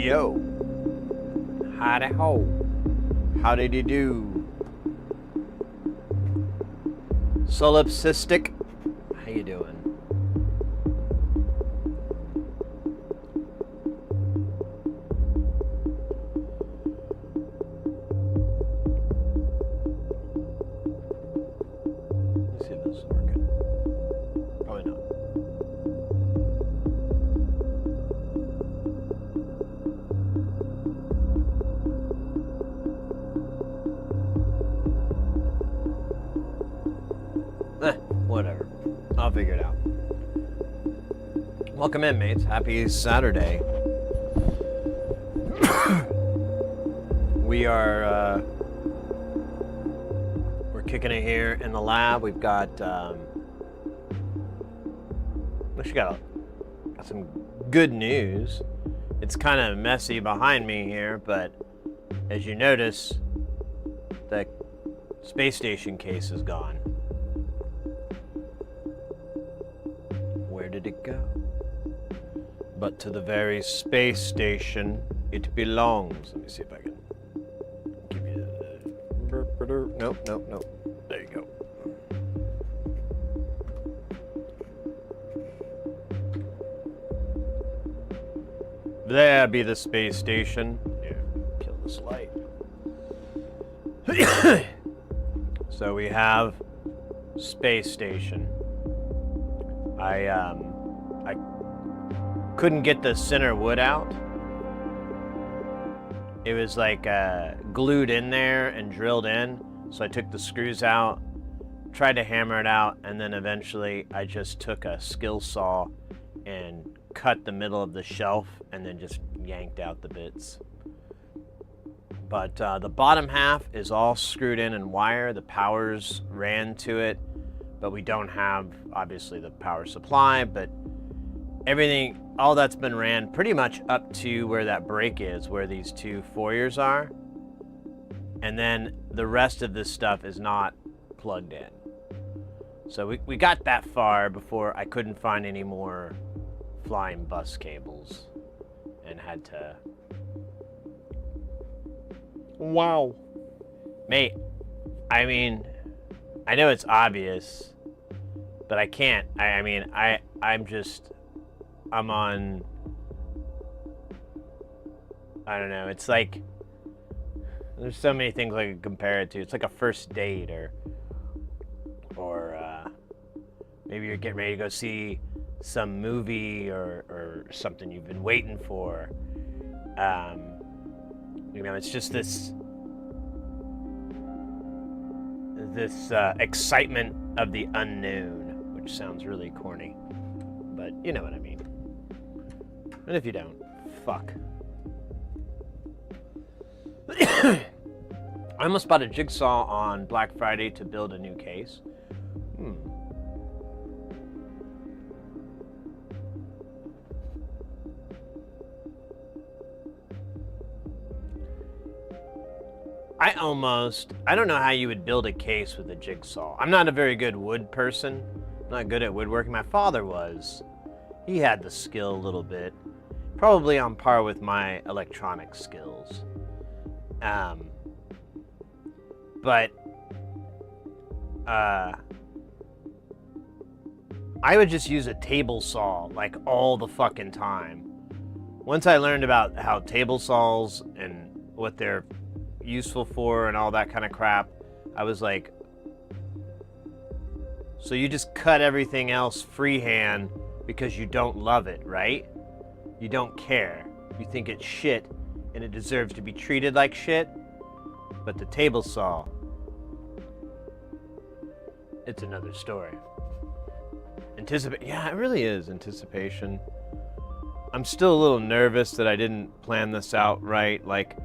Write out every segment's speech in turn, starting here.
Yo. Howdy ho. How did you do? Solipsistic. How you doing? Let's see if this is working. Probably not. Whatever. I'll figure it out. Welcome in, mates. Happy Saturday. We're kicking it here in the lab. We've got, actually got some good news. It's kind of messy behind me here, but as you notice, the space station case is gone. Where did it go? But to the very space station it belongs. Let me see if I can give you the... Nope. There you go. There be the space station. Here, kill this light. So we have space station. I couldn't get the center wood out. It was like glued in there and drilled in. So I took the screws out, tried to hammer it out, and then eventually I just took a skill saw and cut the middle of the shelf and then just yanked out the bits. But the bottom half is all screwed in wire. The powers ran to it, but we don't have, obviously, the power supply, but everything, all that's been ran pretty much up to where that break is, where these two foyers are. And then the rest of this stuff is not plugged in. So we got that far before I couldn't find any more flying bus cables and had to... Wow. Mate, I mean, I know it's obvious, but I can't. I'm on, I don't know, it's like, there's so many things I could compare it to. It's like a first date, or maybe you're getting ready to go see some movie or something you've been waiting for. You know, it's just this excitement of the unknown, which sounds really corny, but you know what I mean. And if you don't, fuck. I almost bought a jigsaw on Black Friday to build a new case. I don't know how you would build a case with a jigsaw. I'm not a very good wood person. I'm not good at woodworking. My father was. He had the skill a little bit. Probably on par with my electronic skills. But I would just use a table saw like all the fucking time. Once I learned about how table saws and what they're useful for and all that kind of crap, I was like, so you just cut everything else freehand because you don't love it, right? You don't care. You think it's shit and it deserves to be treated like shit. But the table saw, it's another story. Yeah, it really is anticipation. I'm still a little nervous that I didn't plan this out right. Like,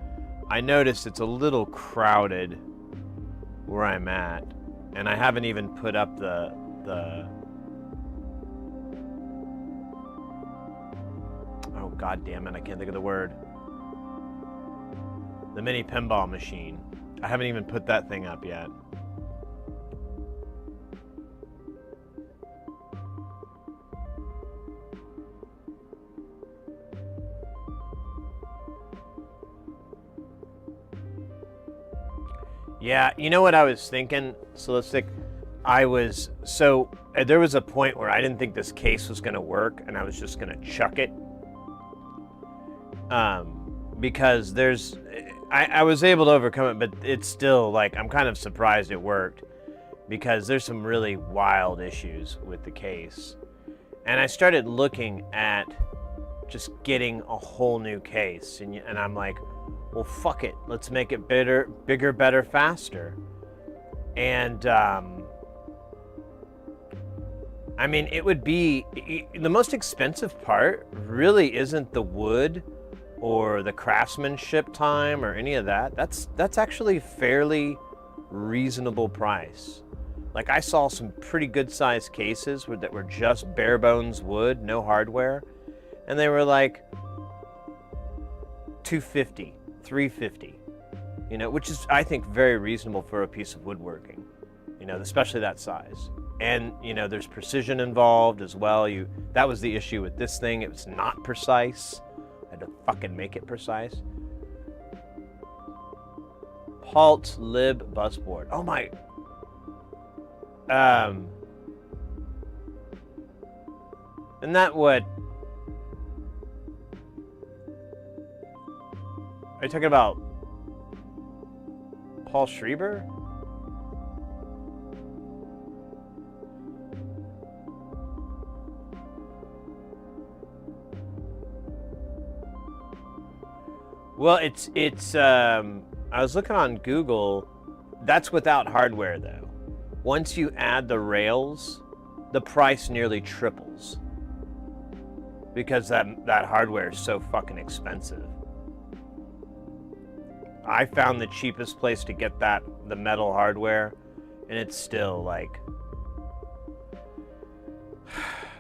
I noticed it's a little crowded where I'm at, and I haven't even put up the oh god damn it, I can't think of the word. The mini pinball machine. I haven't even put that thing up yet. Yeah, you know what I was thinking? So let's think. There was a point where I didn't think this case was going to work, and I was just going to chuck it. Because I was able to overcome it, but it's still like, I'm kind of surprised it worked because there's some really wild issues with the case. And I started looking at just getting a whole new case, and I'm like, well, fuck it, let's make it bigger, better, faster. And I mean, it would be the most expensive part really isn't the wood or the craftsmanship time or any of that. That's actually fairly reasonable price. Like, I saw some pretty good sized cases that were just bare bones wood, no hardware, and they were like $250, $350, you know, which is, I think, very reasonable for a piece of woodworking, you know, especially that size. And, you know, there's precision involved as well. That was the issue with this thing. It was not precise. I had to fucking make it precise. Halt lib busboard. Oh my. Isn't that what? Are you talking about Paul Schreiber? Well, I was looking on Google. That's without hardware, though. Once you add the rails, the price nearly triples because that hardware is so fucking expensive. I found the cheapest place to get the metal hardware, and it's still like,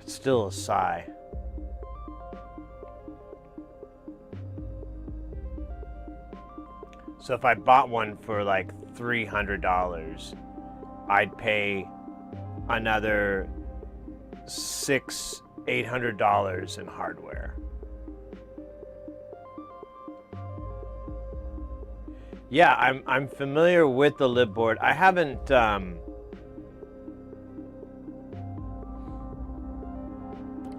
it's still a sigh. So if I bought one for like $300, I'd pay another $800 in hardware. Yeah, I'm familiar with the lib board. I haven't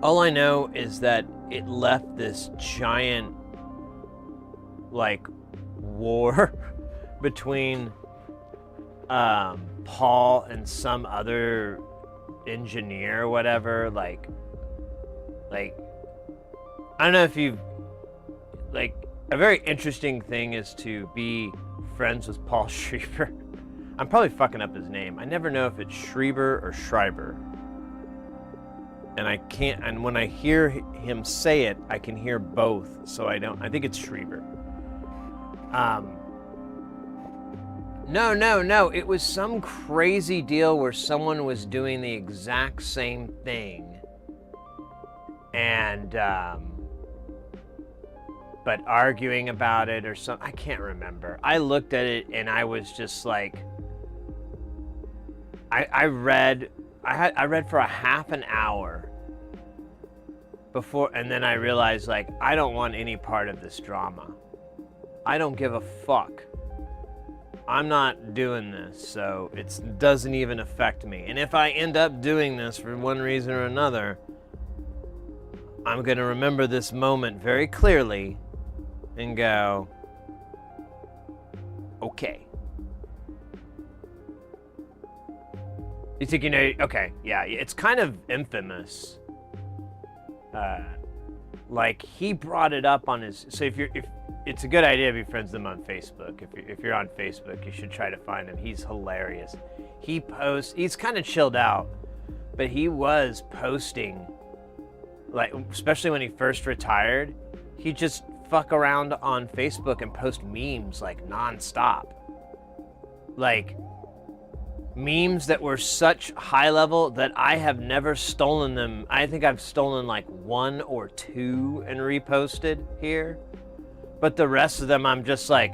all I know is that it left this giant like war between Paul and some other engineer or whatever. Like I don't know if you've, like, a very interesting thing is to be friends with Paul Schreiber. I'm probably fucking up his name. I never know if it's Schreiber or Schreiber. And when I hear him say it, I can hear both. So I think it's Schreiber. No. It was some crazy deal where someone was doing the exact same thing. And, but arguing about it or something. I can't remember. I looked at it and I was just like, I read for a half an hour before, and then I realized, like, I don't want any part of this drama. I don't give a fuck. I'm not doing this, so it doesn't even affect me. And if I end up doing this for one reason or another, I'm gonna remember this moment very clearly and go, okay. You think you know? Okay, yeah, it's kind of infamous. Like, he brought it up on his. So if it's a good idea to be friends with him on Facebook. If you're on Facebook, you should try to find him. He's hilarious. He posts. He's kind of chilled out, but he was posting, like, especially when he first retired. He just fuck around on Facebook and post memes like nonstop. Like, memes that were such high level that I have never stolen them. I think I've stolen like 1 or 2 and reposted here. But the rest of them, I'm just like,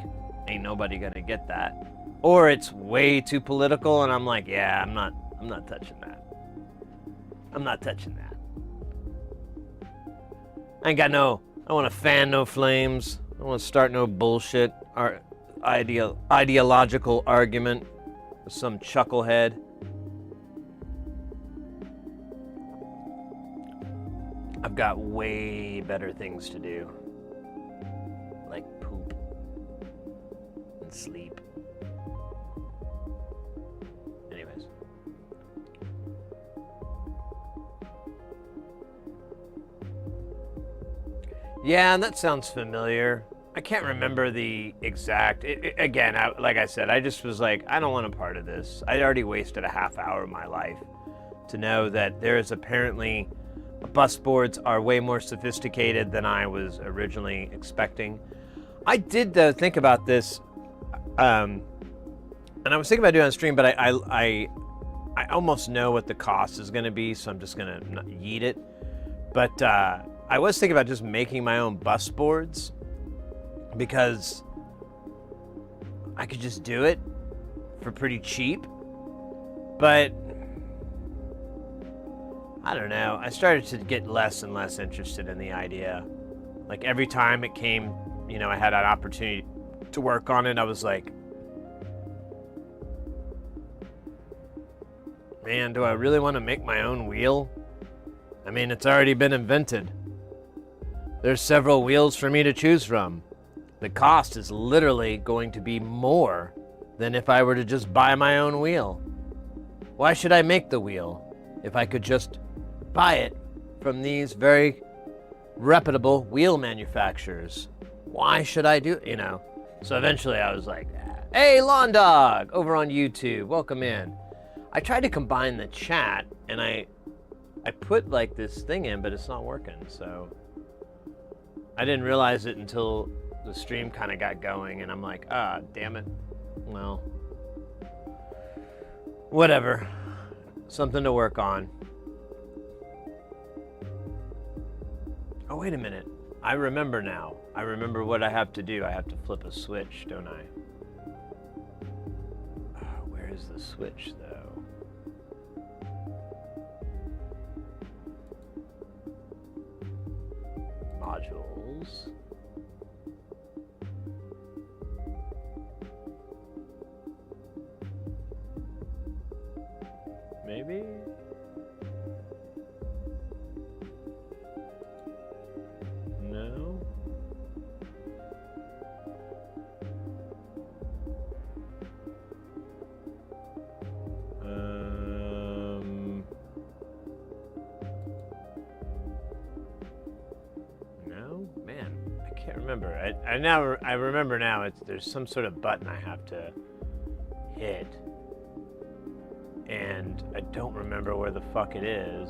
ain't nobody gonna get that. Or it's way too political and I'm like, yeah, I'm not touching that. I'm not touching that. I don't want to fan no flames. I don't want to start no bullshit. ideological argument with some chucklehead. I've got way better things to do, like poop and sleep. Anyways. Yeah, and that sounds familiar. I can't remember the exact... Again, like I said, I just was like, I don't want a part of this. I'd already wasted a half hour of my life to know that there is apparently... Bus boards are way more sophisticated than I was originally expecting. I did, though, think about this, and I was thinking about doing it on stream, but I almost know what the cost is going to be, so I'm just going to yeet it. But I was thinking about just making my own bus boards, because I could just do it for pretty cheap. But I don't know. I started to get less and less interested in the idea. Like every time it came, you know, I had an opportunity to work on it, I was like, man, do I really want to make my own wheel? I mean, it's already been invented. There's several wheels for me to choose from. The cost is literally going to be more than if I were to just buy my own wheel. Why should I make the wheel if I could just buy it from these very reputable wheel manufacturers? Why should I do it, you know? So eventually I was like, hey, Lawn Dog, over on YouTube, welcome in. I tried to combine the chat, and I put like this thing in, but it's not working, so I didn't realize it until the stream kind of got going, and I'm like, ah, damn it. Well, whatever. Something to work on. Oh, wait a minute. I remember now. I remember what I have to do. I have to flip a switch, don't I? Where is the switch, though? Modules. Maybe? No? No? Man, I can't remember. I remember now. There's some sort of button I have to hit. And I don't remember where the fuck it is.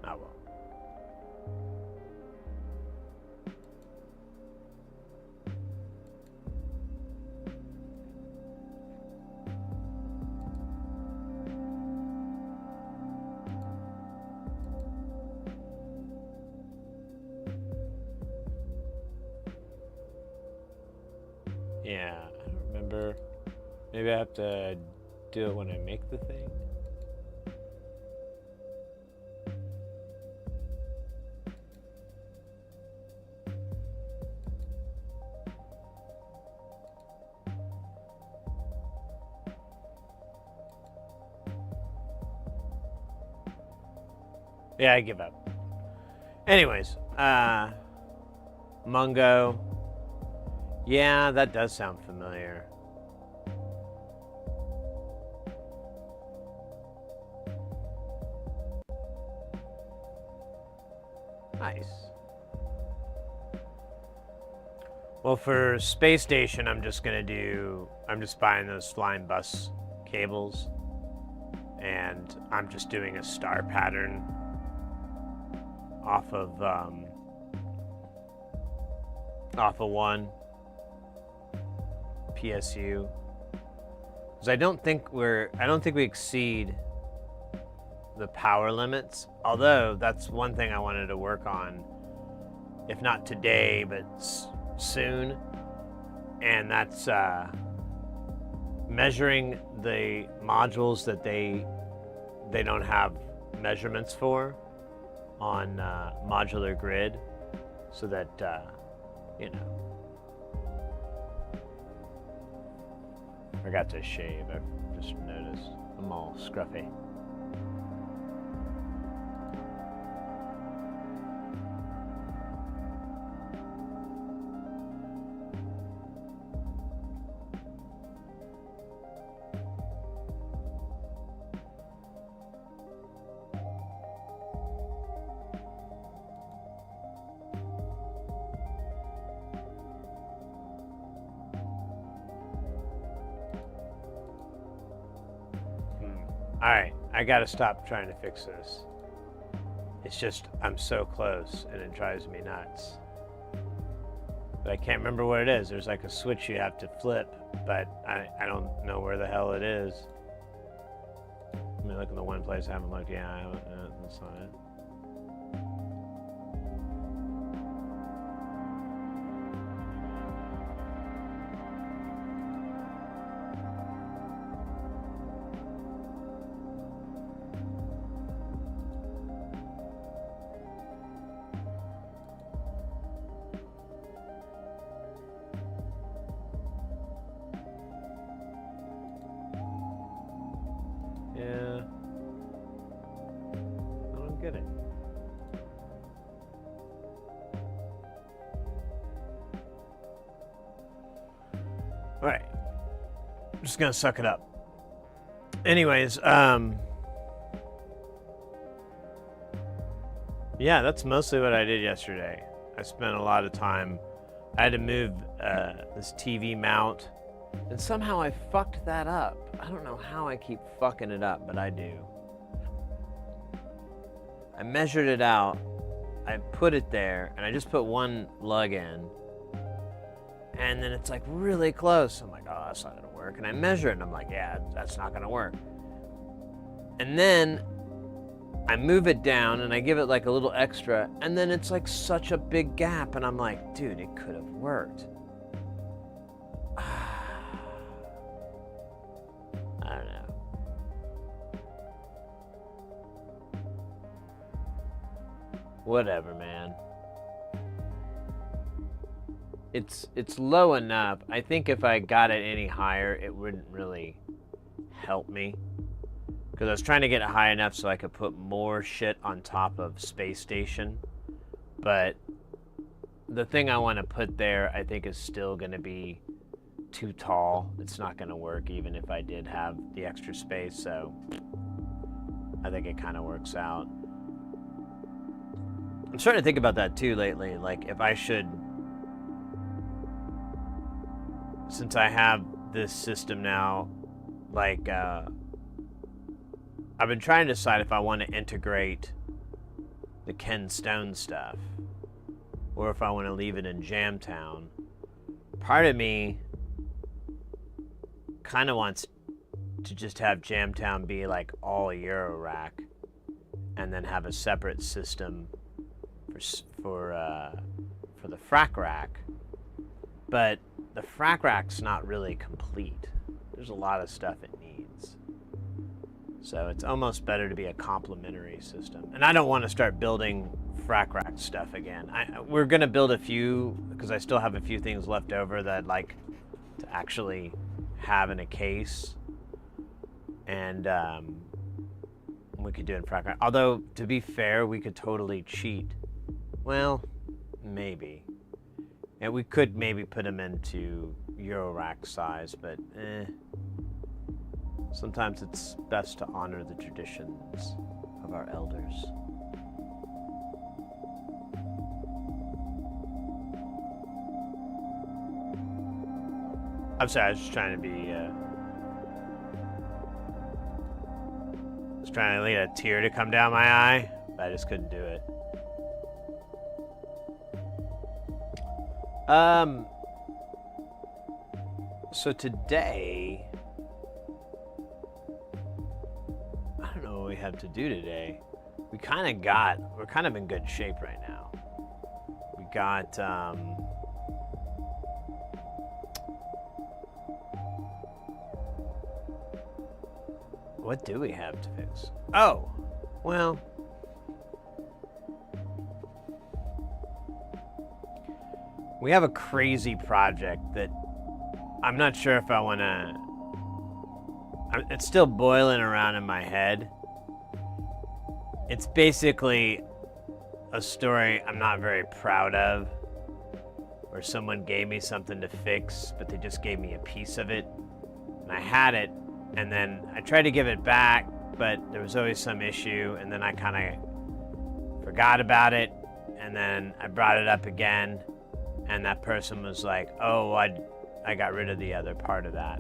Oh well. Yeah, I don't remember. Maybe I have to do it when I make the thing. Yeah, I give up. Anyways, Mungo. Yeah, that does sound familiar. Nice. Well, for Space Station, I'm just buying those flying bus cables, and I'm just doing a star pattern off of one PSU, because I don't think we exceed the power limits, although that's one thing I wanted to work on, if not today, but soon, and that's measuring the modules that they don't have measurements for on modular grid, so that you know. I forgot to shave. I just noticed I'm all scruffy. Alright, I gotta stop trying to fix this. It's just, I'm so close and it drives me nuts. But I can't remember what it is. There's like a switch you have to flip, but I don't know where the hell it is. Let me look in the one place I haven't looked. Yeah, I haven't, that's not it. Yeah. I don't get it. Alright. I'm just gonna suck it up. Anyways, yeah, that's mostly what I did yesterday. I spent a lot of time. I had to move this TV mount, and somehow I fucked that up. I don't know how I keep fucking it up, but I do. I measured it out, I put it there, and I just put one lug in, and then it's like really close. I'm like, oh, that's not gonna work. And I measure it, and I'm like, yeah, that's not gonna work. And then I move it down, and I give it like a little extra, and then it's like such a big gap, and I'm like, dude, it could have worked. I don't know. Whatever, man. It's low enough. I think if I got it any higher, it wouldn't really help me. Because I was trying to get it high enough so I could put more shit on top of Space Station. But the thing I want to put there, I think, is still going to be too tall. It's not going to work even if I did have the extra space, so I think it kind of works out. I'm starting to think about that too lately, like if I should, since I have this system now, like I've been trying to decide if I want to integrate the Ken Stone stuff or if I want to leave it in Jamtown. Part of me kind of wants to just have Jamtown be like all eurorack and then have a separate system for the frac rack. But the frac rack's not really complete. There's a lot of stuff it needs. So it's almost better to be a complementary system. And I don't want to start building frac rack stuff again. We're going to build a few, because I still have a few things left over that I'd like to actually have in a case. And we could do it in frac rack. Although, to be fair, we could totally cheat. Well, maybe. And we could maybe put them into eurorack size, but sometimes it's best to honor the traditions of our elders. I'm sorry, I was just trying to be, I was trying to get a tear to come down my eye, but I just couldn't do it. So today, I don't know what we have to do today. We're kind of in good shape right now. We got, What do we have to fix? Oh, well. We have a crazy project that I'm not sure if I want to... It's still boiling around in my head. It's basically a story I'm not very proud of, where someone gave me something to fix, but they just gave me a piece of it. And I had it, and then I tried to give it back, but there was always some issue, and then I kind of forgot about it, and then I brought it up again, and that person was like, oh, I got rid of the other part of that.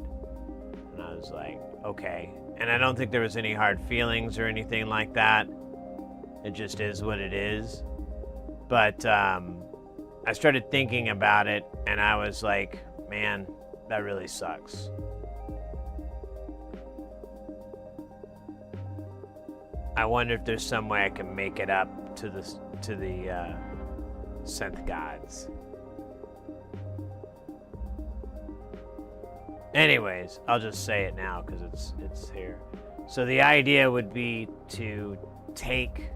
And I was like, okay. And I don't think there was any hard feelings or anything like that. It just is what it is. But I started thinking about it, and I was like, man, that really sucks. I wonder if there's some way I can make it up to the synth gods. Anyways, I'll just say it now because it's here. So the idea would be to take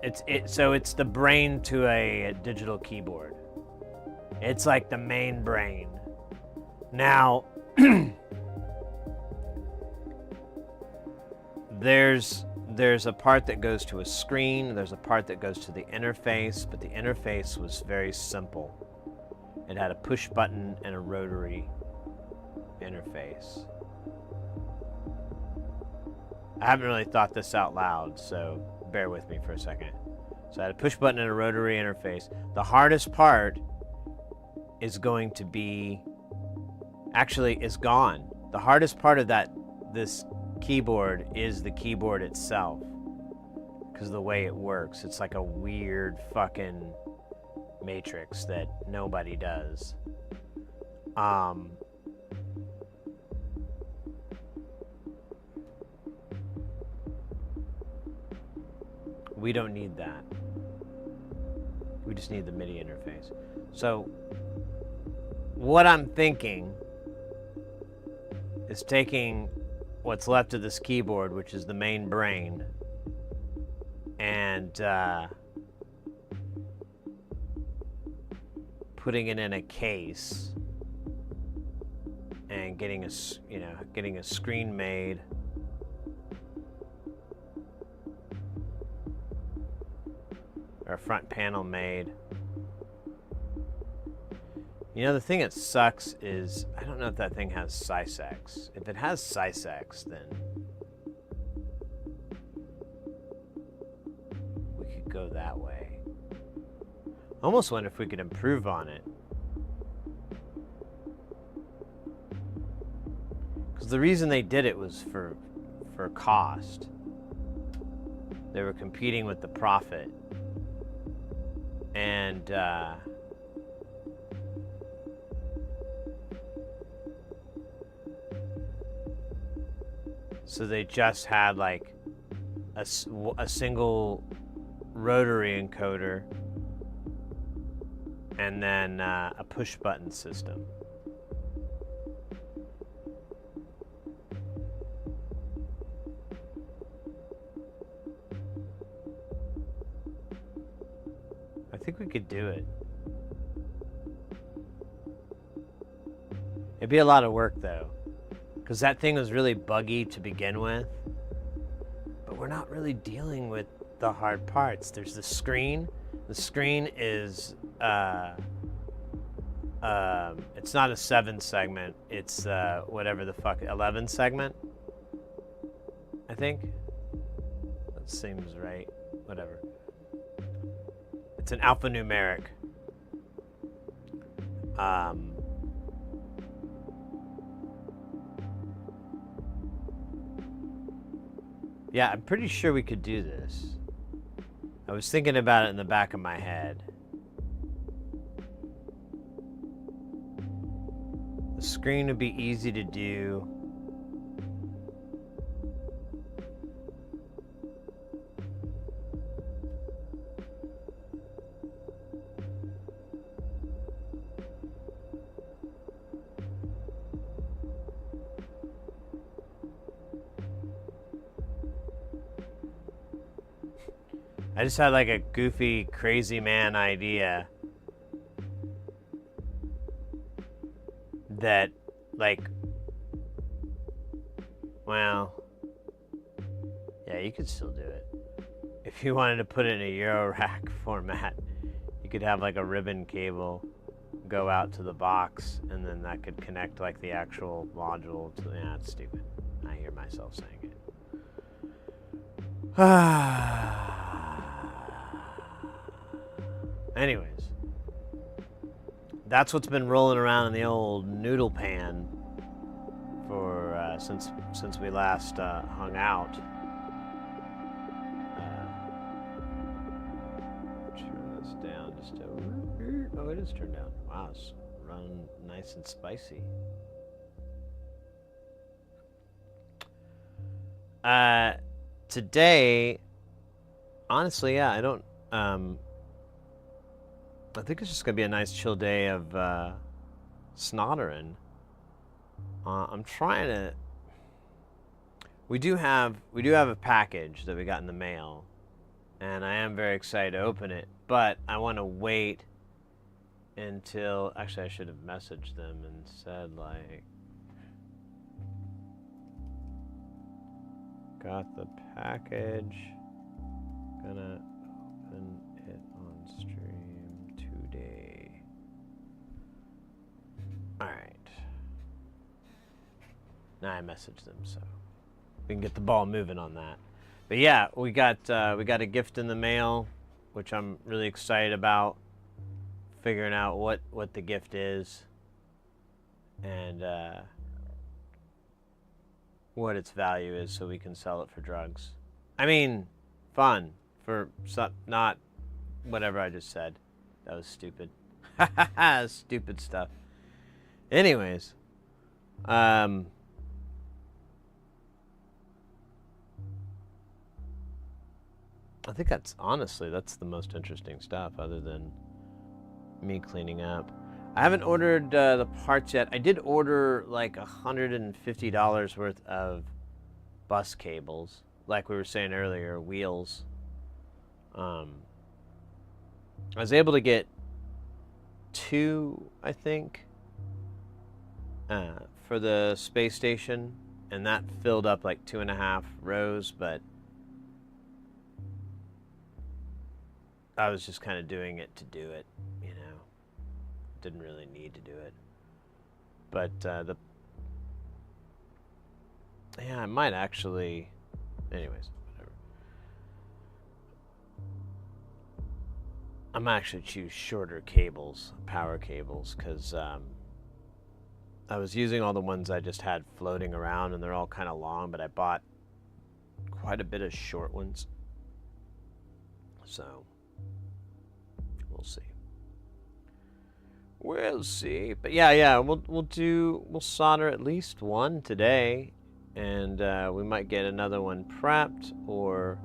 it's the brain to a digital keyboard. It's like the main brain. Now there's a part that goes to a screen, there's a part that goes to the interface, but the interface was very simple. It had a push button and a rotary interface. I haven't really thought this out loud, so bear with me for a second. So I had a push button and a rotary interface. The hardest part is going to be, actually is gone. The hardest part of this keyboard is the keyboard itself, because the way it works, it's like a weird fucking matrix that nobody does. We don't need that. We just need the MIDI interface. So what I'm thinking is taking what's left of this keyboard, which is the main brain, and putting it in a case and getting a screen made, or a front panel made. You know, the thing that sucks is I don't know if that thing has Sysex. If it has Sysex, then we could go that way. I almost wonder if we could improve on it. Because the reason they did it was for cost. They were competing with the profit. And so they just had like a single rotary encoder and then a push button system. I think we could do it. It'd be a lot of work though, because that thing was really buggy to begin with, but we're not really dealing with the hard parts. There's the screen. The screen is it's not a 7 segment, it's whatever the fuck, 11 segment, I think. That seems right. Whatever. It's an alphanumeric. Yeah, I'm pretty sure we could do this. I was thinking about it in the back of my head. The screen would be easy to do. I just had like a goofy, crazy man idea that, like, well, yeah, you could still do it. If you wanted to put it in a eurorack format, you could have like a ribbon cable go out to the box, and then that could connect like the actual module to. Yeah, it's stupid. I hear myself saying it. Anyways, that's what's been rolling around in the old noodle pan for since we last hung out. Turn this down just a. Oh, it is turned down. Wow, it's running nice and spicy. Today, honestly, yeah, I don't. I think it's just gonna be a nice chill day of snottering. I'm trying to. We do have a package that we got in the mail, and I am very excited to open it. But I want to wait until. Actually, I should have messaged them and said like, got the package. Gonna open it on stream today. All right. Now I messaged them, so we can get the ball moving on that. But yeah, we got a gift in the mail, which I'm really excited about. Figuring out what the gift is, and what its value is, so we can sell it for drugs. I mean, fun for not whatever I just said. That was stupid. Stupid stuff. Anyways, I think that's the most interesting stuff, other than me cleaning up. I haven't ordered the parts yet. I did order like $150 worth of bus cables, like we were saying earlier, wheels. I was able to get 2, I think, for the space station, and that filled up like 2.5 rows, but I was just kind of doing it to do it, you know. Didn't really need to do it. But yeah, I might actually. Anyways, whatever. I might actually choose shorter cables, power cables, because I was using all the ones I just had floating around, and they're all kind of long, but I bought quite a bit of short ones. So we'll see. We'll see. But yeah, we'll solder at least one today, and we might get another one prepped or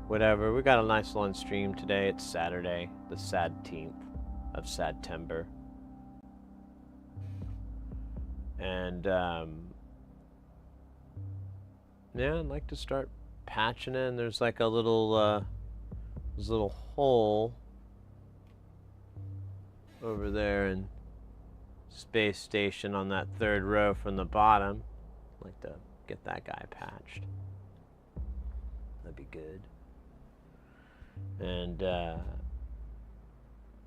whatever. We got a nice long stream today. It's Saturday, the 17th of September. And yeah, I'd like to start patching in. There's like a little hole over there in space station on that 3rd row from the bottom. I'd like to get that guy patched. That'd be good. And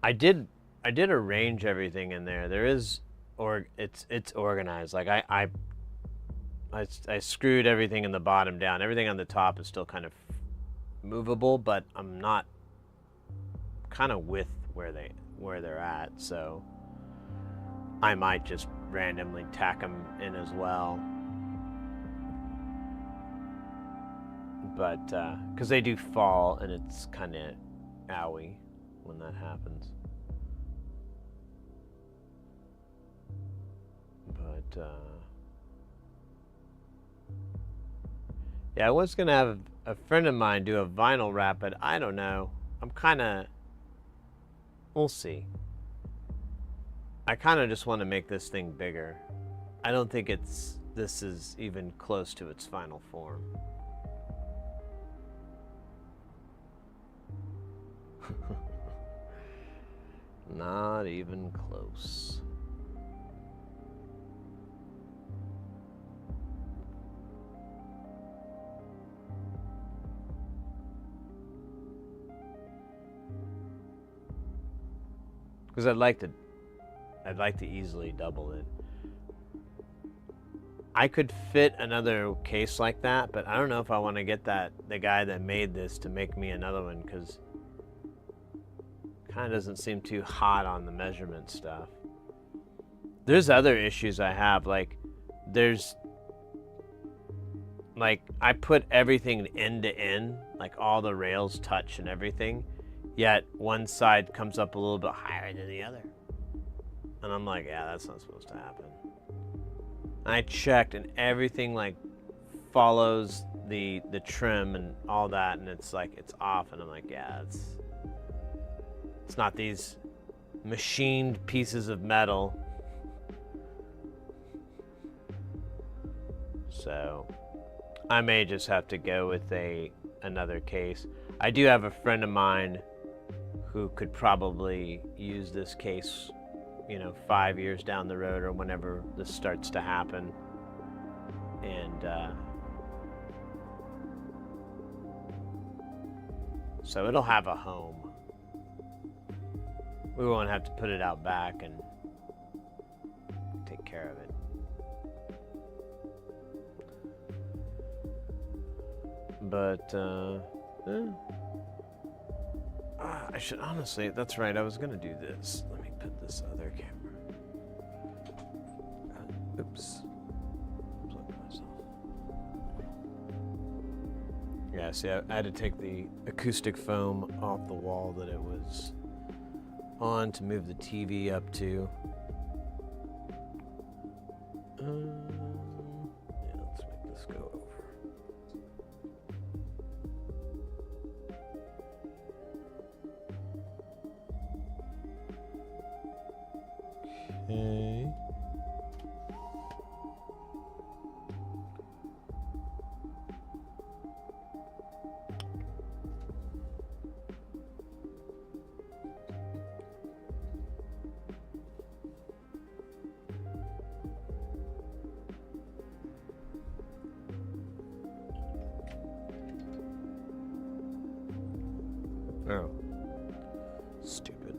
I did arrange everything in there. There is, or it's organized. Like I screwed everything in the bottom down. Everything on the top is still kind of movable, but I'm not kind of with where they're at, so I might just randomly tack them in as well. But because they do fall, and it's kind of owie when that happens. But yeah, I was gonna have a friend of mine do a vinyl wrap, but I don't know. I'm kind of. We'll see. I kind of just want to make this thing bigger. I don't think this is even close to its final form. Not even close. Because I'd like to easily double it. I could fit another case like that, but I don't know if I want to get the guy that made this to make me another one, because kind of doesn't seem too hot on the measurement stuff. There's other issues I have, like I put everything end to end, like all the rails touch and everything, yet one side comes up a little bit higher than the other. And I'm like, yeah, that's not supposed to happen. And I checked, and everything like follows the trim and all that, and it's like it's off, and I'm like, yeah, it's not these machined pieces of metal. So I may just have to go with another case. I do have a friend of mine who could probably use this case, 5 years down the road or whenever this starts to happen. And so it'll have a home. We won't have to put it out back and take care of it. But, I should honestly, that's right, I was gonna do this. Let me put this other camera. Oops. Plug myself. Yeah, see, I had to take the acoustic foam off the wall that it was on to move the TV up to. Yeah, let's make this go over. Okay. Oh. Stupid.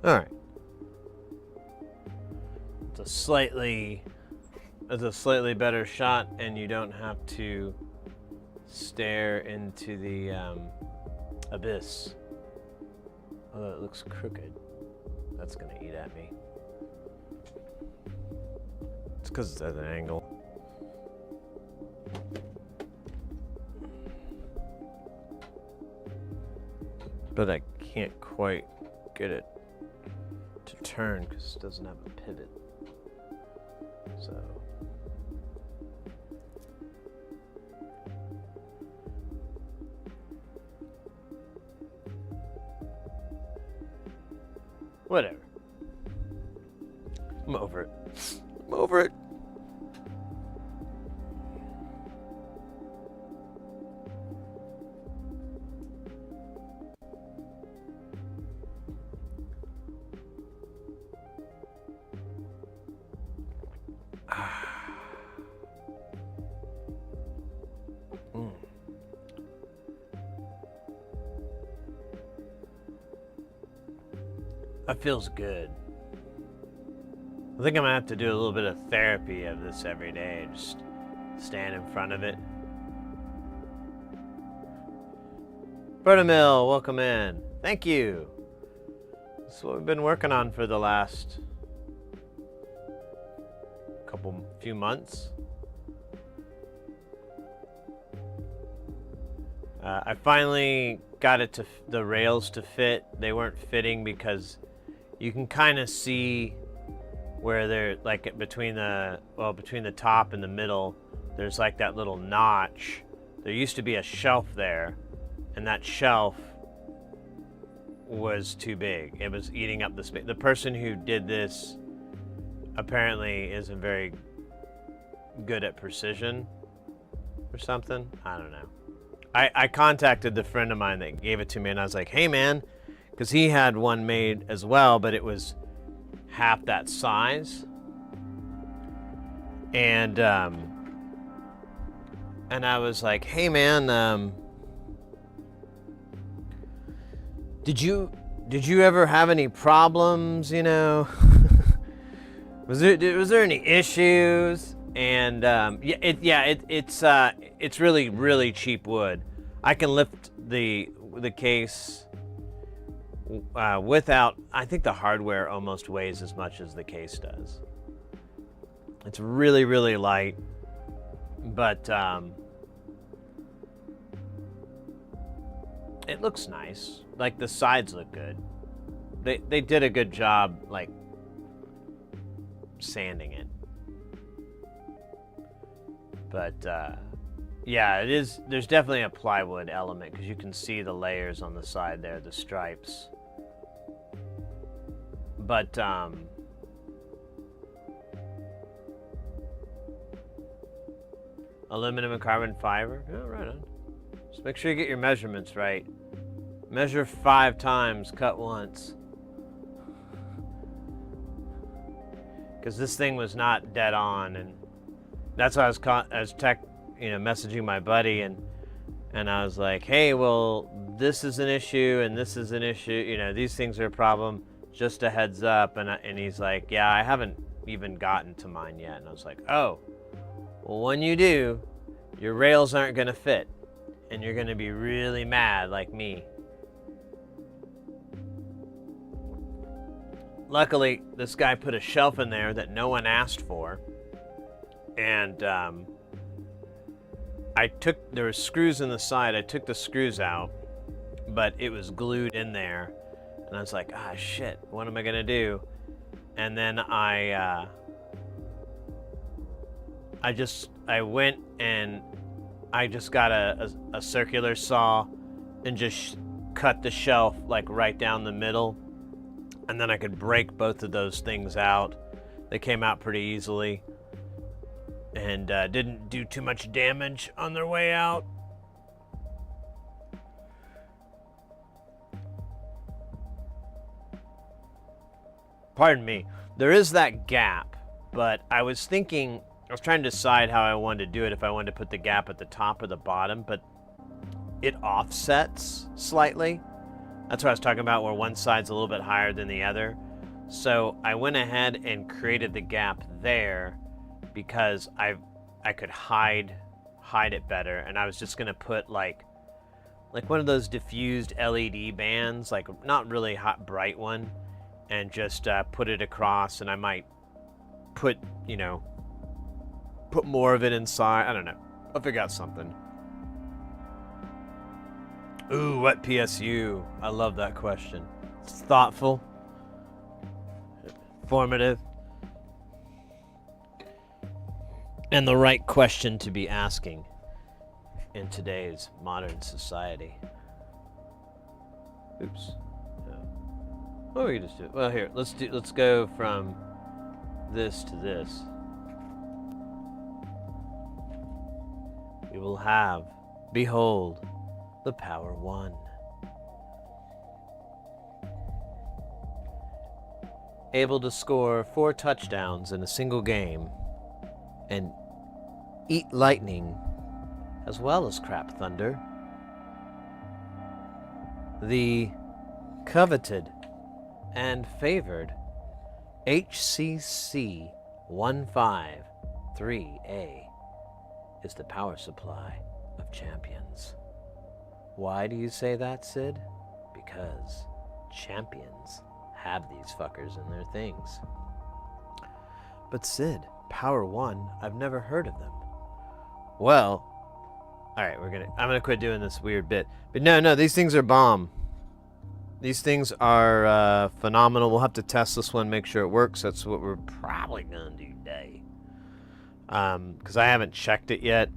All right. It's a slightly better shot, and you don't have to stare into the abyss. Although it looks crooked. That's gonna eat at me. It's because it's at an angle. But I can't quite get it to turn because it doesn't have a pivot. So whatever. I'm over it. I'm over it. That feels good. I think I'm gonna have to do a little bit of therapy of this every day. Just stand in front of it. Bernamil, welcome in. Thank you. This is what we've been working on for the last few months. I finally got it to the rails to fit. They weren't fitting because you can kind of see where they're like between the top and the middle. There's like that little notch. There used to be a shelf there, and that shelf was too big. It was eating up the space. The person who did this apparently isn't very good at precision or something. I don't know. I contacted the friend of mine that gave it to me, and I was like, hey man, because he had one made as well, but it was half that size. And I was like, hey man, did you ever have any problems, you know? was there any issues? And it's really, really cheap wood. I can lift the case without. I think the hardware almost weighs as much as the case does. It's really, really light, but it looks nice. Like the sides look good. They did a good job, like sanding it. But yeah, it is. There's definitely a plywood element because you can see the layers on the side there, the stripes. But aluminum and carbon fiber. Oh, right on. Just make sure you get your measurements right. Measure 5 times, cut once. Because this thing was not dead on, and that's why I was messaging my buddy, and I was like, hey, well, this is an issue, and this is an issue. You know, these things are a problem. Just a heads up. And he's like, yeah, I haven't even gotten to mine yet. And I was like, oh, well, when you do, your rails aren't gonna fit, and you're gonna be really mad like me. Luckily, this guy put a shelf in there that no one asked for, and there were screws in the side. I took the screws out, but it was glued in there, and I was like, ah, shit, what am I gonna do? And then I went and I just got a circular saw and just cut the shelf like right down the middle. And then I could break both of those things out. They came out pretty easily. And didn't do too much damage on their way out. Pardon me. There is that gap, but I was trying to decide how I wanted to do it, if I wanted to put the gap at the top or the bottom, but it offsets slightly. That's what I was talking about, where one side's a little bit higher than the other. So I went ahead and created the gap there because I could hide it better, and I was just gonna put like one of those diffused LED bands, like not really hot bright one, and just put it across, and I might put more of it inside. I don't know. I'll figure out something. Ooh, what PSU? I love that question. It's thoughtful, informative, and the right question to be asking in today's modern society. Oops. What we can just do? Well, here, let's go from this to this. We will have, behold, the Power One. Able to score 4 touchdowns in a single game and eat lightning as well as crap thunder. The coveted and favored HCC 153A is the power supply of champions. Why do you say that, Sid? Because champions have these fuckers in their things. But Sid, Power One, I've never heard of them. Well, alright, I'm gonna quit doing this weird bit. But no, these things are bomb. These things are phenomenal. We'll have to test this one, make sure it works. That's what we're probably gonna do today. Because I haven't checked it yet.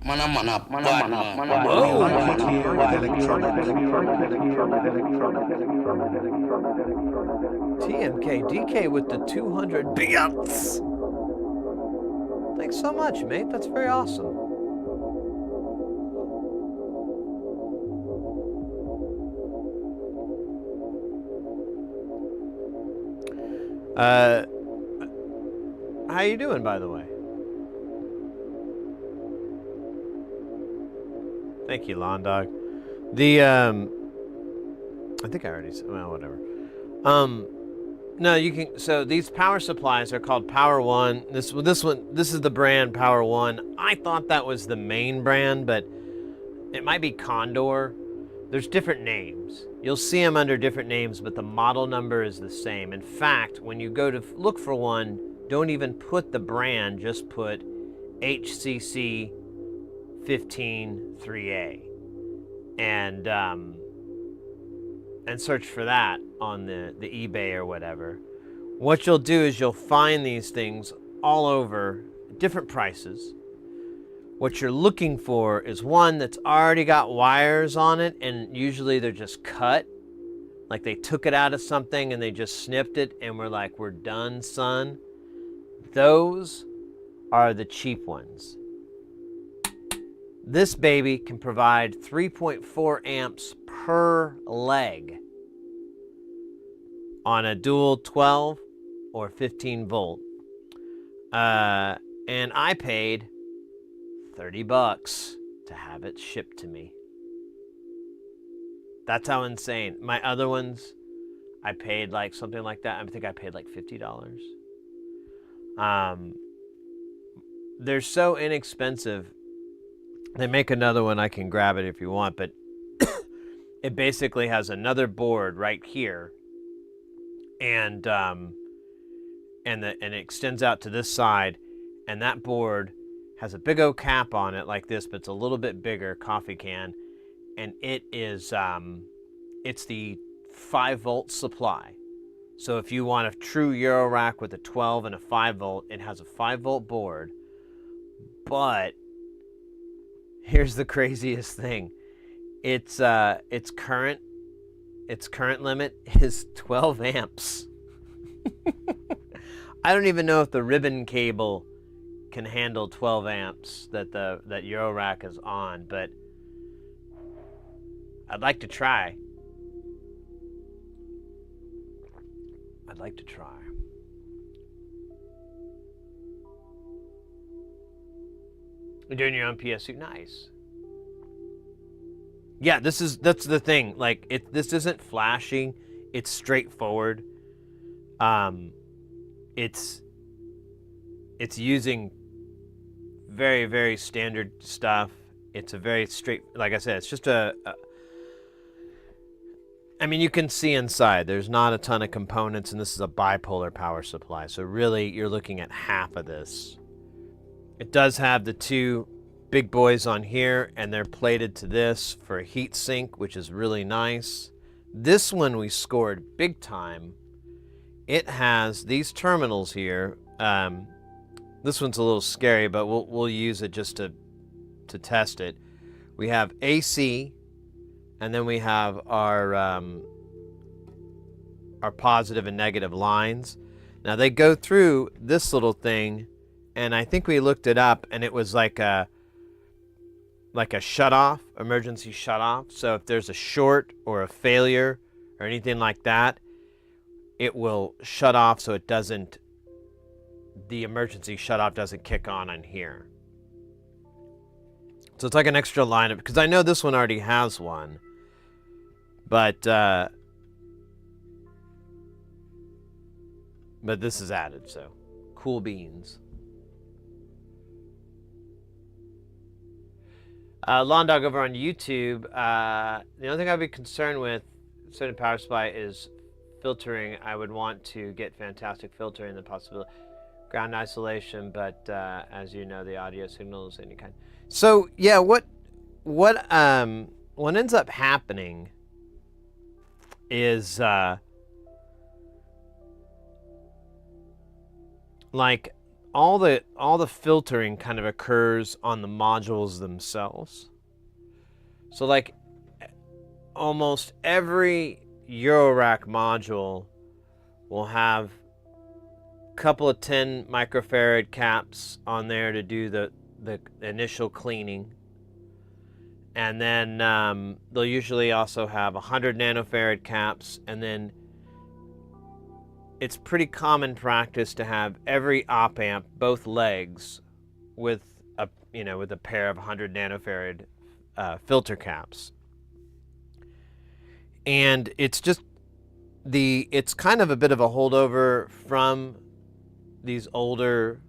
TMK DK with the 200 bits. Thanks so much, mate. That's very awesome. How you doing, by the way? Thank you, Lawn Dog. The I think I already said, well, whatever. No, you can. So these power supplies are called Power One. This is the brand Power One. I thought that was the main brand, but it might be Condor. There's different names. You'll see them under different names, but the model number is the same. In fact, when you go to look for one, don't even put the brand. Just put HCC 153A, and search for that on the eBay or whatever. What you'll do is you'll find these things all over, different prices. What you're looking for is one that's already got wires on it, and usually they're just cut. Like they took it out of something and they just snipped it and we're like, we're done, son. Those are the cheap ones. This baby can provide 3.4 amps per leg on a dual 12 or 15 volt. And I paid $30 to have it shipped to me. That's how insane. My other ones, I paid like something like that. I think I paid like $50. They're so inexpensive. They make another one. I can grab it if you want, but it basically has another board right here, and it extends out to this side, and that board has a big old cap on it like this, but it's a little bit bigger, coffee can, and it is it's the 5-volt supply. So if you want a true eurorack with a 12 and a 5 volt, it has a 5-volt board. But here's the craziest thing: its current limit is 12 amps. I don't even know if the ribbon cable can handle 12 amps that eurorack is on, but I'd like to try. You're doing your own PSU, nice. Yeah, that's the thing. Like this isn't flashy. It's straightforward. It's using very, very standard stuff. It's a very straight, like I said, it's just I mean, you can see inside. There's not a ton of components, and this is a bipolar power supply. So really, you're looking at half of this. It does have the two big boys on here, and they're plated to this for a heat sink, which is really nice. This one we scored big time. It has these terminals here. This one's a little scary, but we'll use it just to test it. We have AC, and then we have our positive and negative lines. Now they go through this little thing, and I think we looked it up, and it was like a shut-off, emergency shut-off. So if there's a short or a failure or anything like that, it will shut off so it doesn't, the emergency shut-off doesn't kick on here. So it's like an extra line of, because I know this one already has one, but this is added, so cool beans. Lawn Dog over on YouTube, the only thing I'd be concerned with certain power supply is filtering. I would want to get fantastic filtering, the possibility ground isolation, but as you know, the audio signals any kind. So yeah, what ends up happening is like all the filtering kind of occurs on the modules themselves. So like almost every eurorack module will have a couple of 10 microfarad caps on there to do the initial cleaning. And then they'll usually also have 100 nanofarad caps, and then it's pretty common practice to have every op amp, both legs, with a pair of 100 nanofarad filter caps. And it's just it's kind of a bit of a holdover from these older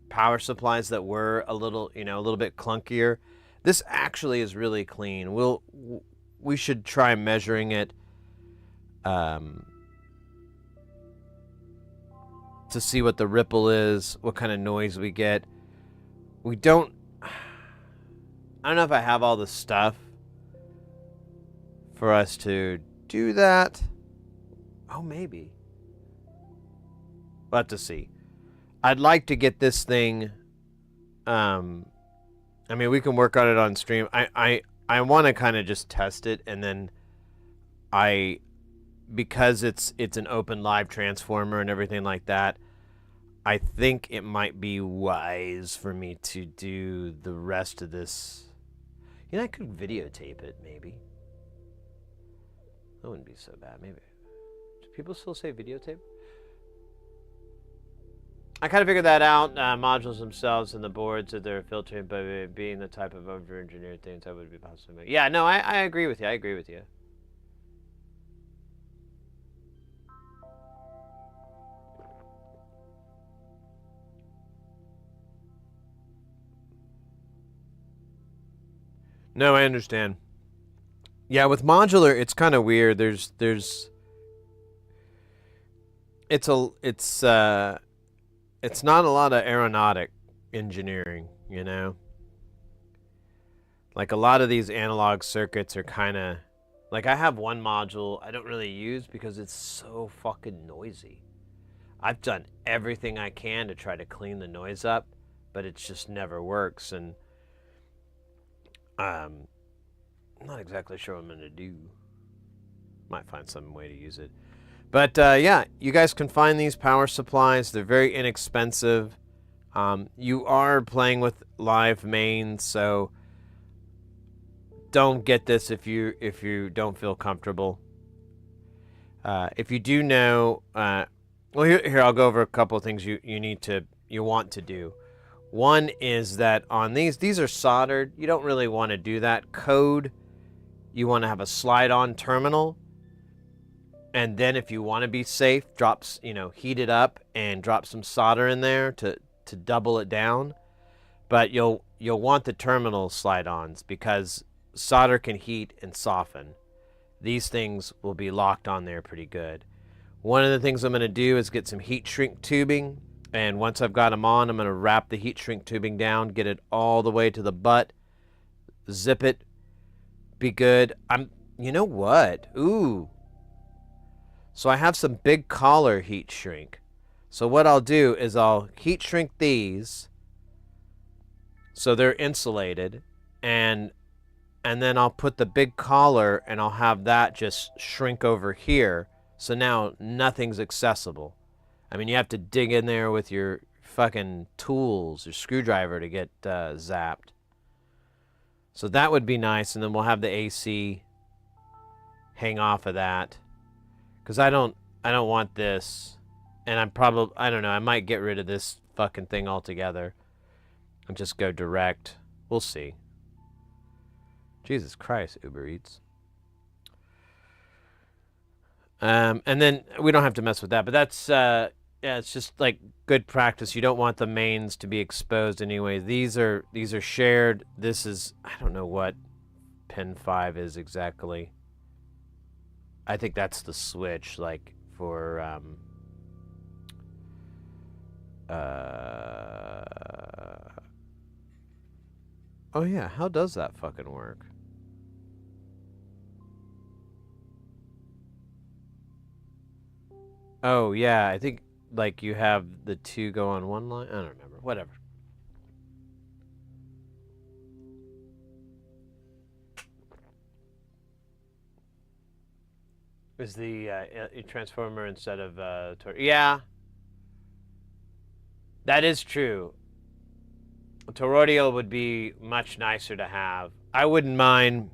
power supplies that were a little bit clunkier. This actually is really clean. We should try measuring it to see what the ripple is, what kind of noise we get. I don't know if I have all the stuff for us to do that. Oh, maybe. We'll have to see. I'd like to get this thing. I mean, we can work on it on stream. I want to kind of just test it, and then because it's an open live transformer and everything like that, I think it might be wise for me to do the rest of this. I could videotape it, maybe. That wouldn't be so bad, maybe. Do people still say videotape? I kind of figured that out. Modules themselves and the boards that they're filtering, but being the type of over-engineered things, that would be possible. Yeah, no, I agree with you. I agree with you. No, I understand. Yeah, with modular, it's kind of weird. It's not a lot of aeronautic engineering, Like a lot of these analog circuits are kind of like, I have one module I don't really use because it's so fucking noisy. I've done everything I can to try to clean the noise up, but it just never works. And I'm not exactly sure what I'm going to do. Might find some way to use it. But yeah, you guys can find these power supplies. They're very inexpensive. You are playing with live mains, so don't get this if you don't feel comfortable. If you do know, well, here I'll go over a couple of things you want to do. One is that on these are soldered. You don't really want to do that. Code, you want to have a slide-on terminal. And then if you want to be safe, heat it up and drop some solder in there to double it down. But you'll want the terminal slide-ons because solder can heat and soften. These things will be locked on there pretty good. One of the things I'm going to do is get some heat shrink tubing. And once I've got them on, I'm going to wrap the heat shrink tubing down, get it all the way to the butt, zip it, be good. You know what? Ooh. So I have some big collar heat shrink. So what I'll do is I'll heat shrink these so they're insulated, and then I'll put the big collar and I'll have that just shrink over here. So now nothing's accessible. I mean, you have to dig in there with your fucking tools, your screwdriver to get zapped. So that would be nice, and then we'll have the AC hang off of that. Because I don't want this, and I don't know, I might get rid of this fucking thing altogether and just go direct. We'll see. Jesus Christ, Uber Eats. And then we don't have to mess with that, but that's yeah, it's just like good practice. You don't want the mains to be exposed anyway. These are shared. This is, I don't know what pin 5 is exactly. I think that's the switch, like for oh yeah, how does that fucking work? Oh yeah, I think like you have the two go on one line. I don't remember. Whatever. Is the transformer instead of yeah, that is true. Toroidal would be much nicer to have. I wouldn't mind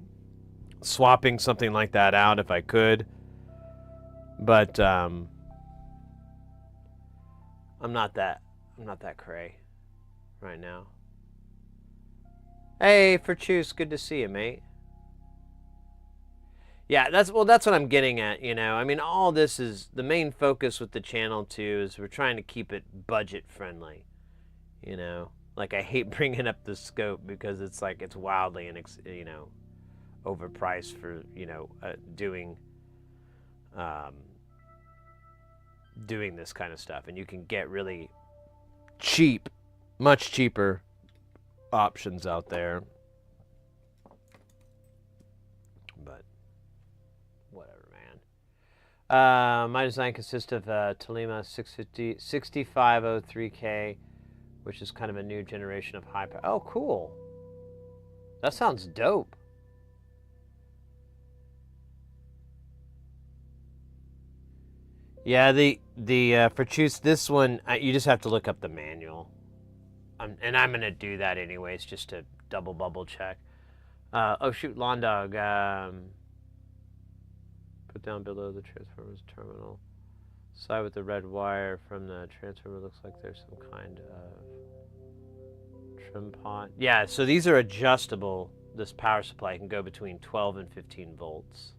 swapping something like that out if I could, but I'm not that cray right now. Hey, Forchuse, good to see you, mate. Yeah, that's what I'm getting at, you know. I mean, all this is the main focus with the channel too is we're trying to keep it budget friendly, you know. Like I hate bringing up the scope because it's like it's wildly and you know, overpriced for, you know, doing this kind of stuff, and you can get really cheap, much cheaper options out there. But whatever, man. My design consists of Tolima 6503K, which is kind of a new generation of high power. Oh, cool. That sounds dope. Yeah, for choose this one, you just have to look up the manual. And I'm going to do that anyways, just to double bubble check. Oh, shoot, Lawn Dog. Put down below the transformer's terminal. Side with the red wire from the transformer looks like there's some kind of trim pot. Yeah, so these are adjustable. This power supply can go between 12 and 15 volts.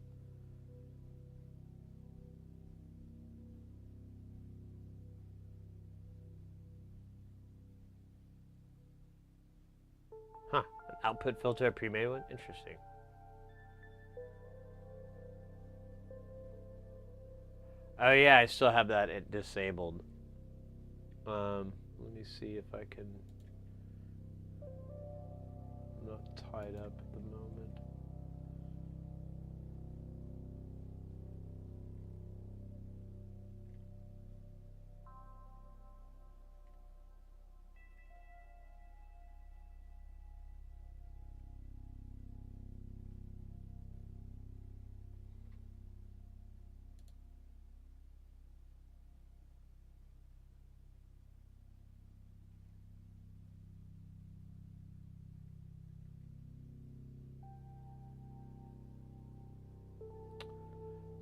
Huh, an output filter, a pre-made one? Interesting. Oh yeah, I still have that disabled. Let me see if I can... I'm not tied up at the moment.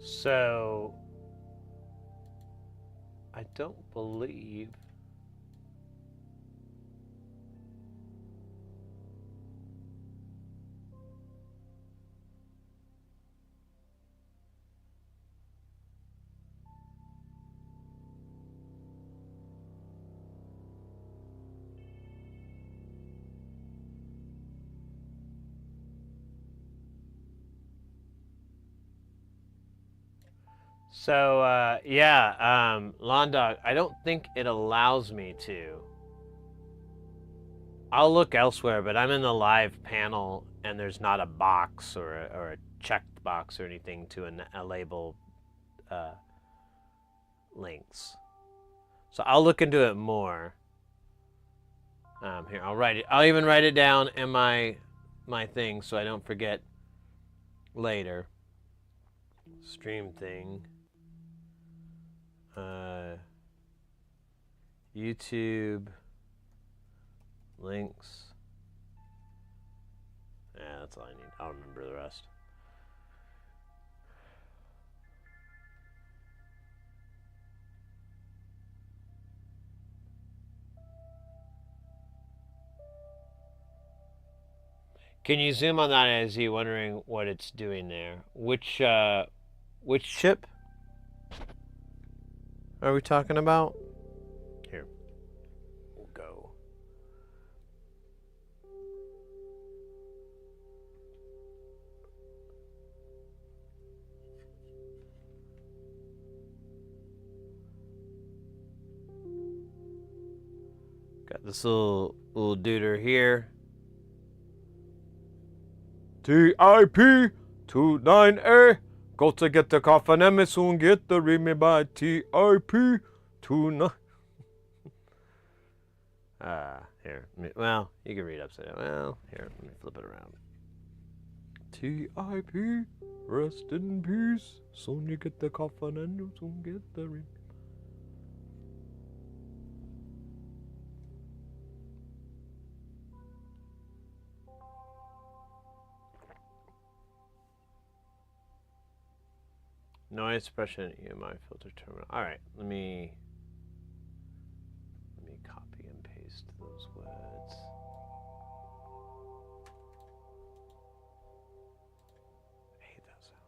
So, I don't believe... So, yeah, Lawn Dog, I don't think it allows me to. I'll look elsewhere, but I'm in the live panel, and there's not a box or a checked box or anything to label links. So I'll look into it more. Here, I'll write it. I'll even write it down in my thing so I don't forget later. Stream thing. YouTube links. Yeah, that's all I need. I'll remember the rest. Can you zoom on that as you wondering what it's doing there? Which chip are we talking about? Here. We'll go. Got this little duder here. TIP29A. Got to get the coffin and soon get the remember by TIP29A. Tuna. Here. Well, you can read upside down. Well, here, let me flip it around. T.I.P. Rest in peace. Soon you get the coffin and you soon get the ring. Noise suppression EMI filter terminal. All right, let me copy and paste those words. I hate that sound.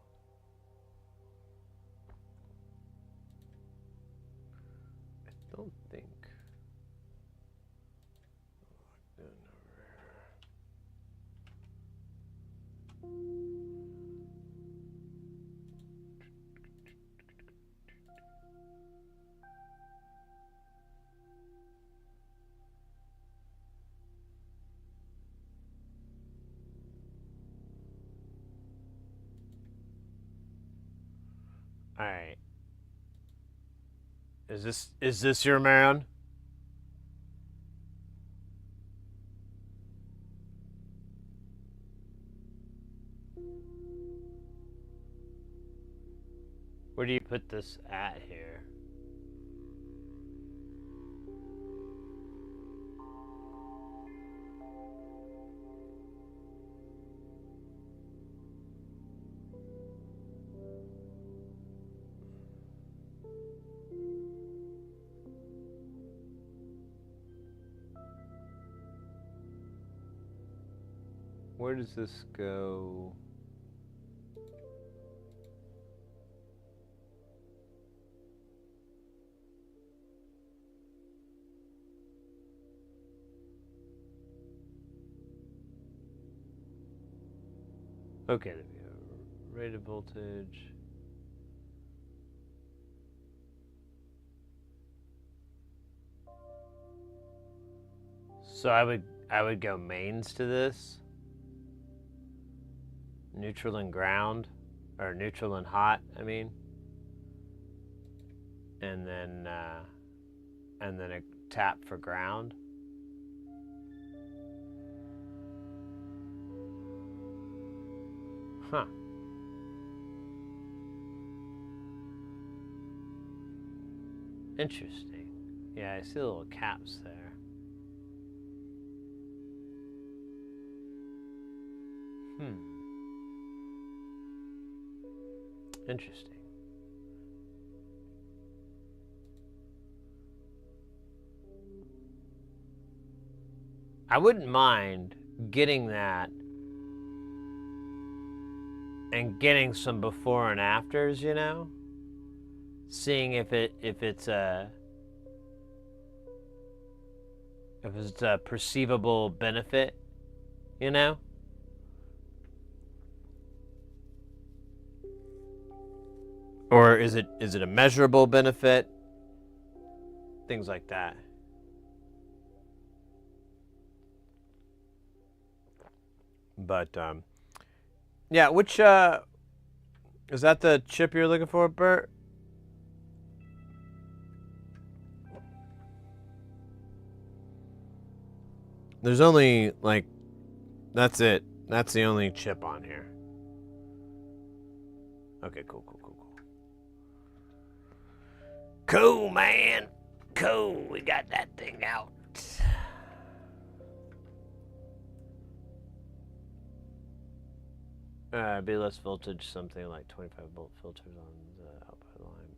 I don't think. All right. Is this your man? Where do you put this at here? Where does this go? Okay, there we go. Rated voltage. So I would go mains to this. Neutral and ground, or neutral and hot, I mean. And then a tap for ground. Huh. Interesting. Yeah, I see the little caps there. Interesting. I wouldn't mind getting that and getting some before and afters, you know? Seeing if it's a perceivable benefit, you know? Or is it a measurable benefit? Things like that. But yeah, which is that the chip you're looking for, Bert? There's only like that's it. That's the only chip on here. Okay, cool. Cool, man. Cool. We got that thing out. Be less voltage, something like 25 volt filters on the output line.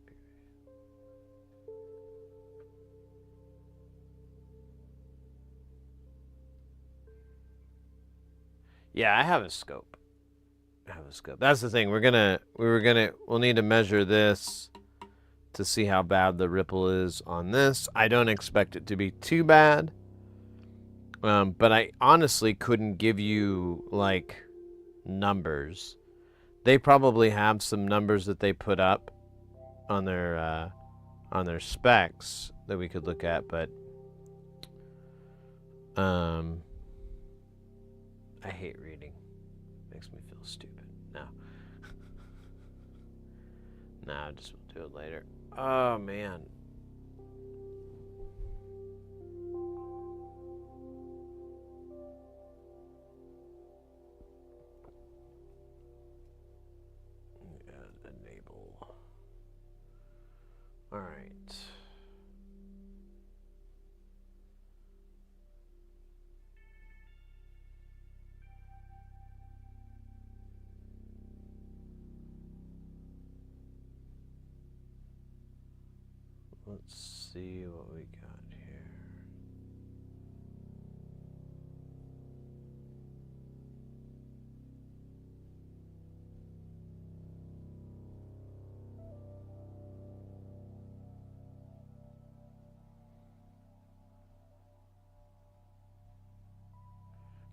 Yeah, I have a scope. That's the thing. We'll need to measure this to see how bad the ripple is on this. I don't expect it to be too bad. But I honestly couldn't give you like numbers. They probably have some numbers that they put up on their specs that we could look at, but I hate reading. Makes me feel stupid. No, just we'll do it later. Oh man. All right. Let's see what we got here.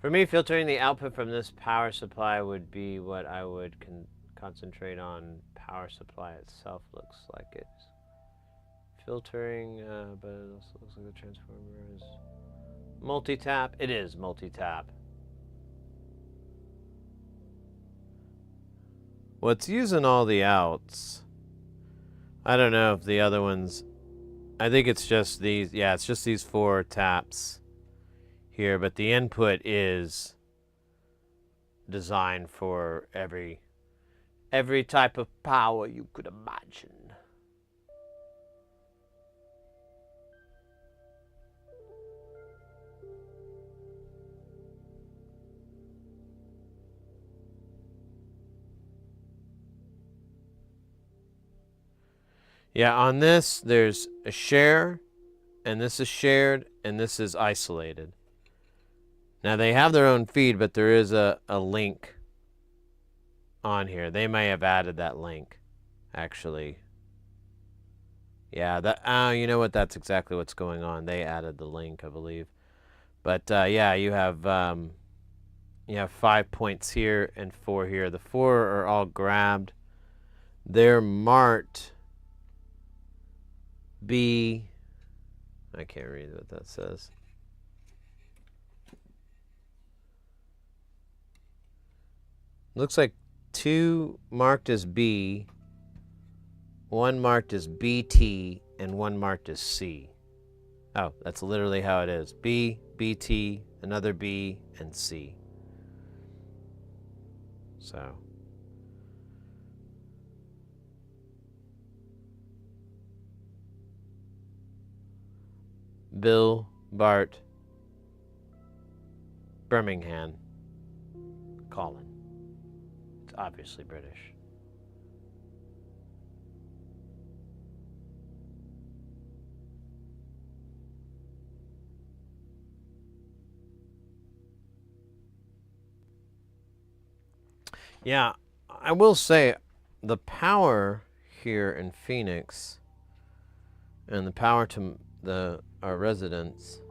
For me, filtering the output from this power supply would be what I would concentrate on. Power supply itself looks like it's filtering, but it also looks like the transformer is multi-tap. It is multi-tap. What's using all the outs? I don't know if the other ones... I think it's just these... Yeah, it's just these 4 taps here, but the input is designed for every type of power you could imagine. Yeah, on this, there's a share, and this is shared, and this is isolated. Now, they have their own feed, but there is a link on here. They may have added that link, actually. Yeah, you know what? That's exactly what's going on. They added the link, I believe. But, yeah, you have 5 points here and 4 here. The 4 are all grabbed. They're marked B. I can't read what that says. Looks like 2 marked as B, 1 marked as BT, and 1 marked as C. Oh, that's literally how it is. B, BT, another B, and C. So. Bill, Bart, Birmingham, Colin. It's obviously British. Yeah, I will say the power here in Phoenix and the power to our residents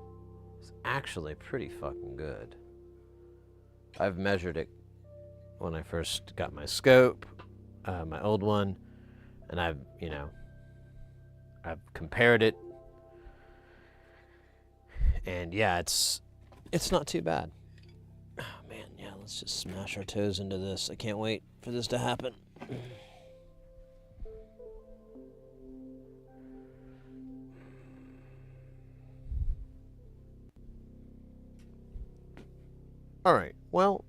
is actually pretty fucking good. I've measured it when I first got my scope, my old one, and I've compared it, and yeah, it's not too bad. Oh man, yeah, let's just smash our toes into this. I can't wait for this to happen. All right, well,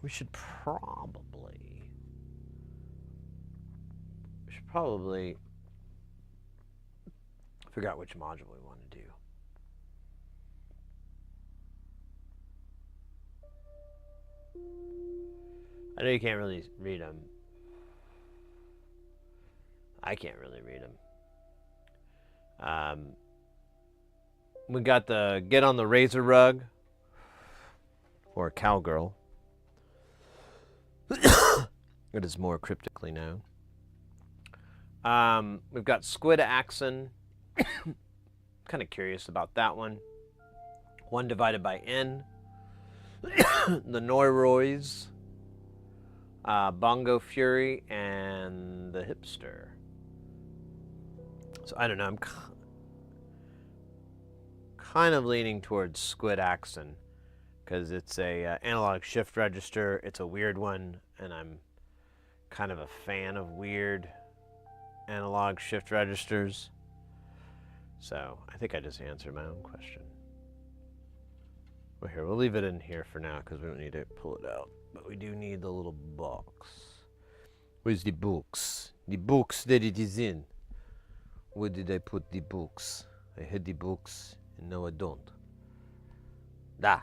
we should probably figure out which module we want to do. I know you can't really read them. I can't really read them. We got the Get on the Razor Rug, or Cowgirl. It is more cryptically known. We've got Squid Axon. Kind of curious about that one. 1 divided by N. The Noiroys. Bongo Fury and the Hipster. So I don't know. I'm kind of leaning towards Squid Axon because it's a analog shift register. It's a weird one, and I'm kind of a fan of weird analog shift registers. So I think I just answered my own question. Well, here, we'll leave it in here for now because we don't need to pull it out. But we do need the little box. Where's the books? The books that it is in. Where did I put the books? I had the books, and now I don't. Da!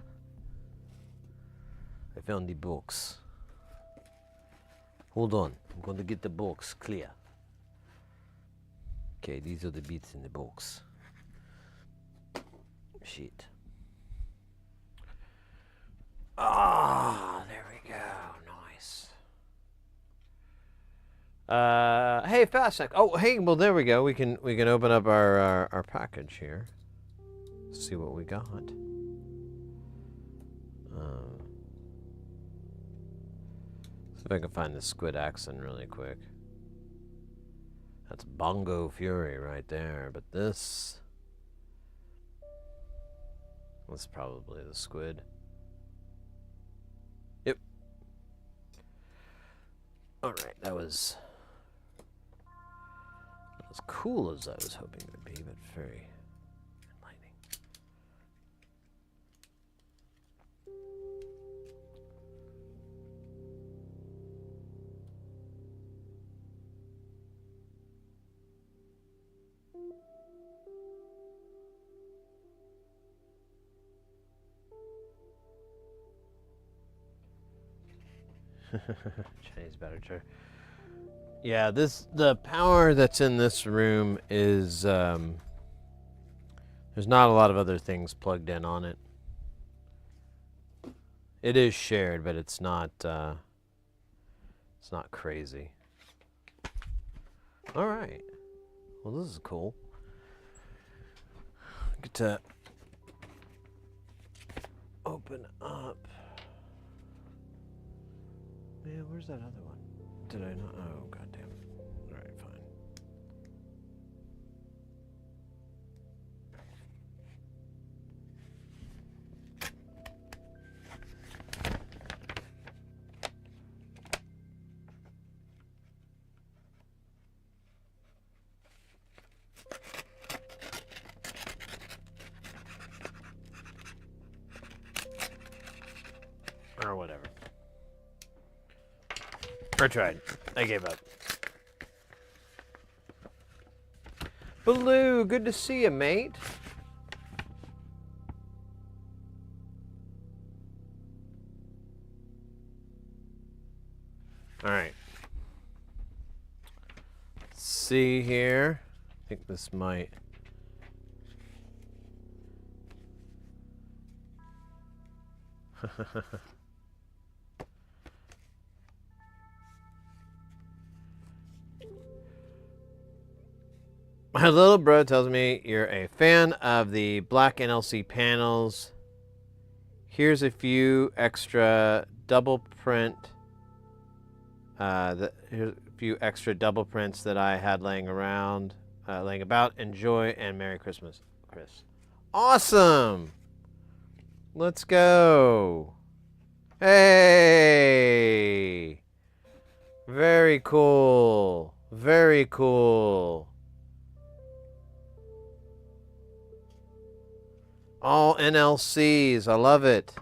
I found the books. Hold on, I'm going to get the box clear. Okay, these are the bits in the box. Shit. Ah, there we go. Nice. Hey, Fastneck. Oh, hey. Well, there we go. We can open up our package here. See what we got. See if I can find the squid accent really quick. That's Bongo Fury right there. But this was probably the squid. Yep. All right, that was not as cool as I was hoping it would be, but very enlightening. Chinese battery. Yeah, the power that's in this room is there's not a lot of other things plugged in on it. It is shared, but it's not crazy. All right. Well, this is cool. Get to open up. Man, where's that other one? Did I not? Oh, goddamn. All right, fine. Or whatever. I tried. I gave up. Baloo, good to see you, mate. All right. Let's see here. I think this might. My little bro tells me you're a fan of the black NLC panels. Here's a few extra double print. Here's a few extra double prints that I had laying about. Enjoy and Merry Christmas, Chris. Awesome. Let's go. Hey. Very cool. Very cool. All NLCs. I love it.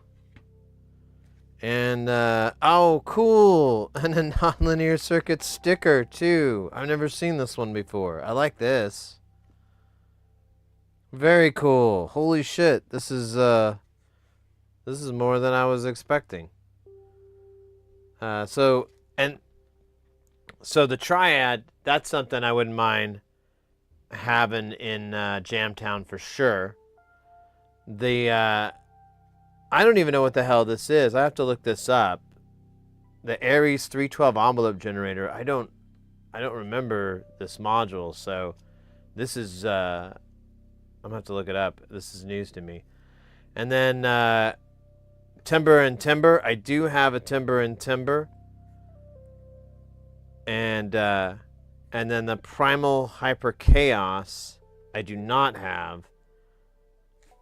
And, oh, cool. And a Nonlinear Circuits sticker, too. I've never seen this one before. I like this. Very cool. Holy shit. This is more than I was expecting. So the Triad, that's something I wouldn't mind having in Jamtown for sure. I don't even know what the hell this is. I have to look this up. The Aries 312 envelope generator. I don't remember this module, so this is I'm gonna have to look it up. This is news to me. And then Timber and Timber. I do have a Timber and Timber. And then the Primal Hyper Chaos I do not have.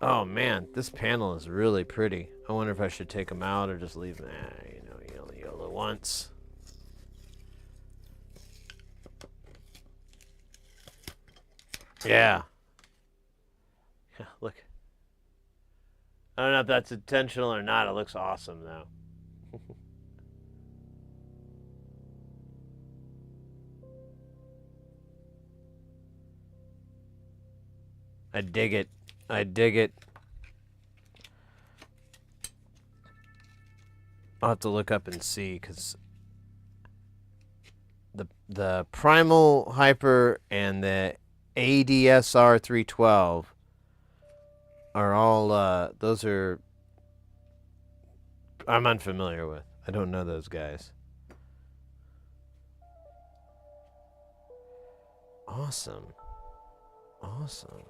Oh man, this panel is really pretty. I wonder if I should take them out or just leave them. You only YOLO once. Yeah. Yeah, look. I don't know if that's intentional or not. It looks awesome though. I dig it. I dig it. I'll have to look up and see, because the Primal Hyper and the ADSR 312 are all, those are, I'm unfamiliar with. I don't know those guys. Awesome. Awesome.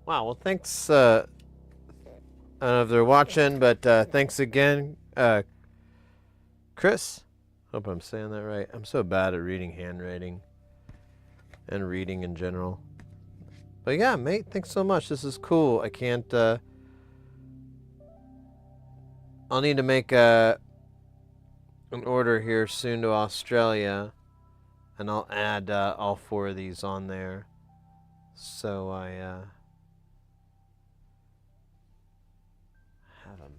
Wow, well, thanks, I don't know if they're watching, but thanks again, Chris. Hope I'm saying that right. I'm so bad at reading handwriting and reading in general. But yeah, mate, thanks so much. This is cool. I can't, I'll need to make an order here soon to Australia, and I'll add all 4 of these on there. So I have them.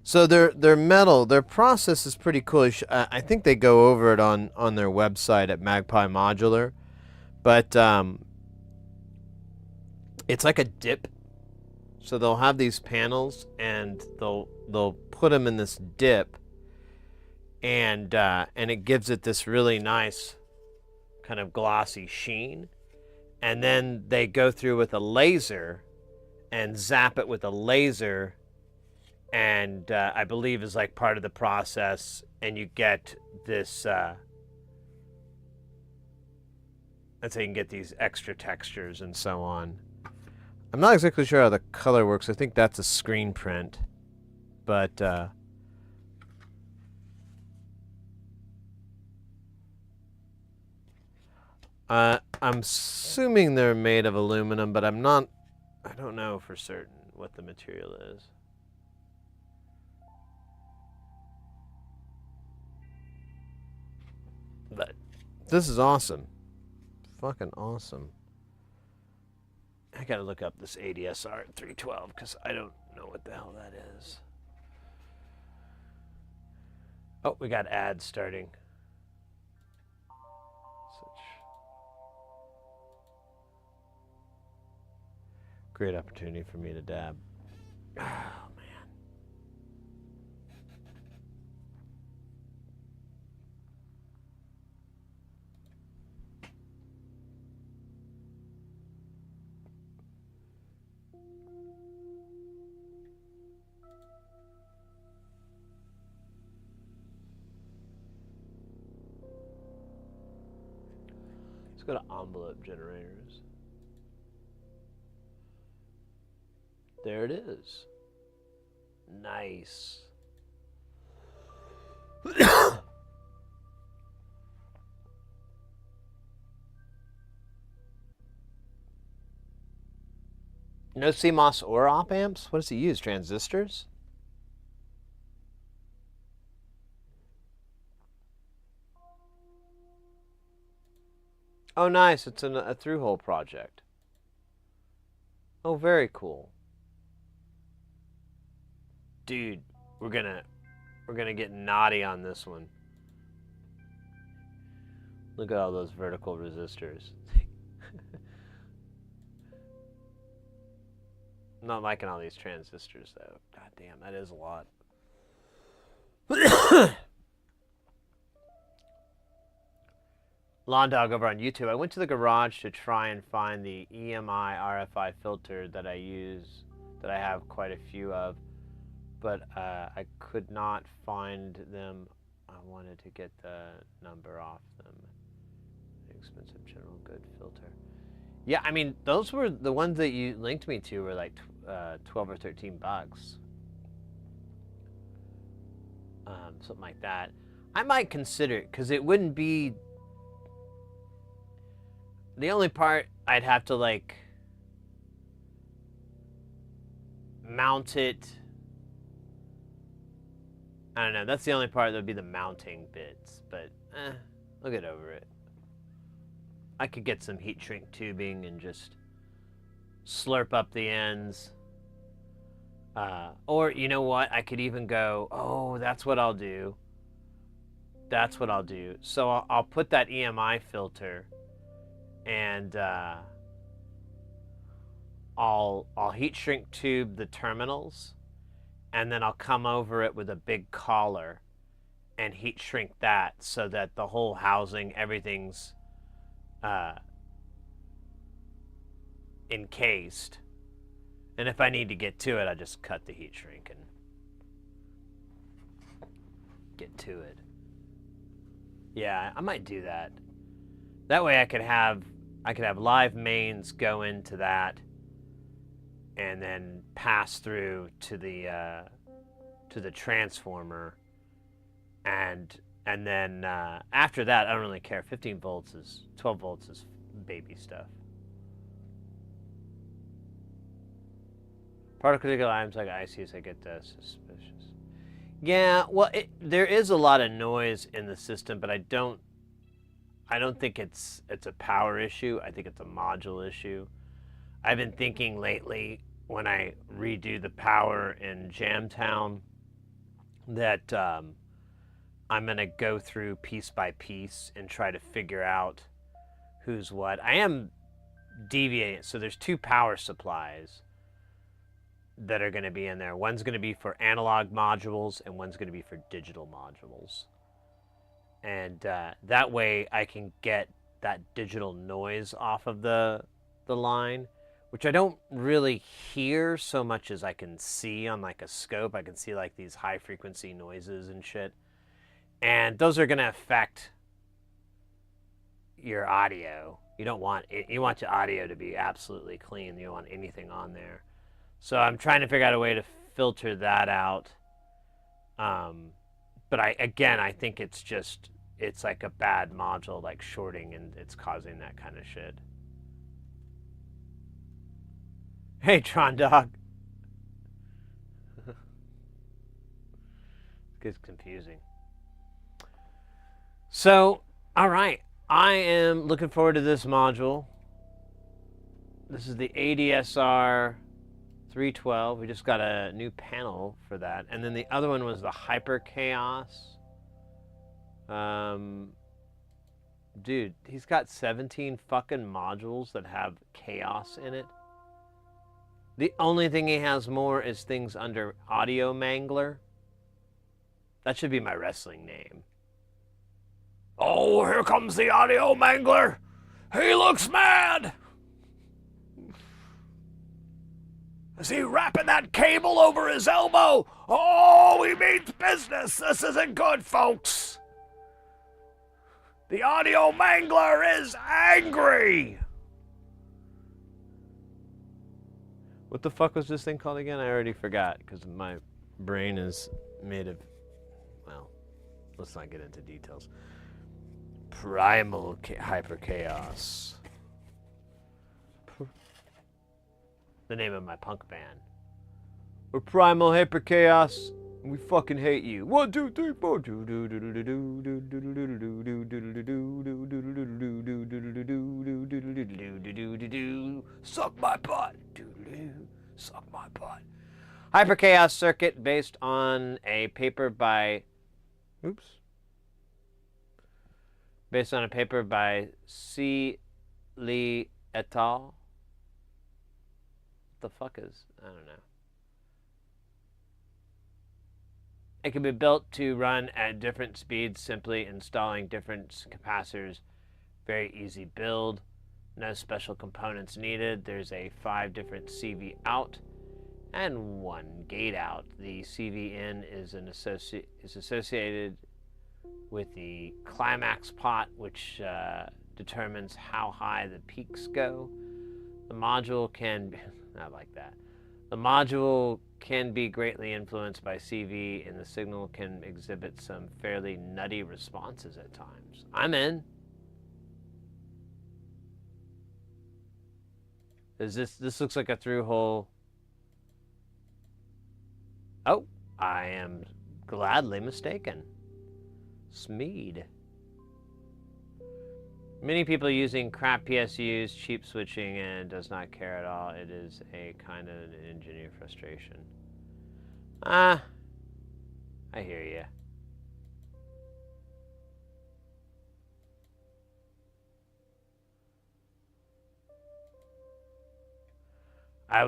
So they're metal. Their process is pretty cool. I think they go over it on their website at Magpie Modular, but it's like a dip. So they'll have these panels, and they'll put them in this dip, and it gives it this really nice kind of glossy sheen. And then they go through with a laser and zap it with a laser, and I believe is like part of the process, and you get this, that's how you can get these extra textures and so on. I'm not exactly sure how the color works. I think that's a screen print, but I'm assuming they're made of aluminum, but I don't know for certain what the material is. But this is awesome. Fucking awesome. I gotta look up this ADSR 312 because I don't know what the hell that is. Oh, we got ads starting. Great opportunity for me to dab. Oh, man. Let's go to envelope generators. There it is. Nice. No CMOS or op amps? What does he use? Transistors? Oh, nice. It's a through-hole project. Oh, very cool. Dude, we're gonna get naughty on this one. Look at all those vertical resistors. I'm not liking all these transistors though. God damn, that is a lot. Lawn Dog over on YouTube. I went to the garage to try and find the EMI RFI filter that I use, that I have quite a few of, but I could not find them. I wanted to get the number off them. Expensive general good filter. Yeah, I mean, those were the ones that you linked me to were like 12 or 13 bucks. Something like that. I might consider it, because it wouldn't be... The only part I'd have to, like, mount it. I don't know. That's the only part that would be the mounting bits. But, I'll get over it. I could get some heat shrink tubing and just slurp up the ends. Or you know what? I could even go, oh, that's what I'll do. That's what I'll do. So I'll put that EMI filter, and I'll heat shrink tube the terminals, and then I'll come over it with a big collar and heat shrink that so that the whole housing, everything's encased. And if I need to get to it, I just cut the heat shrink and get to it. Yeah, I might do that. That way I could have live mains go into that and then pass through to the transformer, and then after that I don't really care. 12 volts is baby stuff. Particular items like ICs, I get suspicious. Yeah, well, there is a lot of noise in the system, but I don't think it's a power issue. I think it's a module issue. I've been thinking lately when I redo the power in Jamtown that I'm going to go through piece by piece and try to figure out who's what. I am deviating. So there's 2 power supplies that are going to be in there. One's going to be for analog modules and one's going to be for digital modules. And that way I can get that digital noise off of the line, which I don't really hear so much as I can see on like a scope. I can see like these high frequency noises and shit. And those are going to affect your audio. You want your audio to be absolutely clean. You don't want anything on there. So I'm trying to figure out a way to filter that out. But I think it's like a bad module, like shorting, and it's causing that kind of shit. Hey, Tron Dog. It gets confusing. So, all right. I am looking forward to this module. This is the ADSR 312. We just got a new panel for that. And then the other one was the Hyper Chaos. Dude, he's got 17 fucking modules that have chaos in it. The only thing he has more is things under Audio Mangler. That should be my wrestling name. Oh, here comes the Audio Mangler. He looks mad. Is he wrapping that cable over his elbow? Oh, he means business. This isn't good, folks. The Audio Mangler is angry. What the fuck was this thing called again? I already forgot because my brain is made of, well, let's not get into details. Primal Hyper Chaos. The name of my punk band. We're Primal Hyper Chaos, and we fucking hate you. 1, 2, 3, 4. Suck my butt. Suck my butt. Hyper Chaos Circuit based on a paper by C. Lee et al. What the fuck is, I don't know. It can be built to run at different speeds, simply installing different capacitors. Very easy build. No special components needed. There's a 5 different CV out and 1 gate out. The CV in is associated with the climax pot, which determines how high the peaks go. The module can, not like that. The module can be greatly influenced by CV, and the signal can exhibit some fairly nutty responses at times. I'm in. This looks like a through hole. Oh, I am gladly mistaken. Smeed. Many people using crap PSUs, cheap switching, and does not care at all. It is a kind of an engineer frustration. I hear you. I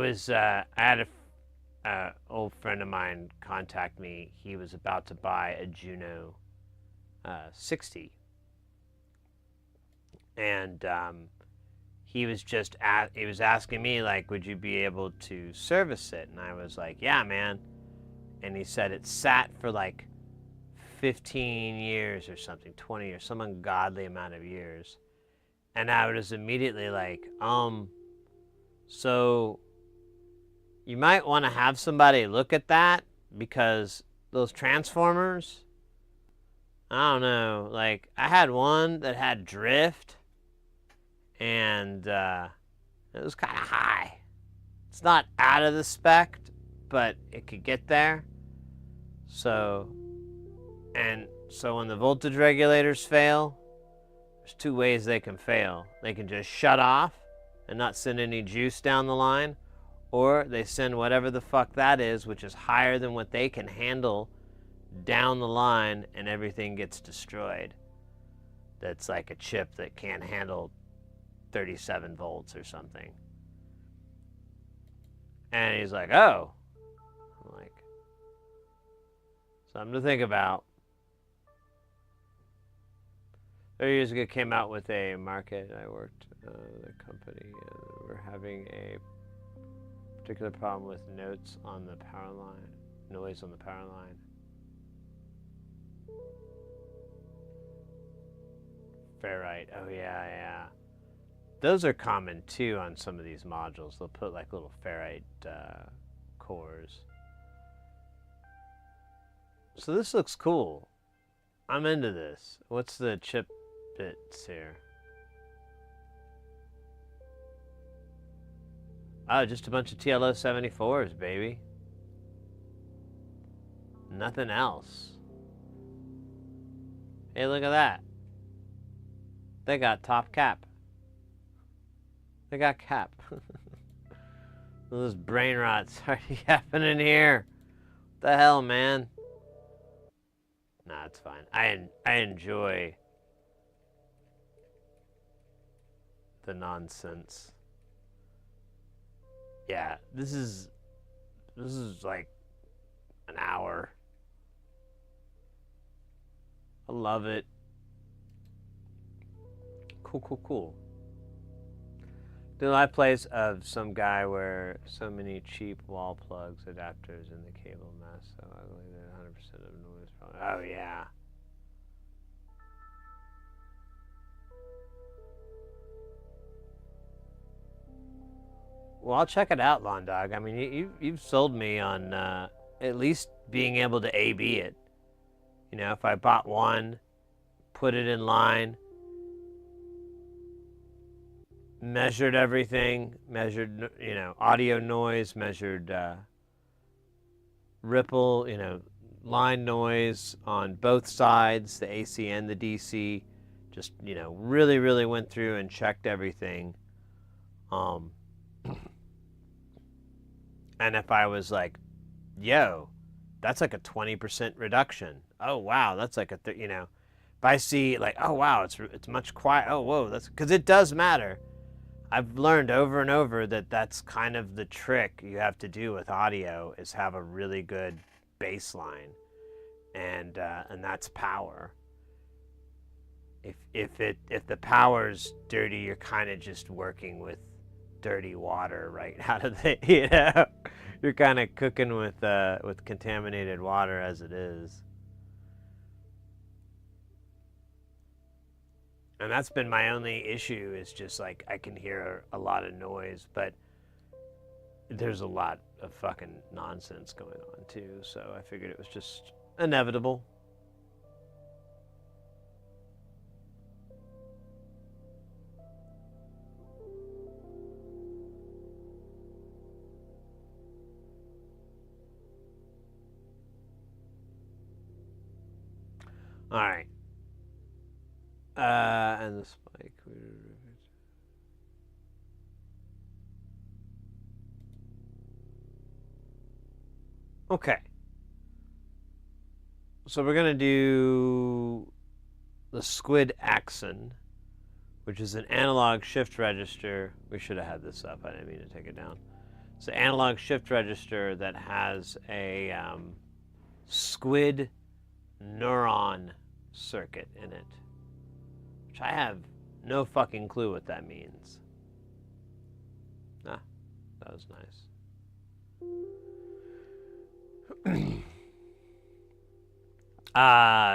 had a old friend of mine contact me. He was about to buy a Juno 60, and he was asking me, like, would you be able to service it? And I was like, yeah, man. And he said it sat for like 15 years or something, 20 or some ungodly amount of years. And I was immediately like, so you might want to have somebody look at that, because those transformers, I don't know, like, I had one that had drift, and it was kind of high. It's not out of the spec, but it could get there. So when the voltage regulators fail, there's two ways they can fail. They can just shut off and not send any juice down the line, or they send whatever the fuck that is, which is higher than what they can handle, down the line, and everything gets destroyed. That's like a chip that can't handle 37 volts or something. And he's like, oh. I'm like, something to think about. 30 years ago, came out with a market. I worked the company, and we're having a particular problem with noise on the power line. Ferrite. Oh yeah. Those are common too on some of these modules. They'll put like little ferrite cores. So this looks cool. I'm into this. What's the chip bits here? Oh, just a bunch of TLO 74s, baby. Nothing else. Hey, look at that. They got top cap. They got cap. This brain rot's already happening here. What the hell, man? Nah, it's fine. I enjoy the nonsense. Yeah, this is like an hour. I love it. Cool. The live plays of some guy where so many cheap wall plugs, adapters, and the cable mess so ugly that 100% of noise problem. Oh yeah. Well, I'll check it out, Lawn Dog. I mean, you've sold me on at least being able to A/B it. You know, if I bought one, put it in line, measured everything, measured, audio noise, measured ripple, line noise on both sides, the AC and the DC, just, really, really went through and checked everything. And if I was like, yo, that's like a 20% reduction. Oh, wow, that's like if I see like, oh, wow, it's much quiet. Oh, whoa, that's because it does matter. I've learned over and over that that's kind of the trick you have to do with audio, is have a really good bass line, and that's power. If the power's dirty, you're kind of just working with dirty water right out of the you're kind of cooking with contaminated water as it is. And that's been my only issue, is just like I can hear a lot of noise, but there's a lot of fucking nonsense going on too, so I figured it was just inevitable. All right. And the spike. Okay. So we're going to do the squid axon, which is an analog shift register. We should have had this up. I didn't mean to take it down. It's an analog shift register that has a squid neuron circuit in it, which I have no fucking clue what that means. Ah, that was nice.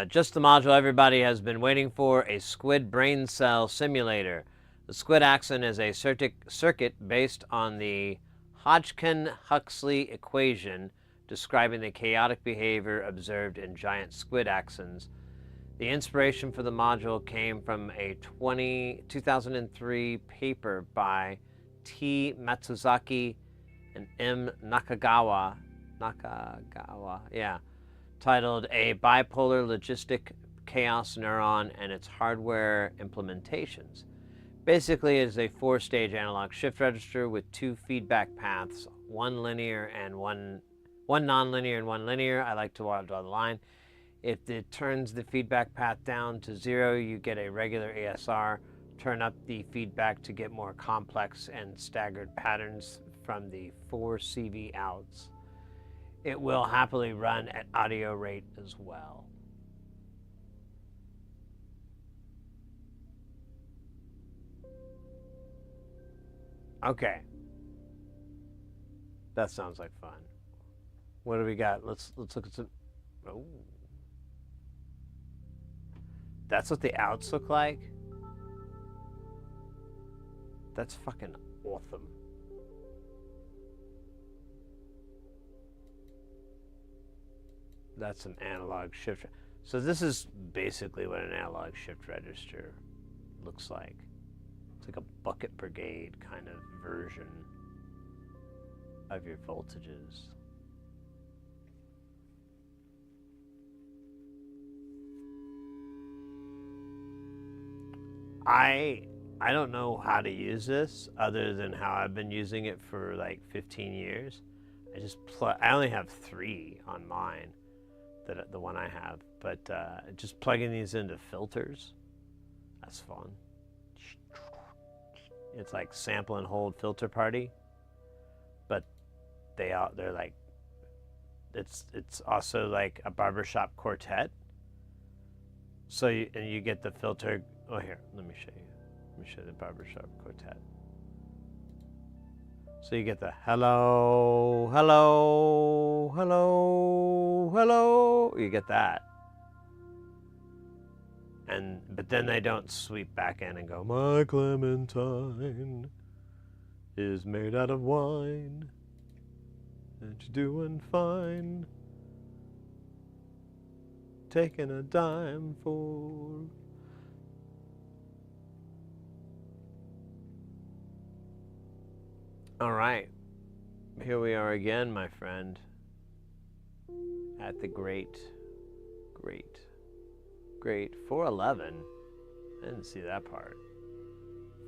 Just the module everybody has been waiting for, a squid brain cell simulator. The squid axon is a circuit based on the Hodgkin-Huxley equation describing the chaotic behavior observed in giant squid axons. The inspiration for the module came from a 2003 paper by T. Matsuzaki and M. Nakagawa, titled A Bipolar Logistic Chaos Neuron and Its Hardware Implementations. Basically, it is a 4-stage analog shift register with 2 feedback paths, one linear and one nonlinear and one linear. I like to draw the line. If it turns the feedback path down to 0, you get a regular ASR. Turn up the feedback to get more complex and staggered patterns from the 4 CV outs. It will happily run at audio rate as well. Okay. That sounds like fun. What do we got? Let's look at some. Oh. That's what the outs look like? That's fucking awesome. That's an analog shift. So this is basically what an analog shift register looks like. It's like a bucket brigade kind of version of your voltages. I don't know how to use this other than how I've been using it for like 15 years. I only have 3 on mine, the one I have, but just plugging these into filters, that's fun. It's like sample and hold filter party, but they're like, it's also like a barbershop quartet. So you get the filter. Oh, here, let me show you. Let me show you the barbershop quartet. So you get the hello, hello, hello, hello. You get that. But then they don't sweep back in and go, my Clementine is made out of wine, and she's doing fine, taking a dime for. All right, here we are again, my friend, at the great 411. I didn't see that part.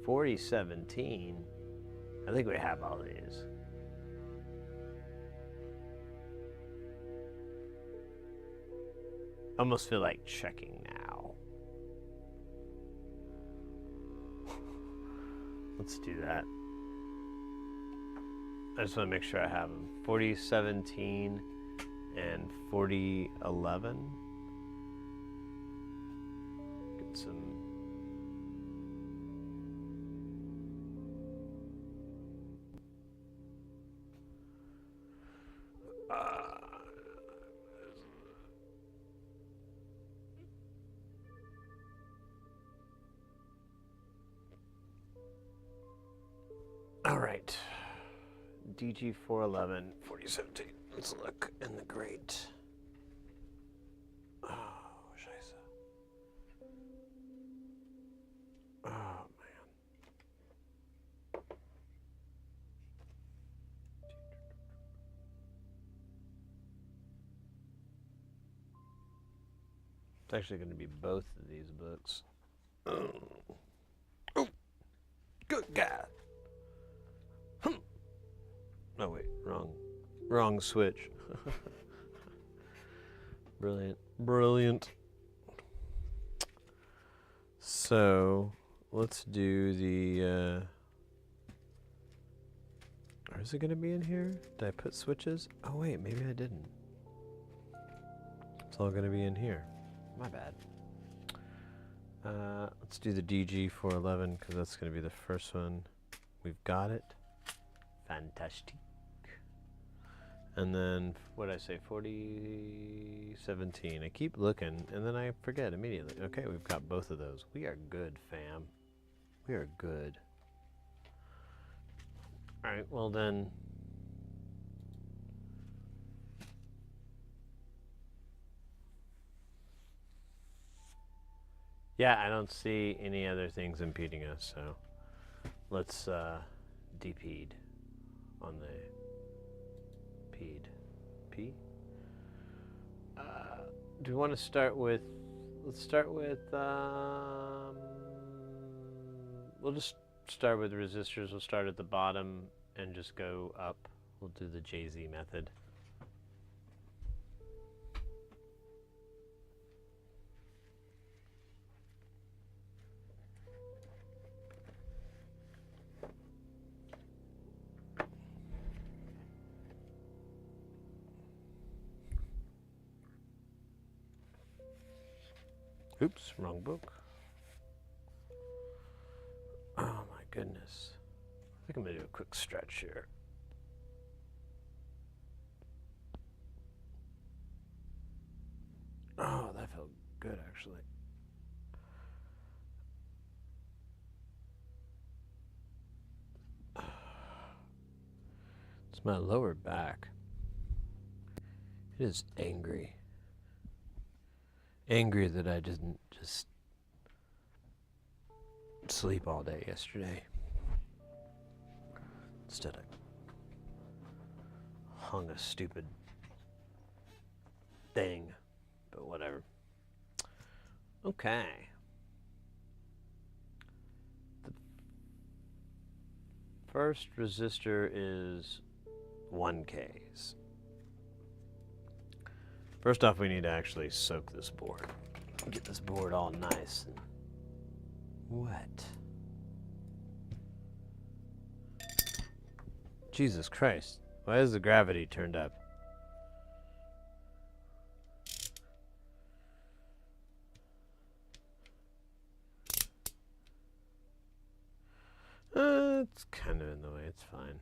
4017. I think we have all these. Almost feel like checking now. Let's do that. I just want to make sure I have them. 4017 and 4011. Get some. All right. DG 411 4017. Let's look in the grate. Oh, scheiße. Oh, man. It's actually going to be both of these books. Oh, good God. Oh wait, wrong switch. Brilliant. Brilliant. So, let's do the, or is it going to be in here? Did I put switches? Oh wait, maybe I didn't. It's all going to be in here. My bad. Let's do the DG411 because that's going to be the first one. We've got it. Fantastic. And then, what did I say? 4017. I keep looking, and then I forget immediately. Okay, we've got both of those. We are good, fam. We are good. Alright, well then... Yeah, I don't see any other things impeding us, so... Let's, de-peed on the... Peed. P? Do we want to start with... Let's start with, we'll just start with resistors. We'll start at the bottom and just go up. We'll do the JZ method. Oops, wrong book. Oh my goodness. I think I'm gonna do a quick stretch here. Oh, that felt good actually. It's my lower back. It is angry. Angry that I didn't just sleep all day yesterday. Instead, I hung a stupid thing, but whatever. Okay. The first resistor is 1Ks. First off, we need to actually soak this board. Get this board all nice and wet. Jesus Christ. Why is the gravity turned up? It's kind of in the way. It's fine.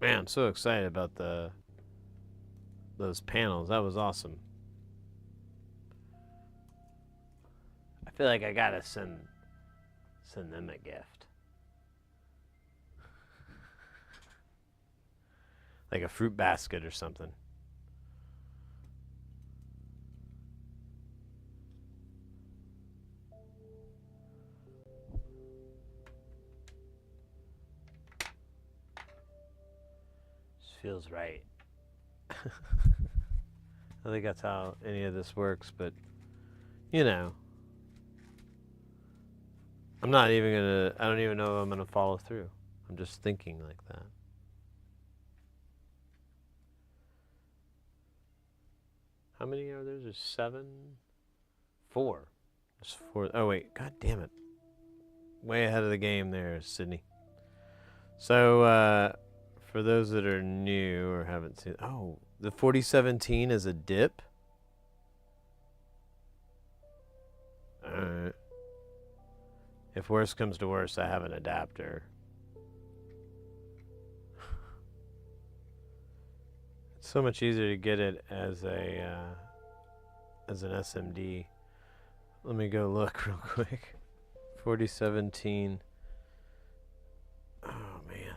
Man, I'm so excited about those panels. That was awesome. I feel like I gotta send them a gift. Like a fruit basket or something. Feels right. I think that's how any of this works, but you know, I don't even know if I'm gonna follow through. I'm just thinking like that. How many are there? There's 7? 4. There's 4. Oh wait, god damn it. Way ahead of the game there, Sydney. So, for those that are new or haven't seen... Oh, the 4017 is a dip? Alright. If worse comes to worse, I have an adapter. It's so much easier to get it as a as an SMD. Let me go look real quick. 4017. Oh man.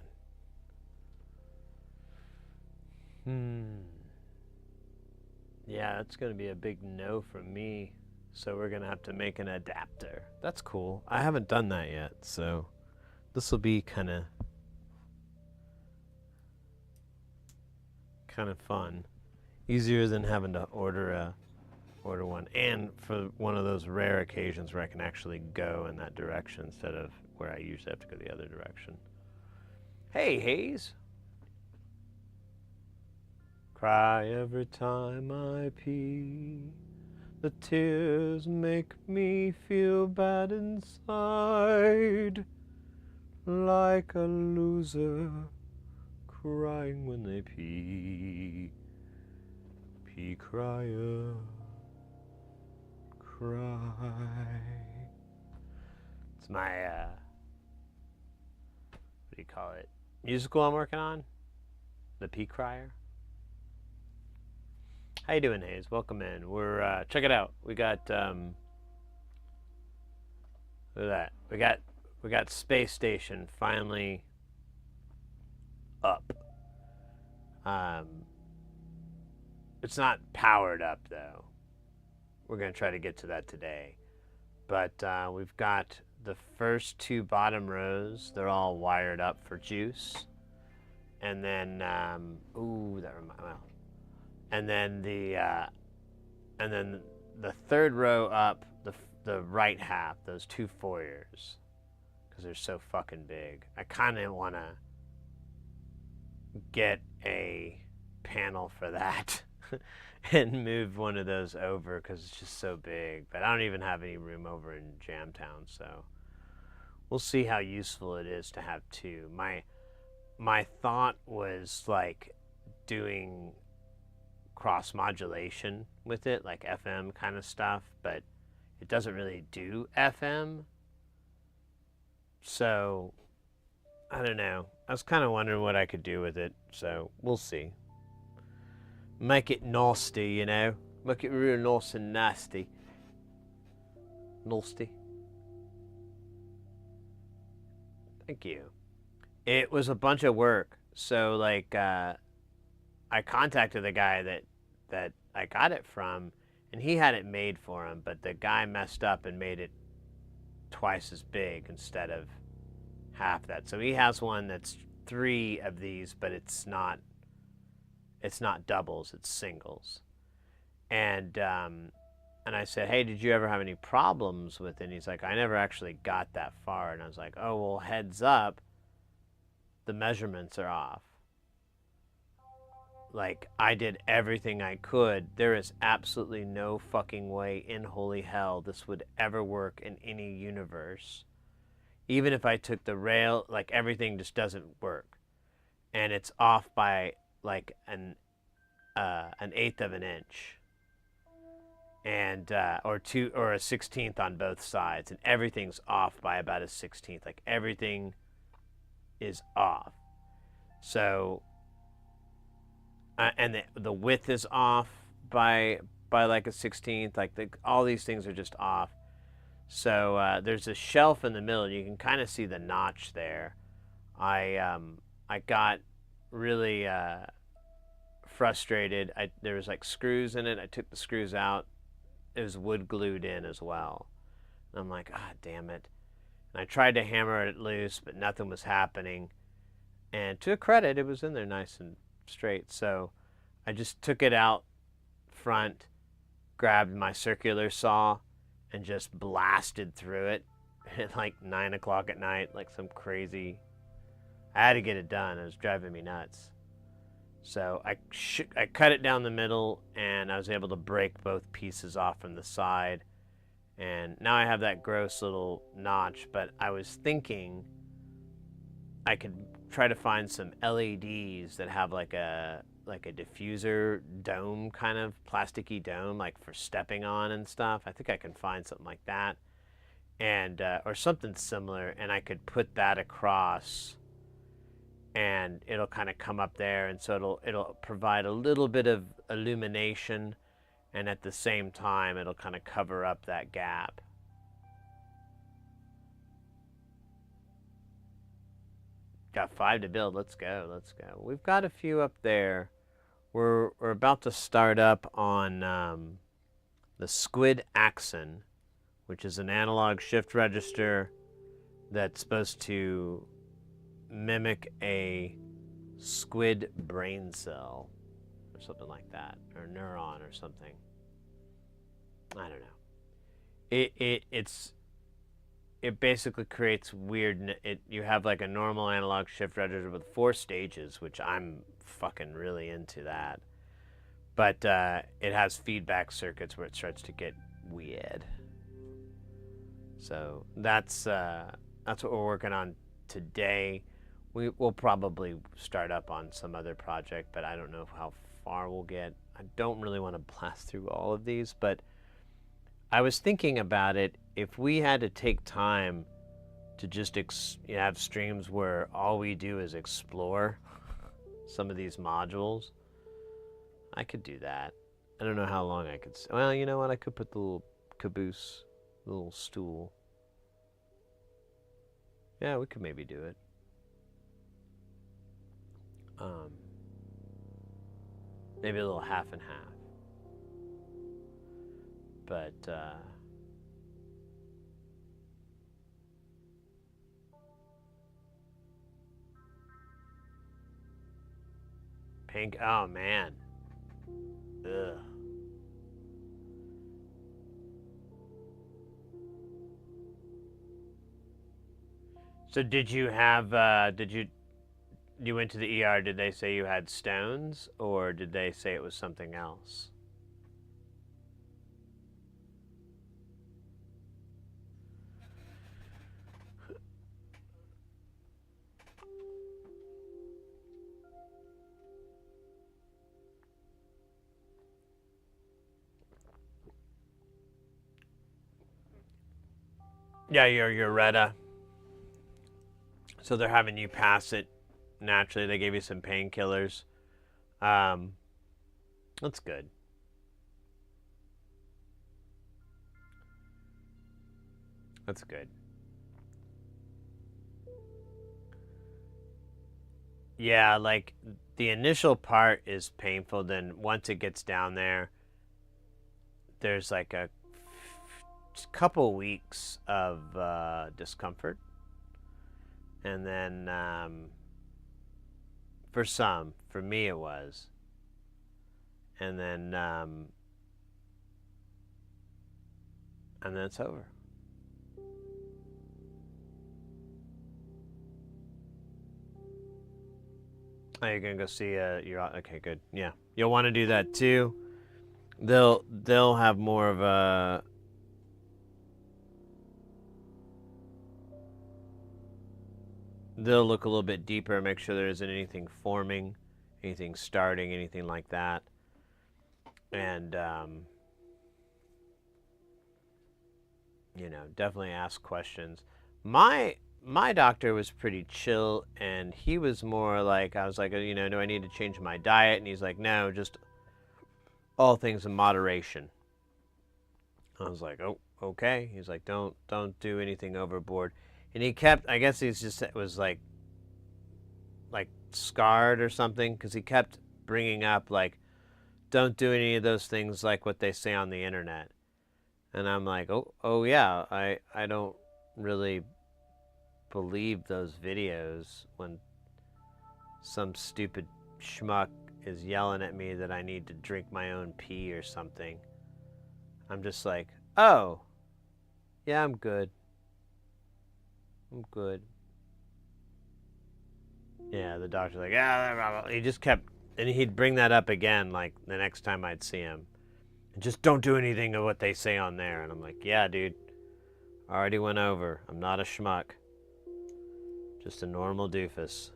Yeah, that's going to be a big no from me. So we're going to have to make an adapter. That's cool. I haven't done that yet, so this will be kind of fun. Easier than having to order one, and for one of those rare occasions where I can actually go in that direction instead of where I usually have to go the other direction. Hey, Hayes. Cry every time I pee. The tears make me feel bad inside, like a loser crying when they pee. Pee crier, cry. It's my, what do you call it? Musical I'm working on? The Pee Crier. How you doing, Hayes? Welcome in. We're, check it out. We got, look at that. We got Space Station finally up. It's not powered up, though. We're going to try to get to that today. But we've got the first two bottom rows. They're all wired up for juice. And then, and then the third row up, the right half, those two foyers, because they're so fucking big. I kind of want to get a panel for that and move one of those over because it's just so big. But I don't even have any room over in Jamtown, so we'll see how useful it is to have two. My thought was like doing cross modulation with it, like FM kind of stuff, but it doesn't really do FM. So I don't know. I was kind of wondering what I could do with it, so we'll see. Make it nasty, you know? Make it real nice and nasty. Nasty. Thank you. It was a bunch of work. So, like, I contacted the guy that I got it from, and he had it made for him, but the guy messed up and made it twice as big instead of half that. So he has one that's 3 of these, but it's not doubles, it's singles. And I said, hey, did you ever have any problems with it? And he's like, I never actually got that far. And I was like, oh, well, heads up, the measurements are off. Like, I did everything I could. There is absolutely no fucking way in holy hell this would ever work in any universe. Even if I took the rail, like, everything just doesn't work. And it's off by, like, an 1/8 of an inch. And, or a 16th on both sides. And everything's off by about a 16th. Like, everything is off. So, and the width is off by like a 16th. Like, all these things are just off. So there's a shelf in the middle. You can kind of see the notch there. I got really frustrated. There was like screws in it. I took the screws out. It was wood glued in as well. And I'm like, ah, damn it. And I tried to hammer it loose, but nothing was happening. And to a credit, it was in there nice and straight. So I just took it out front, grabbed my circular saw, and just blasted through it at like 9 o'clock at night, like some crazy. I had to get it done. It was driving me nuts. So I cut it down the middle, and I was able to break both pieces off from the side. And now I have that gross little notch, but I was thinking I could try to find some LEDs that have like a diffuser dome, kind of plasticky dome, like for stepping on and stuff. I think I can find something like that, and or something similar, and I could put that across, and it'll kind of come up there, and so it'll provide a little bit of illumination, and at the same time it'll kind of cover up that gap. Got 5 to build. Let's go. Let's go. We've got a few up there. We're about to start up on the Squid Axon, which is an analog shift register that's supposed to mimic a squid brain cell. or something like that, or neuron or something. I don't know. It basically creates weird. You have like a normal analog shift register with 4 stages, which I'm fucking really into that. But it has feedback circuits where it starts to get weird. So that's what we're working on today. We'll probably start up on some other project, but I don't know how far we'll get. I don't really want to blast through all of these, but I was thinking about it. If we had to take time to just have streams where all we do is explore some of these modules, I could do that. I don't know how long I could. Well, you know what? I could put the little caboose, the little stool. Yeah, we could maybe do it. Maybe a little half and half. But pink. Oh man. Ugh. So did you have? You went to the ER? Did they say you had stones, or did they say it was something else? Yeah, your Retta. So they're having you pass it naturally. They gave you some painkillers. That's good. That's good. Yeah, like the initial part is painful. Then once it gets down there, there's like a couple weeks of discomfort. And then for me it was. And then it's over. Oh, you're gonna go see your okay, good. Yeah. You'll want to do that too. They'll have more of a they'll look a little bit deeper, make sure there isn't anything forming, anything starting, anything like that. And definitely ask questions. My doctor was pretty chill, and he was more like, I was like, do I need to change my diet? And he's like, no, just all things in moderation. I was like, oh, okay. He's like, don't do anything overboard. And he kept, I guess he's just, it was like scarred or something, because he kept bringing up like, don't do any of those things like what they say on the internet. And I'm like, oh yeah, I don't really believe those videos when some stupid schmuck is yelling at me that I need to drink my own pee or something. I'm just like, oh, yeah, I'm good. I'm good. Yeah, the doctor's like, yeah, he just kept, and he'd bring that up again, like the next time I'd see him. Just don't do anything of what they say on there. And I'm like, yeah, dude, already went over. I'm not a schmuck. Just a normal doofus.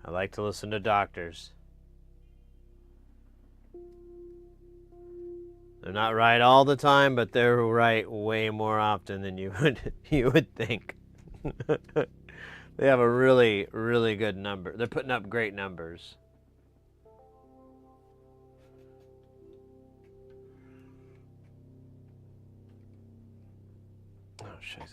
I like to listen to doctors. They're not right all the time, but they're right way more often than you would think. They have a really, really good number. They're putting up great numbers. Oh, shit.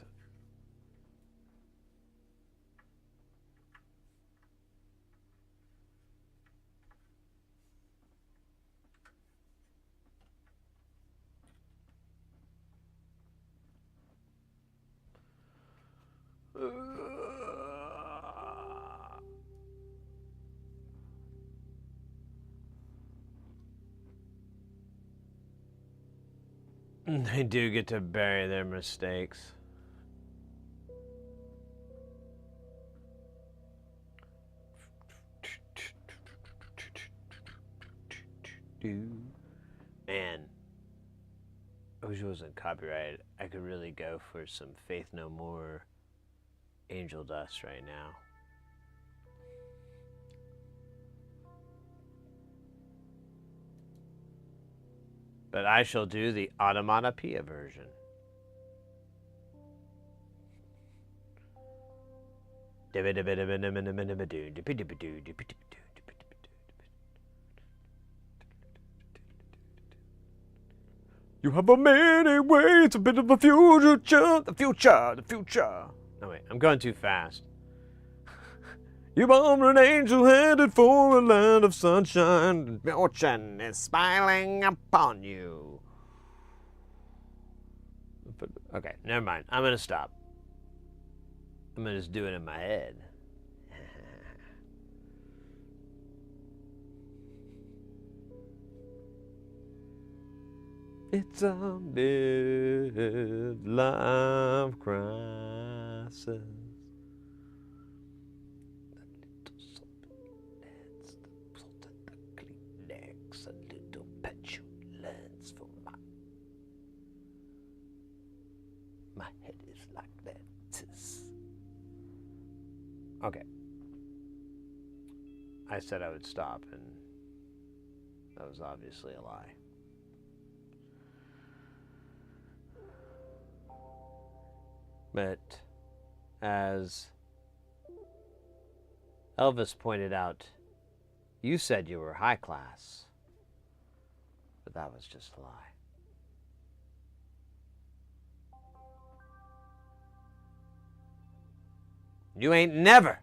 They do get to bury their mistakes. Man, I wish it wasn't copyrighted. I could really go for some Faith No More Angel Dust right now. But I shall do the Automatopoeia version. You have a many ways, a bit of a future, the future, the future. No, wait, I'm going too fast. You are an angel headed for a land of sunshine. Fortune is smiling upon you. Okay, never mind. I'm going to stop. I'm going to just do it in my head. It's a midlife crisis. A little petulance for my head is like that. Okay. I said I would stop, and that was obviously a lie. But as Elvis pointed out, you said you were high class, but that was just a lie. You ain't never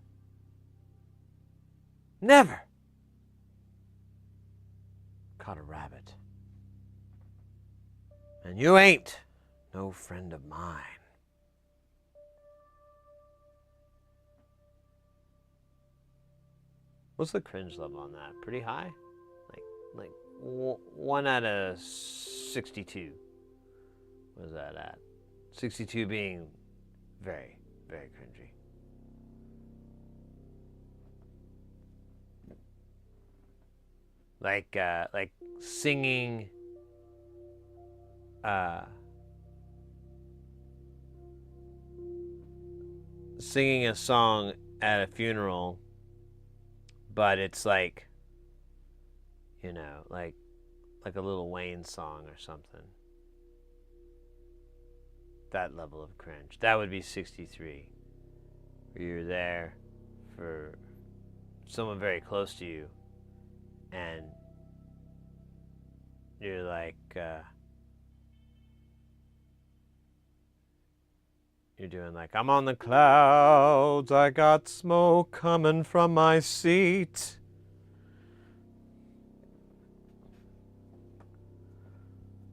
caught a rabbit. And you ain't no friend of mine. What's the cringe level on that? Pretty high? Like 1 out of 62. What is that at? 62 being very, very cringy. Like singing singing a song at a funeral, but it's like, you know, like a Lil Wayne song or something. That level of cringe. That would be 63. Where you're there for someone very close to you, and you're like, you're doing like, I'm on the clouds, I got smoke coming from my seat.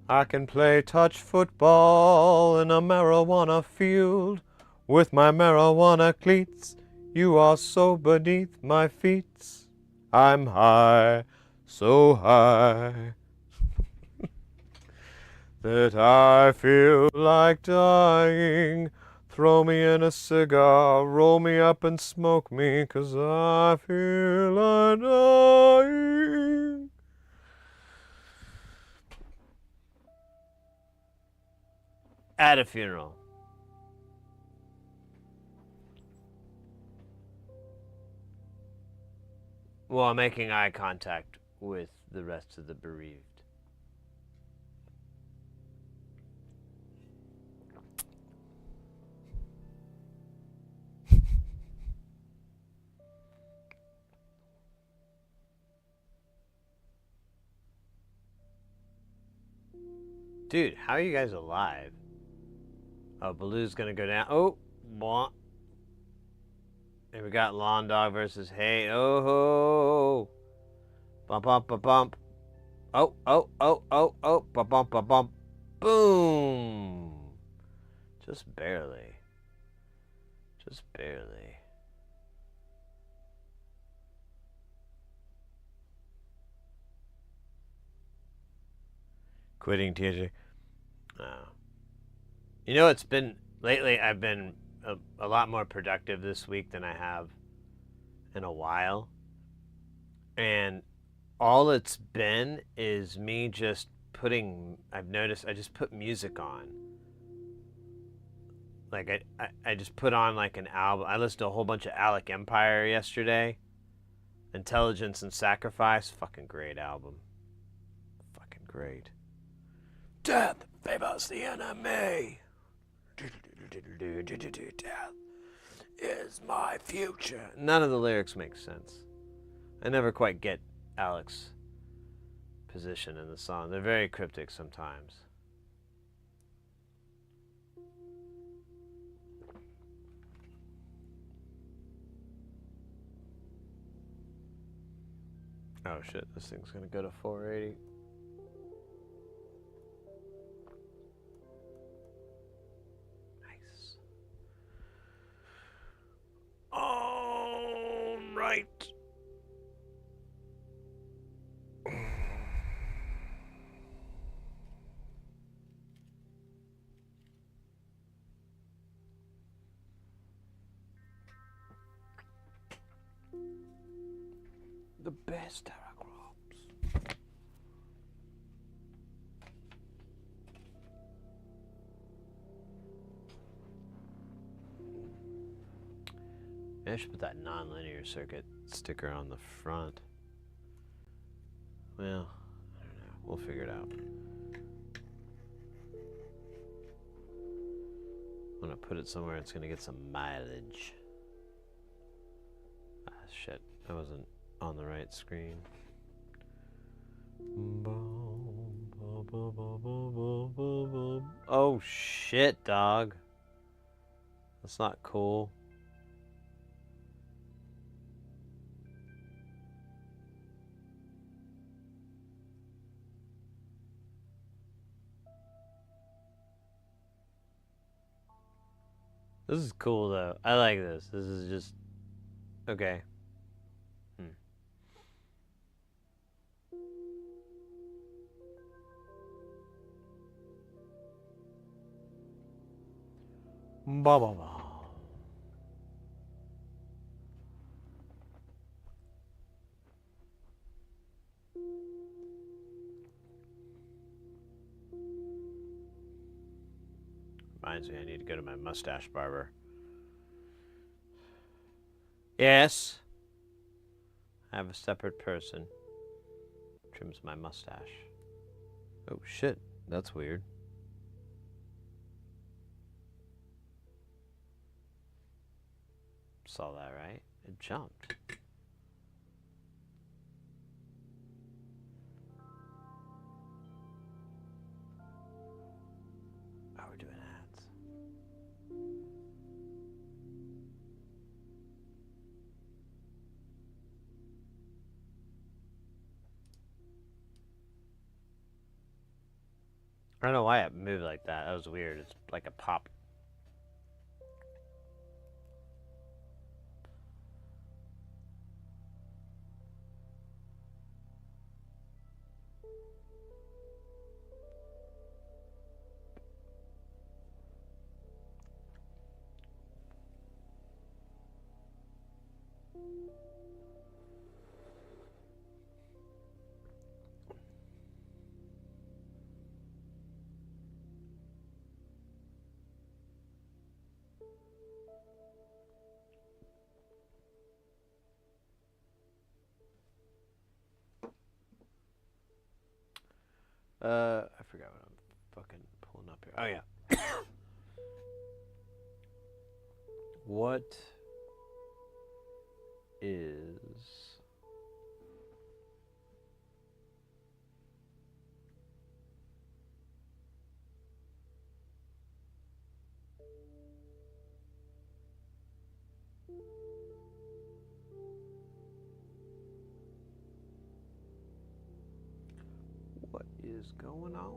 I can play touch football in a marijuana field with my marijuana cleats. You are so beneath my feet. I'm high, so high, that I feel like dying. Throw me in a cigar, roll me up and smoke me, 'cause I feel like dying. At a funeral. While making eye contact with the rest of the bereaved. Dude, how are you guys alive? Oh, Baloo's gonna go down. Oh, bwah. And we got Lawn Dog versus Hey. Oh ho. Bump, bump, bump, bump. Oh, oh, oh, oh, oh. Bump, bump, bump, bump. Boom. Just barely. Just barely. Quitting TJ. You know, it's been lately. I've been a lot more productive this week than I have in a while, and all it's been is me just putting. I've noticed I just put music on. Like I just put on like an album. I listened to a whole bunch of Alec Empire yesterday. Intelligence and Sacrifice, fucking great album. Fucking great. Death favors the enemy. Death is my future. None of the lyrics make sense. I never quite get Alec's position in the song. They're very cryptic sometimes. Oh shit, this thing's gonna go to 480. Nice. All right. The best Terracrops. I should put that nonlinear circuit sticker on the front. Well, I don't know. We'll figure it out. I'm gonna put it somewhere it's gonna get some mileage. Ah, shit. I wasn't on the right screen. Oh shit, dog. That's not cool. This is cool though. I like this. This is just okay. Ba ba ba. Reminds me I need to go to my mustache barber. Yes. I have a separate person. Trims my mustache. Oh shit, that's weird. Saw that, right? It jumped. Oh, we're doing ads. I don't know why it moved like that. That was weird. It's like a pop. I forgot what I'm fucking pulling up here. Oh yeah. What is going on?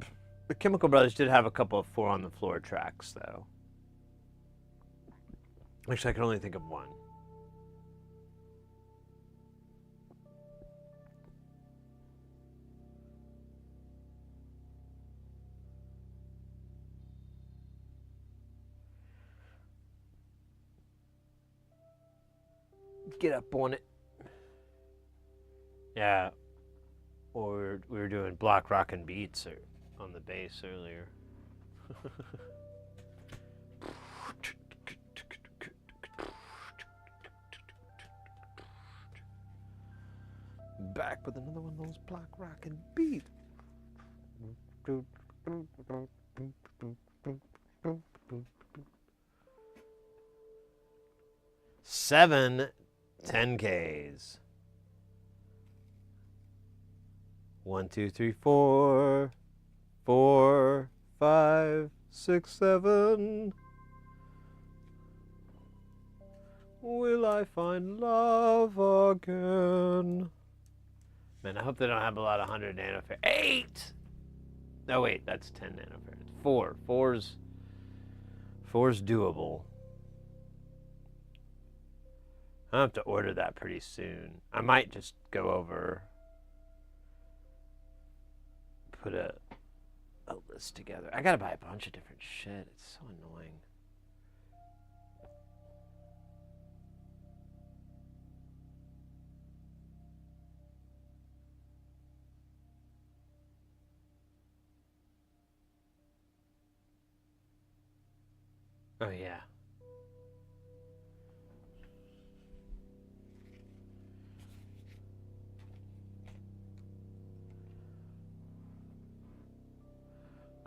The Chemical Brothers did have a couple of 4 on the floor tracks, though. Actually, I can only think of one. Get up on it. Yeah. Or we were doing block rock and beats on the bass earlier. Back with another one of those block rock and beats. 7 10Ks. 1, 2, 3, 4, 4, 5, 6, 7. Will I find love again? Man, I hope they don't have a lot of 100 nanofarad. 8! Oh wait, that's 10 nanofarads. 4. 4's doable. I'll have to order that pretty soon. I might just go over, put a list together. I gotta buy a bunch of different shit. It's so annoying. Oh yeah.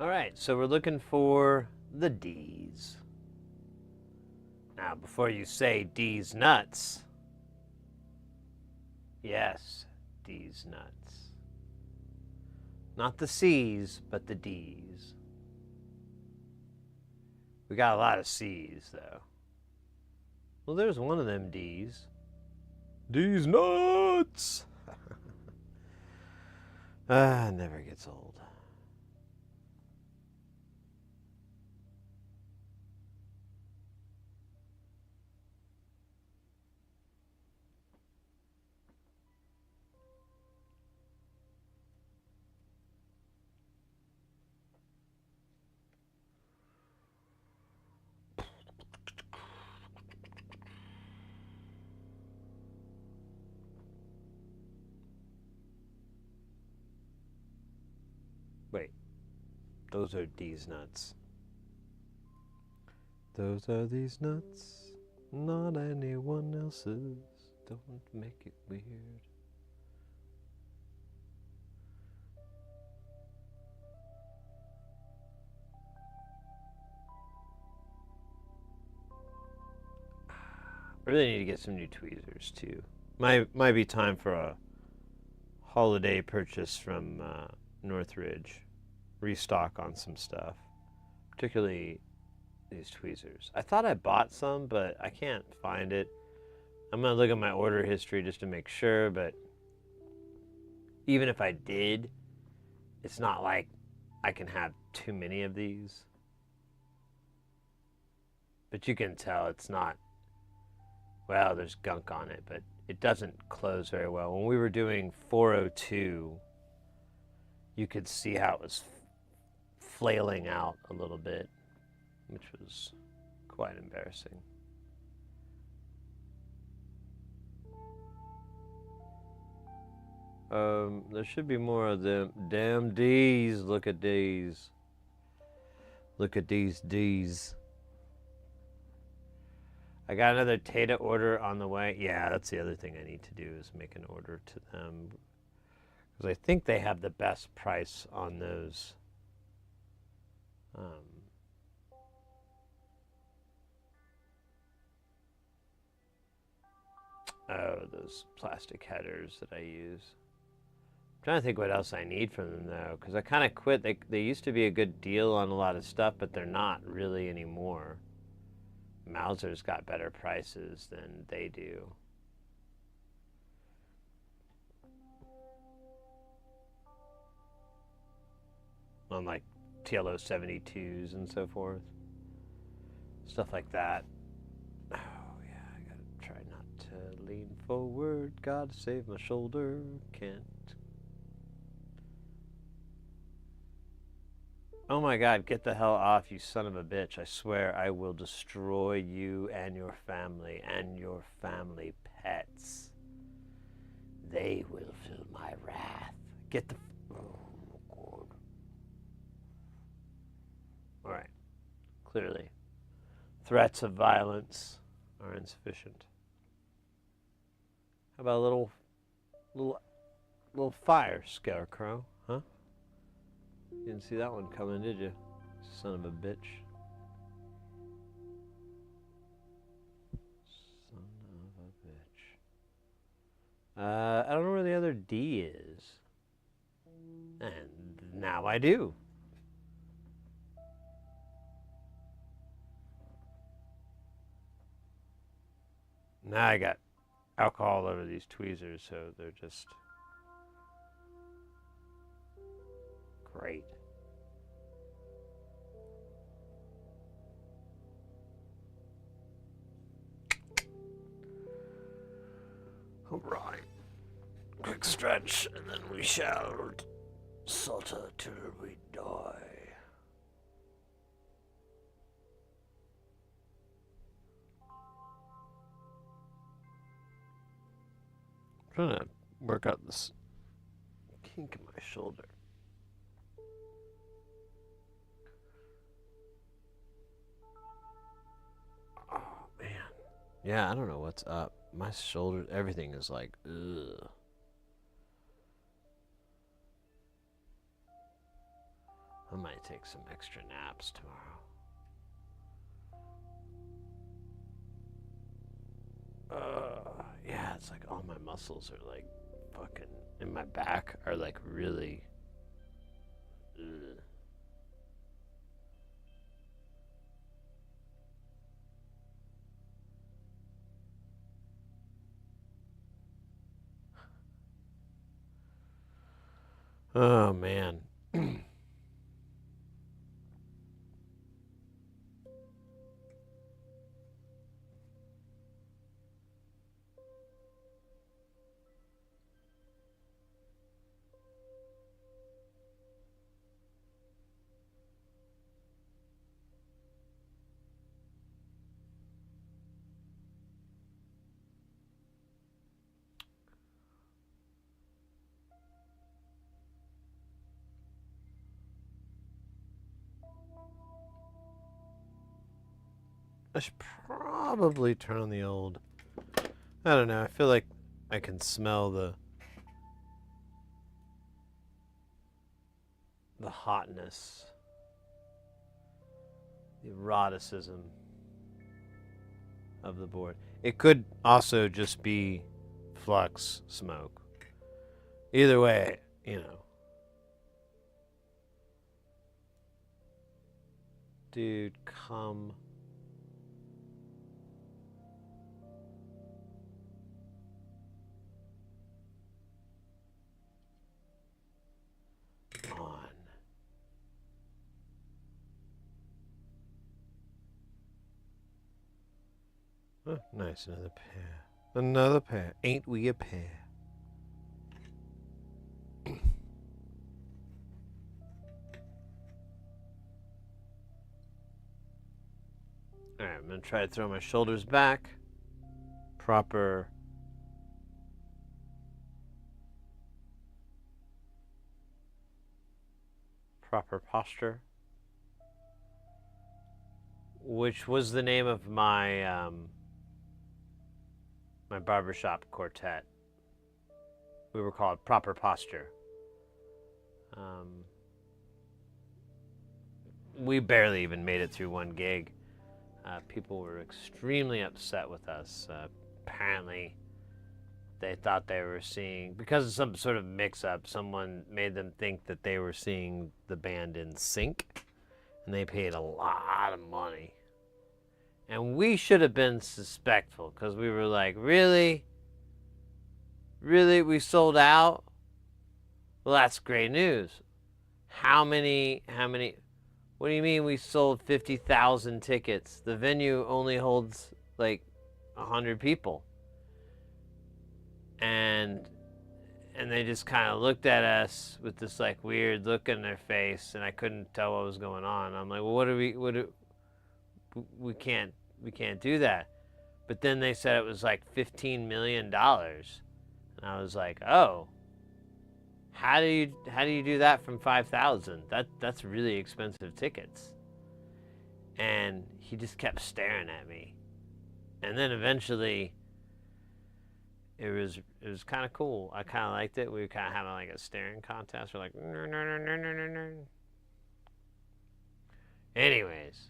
All right, so we're looking for the D's. Now, before you say D's nuts, yes, D's nuts. Not the C's, but the D's. We got a lot of C's, though. Well, there's one of them D's. D's nuts! Never gets old. Wait, those are D's nuts. Those are these nuts, not anyone else's. Don't make it weird. I really need to get some new tweezers too. Might be time for a holiday purchase from Northridge. Restock on some stuff, particularly these tweezers. I thought I bought some, but I can't find it. I'm gonna look at my order history just to make sure, but even if I did, it's not like I can have too many of these. But you can tell it's not, well, there's gunk on it, but it doesn't close very well. When we were doing 402, you could see how it was flailing out a little bit, which was quite embarrassing. There should be more of them. Damn D's. Look at these. Look at these D's. I got another Tata order on the way. Yeah, that's the other thing I need to do is make an order to them. Because I think they have the best price on those. Oh, those plastic headers that I use. I'm trying to think what else I need from them though, because I kind of quit. They used to be a good deal on a lot of stuff, but they're not really anymore. Mauser's got better prices than they do. On like TLO 72s and so forth. Stuff like that. Oh, yeah, I gotta try not to lean forward. Gotta save my shoulder. Can't. Oh my god, get the hell off, you son of a bitch. I swear I will destroy you and your family pets. They will feel my wrath. Get the... Oh, God. Alright. Clearly, threats of violence are insufficient. How about a little fire, Scarecrow, huh? You didn't see that one coming, did you? Son of a bitch. Son of a bitch. I don't know where the other D is. And now I do. Now I got alcohol all over these tweezers, so they're just great. All right. Quick stretch, and then we shall solder till we die. I'm trying to work out this kink in my shoulder. Oh, man. Yeah, I don't know what's up. My shoulder, everything is like, ugh. I might take some extra naps tomorrow. Yeah, it's like all my muscles are like fucking in my back are like really. Ugh. Oh man. I should probably turn on the old. I don't know. I feel like I can smell the hotness, the eroticism of the board. It could also just be flux smoke. Either way, you know. Dude, come on. Oh, nice, another pair. Another pair. Ain't we a pair? Alright, I'm going to try to throw my shoulders back. Proper posture. Which was the name of my my barbershop quartet. We were called Proper Posture. We barely even made it through one gig. People were extremely upset with us. Apparently, they thought they were seeing, because of some sort of mix-up, someone made them think that they were seeing the band in sync, and they paid a lot of money. And we should have been suspectful, because we were like, really? Really? We sold out? Well, that's great news. How many What do you mean we sold 50,000 tickets? The venue only holds like 100 people. And they just kind of looked at us with this like weird look in their face, and I couldn't tell what was going on. I'm like, well, we can't do that. But then they said it was like $15 million. And I was like, oh, how do you do that from 5,000? That's really expensive tickets. And he just kept staring at me. And then eventually it was kind of cool. I kind of liked it. We were kind of having like a staring contest. We're like, no. Anyways,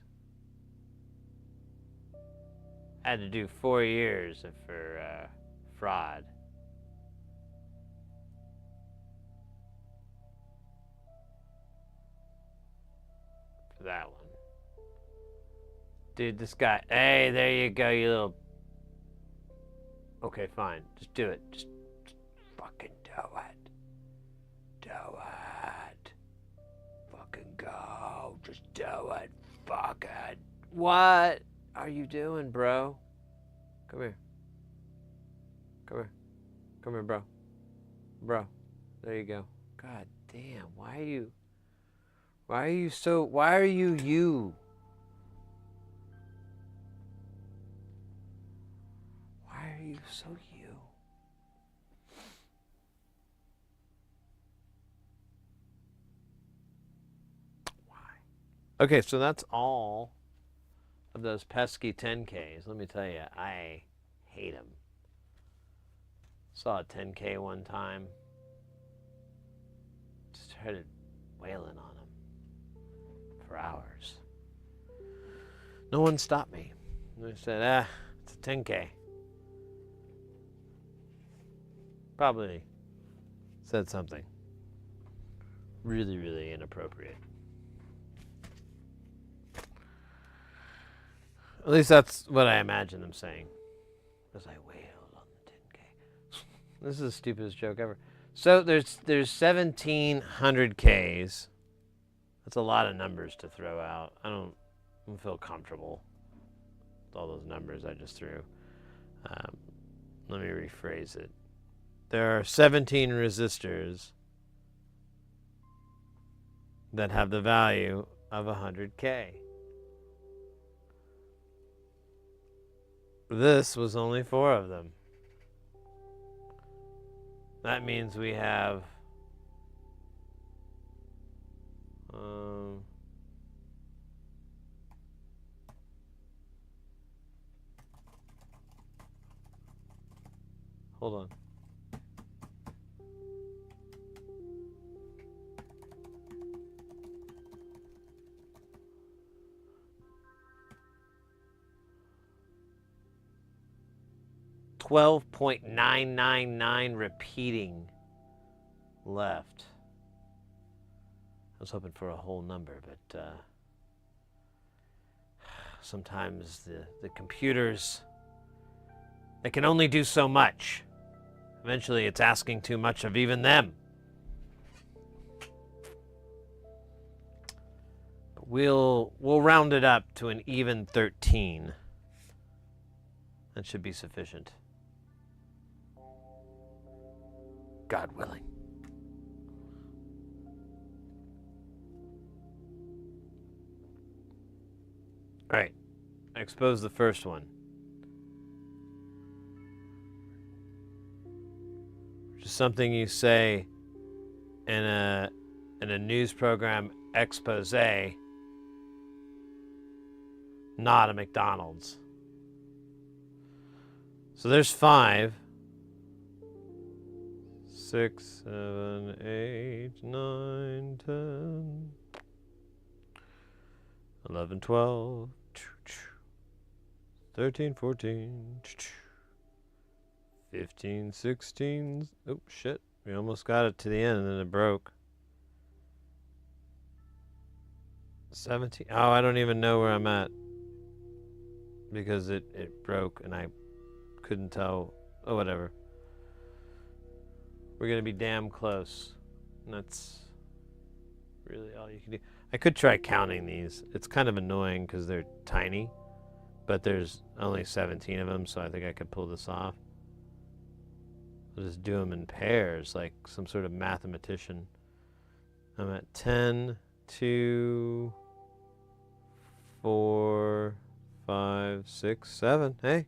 I had to do 4 years for fraud. For that one. Dude, this guy. Hey, there you go, you little. Okay, fine. Just do it. Just fucking do it. Do it. Fucking go. Just do it. Fuck it. What are you doing, bro? Come here. Come here. Come here, bro. Bro. There you go. God damn. Why are you you? Why are you? Why are you so you? Why? Okay, so that's all of those pesky 10Ks. Let me tell you, I hate them. Saw a 10K one time. Just started wailing on them for hours. No one stopped me. They said, it's a 10K. Probably said something really, really inappropriate. At least that's what I imagine them saying. As I wailed on the 10K. This is the stupidest joke ever. So there's 1,700 Ks. That's a lot of numbers to throw out. I don't feel comfortable with all those numbers I just threw. Let me rephrase it. There are 17 resistors that have the value of 100K. This was only 4 of them. That means we have hold on. $12.999 repeating left. I was hoping for a whole number, but sometimes the computers, they can only do so much. Eventually it's asking too much of even them. But we'll round it up to an even 13. That should be sufficient. God willing. All right, I expose the first one. Just something you say in a news program expose, not a McDonald's. So there's 5. 6, 7, 8, 9, 10, 11, 12, 13, 14, 15, 16. Oh, shit. We almost got it to the end and then it broke. 17. Oh, I don't even know where I'm at. Because it broke and I couldn't tell. Oh, whatever. We're going to be damn close. And that's really all you can do. I could try counting these. It's kind of annoying because they're tiny, but there's only 17 of them, so I think I could pull this off. I'll just do them in pairs, like some sort of mathematician. I'm at 10, 2, 4, 5, 6, 7. Hey.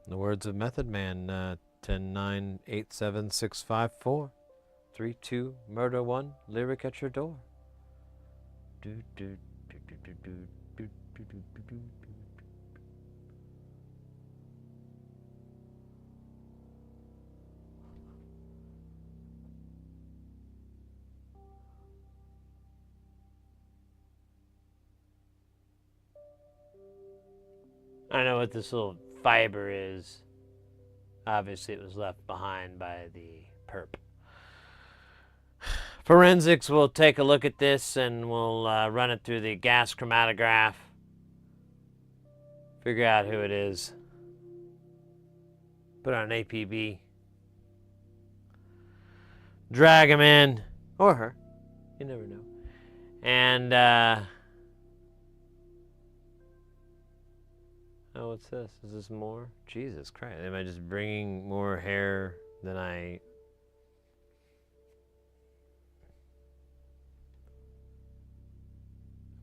The words of Method Man, 10, 9, 8, 7, 6, 5, 4, 3, 2, murder 1, lyric at your door. Do, do, do, do, do, do, do, do, do, do, do. I know what this little fiber is. Obviously, it was left behind by the perp. Forensics will take a look at this and we'll run it through the gas chromatograph. Figure out who it is. Put on an APB. Drag him in. Or her. You never know. And, oh, what's this? Is this more? Jesus Christ. Am I just bringing more hair than I...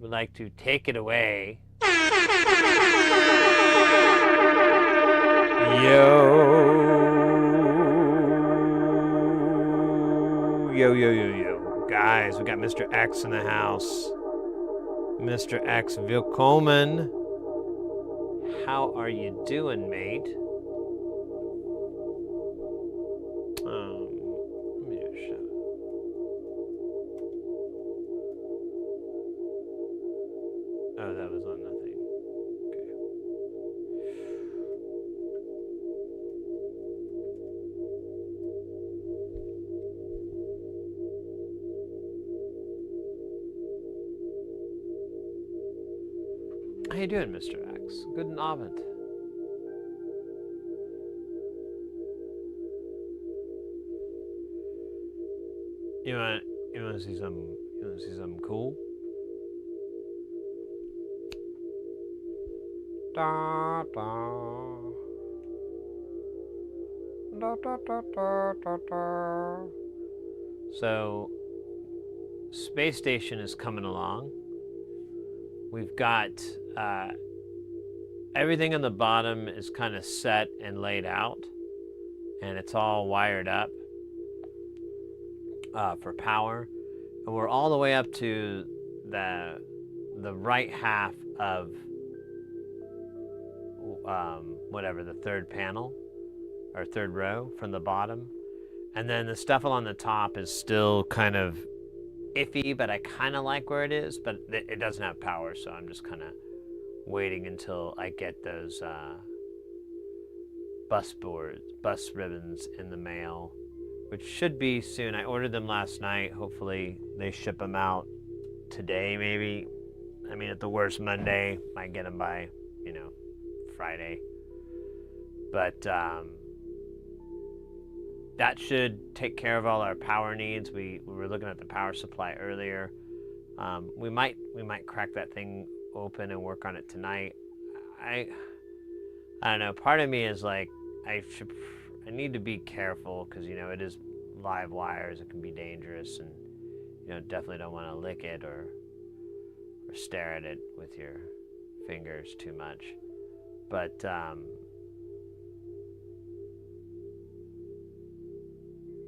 would like to take it away. Yo. Guys, we got Mr. X in the house. Mr. X, willkommen. How are you doing, mate? Let me just shut up. Oh, that was on nothing. Okay. How you doing, Mr. X? Guten Abend. You want to see something cool? Da da. Da da da da da da. So, space station is coming along. We've got everything on the bottom is kind of set and laid out, and it's all wired up for power. And we're all the way up to the right half of whatever, the third panel or third row from the bottom. And then the stuff along the top is still kind of iffy, but I kind of like where it is, but it doesn't have power, so I'm just kind of waiting until I get those bus ribbons in the mail, which should be soon. I ordered them last night. Hopefully they ship them out today, maybe. I mean, at the worst, Monday. Might get them by, Friday. But that should take care of all our power needs. We were looking at the power supply earlier. We might crack that thing open and work on it tonight. I don't know. Part of me is like, I need to be careful because it is live wires. It can be dangerous, and definitely don't want to lick it or stare at it with your fingers too much. But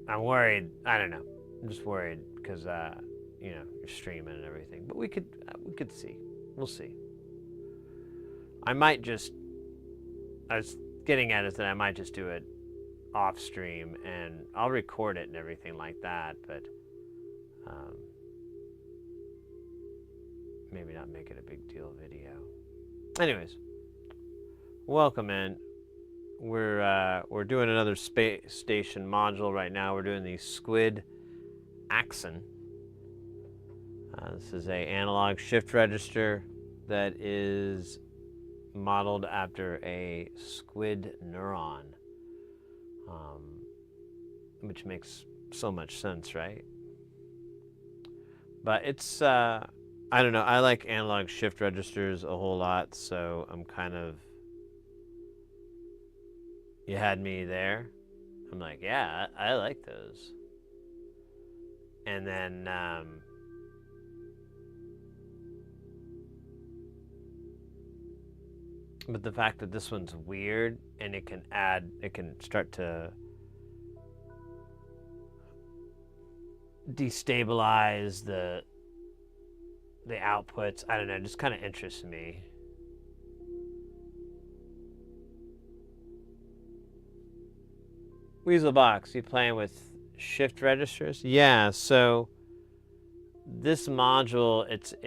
I'm worried. I don't know. I'm just worried because you're streaming and everything. But we could see. We'll see. I was getting at is that I might just do it off stream, and I'll record it and everything like that, but maybe not make it a big deal video. Anyways, welcome in. We're doing another space station module right now. We're doing the Squid Axon. This is a analog shift register that is modeled after a squid neuron, which makes so much sense, right? But it's, I don't know, I like analog shift registers a whole lot, so I'm kind of, you had me there. I'm like, yeah, I like those. And then, but the fact that this one's weird and it can start to destabilize the outputs. I don't know, just kind of interests me. Weaselbox, you playing with shift registers? Yeah, so this module, it's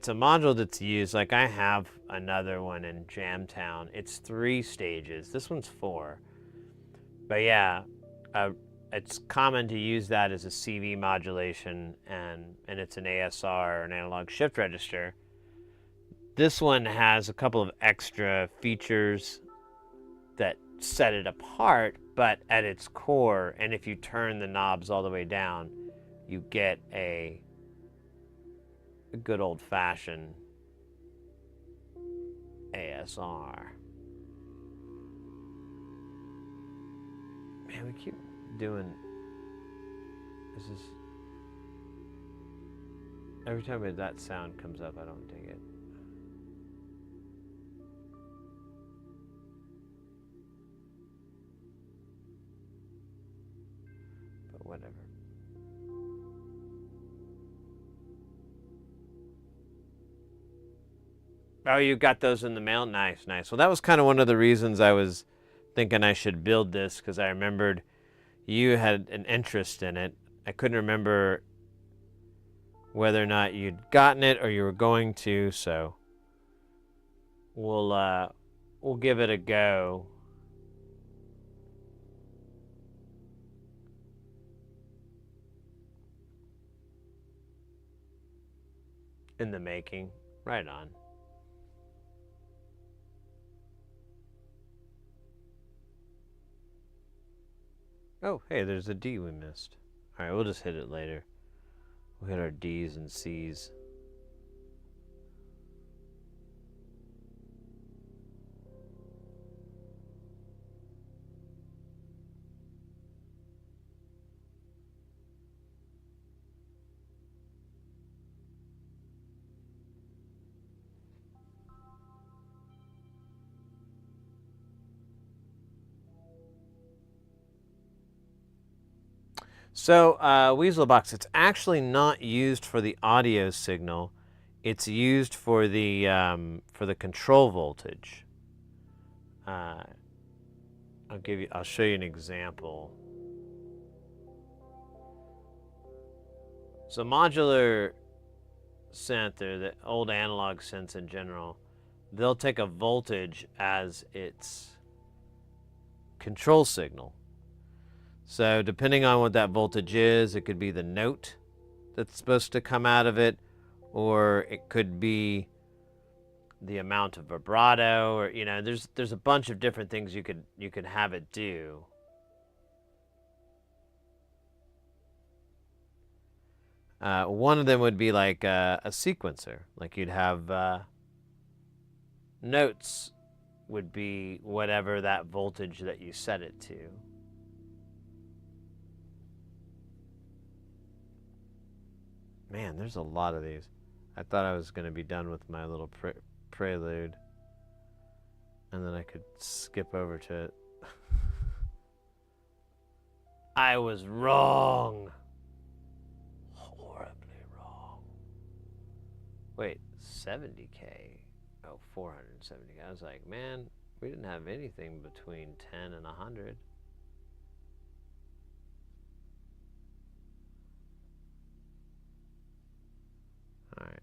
a module that's used, like I have another one in Jamtown. It's 3 stages. This one's 4. But yeah, it's common to use that as a CV modulation, and it's an ASR, an analog shift register. This one has a couple of extra features that set it apart, but at its core, and if you turn the knobs all the way down, you get a good old-fashioned ASR. Man, we keep doing this. Is every time that sound comes up, I don't dig it. But whatever. Oh, you got those in the mail? Nice, nice. Well, that was kind of one of the reasons I was thinking I should build this, because I remembered you had an interest in it. I couldn't remember whether or not you'd gotten it or you were going to, so we'll give it a go. In the making. Right on. Oh, hey, there's a D we missed. Alright, we'll just hit it later. We'll hit our D's and C's. So, Weaselbox, it's actually not used for the audio signal. It's used for the control voltage. I'll show you an example. So modular synth, or the old analog synths in general, they'll take a voltage as its control signal. So depending on what that voltage is, it could be the note that's supposed to come out of it, or it could be the amount of vibrato, or there's a bunch of different things you could have it do. One of them would be like a sequencer. Like you'd have notes would be whatever that voltage that you set it to. Man, there's a lot of these. I thought I was going to be done with my little prelude, and then I could skip over to it. I was wrong. Horribly wrong. Wait, 70K? Oh, 470K. I was like, man, we didn't have anything between 10 and 100. All right.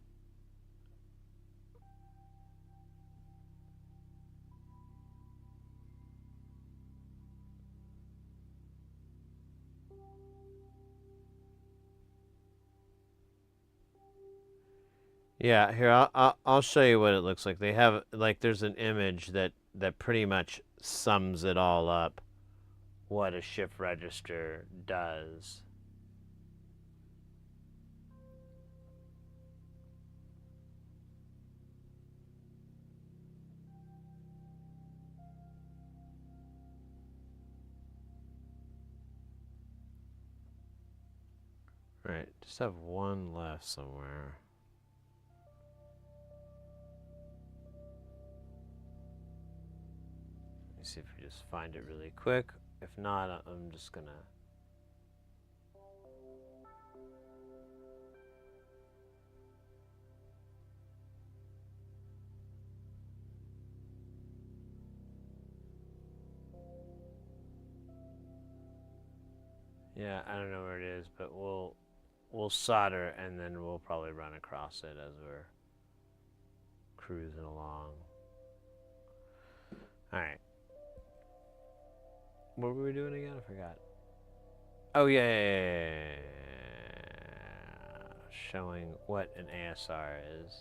Yeah, here I'll show you what it looks like. They have like there's an image that pretty much sums it all up, what a shift register does. Right, just have one left somewhere. Let me see if we just find it really quick. If not, I'm just gonna. Yeah, I don't know where it is, but we'll solder and then we'll probably run across it as we're cruising along. All right. What were we doing again? I forgot. Oh yeah. Showing what an ASR is.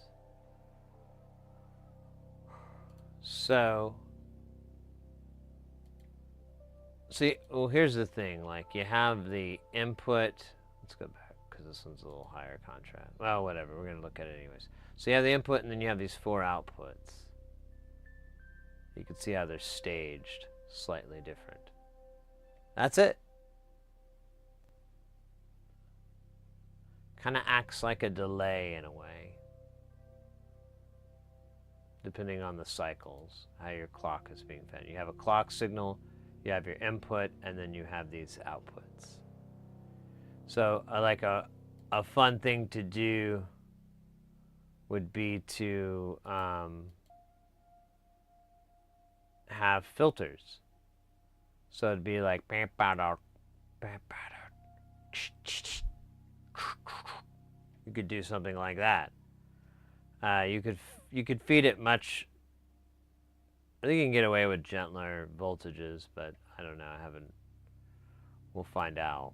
So, see, well, here's the thing. Like, you have the input. Let's go back because this one's a little higher contrast. Well, whatever. We're gonna look at it anyways. So you have the input, and then you have these 4 outputs. You can see how they're staged slightly different. That's it. Kind of acts like a delay in a way, depending on the cycles, how your clock is being fed. You have a clock signal, you have your input, and then you have these outputs. So like a fun thing to do would be to have filters. So it'd be like you could do something like that. You could feed it much. I think you can get away with gentler voltages, but I don't know. I haven't. We'll find out.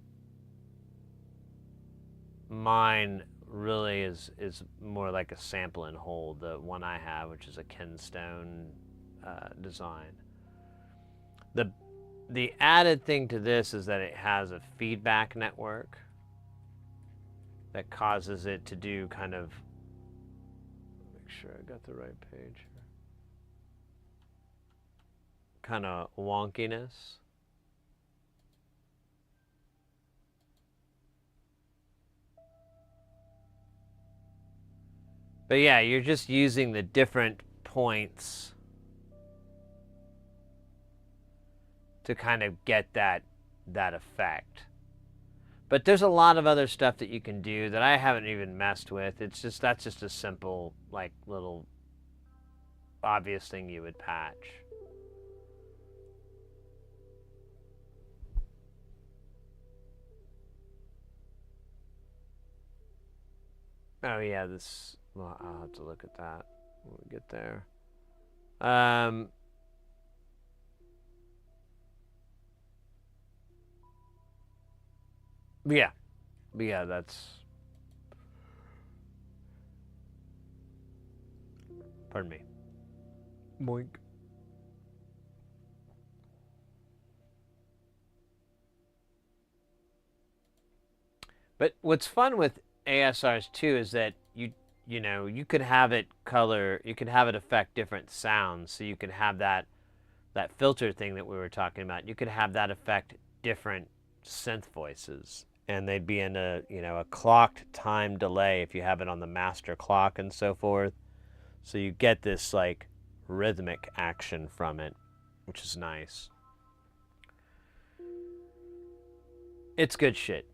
Mine really is more like a sample and hold. The one I have, which is a Kenstone design. The added thing to this is that it has a feedback network that causes it to do kind of. Make sure I got the right page here. Kind of wonkiness. But yeah, you're just using the different points to kind of get that effect. But there's a lot of other stuff that you can do that I haven't even messed with. It's just that's just a simple like little obvious thing you would patch. Oh yeah, this. Well, I'll have to look at that when we get there. Yeah, that's. Pardon me. Boink. But what's fun with ASRs too is that you know you could have it color, you could have it affect different sounds. So you could have that filter thing that we were talking about. You could have that affect different synth voices, and they'd be in a a clocked time delay if you have it on the master clock and so forth. So you get this like rhythmic action from it, which is nice. It's good shit.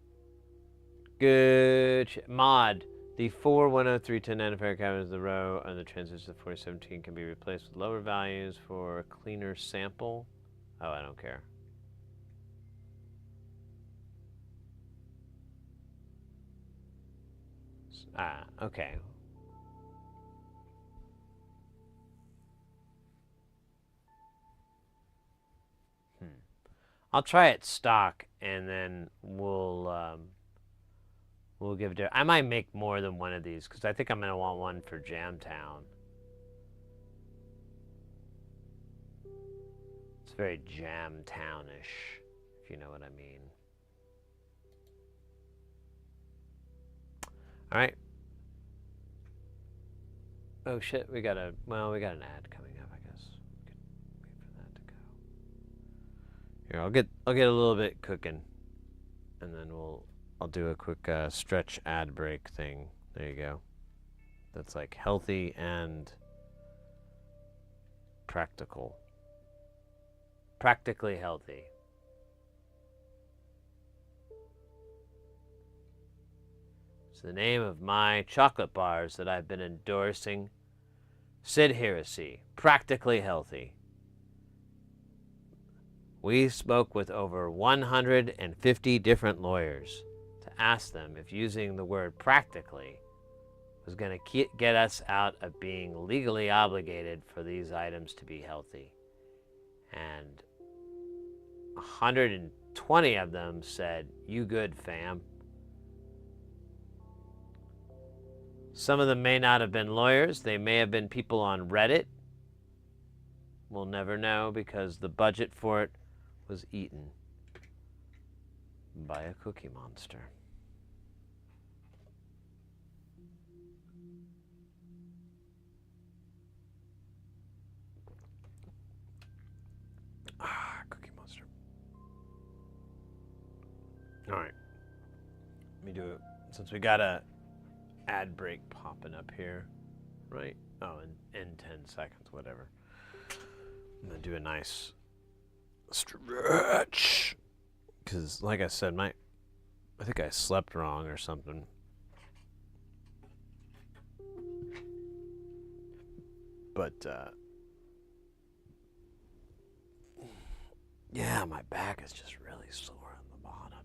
Good shit. Mod. The 4 10310 nanofarad cabinets in the row on the transistors of 4017 can be replaced with lower values for a cleaner sample. Oh, I don't care. Ah, okay. I'll try it stock, and then we'll We'll give it. I might make more than one of these because I think I'm gonna want one for Jamtown. It's very Jamtownish, if you know what I mean. All right. Oh shit, we got an ad coming up. I guess we could wait for that to go. Here, I'll get a little bit cooking, and then I'll do a quick stretch ad break thing. There you go. That's like healthy and practical. Practically healthy. It's the name of my chocolate bars that I've been endorsing. Sid Heresy, Practically Healthy. We spoke with over 150 different lawyers to ask them if using the word practically was going to get us out of being legally obligated for these items to be healthy. And 120 of them said, "You good, fam." Some of them may not have been lawyers. They may have been people on Reddit. We'll never know because the budget for it was eaten by a cookie monster. Cookie monster. All right. Let me do it. Since we got a ad break popping up here, right? Oh, in 10 seconds, whatever. I'm gonna do a nice stretch, because like I said, I think I slept wrong or something. But yeah, my back is just really sore on the bottom.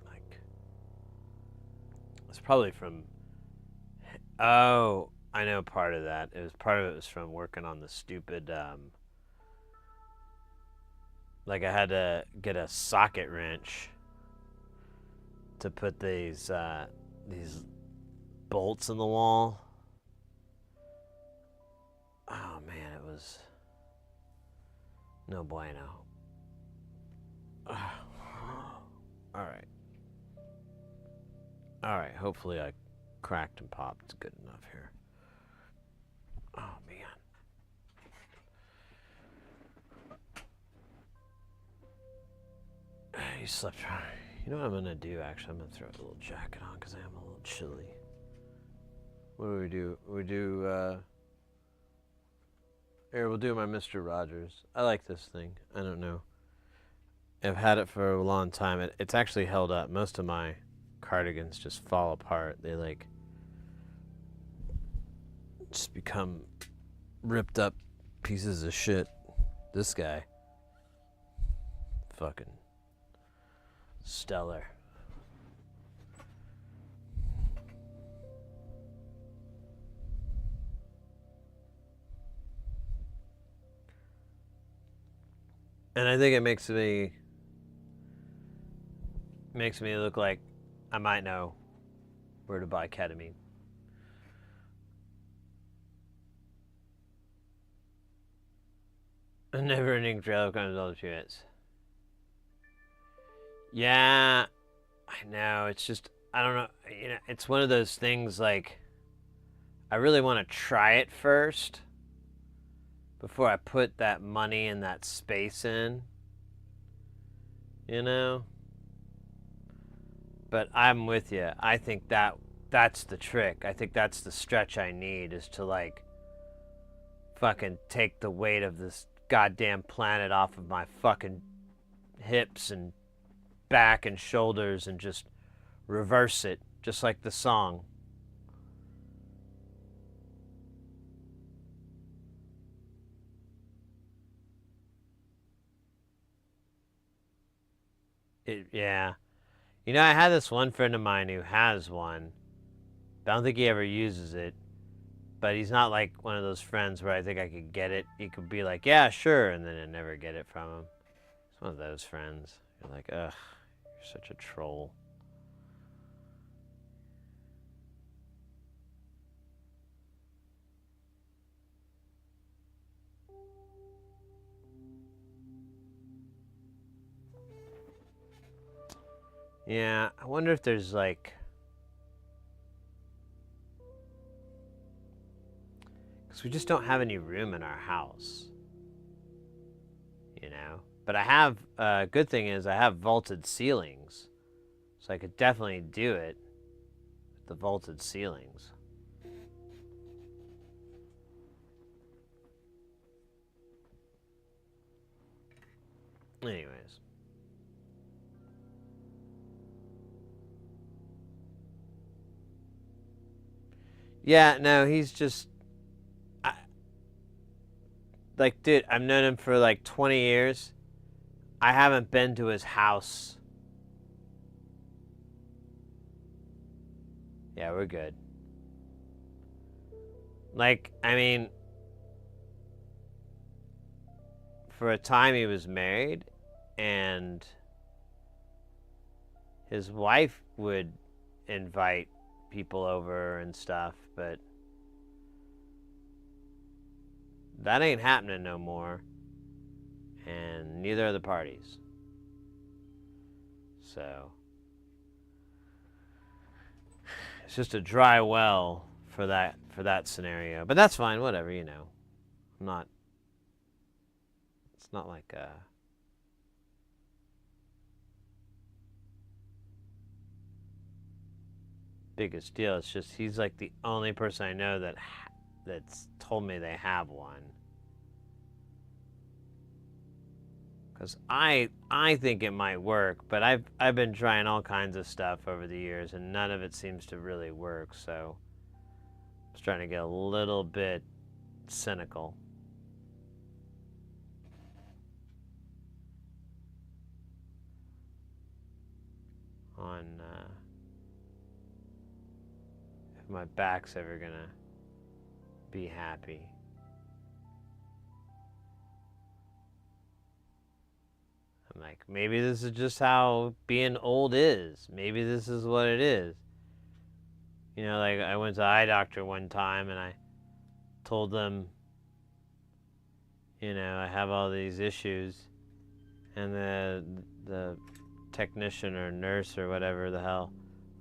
Like, it's probably from, oh, I know part of that. Part of it was from working on the stupid, like I had to get a socket wrench to put these bolts in the wall. Oh man, it was no bueno. All right, hopefully I cracked and popped good enough here. Oh man. You slept right. You know what I'm gonna do? Actually, I'm gonna throw a little jacket on because I am a little chilly. What do we do? Here, we'll do my Mr. Rogers. I like this thing. I don't know. I've had it for a long time. It's actually held up. Most of my cardigans just fall apart. They like just become ripped up pieces of shit. This guy, fucking stellar. And I think it makes me look like I might know where to buy ketamine. A never-ending trail comes all the units. Yeah, I know. It's just, I don't know. You know, it's one of those things like I really want to try it first before I put that money and that space in. You know? But I'm with you. I think that's the trick. I think that's the stretch I need, is to like fucking take the weight of this goddamn planet off of my fucking hips and back and shoulders and just reverse it, just like the song. Yeah. You know, I had this one friend of mine who has one, but I don't think he ever uses it. But he's not like one of those friends where I think I could get it. He could be like, yeah, sure, and then I never get it from him. He's one of those friends. You're like, ugh, you're such a troll. Yeah, I wonder if there's like... Because we just don't have any room in our house. You know? But I have... good thing is I have vaulted ceilings. So I could definitely do it with the vaulted ceilings. Anyways. Yeah, no, he's just... like, dude, I've known him for like 20 years. I haven't been to his house. Yeah, we're good. Like, I mean, for a time he was married, and his wife would invite people over and stuff, but that ain't happening no more, and neither are the parties. So it's just a dry well for that scenario. But that's fine, whatever, you know. I'm not... It's not like biggest deal. It's just he's like the only person I know that's told me they have one. Because I think it might work, but I've been trying all kinds of stuff over the years, and none of it seems to really work. So I was trying to get a little bit cynical. On if my back's ever gonna be happy. I'm like, maybe this is just how being old is. Maybe this is what it is. You know, like I went to eye doctor one time and I told them, you know, I have all these issues, and the technician or nurse or whatever the hell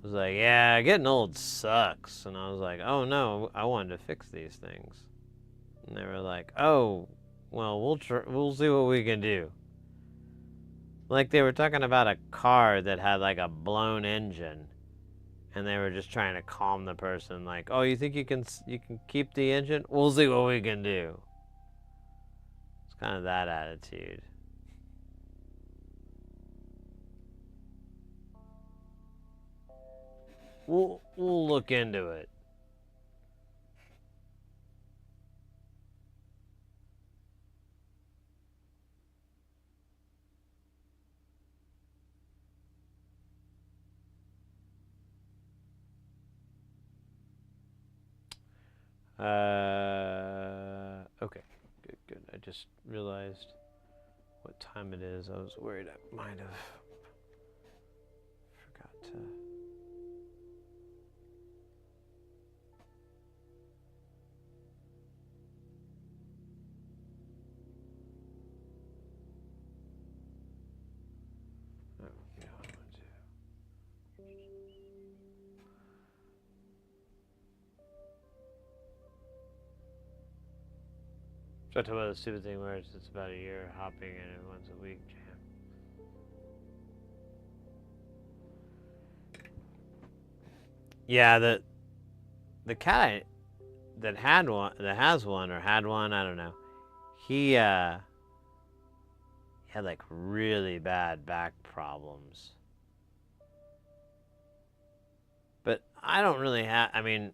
was like, yeah, getting old sucks. And I was like, oh no, I wanted to fix these things. And they were like, oh, well, we'll see what we can do. Like they were talking about a car that had like a blown engine, and they were just trying to calm the person, like, oh, you think you can keep the engine? We'll see what we can do. It's kind of that attitude. We'll look into it. Okay, good. I just realized what time it is. I was worried I might have forgot to. Oh, yeah, I want to. So I talk about the stupid thing where it's about a year hopping in it once a week jam. Yeah, the cat that has one, I don't know. He had like really bad back problems. But I don't really have, I mean,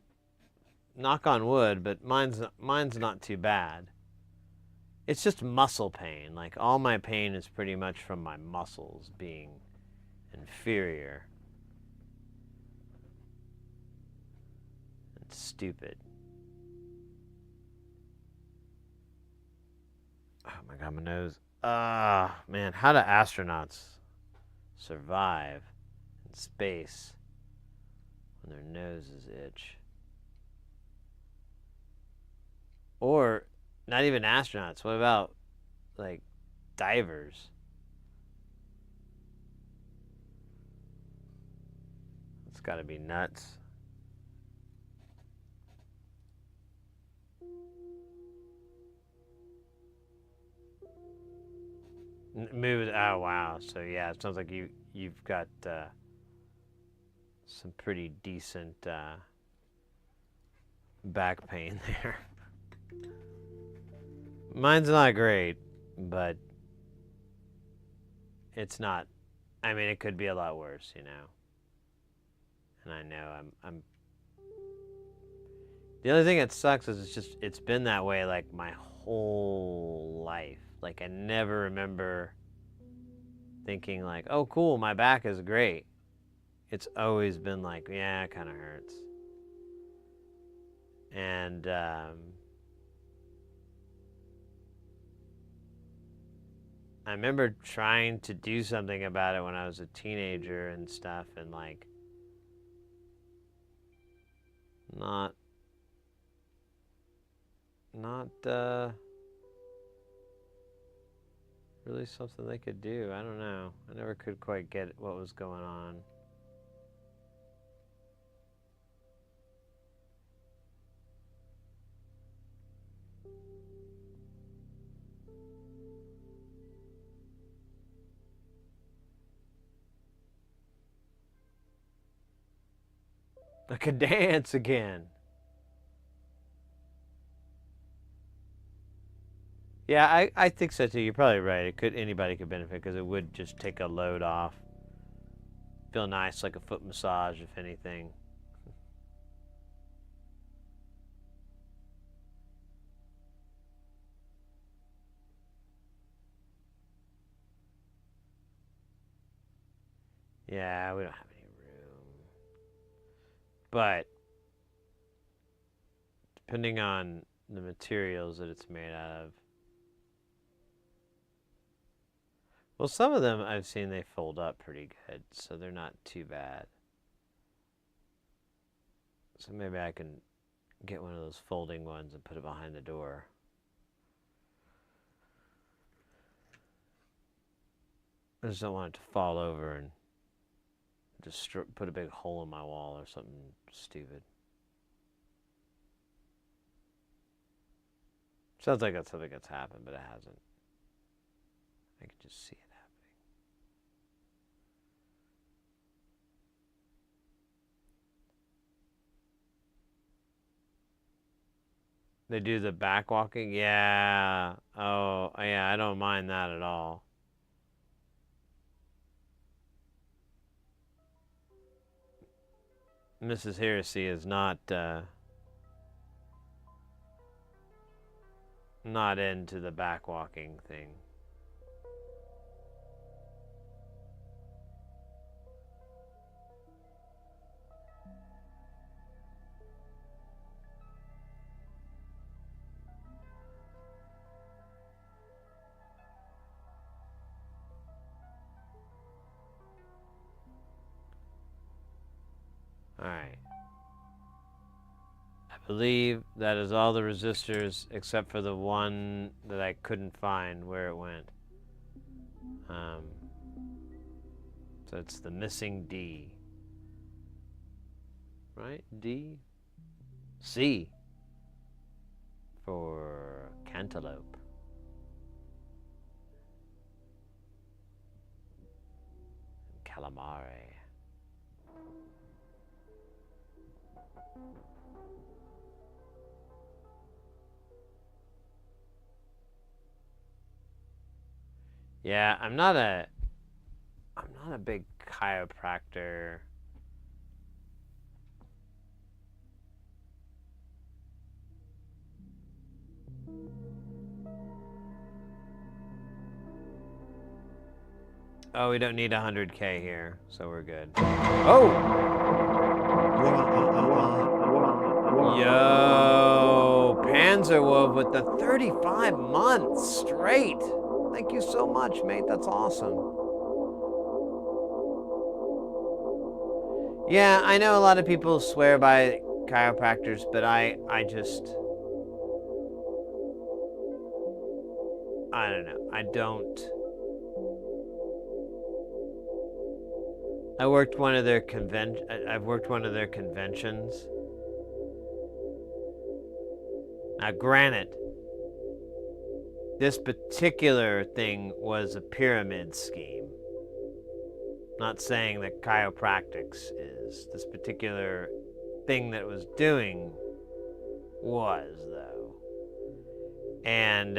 knock on wood, but mine's not too bad. It's just muscle pain. Like all my pain is pretty much from my muscles being inferior and stupid. Oh my god, my nose. Man, how do astronauts survive in space when their noses itch? Or not even astronauts. What about like divers? It's got to be nuts. Move. Oh wow. So yeah, it sounds like you've got some pretty decent back pain there. Mine's not great, but it's not. I mean, it could be a lot worse, you know. And I know I'm. The only thing that sucks is it's been that way like my whole life. Like I never remember thinking like, oh cool, my back is great. It's always been like, yeah, it kind of hurts. And I remember trying to do something about it when I was a teenager and stuff, and like not really something they could do. I don't know. I never could quite get what was going on. I could dance again. Yeah, I think so too. You're probably right. Anybody could benefit because it would just take a load off. Feel nice, like a foot massage, if anything. Yeah, we don't have any room. But depending on the materials that it's made out of. Well, some of them I've seen they fold up pretty good, so they're not too bad. So maybe I can get one of those folding ones and put it behind the door. I just don't want it to fall over and just put a big hole in my wall or something stupid. Sounds like that's something that's happened, but it hasn't. I can just see it happening. They do the back walking? Yeah. Oh, yeah, I don't mind that at all. Mrs. Heresy is not into the back walking thing. Alright. I believe that is all the resistors except for the one that I couldn't find where it went. So it's the missing D. Right? D? C. For cantaloupe. Calamari. Yeah, I'm not a big chiropractor. Oh, we don't need 100K here, so we're good. Oh! Yo, Panzerwolf with the 35 months straight. Thank you so much, mate. That's awesome. Yeah, I know a lot of people swear by chiropractors, but I don't know. I worked one of their I've worked one of their conventions. Now, granted, this particular thing was a pyramid scheme. Not saying that chiropractics is. This particular thing that it was doing was, though. And,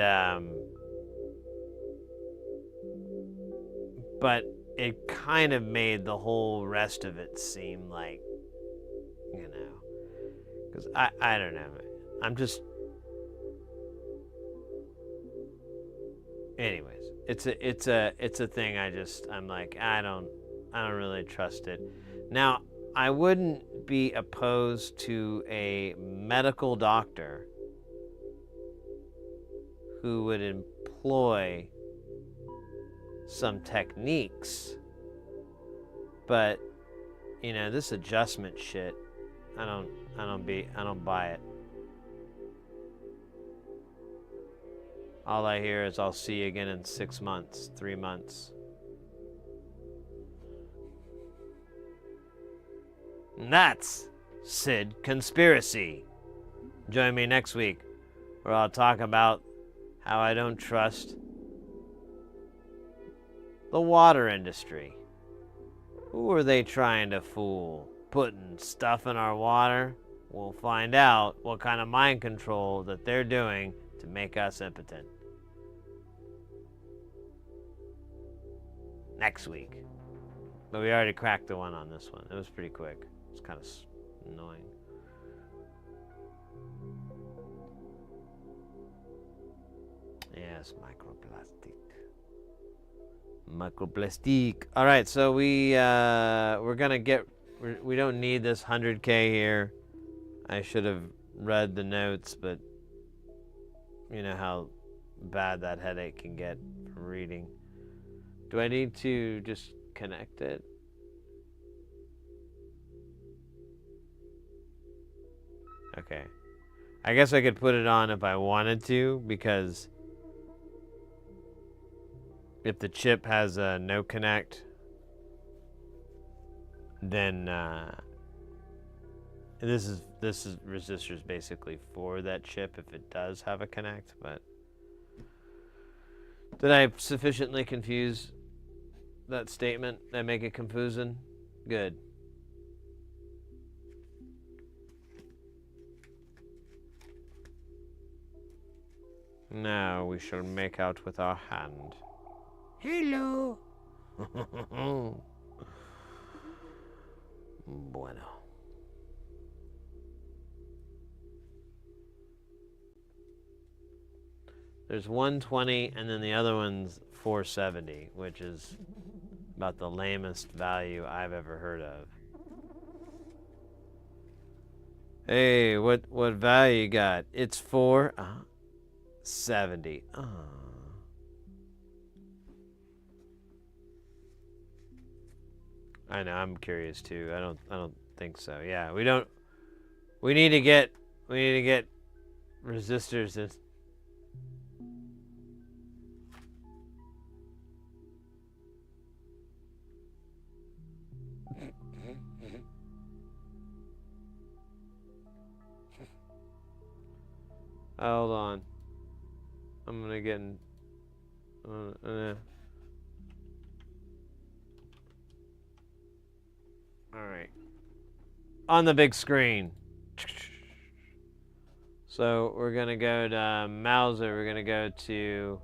but it kind of made the whole rest of it seem like, you know, because I don't know. I'm just, anyways, it's a thing. I'm like, I don't really trust it. Now, I wouldn't be opposed to a medical doctor who would employ some techniques, but you know, this adjustment shit, I don't buy it. All I hear is I'll see you again in 6 months, 3 months. And that's Sid Conspiracy. Join me next week where I'll talk about how I don't trust the water industry. Who are they trying to fool? Putting stuff in our water? We'll find out what kind of mind control that they're doing to make us impotent. Next week. But we already cracked the one on this one. It was pretty quick. It's kind of annoying. Yes, microplastic. Microplastic. All right, so we're gonna get. We don't need this 100K here. I should have read the notes, but you know how bad that headache can get from reading. Do I need to just connect it? Okay. I guess I could put it on if I wanted to, because if the chip has a no connect, then this is resistors basically for that chip if it does have a connect. But did I sufficiently confuse that statement? Did I make it confusing? Good. Now we shall make out with our hand. Hello. Bueno. There's 120 and then the other one's 470, which is about the lamest value I've ever heard of. Hey, what value you got? It's 470. I know, I'm curious too. I don't think so. Yeah, we need to get resistors in. Hold on. I'm gonna get in. Alright. On the big screen. So we're gonna go to Mauser. We're gonna go to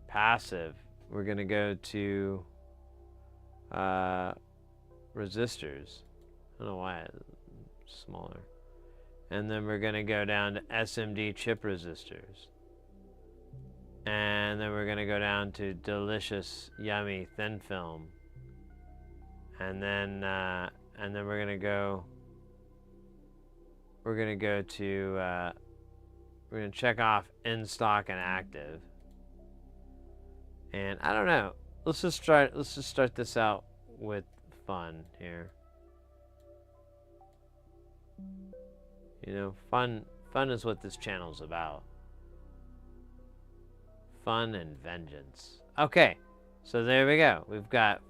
passive. We're gonna go to resistors. I don't know why it's smaller. And then we're gonna go down to SMD chip resistors. And then we're gonna go down to delicious, yummy thin film. And then we're gonna go to we're gonna check off in stock and active. And I don't know. Let's just start this out with fun here. You know, fun is what this channel's about. Fun and vengeance. Okay, so there we go. We've got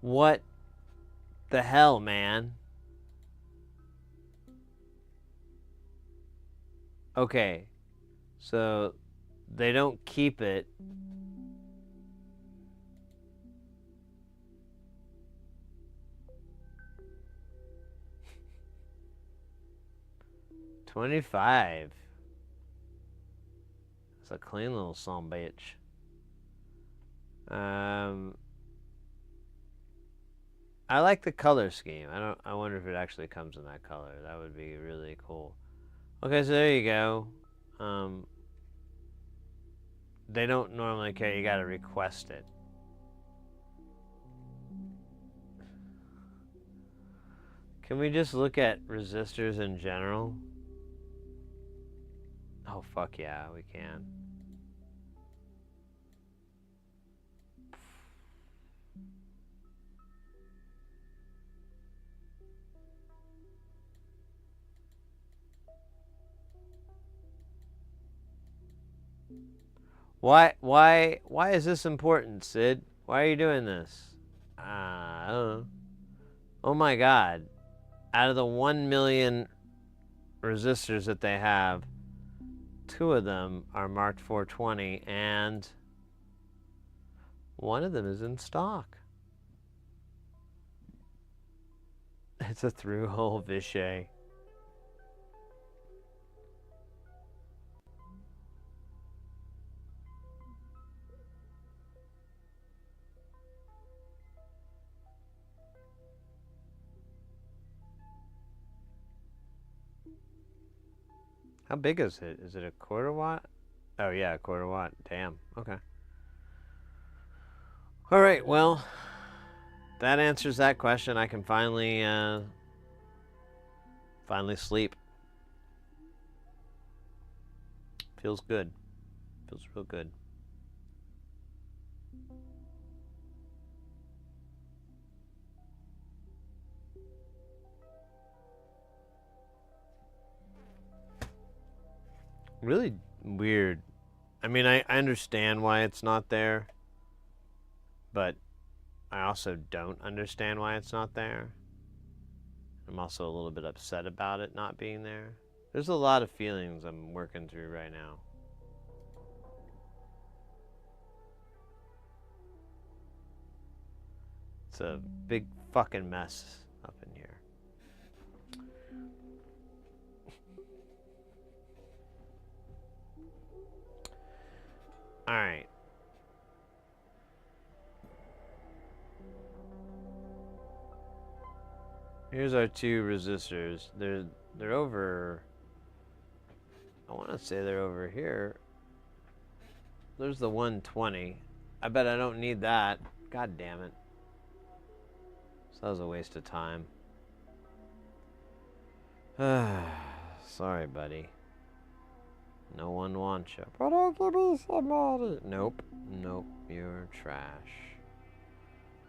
What the hell, man? Okay, so they don't keep it. $25. It's a clean little son bitch. I like the color scheme. I wonder if it actually comes in that color. That would be really cool. Okay, so there you go. They don't normally care. You gotta request it. Can we just look at resistors in general? Oh, fuck yeah, we can. Why is this important, Sid? Why are you doing this? I don't know. Oh my god. Out of the 1 million resistors that they have, 2 of them are marked 420 and 1 of them is in stock. It's a through-hole Vichy. How big is it? Is it a quarter watt? Oh yeah, a quarter watt. Damn. Okay. All right. Well, that answers that question. I can finally sleep. Feels good. Feels real good. Really weird. I mean, I understand why it's not there, but I also don't understand why it's not there. I'm also a little bit upset about it not being there. There's a lot of feelings I'm working through right now. It's a big fucking mess up in here. All right. Here's our 2 resistors. They're over. I want to say they're over here. There's the 120. I bet I don't need that. God damn it. So that was a waste of time. Sorry, buddy. No one wants you. But I'll give you somebody. Nope. Nope. You're trash.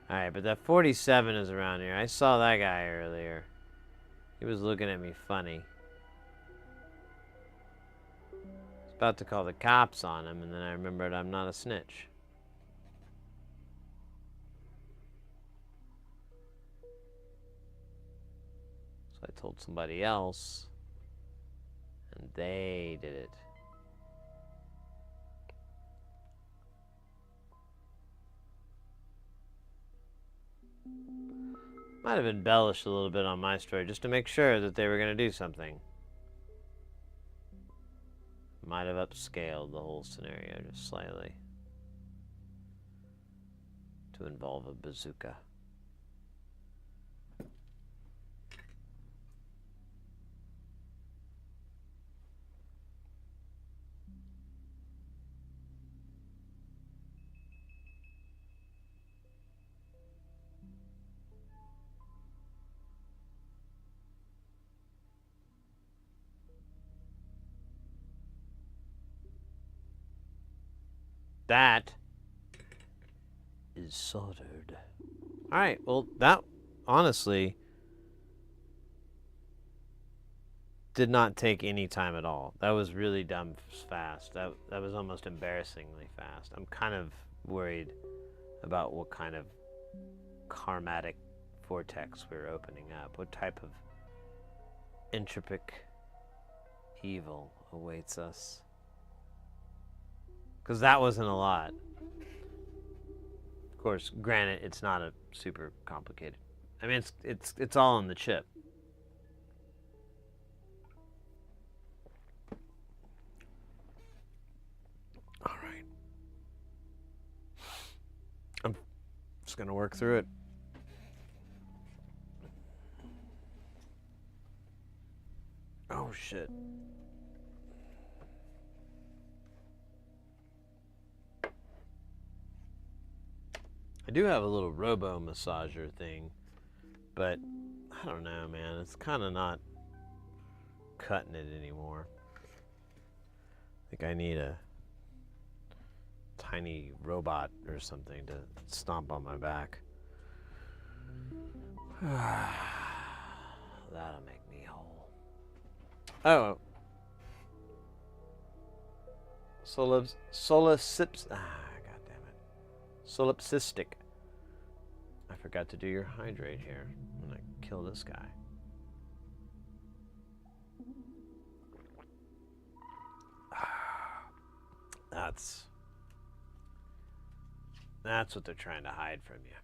Alright, but that 47 is around here. I saw that guy earlier. He was looking at me funny. I was about to call the cops on him, and then I remembered I'm not a snitch. So I told somebody else, and they did it. Might have embellished a little bit on my story just to make sure that they were going to do something. Might have upscaled the whole scenario just slightly to involve a bazooka. That is soldered. Alright, well, that honestly did not take any time at all. That was really dumb fast. That was almost embarrassingly fast. I'm kind of worried about what kind of karmatic vortex we're opening up. What type of entropic evil awaits us. Because that wasn't a lot. Of course, granted, it's not a super complicated. I mean, it's all on the chip. All right. I'm just gonna work through it. Oh shit. I do have a little robo massager thing, but I don't know, man. It's kind of not cutting it anymore. I think I need a tiny robot or something to stomp on my back. That'll make me whole. Oh. Solipsistic. Solipsistic. I forgot to do your hydrate here. I'm gonna kill this guy. That's what they're trying to hide from you.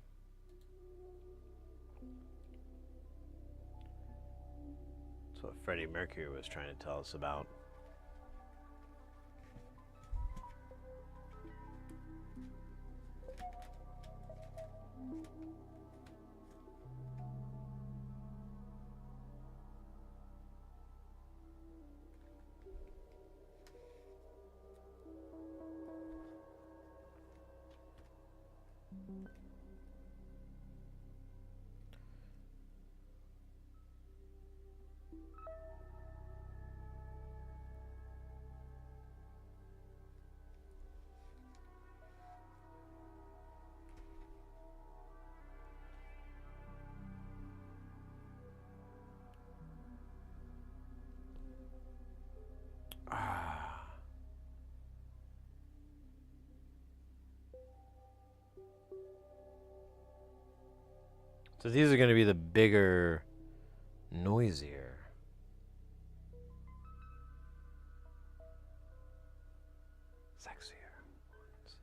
That's what Freddie Mercury was trying to tell us about. So these are going to be the bigger, noisier. Sexier ones.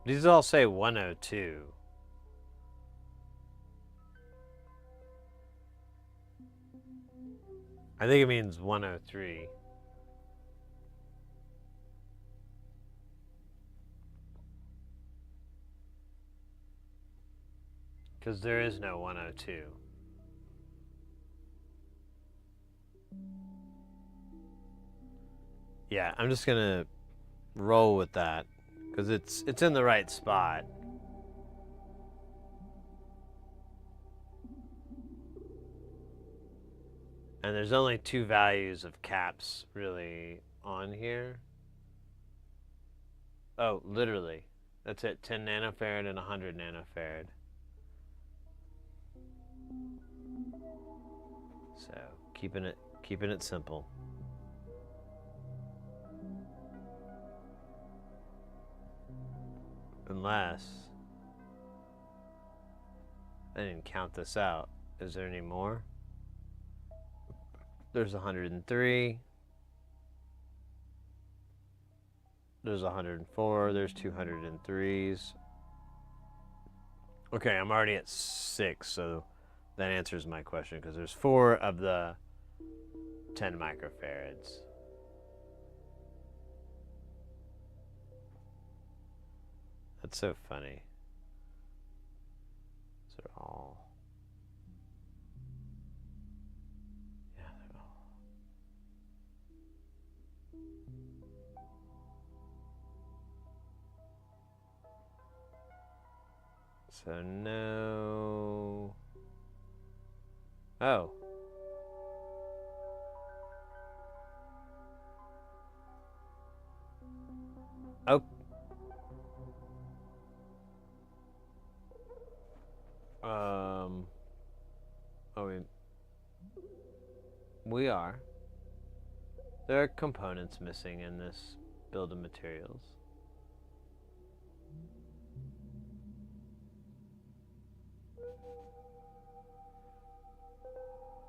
These all say 102. I think it means 103. Because there is no 102. Yeah, I'm just gonna roll with that because it's in the right spot. And there's only two values of caps really on here. Oh, literally. That's it, 10 nanofarad and 100 nanofarad. So, keeping it simple. Unless I didn't count this out. Is there any more? There's 103. There's 104. There's 203s. Okay, I'm already at 6, so that answers my question because there's 4 of the 10 microfarads. That's so funny. These are all... Yeah, they're all... So no... Oh. Oh. Oh, we are. There are components missing in this build of materials.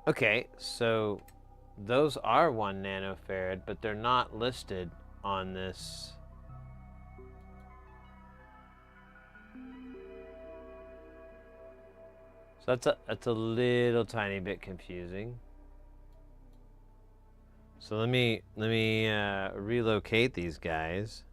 Okay, so those are 1 nanofarad, but they're not listed on this. So that's a little tiny bit confusing. So let me relocate these guys.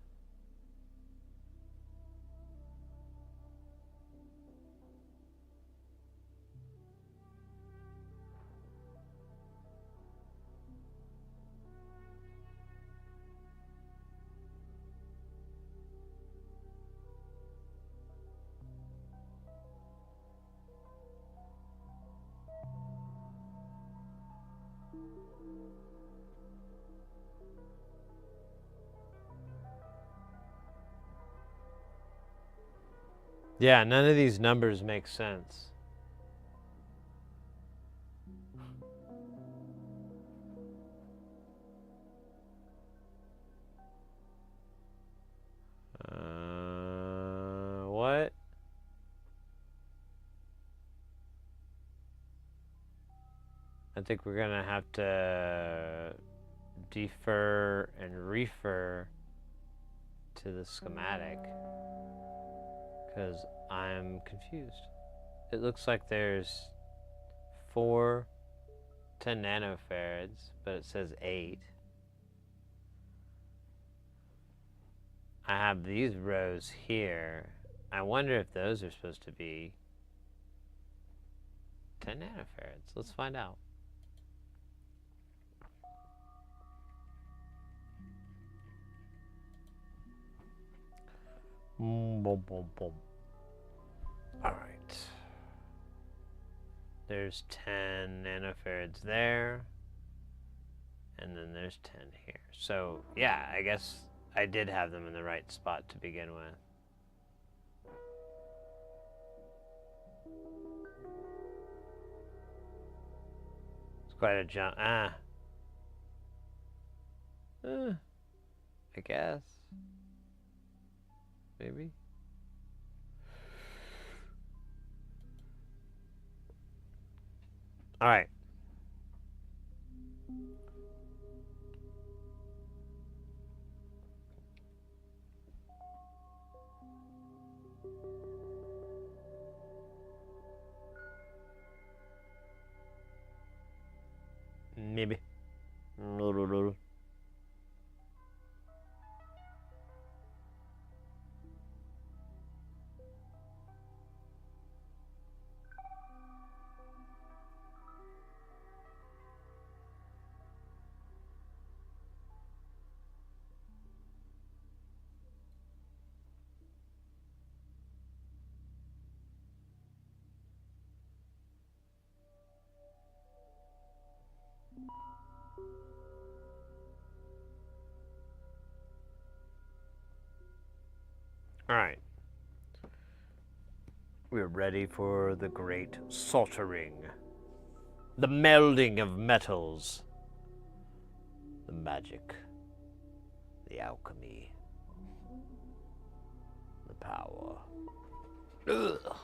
Yeah, none of these numbers make sense. What? I think we're gonna have to defer and refer to the schematic because I'm confused. It looks like there's 4 10 nanofarads, but it says 8. I have these rows here. I wonder if those are supposed to be 10 nanofarads. Let's find out. Boom, boom, boom. All right. There's 10 nanofarads there. And then there's 10 here. So, yeah, I guess I did have them in the right spot to begin with. It's quite a jump. I guess. Maybe. All right. Maybe. All right. We're ready for the great soldering. The melding of metals. The magic. The alchemy. The power. Ugh.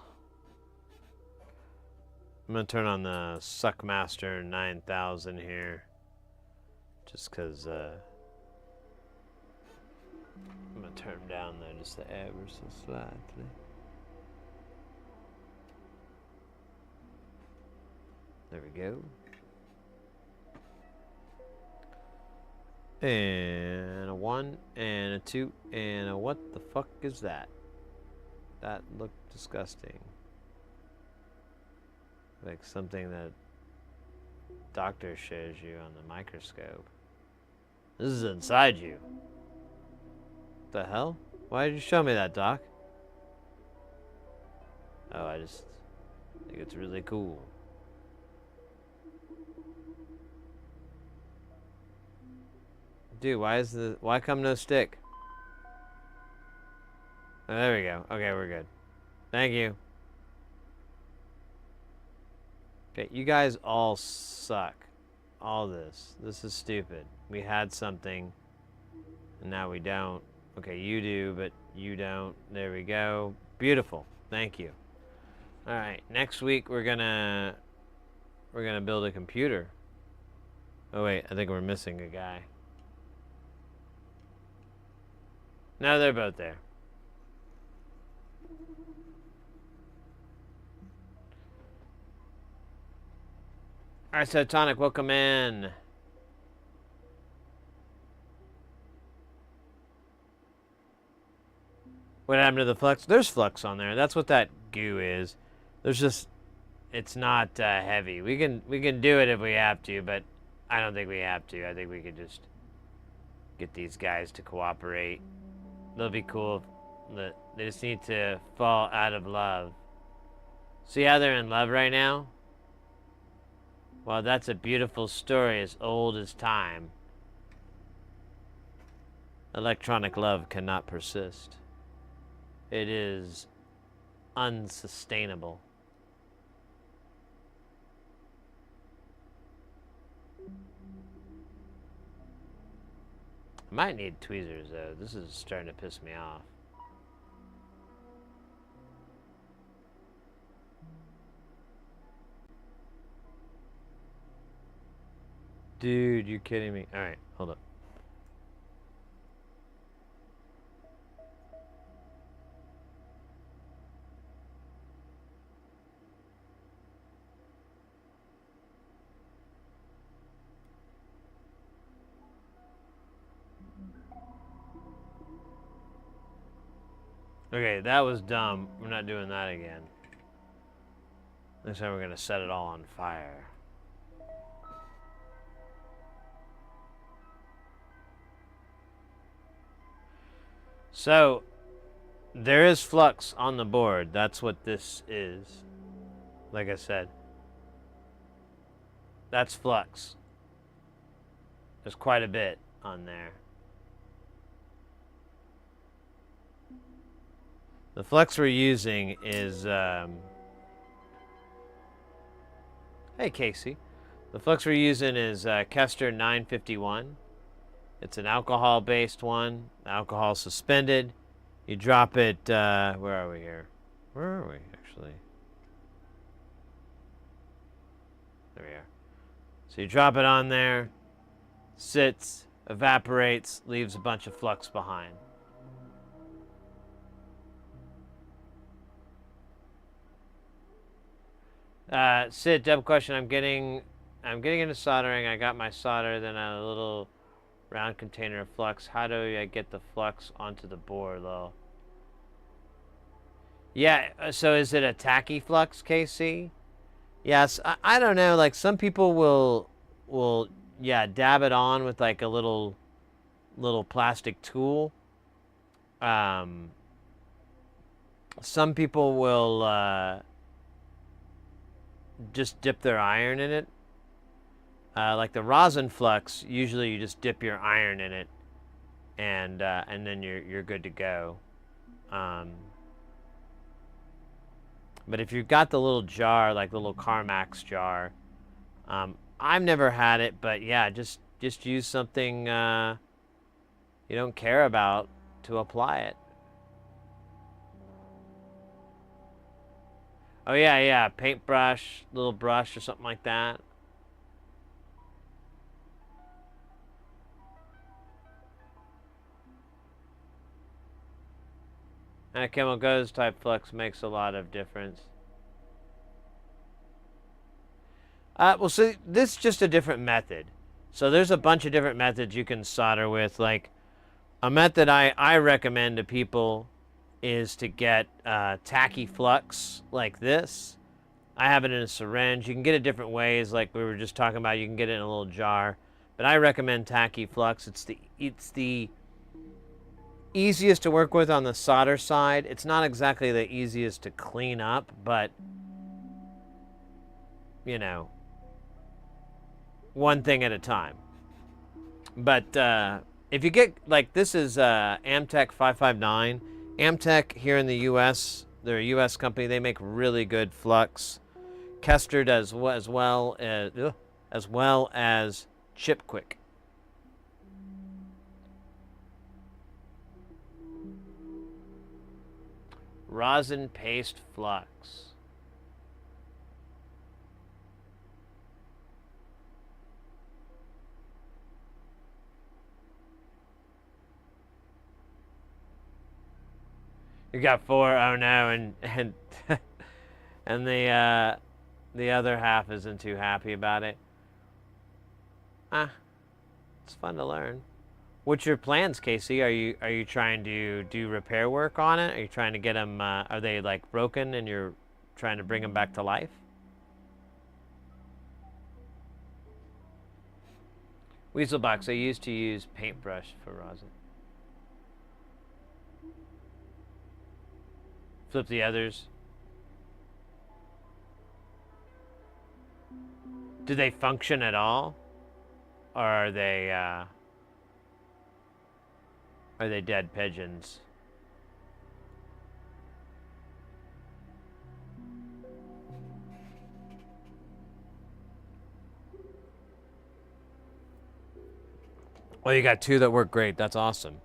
I'm gonna turn on the Suckmaster 9000 here. Just cause I'm gonna turn them down there just ever so slightly. There we go. And a 1, and a 2, and a what the fuck is that? That looked disgusting. Like something that doctor shows you on the microscope. This is inside you. What the hell? Why did you show me that, Doc? Oh, I just think it's really cool. Dude, why come no stick? Oh, there we go. Okay, we're good. Thank you. Okay, you guys all suck. All this. This is stupid. We had something, and now we don't. Okay, you do, but you don't. There we go. Beautiful. Thank you. All right, next week we're gonna build a computer. Oh wait, I think we're missing a guy. No, they're both there. All right, so Tonic, welcome in. What happened to the flux? There's flux on there. That's what that goo is. There's just, it's not heavy. We can do it if we have to, but I don't think we have to. I think we could just get these guys to cooperate. They'll be cool. They just need to fall out of love. See how they're in love right now? Well, that's a beautiful story as old as time. Electronic love cannot persist. It is unsustainable. I might need tweezers though. This is starting to piss me off. Dude, you kidding me? All right, hold up. Okay, that was dumb. We're not doing that again. Next time we're gonna set it all on fire. So, there is flux on the board. That's what this is. Like I said. That's flux. There's quite a bit on there. The flux we're using is, hey Casey. The flux we're using is Kester 951. It's an alcohol-based one. The alcohol suspended. You drop it, where are we here? Where are we, actually? There we are. So you drop it on there, sits, evaporates, leaves a bunch of flux behind. Sid, double question. I'm getting into soldering. I got my solder, then a little round container of flux. How do I get the flux onto the board, though? Yeah, so is it a tacky flux, KC? Yes, I don't know. Like, some people will yeah, dab it on with like a little plastic tool. Some people will just dip their iron in it. Like the rosin flux, usually you just dip your iron in it, and then you're good to go. But if you've got the little jar, like the little Carmax jar, I've never had it, but yeah, just use something you don't care about to apply it. Oh yeah, paintbrush, little brush or something like that. And a chemical goes type flux makes a lot of difference. Well, so this is just a different method. So there's a bunch of different methods you can solder with. Like, a method I recommend to people is to get tacky flux like this. I have it in a syringe. You can get it different ways, like we were just talking about. You can get it in a little jar. But I recommend tacky flux. It's the easiest to work with on the solder side. It's not exactly the easiest to clean up, but, you know, one thing at a time. But If you get, like, this is Amtech 559. Amtech here in the U.S., they're a U.S. company. They make really good flux. Kester does as well as Chipquick. Rosin paste flux. You got 4. Oh no, and and the other half isn't too happy about it. It's fun to learn. What's your plans, Casey? Are you trying to do repair work on it? Are you trying to get them? Are they like broken and you're trying to bring them back to life? Weaselbox. I used to use paintbrush for rosin. Flip the others. Do they function at all, or are they dead pigeons? Well, you got 2 that work great. That's awesome.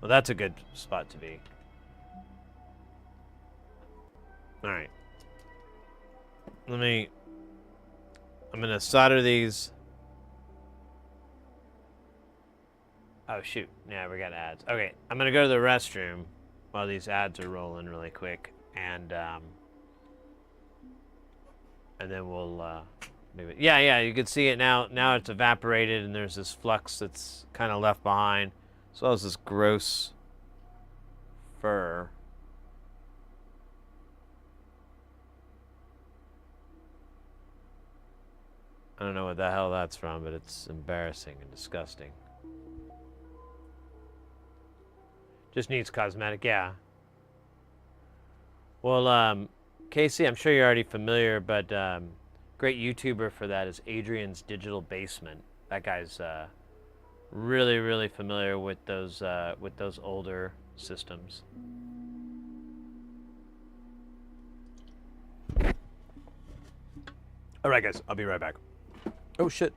Well, that's a good spot to be. All right. I'm gonna solder these. Oh shoot! Yeah, we got ads. Okay, I'm gonna go to the restroom while these ads are rolling really quick, and then we'll maybe. Yeah. You can see it now. Now it's evaporated, and there's this flux that's kind of left behind, as well as this gross fur. I don't know what the hell that's from, but it's embarrassing and disgusting. Just needs cosmetic, yeah. Well, Casey, I'm sure you're already familiar, but great YouTuber for that is Adrian's Digital Basement. That guy's really, really familiar with those older systems. All right, guys, I'll be right back. Oh shit.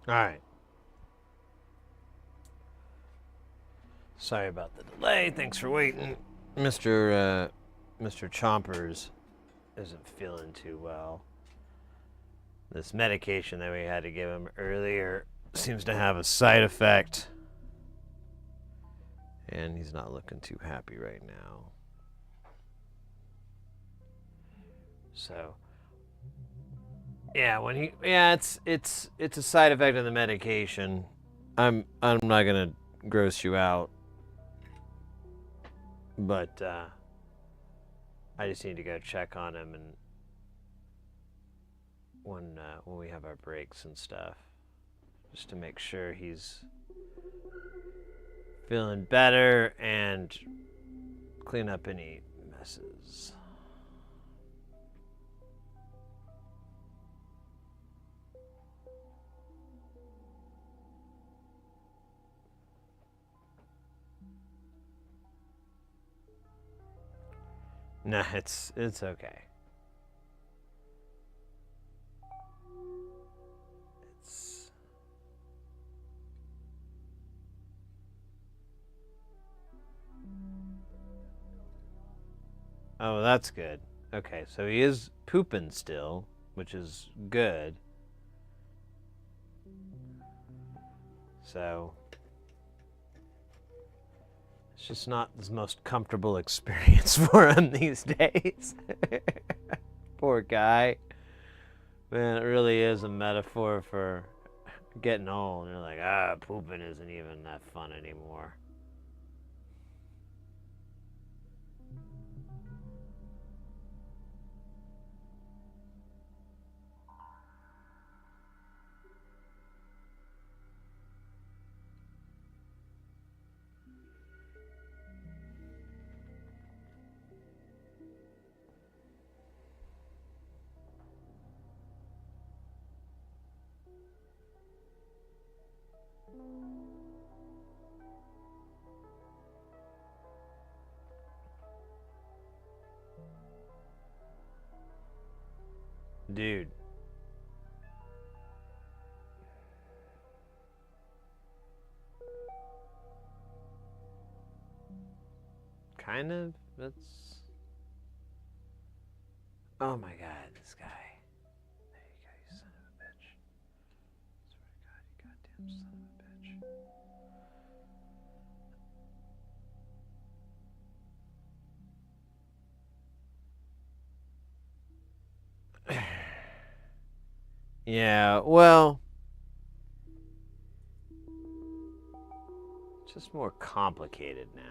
All right. Sorry about the delay. Thanks for waiting. Mr. Chompers isn't feeling too well. This medication that we had to give him earlier seems to have a side effect. And he's not looking too happy right now. So yeah, it's a side effect of the medication. I'm not gonna gross you out, but I just need to go check on him and when we have our breaks and stuff, just to make sure he's feeling better and clean up any messes. Nah, it's okay. Oh, that's good. Okay, so he is pooping still, which is good. So it's just not the most comfortable experience for him these days. Poor guy. Man, it really is a metaphor for getting old. You're like, pooping isn't even that fun anymore. Dude. Kind of. That's. Oh my god, this guy. There you go, you son of a bitch. Yeah, well, it's just more complicated now.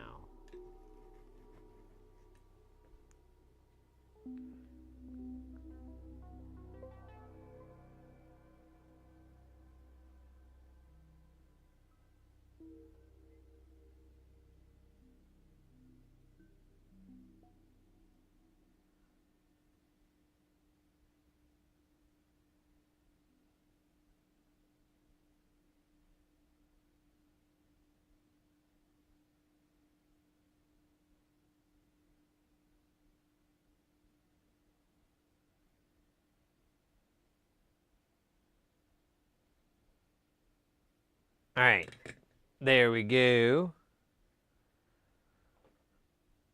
All right, there we go.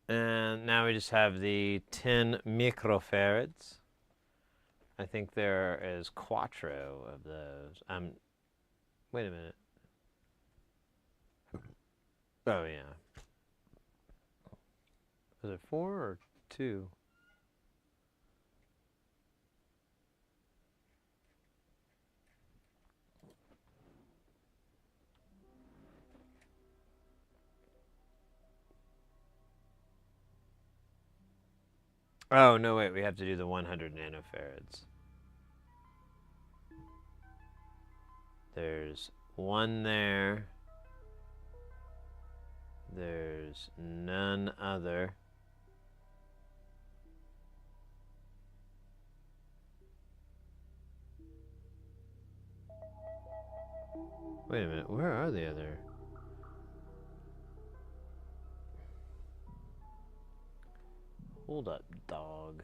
And now we just have the 10 microfarads. I think there is quattro of those. Wait a minute. Oh yeah. Is it 4 or 2? Oh, no, wait, we have to do the 100 nanofarads. There's one there. There's none other. Wait a minute, where are the other? Hold up, dog.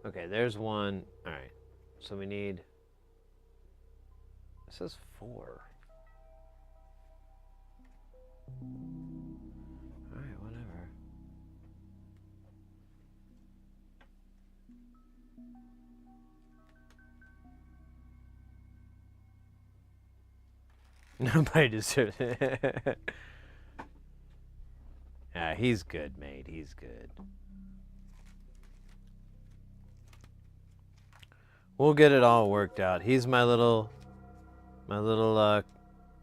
Okay, there's one. Alright, so we need... It says 4. Alright, whatever. Nobody deserves it. Yeah, he's good, mate. He's good. We'll get it all worked out. He's my little,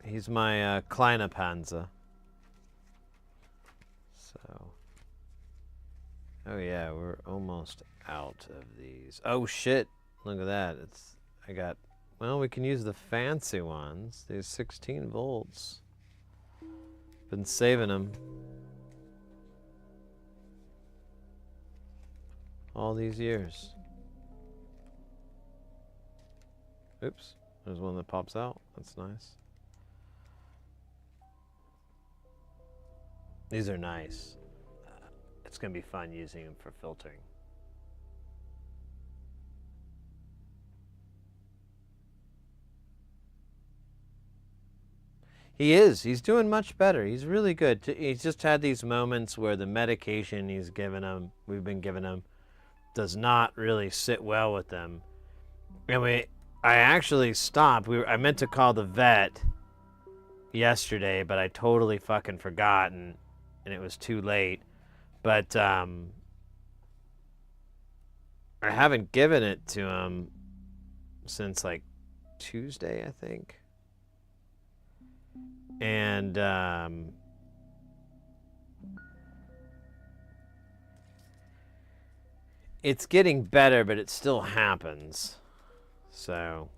he's my kleine Panzer. So, oh yeah, we're almost out of these. Oh shit! Look at that. Well, we can use the fancy ones. These 16 volts. Been saving them all these years. Oops, there's one that pops out. That's nice. These are nice. It's going to be fun using them for filtering. He is. He's doing much better. He's really good. He's just had these moments where the medication we've been giving him, does not really sit well with them. And I actually stopped. I meant to call the vet yesterday, but I totally fucking forgot, and it was too late. But I haven't given it to him since like Tuesday, I think. And it's getting better, but it still happens. So,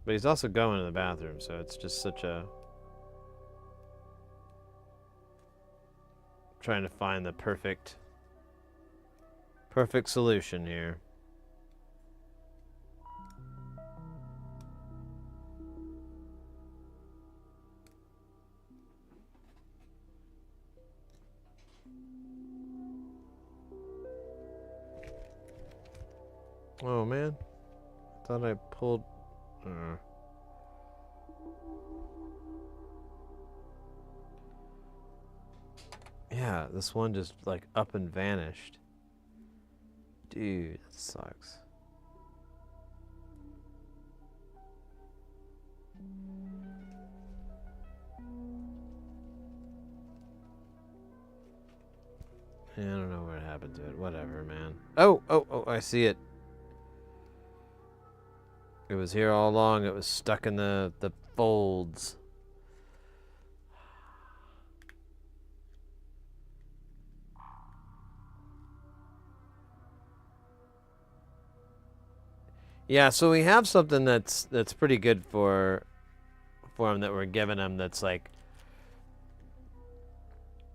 but he's also going to the bathroom, so it's just such a... Trying to find the perfect solution here. Oh man, thought I pulled... Yeah, this one just like up and vanished. Dude, that sucks. I don't know what happened to it. Whatever, man. Oh, I see it. It was here all along. It was stuck in the folds. Yeah, so we have something that's pretty good for him that we're giving him that's like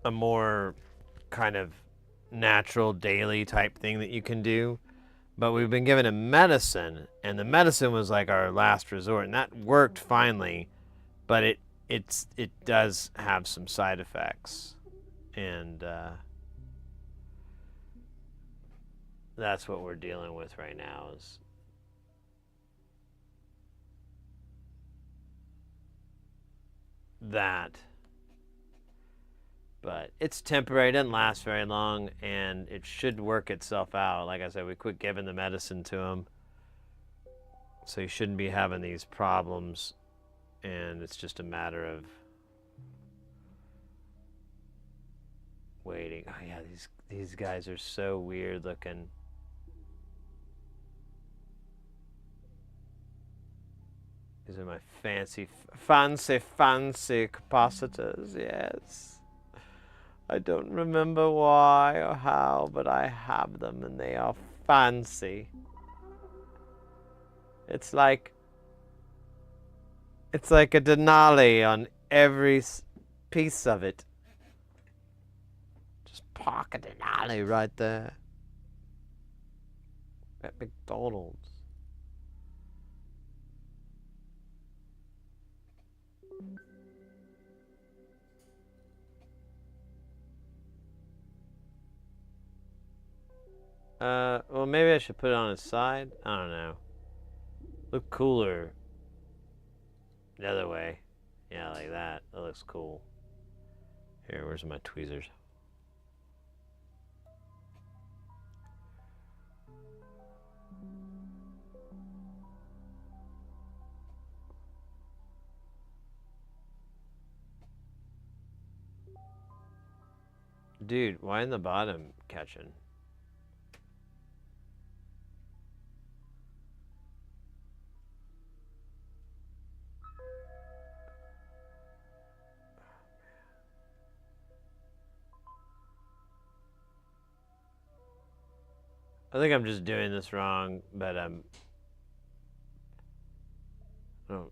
a more kind of natural daily type thing that you can do. But we've been giving him medicine, and the medicine was like our last resort, and that worked finally, but it does have some side effects, and that's what we're dealing with right now is that. But it's temporary, it doesn't last very long, and it should work itself out. Like I said, we quit giving the medicine to him, so he shouldn't be having these problems, and it's just a matter of waiting. Oh yeah, these guys are so weird looking. These are my fancy capacitors, yes. I don't remember why or how, but I have them and they are fancy. It's like a Denali on every piece of it. Just park a Denali right there. At McDonald's. Well, maybe I should put it on its side. I don't know. Look cooler the other way. Yeah, like that. That looks cool. Here, where's my tweezers? Dude, why in the bottom catching? I think I'm just doing this wrong, but oh.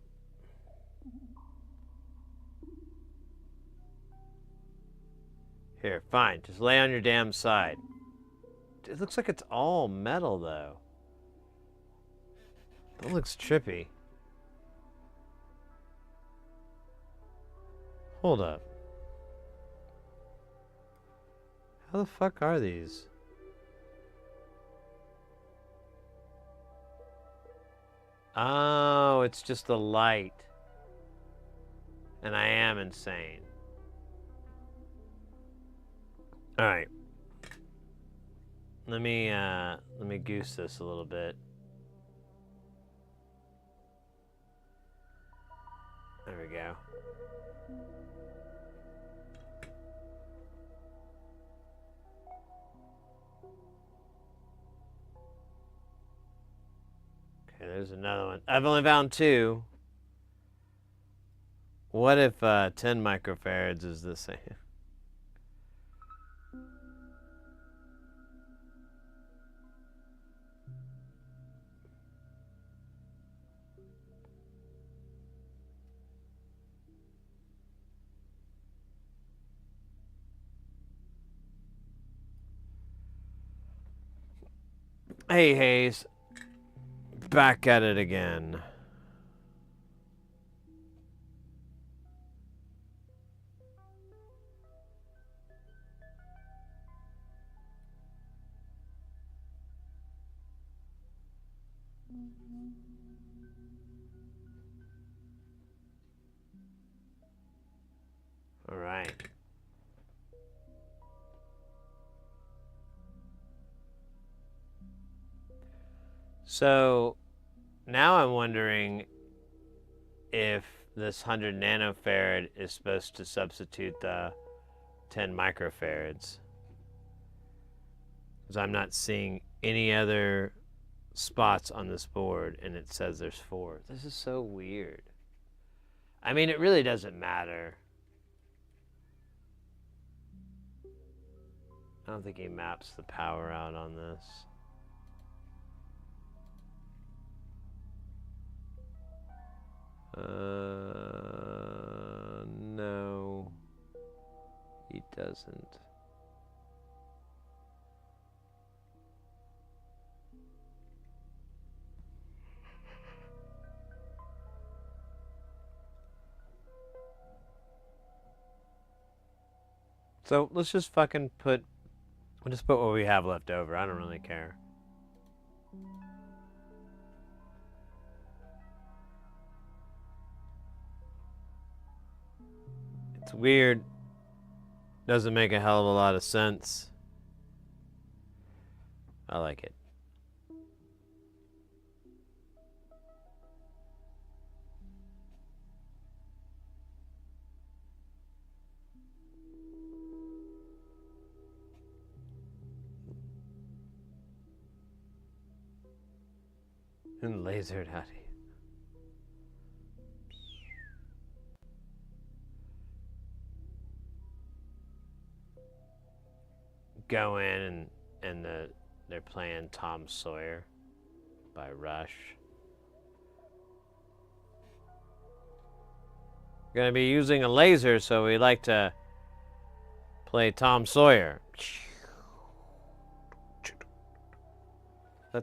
Here, fine. Just lay on your damn side. It looks like it's all metal, though. That looks trippy. Hold up. How the fuck are these? Oh, it's just the light. And I am insane. Alright. Let me goose this a little bit. There we go. Okay, there's another one. I've only found two. What if 10 microfarads is the same? Hey, Hayes. Back at it again. All right. So now I'm wondering if this 100 nanofarad is supposed to substitute the 10 microfarads. Because I'm not seeing any other spots on this board, and it says there's 4. This is so weird. I mean, it really doesn't matter. I don't think he maps the power out on this. No, he doesn't. So let's just fucking we'll just put what we have left over. I don't really care. It's weird. Doesn't make a hell of a lot of sense. I like it. And lasered out of here. Go in and they're playing Tom Sawyer by Rush. Gonna be using a laser, so we like to play Tom Sawyer. I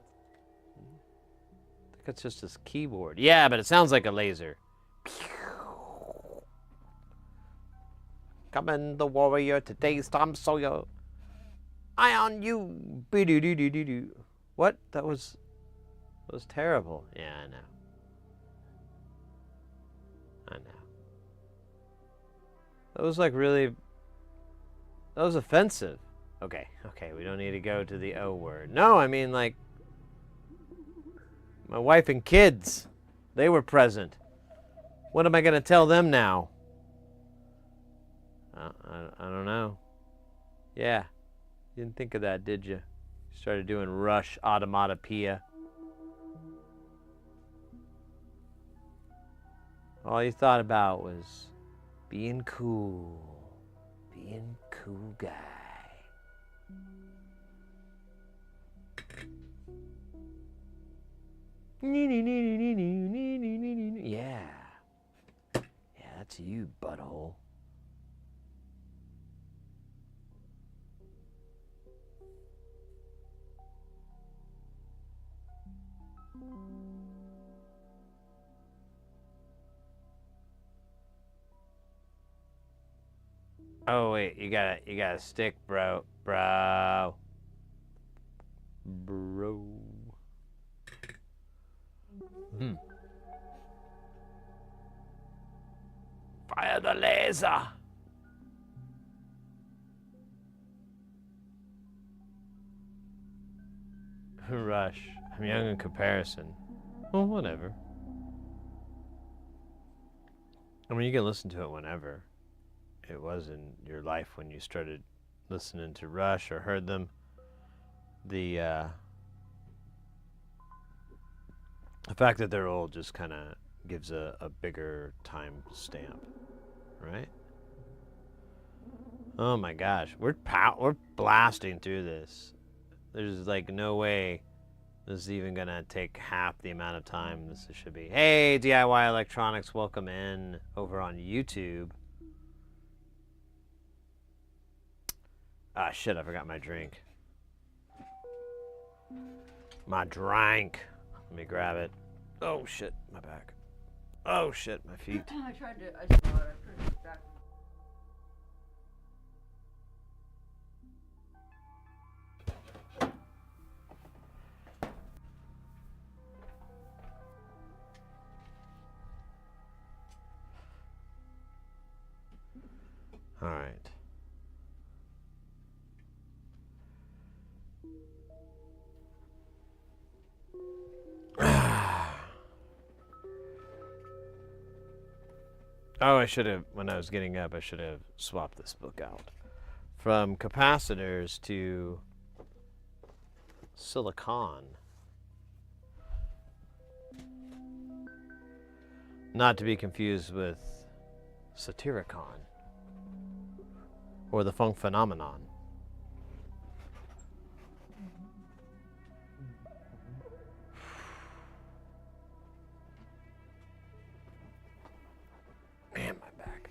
think it's just his keyboard. Yeah, but it sounds like a laser. Come in the warrior, today's Tom Sawyer. Eye on you. What? That was terrible. Yeah, I know. That was like really. That was offensive. Okay, we don't need to go to the O word. No, I mean like. My wife and kids, they were present. What am I gonna tell them now? I don't know. Yeah. You didn't think of that, did you? You started doing Rush automatopoeia. All you thought about was being cool. Being cool guy. Yeah. Yeah, that's you, butthole. Oh wait, you gotta stick, bro. Fire the laser. Rush. I'm young in comparison. Well, whatever. I mean, you can listen to it whenever. It was in your life when you started listening to Rush or heard them. The fact that they're old just kind of gives a bigger time stamp, right? Oh my gosh, we're blasting through this. There's like no way this is even gonna take half the amount of time this should be. Hey, DIY Electronics, welcome in over on YouTube. Ah, shit, I forgot my drink. My drink. Let me grab it. Oh, shit, my back. Oh, shit, my feet. I tried to, I saw it, I put it back. All right. Oh, I should have, when I was getting up, I should have swapped this book out. From capacitors to Silicon. Not to be confused with Satyricon or the funk phenomenon. Man, my back.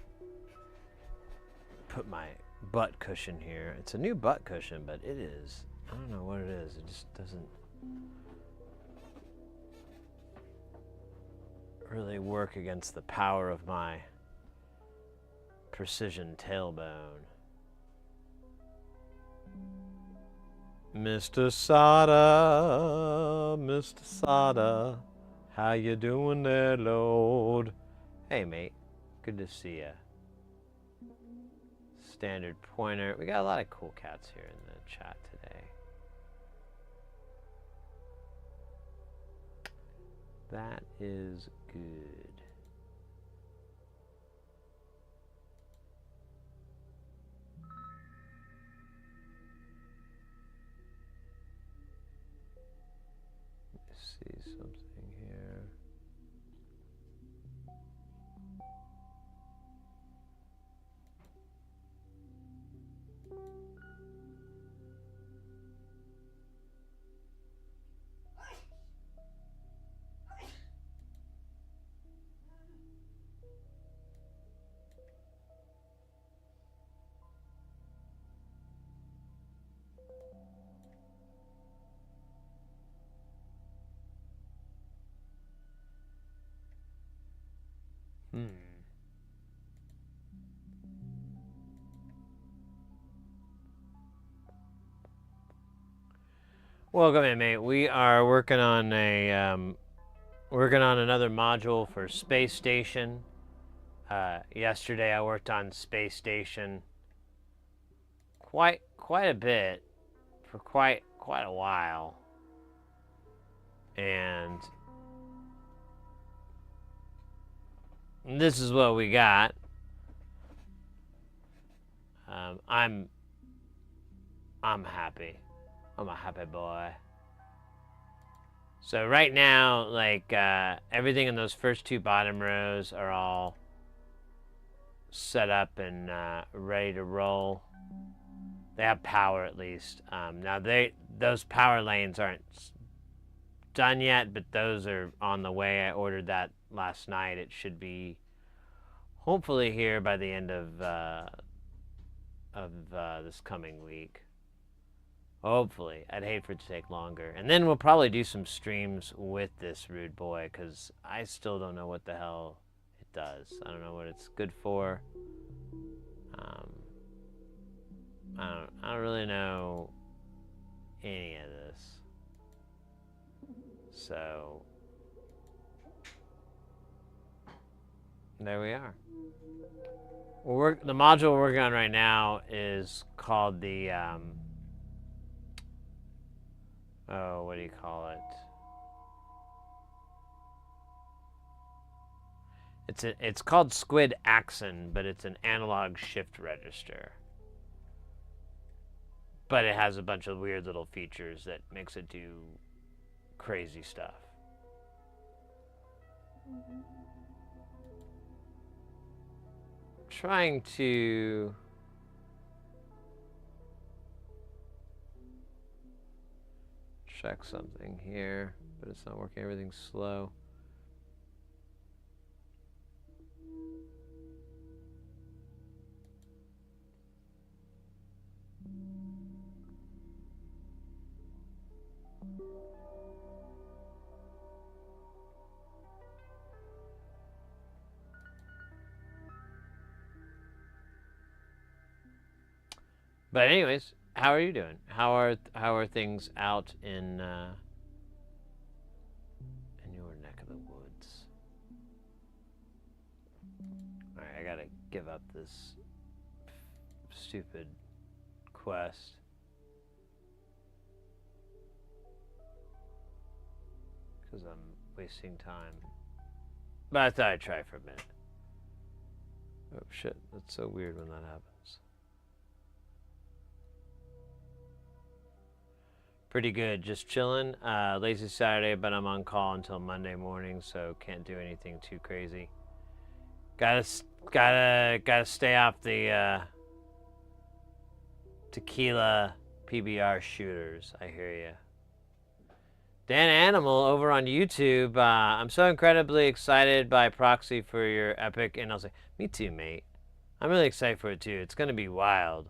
Put my butt cushion here. It's a new butt cushion, but it is, I don't know what it is. It just doesn't really work against the power of my precision tailbone. Mr. Sada, how you doing there, Lord? Hey, mate. Good to see ya. Standard pointer. We got a lot of cool cats here in the chat today. That is good. Let's see something here. Welcome in, mate. We are working on another module for Space Station. Yesterday I worked on Space Station quite a bit for quite a while, and this is what we got. I'm happy. I'm a happy boy. So right now, like, everything in those first two bottom rows are all set up and ready to roll. They have power at least. Now those power lanes aren't done yet, but those are on the way. I ordered that last night. It should be hopefully here by the end of this coming week. Hopefully. I'd hate for it to take longer. And then we'll probably do some streams with this rude boy, because I still don't know what the hell it does. I don't know what it's good for. I don't really know any of this. So there we are. The module we're working on right now is called the what do you call it? It's called Squid Axon, but it's an analog shift register. But it has a bunch of weird little features that makes it do crazy stuff. Trying to check something here, but it's not working. Everything's slow. But anyways, how are you doing? How are things out in your neck of the woods? All right, I gotta give up this stupid quest. Because I'm wasting time. But I thought I'd try for a minute. Oh shit, that's so weird when that happens. Pretty good. Just chilling. Lazy Saturday, but I'm on call until Monday morning, so can't do anything too crazy. Gotta stay off the tequila PBR shooters. I hear ya. Dan Animal over on YouTube. I'm so incredibly excited by proxy for your epic, and I'll say, me too, mate. I'm really excited for it too. It's gonna be wild.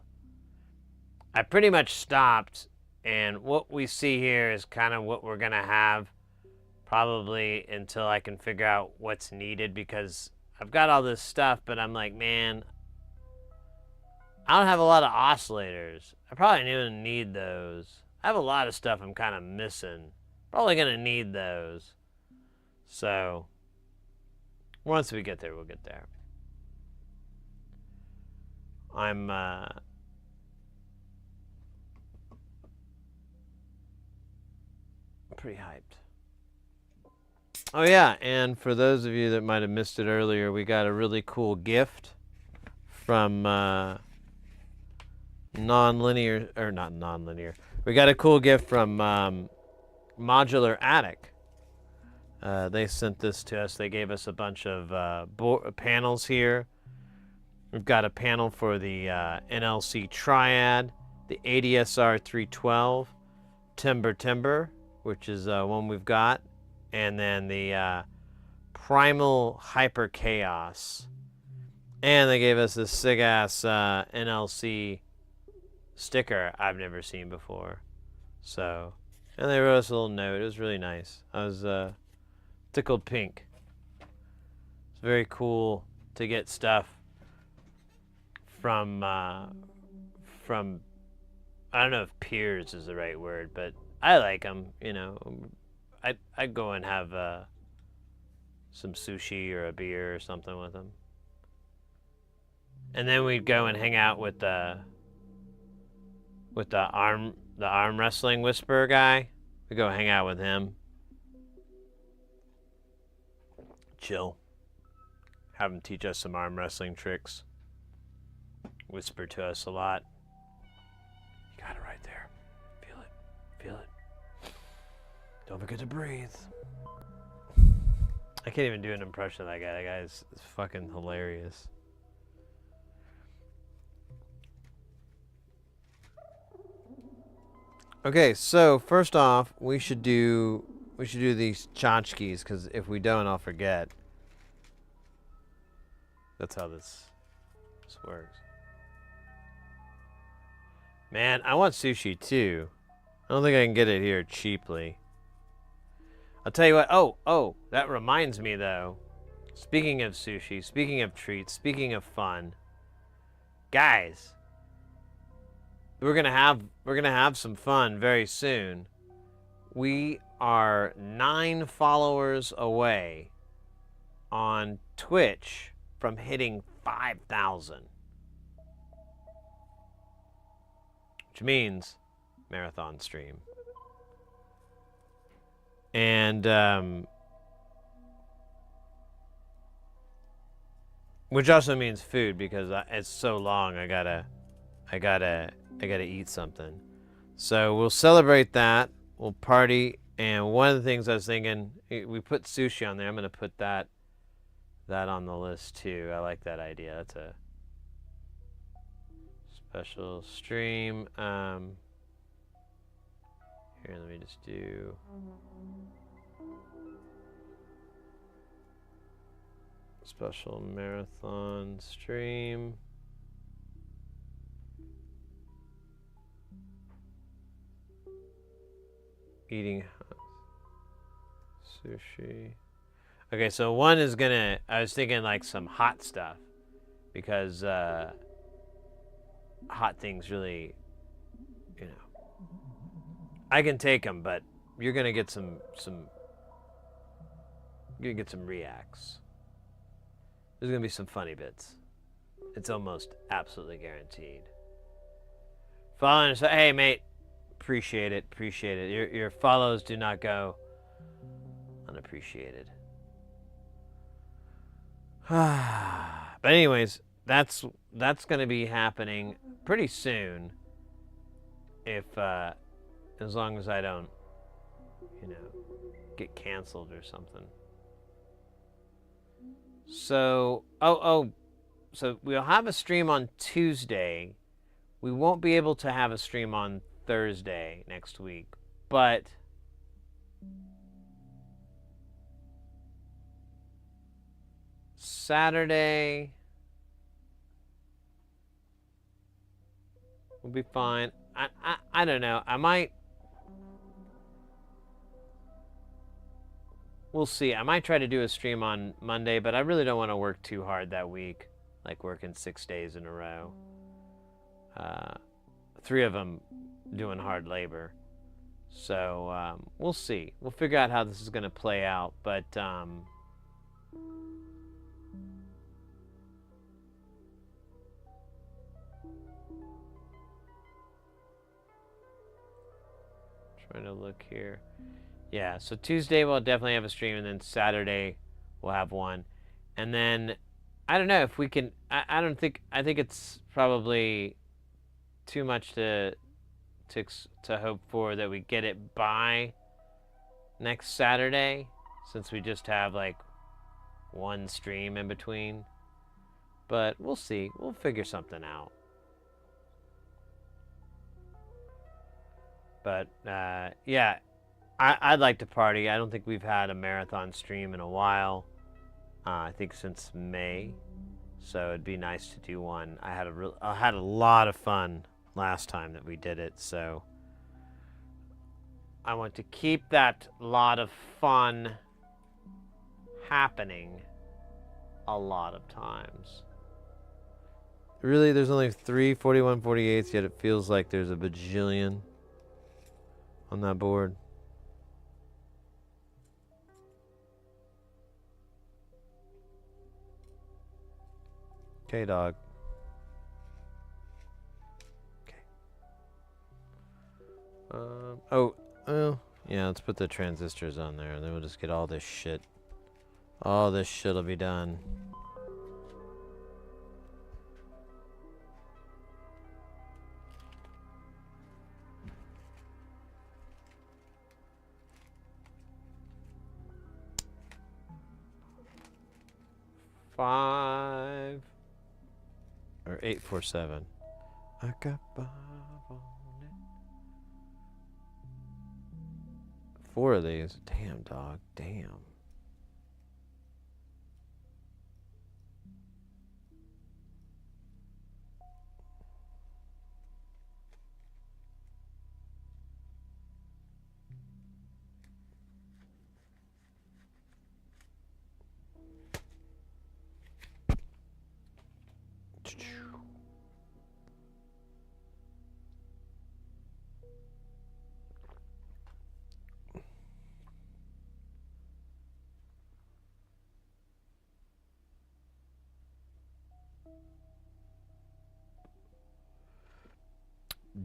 I pretty much stopped, and what we see here is kind of what we're gonna have probably until I can figure out what's needed, because I've got all this stuff, but I'm like, man, I don't have a lot of oscillators. I probably don't even need those. I have a lot of stuff I'm kind of missing. Probably gonna need those. So once we get there, we'll get there. I'm pretty hyped. Oh yeah, and for those of you that might have missed it earlier, we got a really cool gift from Nonlinear, or not Nonlinear. We got a cool gift from Modular Attic. They sent this to us. They gave us a bunch of panels here. We've got a panel for the NLC Triad, the ADSR 312, Timber, which is one we've got, and then the Primal Hyper Chaos. And they gave us this sick-ass NLC sticker I've never seen before. So, and they wrote us a little note. It was really nice. I was tickled pink. It's very cool to get stuff from I don't know if peers is the right word, but I like them. You know, I'd go and have some sushi or a beer or something with them, and then we'd go and hang out with the arm wrestling whisperer guy. We go hang out with him, chill, have him teach us some arm wrestling tricks. Whisper to us a lot. You got it right there. Feel it. Feel it. Don't forget to breathe. I can't even do an impression of that guy. That guy is fucking hilarious. Okay, so first off, we should do these tchotchkes, because if we don't, I'll forget. That's how this works. Man, I want sushi too. I don't think I can get it here cheaply. I'll tell you what. Oh, that reminds me though. Speaking of sushi, speaking of treats, speaking of fun, guys, we're gonna have some fun very soon. We are 9 followers away on Twitch from hitting 5,000. Which means marathon stream. And which also means food, because it's so long. I gotta eat something. So we'll celebrate that. We'll party. And one of the things I was thinking, we put sushi on there. I'm gonna put that on the list too. I like that idea. That's a special stream. Here, let me just do special marathon stream. Eating sushi. Okay, so one is gonna, I was thinking like some hot stuff, because hot things really, you know, I can take them, but you're gonna get some reacts. There's gonna be some funny bits. It's almost absolutely guaranteed. Following, so hey mate, appreciate it. Your follows do not go unappreciated. But anyways, that's gonna be happening pretty soon. If As long as I don't, you know, get canceled or something. So, so we'll have a stream on Tuesday. We won't be able to have a stream on Thursday next week, but Saturday will be fine. I don't know. I might. We'll see. I might try to do a stream on Monday, but I really don't want to work too hard that week, like working 6 days in a row. 3 of them doing hard labor. So we'll see. We'll figure out how this is going to play out, but trying to look here. Yeah, so Tuesday we'll definitely have a stream, and then Saturday we'll have one. And then, I don't know if we can, I think it's probably too much to hope for that we get it by next Saturday, since we just have like one stream in between. But we'll see. We'll figure something out. But yeah, I'd like to party. I don't think we've had a marathon stream in a while. I think since May. So it'd be nice to do one. I had a lot of fun last time that we did it, so I want to keep that lot of fun happening a lot of times. Really, there's only 3 4148s, yet it feels like there's a bajillion on that board. Okay, dog. Okay. Oh, yeah, let's put the transistors on there, and then we'll just get all this shit. All this shit will be done. Five or 847. I got 5 on it. 4 of these. Damn, dog. Damn.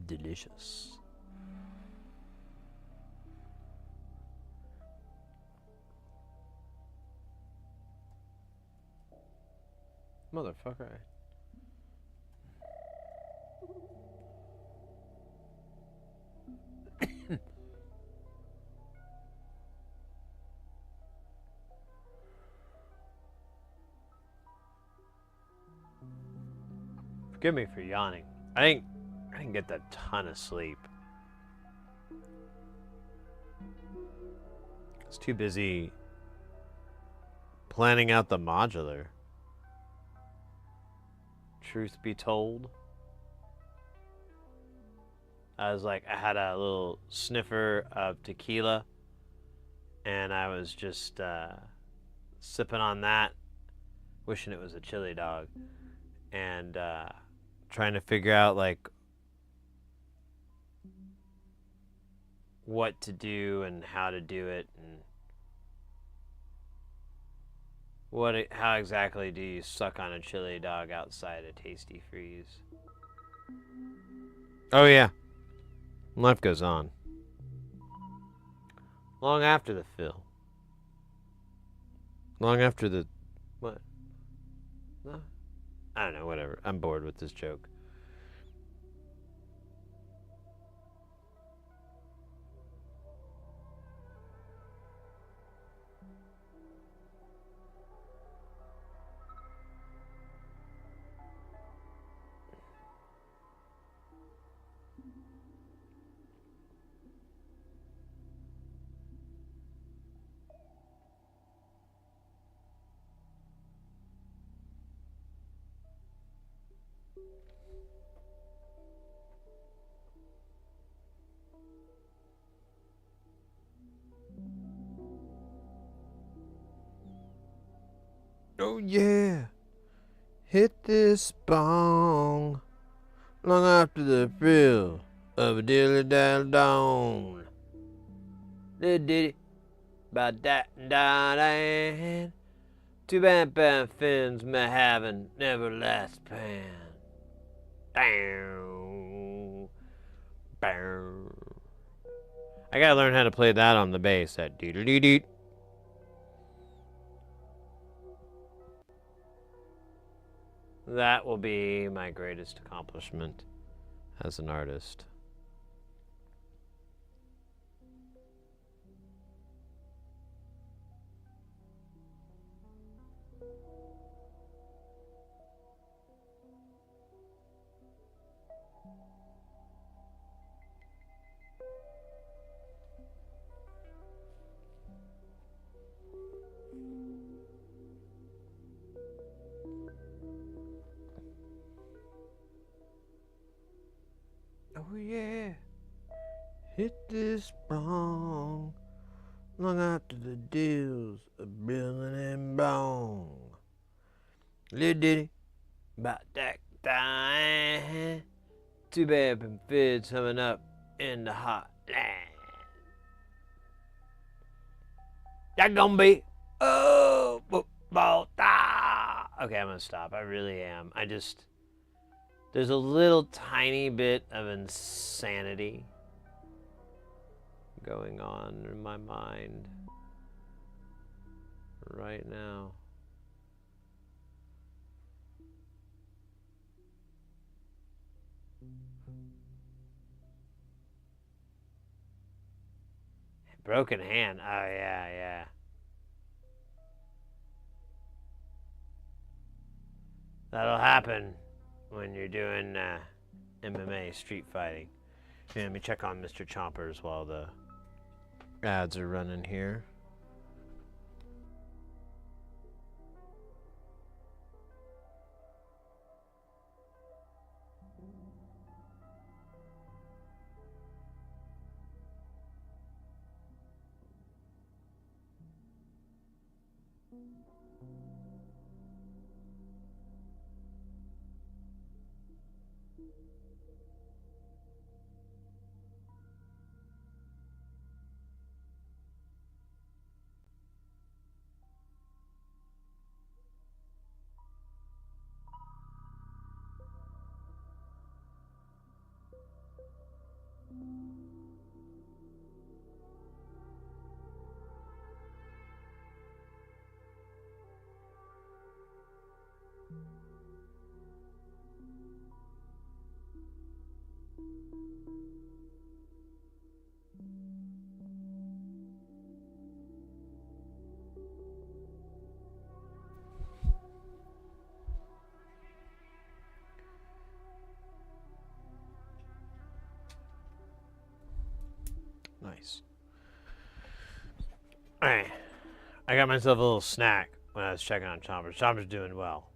Delicious. Motherfucker. Forgive me for yawning. I didn't get that ton of sleep. I was too busy planning out the modular. Truth be told, I had a little sniffer of tequila, and I was just sipping on that, wishing it was a chili dog, and trying to figure out what to do and how to do it, and how exactly do you suck on a chili dog outside a Tasty Freeze? Oh yeah, life goes on long after the fill, long after the what? No, I don't know. Whatever. I'm bored with this joke. Oh yeah, hit this bong long after the thrill of a dilly dally dong. Did about that and two bad fins may have an everlasting pan. Down, bow. I gotta learn how to play that on the bass. That dee-dee-dee-dee. That will be my greatest accomplishment as an artist. Oh yeah, hit this bong long after the deals of billing and bong. Little ditty, about that time. Too bad and fids coming up in the hot land. That gonna be football. Okay, I'm gonna stop. I really am. There's a little tiny bit of insanity going on in my mind right now. Broken hand. Oh, yeah. That'll happen when you're doing MMA street fighting. Yeah, let me check on Mr. Chompers while the ads are running here. Nice. Alright. I got myself a little snack when I was checking on Chompers. Chompers doing well.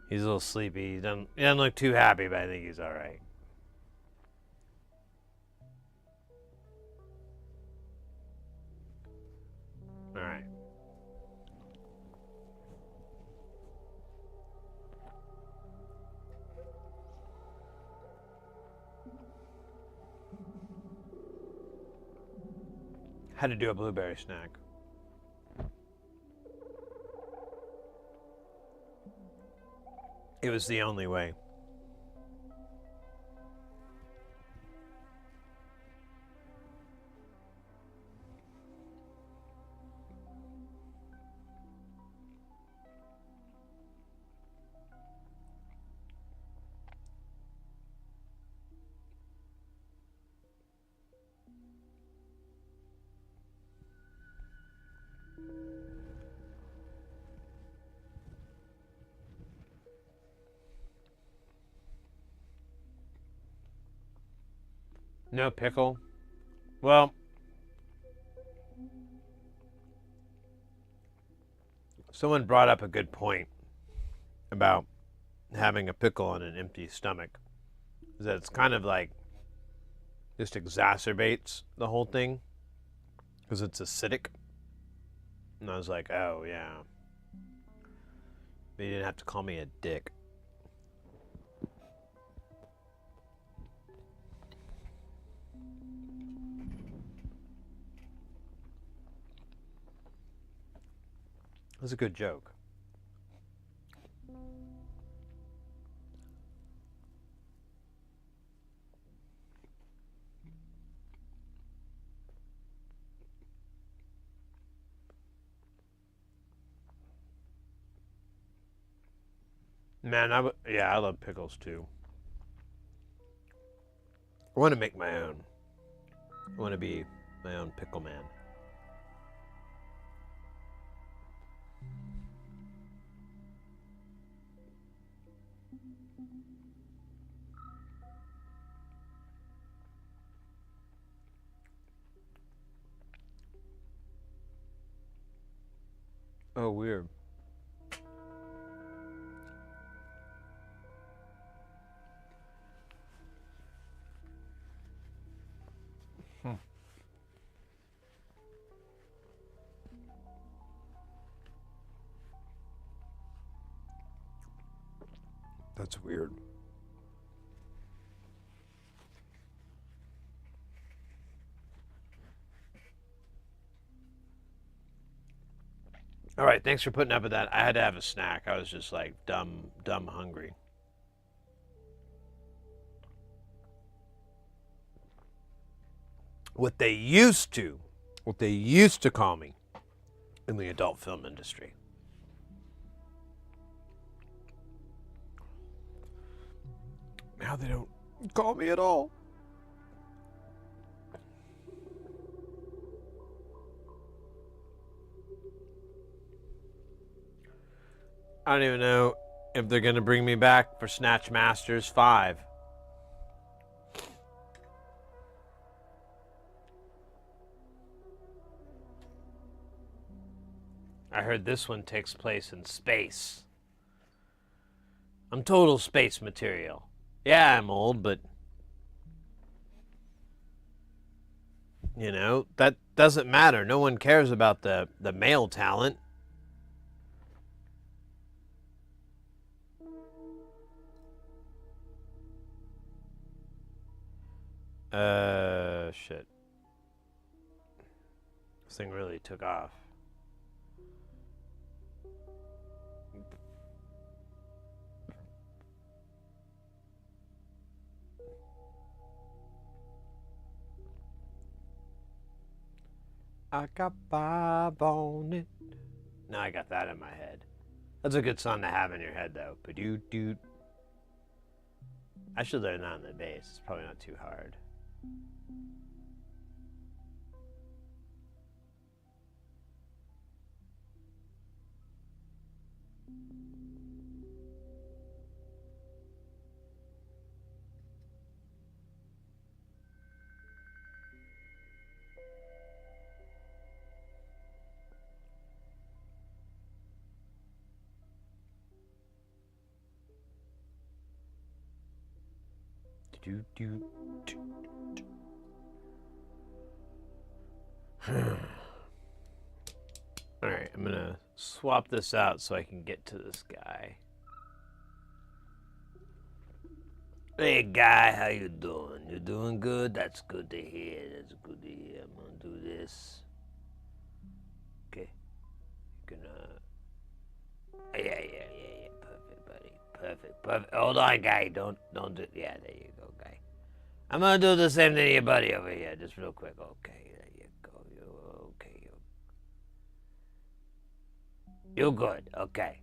He's a little sleepy. He doesn't look too happy, but I think he's alright. Alright. Had to do a blueberry snack. It was the only way. No pickle? Well, someone brought up a good point about having a pickle on an empty stomach. Is that it's kind of like just exacerbates the whole thing. Because it's acidic. And I was like, oh, yeah. But you didn't have to call me a dick. It was a good joke. Man, I love pickles too. I want to make my own. I want to be my own pickle man. Oh, weird. That's weird. All right, thanks for putting up with that. I had to have a snack. I was just like dumb hungry. What they used to call me in the adult film industry. Now they don't call me at all. I don't even know if they're going to bring me back for Snatch Masters 5. I heard this one takes place in space. I'm total space material. Yeah, I'm old, but you know, that doesn't matter. No one cares about the male talent. Shit. This thing really took off. I got 5 on it. Now I got that in my head. That's a good song to have in your head, though. Ba-doo-doo. I should learn that on the bass. It's probably not too hard. Alright, I'm gonna swap this out so I can get to this guy. Hey guy, how you doing? You doing good? That's good to hear. That's good to hear. I'm gonna do this. Okay. You're gonna... Yeah. Perfect, buddy. Perfect. Hold on, guy. Don't do... Yeah, there you go, guy. I'm gonna do the same thing to your buddy over here, just real quick. Okay, there you go. You're good. Okay.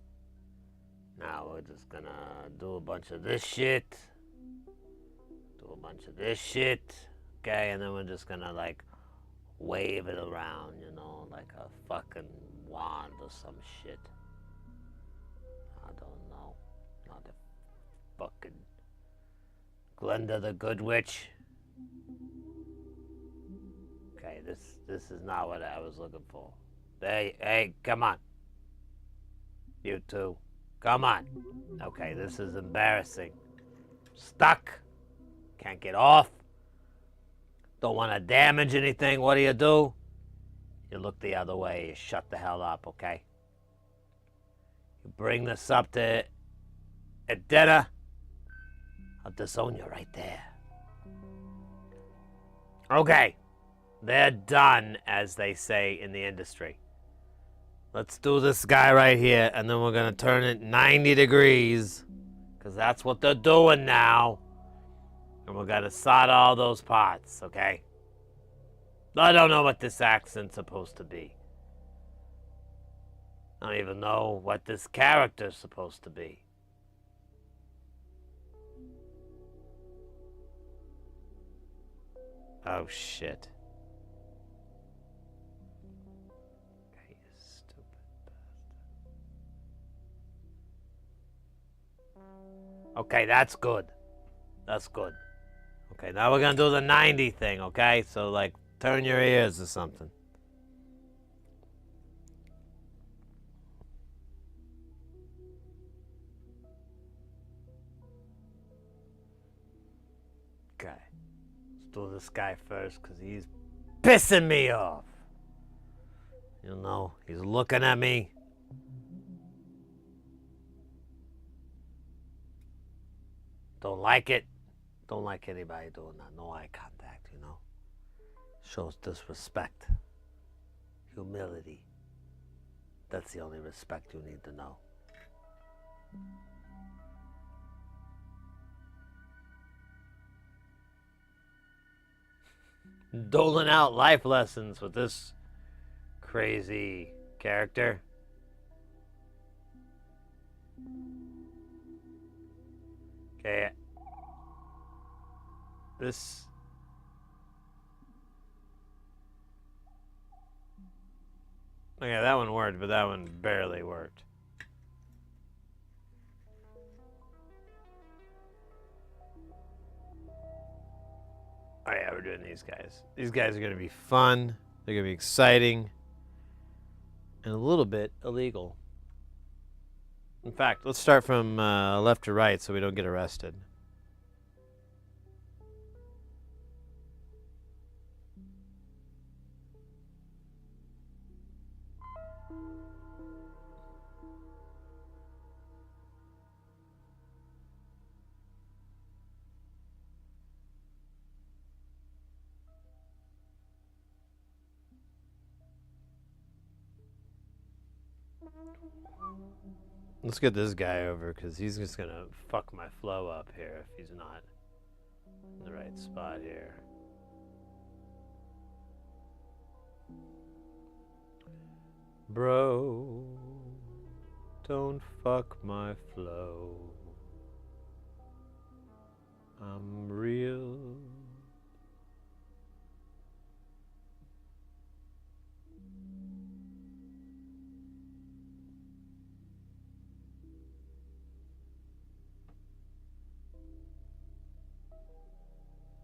Now we're just gonna do a bunch of this shit. Okay, and then we're just gonna like wave it around, you know, like a fucking wand or some shit. I don't know. Not a fucking Glenda the Good Witch. Okay, this is not what I was looking for. Hey, come on. You two. Come on. Okay, this is embarrassing. Stuck. Can't get off. Don't want to damage anything. What do? you look the other way, you shut the hell up, okay? You bring this up to at dinner, I'll disown you right there. Okay, they're done, as they say in the industry. Let's do this guy right here, and then we're gonna turn it 90 degrees, because that's what they're doing now. And we're gonna solder all those parts, okay? I don't know what this accent's supposed to be. I don't even know what this character's supposed to be. Oh, shit. You stupid bastard. Okay, that's good. That's good. Okay, now we're gonna do the 90 thing, okay? So, like, turn your ears or something. Okay. Let's do this guy first, because he's pissing me off. You know, he's looking at me. Don't like it. Don't like anybody doing that. No eye contact, you know. Shows disrespect. Humility. That's the only respect you need to know. Doling out life lessons with this crazy character. Okay. This... Okay, that one worked, but that one barely worked. Oh yeah, we're doing these guys. These guys are going to be fun. They're going to be exciting. And a little bit illegal. In fact, let's start from left to right so we don't get arrested. Let's get this guy over, because he's just gonna fuck my flow up here if he's not in the right spot here. Bro, don't fuck my flow. I'm real.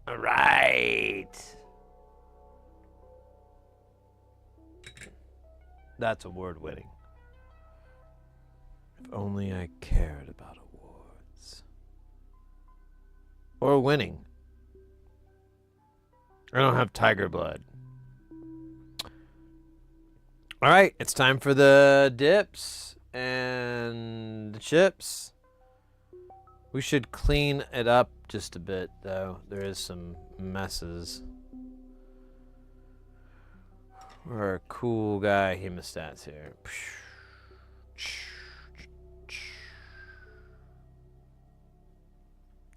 All right. That's award winning. If only I cared about awards. Or winning. I don't have tiger blood. All right, it's time for the dips and the chips. We should clean it up just a bit, though. There is some messes. We're a cool guy hemostats here.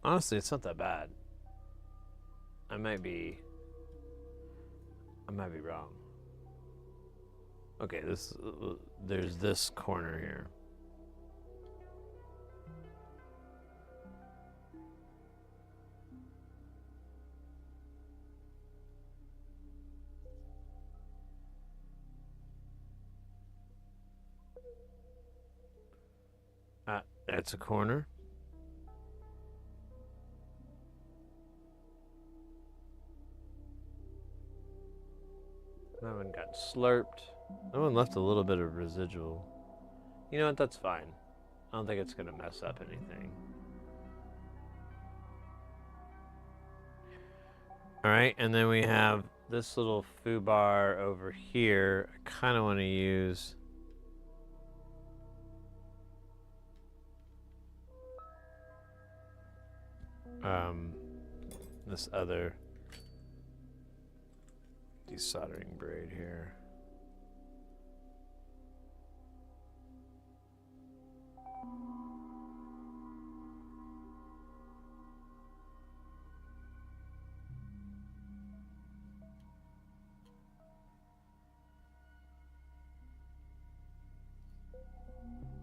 Honestly, it's not that bad. I might be wrong. Okay, there's this corner here. That's a corner. That one got slurped. That one left a little bit of residual. You know what? That's fine. I don't think it's going to mess up anything. All right, and then we have this little foobar over here, I kind of want to use this other desoldering braid here.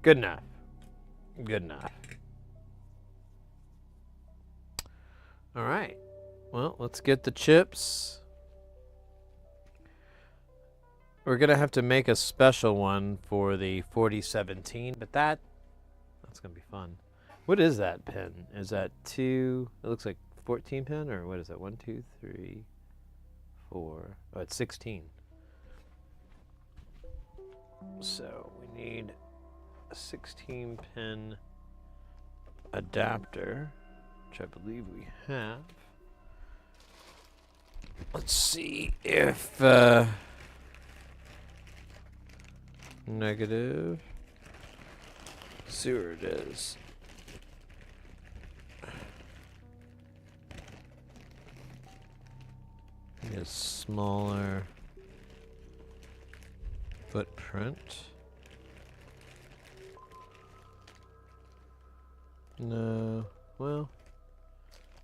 Good enough. Good enough. All right. Well, let's get the chips. We're going to have to make a special one for the 4017, but that's going to be fun. What is that pin? Is that 2? It looks like 14 pin, or what is that? 1, 2, 3, 4. Oh, it's 16. So we need a 16 pin adapter, which I believe we have. Let's see if negative. See where it is. Need a smaller footprint. No, well,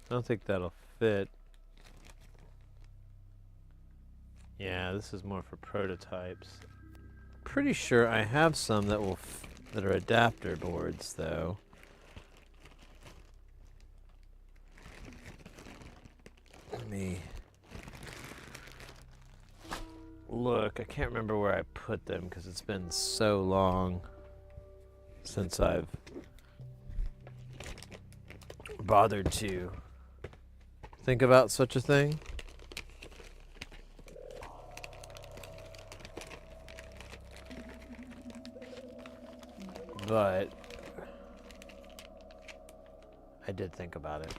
I don't think that'll fit. Yeah, this is more for prototypes. Pretty sure I have some that will that are adapter boards though. Let me look. I can't remember where I put them because it's been so long since I've bothered to think about such a thing. But I did think about it.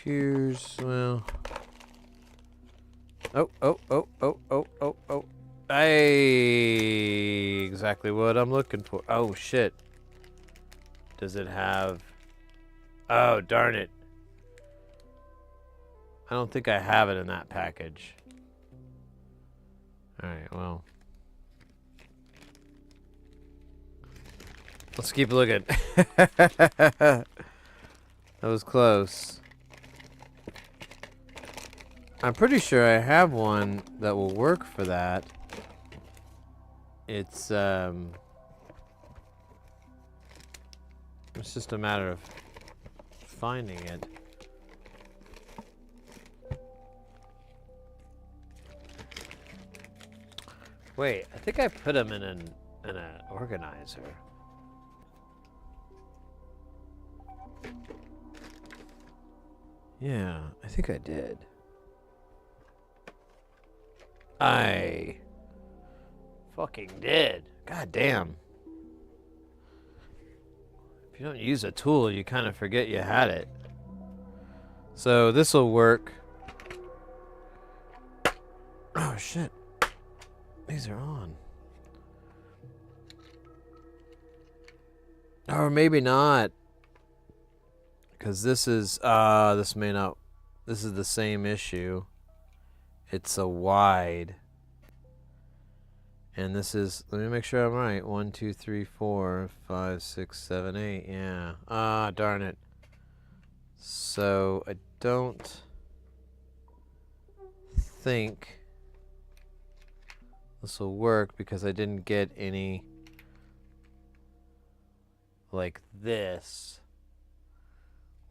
Here's, well, oh. Exactly what I'm looking for. Oh, shit. Does it have... Oh, darn it. I don't think I have it in that package. Alright, well. Let's keep looking. That was close. I'm pretty sure I have one that will work for that. It's just a matter of finding it. Wait, I think I put them in an organizer. Yeah, I think I did. I fucking did. God damn. If you don't use a tool, you kind of forget you had it. So this will work. Oh shit. These are on. Or maybe not. Because this is, this may not, this is the same issue. It's a wide. And this is, let me make sure I'm right. 1, 2, 3, 4, 5, 6, 7, 8. Yeah. Ah, darn it. So I don't think this will work because I didn't get any like this,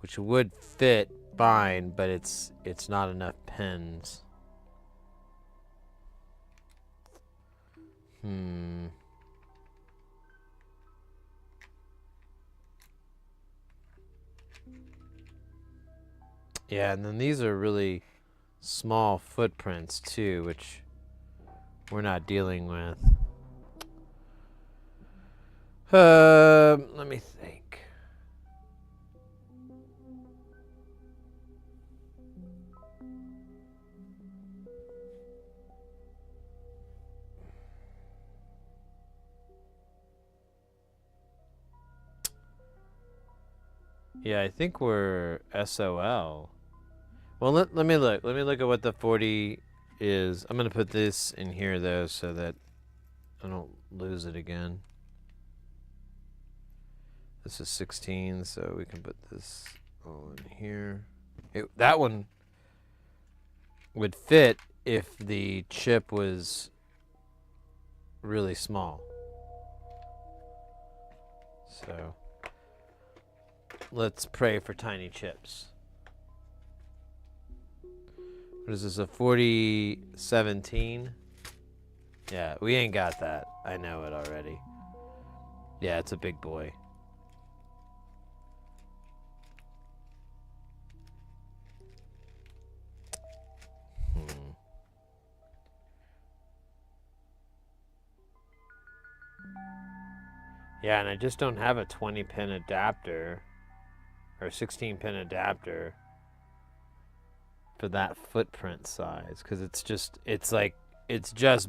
which would fit fine, but it's not enough pins. Yeah, and then these are really small footprints too, which we're not dealing with. Let me think. Yeah, I think we're SOL. Well, let me look. Let me look at what the 40 is. I'm going to put this in here, though, so that I don't lose it again. This is 16, so we can put this all in here. That one would fit if the chip was really small. So let's pray for tiny chips. What is this, a 4017? Yeah, we ain't got that. I know it already. Yeah, it's a big boy. Yeah, and I just don't have a 20-pin adapter or 16-pin adapter for that footprint size, because it's just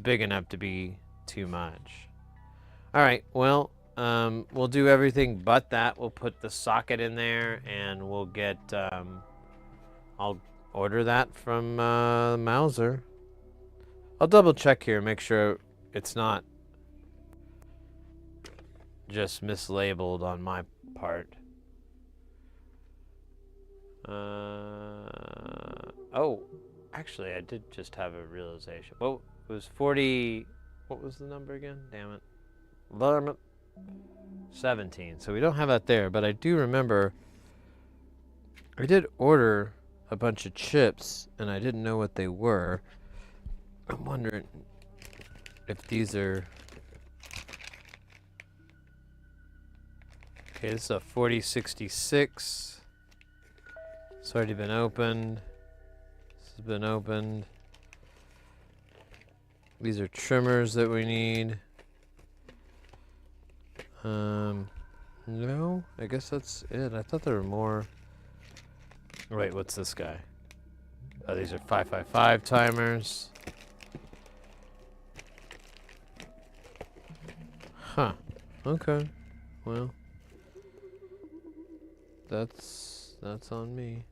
big enough to be too much. All right, well, we'll do everything but that. We'll put the socket in there, and we'll get I'll order that from Mauser. I'll double check here, make sure it's not just mislabeled on my part. Oh, actually, I did just have a realization. Well, it was 40. What was the number again? Damn it. 17. So we don't have that there, but I do remember I did order a bunch of chips, and I didn't know what they were. I'm wondering if these are... Okay, this is a 4066. It's already been opened. This has been opened. These are trimmers that we need. No, I guess that's it. I thought there were more. Wait, what's this guy? Oh, these are 555 timers. Huh. Okay. Well, that's on me.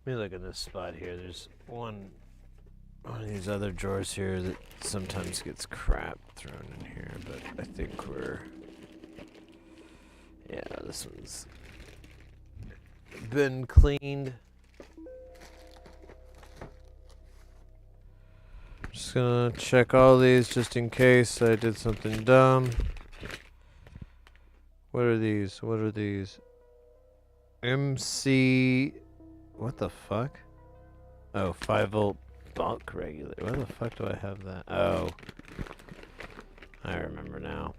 Let me look in this spot here. There's one of these other drawers here that sometimes gets crap thrown in here, but I think we're... Yeah, this one's been cleaned. Just gonna check all these just in case I did something dumb. What are these? What are these? MC... What the fuck? Oh, 5-volt bulk regulator. Where the fuck do I have that? Oh. I remember now.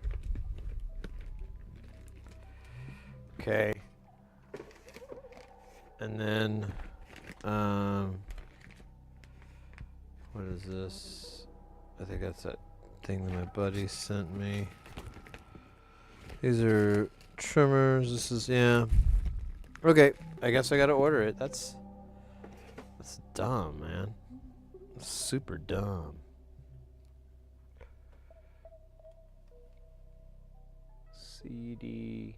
Okay. And then, what is this? I think that's that thing that my buddy sent me. These are trimmers. This is, yeah. Okay, I guess I gotta order it. That's dumb, man. That's super dumb. CD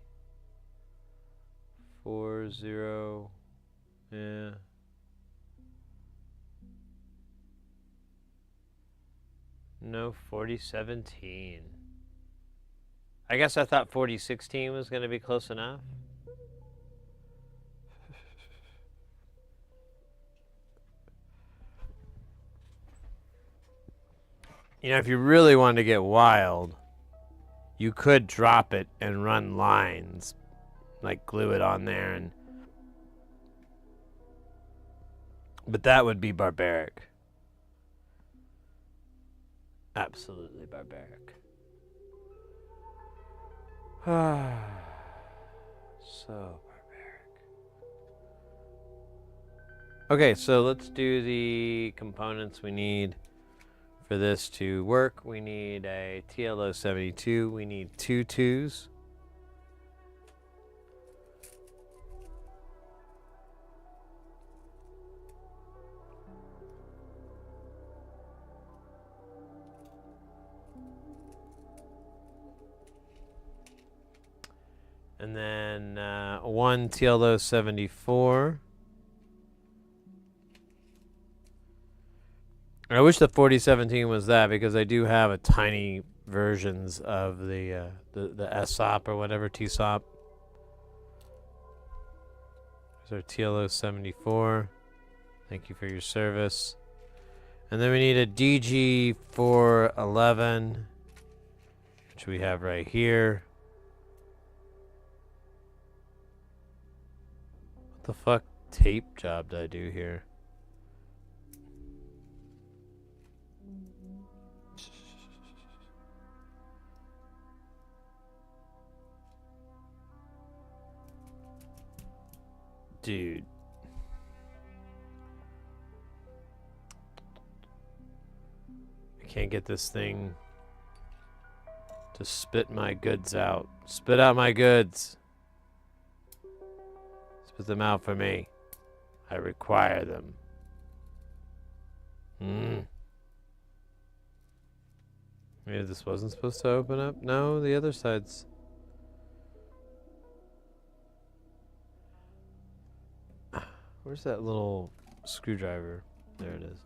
40. Yeah. No, 4017. I guess I thought 4016 was gonna be close enough. You know, if you really wanted to get wild, you could drop it and run lines, like glue it on there, and but that would be barbaric. Absolutely barbaric. So barbaric. Okay, so let's do the components we need for this to work. We need a TLO72. We need 2 2s. And then 1 TLO74. I wish the 4017 was that, because I do have a tiny versions of the SOP or whatever, TSOP. There's our TLO74. Thank you for your service. And then we need a DG411, which we have right here. What the fuck tape job did I do here? Dude. I can't get this thing to spit my goods out. Spit out my goods. Spit them out for me. I require them. Maybe this wasn't supposed to open up? No, the other side's... Where's that little screwdriver? There it is.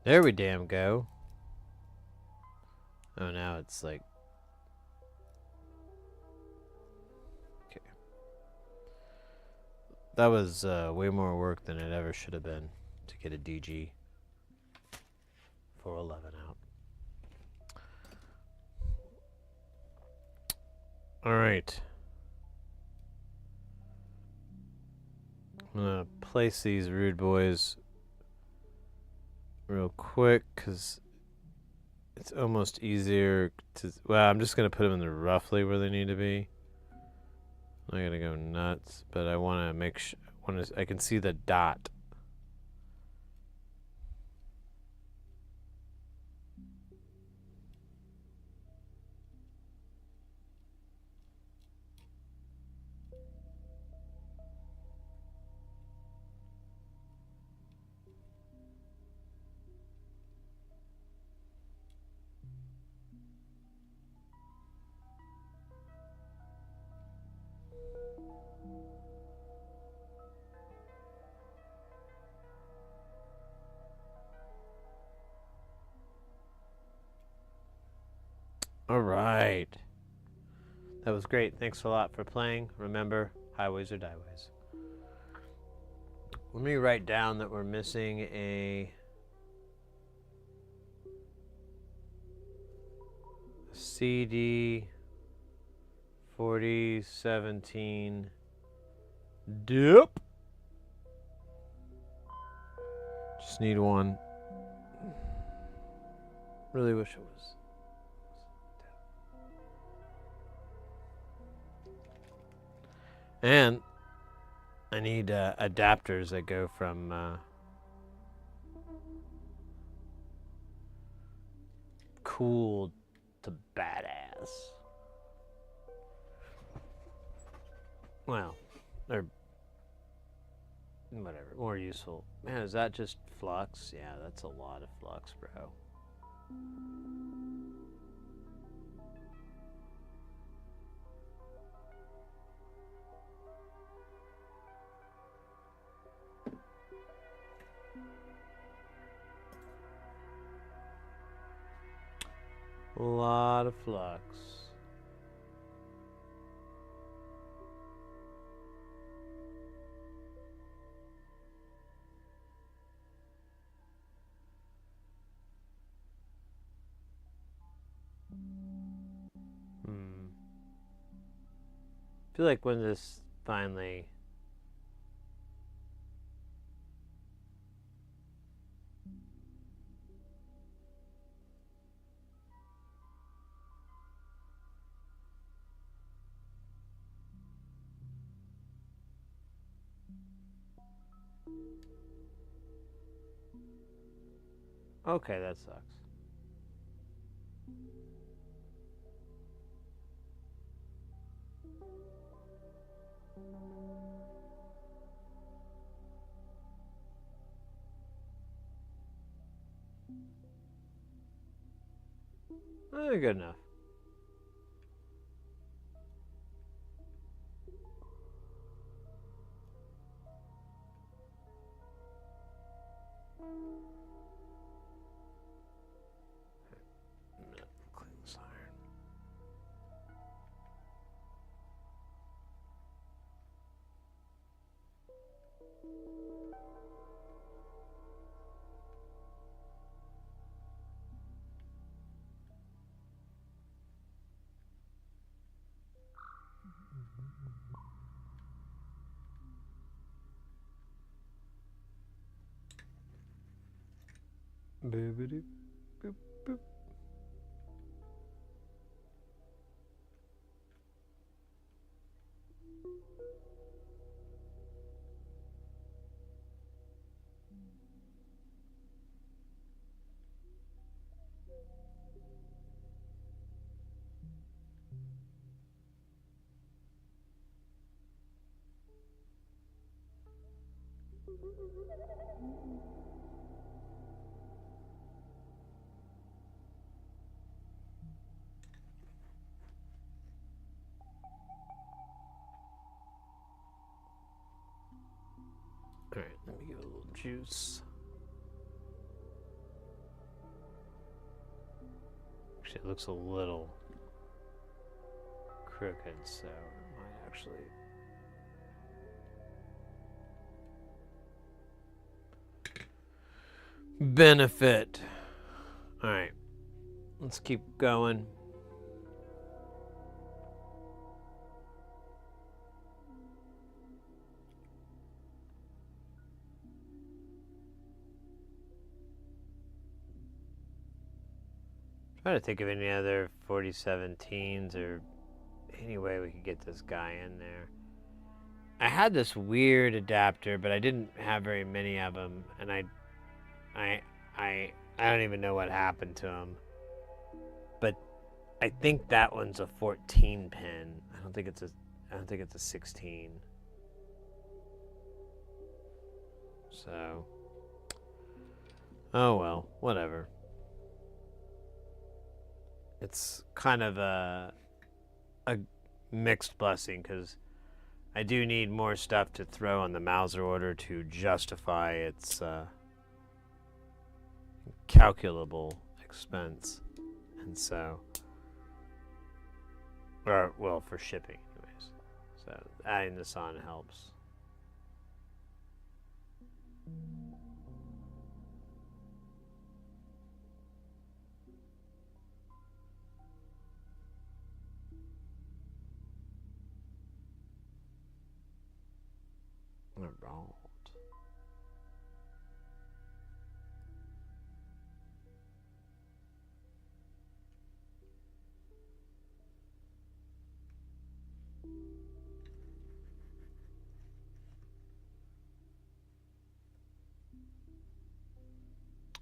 There we damn go. Oh, now it's like... Okay. That was way more work than it ever should have been to get a DG 411 out. Alright. I'm gonna place these rude boys real quick, because it's almost easier to... Well, I'm just going to put them in the roughly where they need to be. I'm not going to go nuts, but I want to make sure... I can see the dot. All right. That was great. Thanks a lot for playing. Remember, highways or dieways. Let me write down that we're missing a CD 4017 dip. Just need one. Really wish it was. And I need adapters that go from cool to badass. Well, or whatever, more useful. Man, is that just flux? Yeah, that's a lot of flux, bro. A lot of flux. I feel like when this finally... Okay, that sucks. Good enough. Clean this iron. Boop-a-doop, boop, boop. Alright, let me give it a little juice. Actually, it looks a little crooked, so it might actually... benefit. Alright, let's keep going. Trying to think of any other 4017s or any way we could get this guy in there. I had this weird adapter, but I didn't have very many of them, and I don't even know what happened to them. But I think that one's a 14 pin. I don't think it's a 16. So, oh well, whatever. It's kind of a mixed blessing, because I do need more stuff to throw on the Mauser order to justify its calculable expense. And so, or, well, for shipping anyways. So adding this on helps. Alright.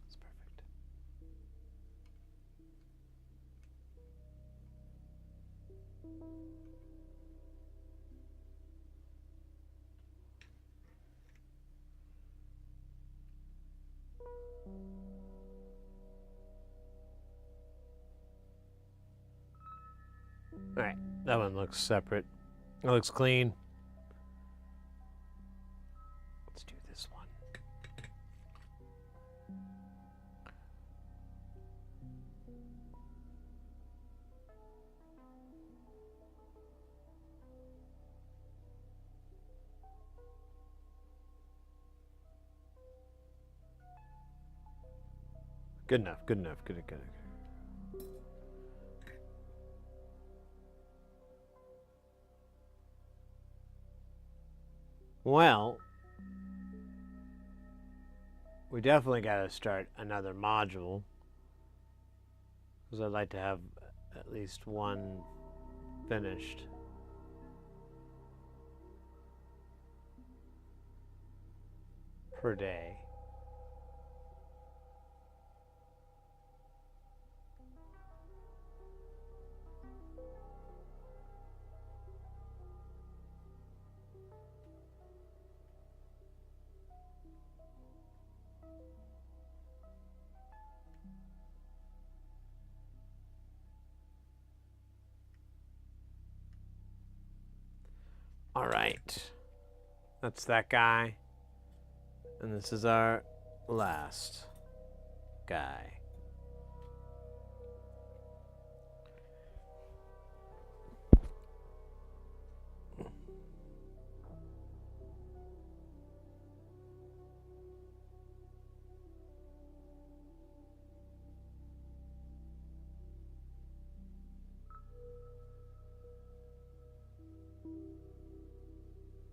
That's perfect. Alright, that one looks separate. It looks clean. Let's do this one. Good enough, good enough, good. Well, we definitely got to start another module, because I'd like to have at least one finished. Per day. All right. That's that guy. And this is our last guy.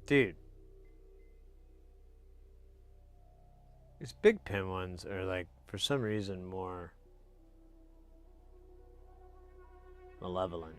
Dude. These big pin ones are like, for some reason, more malevolent.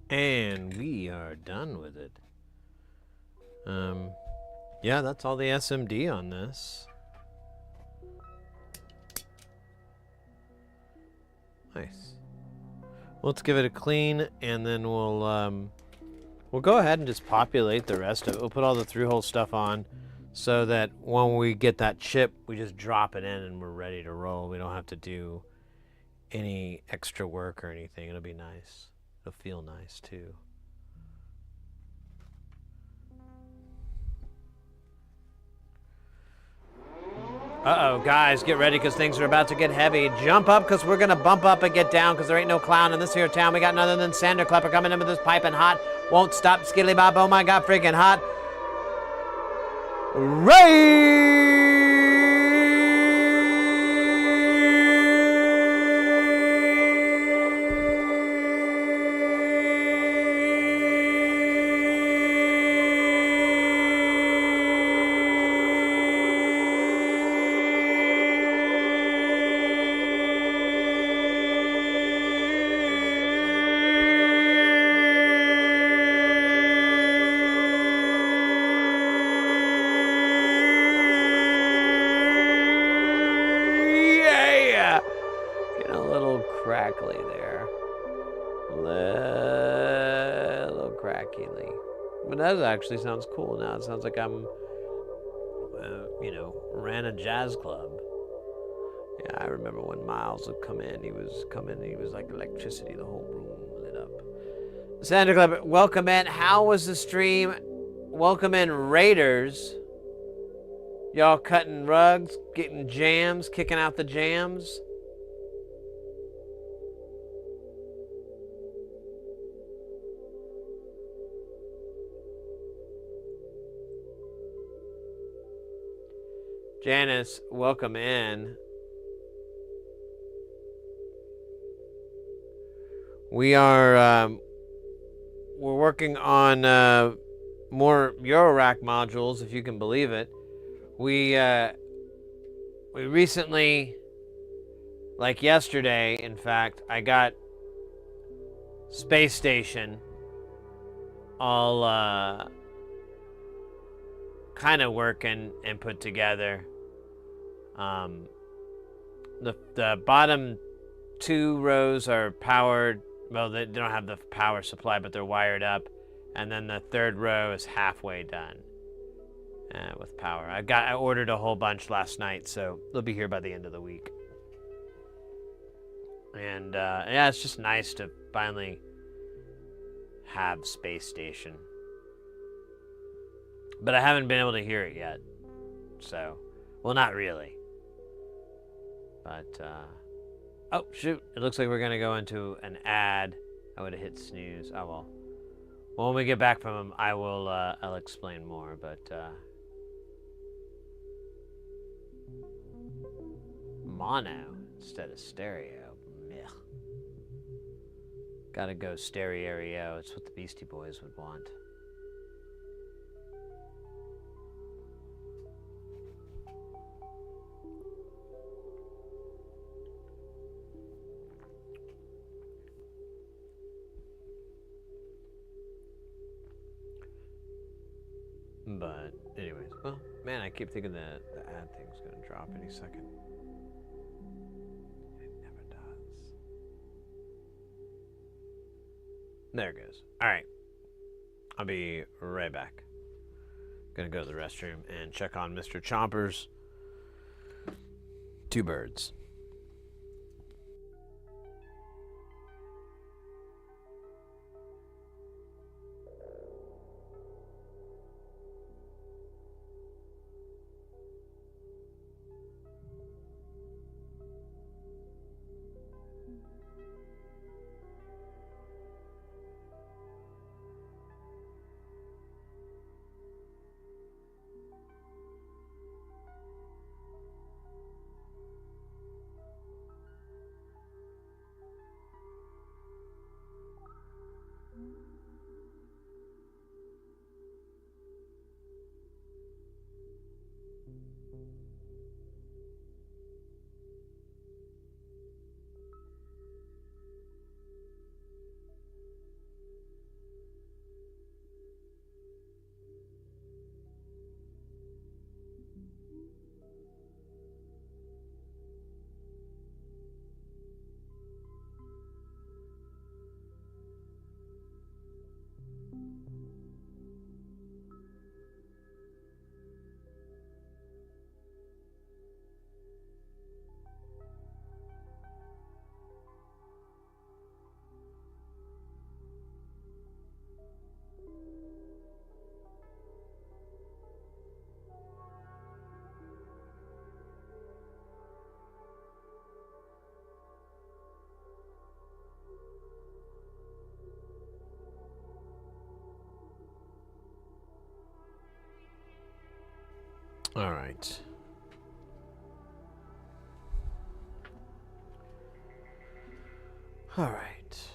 And we are done with it. Yeah, that's all the SMD on this. Nice. Let's give it a clean, and then we'll go ahead and just populate the rest of it. We'll put all the through-hole stuff on, so that when we get that chip, we just drop it in and we're ready to roll. We don't have to do any extra work or anything. It'll be nice. It'll feel nice too. Uh-oh, guys, get ready, because things are about to get heavy. Jump up, because we're going to bump up and get down, because there ain't no clown in this here town. We got none other than Sander Klepper coming in with this piping hot. Won't stop, skilly bob, oh my god, freaking hot. Crackly there. Little crackly. But that actually sounds cool now. It sounds like I'm, ran a jazz club. Yeah, I remember when Miles would come in. He was like electricity. The whole room lit up. Santa Club, welcome in. How was the stream? Welcome in, Raiders. Y'all cutting rugs, getting jams, kicking out the jams. Janice, welcome in. We are we're working on more eurorack modules, if you can believe it. We recently, like yesterday, in fact, I got Space Station all kind of working and put together. The bottom 2 rows are powered. Well, they don't have the power supply, but they're wired up. And then the 3rd row is halfway done with power. I ordered a whole bunch last night, so they'll be here by the end of the week. And yeah, it's just nice to finally have Space Station. But I haven't been able to hear it yet. So, well, not really. But, oh, shoot. It looks like we're going to go into an ad. I would have hit snooze. Oh, well. When we get back from them, I'll explain more, but, mono instead of stereo. Meh. Gotta go stereo. It's what the Beastie Boys would want. But, anyways, well, man, I keep thinking that the ad thing's gonna drop any second. It never does. There it goes. Alright. I'll be right back. Gonna go to the restroom and check on Mr. Chomper's 2 birds. All right. All right.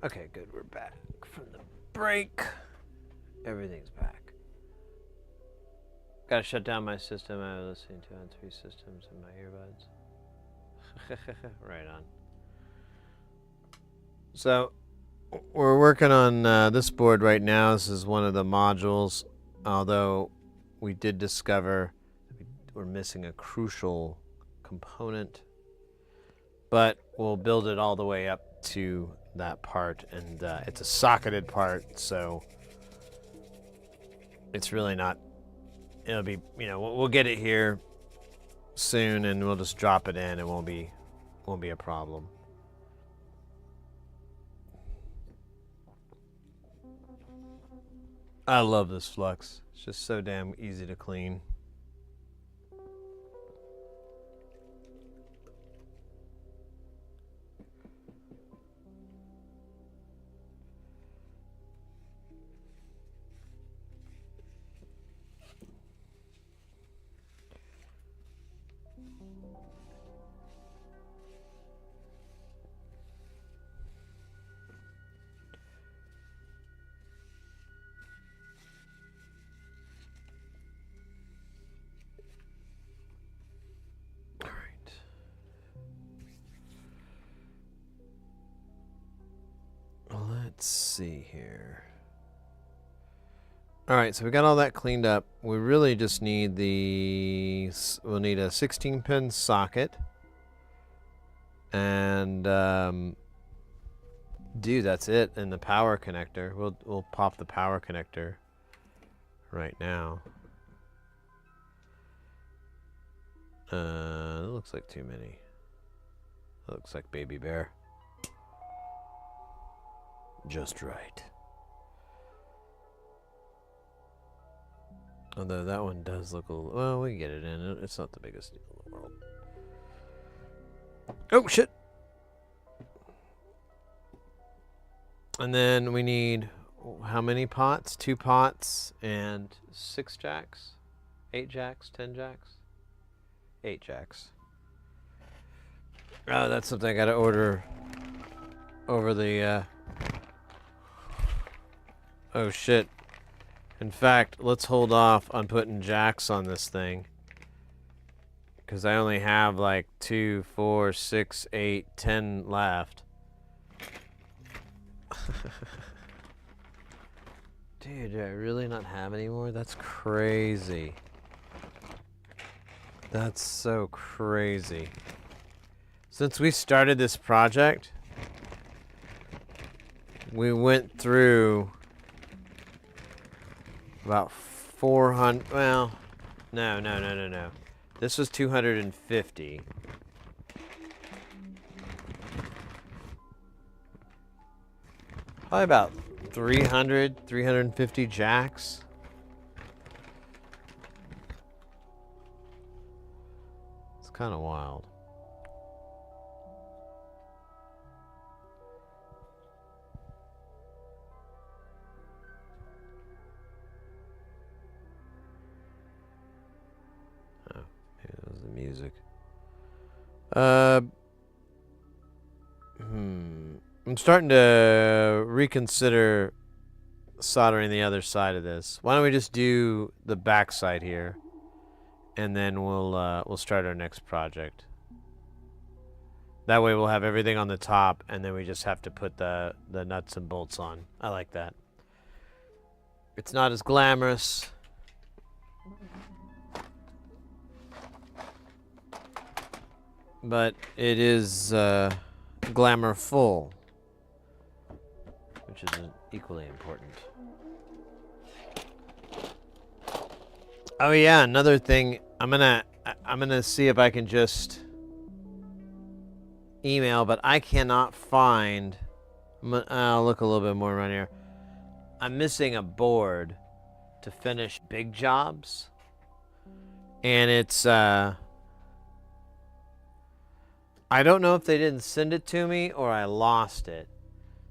Okay, good. We're back from the break. Everything's back. Gotta shut down my system. I was listening to on 3 systems in my earbuds. Right on. So, we're working on this board right now. This is one of the modules, although we did discover we're missing a crucial component, but we'll build it all the way up to that part, and it's a socketed part, so it's really not, it'll be, you know, we'll get it here soon and we'll just drop it in. It won't be a problem. I love this flux. It's just so damn easy to clean. Let's see here. Alright, so we got all that cleaned up. We really just need we'll need a 16-pin socket. And, dude, that's it. And the power connector. We'll pop the power connector right now. It looks like too many. That looks like Baby Bear. Just right. Although that one does look a little... Well, we can get it in. It's not the biggest deal in the world. Oh, shit! And then we need... How many pots? 2 pots and 6 jacks? 8 jacks? 10 jacks? 8 jacks. Oh, that's something I gotta order over the... Oh, shit. In fact, let's hold off on putting jacks on this thing. Because I only have like 2, 4, 6, 8, 10 left. Dude, do I really not have any more? That's crazy. That's so crazy. Since we started this project, we went through about 400, well, no. This was 250. Probably about 350 jacks. It's kind of wild. Oh, maybe that was the music. I'm starting to reconsider soldering the other side of this. Why don't we just do the back side here, and then we'll start our next project. That way we'll have everything on the top, and then we just have to put the nuts and bolts on. I like that. It's not as glamorous. But it is glamourful, which is equally important. Oh yeah, another thing. I'm gonna see if I can just email, but I cannot find. I'll look a little bit more around here. I'm missing a board to finish big jobs, and it's I don't know if they didn't send it to me or I lost it.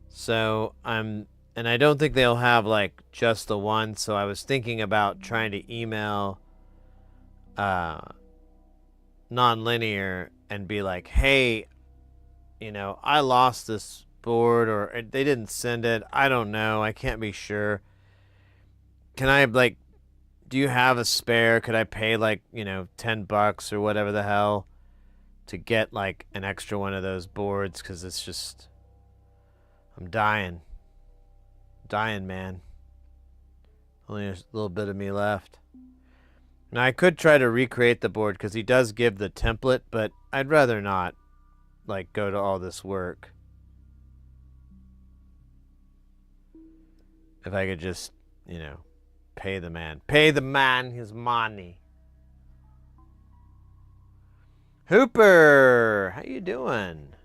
So and I don't think they'll have like just the one. So I was thinking about trying to email Nonlinear and be like, hey, you know, I lost this board, or they didn't send it. I don't know. I can't be sure. Can I, like, do you have a spare? Could I pay like, you know, $10 or whatever the hell to get like an extra one of those boards? Because it's just, I'm dying. Dying, man. Only a little bit of me left. Now I could try to recreate the board because he does give the template, but I'd rather not like go to all this work. If I could just, you know, pay the man his money. Hooper, how you doing?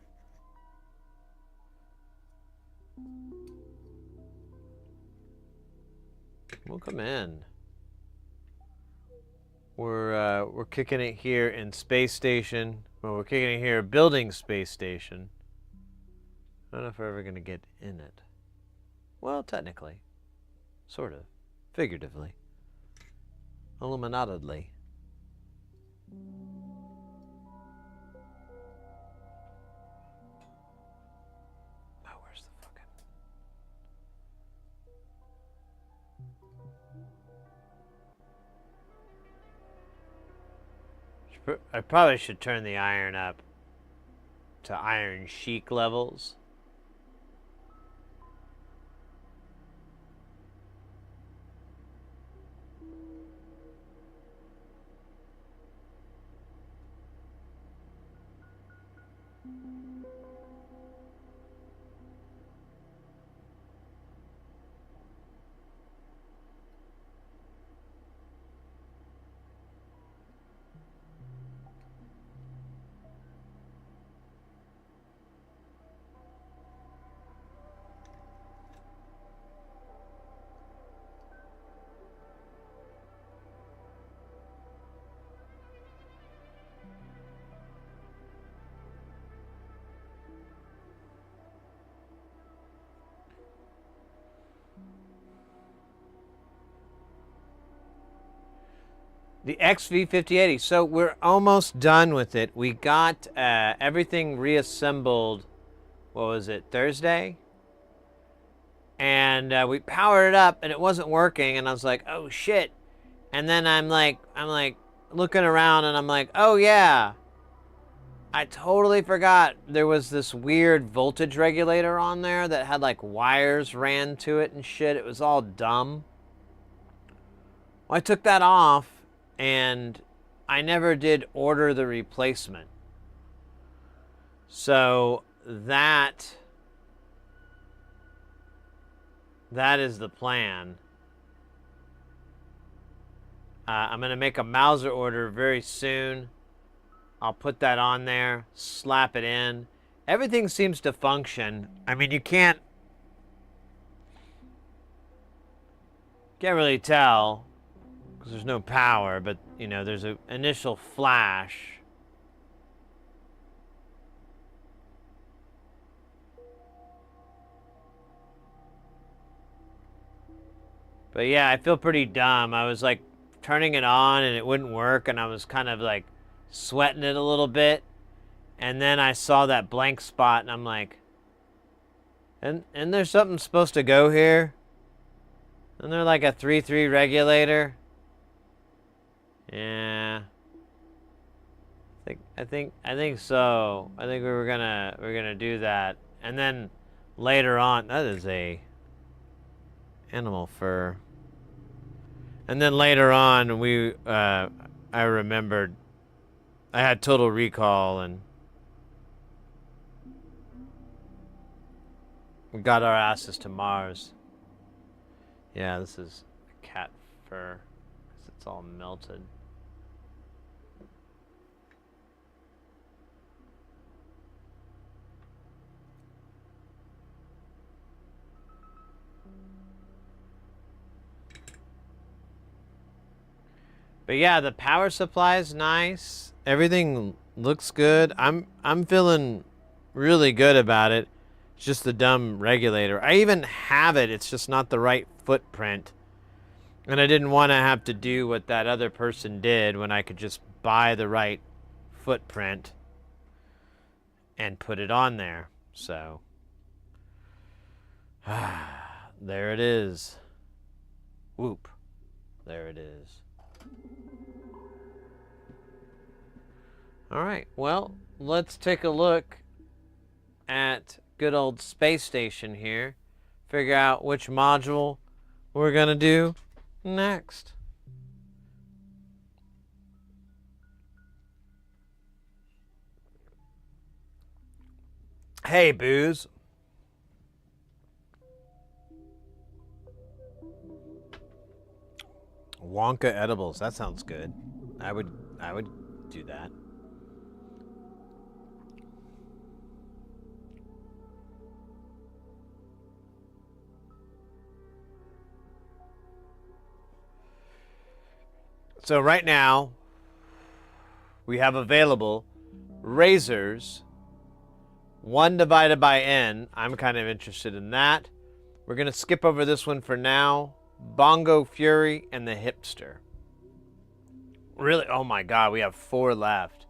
Welcome in. We're kicking it here in Space Station. Well, we're kicking it here building Space Station. I don't know if we're ever gonna get in it. Well, technically. Sort of. Figuratively. Illuminatedly. Oh, where's the fucking... I probably should turn the iron up to Iron Chic levels. The XV5080. So we're almost done with it. We got everything reassembled. What was it, Thursday? And we powered it up, and it wasn't working. And I was like, "Oh shit!" And then I'm like looking around, and I'm like, "Oh yeah, I totally forgot there was this weird voltage regulator on there that had like wires ran to it and shit. It was all dumb." Well, I took that off, and I never did order the replacement. So that is the plan. I'm going to make a Mauser order very soon. I'll put that on there, slap it in. Everything seems to function. I mean, you can't really tell because there's no power, but you know, there's an initial flash. But yeah, I feel pretty dumb. I was like turning it on and it wouldn't work, and I was kind of like sweating it a little bit. And then I saw that blank spot, and I'm like, and there's something supposed to go here? Isn't there like a 3-3 regulator? Yeah. I think so. I think we're gonna do that. And then later on, that is a animal fur. And then later on, I remembered I had Total Recall, and we got our asses to Mars. Yeah, this is a cat fur because it's all melted. But yeah, the power supply is nice. Everything looks good. I'm feeling really good about it. It's just the dumb regulator. I even have it. It's just not the right footprint. And I didn't want to have to do what that other person did when I could just buy the right footprint and put it on there. So there it is. Whoop. There it is. All right, well, let's take a look at good old space station here. Figure out which module we're gonna do next. Hey, Booze. Wonka edibles. That sounds good. I would do that. So right now, we have available razors 1 divided by n. I'm kind of interested in that. We're going to skip over this one for now. Bongo Fury and the Hipster. Really? Oh my god, we have 4 left.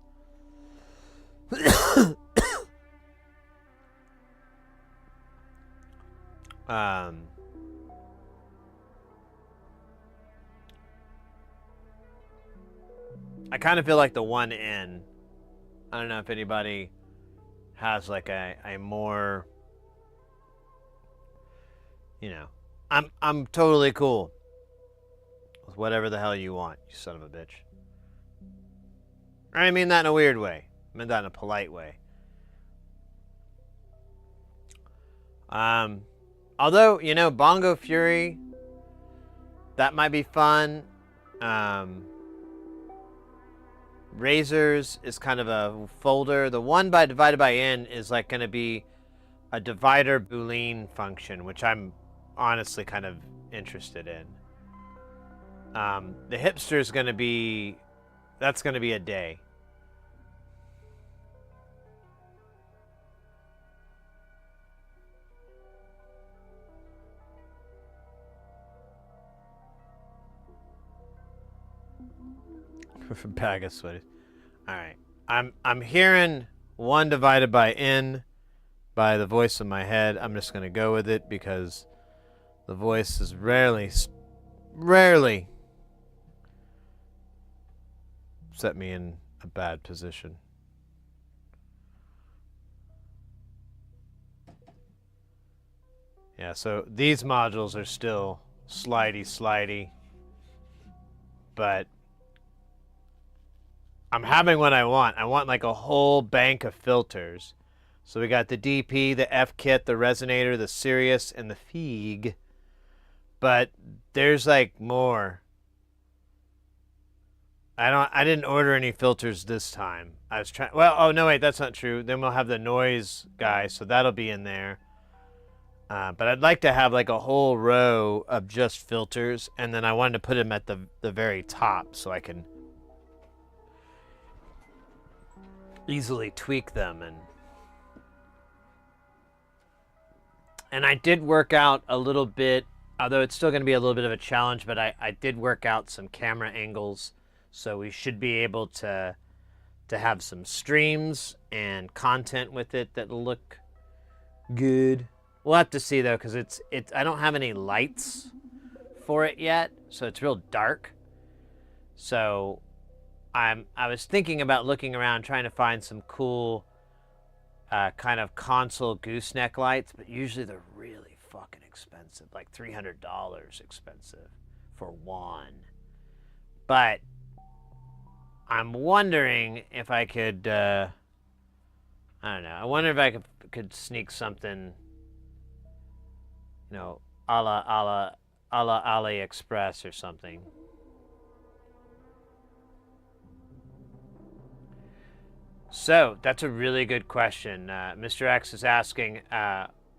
I kind of feel like the 1N. I don't know if anybody has like a more, you know, I'm totally cool with whatever the hell you want, you son of a bitch. I mean that in a weird way. I mean that in a polite way. Although, you know, Bongo Fury, that might be fun. Razors is kind of a folder. The 1 divided by n is like going to be a divider Boolean function, which I'm honestly kind of interested in. The Hipster is going to be, that's going to be a day. Bag of sweaties. All right. I'm hearing 1 divided by n by the voice in my head. I'm just gonna go with it because the voice is rarely set me in a bad position. Yeah, so these modules are still slidey, but I'm having what I want. I want like a whole bank of filters. So we got the DP, the F kit, the resonator, the Sirius, and the Feig. But there's like more. I didn't order any filters this time. I was trying. Well, oh no, wait, that's not true. Then we'll have the noise guy, so that'll be in there. But I'd like to have like a whole row of just filters, and then I wanted to put them at the very top so I can easily tweak them. And I did work out a little bit, although it's still going to be a little bit of a challenge, but I did work out some camera angles, so we should be able to have some streams and content with it that'll look good. We'll have to see though, because it's I don't have any lights for it yet, so it's real dark. So I was thinking about looking around, trying to find some cool kind of console gooseneck lights, but usually they're really fucking expensive, like $300 expensive for one. But I'm wondering if I could, I don't know. I wonder if I could sneak something, you know, a la AliExpress or something. So that's a really good question. Mr. X is asking,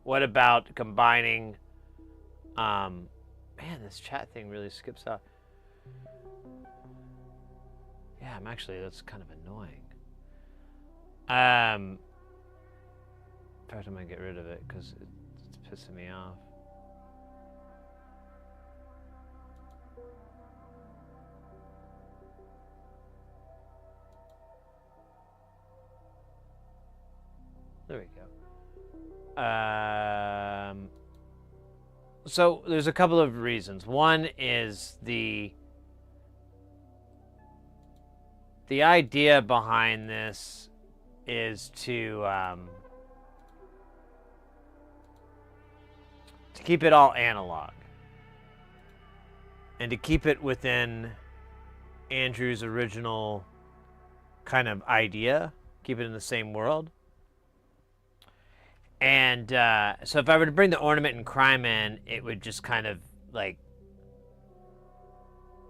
what about combining? Man, this chat thing really skips out. Yeah, that's kind of annoying. In fact, I'm gonna get rid of it because it's pissing me off. There we go. So there's a couple of reasons. One is the idea behind this is to keep it all analog and to keep it within Andrew's original kind of idea, keep it in the same world. And so if I were to bring the ornament and crime in, it would just kind of like,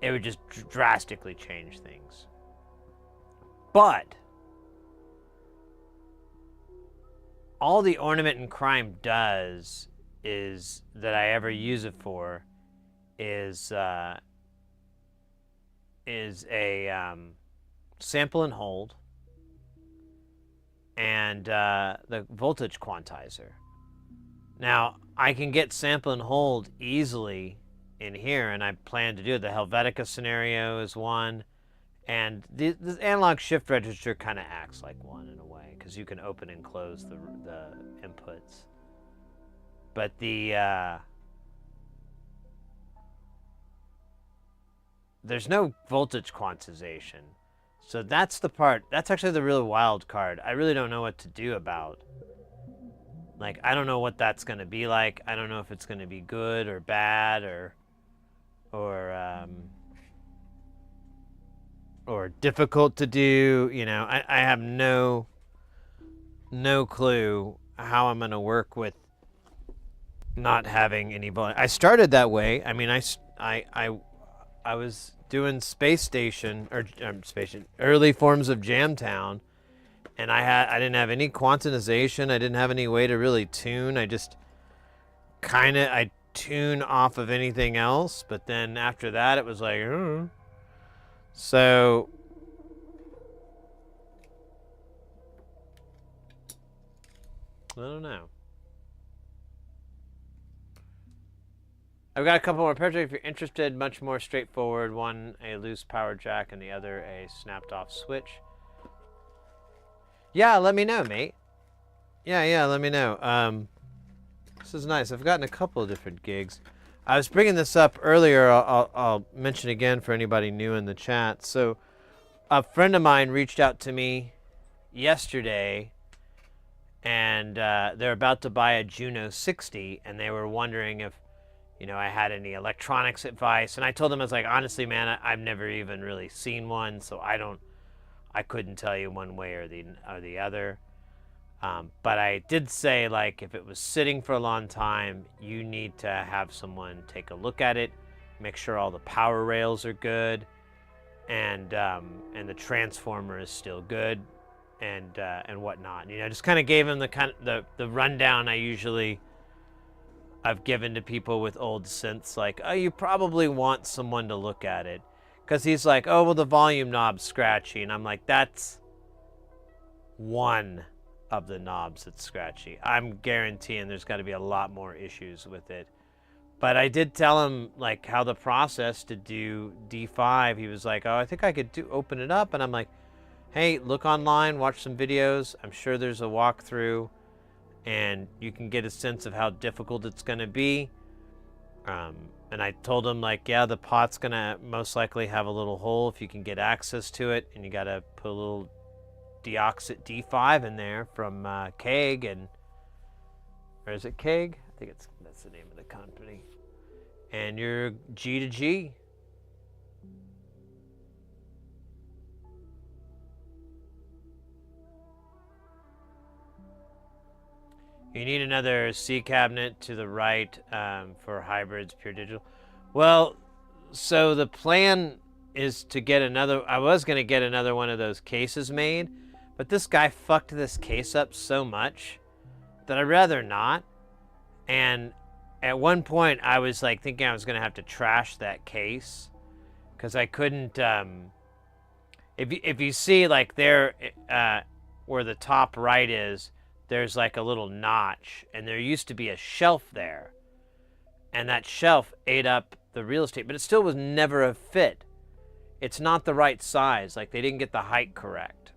it would just drastically change things. But all the ornament and crime does is that I ever use it for is a sample and hold and the voltage quantizer. Now I can get sample and hold easily in here, and I plan to do it. The Helvetica scenario is one. And the analog shift register kind of acts like one in a way, because you can open and close the inputs. But there's no voltage quantization. So that's the part, that's actually the real wild card. I really don't know what to do about. Like, I don't know what that's going to be like. I don't know if it's going to be good or bad or difficult to do. You know, I have no clue how I'm going to work with not having any volume. I started that way. I mean, I was doing Space Station early forms of Jamtown, and I didn't have any quantization. I didn't have any way to really tune. I just I tune off of anything else, but then after that it was like, So I don't know. I've got a couple more projects if you're interested. Much more straightforward. One, a loose power jack, and the other, a snapped-off switch. Yeah, let me know, mate. Yeah, let me know. This is nice. I've gotten a couple of different gigs. I was bringing this up earlier. I'll mention again for anybody new in the chat. So a friend of mine reached out to me yesterday, and they're about to buy a Juno 60, and they were wondering if, I had any electronics advice. And I told them, I was like, honestly, man, I've never even really seen one, so I couldn't tell you one way or the other. But I did say, like, if it was sitting for a long time, you need to have someone take a look at it, make sure all the power rails are good, and the transformer is still good, and whatnot. Just kind of gave him the rundown I've given to people with old synths, like, oh, you probably want someone to look at it, because he's like, oh, well, the volume knob's scratchy, and I'm like, that's one of the knobs that's scratchy. I'm guaranteeing there's got to be a lot more issues with it. But I did tell him, like, how the process to do D5. He was like, oh, I think I could open it up. And I'm like, hey, look online, watch some videos. I'm sure there's a walkthrough, and you can get a sense of how difficult it's going to be. And I told him, like, yeah, the pot's going to most likely have a little hole if you can get access to it, and you got to put a little Deoxit D5 in there from Keg, or is it Keg? I think that's the name of the company. And you're G to G. You need another C cabinet to the right for hybrids, pure digital. Well, so the plan is to get another. I was going to get another one of those cases made, but this guy fucked this case up so much that I'd rather not. And at one point, I was like thinking I was going to have to trash that case, because I couldn't. If you see, like, there, where the top right is, there's like a little notch, and there used to be a shelf there, and that shelf ate up the real estate, but it still was never a fit. It's not the right size. Like, they didn't get the height correct.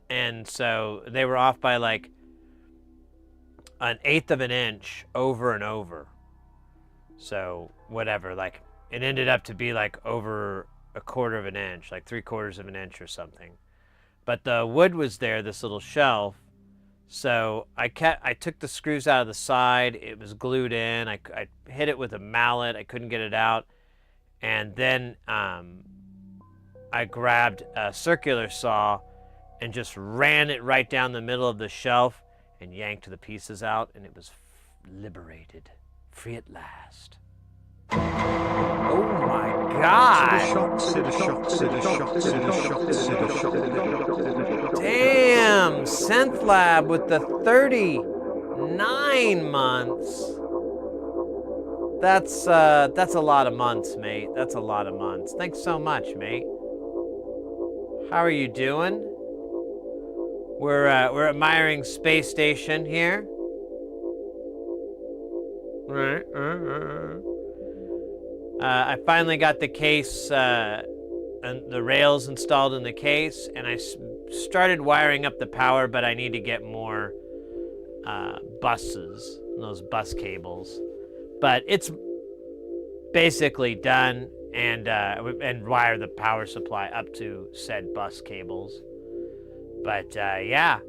And so they were off by like 1/8 of an inch over and over. So whatever, like, it ended up to be like over 1/4 of an inch, like 3/4 of an inch or something. But the wood was there, this little shelf. So I took the screws out of the side. It was glued in. I hit it with a mallet. I couldn't get it out. And then I grabbed a circular saw and just ran it right down the middle of the shelf and yanked the pieces out, and it was liberated. Free at last. Oh my God! Damn! Synth Lab with the 39 months. That's a lot of months, mate. That's a lot of months. Thanks so much, mate. How are you doing? We're admiring Space Station here. I finally got the case and the rails installed in the case, and I started wiring up the power, but I need to get more buses, those bus cables. But it's basically done, and wire the power supply up to said bus cables. But yeah.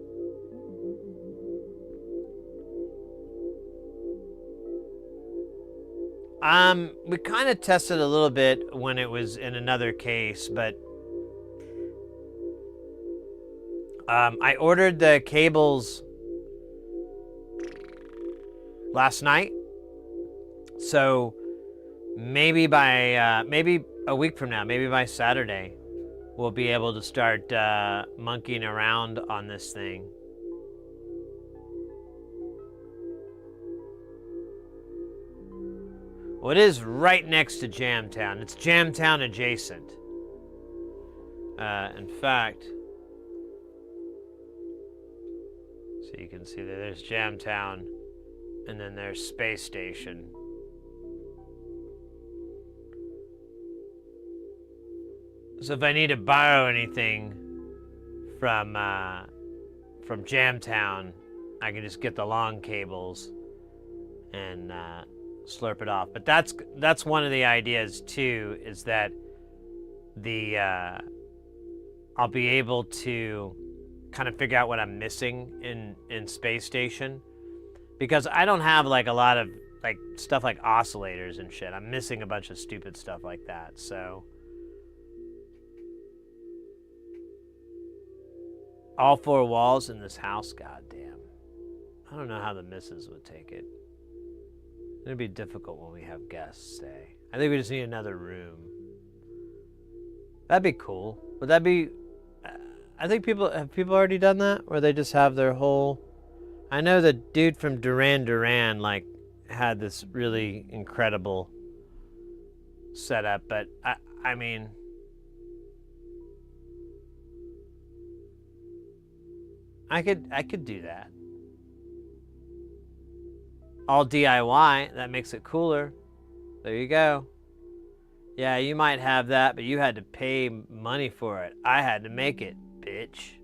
We kind of tested a little bit when it was in another case, but I ordered the cables last night, so maybe by maybe a week from now, maybe by Saturday, we'll be able to start monkeying around on this thing. Well, it is right next to Jamtown. It's Jamtown adjacent. In fact, so you can see that there's Jamtown, and then there's Space Station. So if I need to borrow anything from Jamtown, I can just get the long cables and slurp it off. But that's one of the ideas too, is that the I'll be able to kind of figure out what I'm missing in Space Station, because I don't have like a lot of like stuff like oscillators and shit. I'm missing a bunch of stupid stuff like that. So all 4 walls in this house, goddamn. I don't know how the missus would take it. It'd be difficult when we have guests stay. I think we just need another room. That'd be cool. Would that be? I think have people already done that, where they just have their whole. I know the dude from Duran Duran like had this really incredible setup, but I mean, I could do that. All DIY, that makes it cooler. There you go. Yeah, you might have that, but you had to pay money for it. I had to make it, bitch.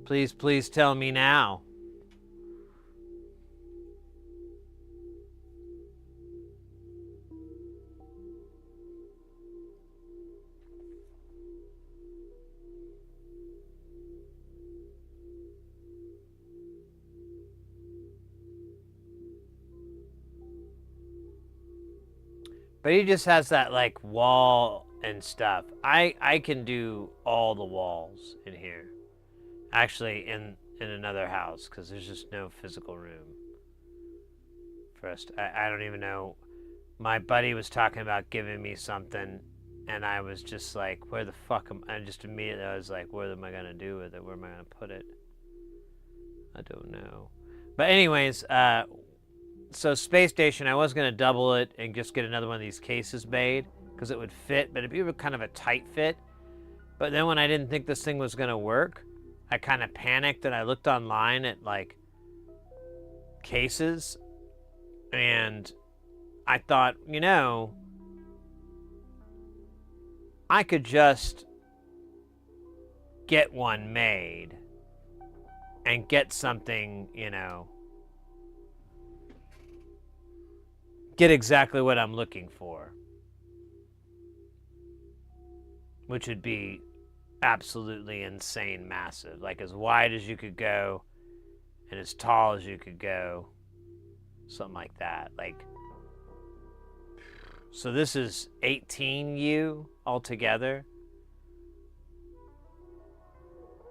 Please tell me now. But he just has that like wall and stuff. I can do all the walls in here. Actually, in another house, because there's just no physical room for us. I don't even know. My buddy was talking about giving me something, and I was just like, where the fuck am I? Just immediately I was like, what am I gonna do with it? Where am I gonna put it? I don't know. But anyways, so Space Station, I was gonna double it and just get another one of these cases made, because it would fit, but it'd be kind of a tight fit. But then when I didn't think this thing was gonna work, I kind of panicked and I looked online at like cases, and I thought, you know, I could just get one made and get something, you know, get exactly what I'm looking for, which would be absolutely insane massive, like as wide as you could go and as tall as you could go, something like that. Like, so this is 18U altogether.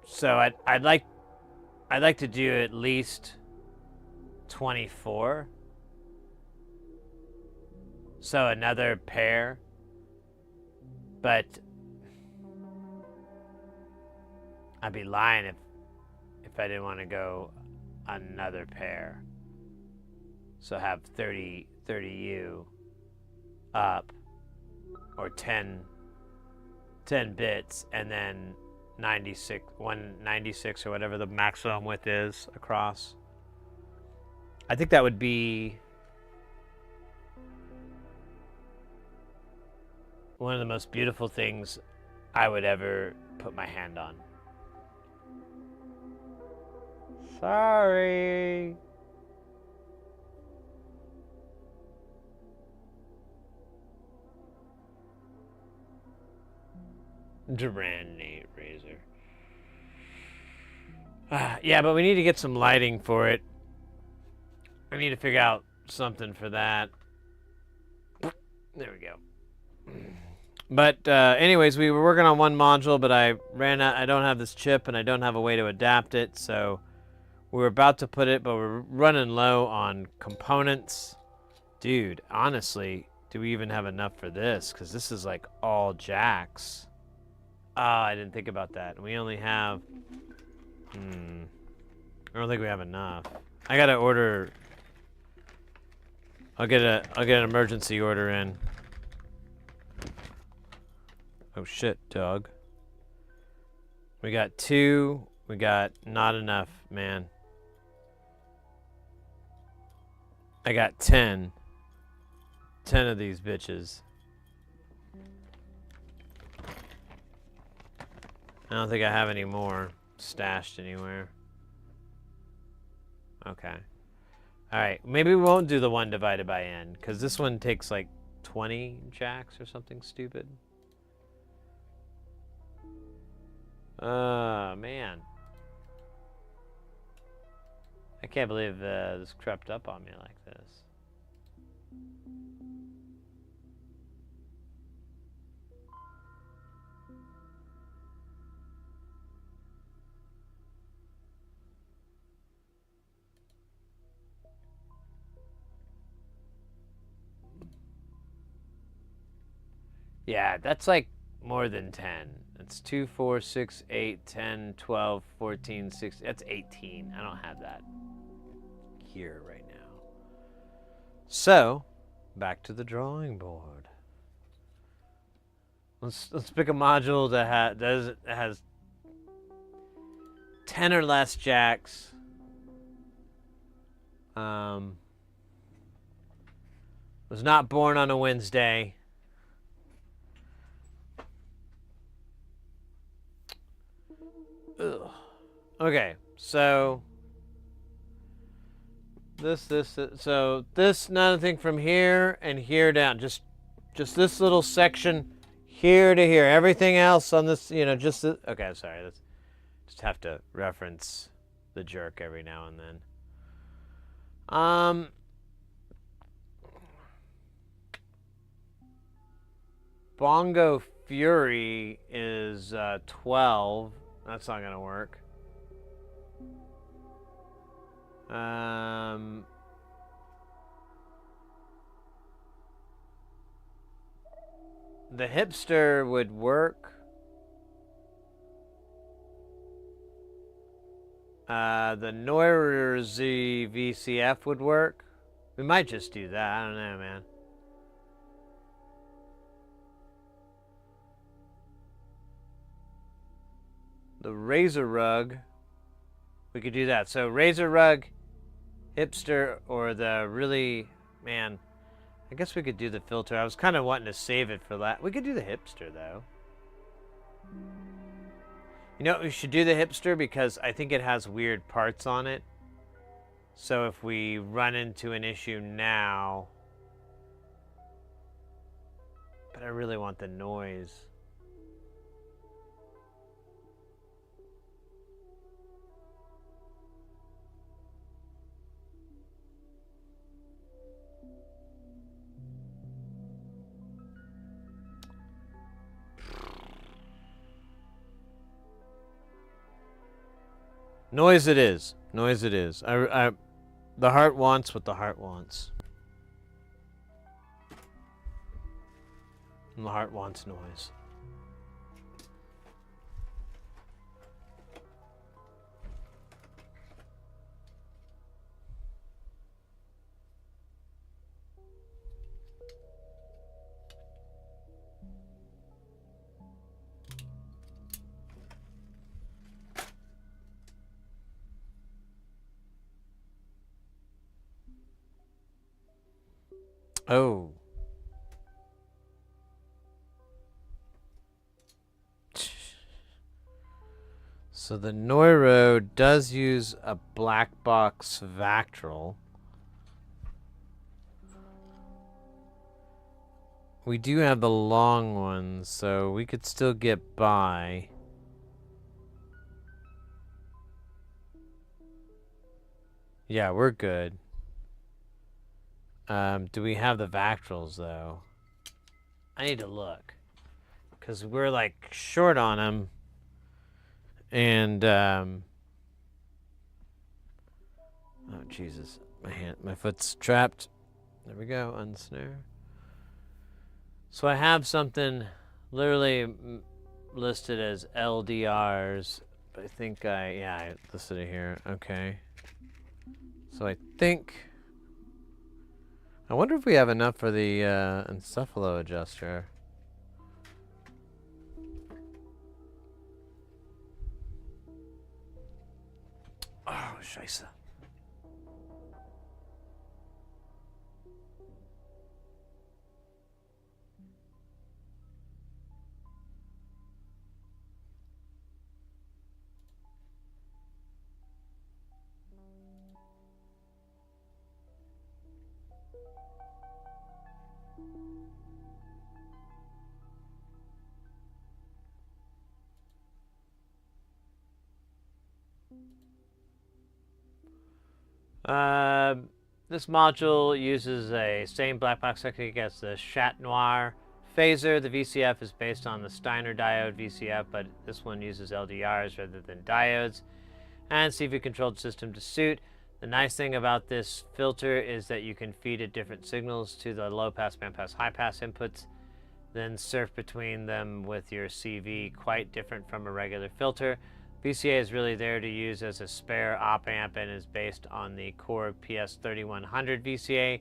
So I'd like to do at least 24. So another pair, but I'd be lying if I didn't want to go another pair. So have 30U up, or 10 bits, and then 196 or whatever the maximum width is across. I think that would be one of the most beautiful things I would ever put my hand on. Sorry. Duran Nate Razor. Yeah, but we need to get some lighting for it. I need to figure out something for that. There we go. But anyways, we were working on one module, but I ran out. I don't have this chip, and I don't have a way to adapt it. So we were about to put it, but we're running low on components. Dude, honestly, do we even have enough for this? Because this is like all jacks. Oh, I didn't think about that. We only have... I don't think we have enough. I gotta order... I'll get an emergency order in. Oh shit, dog. We got 2. We got not enough, man. I got 10. 10 of these bitches. I don't think I have any more stashed anywhere. Okay. Alright, maybe we won't do the 1 divided by n, because this one takes like 20 jacks or something stupid. Man. I can't believe this crept up on me like this. Yeah, that's like more than 10. It's 2, 4, 6, 8, 10, 12, 14, 16. That's 18. I don't have that here right now. So, back to the drawing board. Let's pick a module that has 10 or less jacks. Was not born on a Wednesday. Ugh. Okay, so so this nothing from here and here down, just this little section here to here. Everything else on this, you know, just this, okay. Sorry, that's just have to reference the jerk every now and then. Bongo Fury is 12. That's not gonna work. The hipster would work. The Neurzy VCF would work. We might just do that. I don't know, man. The Razor Rug. We could do that. So Razor Rug, hipster, or the really, man, I guess we could do the filter. I was kind of wanting to save it for that. We could do the hipster, though. You know, we should do the hipster because I think it has weird parts on it. So if we run into an issue now, but I really want the noise. Noise it is. Noise it is. The heart wants what the heart wants. And the heart wants noise. Oh. So the Neuro does use a black box Vactral. We do have the long ones, so we could still get by. Yeah, we're good. Do we have the Vactrals, though? I need to look. Because we're, like, short on them. And, oh, Jesus. My foot's trapped. There we go. Unsnare. So I have something literally listed as LDRs. But I think I listed it here. Okay. So I think... I wonder if we have enough for the encephalo adjuster. Oh, scheisse. Uh, this module uses a same black box technique as the Chat Noir phaser. The VCF is based on the Steiner diode VCF, but this one uses LDRs rather than diodes. And CV controlled system to suit. The nice thing about this filter is that you can feed it different signals to the low pass, band pass, high pass inputs, then surf between them with your CV, quite different from a regular filter. VCA is really there to use as a spare op amp and is based on the Korg PS3100 VCA.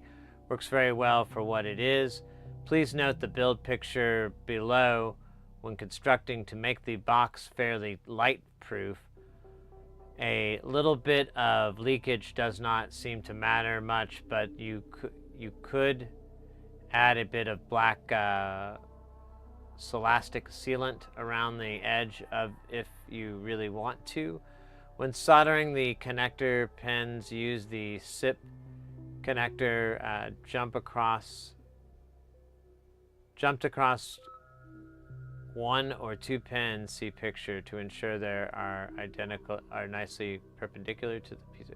Works very well for what it is. Please note the build picture below. When constructing to make the box fairly light proof, a little bit of leakage does not seem to matter much, but you could add a bit of black Celastic sealant around the edge of if you really want to. When soldering the connector pins, use the SIP connector, jumped across one or two pins, see picture, to ensure they are nicely perpendicular to the piece.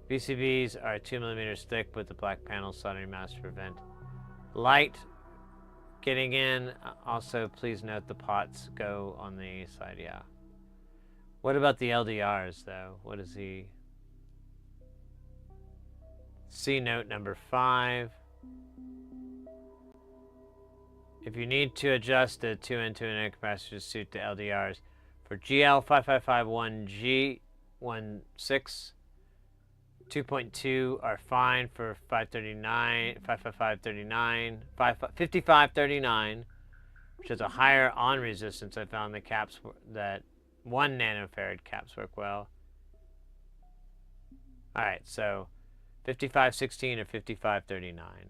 PCBs are 2 millimeters thick with the black panel soldering mask to prevent light getting in. Also, please note the pots go on the side. Yeah. What about the LDRs, though? What is the C note number 5? If you need to adjust the 2N 2N capacitor to suit the LDRs for GL5551G16, 2.2 are fine for 5539, which has a higher on resistance. I found the caps that 1 nanofarad caps work well. All right, so 5516 or 5539.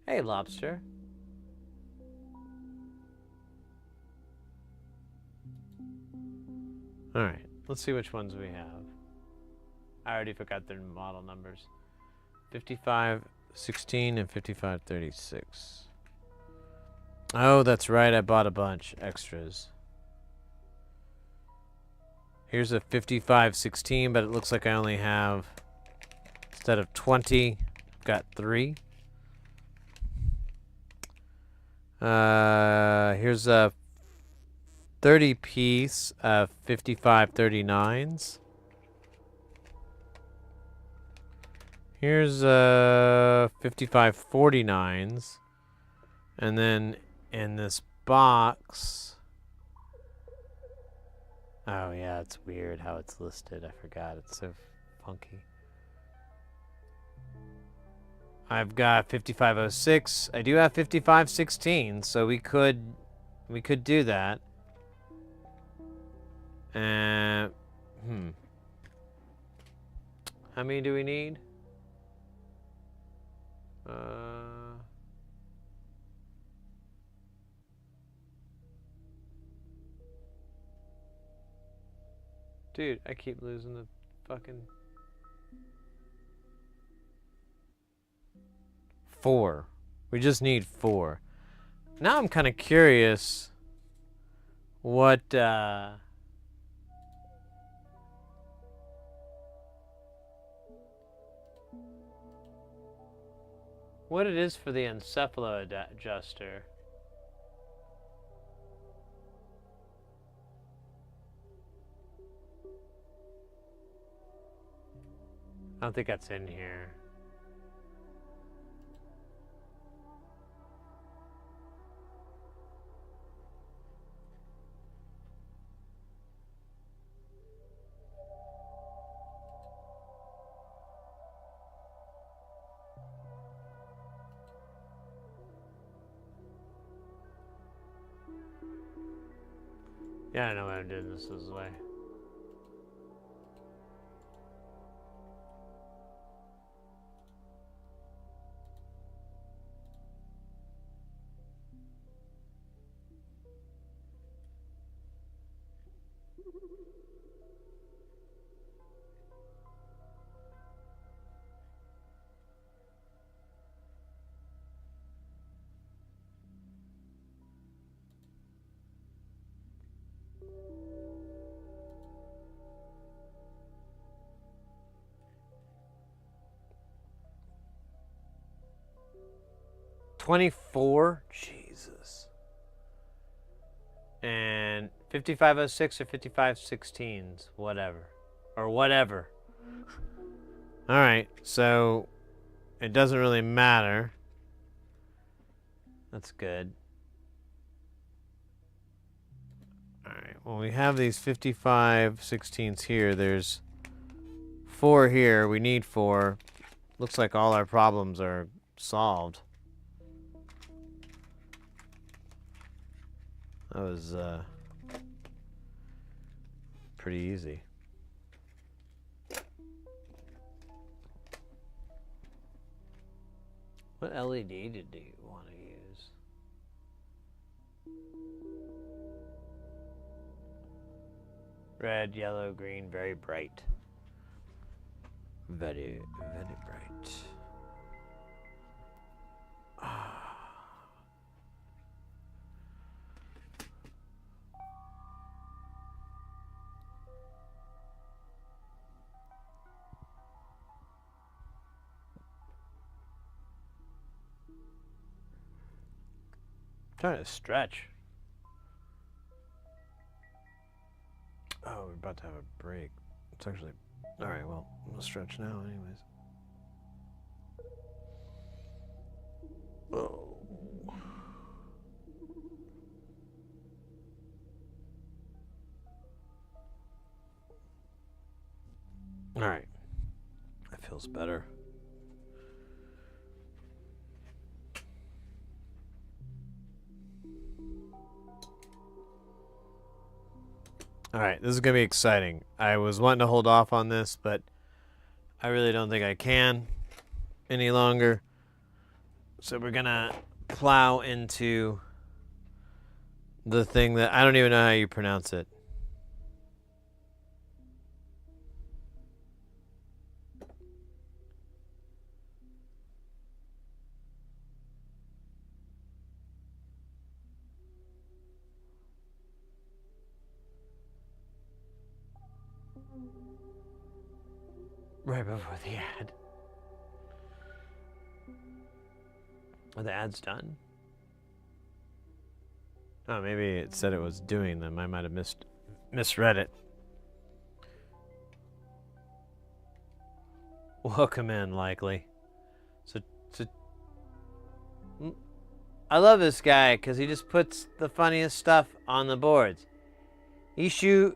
Hey, Lobster. All right, let's see which ones we have. I already forgot their model numbers. 5516 and 5536. Oh, that's right. I bought a bunch extras. Here's a 5516, but it looks like I only have, instead of 20, I've got 3. Here's a 30 piece of 5539s. Here's 5549s. And then in this box, oh yeah, it's weird how it's listed. I forgot. It's so funky. I've got 5506. I do have 5516, so we could do that. How many do we need? Dude, I keep losing the fucking 4. We just need 4. Now I'm kind of curious what it is for the encephalo adjuster. I don't think that's in here. Yeah, I know why I'm doing this way. 24? Jesus. And 5506 or 5516s, whatever. Or whatever. Alright, so it doesn't really matter. That's good. Alright, well, we have these 5516s here. There's 4 here. We need 4. Looks like all our problems are solved. That was pretty easy. What LED did you want to use? Red, yellow, green, very bright. Very, very bright. Trying to stretch. Oh, we're about to have a break. It's actually... Alright, well, I'm gonna stretch now anyways. Oh. Alright. That feels better. Alright, this is going to be exciting. I was wanting to hold off on this, but I really don't think I can any longer. So we're going to plow into the thing that I don't even know how you pronounce it. Right before the ad. Are the ads done? Oh, maybe it said it was doing them. I might have misread it. Welcome in, likely. So I love this guy because he just puts the funniest stuff on the boards. Isho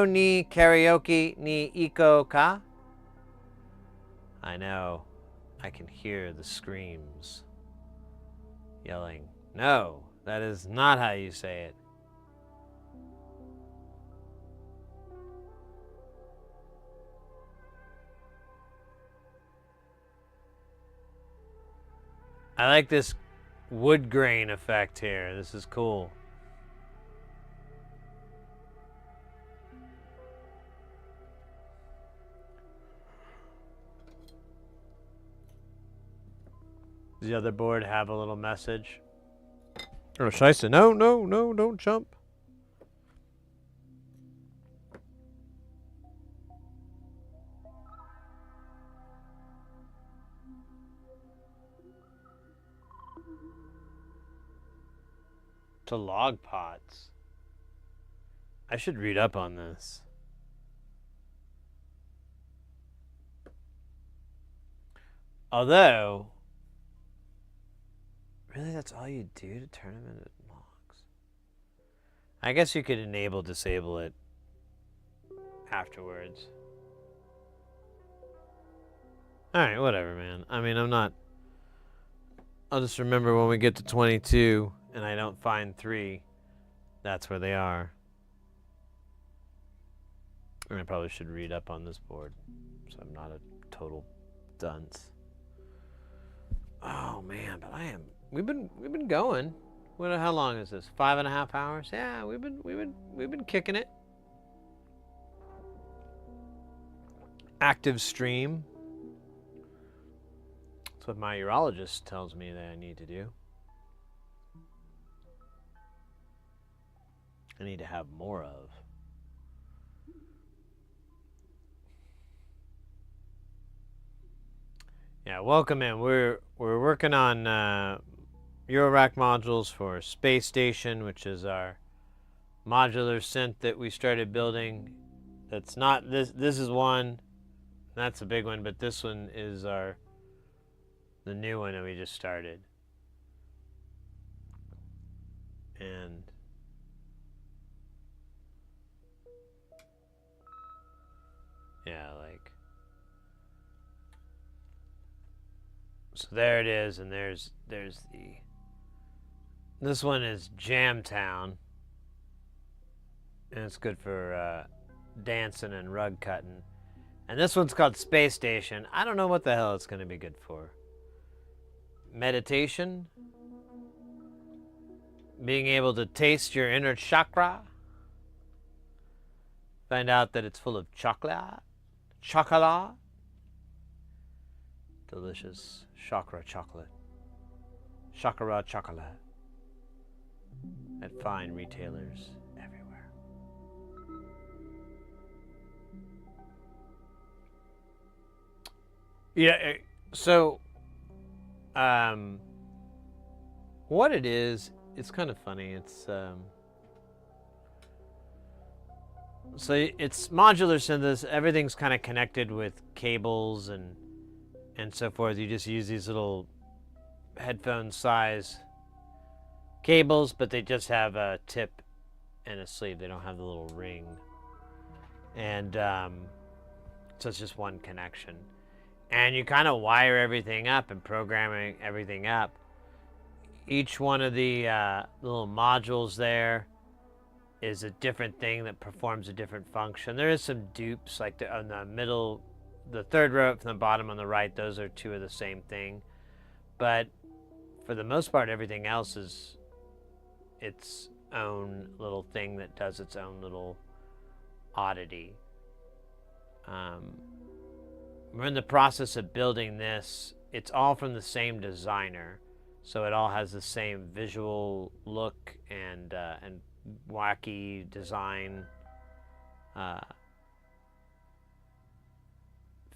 ni karaoke ni iko ka? I know. I can hear the screams. Yelling, no, that is not how you say it. I like this wood grain effect here. This is cool. Does the other board have a little message? Oh, Scheisse, no, don't jump. To log pots. I should read up on this. Although, really, that's all you do to turn them into logs? I guess you could disable it afterwards. Alright, whatever, man. I mean, I'll just remember when we get to 22 and I don't find 3, that's where they are. And I probably should read up on this board so I'm not a total dunce. Oh man, but we've been going. How long is this? 5.5 hours? Yeah, we've been kicking it. Active stream. That's what my urologist tells me that I need to do. I need to have more of. Yeah, welcome in. We're working on eurorack modules for Space Station, which is our modular synth that we started building. That's not this. This is one. That's a big one, but this one is the new one that we just started. And yeah, like, so there it is, and there's this one is Jamtown, and it's good for dancing and rug cutting. And this one's called Space Station. I don't know what the hell it's going to be good for. Meditation, being able to taste your inner chakra, find out that it's full of chocolate, delicious chakra chocolate, chocolate, at fine retailers everywhere. Yeah, so what it is, it's kind of funny. It's so it's modular synthesis. Everything's kind of connected with cables and so forth. You just use these little headphone size cables, but they just have a tip and a sleeve. They don't have the little ring, and so it's just one connection. And you kind of wire everything up and programming everything up. Each one of the little modules there is a different thing that performs a different function. There is some dupes, like on the middle, the third row from the bottom on the right, those are two of the same thing. But for the most part, everything else is its own little thing that does its own little oddity. We're in the process of building this. It's all from the same designer, so it all has the same visual look and wacky design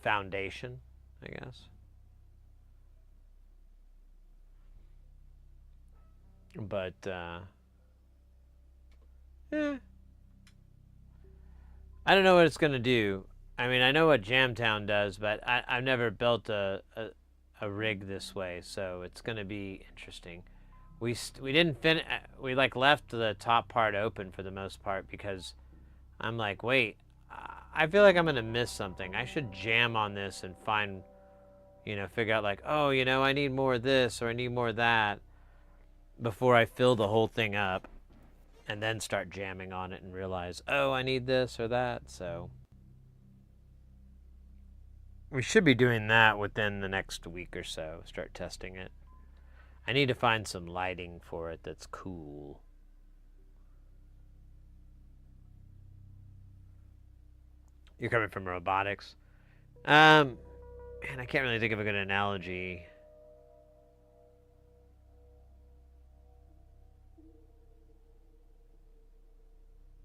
foundation, I guess. But I don't know what it's gonna do. I mean, I know what Jamtown does, but I've never built a rig this way, so it's going to be interesting. We didn't finish. We like left the top part open for the most part because I'm like, wait, I feel like I'm going to miss something. I should jam on this and find, figure out like, oh, I need more of this or I need more of that before I fill the whole thing up and then start jamming on it and realize, oh, I need this or that, so. We should be doing that within the next week or so. Start testing it. I need to find some lighting for it that's cool. You're coming from robotics. Man, I can't really think of a good analogy.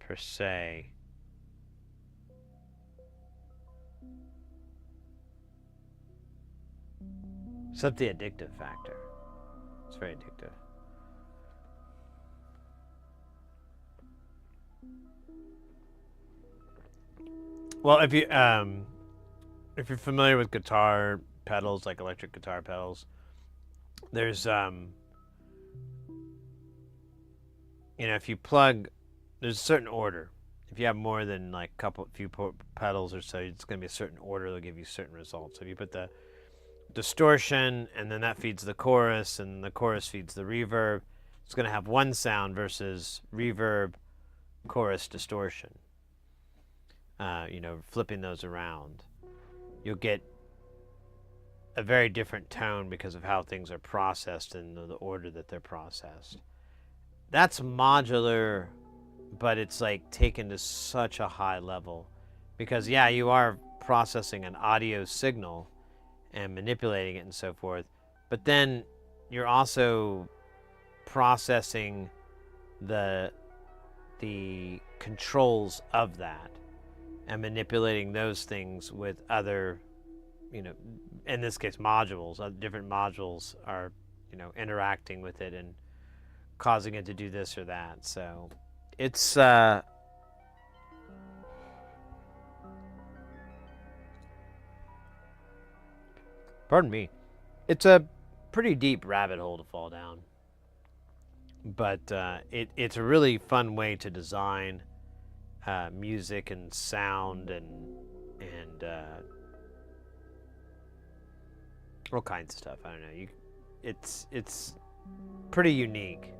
Per se. Except the addictive factor. It's very addictive. Well, if you're familiar with guitar pedals, like electric guitar pedals, there's if you plug, there's a certain order. If you have more than like few pedals or so, it's going to be a certain order. They'll give you certain results. So if you put the distortion, and then that feeds the chorus, and the chorus feeds the reverb, it's going to have one sound versus reverb, chorus, distortion. Flipping those around, you'll get a very different tone because of how things are processed and the order that they're processed. That's modular, but it's like taken to such a high level because, yeah, you are processing an audio signal and manipulating it and so forth, but then you're also processing the controls of that and manipulating those things with other, in this case modules. Different modules are you know, interacting with it and causing it to do this or that. So it's pardon me. It's a pretty deep rabbit hole to fall down. But it's a really fun way to design music and sound and all kinds of stuff. I don't know. It's pretty unique.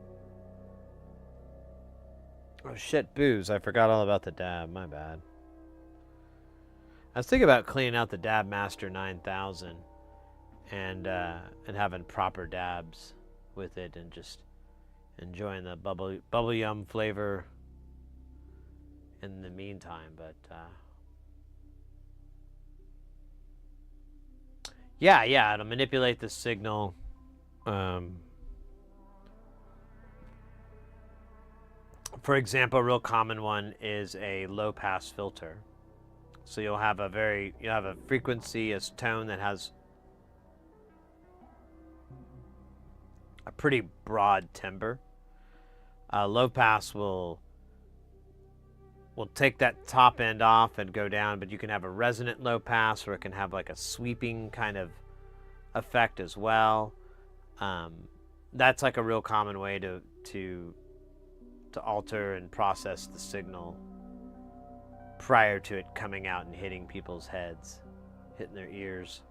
Oh shit, booze! I forgot all about the dab. My bad. I was thinking about cleaning out the Dab Master 9000 and having proper dabs with it and just enjoying the bubble yum flavor in the meantime. But yeah, it'll manipulate the signal. For example, a real common one is a low pass filter. So you'll have a frequency, a tone that has a pretty broad timbre. Low pass will take that top end off and go down, but you can have a resonant low pass, or it can have like a sweeping kind of effect as well. That's like a real common way to alter and process the signal prior to it coming out and hitting people's heads, hitting their ears.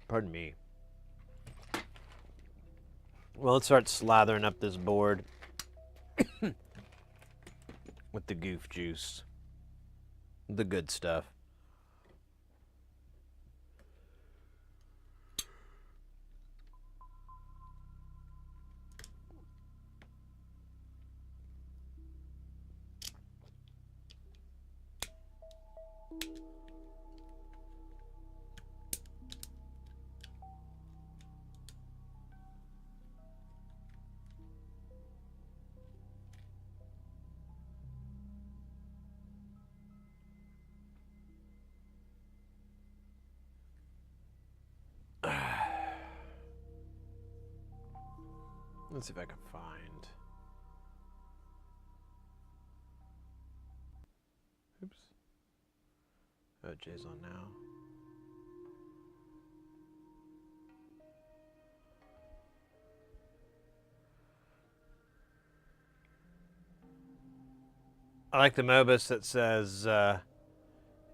Pardon me. Well, let's start slathering up this board with the goof juice. The good stuff. Let's see if I can find. Oops. Oh, Jay's on now. I like the Mobus that says,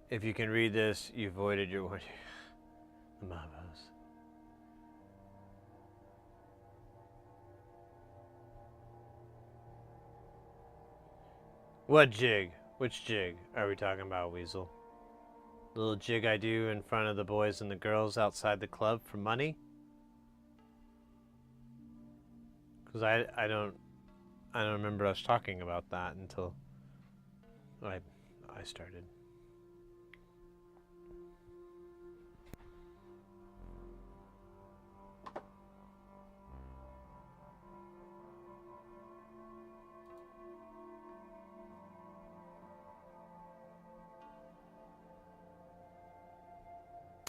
if you can read this, you voided your warning. The Mobus. What jig? Which jig are we talking about, Weasel? The little jig I do in front of the boys and the girls outside the club for money? Because I don't remember us talking about that until I started.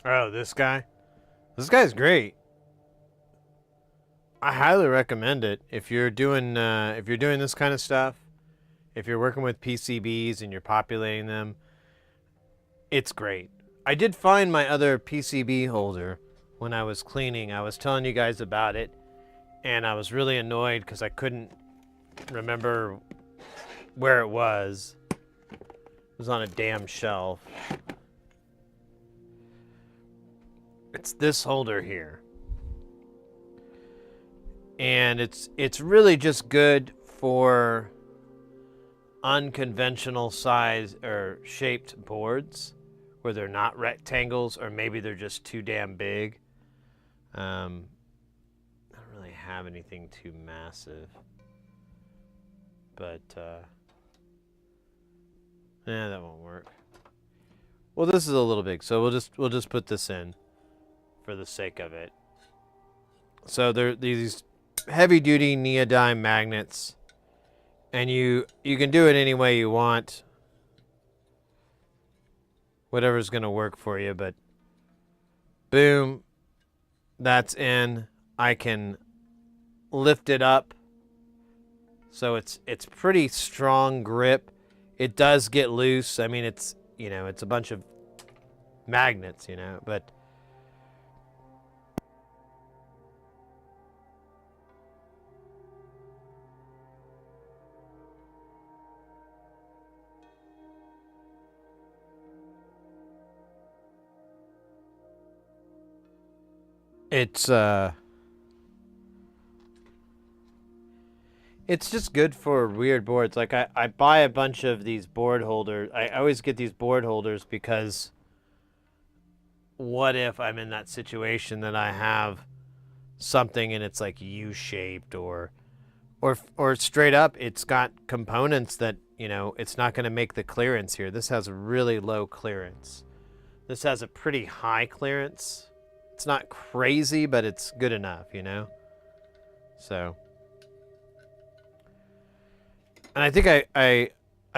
Oh, this guy? This guy's great. I highly recommend it if you're doing this kind of stuff. If you're working with PCBs and you're populating them, it's great. I did find my other PCB holder when I was cleaning. I was telling you guys about it, and I was really annoyed because I couldn't remember where it was. It was on a damn shelf. It's this holder here. And it's really just good for unconventional size or shaped boards where they're not rectangles, or maybe they're just too damn big. I don't really have anything too massive, but Yeah, that won't work. Well, this is a little big, so we'll just put this in for the sake of it. So they're these heavy duty neodyme magnets, and you can do it any way you want. Whatever's gonna work for you, but boom, that's in. I can lift it up, so it's pretty strong grip. It does get loose. I mean, it's it's a bunch of magnets, but it's just good for weird boards. Like I buy a bunch of these board holders. I always get these board holders because what if I'm in that situation that I have something and it's like U-shaped or straight up it's got components that, it's not going to make the clearance here. This has really low clearance. This has a pretty high clearance. It's not crazy, but it's good enough, So, and I think I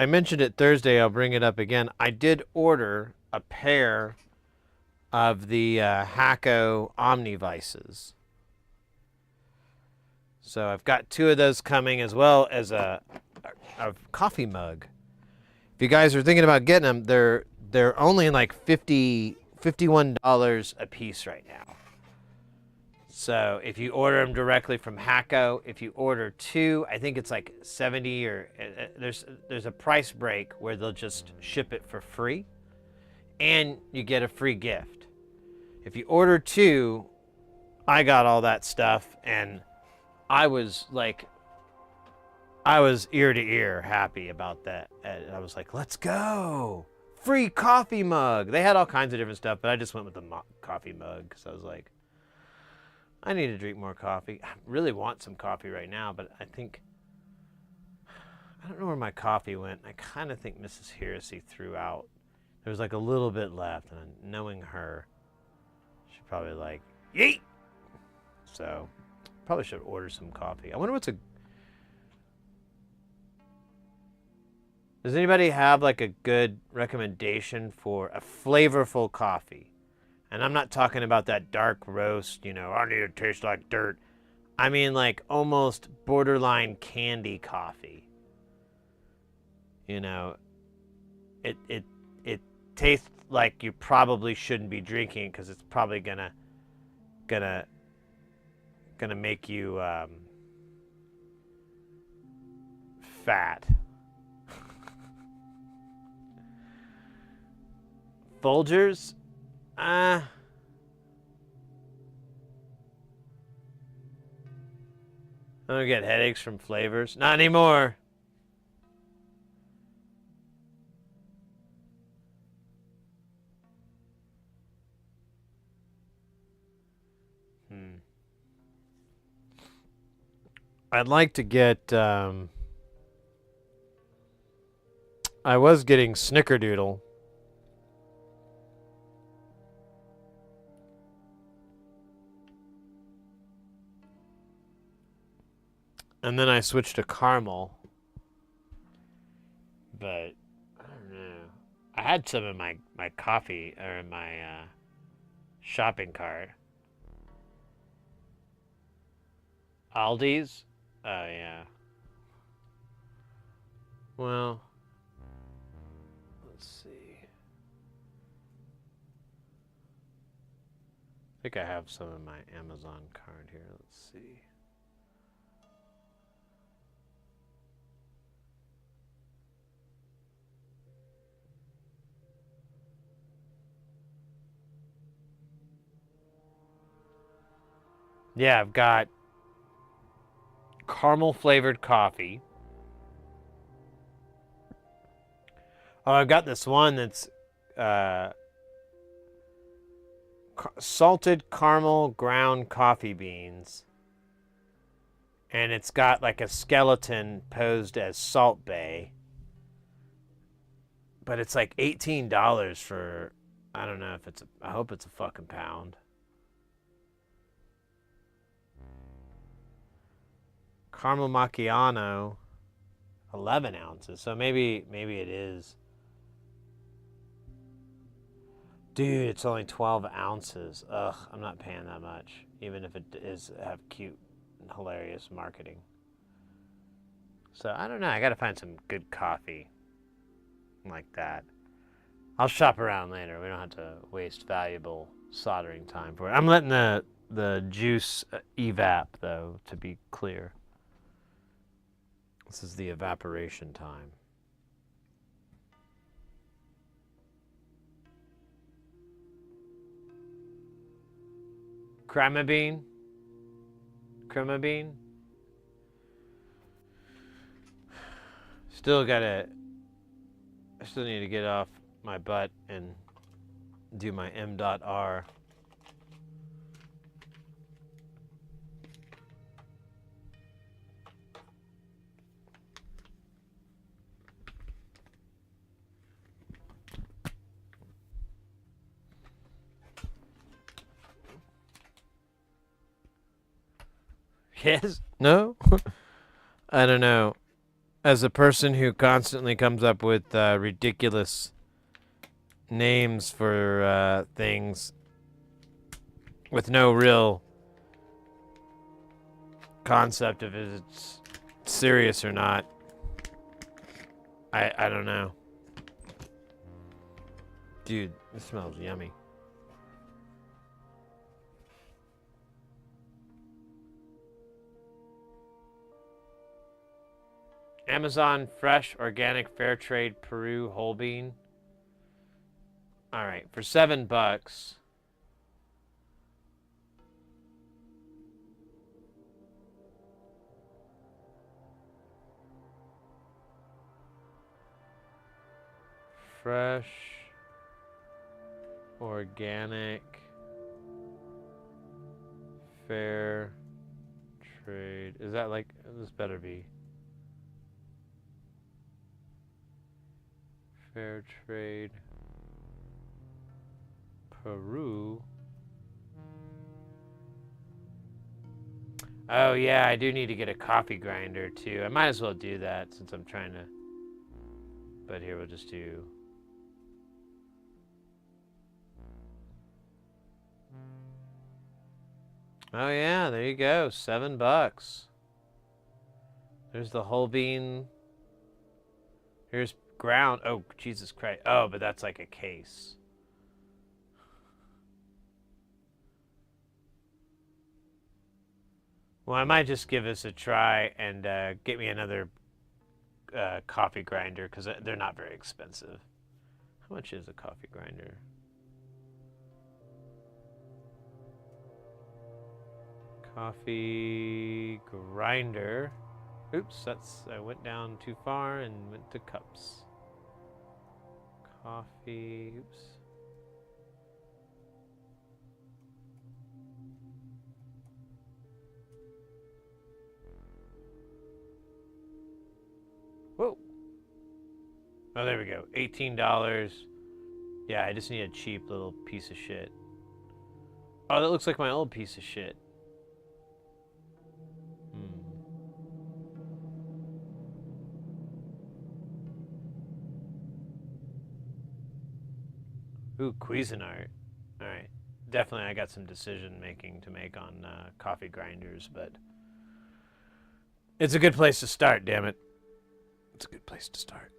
mentioned it Thursday. I'll bring it up again. I did order a pair of the Hacko Omnivices. So I've got 2 of those coming, as well as a coffee mug. If you guys are thinking about getting them, they're only like $51 a piece right now. So if you order them directly from Hacko, if you order 2, I think it's like 70 or there's a price break where they'll just ship it for free, and you get a free gift. If you order 2, I got all that stuff, and I was ear to ear happy about that. And I was like, let's go. Free coffee mug. They had all kinds of different stuff, but I just went with the coffee mug because I was like, I need to drink more coffee. I really want some coffee right now, but I don't know where my coffee went. I kind of think Mrs. Heresy threw out. There was like a little bit left, and knowing her, she's probably like, yeet! So, probably should order some coffee. I wonder does anybody have like a good recommendation for a flavorful coffee? And I'm not talking about that dark roast, I need it to taste like dirt. I mean like almost borderline candy coffee. It tastes like you probably shouldn't be drinking because it's probably gonna make you fat. Folgers? I don't get headaches from flavors. Not anymore. I'd like to get, I was getting Snickerdoodle. And then I switched to caramel. But, I don't know. I had some in my coffee, or in my shopping cart. Aldi's? Oh, yeah. Well, let's see. I think I have some in my Amazon card here. Let's see. Yeah, I've got caramel flavored coffee. Oh, I've got this one that's salted caramel ground coffee beans. And it's got like a skeleton posed as Salt Bay. But it's like $18 for, I don't know if it's, I hope it's a fucking pound. Caramel macchiato, 11 ounces. So maybe it is. Dude, it's only 12 ounces. Ugh, I'm not paying that much, even if it is have cute and hilarious marketing. So I don't know. I got to find some good coffee like that. I'll shop around later. We don't have to waste valuable soldering time for it. I'm letting the juice evap, though, to be clear. This is the evaporation time. Crema bean? Crema bean? I still need to get off my butt and do my M.R. Yes? No? I don't know. As a person who constantly comes up with ridiculous names for things with no real concept of if it's serious or not, I don't know. Dude, this smells yummy. Amazon fresh, organic, fair trade, Peru whole bean. All right, for $7. Fresh, organic, fair trade. Is that like, this better be. Fair trade, Peru. Oh yeah, I do need to get a coffee grinder too. I might as well do that since I'm trying to. But here we'll just do. Oh yeah, there you go, $7. There's the whole bean. Here's ground. Oh, Jesus Christ. Oh, but that's like a case. Well, I might just give this a try and get me another coffee grinder because they're not very expensive. How much is a coffee grinder? Coffee grinder. Oops, I went down too far and went to cups. Coffee, oops. Whoa. Oh, there we go. $18. Yeah, I just need a cheap little piece of shit. Oh, that looks like my old piece of shit. Ooh, Cuisinart. All right. Definitely I got some decision making to make on coffee grinders, but it's a good place to start, damn it. It's a good place to start.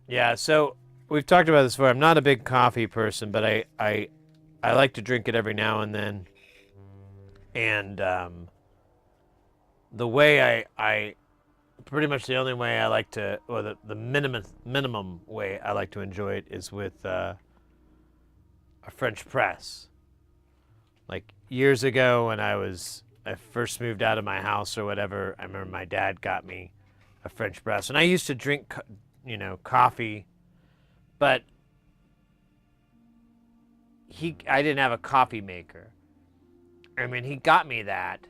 Yeah, so we've talked about this before. I'm not a big coffee person, but I like to drink it every now and then. And the way I pretty much the only way I like to, or the minimum way I like to enjoy it is with a French press. Like years ago when I first moved out of my house or whatever, I remember my dad got me a French press, and I used to drink, coffee, but I didn't have a coffee maker. I mean, he got me that,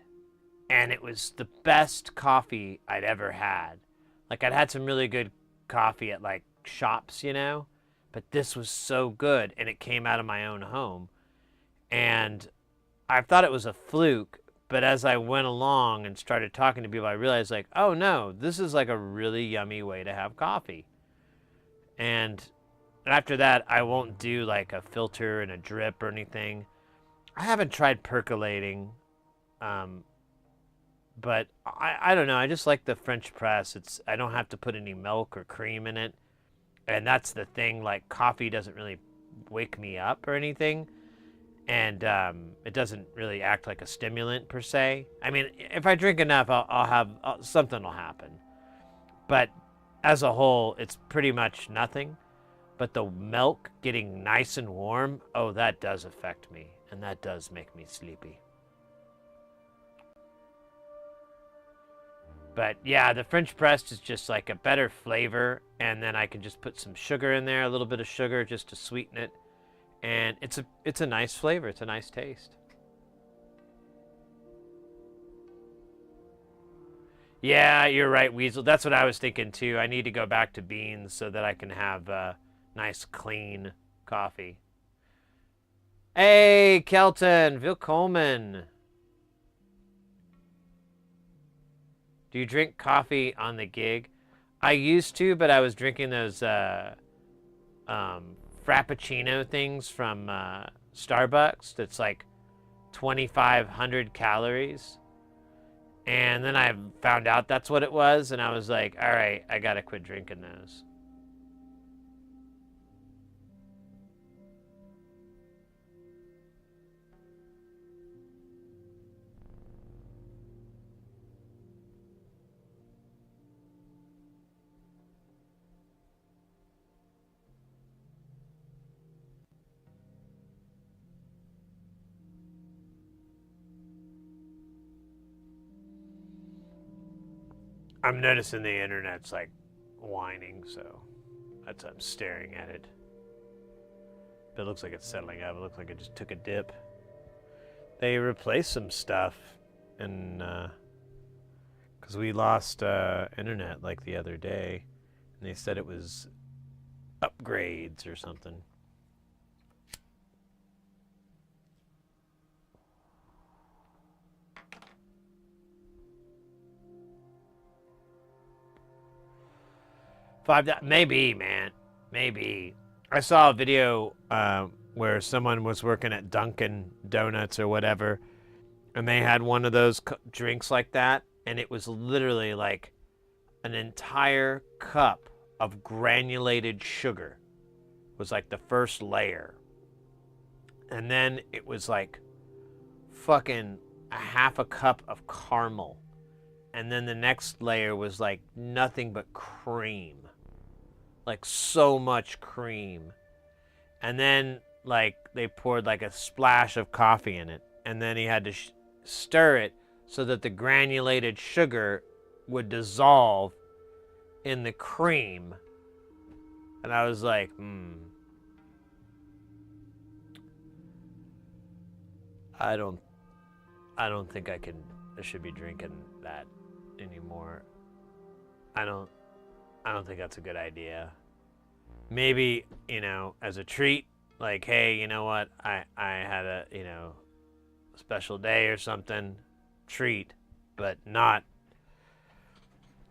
and it was the best coffee I'd ever had. Like, I'd had some really good coffee at, like, shops, you know? But this was so good, and it came out of my own home. And I thought it was a fluke, but as I went along and started talking to people, I realized, like, oh no, this is like a really yummy way to have coffee. And after that, I won't do like a filter and a drip or anything. I haven't tried percolating, but I don't know. I just like the French press. I don't have to put any milk or cream in it, and that's the thing. Like, coffee doesn't really wake me up or anything, and it doesn't really act like a stimulant per se. I mean, if I drink enough, I'll have something will happen. But as a whole, it's pretty much nothing. But the milk getting nice and warm, oh, that does affect me, and that does make me sleepy. But yeah, the French pressed is just like a better flavor, and then I can just put some sugar in there, a little bit of sugar just to sweeten it, and it's a nice flavor. It's a nice taste. Yeah, you're right, Weasel. That's what I was thinking too. I need to go back to beans so that I can have nice, clean coffee. Hey, Kelton, Willkommen. Do you drink coffee on the gig? I used to, but I was drinking those Frappuccino things from Starbucks that's like 2,500 calories. And then I found out that's what it was, and I was like, all right, I gotta quit drinking those. I'm noticing the internet's like whining, so that's why I'm staring at it. But it looks like it's settling up. It looks like it just took a dip. They replaced some stuff, and because we lost internet like the other day, and they said it was upgrades or something. Maybe, man. Maybe. I saw a video where someone was working at Dunkin' Donuts or whatever, and they had one of those drinks like that, and it was literally like an entire cup of granulated sugar was like the first layer. And then it was like fucking a half a cup of caramel. And then the next layer was like nothing but cream. Like so much cream. And then like they poured like a splash of coffee in it. And then he had to stir it so that the granulated sugar would dissolve in the cream. And I was like, I don't think I should be drinking that anymore. I don't think that's a good idea. Maybe, as a treat, like, hey, you know what? I had a, special day or something, treat, but not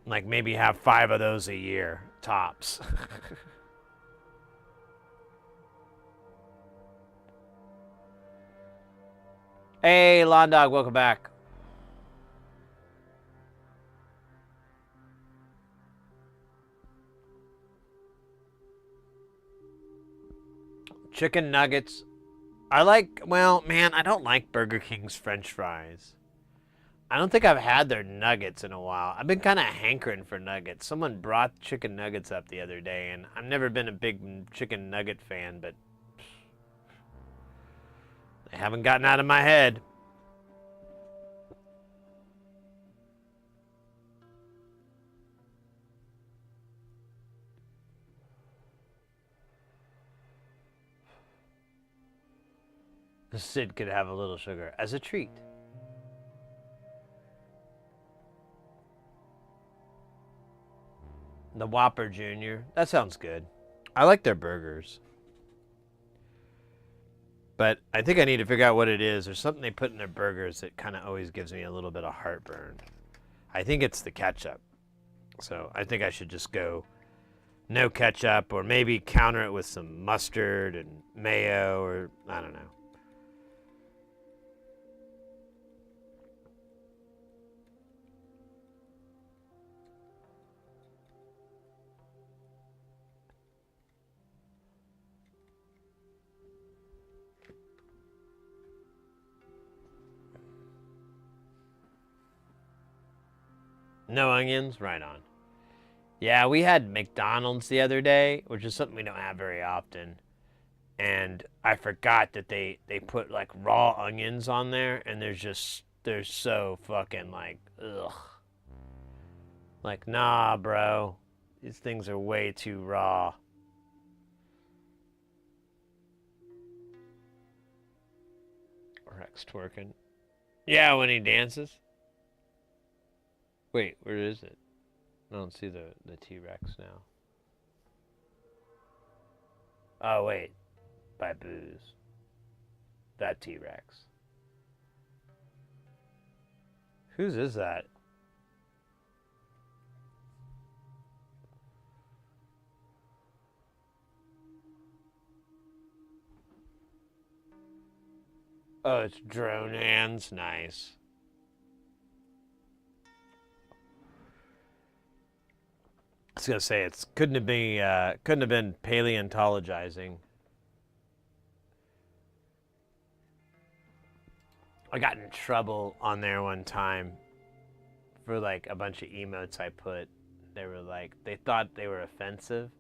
like maybe have 5 of those a year, tops. Hey, Lawn Dog, welcome back. Chicken nuggets. I don't like Burger King's French fries. I don't think I've had their nuggets in a while. I've been kind of hankering for nuggets. Someone brought chicken nuggets up the other day, and I've never been a big chicken nugget fan, but they haven't gotten out of my head. Sid could have a little sugar as a treat. The Whopper Jr. That sounds good. I like their burgers. But I think I need to figure out what it is. There's something they put in their burgers that kind of always gives me a little bit of heartburn. I think it's the ketchup. So I think I should just go no ketchup, or maybe counter it with some mustard and mayo, or I don't know. No onions? Right on. Yeah, we had McDonald's the other day, which is something we don't have very often. And I forgot that they put like raw onions on there, and they're so fucking like, ugh. Like, nah, bro. These things are way too raw. Rex twerking. Yeah, when he dances. Wait, where is it? I don't see the T-Rex now. Oh, wait. By Booze. That T-Rex. Whose is that? Oh, it's Drone Hands. Nice. I was gonna say it couldn't have been paleontologizing. I got in trouble on there one time for like a bunch of emotes I put. They were like, they thought they were offensive.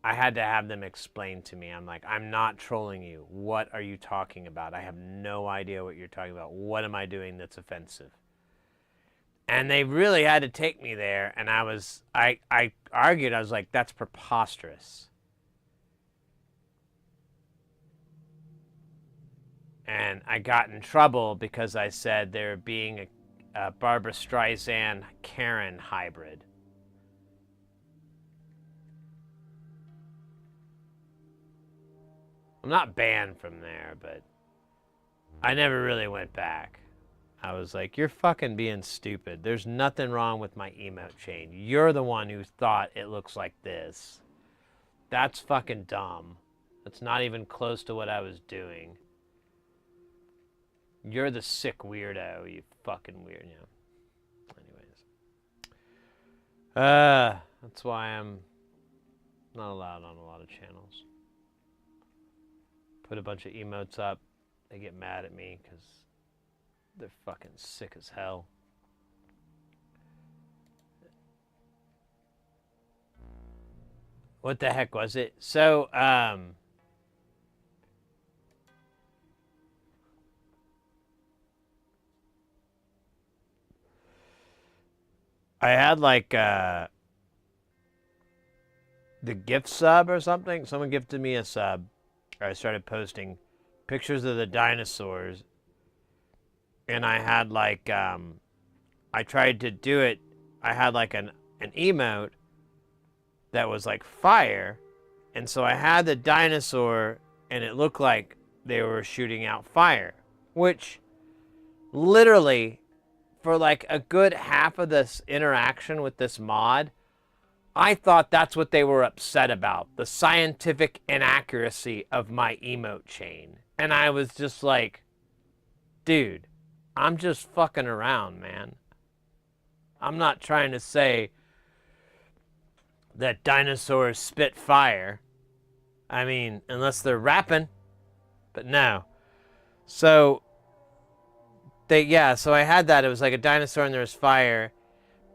I had to have them explain to me. I'm like, I'm not trolling you. What are you talking about? I have no idea what you're talking about. What am I doing that's offensive? And they really had to take me there, and I argued. I was like, that's preposterous. And I got in trouble because I said they were being a Barbra Streisand Karen hybrid. I'm not banned from there, but I never really went back. I was like, you're fucking being stupid. There's nothing wrong with my emote chain. You're the one who thought it looks like this. That's fucking dumb. That's not even close to what I was doing. You're the sick weirdo, you fucking weird. Yeah. Anyways. That's why I'm not allowed on a lot of channels. Put a bunch of emotes up. They get mad at me because they're fucking sick as hell. What the heck was it? So, I had like the gift sub or something. Someone gifted me a sub. I started posting pictures of the dinosaurs. And I had like, I tried to do it. I had like an emote that was like fire. And so I had the dinosaur and it looked like they were shooting out fire. Which literally, for like a good half of this interaction with this mod, I thought that's what they were upset about. The scientific inaccuracy of my emote chain. And I was just like, dude, I'm just fucking around, man. I'm not trying to say that dinosaurs spit fire. I mean, unless they're rapping. But no. So, so I had that. It was like a dinosaur and there was fire.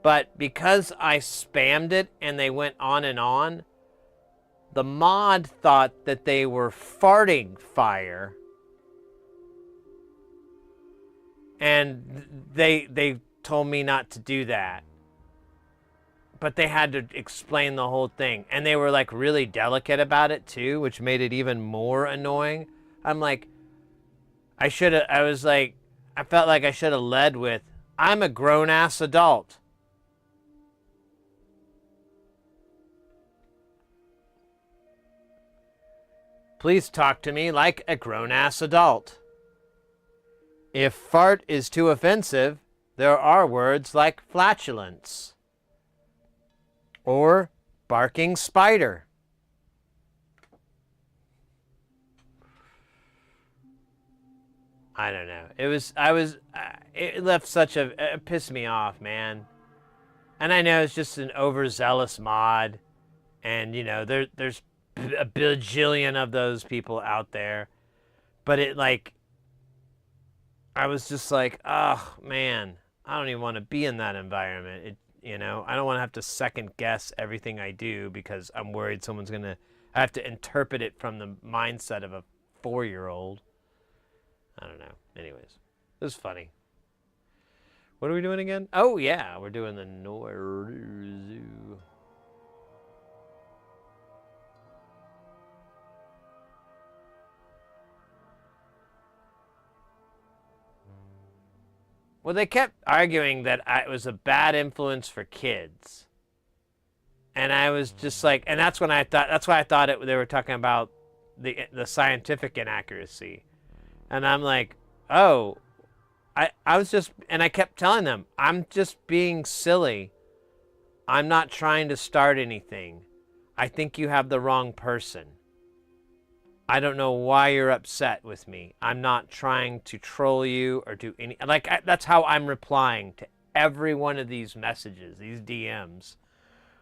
But because I spammed it and they went on, the mod thought that they were farting fire. And they told me not to do that. But they had to explain the whole thing. And they were like really delicate about it too, which made it even more annoying. I'm like, I was like, I felt like I should have led with, I'm a grown-ass adult. Please talk to me like a grown-ass adult. If fart is too offensive, there are words like flatulence or barking spider. I don't know. It left it pissed me off, man. And I know it's just an overzealous mod, and you know, there's a bajillion of those people out there, but I was just like, oh man, I don't even want to be in that environment. I don't want to have to second guess everything I do because I'm worried I have to interpret it from the mindset of a 4-year-old. I don't know. Anyways, it was funny. What are we doing again? Oh yeah, we're doing the Zoo. Well, they kept arguing that it was a bad influence for kids. And I was just like, and that's why I thought they were talking about the scientific inaccuracy. And I'm like, oh, I was just, and I kept telling them, I'm just being silly. I'm not trying to start anything. I think you have the wrong person. I don't know why you're upset with me. I'm not trying to troll you or do any... that's how I'm replying to every one of these messages, these DMs.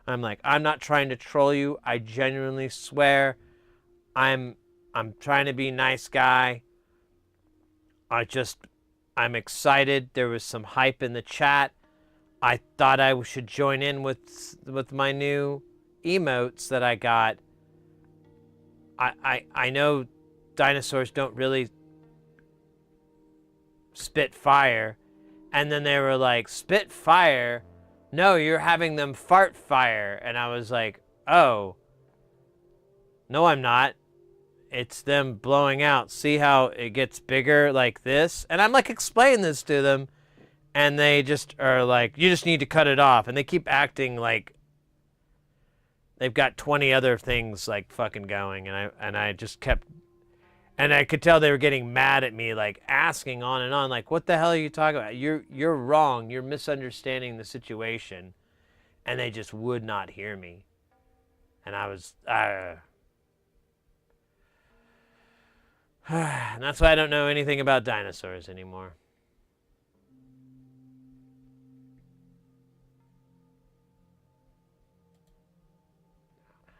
I'm like, I'm not trying to troll you. I genuinely swear I'm trying to be a nice guy. I'm excited. There was some hype in the chat. I thought I should join in with my new emotes that I got. I know dinosaurs don't really spit fire. And then they were like, spit fire? No, you're having them fart fire. And I was like, oh. No, I'm not. It's them blowing out. See how it gets bigger like this? And I'm like explaining this to them. And they just are like, you just need to cut it off. And they keep acting like they've got 20 other things like fucking going, and I just kept, and I could tell they were getting mad at me, like asking on and on, like, what the hell are you talking about? You're wrong. You're misunderstanding the situation, and they just would not hear me, and I was, and that's why I don't know anything about dinosaurs anymore.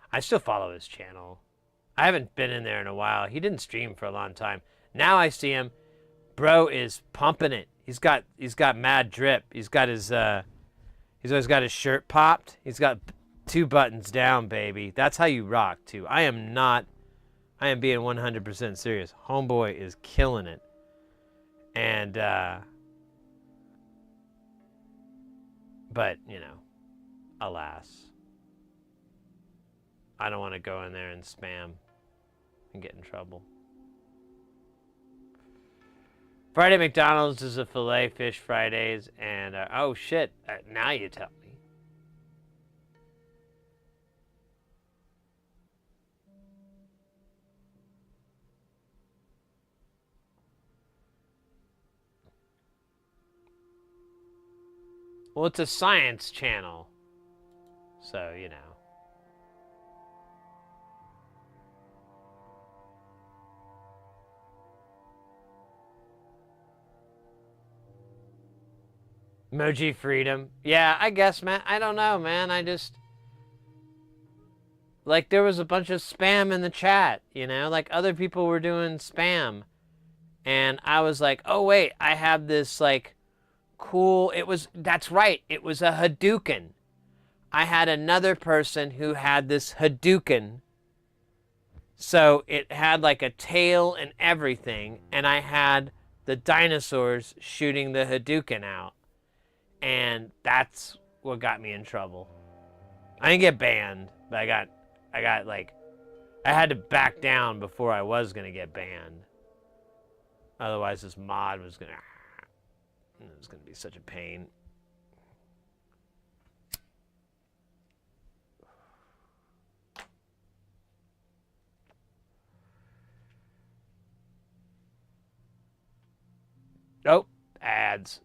I still follow his channel. I haven't been in there in a while. He didn't stream for a long time. Now I see him. Bro is pumping it. He's got mad drip. He's got his he's always got his shirt popped. He's got 2 buttons down, baby. That's how you rock too. I am being 100% serious. Homeboy is killing it. And but, you know, alas. I don't want to go in there and spam and get in trouble. Friday McDonald's is a filet fish Fridays, and oh shit, now you tell me. Well, it's a science channel, so you know. Emoji freedom. Yeah, I guess, man. I don't know, man. I just... Like, there was a bunch of spam in the chat, you know? Like, other people were doing spam. And I was like, oh, wait. I have this, like, cool... That's right. It was a Hadouken. I had another person who had this Hadouken. So, it had, like, a tail and everything. And I had the dinosaurs shooting the Hadouken out. And that's what got me in trouble. I didn't get banned, but I got like, I had to back down before I was gonna get banned. Otherwise, this mod was gonna. It was gonna be such a pain. Oh, ads.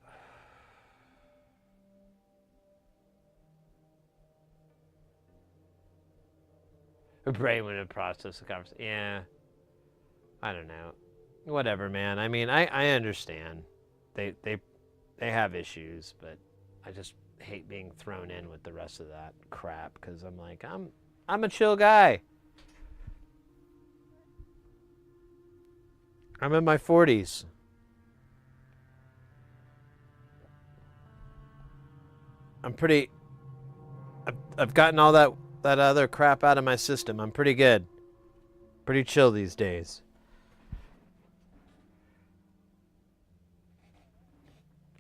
Her brain wouldn't process the conversation. Yeah. I don't know. Whatever, man. I mean, I understand. They have issues, but I just hate being thrown in with the rest of that crap because I'm like, I'm a chill guy. I'm in my 40s. I'm pretty. I've gotten all that other crap out of my system. I'm pretty good. Pretty chill these days.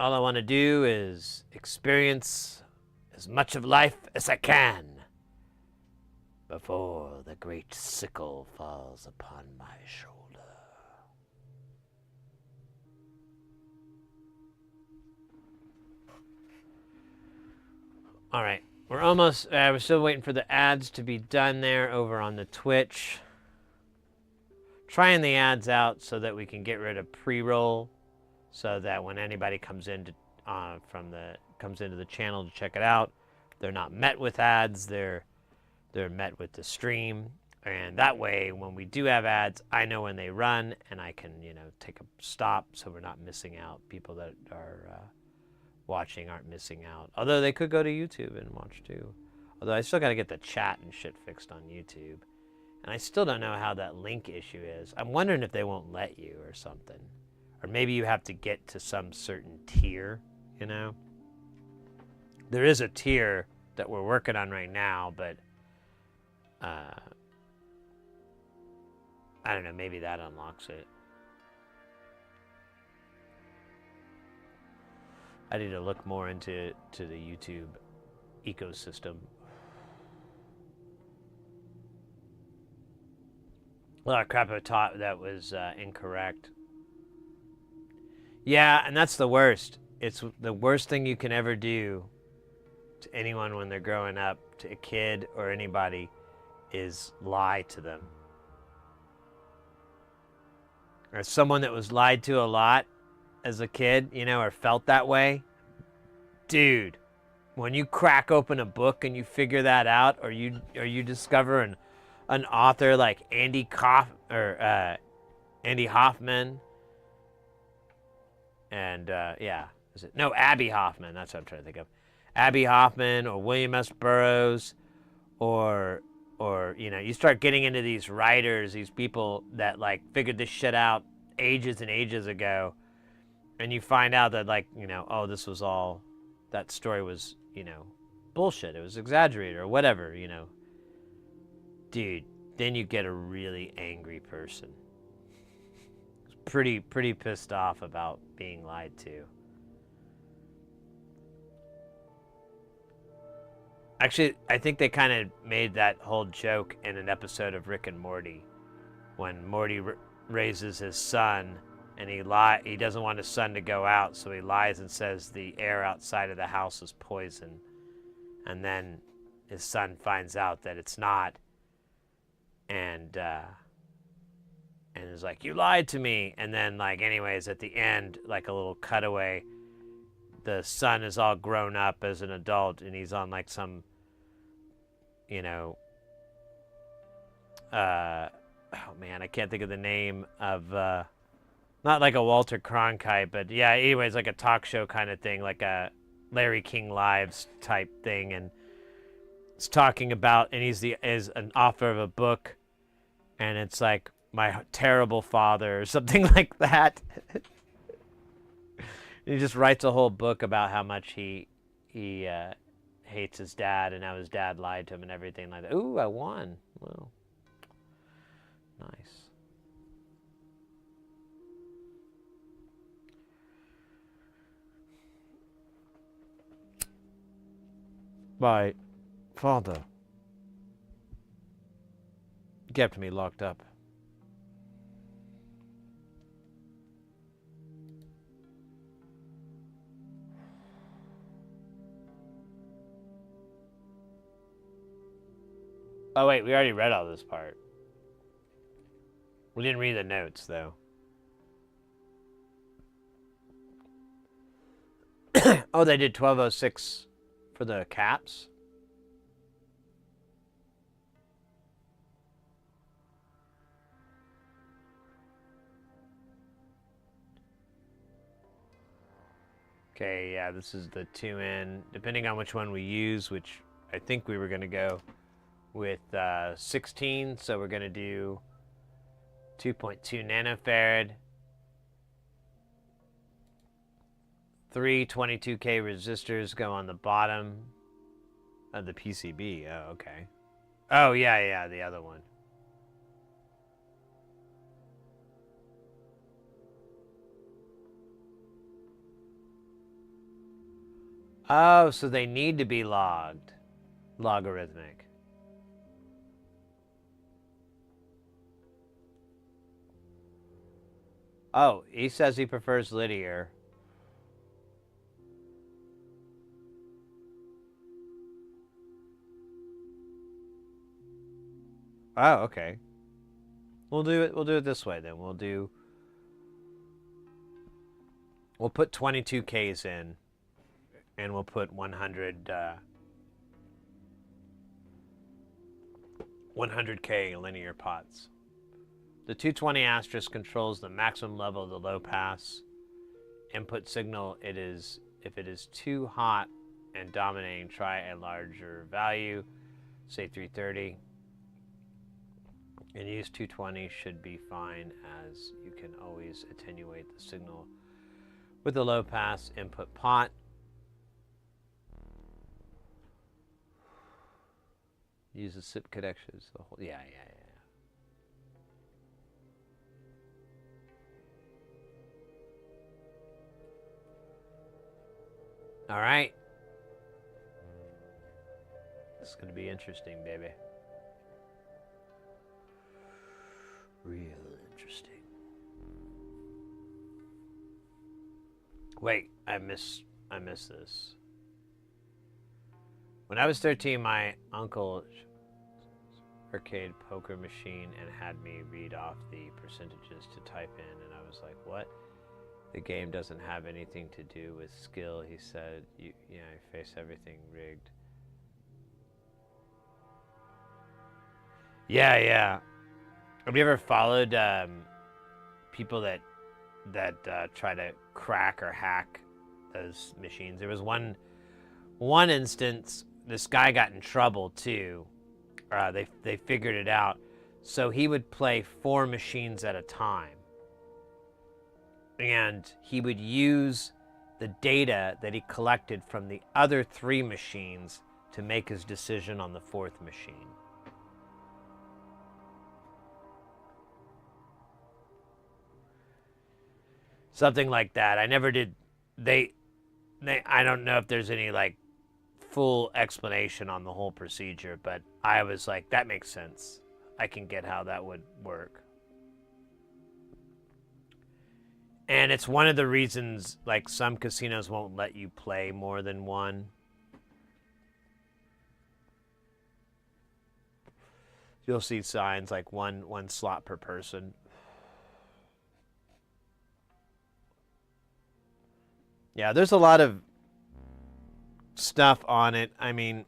All I want to do is experience as much of life as I can before the great sickle falls upon my shoulder. All right, we're almost. We're still waiting for the ads to be done there over on the Twitch. Trying the ads out so that we can get rid of pre-roll, so that when anybody comes into the channel to check it out, they're not met with ads. They're met with the stream, and that way, when we do have ads, I know when they run, and I can take a stop so we're not missing out. People that are watching aren't missing out. Although they could go to YouTube and watch too. Although I still got to get the chat and shit fixed on YouTube. And I still don't know how that link issue is. I'm wondering if they won't let you or something. Or maybe you have to get to some certain tier, There is a tier that we're working on right now, but I don't know, maybe that unlocks it. I need to look more into the YouTube ecosystem. A lot of crap I taught that was incorrect. Yeah, and that's the worst. It's the worst thing you can ever do to anyone when they're growing up, to a kid or anybody, is lie to them. Or someone that was lied to a lot as a kid, or felt that way. Dude, when you crack open a book and you figure that out, or you discover an author like Andy Hoffman, and Abby Hoffman, that's what I'm trying to think of. Abby Hoffman or William S. Burroughs, or you start getting into these writers, these people that figured this shit out ages and ages ago, and you find out that this was all, that story was bullshit, it was exaggerated or whatever, dude, then you get a really angry person. Pretty pissed off about being lied to. Actually, I think they kind of made that whole joke in an episode of Rick and Morty, when Morty raises his son, and he doesn't want his son to go out, so he lies and says the air outside of the house is poison, and then his son finds out that it's not, and is like, you lied to me, and then anyways, at the end, a little cutaway, the son is all grown up as an adult, and he's on some oh man, I can't think of the name of, not like a Walter Cronkite, but yeah, anyways, like a talk show kind of thing, like a Larry King Lives type thing, and it's talking about, and is an author of a book, and it's like My Terrible Father or something like that. He just writes a whole book about how much he hates his dad and how his dad lied to him and everything like that. Ooh, I won. Well, nice. My father kept me locked up. Oh, wait, we already read all this part. We didn't read the notes, though. Oh, they did 1206 for the caps? Okay, yeah, this is the 2N. Depending on which one we use, which I think we were going to go with 16, so we're going to do 2.2 nanofarad, 3 22K resistors go on the bottom of the PCB. Oh, okay. Oh, yeah, the other one. Oh, so they need to be logged. Logarithmic. Oh, he says he prefers linear. Oh, okay. We'll do it this way then. We'll put 22Ks in, and we'll put 100K linear pots. The 220 asterisk controls the maximum level of the low pass input signal. If it is too hot and dominating, try a larger value, say 330. And use 220 should be fine, as you can always attenuate the signal with the low pass input pot. Use the SIP connections. The whole, yeah. All right. This is going to be interesting, baby. Real interesting. Wait, I missed this. When I was 13, my uncle arcade poker machine and had me read off the percentages to type in, and I was like, what? The game doesn't have anything to do with skill. He said, you face everything rigged. Yeah. Have you ever followed people that try to crack or hack those machines? There was one instance, this guy got in trouble too. They figured it out. So he would play 4 machines at a time. And he would use the data that he collected from the other 3 machines to make his decision on the 4th machine. Something like that. I never did. I don't know if there's any like full explanation on the whole procedure, but I was like, that makes sense. I can get how that would work. And it's one of the reasons, like, some casinos won't let you play more than one. You'll see signs like one slot per person. Yeah, there's a lot of stuff on it. I mean,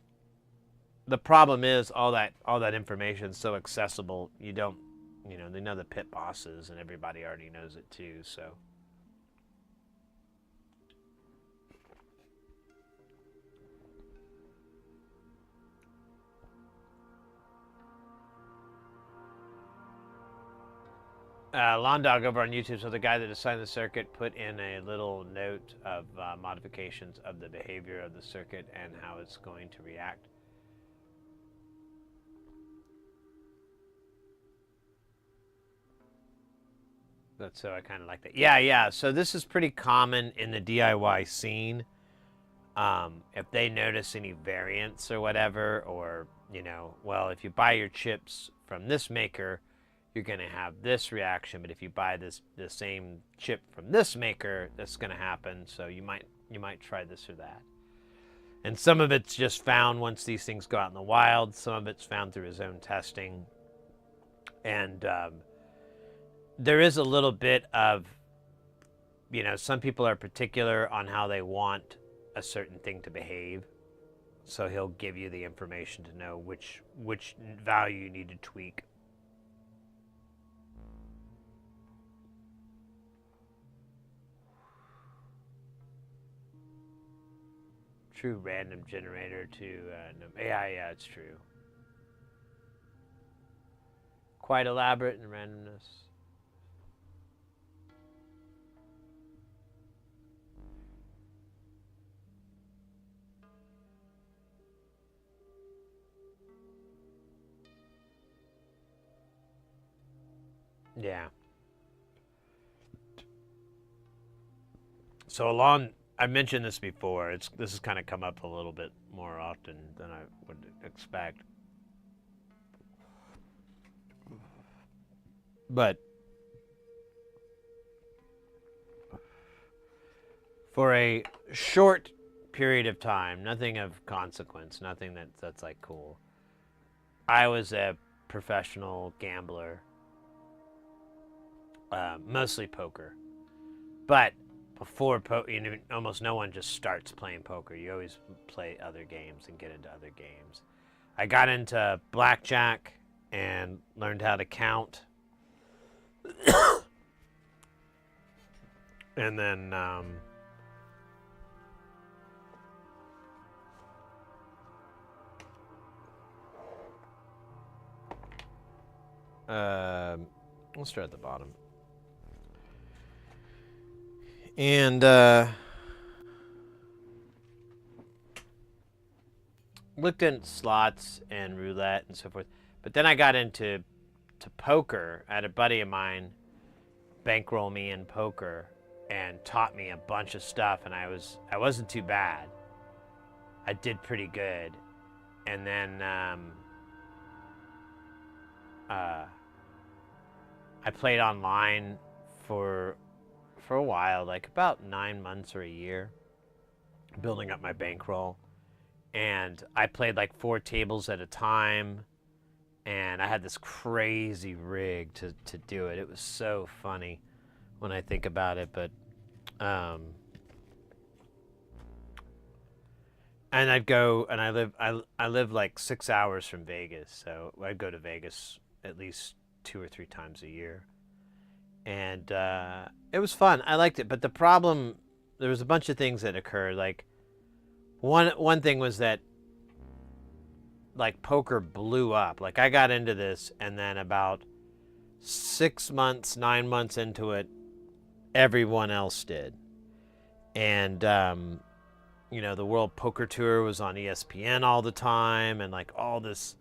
the problem is all that information is so accessible. You don't, they know the pit bosses, and everybody already knows it too. So. Lawn Dog over on YouTube, so the guy that designed the circuit put in a little note of modifications of the behavior of the circuit and how it's going to react. So I kind of like that. Yeah. So this is pretty common in the DIY scene. If they notice any variance or whatever, or, well, if you buy your chips from this maker, you're going to have this reaction, but if you buy the same chip from this maker, that's going to happen. So you might try this or that. And some of it's just found once these things go out in the wild. Some of it's found through his own testing. And there is a little bit of, some people are particular on how they want a certain thing to behave. So he'll give you the information to know which value you need to tweak. True random generator to yeah, it's true. Quite elaborate in randomness. Yeah. So I mentioned this before. This has kind of come up a little bit more often than I would expect. But for a short period of time, nothing of consequence, nothing that's like cool. I was a professional gambler, mostly poker. But before poker, almost no one just starts playing poker. You always play other games and get into other games. I got into blackjack and learned how to count. And then let's start at the bottom. And looked at slots and roulette and so forth. But then I got into poker. I had a buddy of mine bankroll me in poker and taught me a bunch of stuff, and I wasn't too bad. I did pretty good. And then I played online for a while, like about 9 months or a year, building up my bankroll. And I played like 4 tables at a time, and I had this crazy rig to do it. It was so funny when I think about it, but and I'd go, and I live like 6 hours from Vegas, so I'd go to Vegas at least 2 or 3 times a year. And it was fun. I liked it. But the problem, there was a bunch of things that occurred. Like, one thing was that, like, poker blew up. Like, I got into this, and then about 6 months, 9 months into it, everyone else did. And, the World Poker Tour was on ESPN all the time, and, like, all this,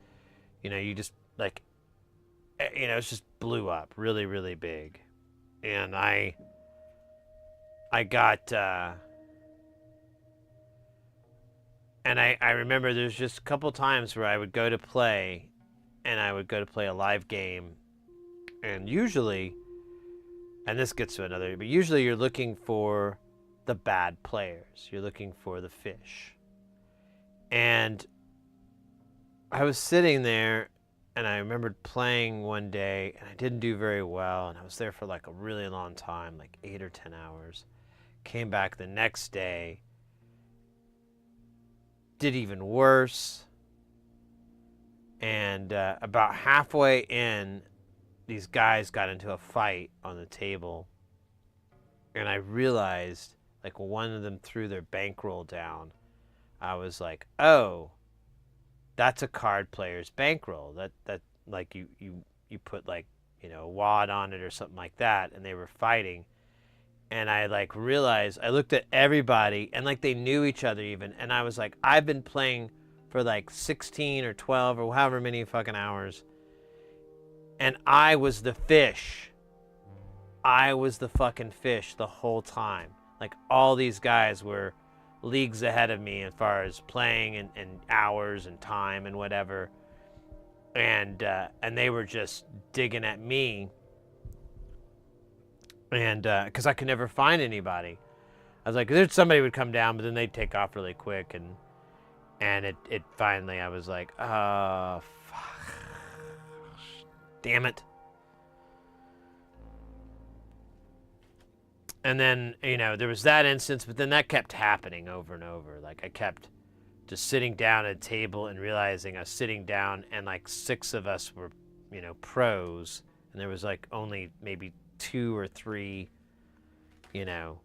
you just, like, it just blew up really, really big. And I got, and I remember there's just a couple times where I would go to play, and I would go to play a live game, and usually, and this gets to another, but usually you're looking for the bad players. You're looking for the fish. And I was sitting there, and I remembered playing one day, and I didn't do very well, and I was there for like a really long time, like 8 or 10 hours. Came back the next day, did even worse, and about halfway in, these guys got into a fight on the table, and I realized, like, one of them threw their bankroll down. I was like, oh, that's a card player's bankroll. That like you put, like, a wad on it or something like that, and they were fighting. And I, like, realized, I looked at everybody, and, like, they knew each other even, and I was like, I've been playing for like 16 or 12 or however many fucking hours, and I was the fish. I was the fucking fish the whole time. Like, all these guys were leagues ahead of me as far as playing and hours and time and whatever. And they were just digging at me. And because I could never find anybody. I was like, there's somebody would come down, but then they'd take off really quick. And it finally, I was like, fuck. Damn it. And then, you know, there was that instance, but then that kept happening over and over. Like, I kept just sitting down at a table and realizing I was sitting down and like 6 of us were, you know, pros. And there was like only maybe 2 or 3, you know,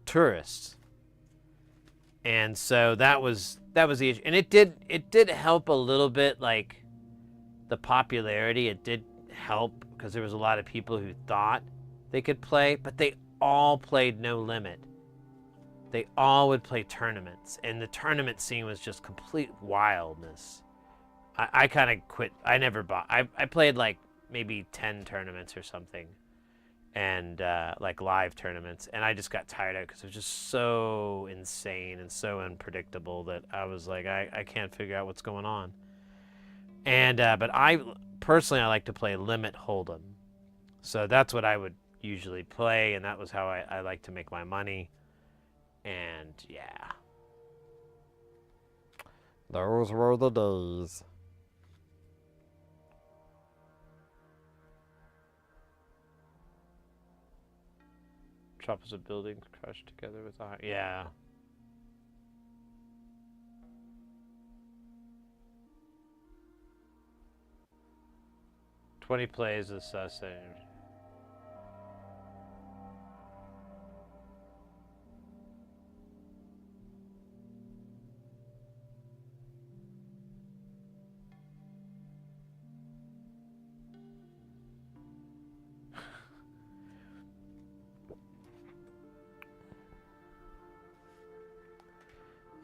tourists. And so that was the issue. And it did help a little bit, like the popularity. It did help because there was a lot of people who thought they could play, but they all played No Limit. They all would play tournaments, and the tournament scene was just complete wildness. I kind of quit. I never bought. I played like maybe 10 tournaments or something, and like live tournaments, and I just got tired of it because it was just so insane and so unpredictable that I was like, I can't figure out what's going on. And but I personally, I like to play Limit Hold'em, so that's what I would usually play, and that was how I like to make my money. And yeah, those were the days. Choppers of buildings crushed together with iron. Yeah. "20 plays is same."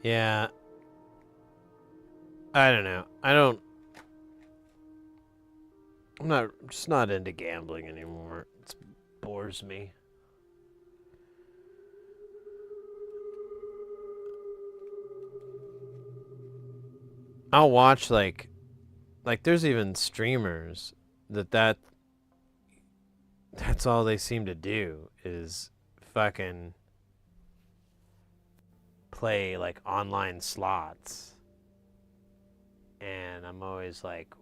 Yeah. I don't know. I'm just not into gambling anymore. It bores me. I'll watch like there's even streamers that's all they seem to do is fucking play like online slots. And I'm always like,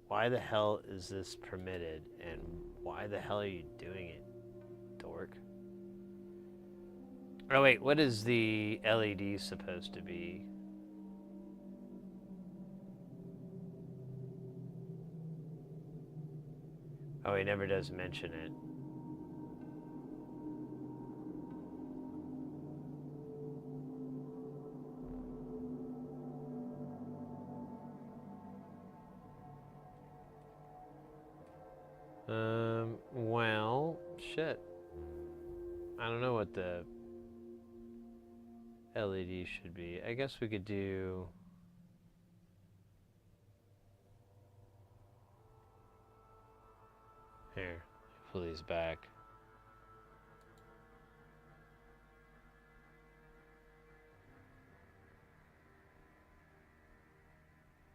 why the hell is this permitted? And why the hell are you doing it, dork? Oh wait, what is the LED supposed to be? Oh, he never does mention it. Well, shit. I don't know what the LED should be. I guess we could do... Here, pull these back.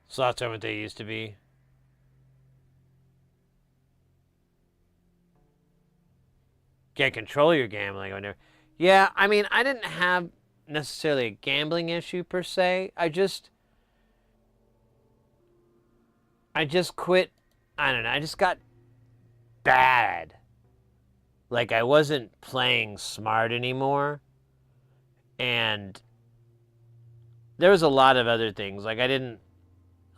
Slots are what they used to be. Can't control your gambling or whatever. Yeah, I mean, I didn't have necessarily a gambling issue per se. I just quit. I don't know. I just got bad. Like, I wasn't playing smart anymore. And there was a lot of other things. Like, I didn't,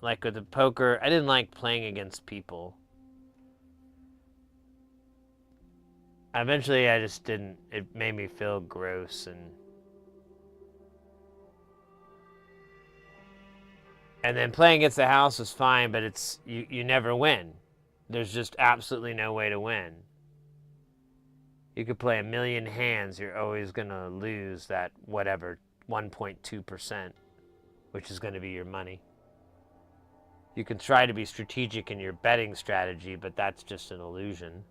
like with the poker, I didn't like playing against people. Eventually, I just didn't. It made me feel gross, and then playing against the house was fine, but it's you never win. There's just absolutely no way to win. You could play 1,000,000 hands, you're always gonna lose that whatever 1.2%, which is gonna be your money. You can try to be strategic in your betting strategy, but that's just an illusion.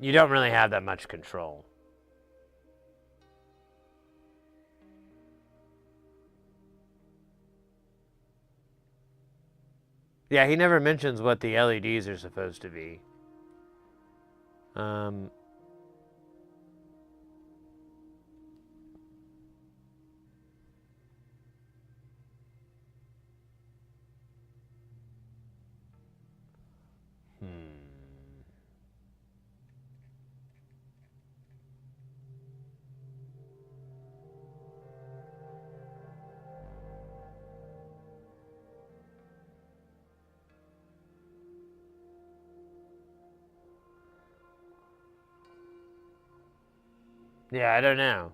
You don't really have that much control. Yeah, he never mentions what the LEDs are supposed to be. Yeah, I don't know.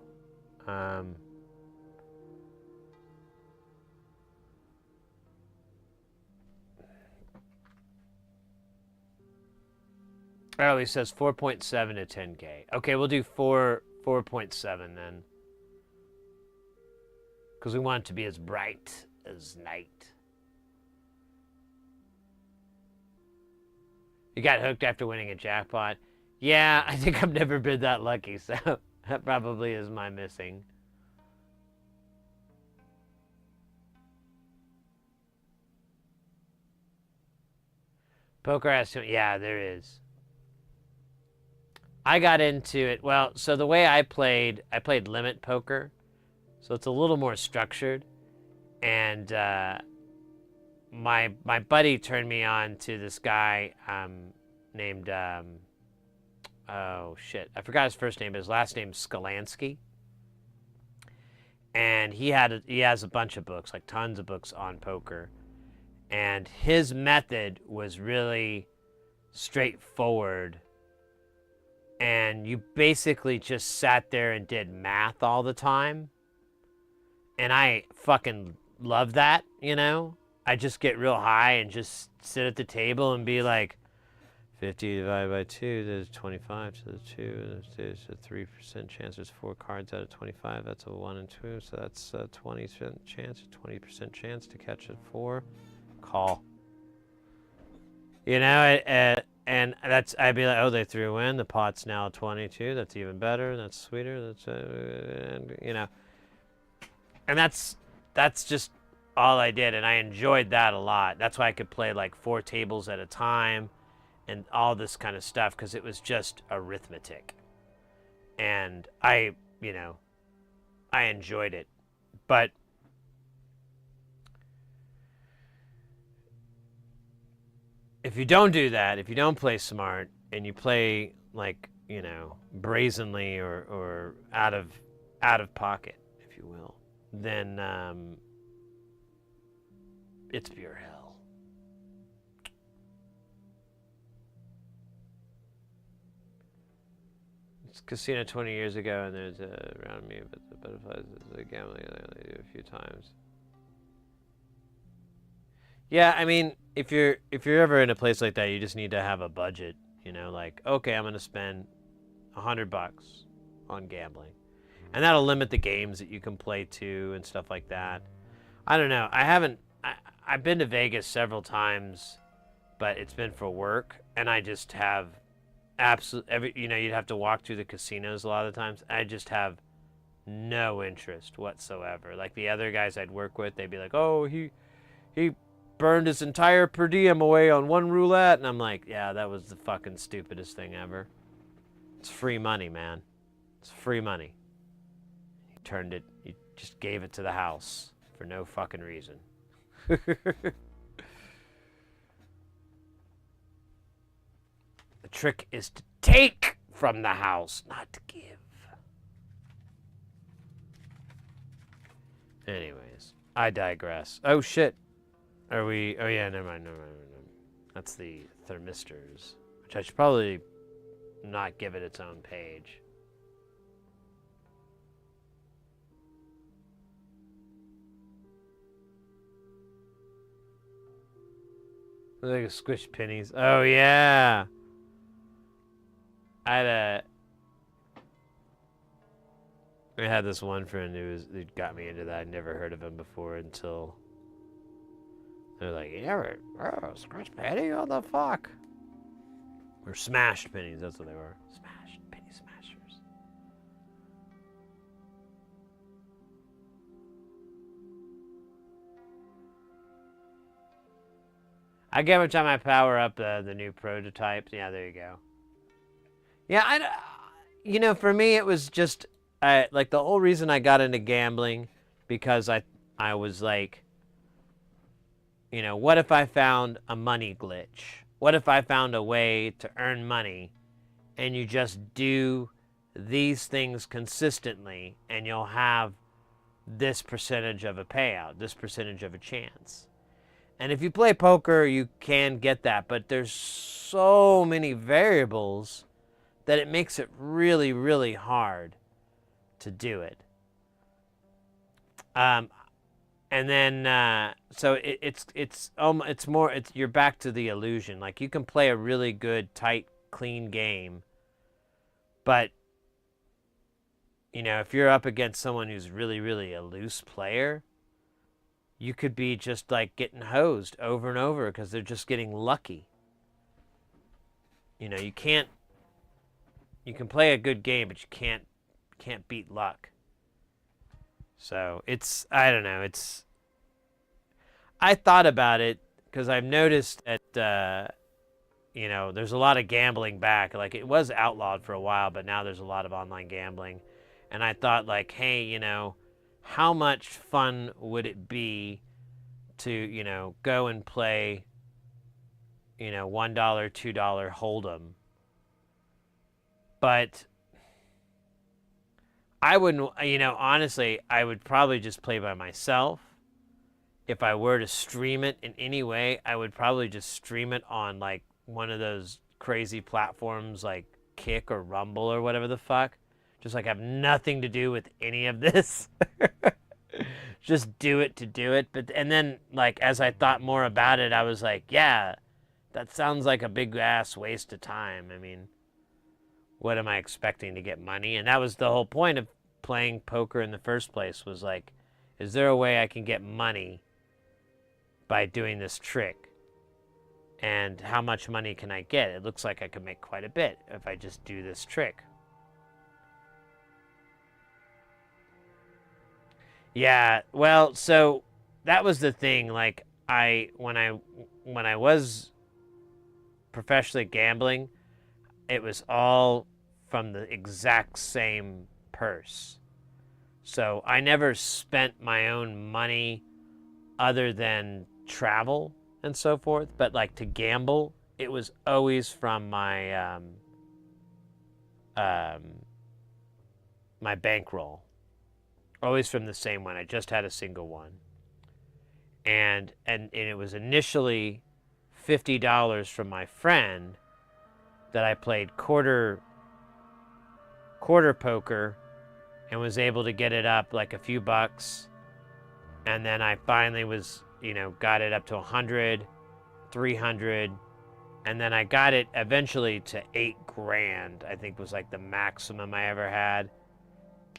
Oh, he says 4.7 to 10K. Okay, we'll do 4.7 then. Because we want it to be as bright as night. You got hooked after winning a jackpot? Yeah, I think I've never been that lucky, so that probably is my missing. Poker has to, yeah, there is. I got into it, well, so the way I played limit poker, so it's a little more structured, and my buddy turned me on to this guy named, oh shit, I forgot his first name, but his last name's Skalansky, and he has a bunch of books, like tons of books on poker, and his method was really straightforward. And you basically just sat there and did math all the time. And I fucking love that, you know? I just get real high and just sit at the table and be like, 50 divided by 2, there's 25 to the 2. There's a 3% chance. There's 4 cards out of 25. That's a 1 and 2. So that's a 20% chance, 20% chance to catch a 4. Call. You know, and that's, I'd be like, oh, they threw in. The pot's now 22. That's even better. That's sweeter. That's, and, you know. And that's just all I did. And I enjoyed that a lot. That's why I could play like 4 tables at a time and all this kind of stuff, because it was just arithmetic. And I enjoyed it. But if you don't do that, if you don't play smart and you play like, you know, brazenly or out of pocket, if you will, then it's pure hell. It's casino 20 years ago, and there's around me, but the butterflies is a gambling I only do a few times. Yeah, I mean, if you're ever in a place like that, you just need to have a budget. You know, like, okay, I'm gonna spend $100 on gambling, and that'll limit the games that you can play to and stuff like that. I don't know. I've been to Vegas several times, but it's been for work, and I just have you'd have to walk through the casinos a lot of the times. I just have no interest whatsoever. Like the other guys I'd work with, they'd be like, oh, he burned his entire per diem away on one roulette, and I'm like, yeah, that was the fucking stupidest thing ever. It's free money, man. It's free money. You just gave it to the house for no fucking reason. The trick is to take from the house, not to give. Anyways, I digress. Oh shit. Are we? Oh yeah, never mind. That's the thermistors, which I should probably not give it its own page. Like a squish pennies. Oh yeah. I had this one friend who got me into that. I'd never heard of him before until they're like, yeah, squish penny? What the fuck? Or smashed pennies, that's what they were. Smashed penny smashers. I get every time I power up the new prototypes. Yeah, there you go. Yeah, for me it was just like the whole reason I got into gambling, because I was like, what if I found a money glitch? What if I found a way to earn money and you just do these things consistently and you'll have this percentage of a payout, this percentage of a chance. And if you play poker, you can get that, but there's so many variables that it makes it really, really hard to do it. And then so it's you're back to the illusion. Like, you can play a really good, tight, clean game, but you know, if you're up against someone who's really, really a loose player, you could be just like getting hosed over and over because they're just getting lucky. You know, you can play a good game, but you can't beat luck. So I don't know, I thought about it because I've noticed that, you know, there's a lot of gambling back. Like, it was outlawed for a while, but now there's a lot of online gambling. And I thought, like, hey, you know, how much fun would it be to, you know, go and play, you know, $1, $2 Hold'em. But I wouldn't, you know, honestly, I would probably just play by myself. If I were to stream it in any way, I would probably just stream it on, like, one of those crazy platforms like Kick or Rumble or whatever the fuck. Just, like, have nothing to do with any of this. Just do it to do it. And then, like, as I thought more about it, I was like, yeah, that sounds like a big ass waste of time. I mean, what am I expecting to get money? And that was the whole point of playing poker in the first place, was like, is there a way I can get money by doing this trick? And how much money can I get? It looks like I could make quite a bit if I just do this trick. Yeah, well, so that was the thing. Like, when I was professionally gambling, it was all from the exact same purse. So I never spent my own money other than travel and so forth. But, like, to gamble, it was always from my my bankroll. Always from the same one. I just had a single one. And it was initially $50 from my friend that I played quarter poker and was able to get it up like a few bucks. And then I finally was, you know, got it up to 100, 300. And then I got it eventually to $8,000, I think was like the maximum I ever had.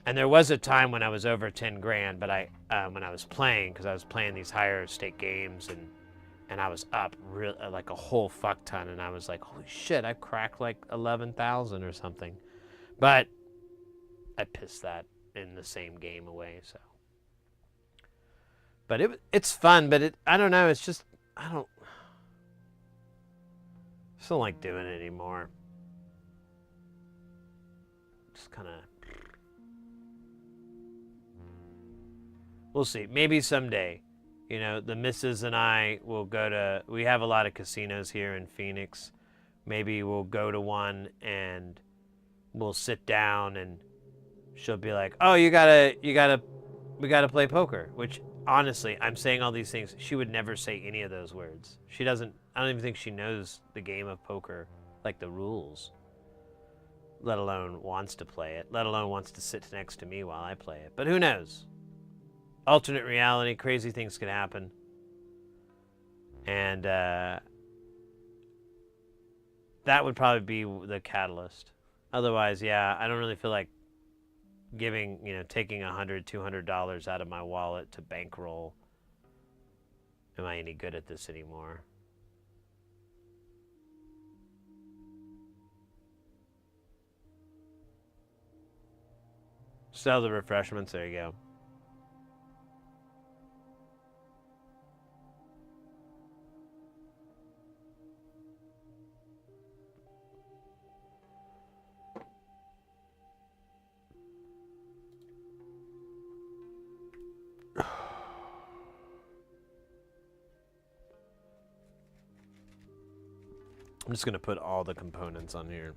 And there was a time when I was over 10 grand, but when I was playing, because I was playing these higher stake games, and I was up like a whole fuck ton, and I was like, holy shit, I cracked like 11,000 or something. But I pissed that in the same game away. So, but it's fun, but I don't know. It's just I don't like doing it anymore. Just kind of. We'll see. Maybe someday, you know, the missus and I will go to, we have a lot of casinos here in Phoenix. Maybe we'll go to one and we'll sit down and she'll be like, oh, we gotta play poker. Which, honestly, I'm saying all these things. She would never say any of those words. I don't even think she knows the game of poker, like the rules. Let alone wants to play it. Let alone wants to sit next to me while I play it. But who knows? Alternate reality, crazy things can happen. And that would probably be the catalyst. Otherwise, yeah, I don't really feel like taking $100, $200 out of my wallet to bankroll. Am I any good at this anymore? Sell the refreshments, there you go. I'm just going to put all the components on here.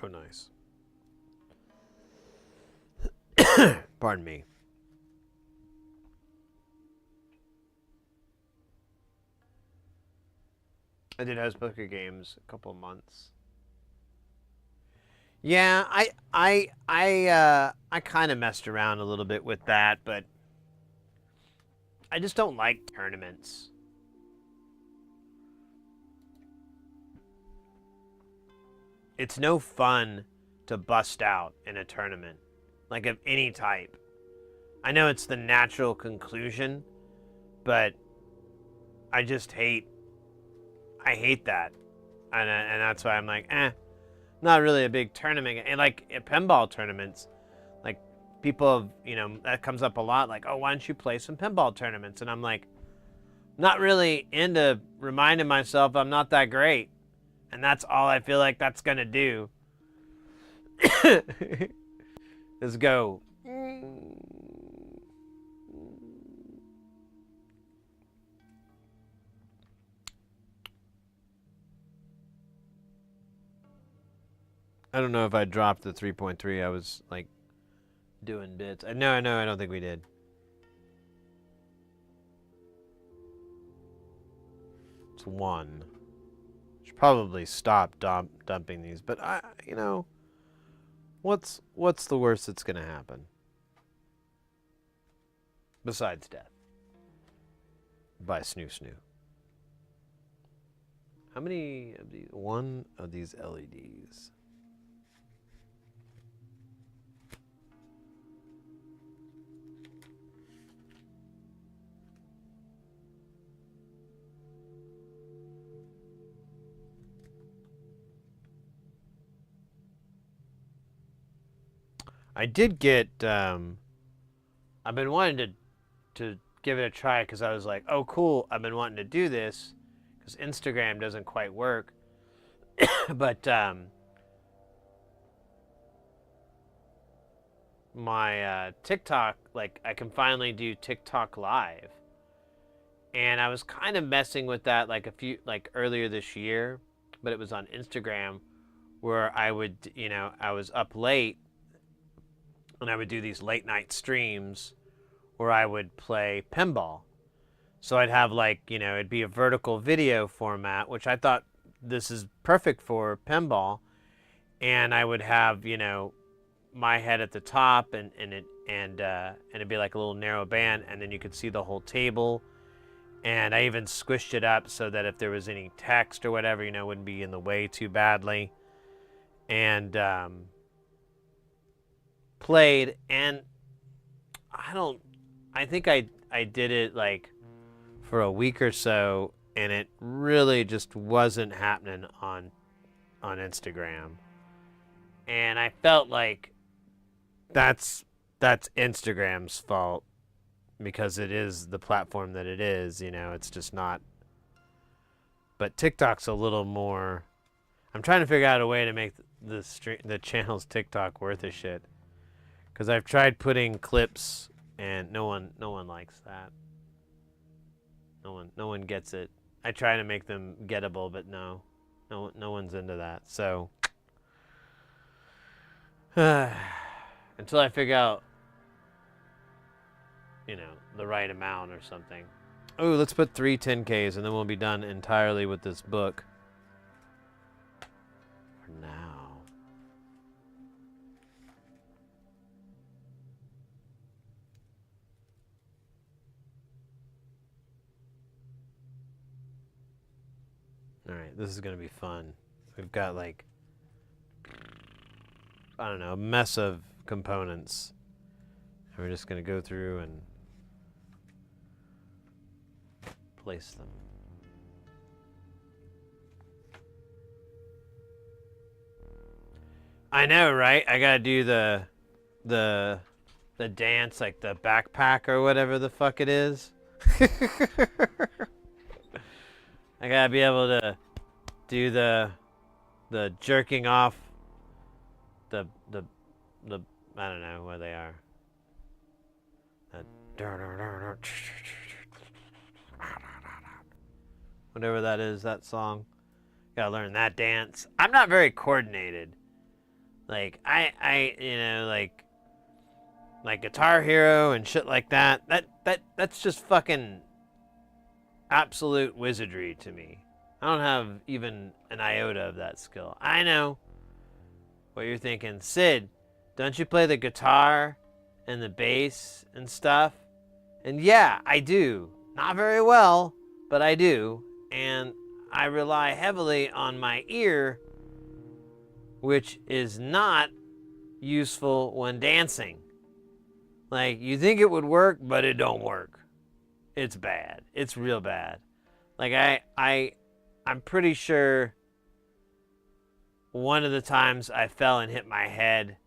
Oh, nice. Pardon me. I did host poker games a couple of months. Yeah, I kind of messed around a little bit with that, but I just don't like tournaments. It's no fun to bust out in a tournament, like of any type. I know it's the natural conclusion, but I just hate that. And that's why I'm like, not really a big tournament. And like at pinball tournaments, like people have, that comes up a lot, like, oh, why don't you play some pinball tournaments? And I'm like, not really into reminding myself I'm not that great. And that's all I feel like that's gonna do. Is go. I don't know if I dropped the 3.3. I was like doing bits. No, I don't think we did. It's 1. Should probably stop dumping these, but what's the worst that's gonna happen? Besides death. By snoo. How many of these? 1 of these LEDs. I did get, I've been wanting to give it a try because I was like, oh, cool, I've been wanting to do this because Instagram doesn't quite work. But my TikTok, like, I can finally do TikTok live. And I was kind of messing with that like earlier this year, but it was on Instagram where I would, I was up late and I would do these late night streams where I would play pinball. So I'd have it'd be a vertical video format, which I thought this is perfect for pinball. And I would have, my head at the top and it'd be like a little narrow band, and then you could see the whole table. And I even squished it up so that if there was any text or whatever, it wouldn't be in the way too badly. And played, and I think I did it like for a week or so, and it really just wasn't happening on Instagram. And I felt like that's Instagram's fault because it is the platform that it is, it's just not. But TikTok's a little more. I'm trying to figure out a way to make the channel's TikTok worth a shit. Because I've tried putting clips, and no one likes that. No one gets it. I try to make them gettable, but no one's into that. So until I figure out, the right amount or something. Oh, let's put 3 10Ks, and then we'll be done entirely with this book. For now. Alright, this is going to be fun. We've got I don't know, a mess of components. And we're just going to go through and place them. I know, right? I got to do the dance, like the backpack or whatever the fuck it is. I gotta be able to do the jerking off, the I don't know where they are. Whatever that is, that song. Gotta learn that dance. I'm not very coordinated. Like like Guitar Hero and shit like that. That's just fucking absolute wizardry to me. I don't have even an iota of that skill. I know what you're thinking. Sid, don't you play the guitar and the bass and stuff? And yeah, I do. Not very well, but I do. And I rely heavily on my ear, which is not useful when dancing. Like, you think it would work, but it don't work. It's bad. It's real bad. Like, I'm pretty sure one of the times I fell and hit my head,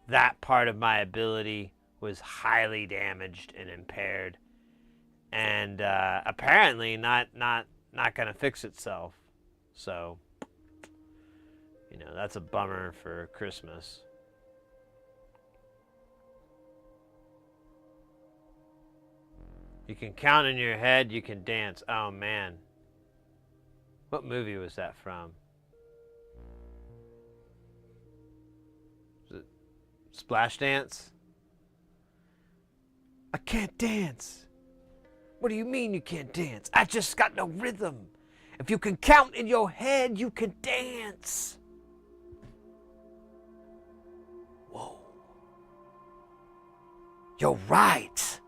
that part of my ability was highly damaged and impaired, and apparently not gonna fix itself. So, that's a bummer for Christmas. You can count in your head, you can dance. Oh man. What movie was that from? Was it Splash Dance? I can't dance. What do you mean you can't dance? I just got no rhythm. If you can count in your head, you can dance. Whoa. You're right.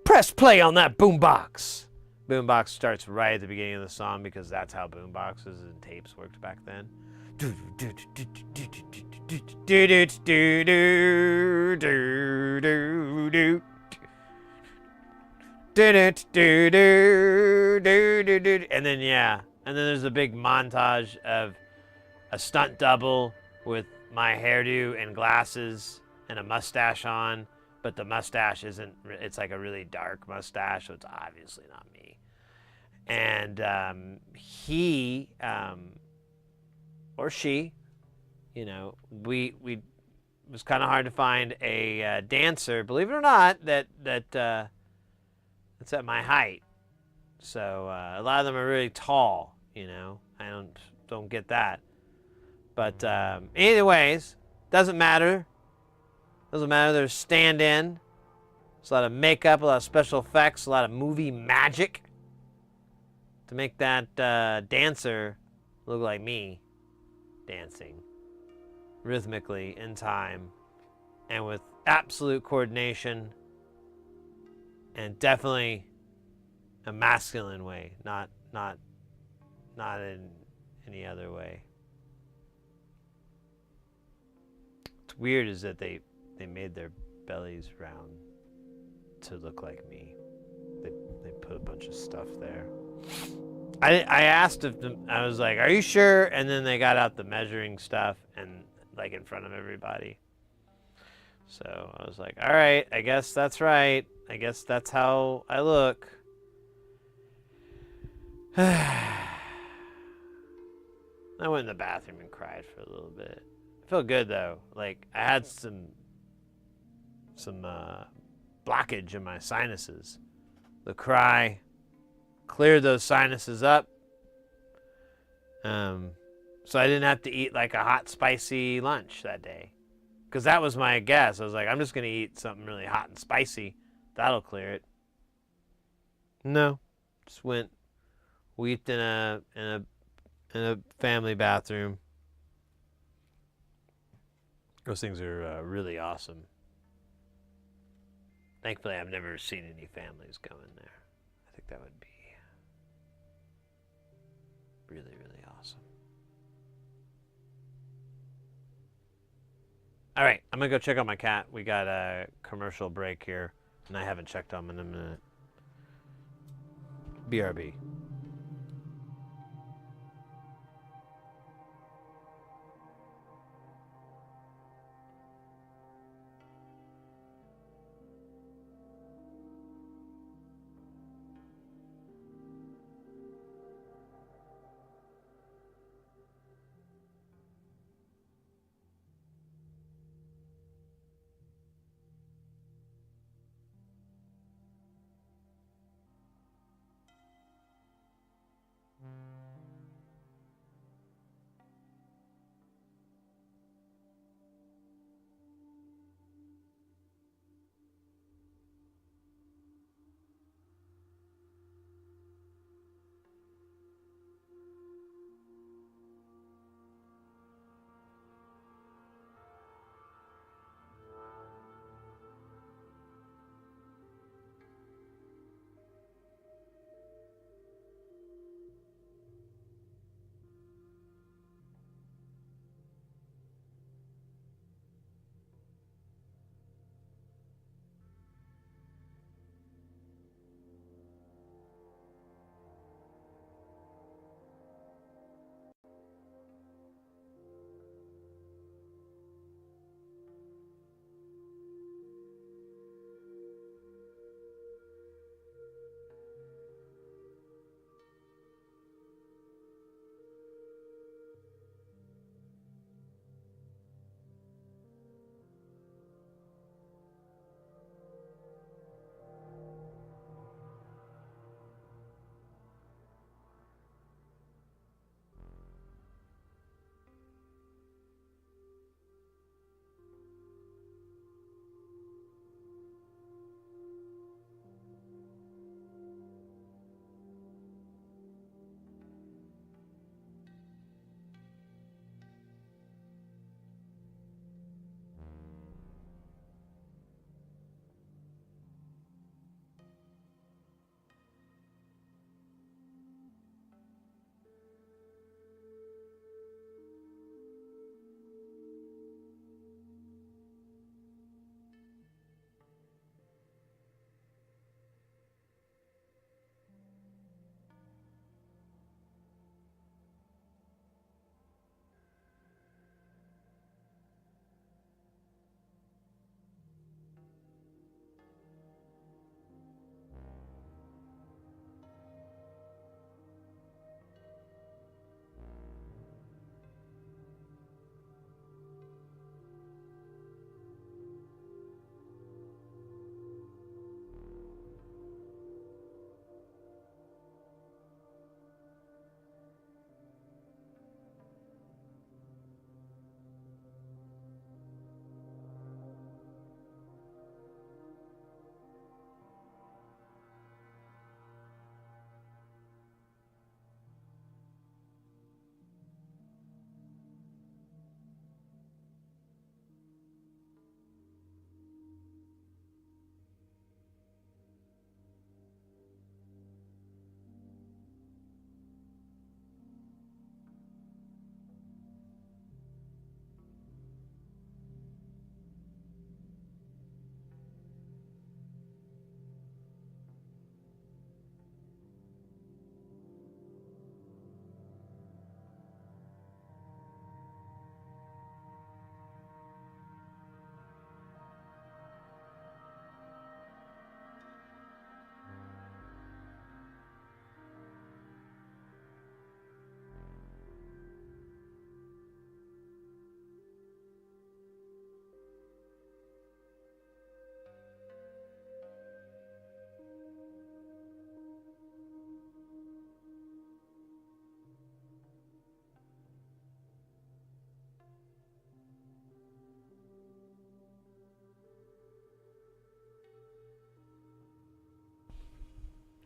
Press play on that boombox. Boombox starts right at the beginning of the song because that's how boomboxes and tapes worked back then. And then there's a big montage of a stunt double with my hairdo and glasses and a mustache on, but the mustache isn't, it's like a really dark mustache, so it's obviously not me. And he or she, we it was kind of hard to find a dancer, believe it or not, that's at my height. So a lot of them are really tall, I don't get that. But anyways, doesn't matter. Doesn't matter. There's stand-in. There's a lot of makeup, a lot of special effects, a lot of movie magic to make that dancer look like me dancing rhythmically in time and with absolute coordination, and definitely a masculine way, not in any other way. What's weird is that they made their bellies round to look like me. They put a bunch of stuff there. I asked if I was like, "Are you sure?" And then they got out the measuring stuff and like in front of everybody. So I was like, "All right, I guess that's right. I guess that's how I look." I went in the bathroom and cried for a little bit. I felt good though. Like I had some blockage in my sinuses. The cry cleared those sinuses up. So I didn't have to eat like a hot, spicy lunch that day. Because that was my guess. I was like, I'm just going to eat something really hot and spicy. That'll clear it. No. Just weeped in a family bathroom. Those things are really awesome. Thankfully, I've never seen any families go in there. I think that would be really, really awesome. All right, I'm going to go check on my cat. We got a commercial break here, and I haven't checked on him in a minute. BRB.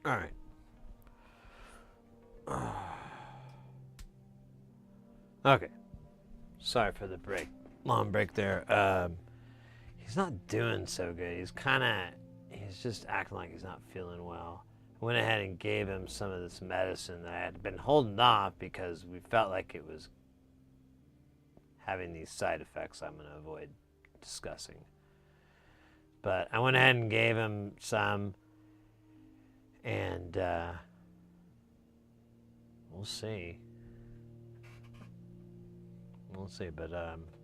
All right. Okay. Sorry for the break. Long break there. He's not doing so good. He's just acting like he's not feeling well. I went ahead and gave him some of this medicine that I had been holding off because we felt like it was having these side effects I'm going to avoid discussing. But I went ahead and gave him some, and we'll see. We'll see, but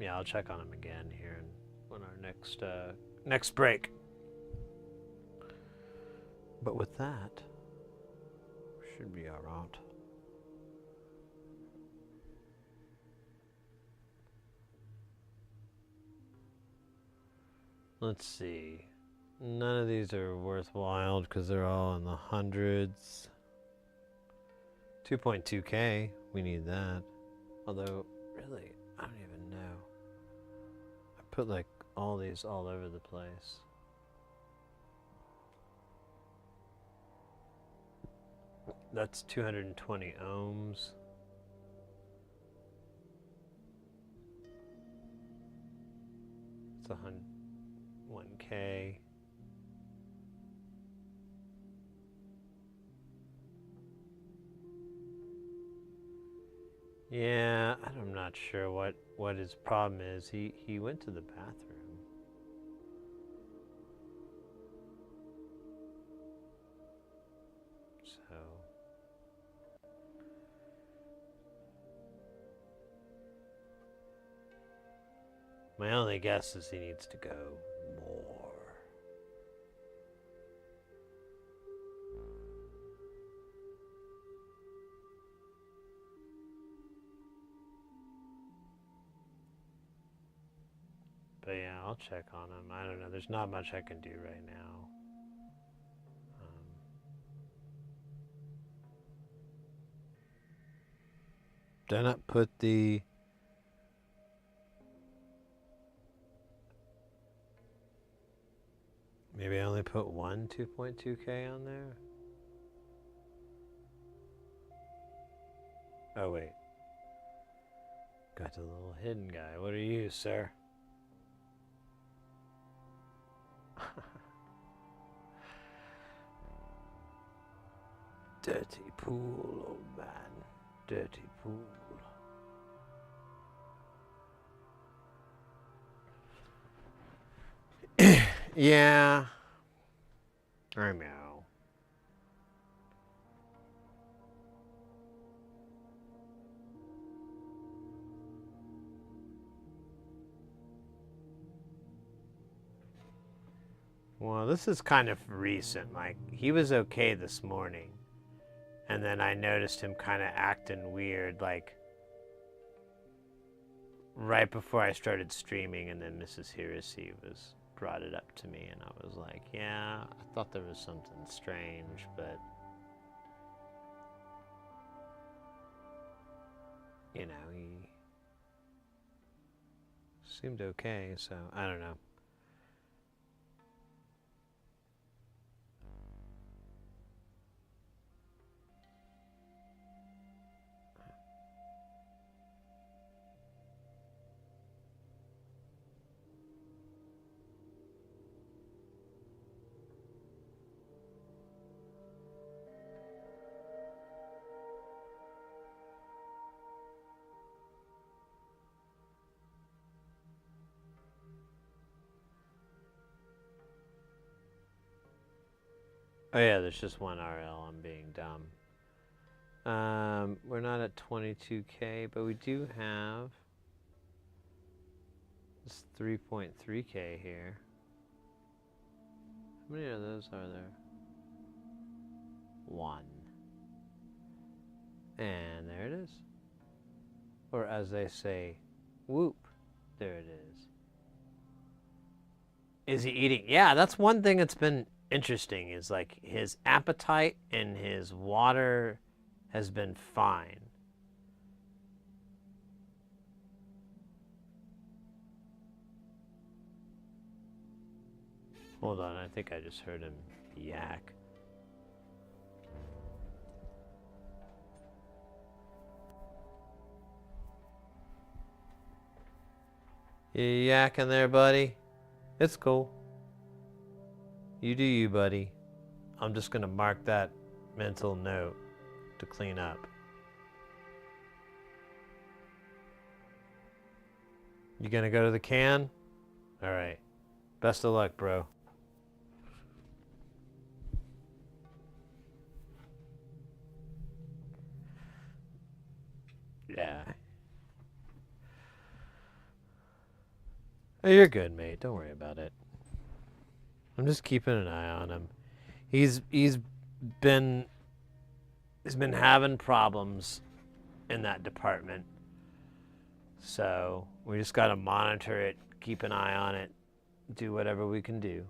yeah, I'll check on him again here on our next break. But with that, should be all right. Let's see. None of these are worthwhile because they're all in the hundreds. 2.2K, we need that. Although, really, I don't even know. I put like all these all over the place. That's 220 ohms. It's 1K. Yeah, I'm not sure what his problem is. He went to the bathroom. So my only guess is he needs to go more. But yeah, I'll check on him. I don't know. There's not much I can do right now. Did I not put the... Maybe I only put one 2.2K on there? Oh, wait. Got the little hidden guy. What are you, sir? Dirty pool, old man. Dirty pool. Yeah. I know. Well, this is kind of recent. Like, he was okay this morning. And then I noticed him kind of acting weird, like, right before I started streaming, and then Mrs. Hirasi brought it up to me, and I was like, yeah, I thought there was something strange, but, you know, he seemed okay, so I don't know. Oh yeah, there's just one RL. I'm being dumb. We're not at 22K, but we do have this 3.3K here. How many of those are there? One. And there it is. Or as they say, whoop. There it is. Is he eating? Yeah, that's one thing that's been interesting is like his appetite and his water has been fine. Hold on, I think I just heard him yak. You yakking there, buddy? It's cool. You do you, buddy. I'm just gonna mark that mental note to clean up. You gonna go to the can? Alright. Best of luck, bro. Yeah. Oh, you're good, mate. Don't worry about it. I'm just keeping an eye on him. He's been having problems in that department. So we just gotta monitor it, keep an eye on it, do whatever we can do.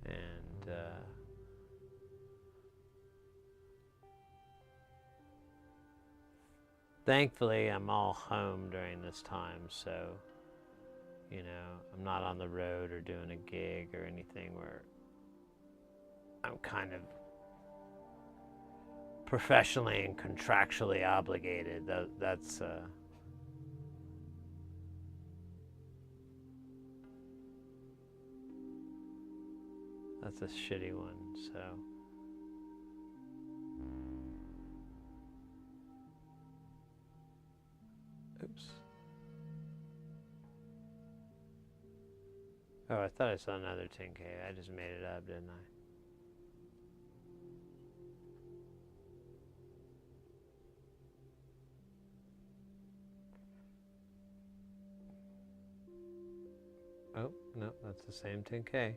And thankfully I'm all home during this time, so you know, I'm not on the road or doing a gig or anything where I'm kind of professionally and contractually obligated. That's a shitty one, so. Oops. Oh, I thought I saw another 10K. I just made it up, didn't I? Oh, no, that's the same 10K.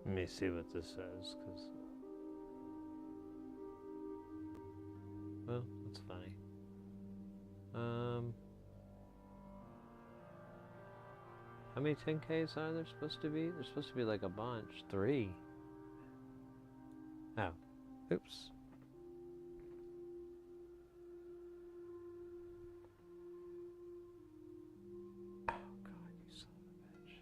Let me see what this says, because... Well, that's funny. How many 10Ks are there supposed to be? There's supposed to be like a bunch. 3. Oh. Oops. Oh, God, you son of a bitch.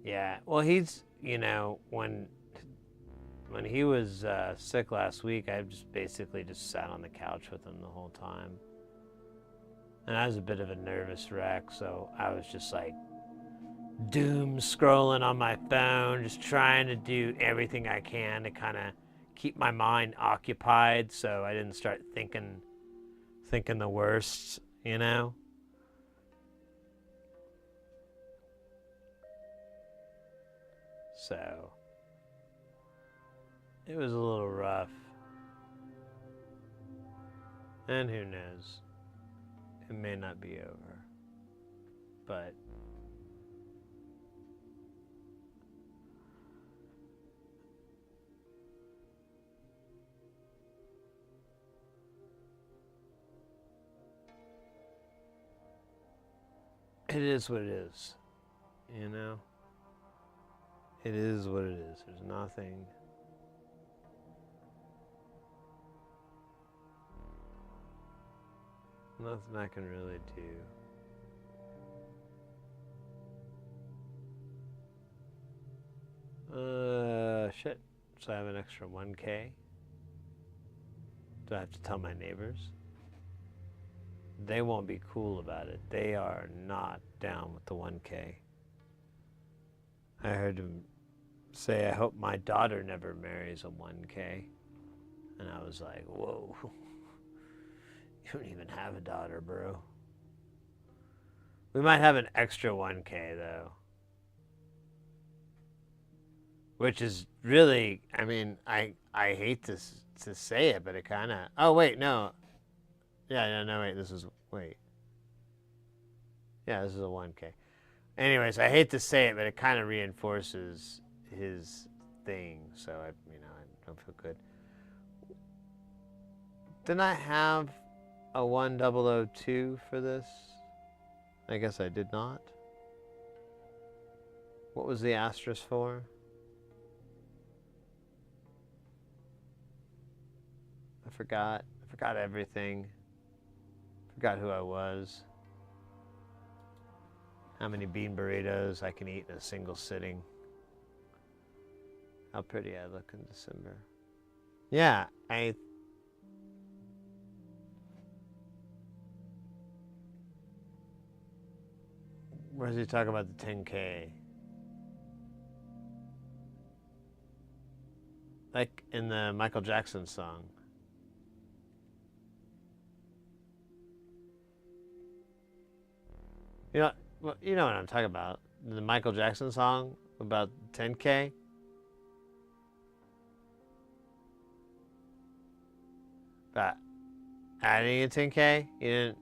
Yeah, well, he's, you know, when he was sick last week, I just basically just sat on the couch with him the whole time. And I was a bit of a nervous wreck, so I was just like doom scrolling on my phone, just trying to do everything I can to kind of keep my mind occupied so I didn't start thinking the worst, you know? So it was a little rough. And who knows? It may not be over. But it is what it is. You know? It is what it is. There's nothing I can really do. Shit. So I have an extra 1K. Do I have to tell my neighbors? They won't be cool about it. They are not down with the 1K. I heard him say, I hope my daughter never marries a 1K. And I was like, whoa. You don't even have a daughter, bro. We might have an extra 1K, though. Which is really, I mean, I hate to say it, but it kind of... Oh, wait, no. Yeah, no, wait, this is... Wait. Yeah, this is a 1K. Anyways, I hate to say it, but it kind of reinforces his thing, so I don't feel good. Didn't I have a 1002 for this? I guess I did not. What was the asterisk for? forgot. I forgot everything. Forgot who I was. How many bean burritos I can eat in a single sitting. How pretty I look in December. Yeah, where does he talk about the 10K? Like in the Michael Jackson song. You know, well, you know what I'm talking about. The Michael Jackson song about 10K. About adding a 10K. You didn't.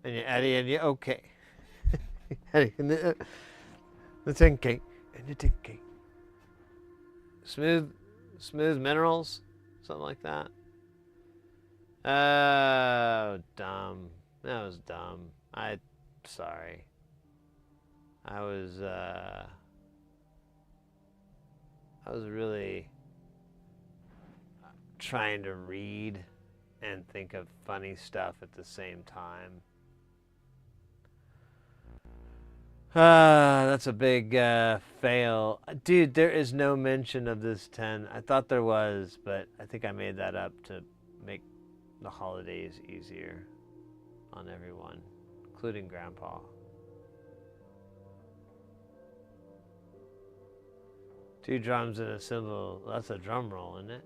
And you're adding, and you okay. Adding the 10K and the 10K. Smooth minerals, something like that. Oh, dumb. That was dumb. Sorry. I was really trying to read and think of funny stuff at the same time. That's a big fail. Dude, there is no mention of this 10. I thought there was, but I think I made that up to make the holidays easier on everyone, including Grandpa. Two drums and a cymbal. That's a drum roll, isn't it?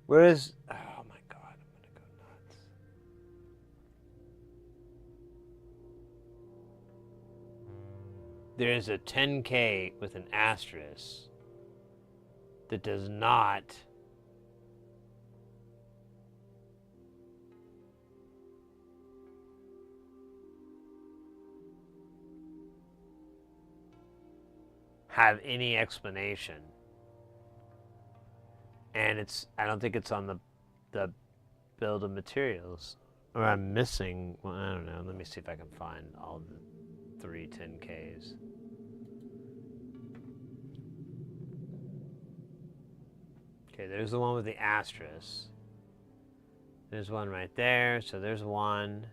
Where is... Oh my God, I'm gonna go nuts. There is a 10K with an asterisk that does not have any explanation. And I don't think it's on the build of materials. Or I'm missing, well, I don't know. Let me see if I can find all the 3 10Ks. Okay, there's the one with the asterisk. There's one right there, so there's one.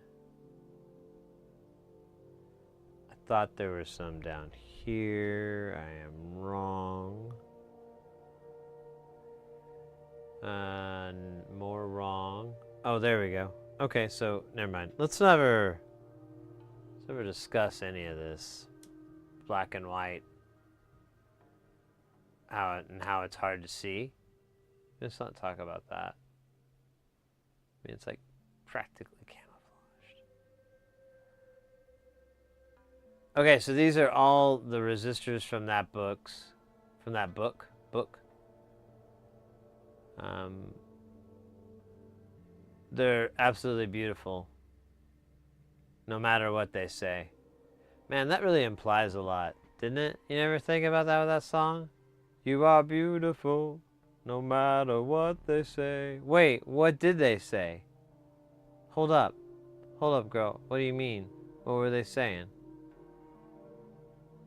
I thought there was some down here. I am wrong. More wrong. Oh, there we go. Okay, so never mind. Let's never discuss any of this black and white. How it's hard to see. Let's not talk about that. I mean, it's like practically camouflaged. Okay, so these are all the resistors from that book. They're absolutely beautiful, no matter what they say. Man, that really implies a lot, didn't it? You never think about that with that song? You are beautiful, no matter what they say. Wait, what did they say? Hold up, girl. What do you mean? What were they saying?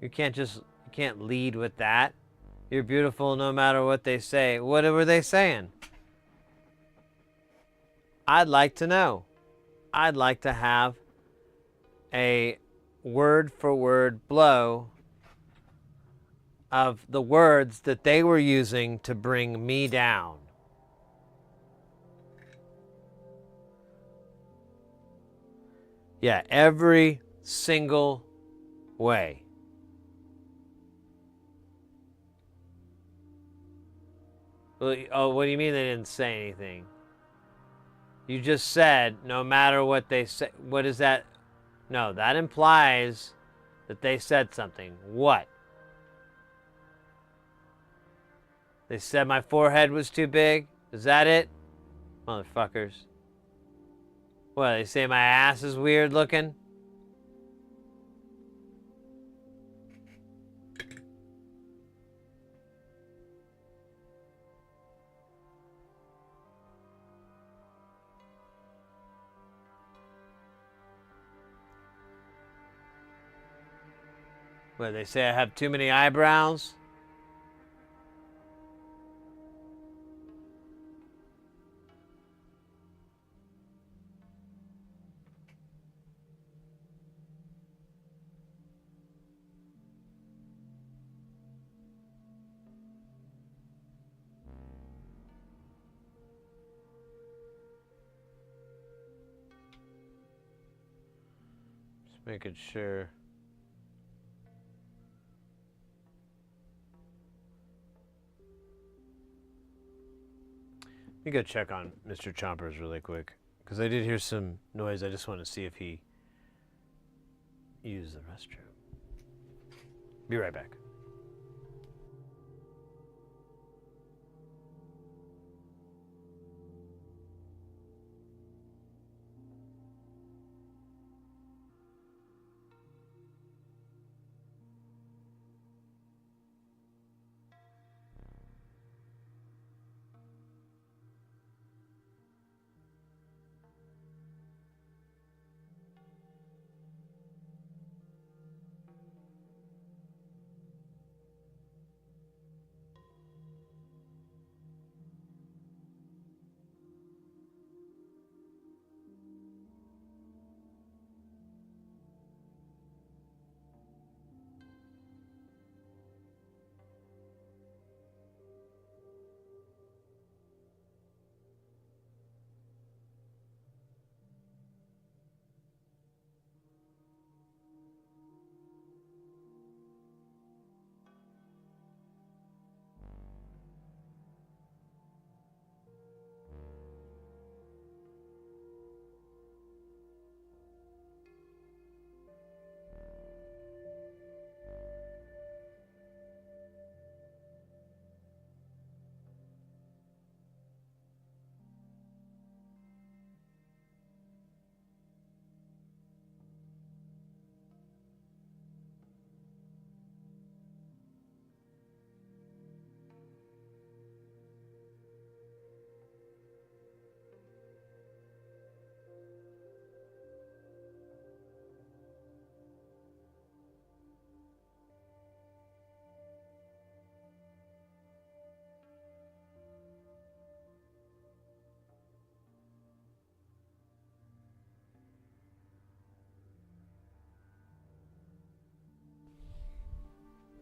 You can't lead with that. You're beautiful no matter what they say. What were they saying? I'd like to know. I'd like to have a word-for-word blow of the words that they were using to bring me down. Yeah, every single way. Oh, what do you mean they didn't say anything? You just said, no matter what they say. What is that? No, that implies that they said something. What? They said my forehead was too big? Is that it? Motherfuckers. What, they say my ass is weird looking? What, they say I have too many eyebrows? Just making sure. Let me go check on Mr. Chompers really quick, because I did hear some noise. I just want to see if he used the restroom. Be right back.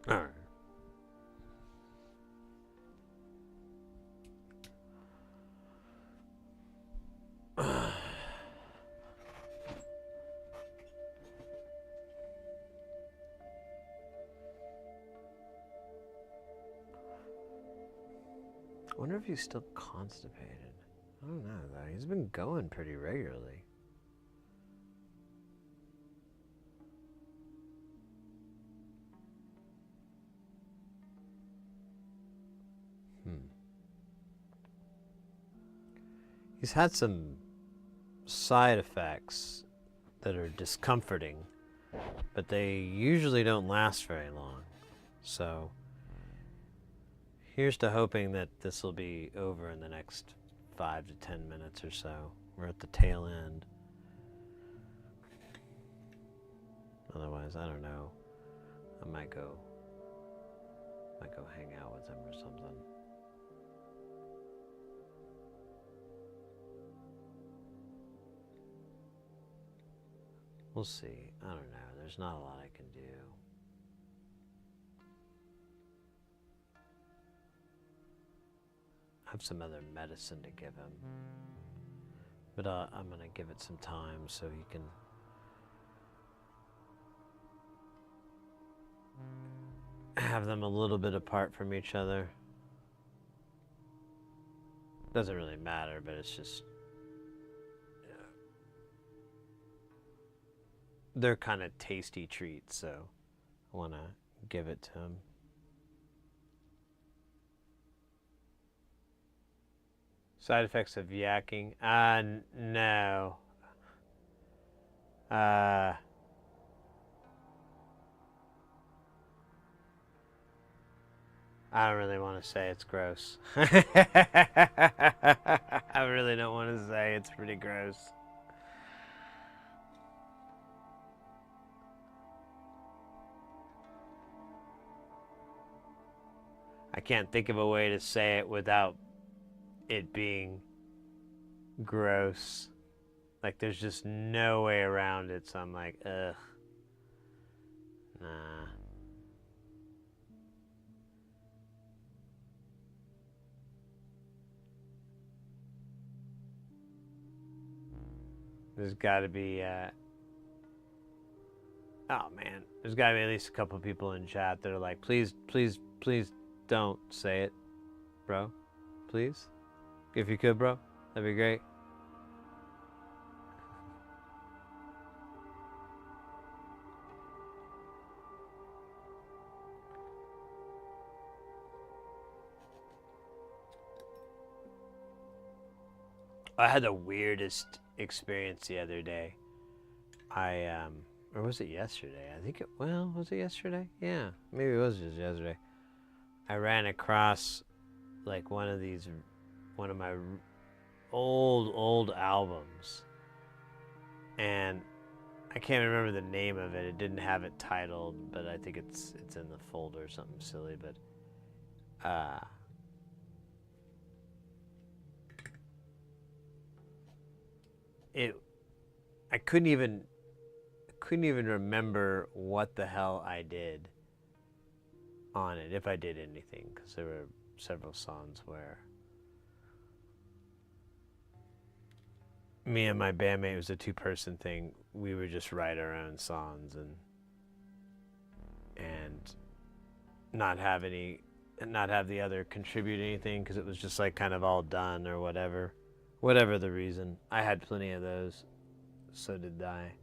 All right. I wonder if he's still constipated. I don't know, though. He's been going pretty regularly. He's had some side effects that are discomforting, but they usually don't last very long. So here's to hoping that this will be over in the next 5 to 10 minutes or so. We're at the tail end. Otherwise, I don't know. I might go hang out with him or something. We'll see. I don't know. There's not a lot I can do. I have some other medicine to give him. But I'm going to give it some time so he can have them a little bit apart from each other. Doesn't really matter, but it's just... they're kind of tasty treats, so I want to give it to him. Side effects of yakking? No. I don't really want to say it's gross. I really don't want to say it's pretty gross. I can't think of a way to say it without it being gross. Like, there's just no way around it, so I'm like, ugh. Nah. There's gotta be, oh man, there's gotta be at least a couple people in chat that are like, please, please, please don't say it, bro. Please. If you could, bro, that'd be great. I had the weirdest experience the other day. Or was it yesterday? I think was it yesterday? Yeah, maybe it was just yesterday. I ran across like one of my old albums, and I can't remember the name of it. It didn't have it titled, but I think it's in the folder or something silly. But I couldn't even remember what the hell I did on it, if I did anything, because there were several songs where me and my bandmate, it was a two-person thing, we would just write our own songs and not have the other contribute anything, because it was just like kind of all done or whatever the reason. I had plenty of those, so did I.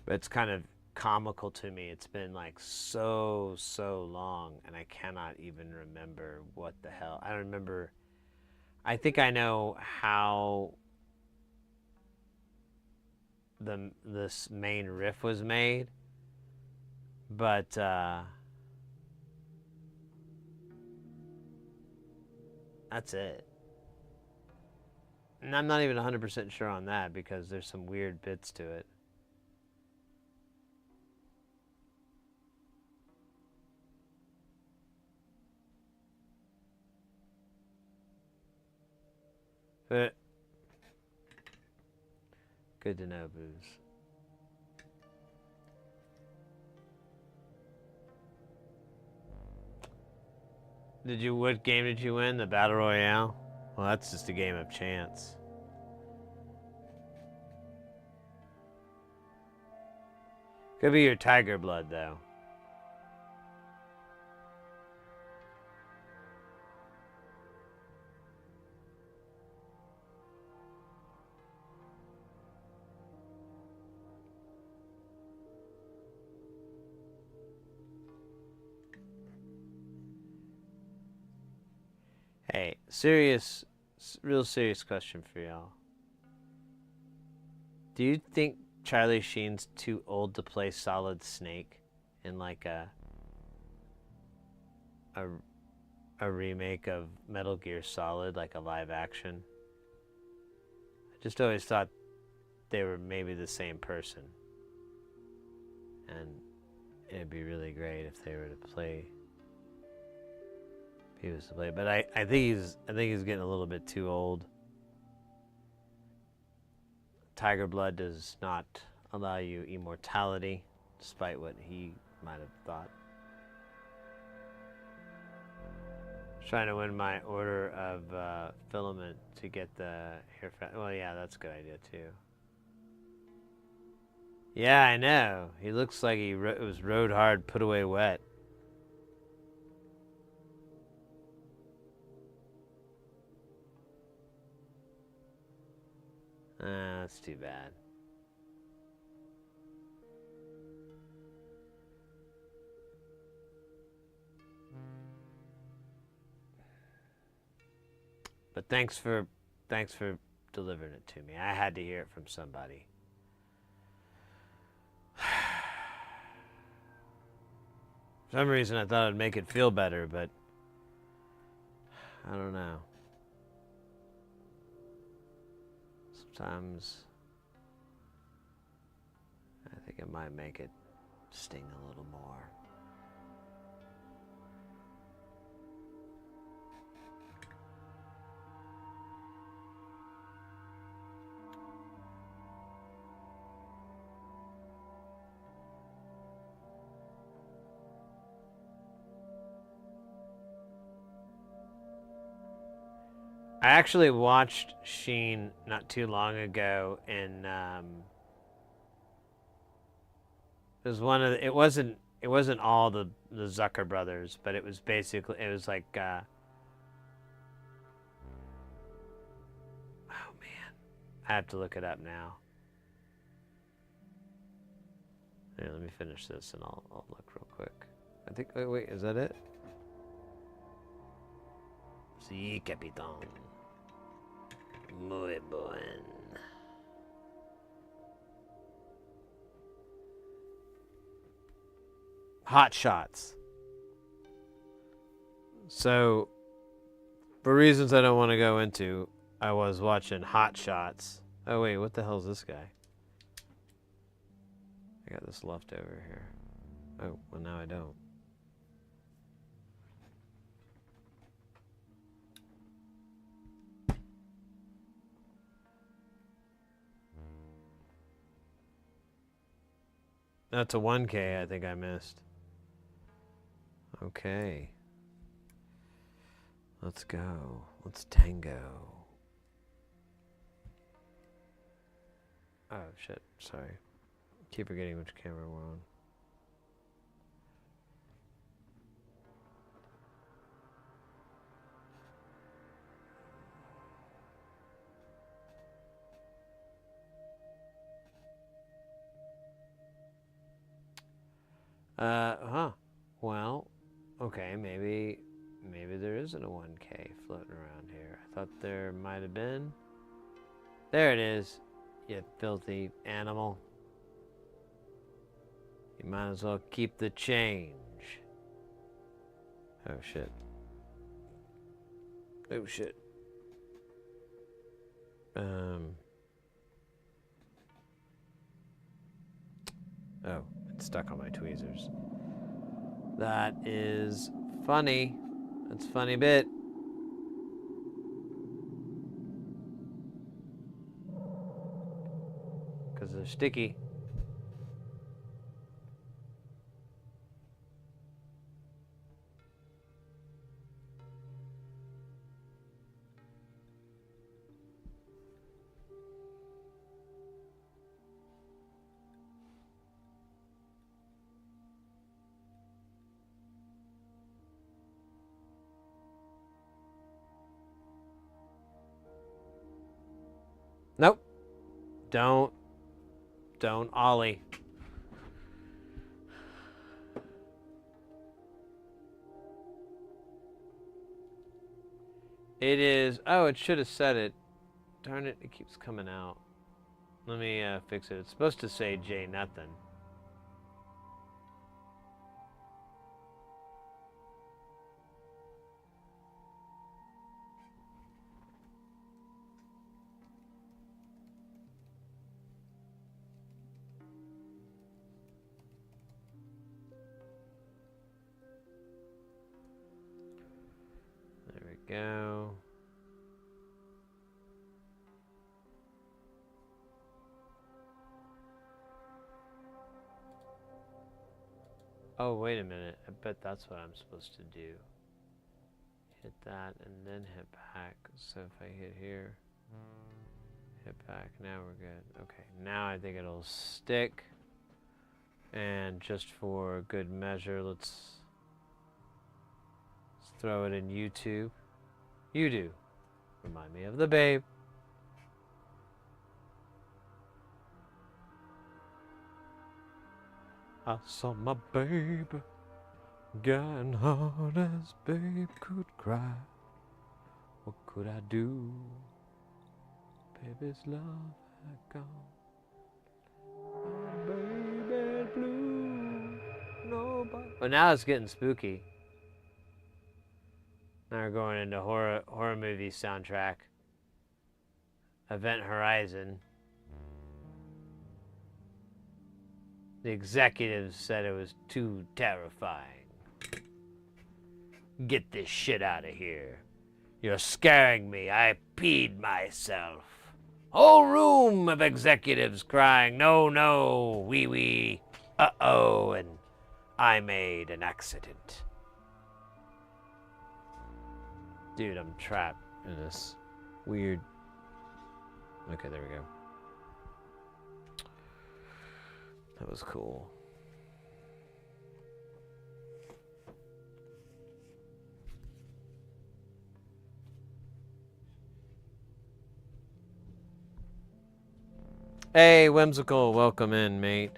But it's kind of comical to me. It's been like so long, and I cannot even remember what the hell. I don't remember. I think I know how this main riff was made, but that's it. And I'm not even 100% sure on that, because there's some weird bits to it. But good to know, Booze. What game did you win? The Battle Royale? Well, that's just a game of chance. Could be your Tiger Blood, though. Hey, real serious question for y'all. Do you think Charlie Sheen's too old to play Solid Snake in like a remake of Metal Gear Solid, like a live action? I just always thought they were maybe the same person, and it'd be really great if they were to play. He was to play, but I think he's getting a little bit too old. Tiger Blood does not allow you immortality, despite what he might have thought. Trying to win my order of filament to get the hair. Well, yeah, that's a good idea too. Yeah, I know. He looks like it was rode hard, put away wet. That's too bad. But thanks for delivering it to me. I had to hear it from somebody. For some reason I thought it'd make it feel better, but I don't know. Sometimes think it might make it sting a little more. I actually watched Sheen not too long ago, and it was one of the, it wasn't all the Zucker brothers, but it was basically, it was like oh man, I have to look it up now. Here, let me finish this and I'll look real quick. I think, wait, is that it? Sí, capitán. Muy buen. Hot Shots. So, for reasons I don't want to go into, I was watching Hot Shots. Oh wait, what the hell is this guy? I got this left over here. Oh, well now I don't. That's a 1K I think I missed. Okay. Let's go. Let's tango. Oh shit, sorry. Keep forgetting which camera we're on. Well, okay, maybe there isn't a 1K floating around here. I thought there might have been. There it is, you filthy animal. You might as well keep the change. Oh shit. Oh shit. Oh, it's stuck on my tweezers. That is funny. That's a funny bit. Because they're sticky. Nope. Don't ollie. It is, oh, it should have said it. Darn it, it keeps coming out. Let me fix it. It's supposed to say J nothing. There we go. Oh, wait a minute. I bet that's what I'm supposed to do. Hit that and then hit back. So if I hit here, hit back, now we're good. Okay, now I think it'll stick. And just for good measure, let's throw it in YouTube. You do. Remind me of the babe. I saw my babe getting hard as babe could cry. What could I do? Baby's love had gone. My baby blue. Nobody. But now it's getting spooky. Now we're going into horror movie soundtrack. Event Horizon. The executives said it was too terrifying. Get this shit out of here. You're scaring me. I peed myself. Whole room of executives crying, no, no, wee, uh-oh, and I made an accident. Dude, I'm trapped in this weird... Okay, there we go. That was cool. Hey, Whimsical, welcome in, mate.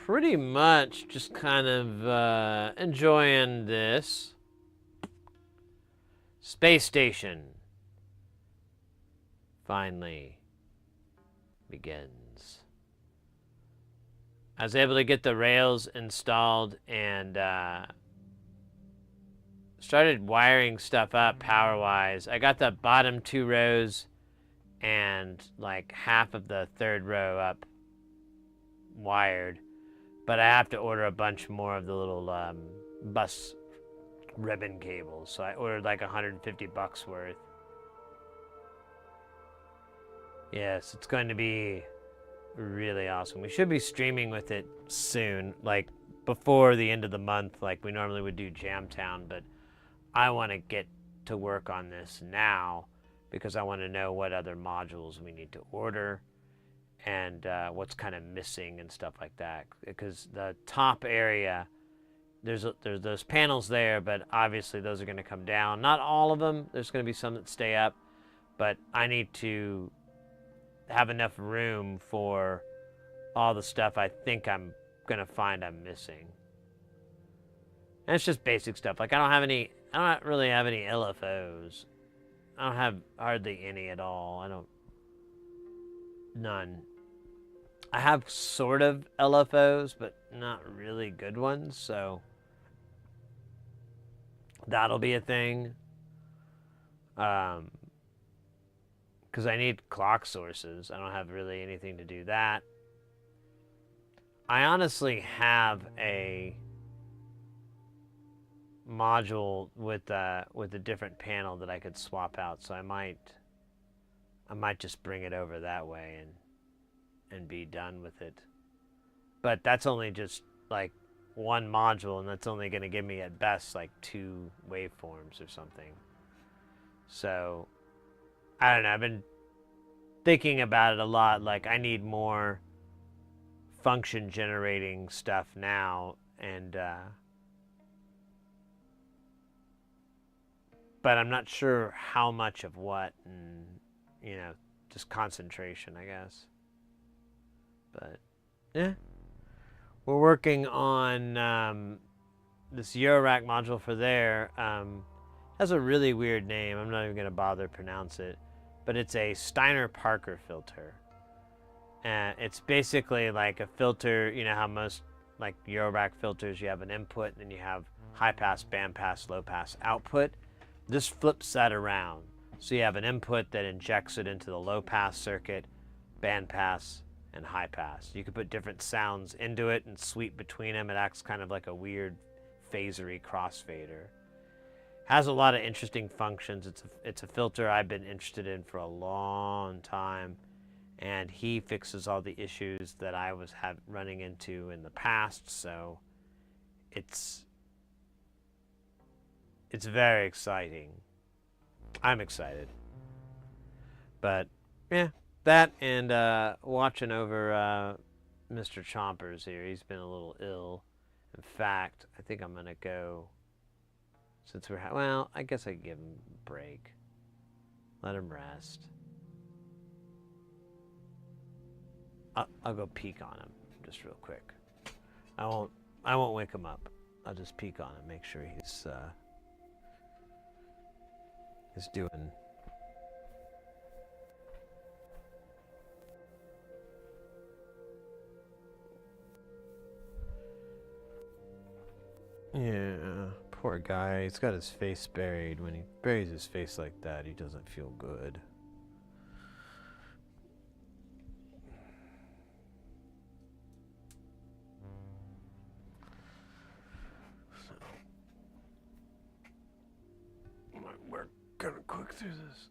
Pretty much just kind of enjoying this. Space station finally begins. I was able to get the rails installed and started wiring stuff up power-wise. I got the bottom 2 rows and like half of the 3rd row up wired, but I have to order a bunch more of the little bus ribbon cables. So I ordered like $150 worth. Yes, it's going to be really awesome. We should be streaming with it soon, like before the end of the month, like we normally would do Jamtown, but I want to get to work on this now because I want to know what other modules we need to order and what's kind of missing and stuff like that. Because the top area, there's those panels there, but obviously those are going to come down. Not all of them. There's going to be some that stay up, but I need to have enough room for all the stuff I think I'm going to find I'm missing. And it's just basic stuff. Like I don't really have any LFOs. I don't have hardly any at all. None. I have sort of LFOs, but not really good ones, so that'll be a thing. Because I need clock sources. I don't have really anything to do that. I honestly have a module with a different panel that I could swap out, so I might just bring it over that way and be done with it. But that's only just like one module, and that's only going to give me at best like 2 waveforms or something. So I don't know, I've been thinking about it a lot. Like I need more function generating stuff now, and but I'm not sure how much of what, and you know, just concentration, I guess. But yeah, we're working on this eurorack module for there. Has a really weird name. I'm not even gonna bother pronounce it, but it's a Steiner-Parker filter, and it's basically like a filter. You know how most like eurorack filters, you have an input, and then you have high pass, band pass, low pass output. This flips that around. So you have an input that injects it into the low pass circuit, band pass, and high pass. You can put different sounds into it and sweep between them. It acts kind of like a weird phasery crossfader. Has a lot of interesting functions. It's a filter I've been interested in for a long time, and he fixes all the issues that I was running into in the past. So it's very exciting. I'm excited. But yeah, that and watching over Mr. Chompers here. He's been a little ill. In fact, I think I'm gonna go, since we're well, I guess I can give him a break. Let him rest. I'll go peek on him just real quick. I won't wake him up. I'll just peek on him, make sure he's doing. Yeah, poor guy. He's got his face buried. When he buries his face like that, he doesn't feel good. we're gonna quick through this.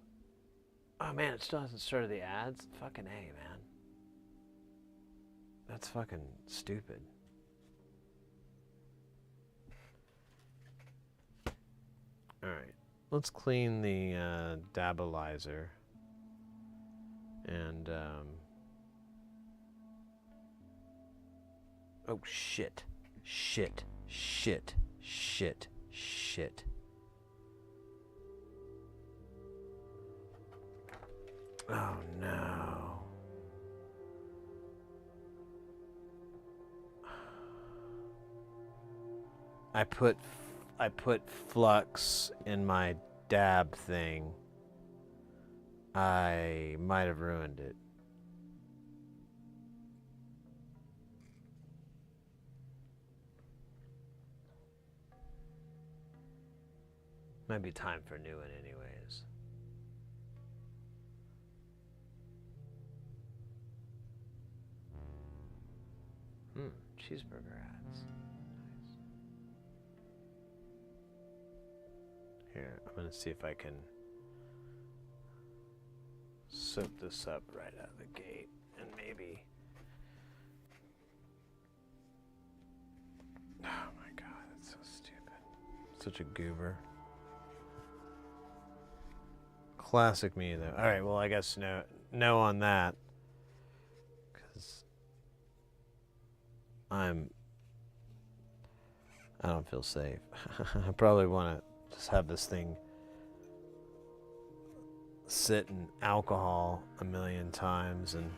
Oh man, it still hasn't started the ads? Fucking A, man. That's fucking stupid. Alright. Let's clean the dabbilizer. And, oh, shit. Shit. Shit. Shit. Shit. Oh, no. I put flux in my dab thing. I might have ruined it. Might be time for a new one anyways. Cheeseburger ads. Nice. Here, I'm gonna see if I can soak this up right out of the gate, and maybe. Oh my god, that's so stupid. Such a goober. Classic me though. All right, well I guess no on that, because I don't feel safe. I probably want to just have this thing sit in alcohol a million times and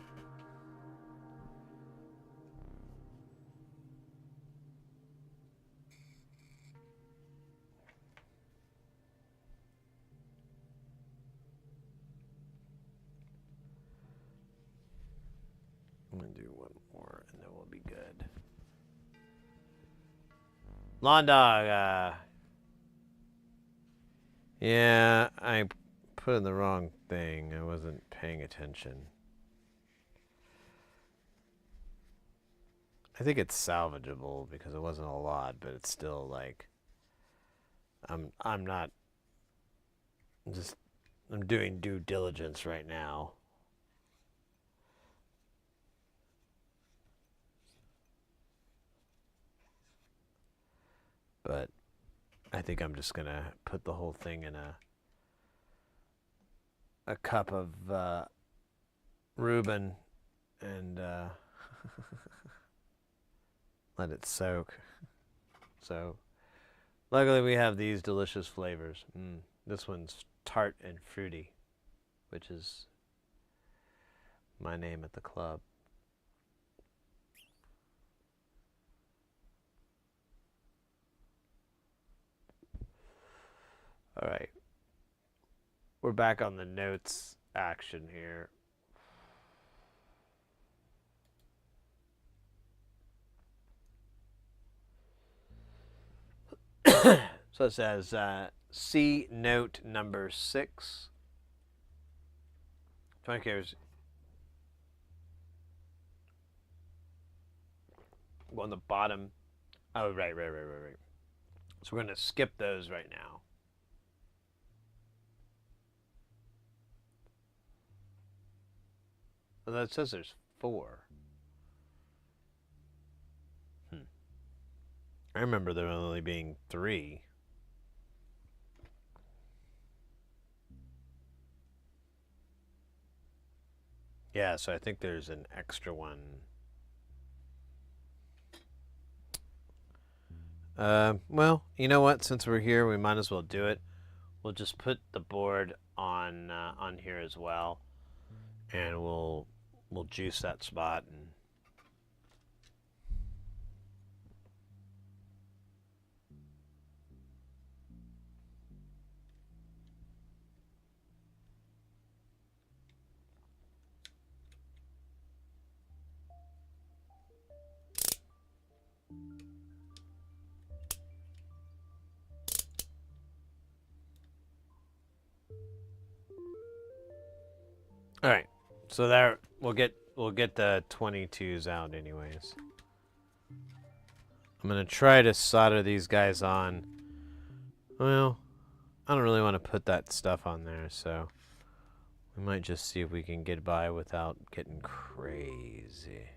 I'm gonna do one more and then we'll be good. Lawn dog, yeah, I put in the wrong thing. I wasn't paying attention. I think it's salvageable because it wasn't a lot, but it's still like I'm doing due diligence right now. But I think I'm just gonna put the whole thing in a cup of Reuben and let it soak. So luckily we have these delicious flavors. This one's tart and fruity, which is my name at the club. All right. We're back on the notes action here. So it says C note number 6. 20 cares. On the bottom. Oh, right. So we're going to skip those right now. Well, that says there's 4. I remember there only being 3. Yeah, so I think there's an extra one. Well, you know what? Since we're here, we might as well do it. We'll just put the board on here as well, and we'll juice that spot and. All right, so there we'll get the 22s out anyways. I'm gonna try to solder these guys on. Well, I don't really want to put that stuff on there, so we might just see if we can get by without getting crazy.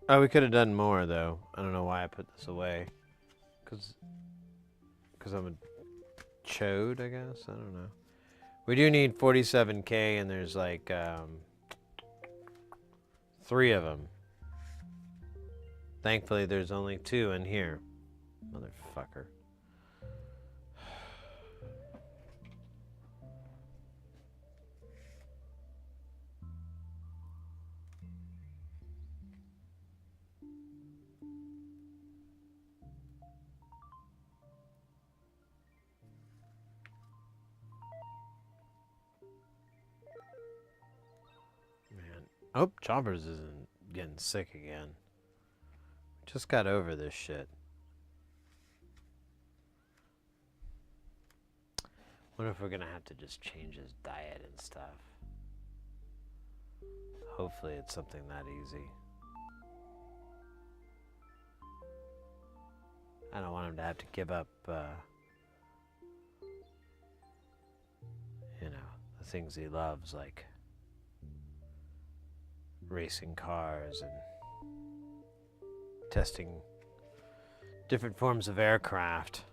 Oh, we could have done more, though. I don't know why I put this away. Because I'm a chode, I guess? I don't know. We do need 47K, and there's like 3 of them. Thankfully, there's only 2 in here. Motherfucker. Oh, Choppers isn't getting sick again. Just got over this shit. Wonder if we're gonna have to just change his diet and stuff. Hopefully it's something that easy. I don't want him to have to give up, you know, the things he loves, like racing cars and testing different forms of aircraft.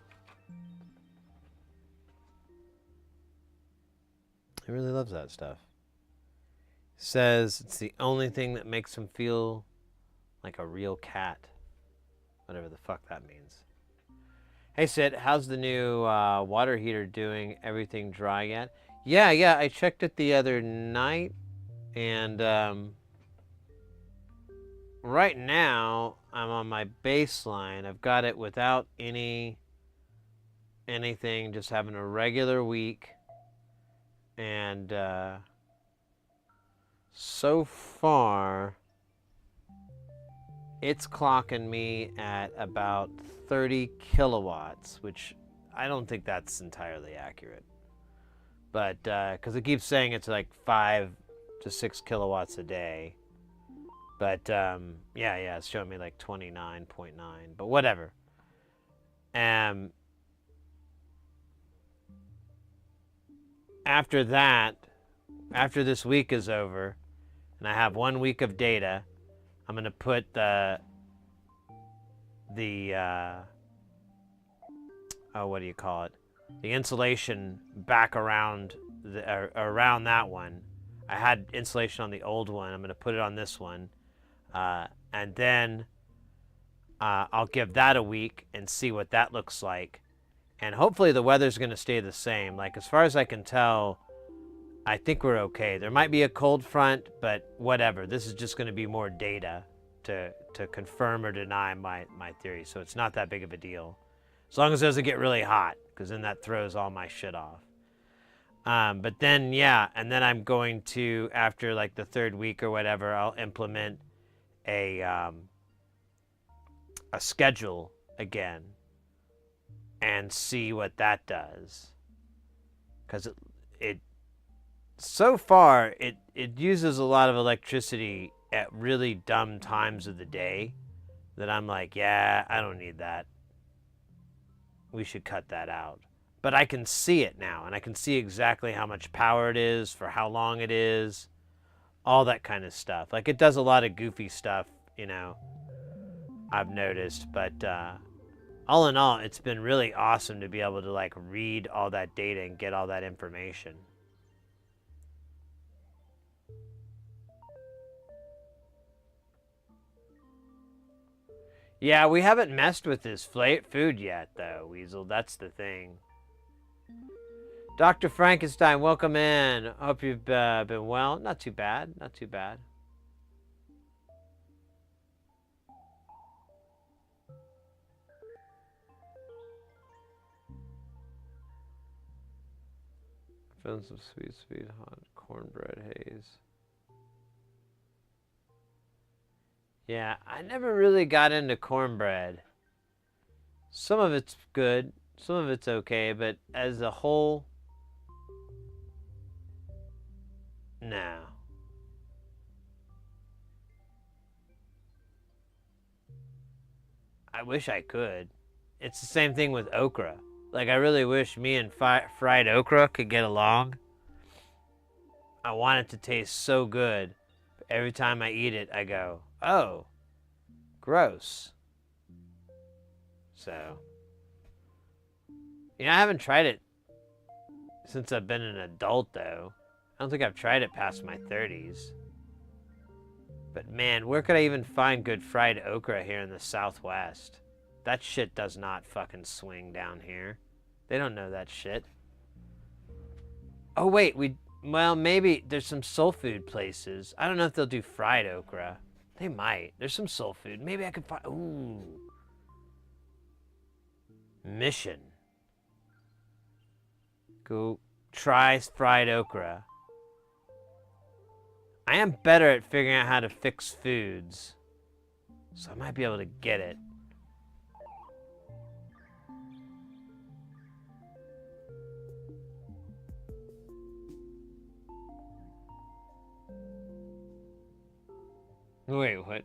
He really loves that stuff. Says it's the only thing that makes him feel like a real cat. Whatever the fuck that means. Hey Sid, how's the new water heater doing? Everything dry yet? Yeah, I checked it the other night, and right now I'm on my baseline. I've got it without anything, just having a regular week, and so far it's clocking me at about 30 kilowatts, which I don't think that's entirely accurate, but because it keeps saying it's like 5 to 6 kilowatts a day. But, yeah, it's showing me like 29.9, but whatever. After that, after this week is over, and I have 1 week of data, I'm going to put the what do you call it? The insulation back around around that one. I had insulation on the old one. I'm going to put it on this one. And then I'll give that a week and see what that looks like. And hopefully the weather's going to stay the same. Like, as far as I can tell, I think we're okay. There might be a cold front, but whatever. This is just going to be more data to confirm or deny my theory. So it's not that big of a deal. As long as it doesn't get really hot, because then that throws all my shit off. But then, yeah, and then I'm going to, after like the 3rd week or whatever, I'll implement a schedule again and see what that does, because it so far it uses a lot of electricity at really dumb times of the day that I'm like, yeah, I don't need that, we should cut that out. But I can see it now, and I can see exactly how much power it is, for how long it is, all that kind of stuff. Like, it does a lot of goofy stuff, you know, I've noticed. But all in all, it's been really awesome to be able to, like, read all that data and get all that information. Yeah, we haven't messed with this food yet, though, Weasel. That's the thing. Dr. Frankenstein, welcome in. Hope you've been well. Not too bad. Not too bad. Expensive sweet hot cornbread haze. Yeah, I never really got into cornbread. Some of it's good, some of it's okay, but as a whole, no. I wish I could. It's the same thing with okra. Like, I really wish me and fried okra could get along. I want it to taste so good. But every time I eat it, I go, oh, gross. So, I haven't tried it since I've been an adult, though. I don't think I've tried it past my 30s. But man, where could I even find good fried okra here in the Southwest? That shit does not fucking swing down here. They don't know that shit. Oh wait, well, maybe there's some soul food places. I don't know if they'll do fried okra. They might. There's some soul food. Maybe I could find, ooh. Mission. Go try fried okra. I am better at figuring out how to fix foods, so I might be able to get it. Wait, what?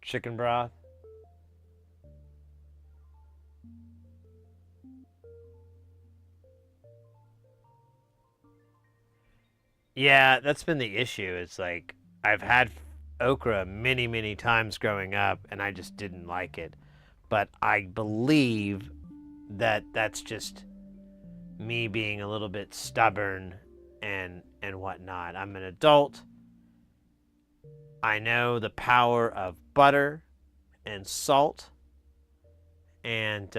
Chicken broth? Yeah, that's been the issue. It's like, I've had okra many, many times growing up, and I just didn't like it. But I believe that that's just me being a little bit stubborn and whatnot. I'm an adult. I know the power of butter and salt and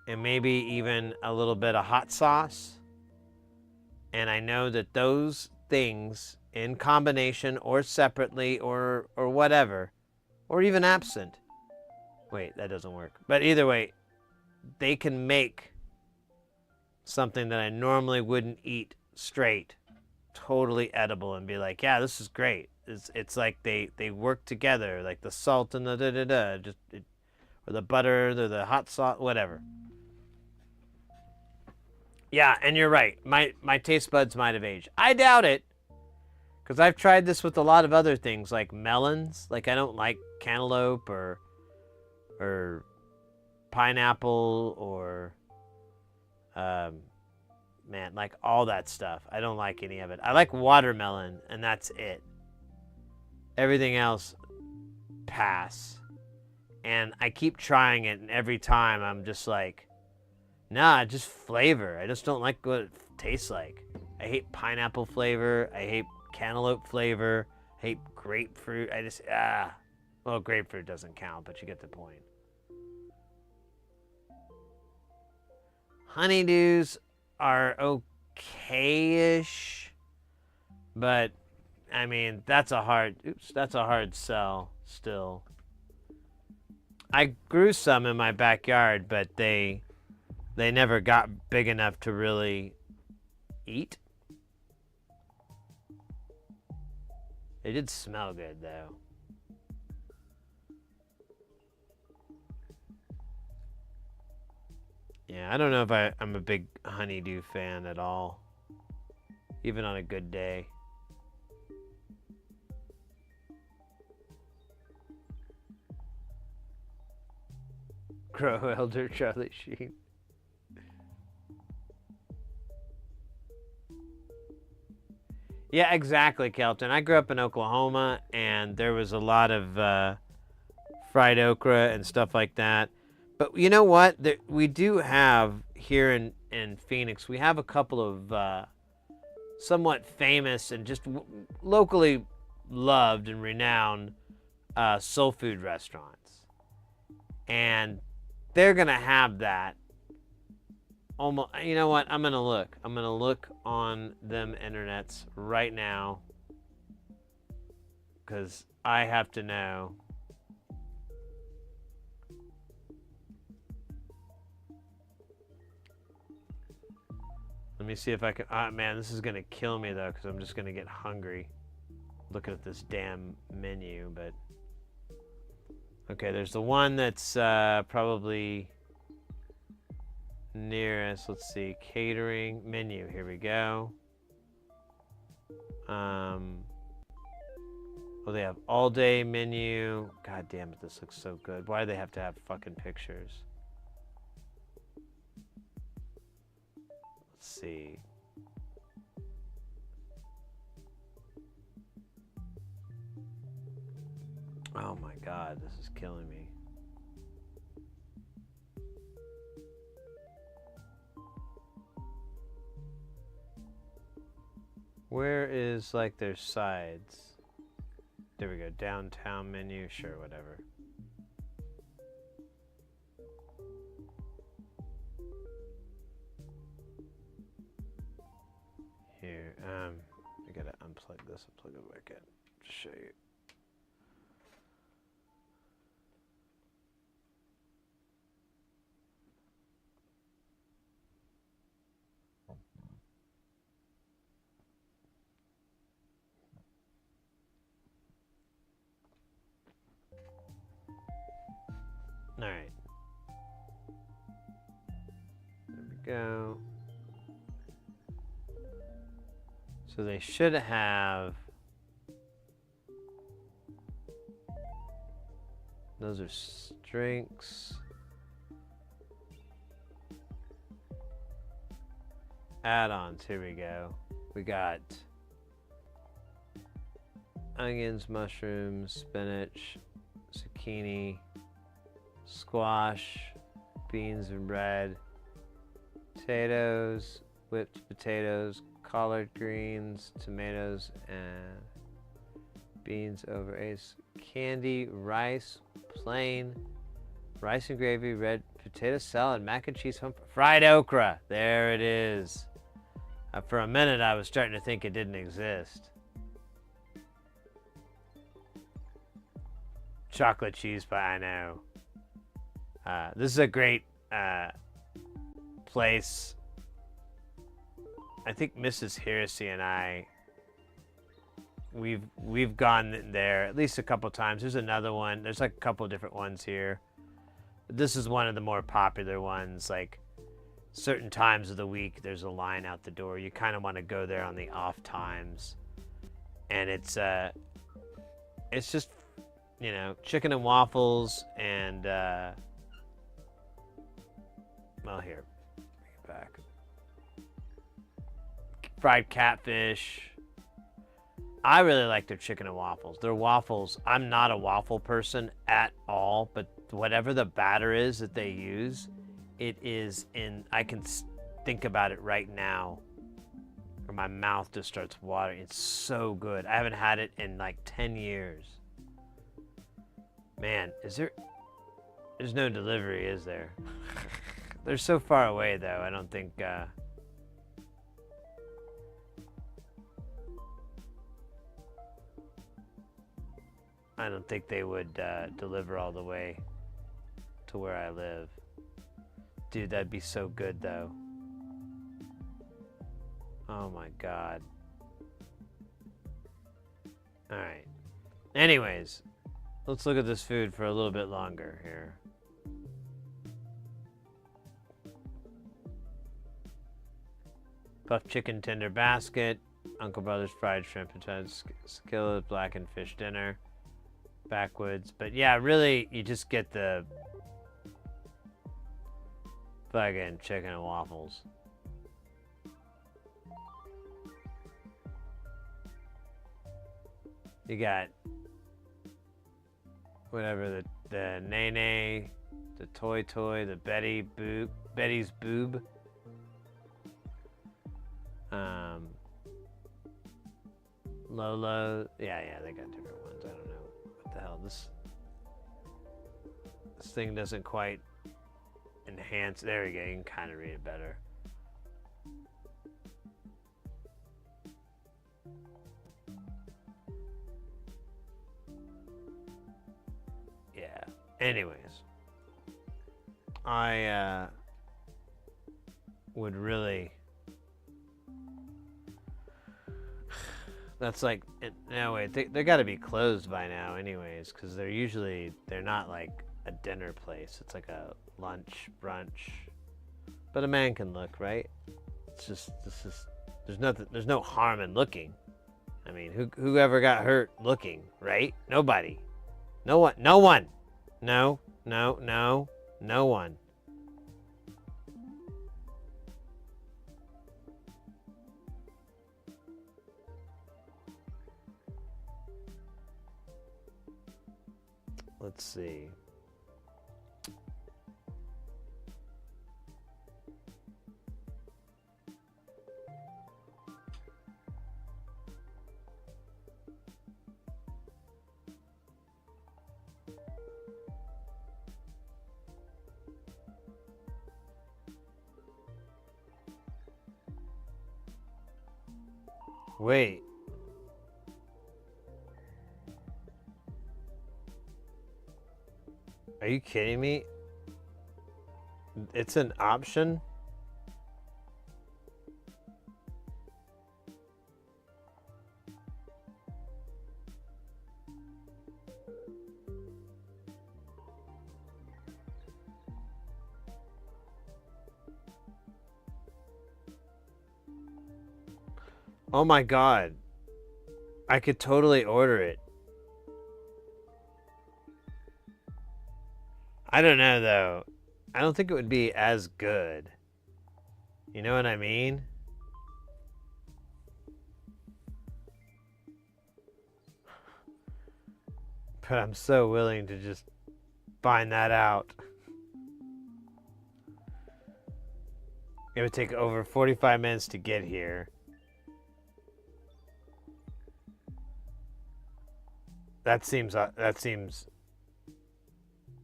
maybe even a little bit of hot sauce. And I know that those things in combination or separately or whatever, or even absent. Wait, that doesn't work. But either way, they can make something that I normally wouldn't eat straight totally edible and be like, yeah, this is great. It's like they work together, like the salt and the da-da-da, or the butter, or the hot sauce, whatever. Yeah, and you're right. My taste buds might have aged. I doubt it, because I've tried this with a lot of other things, like melons. Like, I don't like cantaloupe or pineapple or man, like all that stuff. I don't like any of it. I like watermelon, and that's it. Everything else, pass. And I keep trying it, and every time I'm just like, nah, just flavor. I just don't like what it tastes like. I hate pineapple flavor. I hate cantaloupe flavor. I hate grapefruit. Well, grapefruit doesn't count, but you get the point. Honeydews are okay-ish, but I mean, that's a hard sell still. I grew some in my backyard, but they never got big enough to really eat. They did smell good, though. Yeah, I don't know if I'm a big honeydew fan at all, even on a good day. Crow Elder Charlie Sheen. Yeah, exactly, Kelton. I grew up in Oklahoma, and there was a lot of fried okra and stuff like that. But you know what? We do have here in Phoenix, we have a couple of somewhat famous and just locally loved and renowned soul food restaurants. And they're going to have that. Almost, you know what? I'm going to look. I'm going to look on them internets right now, because I have to know. Let me see if I can. Man, this is gonna kill me though, because I'm just gonna get hungry looking at this damn menu. But okay, there's the one that's probably nearest. Let's see, catering menu. Here we go. Oh, they have all day menu. God damn it, this looks so good. Why do they have to have fucking pictures? Let's see. Oh my god, this is killing me. Where is like their sides? There we go, downtown menu, sure, whatever. Here, I gotta unplug this and plug it back in to show you. All right. There we go. So they should have. Those are drinks. Add-ons. Here we go. We got onions, mushrooms, spinach, zucchini, squash, beans and bread, potatoes, whipped potatoes, collard greens, tomatoes, and beans over ace, candy, rice, plain, rice and gravy, red potato salad, mac and cheese, fried okra. There it is. For a minute, I was starting to think it didn't exist. Chocolate cheese pie, I know. This is a great place. I think Mrs. Heresy and I, we've gone there at least a couple times. There's another one. There's like a couple different ones here. But this is one of the more popular ones. Like certain times of the week, there's a line out the door. You kind of want to go there on the off times, and it's just, you know, chicken and waffles and well, here, bring it back. Fried catfish. I really like their chicken and waffles. Their waffles, I'm not a waffle person at all, but whatever the batter is that they use, it is I can think about it right now, or my mouth just starts watering. It's so good. I haven't had it in like 10 years. Man, there's no delivery, is there? They're so far away, though. I don't think, they would deliver all the way to where I live. Dude, that'd be so good, though. Oh my god. All right. Anyways, let's look at this food for a little bit longer here. Puffed chicken tender basket, Uncle Brother's fried shrimp and skillet, blackened fish dinner, backwoods. But yeah, really, you just get the fucking chicken and waffles. You got whatever, the Nene, the Toy Toy, the Betty's Boob. Lolo. Yeah, they got different ones. I don't know what the hell this thing doesn't quite enhance. There we go. You can kind of read it better. Yeah. Anyways, I would really That's like, no wait, they got to be closed by now, anyways, because they're not like a dinner place. It's like a lunch, brunch. But a man can look, right? It's just there's no harm in looking. I mean, who ever got hurt looking, right? Nobody. No one. No one. No one. Let's see. Wait. Are you kidding me? It's an option? Oh my god. I could totally order it. I don't know though. I don't think it would be as good. You know what I mean? But I'm so willing to just find that out. It would take over 45 minutes to get here. That seems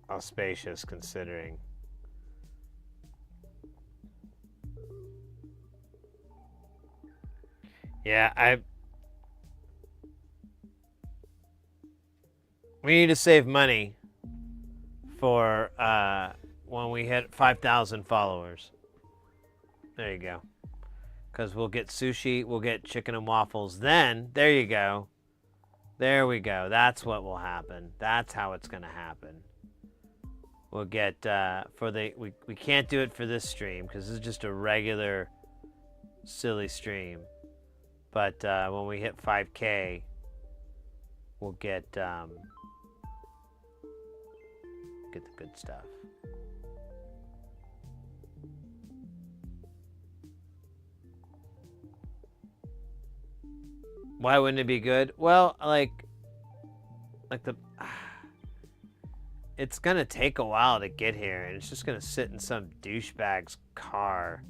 auspicious considering. Yeah, we need to save money for when we hit 5,000 followers. There you go. Because we'll get sushi, we'll get chicken and waffles. Then, there you go. There we go. That's what will happen. That's how it's going to happen. We'll get, we can't do it for this stream because this is just a regular silly stream. But when we hit 5K, we'll get the good stuff. Why wouldn't it be good? Well, like it's gonna take a while to get here, and it's just gonna sit in some douchebag's car.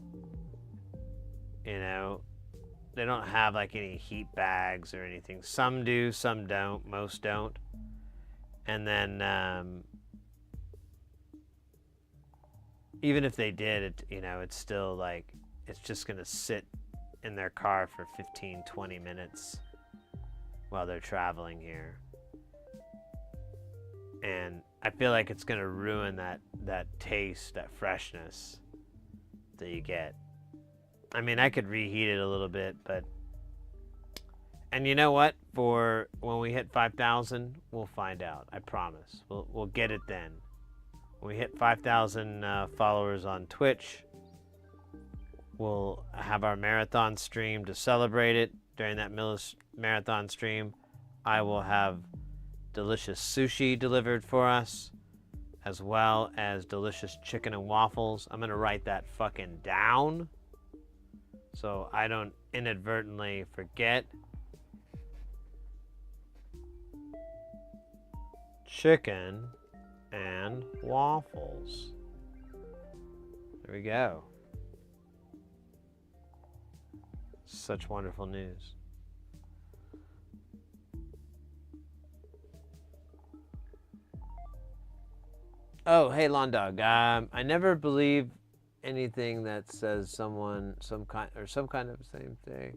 You know, they don't have like any heat bags or anything. Some do, some don't. Most don't. And then, even if they did, it's still like it's just gonna sit in their car for 15-20 minutes while they're traveling here, and I feel like it's gonna ruin that taste, that freshness that you get. I mean, I could reheat it a little bit, and you know what, for when we hit 5,000, we'll find out. I promise we'll get it then. When we hit 5,000 followers on Twitch, we'll have our marathon stream to celebrate it. During that marathon stream, I will have delicious sushi delivered for us, as well as delicious chicken and waffles. I'm going to write that fucking down so I don't inadvertently forget. Chicken and waffles. There we go. Such wonderful news. Oh, hey, Lawn Dog. I never believe anything that says some kind of same day.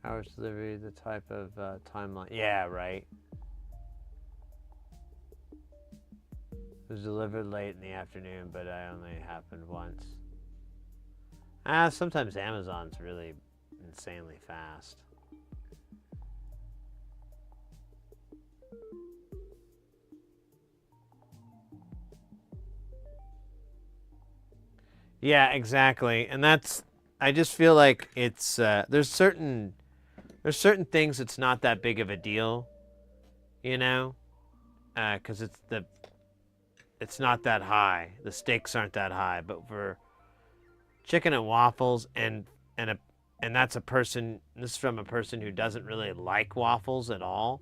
Hours delivery, the type of timeline. Yeah, right. It was delivered late in the afternoon, but I only happened once. Sometimes Amazon's really insanely fast. Yeah, exactly. And that's, I just feel like it's there's certain things it's not that big of a deal, you know, because it's not that high. The stakes aren't that high. But for chicken and waffles, and a and that's a person. This is from a person who doesn't really like waffles at all.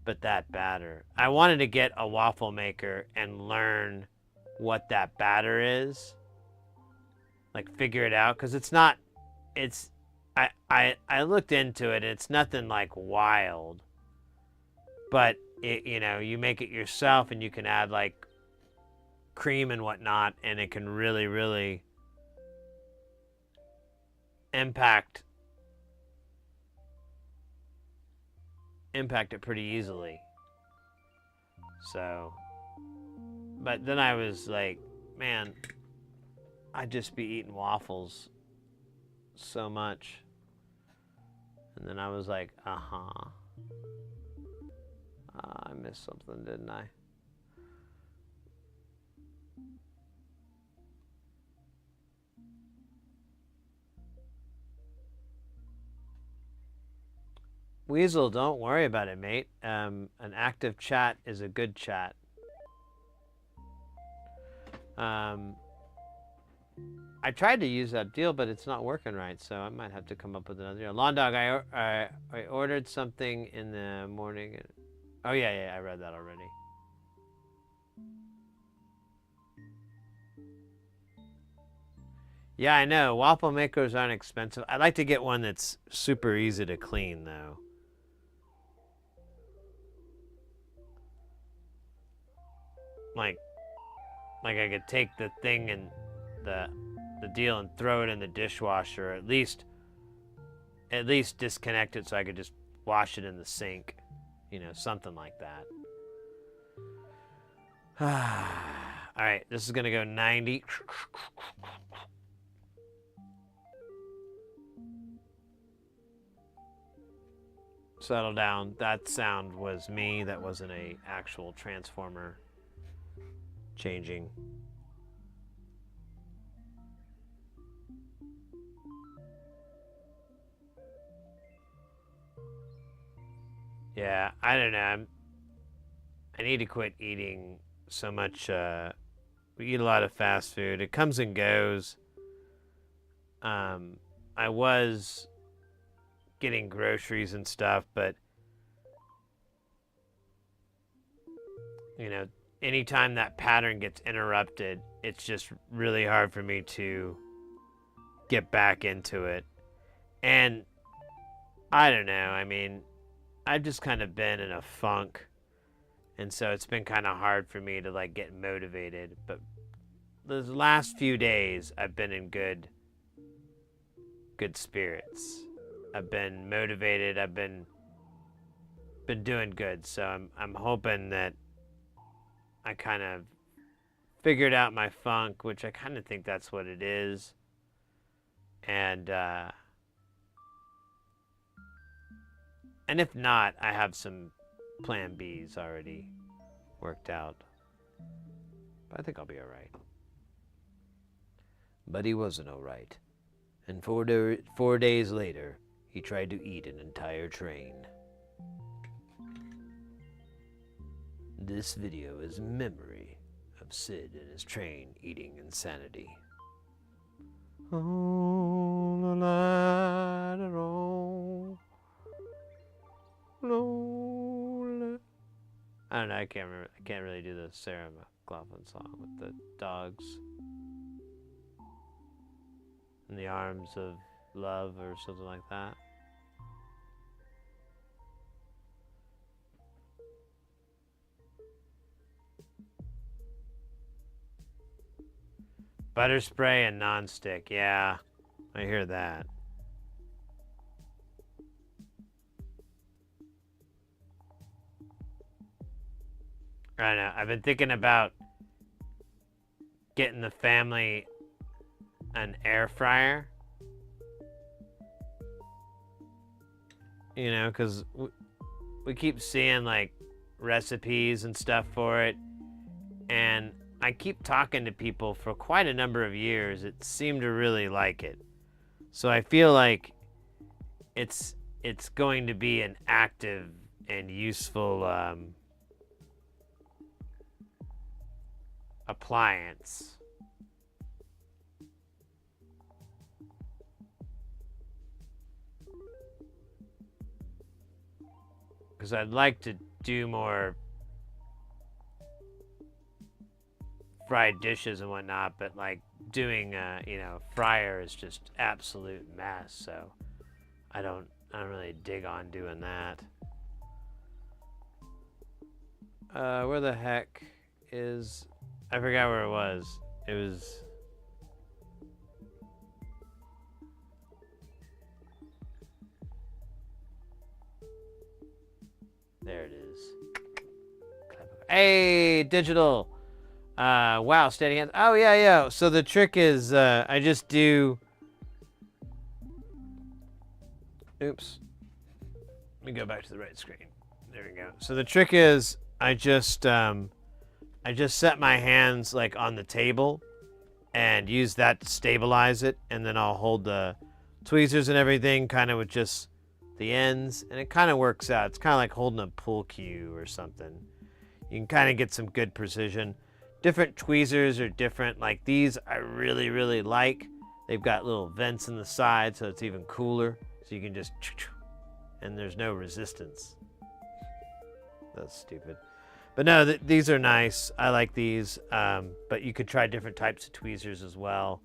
But that batter, I wanted to get a waffle maker and learn what that batter is, like figure it out, because it's not. It's I looked into it. And it's nothing like wild, but you make it yourself, and you can add like cream and whatnot, and it can really, really impact it pretty easily. So, but then I was like, man, I'd just be eating waffles so much. And then I was like, I missed something, didn't I? Weasel, don't worry about it, mate. An active chat is a good chat. I tried to use that deal, but it's not working right, so I might have to come up with another deal. Lawn Dog, I ordered something in the morning. Oh, yeah, I read that already. Yeah, I know. Waffle makers aren't expensive. I'd like to get one that's super easy to clean, though. Like I could take the thing and the deal and throw it in the dishwasher, or at least disconnect it so I could just wash it in the sink, something like that. All right, this is gonna go 90. Settle down. That sound was me. That wasn't a actual transformer changing. Yeah, I don't know. I need to quit eating so much. We eat a lot of fast food. It comes and goes. I was getting groceries and stuff, but anytime that pattern gets interrupted, it's just really hard for me to get back into it. And I don't know. I mean, I've just kind of been in a funk, and so it's been kind of hard for me to like get motivated. But the last few days, I've been in good spirits. I've been motivated. I've been doing good. So I'm hoping that I kind of figured out my funk, which I kind of think that's what it is. And if not, I have some plan Bs already worked out. But I think I'll be all right. But he wasn't all right. And 4 days later, he tried to eat an entire train. This video is a memory of Sid and his train eating insanity. All the night long. I don't know, I can't remember. I can't really do the Sarah McLachlan song with the dogs. In the arms of love or something like that. Butter spray and non-stick, yeah. I hear that. I don't know. I've been thinking about getting the family an air fryer. Because we keep seeing like recipes and stuff for it. And I keep talking to people for quite a number of years that seem to really like it. So I feel like it's going to be an active and useful appliance. Because I'd like to do more fried dishes and whatnot, but like doing fryer is just absolute mess, so I don't really dig on doing that. Where the heck is, I forgot where it was. It was there. It is. Hey, digital. Wow, steady hands. Oh yeah. So the trick is, I just do. Oops. Let me go back to the right screen. There we go. So the trick is, I just set my hands like on the table, and use that to stabilize it, and then I'll hold the tweezers and everything kind of with just the ends, and it kind of works out. It's kind of like holding a pool cue or something. You can kind of get some good precision. Different tweezers are different. Like these I really, really like. They've got little vents in the side, so it's even cooler. So you can just, and there's no resistance. That's stupid. But no, these are nice. I like these. But you could try different types of tweezers as well.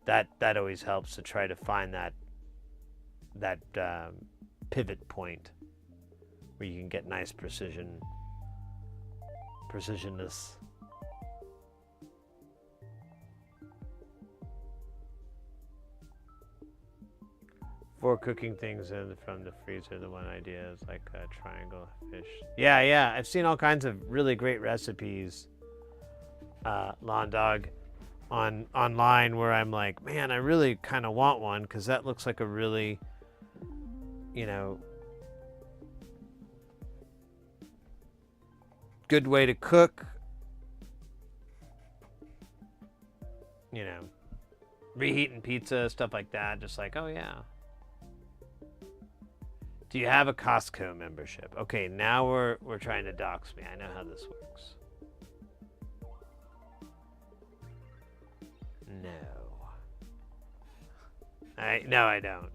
That always helps to try to find that pivot point where you can get nice precision. Precisionness. For cooking things in from the freezer, the one idea is like a triangle fish. Yeah. I've seen all kinds of really great recipes, Lawn Dog, online where I'm like, man, I really kind of want one because that looks like a really, good way to cook. Reheating pizza, stuff like that. Just like, oh yeah. Do you have a Costco membership? Okay, now we're trying to dox me. I know how this works. No. No, I don't.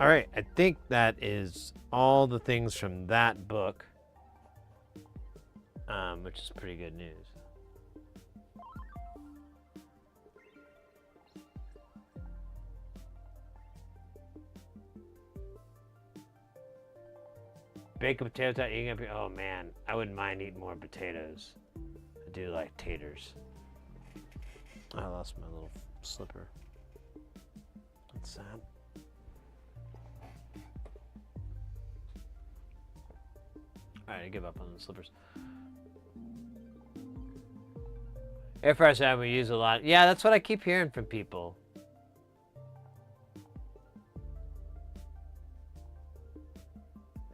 All right, I think that is all the things from that book, which is pretty good news. Bake a potato without eating up. Oh man, I wouldn't mind eating more potatoes. I do like taters. I lost my little slipper. That's sad. Alright, I give up on the slippers. Air fryer salad we use a lot. Yeah, that's what I keep hearing from people.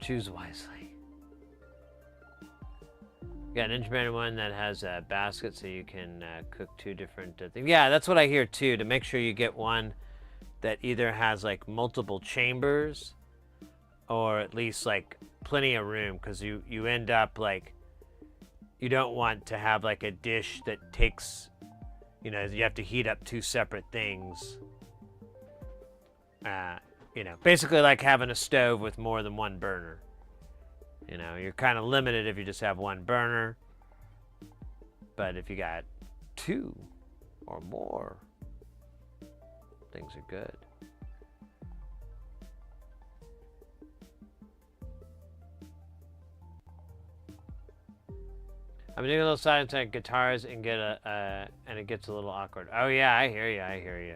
Choose wisely. Got an inch-bended one that has a basket so you can cook two different things. Yeah, that's what I hear too, to make sure you get one that either has like multiple chambers or at least like plenty of room, because you end up like, you don't want to have like a dish that takes, you have to heat up two separate things. Basically like having a stove with more than one burner. You're kind of limited if you just have one burner, but if you got two or more, things are good. I'm doing a little side on guitars and and it gets a little awkward. Oh yeah, I hear you. I hear you.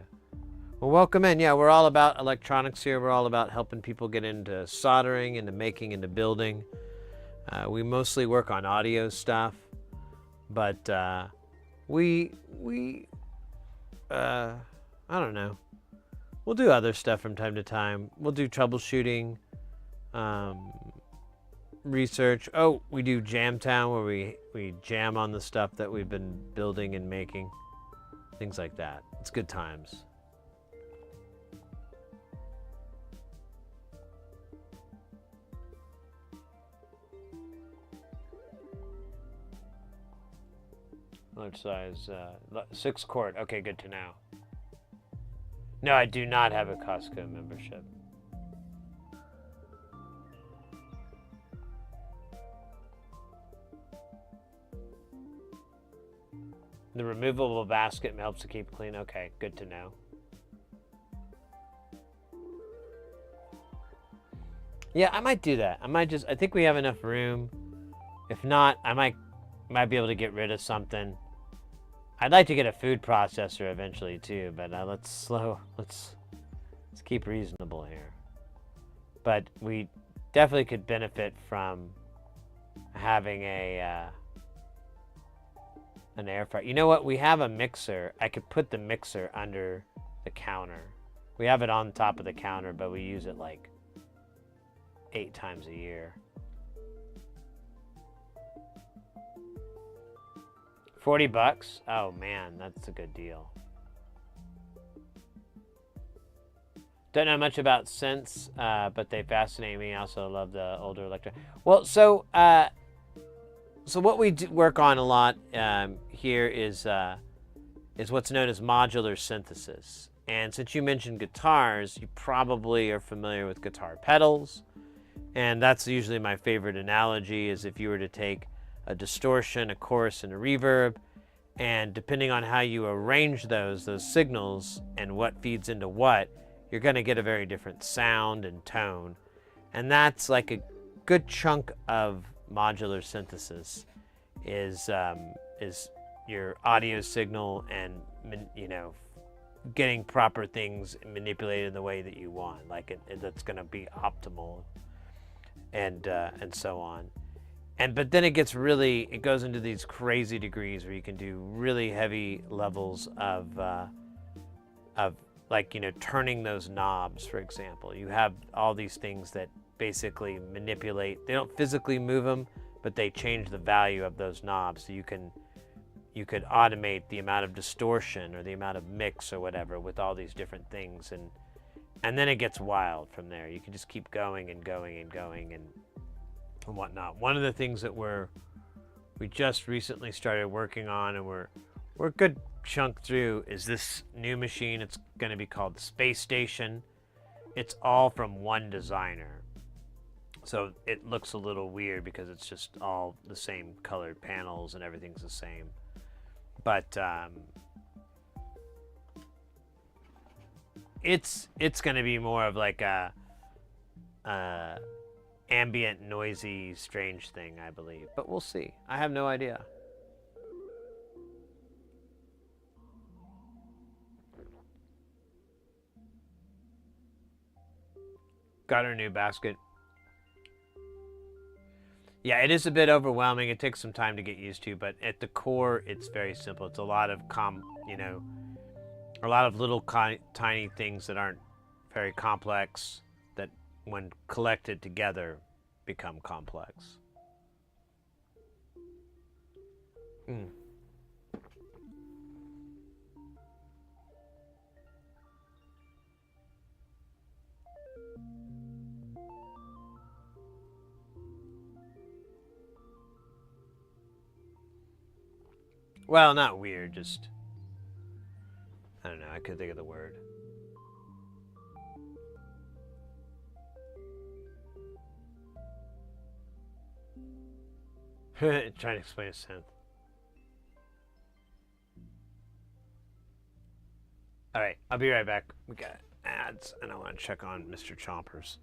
Well, welcome in. Yeah, we're all about electronics here. We're all about helping people get into soldering, into making, into building. We mostly work on audio stuff, but we I don't know. We'll do other stuff from time to time. We'll do troubleshooting, research. Oh, we do Jam Town where we jam on the stuff that we've been building and making. Things like that. It's good times. Large size, 6 quart. Okay, good to know. No, I do not have a Costco membership. The removable basket helps to keep clean. Okay, good to know. Yeah, I might do that. I think we have enough room. If not, I might be able to get rid of something. I'd like to get a food processor eventually too, but let's keep reasonable here. But we definitely could benefit from having an air fryer. You know what? We have a mixer. I could put the mixer under the counter. We have it on top of the counter, but we use it like 8 times a year. 40 bucks? Oh man, that's a good deal. Don't know much about synths, but they fascinate me. I also love the older electric. Well, so what we work on a lot here is what's known as modular synthesis. And since you mentioned guitars, you probably are familiar with guitar pedals. And that's usually my favorite analogy, is if you were to take a distortion, a chorus, and a reverb, and depending on how you arrange those signals and what feeds into what, you're going to get a very different sound and tone. And that's like a good chunk of modular synthesis is your audio signal and, getting proper things manipulated in the way that you want, like that's going to be optimal, and so on. But then it goes into these crazy degrees where you can do really heavy levels of like, turning those knobs, for example. You have all these things that basically manipulate. They don't physically move them, but they change the value of those knobs. So you could automate the amount of distortion or the amount of mix or whatever with all these different things, and then it gets wild from there. You can just keep going and going and going and whatnot. One of the things that we just recently started working on, and we're a good chunk through, is this new machine. It's going to be called the Space Station. It's all from one designer, so it looks a little weird because it's just all the same colored panels and everything's the same. But it's going to be more of like a ambient, noisy, strange thing, I believe. But we'll see. I have no idea. Got our new basket. Yeah, it is a bit overwhelming. It takes some time to get used to, but at the core, it's very simple. It's a lot of a lot of little tiny things that aren't very complex, that when collected together become complex. Well, not weird, just, I don't know, I couldn't think of the word. Trying to explain a synth. Alright, I'll be right back. We got ads, and I want to check on Mr. Chompers.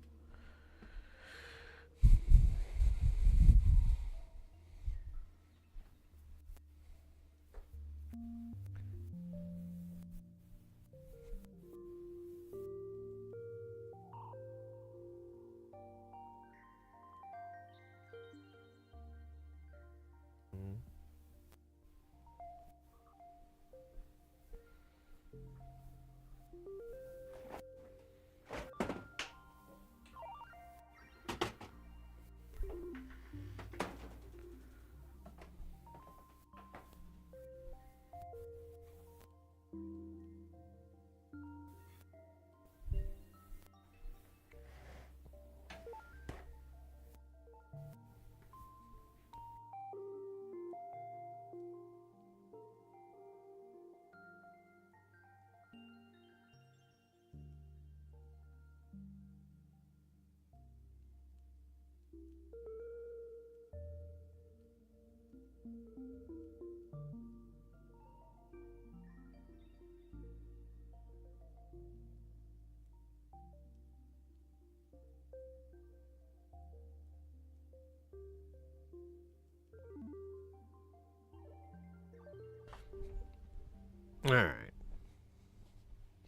All right.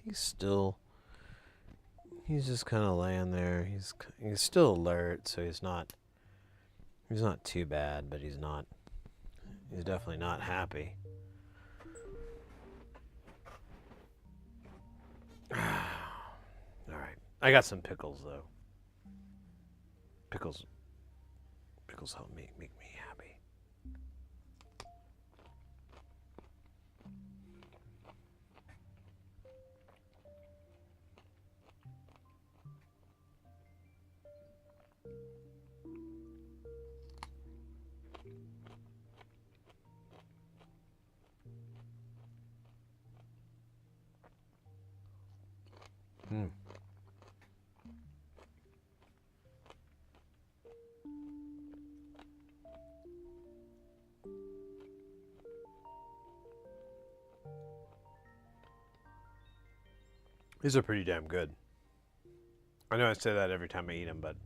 He's just kind of laying there. He's still alert, so he's not too bad, but he's definitely not happy. All right. I got some pickles though. Pickles help make me happy. These are pretty damn good. I know I say that every time I eat them, but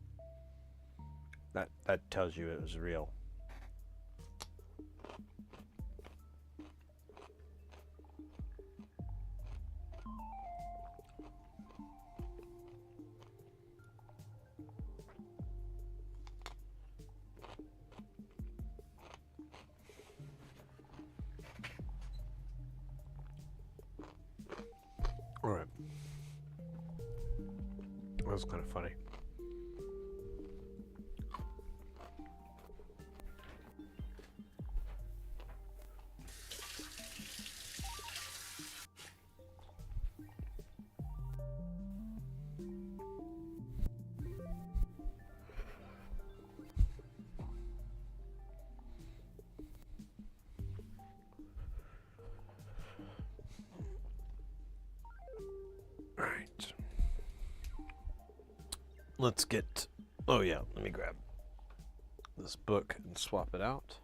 that tells you it was real. All right. That was kind of funny. All right. Let's get, oh yeah, let me grab this book and swap it out.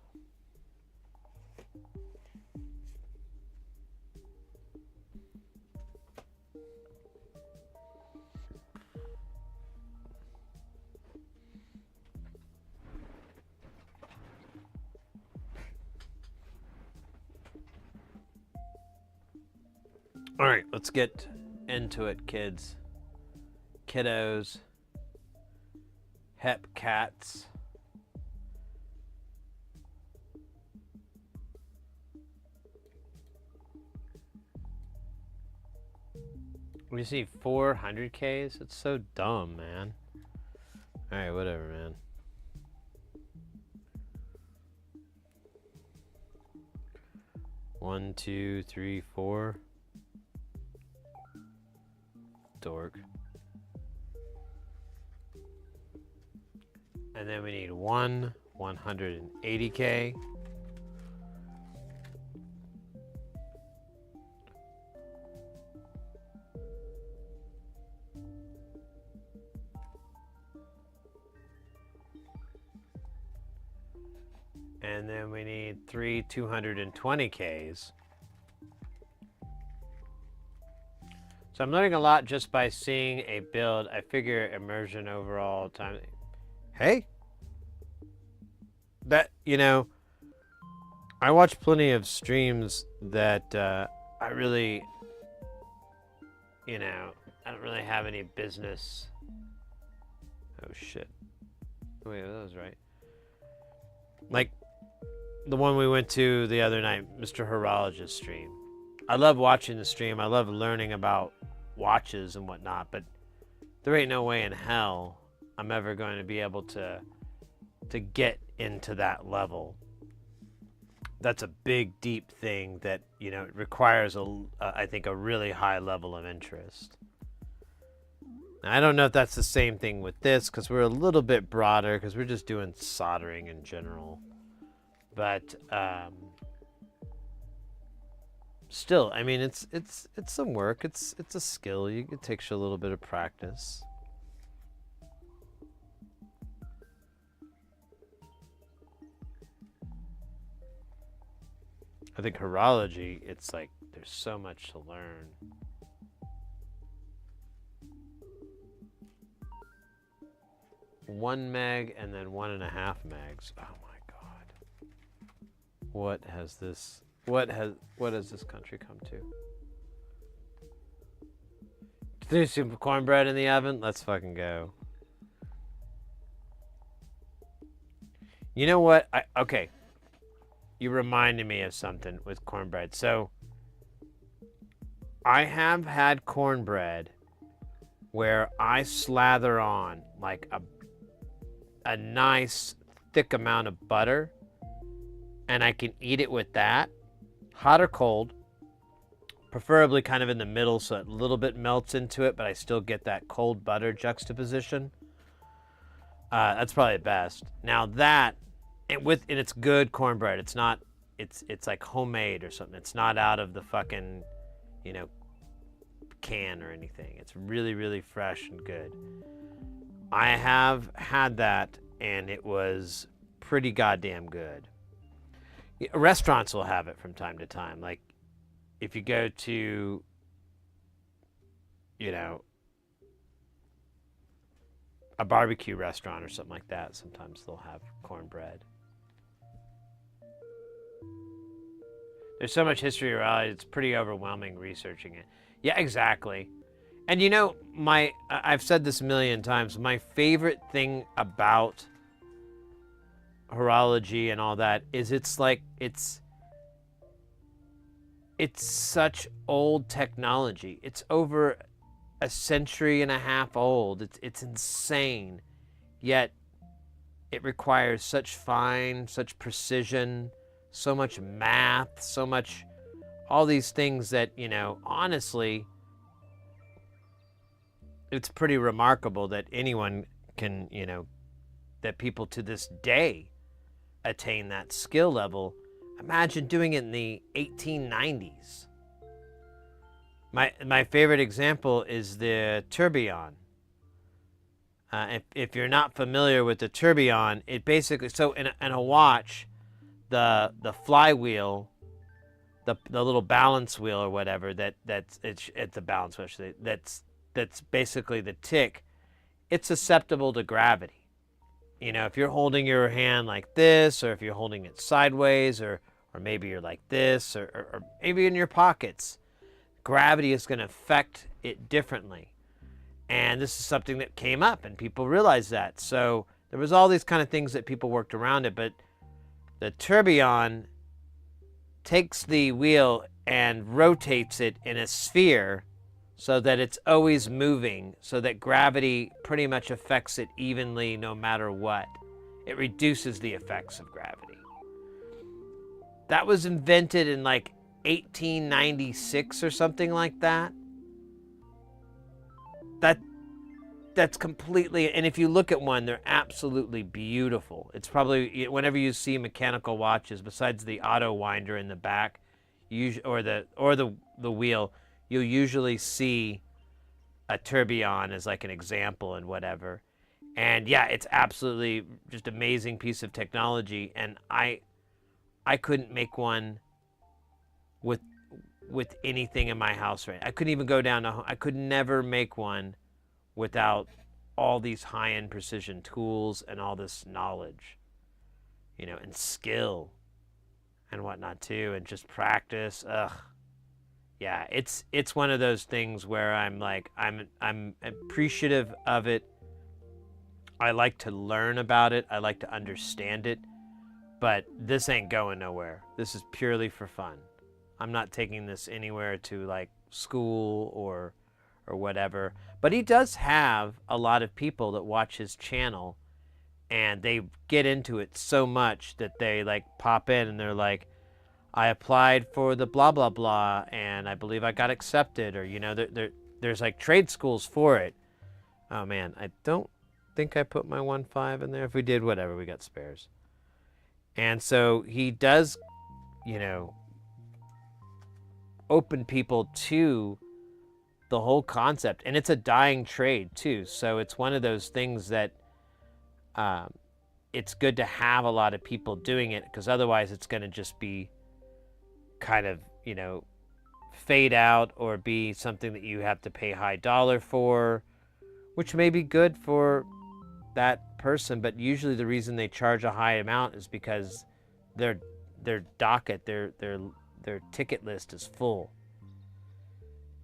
All right, let's get into it, kids. Kiddos. Hep cats. We see 400Ks? It's so dumb, man. Alright, whatever, man. One, two, three, four. Dork. And then we need one 180K. And then we need three 220Ks. So I'm learning a lot just by seeing a build. I figure immersion overall time. Hey, that, you know, I watch plenty of streams that I really, you know, I don't really have any business. Oh shit. Wait, that was right. Like the one we went to the other night, Mr. Horologist stream. I love watching the stream. I love learning about watches and whatnot, but there ain't no way in hell I'm ever going to be able to get into that level. That's a big, deep thing that, you know, it requires I think a really high level of interest. Now, I don't know if that's the same thing with this, because we're a little bit broader, because we're just doing soldering in general. But still, I mean, it's some work. It's a skill. It takes you a little bit of practice. I think horology, it's like there's so much to learn. One meg and then 1.5 megs. Oh my god. What has this What has this country come to? Do some cornbread in the oven? Let's fucking go. You know what? Okay. You reminded me of something with cornbread. So, I have had cornbread where I slather on like a nice thick amount of butter, and I can eat it with that, hot or cold, preferably kind of in the middle so it a little bit melts into it, but I still get that cold butter juxtaposition. That's probably the best. Now that, and it's good cornbread. It's not, it's like homemade or something. It's not out of the fucking, can or anything. It's really, really fresh and good. I have had that, and it was pretty goddamn good. Restaurants will have it from time to time. Like, if you go to, a barbecue restaurant or something like that, sometimes they'll have cornbread. There's so much history around it, it's pretty overwhelming researching it. Yeah, exactly. And I've said this a million times, my favorite thing about horology and all that is it's such old technology. It's over a century and a half old. It's insane. Yet it requires such precision, so much math, so much, all these things that, honestly, it's pretty remarkable that anyone can, that people to this day attain that skill level. Imagine doing it in the 1890s. My favorite example is the tourbillon. If you're not familiar with the tourbillon, it basically, so in a watch, the flywheel, the little balance wheel or whatever it's a balance wheel actually, that's basically the tick, it's susceptible to gravity. If you're holding your hand like this, or if you're holding it sideways, or maybe you're like this, or maybe in your pockets, gravity is going to affect it differently. And this is something that came up, and people realized that. So there was all these kind of things that people worked around it, but the tourbillon takes the wheel and rotates it in a sphere so that it's always moving, so that gravity pretty much affects it evenly no matter what. It reduces the effects of gravity. That was invented in like 1896 or something like that. That's completely, and if you look at one, they're absolutely beautiful. It's probably, whenever you see mechanical watches, besides the auto winder in the back, or the wheel, you'll usually see a tourbillon as like an example and whatever. And yeah, it's absolutely just amazing piece of technology. And I couldn't make one with anything in my house, right? I couldn't even go down to home. I could never make one without all these high-end precision tools and all this knowledge, and skill and whatnot too, and just practice. Yeah, it's one of those things where I'm appreciative of it. I like to learn about it. I like to understand it, but this ain't going nowhere. This is purely for fun. I'm not taking this anywhere to like school or whatever. But he does have a lot of people that watch his channel, and they get into it so much that they like pop in and they're like, I applied for the blah blah blah and I believe I got accepted, or there's like trade schools for it. Oh man, I don't think I put my 1.5 in there. If we did, whatever, we got spares. And so he does, open people to the whole concept, and it's a dying trade too. So it's one of those things that it's good to have a lot of people doing it, because otherwise it's going to just be kind of, fade out, or be something that you have to pay high dollar for, which may be good for that person, but usually the reason they charge a high amount is because their docket, their their ticket list is full,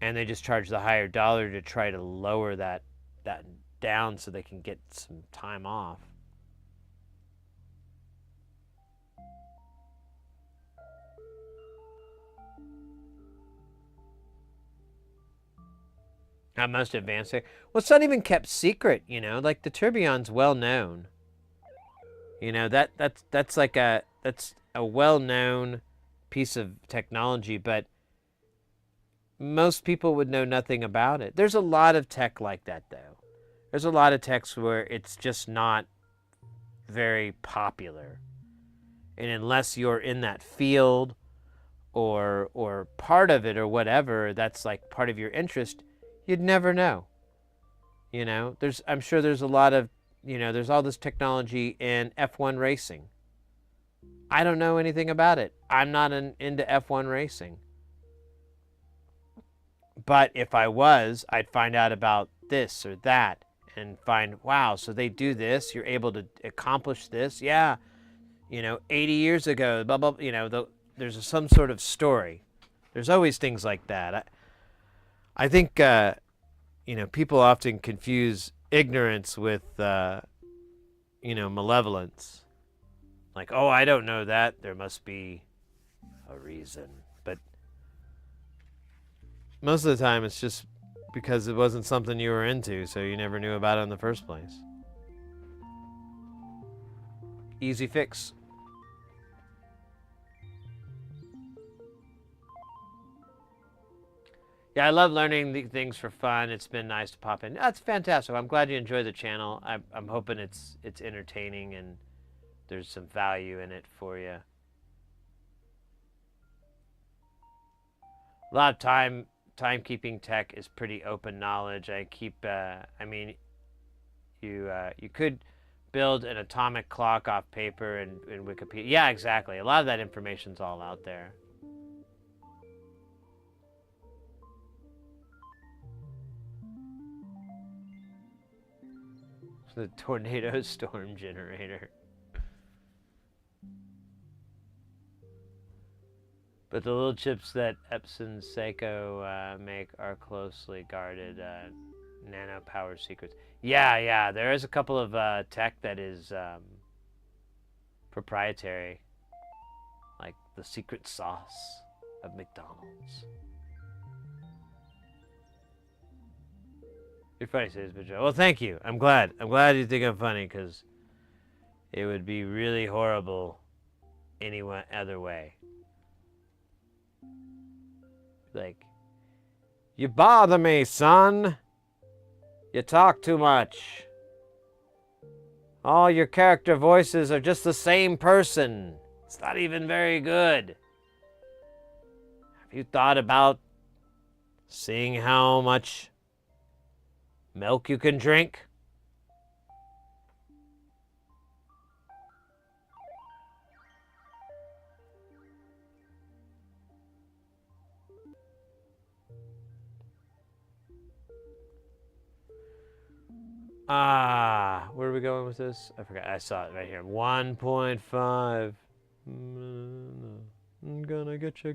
and they just charge the higher dollar to try to lower that down so they can get some time off. Not most advanced. Well, it's not even kept secret, you know. Like the Tourbillon's well known. You know, that's a well known piece of technology, but most people would know nothing about it. There's a lot of tech like that, though. There's a lot of techs where it's just not very popular, and unless you're in that field or part of it or whatever, that's like part of your interest, you'd never know. You know, I'm sure there's a lot of, you know, there's all this technology in F1 racing. I don't know anything about it. I'm not into F1 racing. But if I was, I'd find out about this or that and find, wow, so they do this. You're able to accomplish this. Yeah. You know, 80 years ago, blah, blah, you know, there's some sort of story. There's always things like that. I think, you know, people often confuse ignorance with, you know, malevolence. Like, oh, I don't know that. There must be a reason. But most of the time, it's just because it wasn't something you were into, so you never knew about it in the first place. Easy fix. Yeah, I love learning the things for fun. It's been nice to pop in. That's fantastic. I'm glad you enjoy the channel. I'm hoping it's entertaining and there's some value in it for you. A lot of timekeeping tech is pretty open knowledge. I mean, you could build an atomic clock off paper in Wikipedia. Yeah, exactly. A lot of that information's all out there. The tornado storm generator. But the little chips that Epson Seiko make are closely guarded nano power secrets. Yeah, there is a couple of tech that is proprietary, like the secret sauce of McDonald's. You're funny, says Joe. Well, thank you. I'm glad you think I'm funny, because it would be really horrible any other way. Like, you bother me, son. You talk too much. All your character voices are just the same person. It's not even very good. Have you thought about seeing how much milk you can drink? Where are we going with this? I forgot. I saw it right here. 1.5. I'm gonna get you.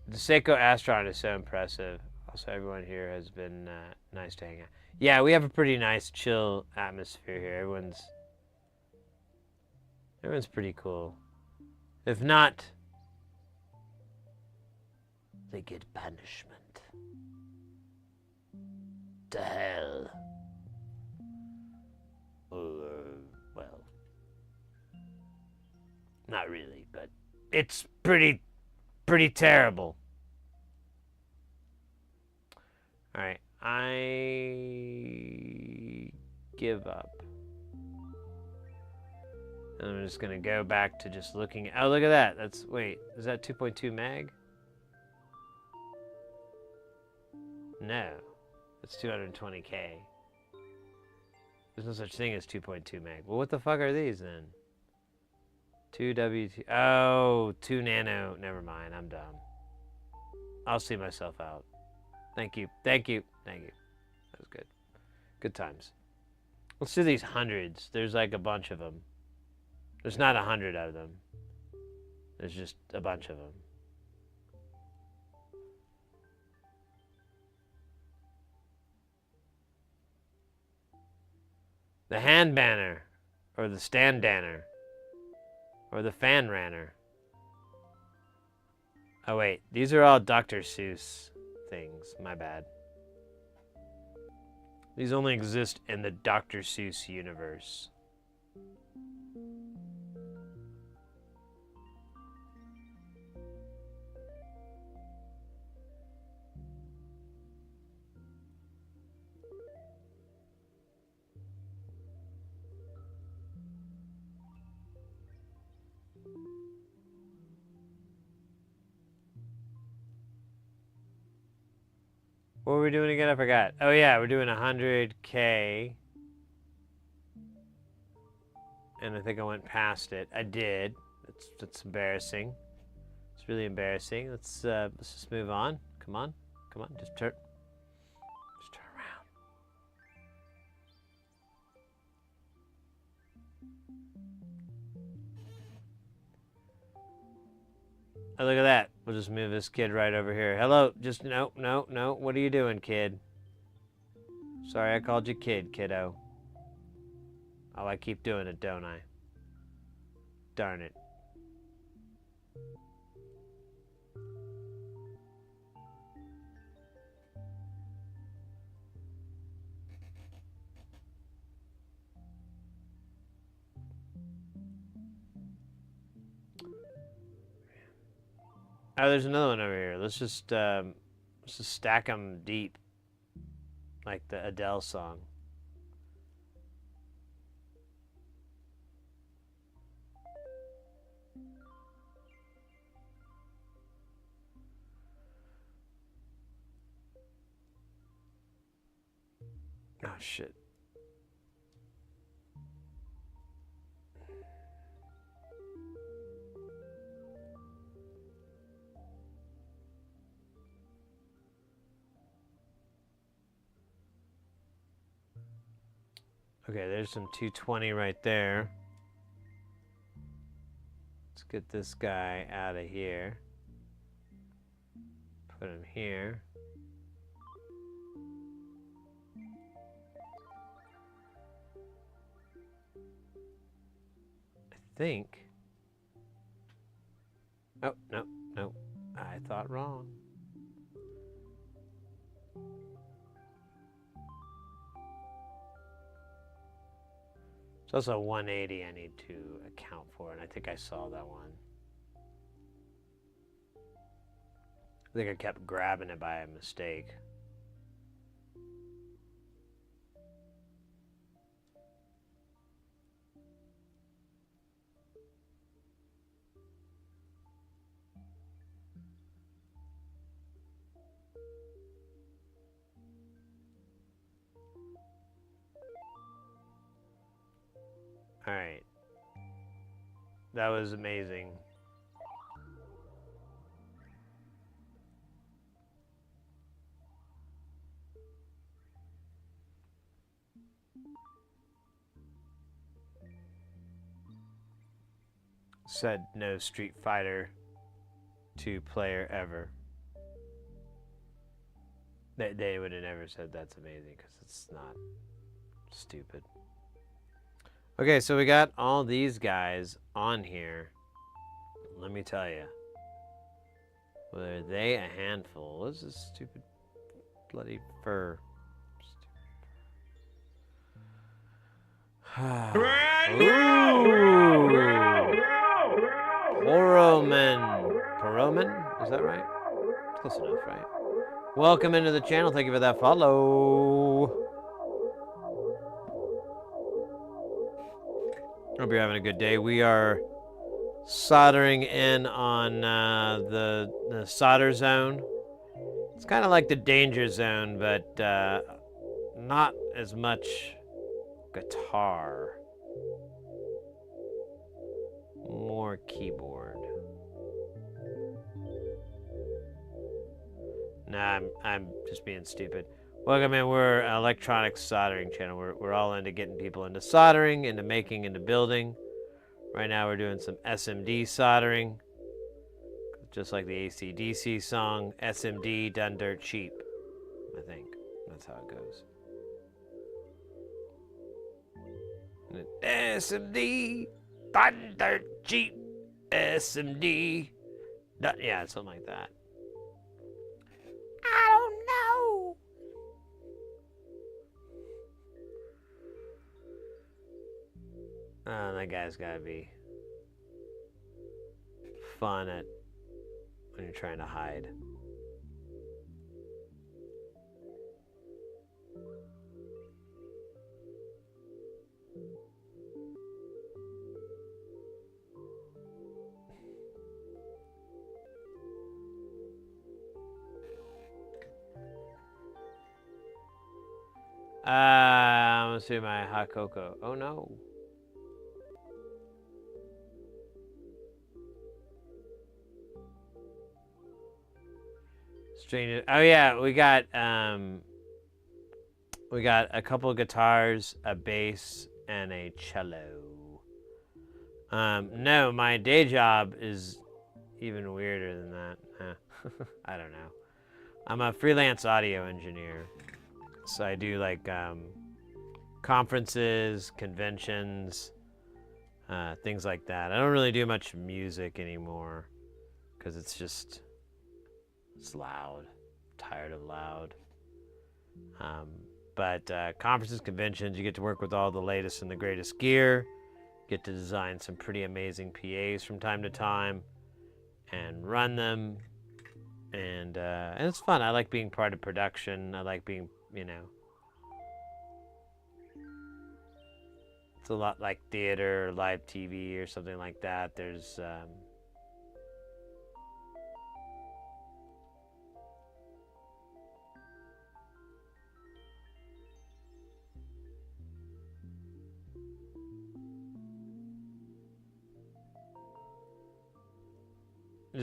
The Seiko Astronaut is so impressive. Also, everyone here has been nice to hang out. Yeah, we have a pretty nice, chill atmosphere here. Everyone's pretty cool. If not, they get banishment to hell. Well, not really, but it's pretty terrible. All right, I give up. And I'm just gonna go back to just looking. Oh, look at that. Wait, is that 2.2 meg? No, it's 220K. There's no such thing as 2.2 meg. Well, what the fuck are these then? 2W2. Oh, 2 nano. Never mind. I'm dumb. I'll see myself out. Thank you. That was good. Good times. Let's do these hundreds. There's like a bunch of them. There's not 100 of them. There's just a bunch of them. The hand banner, or the stand danner, or the fan ranner. Oh wait, these are all Dr. Seuss things. My bad. These only exist in the Dr. Seuss universe. What were we doing again? I forgot. Oh yeah, we're doing 100K. And I think I went past it. I did. That's embarrassing. It's really embarrassing. Let's just move on. Come on. Come on. Just turn around. Oh, look at that. We'll just move this kid right over here. Hello. Just no. What are you doing, kid? Sorry I called you kid, kiddo. Oh, I keep doing it, don't I? Darn it. Oh, there's another one over here. Let's just stack them deep, like the Adele song. Oh shit. Okay, there's some 220 right there. Let's get this guy out of here. Put him here. I think. Oh, no. I thought wrong. There's also 180 I need to account for, and I think I saw that one. I think I kept grabbing it by a mistake. All right. That was amazing. Said no Street Fighter 2 player ever. They would have never said that's amazing because it's not. Stupid. Okay, so we got all these guys on here. Let me tell you. Were they a handful? What is this stupid bloody fur? Poroman? Is that right? Close enough, right? Welcome into the channel. Thank you for that follow. Hope you're having a good day. We are soldering in on the solder zone. It's kind of like the danger zone, but not as much guitar. More keyboard. Nah, I'm just being stupid. Welcome in. We're an electronic soldering channel. We're all into getting people into soldering, into making, into building. Right now we're doing some SMD soldering. Just like the AC/DC song, SMD done dirt cheap. I think that's how it goes. SMD done dirt cheap. SMD. Yeah, something like that. I don't know. Oh, that guy's gotta be fun at when you're trying to hide. I'm gonna see my hot cocoa. Oh no. Strange. Oh yeah, we got a couple of guitars, a bass, and a cello. No, my day job is even weirder than that. I don't know. I'm a freelance audio engineer. So I do like conferences, conventions, things like that. I don't really do much music anymore because it's loud. I'm tired of loud. But conferences, conventions, you get to work with all the latest and the greatest gear. Get to design some pretty amazing PAs from time to time and run them. And it's fun. I like being part of production. I like being, it's a lot like theater or live TV or something like that. There's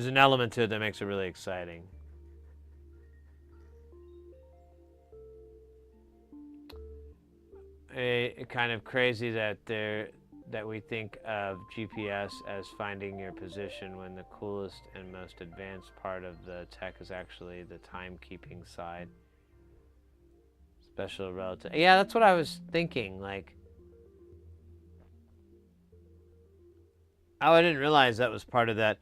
an element to it that makes it really exciting. Kind of crazy that we think of GPS as finding your position when the coolest and most advanced part of the tech is actually the timekeeping side. Special relative. Yeah, that's what I was thinking. Like, oh, I didn't realize that was part of that.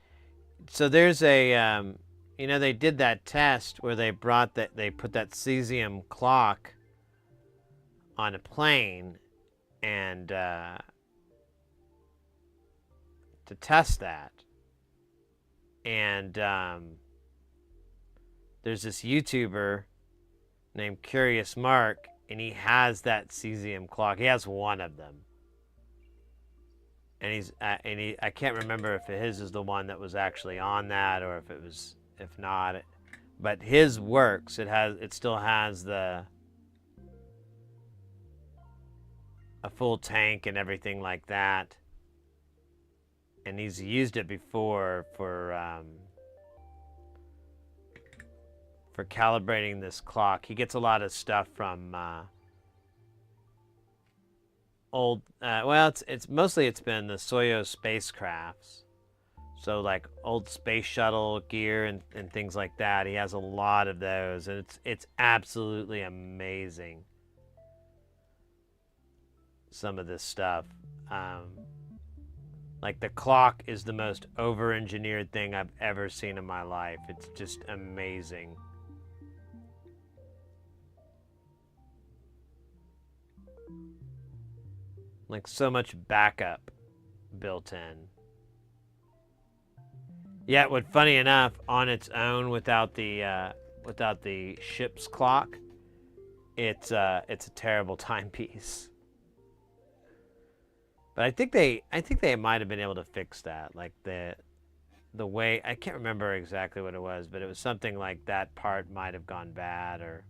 So there's a, they did that test where they put that cesium clock on a plane and to test that. And there's this YouTuber named Curious Mark, and he has that cesium clock. He has one of them. And I can't remember if his is the one that was actually on that or if not. But his works. It still has a full tank and everything like that. And he's used it before for calibrating this clock. He gets a lot of stuff from old. It's mostly been the Soyuz spacecrafts. So like old space shuttle gear and things like that. He has a lot of those, and it's absolutely amazing. Some of this stuff. Like the clock is the most over-engineered thing I've ever seen in my life. It's just amazing. Like so much backup built in. Yeah, but funny enough, on its own without the ship's clock, it's a terrible timepiece. But I think they might have been able to fix that. Like the way, I can't remember exactly what it was, but it was something like that part might have gone bad or.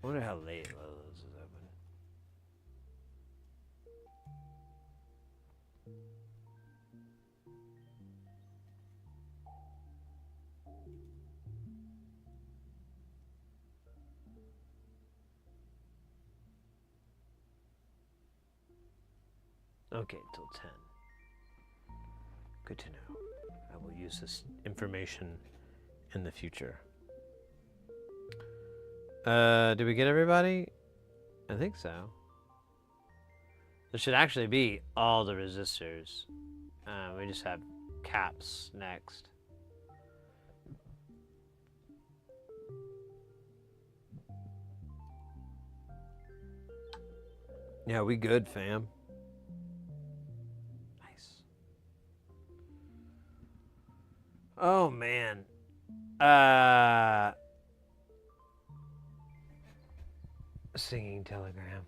I wonder how late Lolo's is open. Okay, till 10. Good to know. I will use this information in the future. Did we get everybody? I think so. There should actually be all the resistors. We just have caps next. Yeah, we good, fam. Nice. Oh, man. Singing telegram.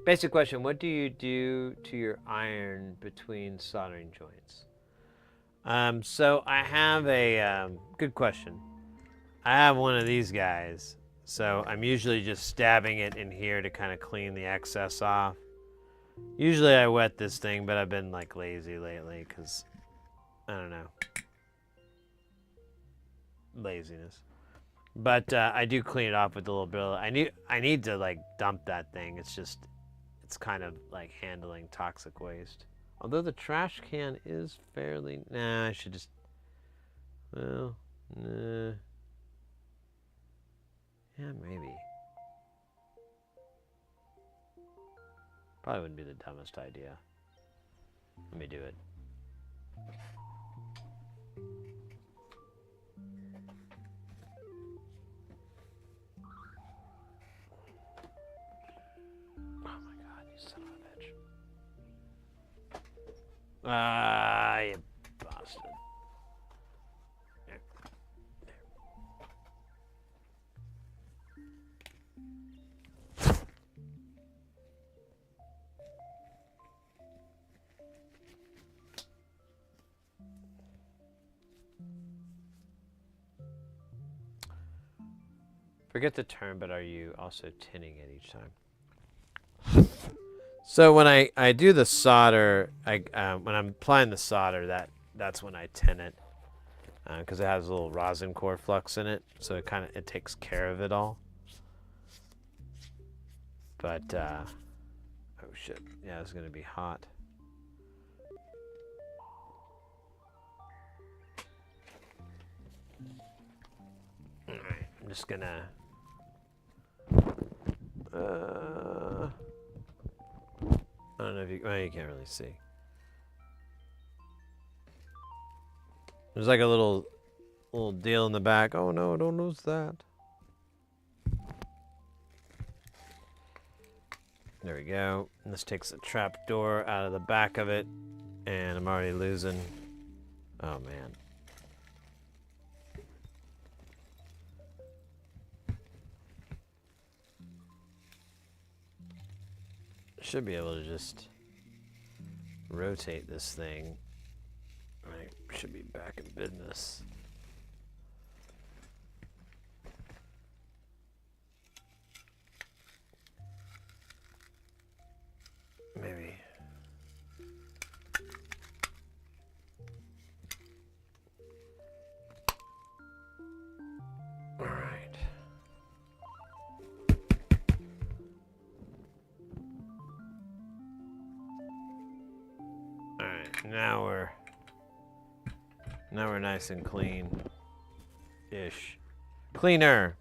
Basic question, what do you do to your iron between soldering joints? So I have a, good question. I have one of these guys. So I'm usually just stabbing it in here to kind of clean the excess off. Usually I wet this thing, but I've been like lazy lately because, I don't know. Laziness. But I do clean it off with a little bit of, I need to like dump that thing. It's just, it's kind of like handling toxic waste. Although the trash can is fairly, nah, I should just, well, nah. Yeah, maybe. Probably wouldn't be the dumbest idea. Let me do it. Oh my god, you son of a bitch. Ah, you bastard. There. Forget the term, but are you also tinning it each time? So when I do the solder, when I'm applying the solder, that's when I tin it, because it has a little rosin core flux in it, so it takes care of it all. But oh shit, yeah, it's gonna be hot. All right, I'm just gonna. I don't know if well, you can't really see. There's like a little deal in the back. Oh no, don't lose that. There we go. And this takes the trap door out of the back of it, and I'm already losing. Oh man. Should be able to just rotate this thing. Right, should be back in business. Maybe. All right. All right, now we're nice and clean-ish. Cleaner.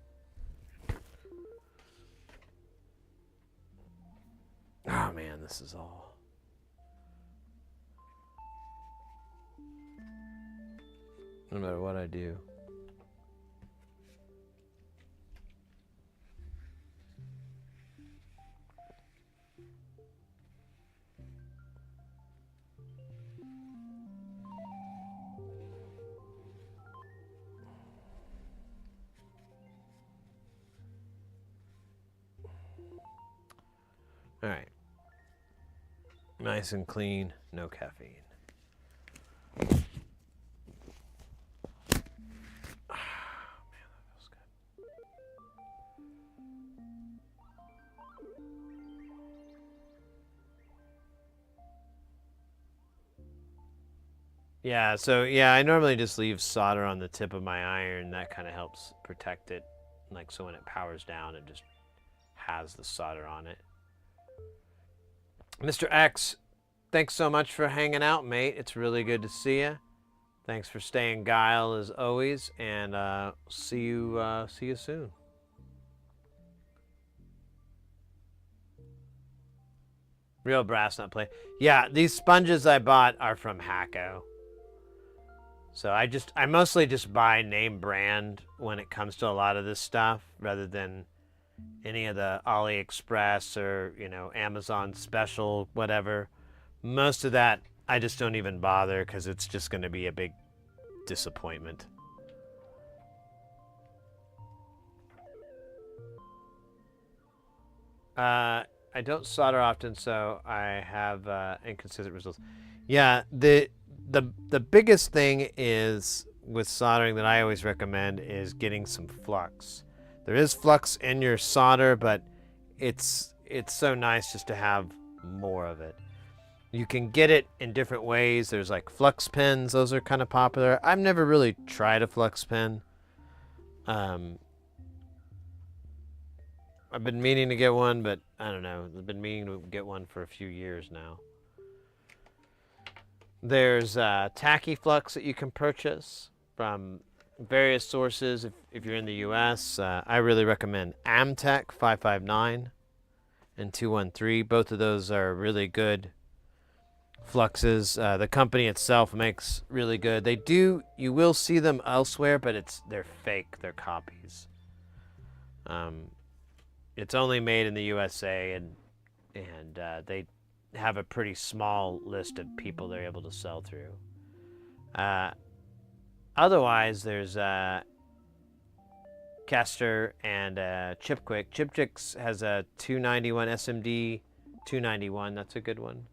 Oh man, this is all. No matter what I do. All right. Nice and clean, no caffeine. Ah, man, that feels good. Yeah, so yeah, I normally just leave solder on the tip of my iron. That kind of helps protect it. Like, so when it powers down, it just has the solder on it. Mr. X, thanks so much for hanging out, mate. It's really good to see you. Thanks for staying guile as always, and see you soon. Real brass, not play. Yeah, these sponges I bought are from Hacko. So I mostly just buy name brand when it comes to a lot of this stuff, rather than any of the AliExpress or, Amazon special, whatever. Most of that I just don't even bother because it's just going to be a big disappointment. I don't solder often, so I have inconsistent results. Yeah, the biggest thing is with soldering that I always recommend is getting some flux. There is flux in your solder, but it's so nice just to have more of it. You can get it in different ways. There's like flux pens; those are kind of popular. I've never really tried a flux pen. I've been meaning to get one, but I don't know. I've been meaning to get one for a few years now. There's tacky flux that you can purchase from various sources. If you're in the U.S., I really recommend Amtech 559 and 213. Both of those are really good fluxes. The company itself makes really good. You will see them elsewhere, but they're fake. They're copies. It's only made in the USA, and they have a pretty small list of people they're able to sell through. Otherwise, there's Kester and Chipquick. Chipquick has a 291 SMD 291. That's a good one.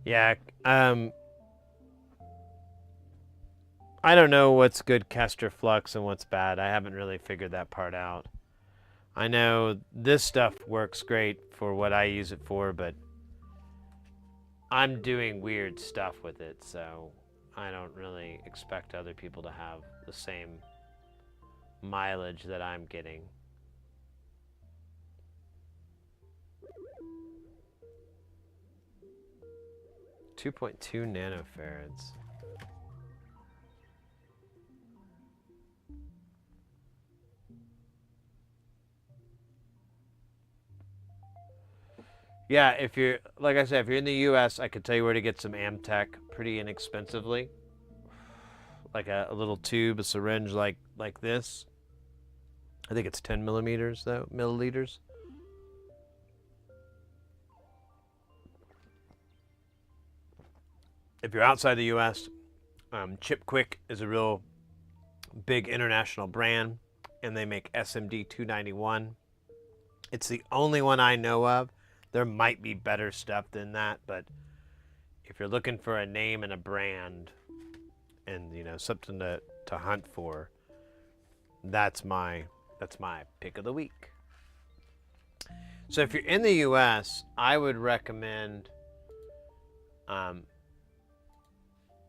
Yeah. I don't know what's good Kester flux and what's bad. I haven't really figured that part out. I know this stuff works great for what I use it for, but I'm doing weird stuff with it, so I don't really expect other people to have the same mileage that I'm getting. .2 nanofarads. Yeah, if you're, like I said, if you're in the U.S., I could tell you where to get some Amtech pretty inexpensively. Like a little tube, a syringe like this. I think it's 10 millimeters, though, milliliters. If you're outside the U.S., Chipquick is a real big international brand, and they make SMD 291. It's the only one I know of. There might be better stuff than that, but if you're looking for a name and a brand and something to hunt for, that's my pick of the week. So if you're in the US, I would recommend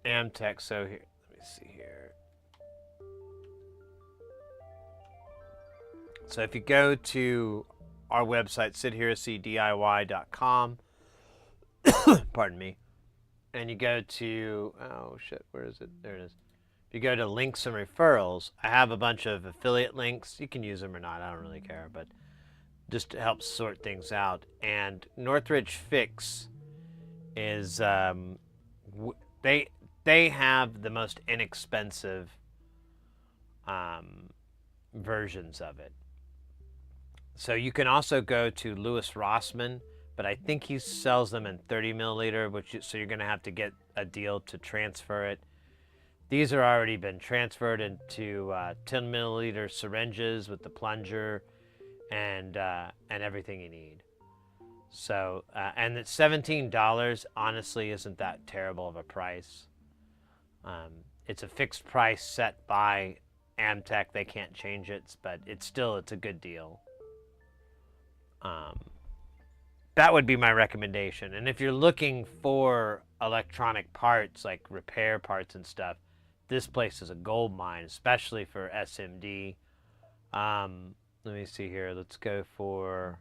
Amtech. So here, let me see here. So if you go to our website, sitheracdiy.com, pardon me, and you go to, oh shit, where is it? There it is. If you go to links and referrals, I have a bunch of affiliate links. You can use them or not, I don't really care, but just to help sort things out. And Northridge Fix is, they have the most inexpensive versions of it. So you can also go to Louis Rossmann, but I think he sells them in 30 milliliter, so you're going to have to get a deal to transfer it. These are already been transferred into 10 milliliter syringes with the plunger and everything you need. So and it's $17. Honestly, isn't that terrible of a price. It's a fixed price set by Amtech. They can't change it, but it's a good deal. That would be my recommendation. And if you're looking for electronic parts, like repair parts and stuff, this place is a gold mine, especially for SMD. Let me see here. Let's go for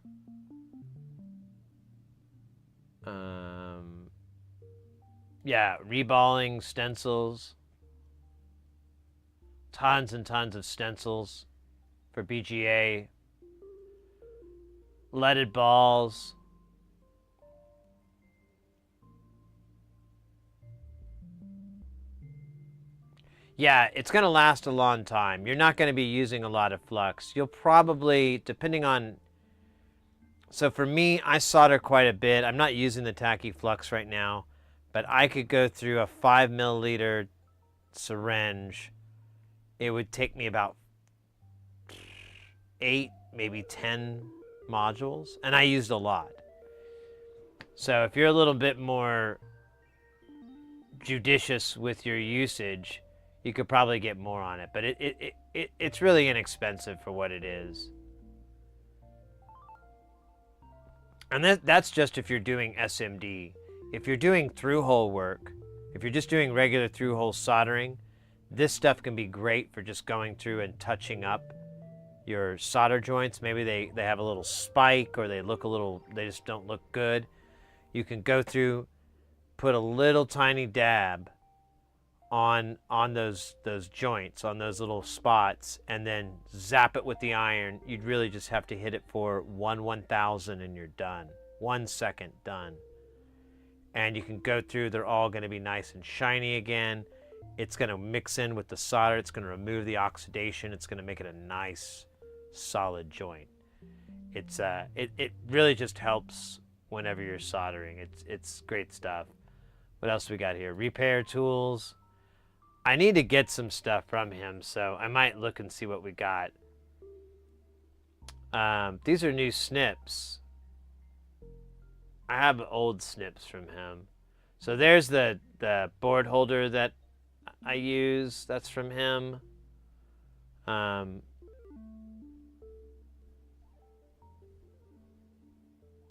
yeah, reballing, stencils. Tons and tons of stencils for BGA. Leaded balls. Yeah, it's going to last a long time. You're not going to be using a lot of flux. You'll probably, depending on... So for me, I solder quite a bit. I'm not using the tacky flux right now, but I could go through a 5 milliliter syringe. It would take me about 8, maybe 10 modules, and I used a lot. So if you're a little bit more judicious with your usage, you could probably get more on it, but it's really inexpensive for what it is. And that's just if you're doing SMD. If you're doing through-hole work, if you're just doing regular through-hole soldering, this stuff can be great for just going through and touching up your solder joints. Maybe they have a little spike, or they just don't look good. You can go through, put a little tiny dab on those joints, on those little spots, and then zap it with the iron. You'd really just have to hit it for 1/1000 and you're done. 1 second, done. And you can go through, they're all going to be nice and shiny again. It's going to mix in with the solder. It's going to remove the oxidation. It's going to make it a nice, solid joint. It really just helps whenever you're soldering. It's great stuff. What else we got here? Repair tools. I need to get some stuff from him, so I might look and see what we got. These are new snips. I have old snips from him. So there's the board holder that I use. That's from him.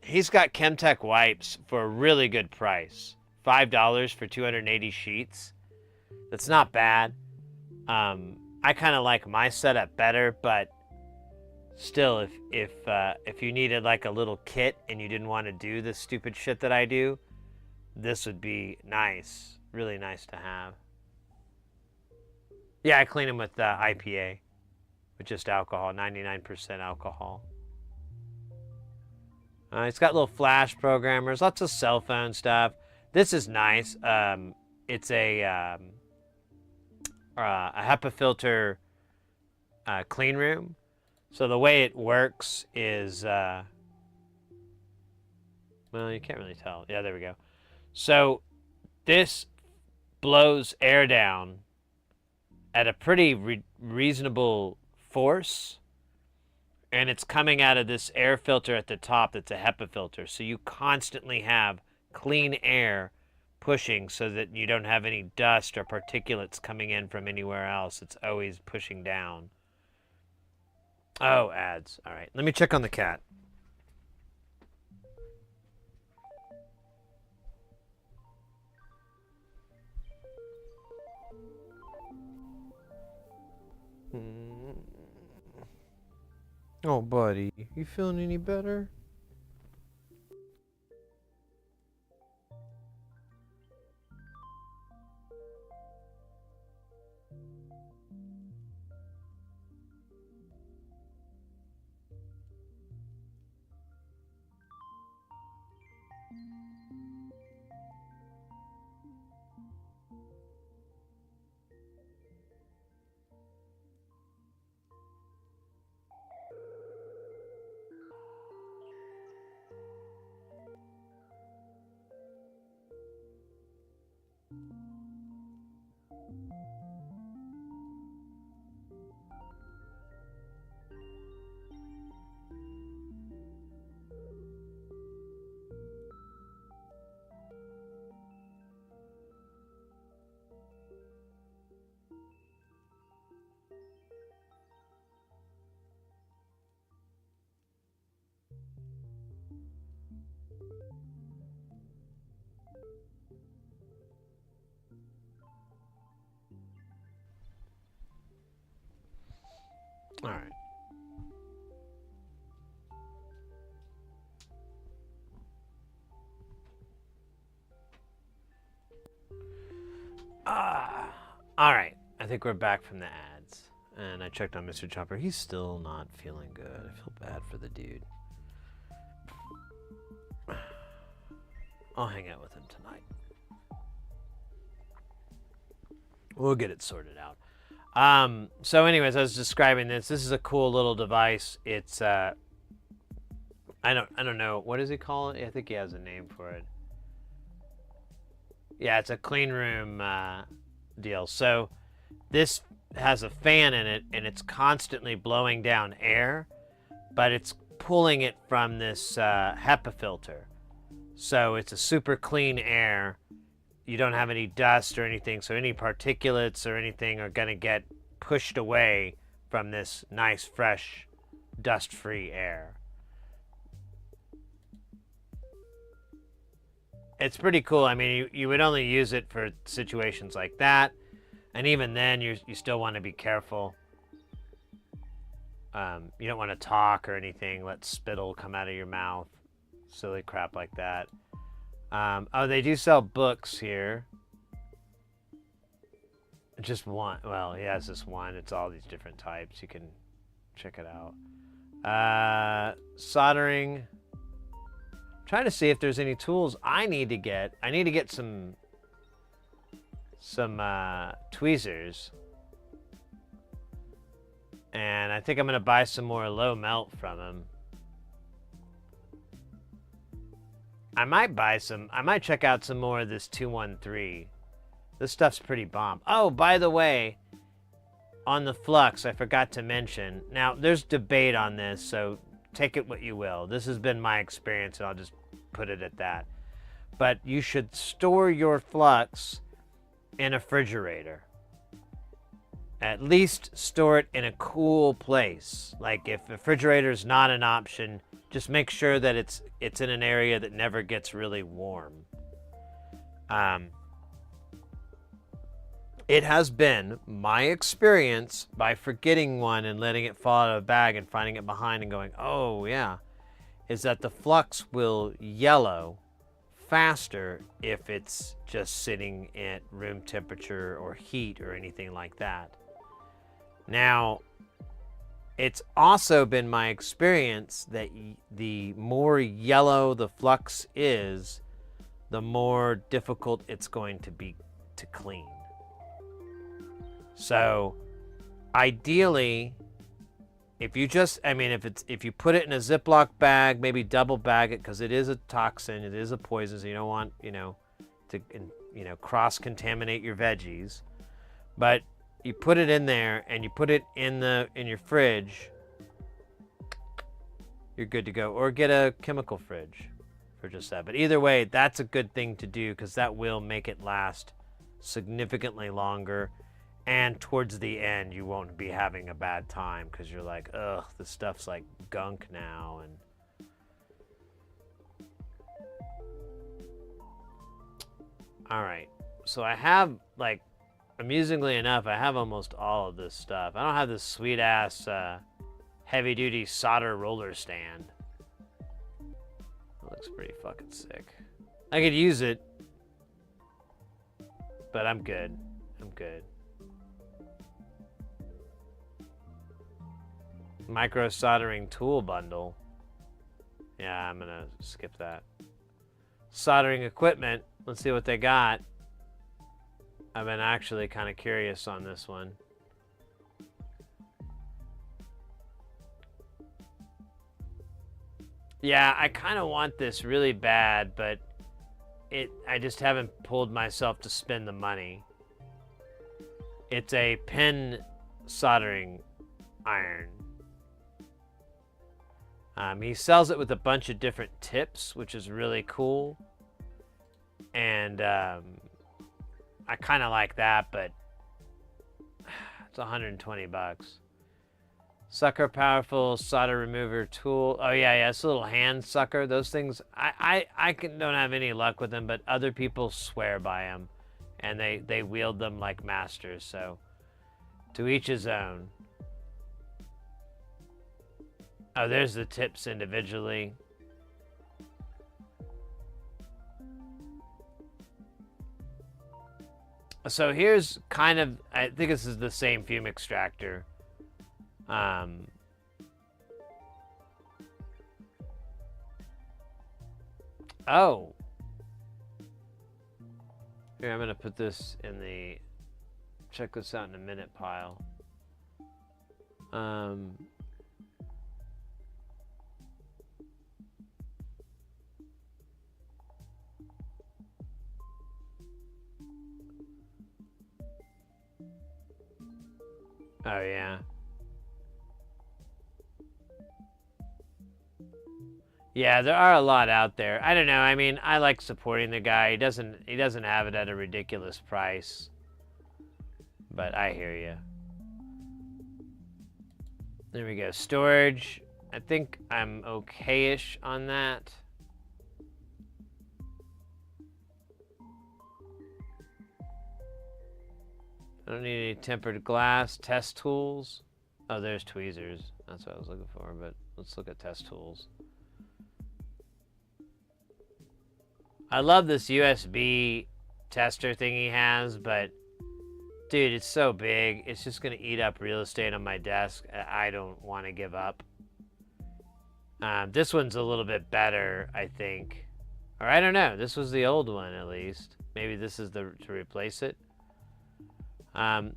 He's got Chemtech wipes for a really good price. $5 for 280 sheets. That's not bad. I kind of like my setup better, but still, if you needed like a little kit and you didn't want to do the stupid shit that I do, this would be nice. Really nice to have. Yeah, I clean them with IPA, with just alcohol, 99% alcohol. It's got little flash programmers, lots of cell phone stuff. This is nice. It's a HEPA filter clean room. So the way it works is, well, you can't really tell. Yeah, there we go. So this blows air down at a pretty reasonable force, and it's coming out of this air filter at the top that's a HEPA filter. So you constantly have clean air pushing so that you don't have any dust or particulates coming in from anywhere else. It's always pushing down. Oh, ads. All right, let me check on the cat. Oh, buddy, you feeling any better? All right. All right. I think we're back from the ads. And I checked on Mr. Chopper. He's still not feeling good. I feel bad for the dude. I'll hang out with him tonight. We'll get it sorted out. So anyways, I was describing this. This is a cool little device. It's I don't know. What does he call it? I think he has a name for it. Yeah, it's a clean room deal. So this has a fan in it, and it's constantly blowing down air, but it's pulling it from this HEPA filter. So it's a super clean air. You don't have any dust or anything, so any particulates or anything are going to get pushed away from this nice, fresh, dust-free air. It's pretty cool. I mean, you would only use it for situations like that, and even then, you still want to be careful. You don't want to talk or anything. Let spittle come out of your mouth. Silly crap like that. Oh, they do sell books here. Just one. Well, he has this one. It's all these different types. You can check it out. Soldering. Trying to see if there's any tools I need to get. I need to get some tweezers. And I think I'm going to buy some more low melt from him. I might check out some more of this 213. This stuff's pretty bomb. Oh, by the way, on the flux, I forgot to mention. Now, there's debate on this, so take it what you will. This has been my experience, and I'll just put it at that. But you should store your flux in a refrigerator. At least store it in a cool place. Like if the refrigerator is not an option, just make sure that it's in an area that never gets really warm. It has been my experience by forgetting one and letting it fall out of a bag and finding it behind and going, oh yeah, is that the flux will yellow faster if it's just sitting at room temperature or heat or anything like that. Now, it's also been my experience that the more yellow the flux is, the more difficult it's going to be to clean. So, ideally, if you if you put it in a Ziploc bag, maybe double bag it because it is a toxin, it is a poison, so you don't want, to cross-contaminate your veggies. But you put it in there and you put it in your fridge, you're good to go. Or get a chemical fridge for just that. But either way, that's a good thing to do because that will make it last significantly longer. And towards the end, you won't be having a bad time because you're like, ugh, this stuff's like gunk now. And all right, so I have, like, amusingly enough, I have almost all of this stuff. I don't have this sweet ass heavy-duty solder roller stand. It looks pretty fucking sick. I could use it, but I'm good. I'm good. Micro soldering tool bundle. Yeah, I'm gonna skip that. Soldering equipment. Let's see what they got. I've been actually kind of curious on this one. Yeah, I kind of want this really bad, but I just haven't pulled myself to spend the money. It's a pen soldering iron. He sells it with a bunch of different tips, which is really cool. And I kind of like that, but it's $120. Sucker powerful solder remover tool. Oh yeah, it's a little hand sucker. Those things, I don't have any luck with them, but other people swear by them, and they wield them like masters. So, to each his own. Oh, there's the tips individually. So here's kind of, I think this is the same fume extractor. Oh. Here, I'm going to put this in the check this out in a minute pile. Oh, yeah. Yeah, there are a lot out there. I don't know. I mean, I like supporting the guy. He doesn't have it at a ridiculous price. But I hear you. There we go. Storage. I think I'm okay-ish on that. I don't need any tempered glass. Test tools. Oh, there's tweezers. That's what I was looking for, but let's look at test tools. I love this USB tester thing he has, but dude, it's so big. It's just going to eat up real estate on my desk. I don't want to give up. This one's a little bit better, I think. Or I don't know. This was the old one, at least. Maybe this is to replace it. Oh,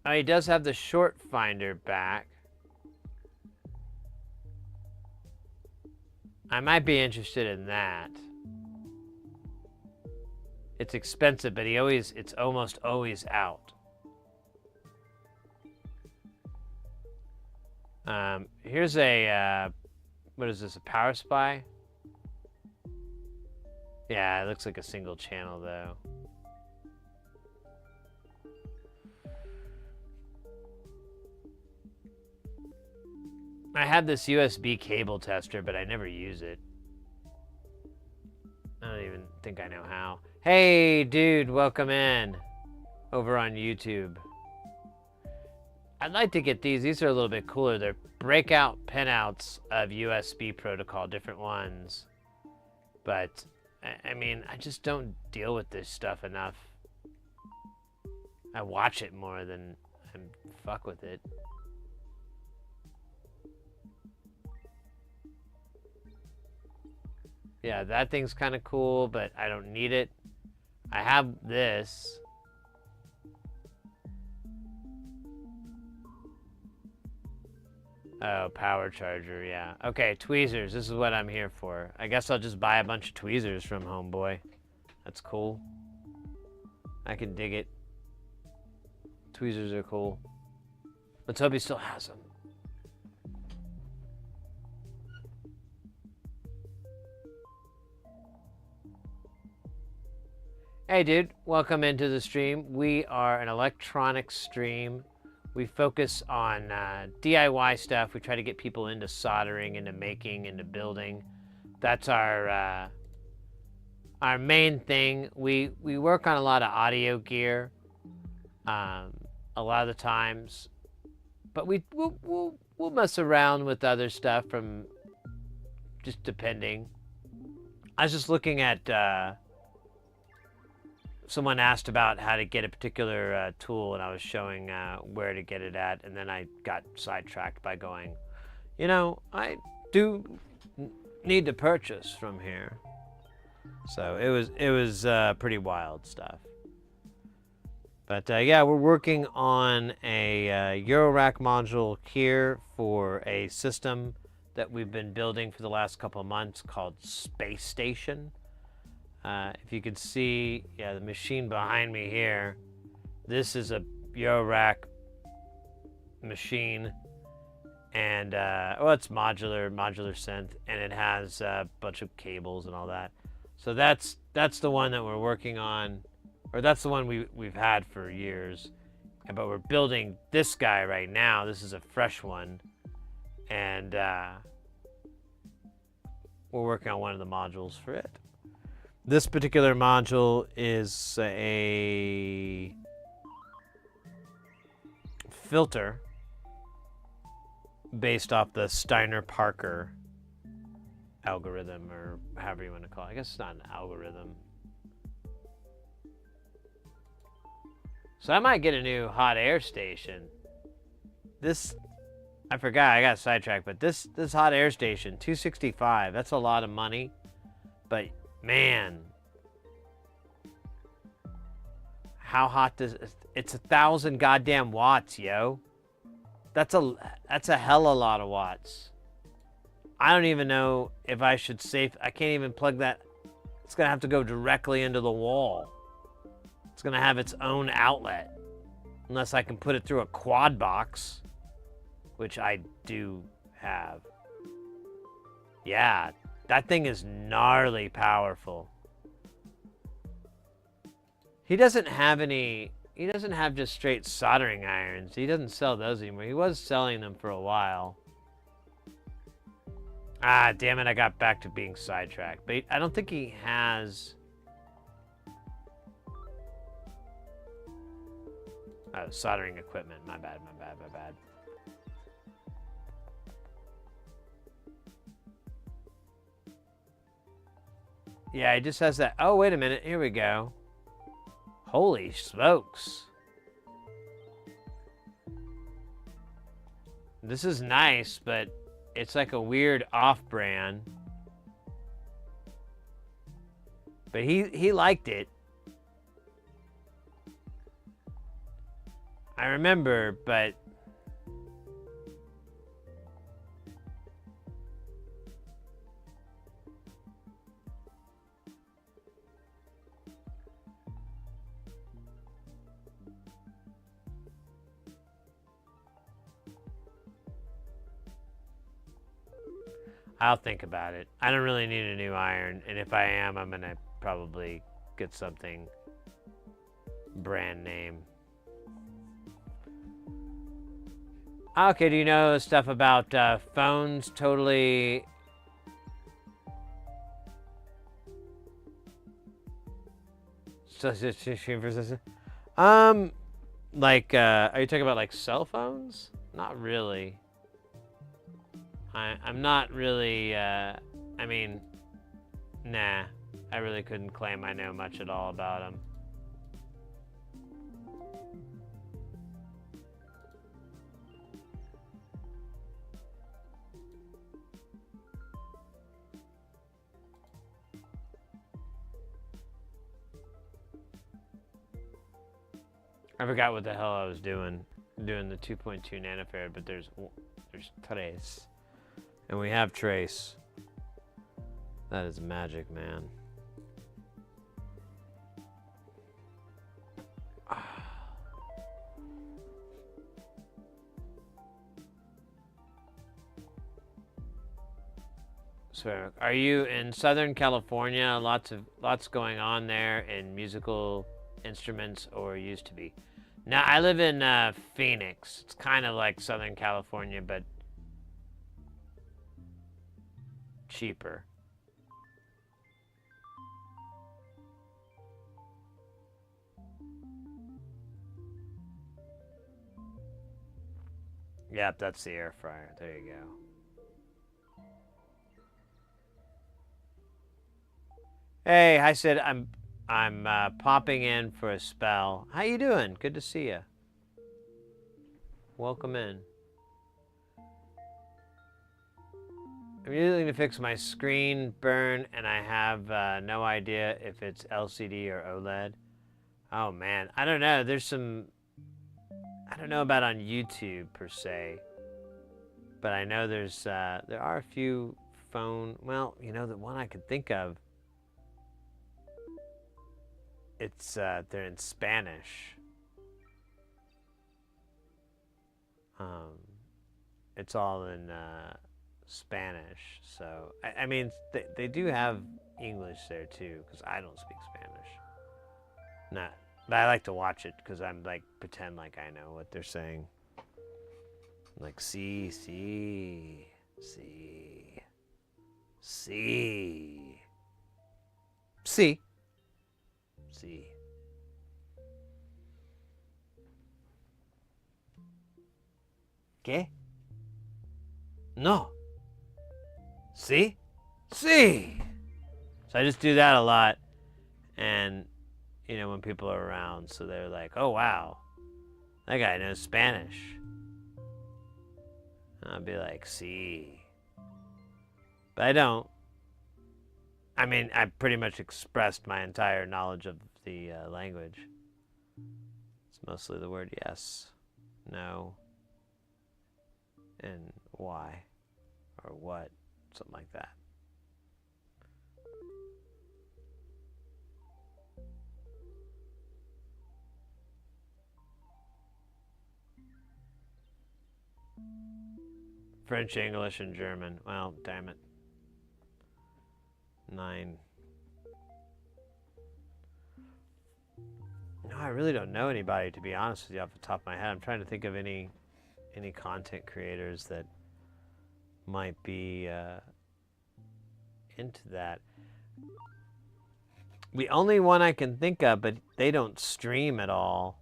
he does have the short finder back. I might be interested in that. It's expensive, but it's almost always out. Here's a, what is this, a power supply? Yeah, it looks like a single channel though. I have this USB cable tester, but I never use it. I don't even think I know how. Hey, dude, welcome in. Over on YouTube. I'd like to get these. These are a little bit cooler. They're breakout pinouts of USB protocol, different ones. But, I mean, I just don't deal with this stuff enough. I watch it more than I fuck with it. Yeah, that thing's kind of cool, but I don't need it. I have this. Oh, power charger, yeah. Okay, tweezers. This is what I'm here for. I guess I'll just buy a bunch of tweezers from Homeboy. That's cool. I can dig it. Tweezers are cool. Let's hope he still has them. Hey dude, welcome into the stream. We are an electronics stream. We focus on DIY stuff. We try to get people into soldering, into making, into building. That's our main thing. We work on a lot of audio gear, a lot of the times, but we'll mess around with other stuff from just depending. I was just looking at. Someone asked about how to get a particular tool, and I was showing where to get it at, and then I got sidetracked by going, you know, I do need to purchase from here. So it was pretty wild stuff. But yeah, we're working on a eurorack module here for a system that we've been building for the last couple of months called Space Station. If you can see, yeah, the machine behind me here, this is a eurorack machine, and well, it's modular synth, and it has a bunch of cables and all that. So that's the one that we're working on, or that's the one we've had for years, but we're building this guy right now. This is a fresh one, and we're working on one of the modules for it. This particular module is a filter based off the Steiner-Parker algorithm, or however you want to call it. I guess it's not an algorithm. So I might get a new hot air station. This, I forgot, I got sidetracked, but this hot air station, $265, that's a lot of money. But man, how hot does it's 1,000 goddamn watts, yo. That's a hella lot of watts. I don't even know if I should I can't even plug that. It's gonna have to go directly into the wall. It's gonna have its own outlet. Unless I can put it through a quad box, which I do have. Yeah, that thing is gnarly powerful. He doesn't have just straight soldering irons. He doesn't sell those anymore. He was selling them for a while. Ah, damn it, I got back to being sidetracked. But I don't think he has... Oh, soldering equipment. My bad. Yeah, he just has that. Oh, wait a minute. Here we go. Holy smokes. This is nice, but it's like a weird off-brand. But he liked it. I remember, but... I'll think about it. I don't really need a new iron, and if I am, I'm gonna probably get something brand name. Okay, do you know stuff about phones totally... Like, are you talking about like cell phones? Not really. I'm not really, I mean, nah. I really couldn't claim I know much at all about them. I forgot what the hell I was doing the 2.2 nanofarad, but there's trace. And we have trace. That is magic, man. So, are you in Southern California? Lots going on there in musical instruments, or used to be. Now I live in Phoenix. It's kind of like Southern California, but cheaper. Yep, that's the air fryer. There you go. Hey, I said I'm popping in for a spell. How you doing? Good to see you. Welcome in. I'm using to fix my screen burn, and I have no idea if it's LCD or OLED. Oh man, I don't know. I don't know about on YouTube per se, but I know there are a few phone. Well, you know, the one I could think of. They're in Spanish. It's all in Spanish, so I mean they do have English there too, because I don't speak Spanish. Nah, but I like to watch it because I'm like pretend like I know what they're saying. Like see. ¿Qué? No. See? See? So I just do that a lot. And, you know, when people are around, so they're like, oh, wow, that guy knows Spanish. And I'll be like, see. But I don't. I mean, I pretty much expressed my entire knowledge of the language. It's mostly the word yes, no, and why, or what, something like that. French, English, and German. Well, damn it. 9. No, I really don't know anybody, to be honest with you, off the top of my head. I'm trying to think of any content creators that might be into that. The only one I can think of, but they don't stream at all.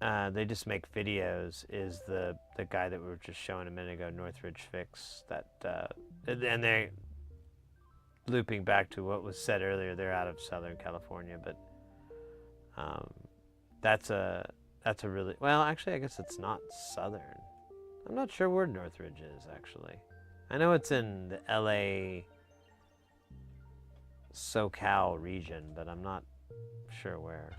They just make videos. Is the guy that we were just showing a minute ago, Northridge Fix. That and they looping back to what was said earlier. They're out of Southern California, but that's a really, well, actually, I guess it's not Southern. I'm not sure where Northridge is actually. I know it's in the LA SoCal region, but I'm not sure where.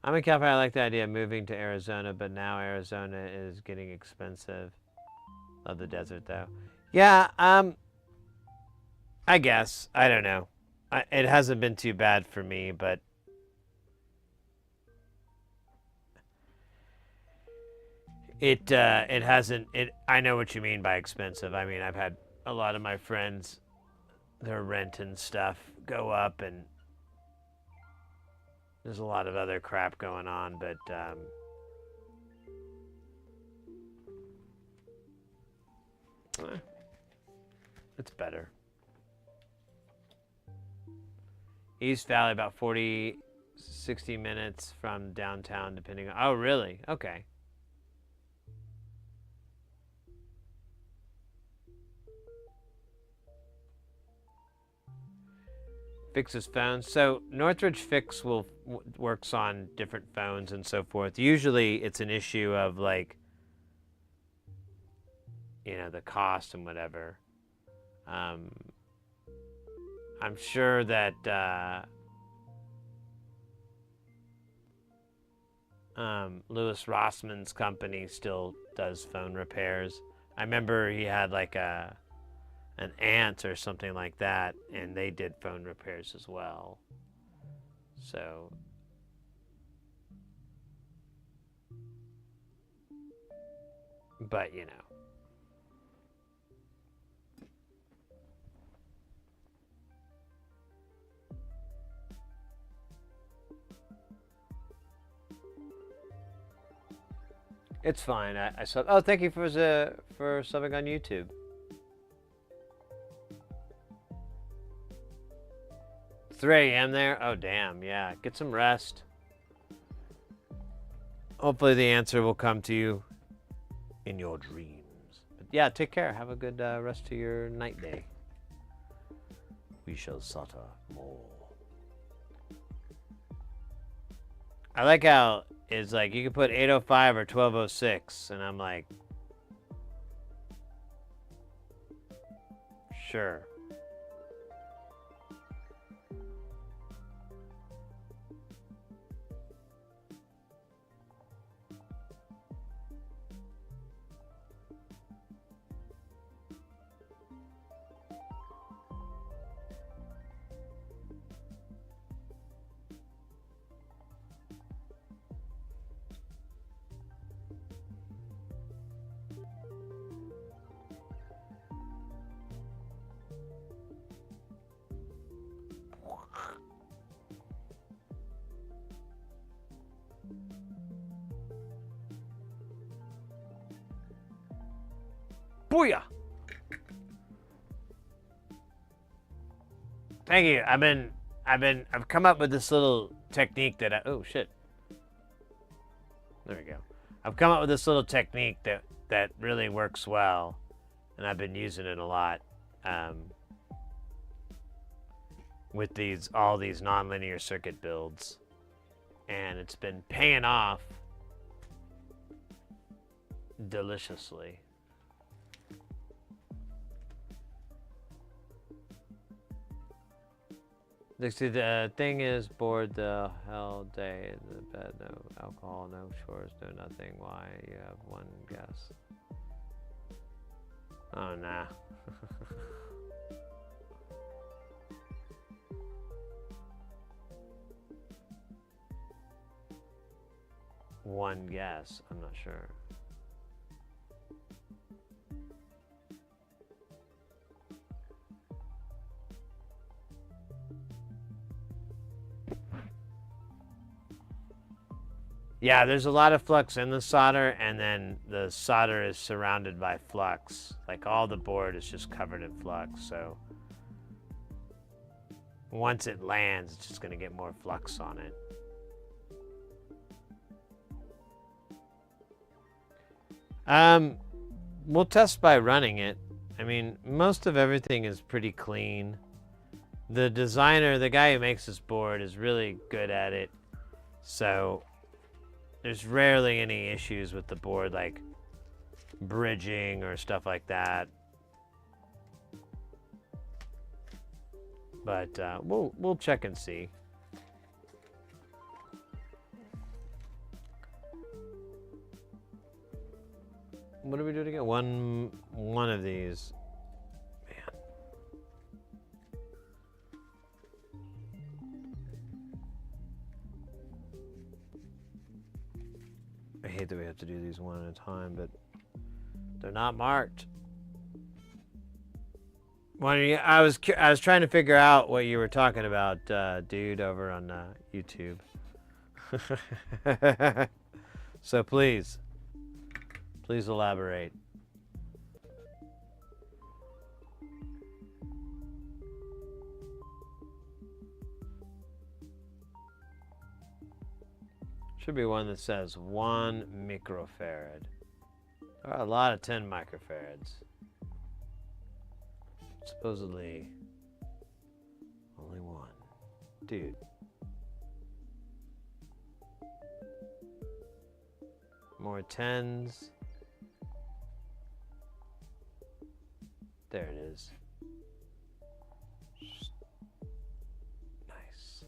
I'm in California. I like the idea of moving to Arizona, but now Arizona is getting expensive. Love the desert, though. Yeah, I guess. I don't know. It hasn't been too bad for me, but it hasn't. I know what you mean by expensive. I mean, I've had a lot of my friends, their rent and stuff go up, and there's a lot of other crap going on, but it's better. East Valley, about 40, 60 minutes from downtown, depending on... Oh, really? Okay. Fixes phones. So Northridge Fix works on different phones and so forth. Usually it's an issue of, like, you know, the cost and whatever. I'm sure that Louis Rossman's company still does phone repairs. I remember he had like an aunt or something like that, and they did phone repairs as well. So but you know, it's fine. I sub. Oh, thank you for subbing on YouTube. It's 3 a.m. there. Oh damn. Yeah. Get some rest. Hopefully the answer will come to you in your dreams. But yeah, take care. Have a good rest of your night day. We shall sutter more. I like how it's like you can put 805 or 1206, and I'm like, sure. Booyah! Thank you. I've come up with this little technique that oh shit. There we go. I've come up with this little technique that really works well, and I've been using it a lot with all these nonlinear circuit builds, and it's been paying off deliciously. Dixie, the thing is, bored the hell day in the bed, no alcohol, no chores, no nothing. Why? You have one guess. Oh, nah. One guess, I'm not sure. Yeah, there's a lot of flux in the solder, and then the solder is surrounded by flux. Like, all the board is just covered in flux, so once it lands, it's just going to get more flux on it. We'll test by running it. I mean, most of everything is pretty clean. The designer, the guy who makes this board, is really good at it, so there's rarely any issues with the board, like bridging or stuff like that. But we'll check and see. What do we do to get one of these? Man. I hate that we have to do these one at a time, but they're not marked. I was trying to figure out what you were talking about, dude, over on YouTube. So please elaborate. Should be one that says 1 microfarad. There are a lot of 10 microfarads. Supposedly only one. Dude. More 10s. There it is. Nice.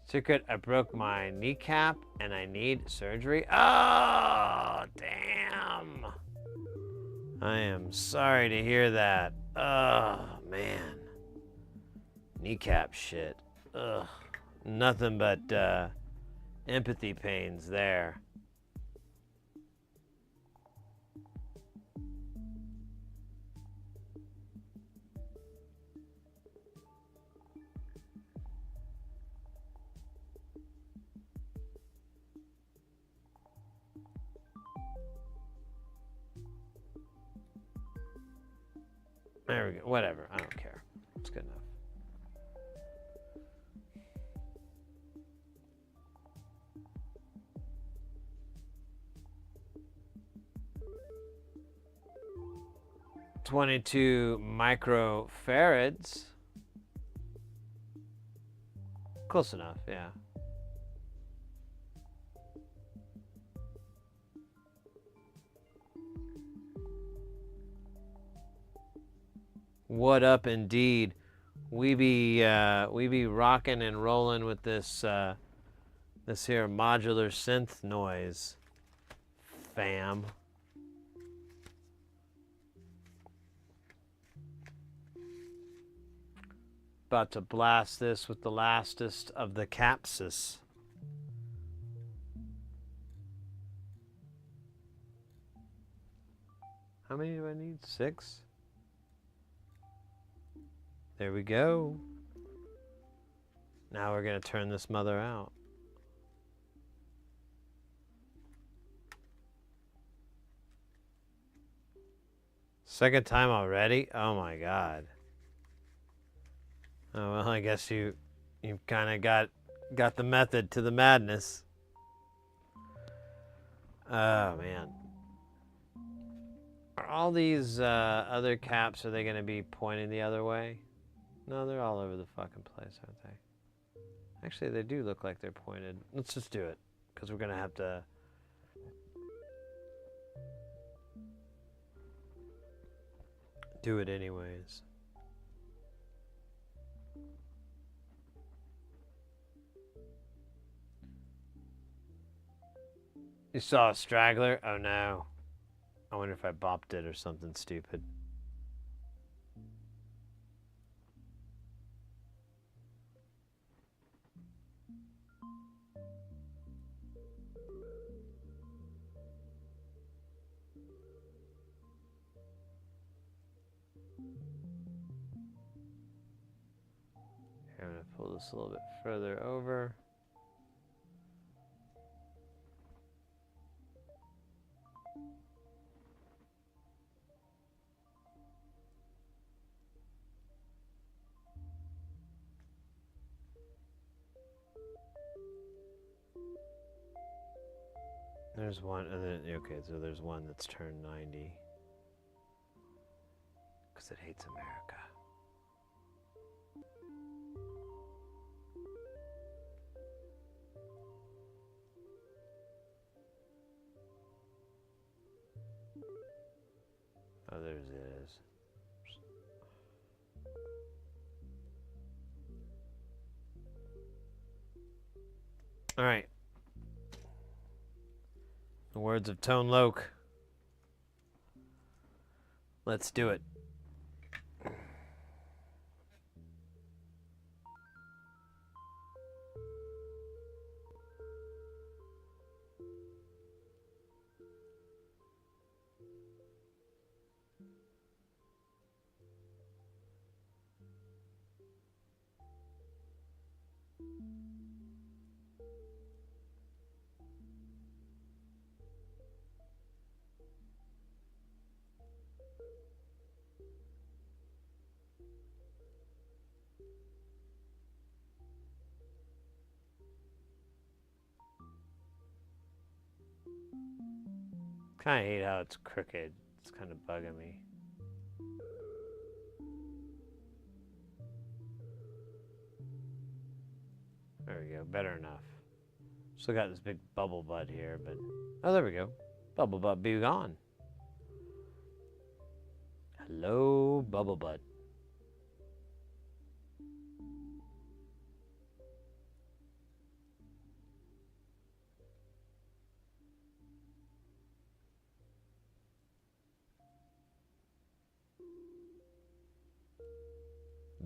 Secret, I broke my kneecap and I need surgery. Oh, damn. I am sorry to hear that. Oh, man. Kneecap shit. Ugh. Nothing but empathy pains there. There we go. Whatever. I don't care. It's good enough. $22 microfarads. Close enough, yeah. What up, indeed? We be rocking and rolling with this this here modular synth noise, fam. About to blast this with the lastest of the capsus. How many do I need? 6? There we go. Now we're gonna turn this mother out. Second time already? Oh my god. Oh well, I guess you've kind of got the method to the madness. Oh, man. Are all these other caps, are they going to be pointing the other way? No, they're all over the fucking place, aren't they? Actually, they do look like they're pointed. Let's just do it, because we're going to have to... do it anyways. You saw a straggler? Oh no. I wonder if I bopped it or something stupid. Here, I'm going to pull this a little bit further over. There's one, and then, okay, so there's one that's turned 90. Because it hates America. Oh, there it is. All right. The words of Tone Loc. Let's do it. Kind of hate how it's crooked. It's kind of bugging me. There we go. Better enough. Still got this big bubble butt here, but... Oh, there we go. Bubble butt be gone. Hello, bubble butt.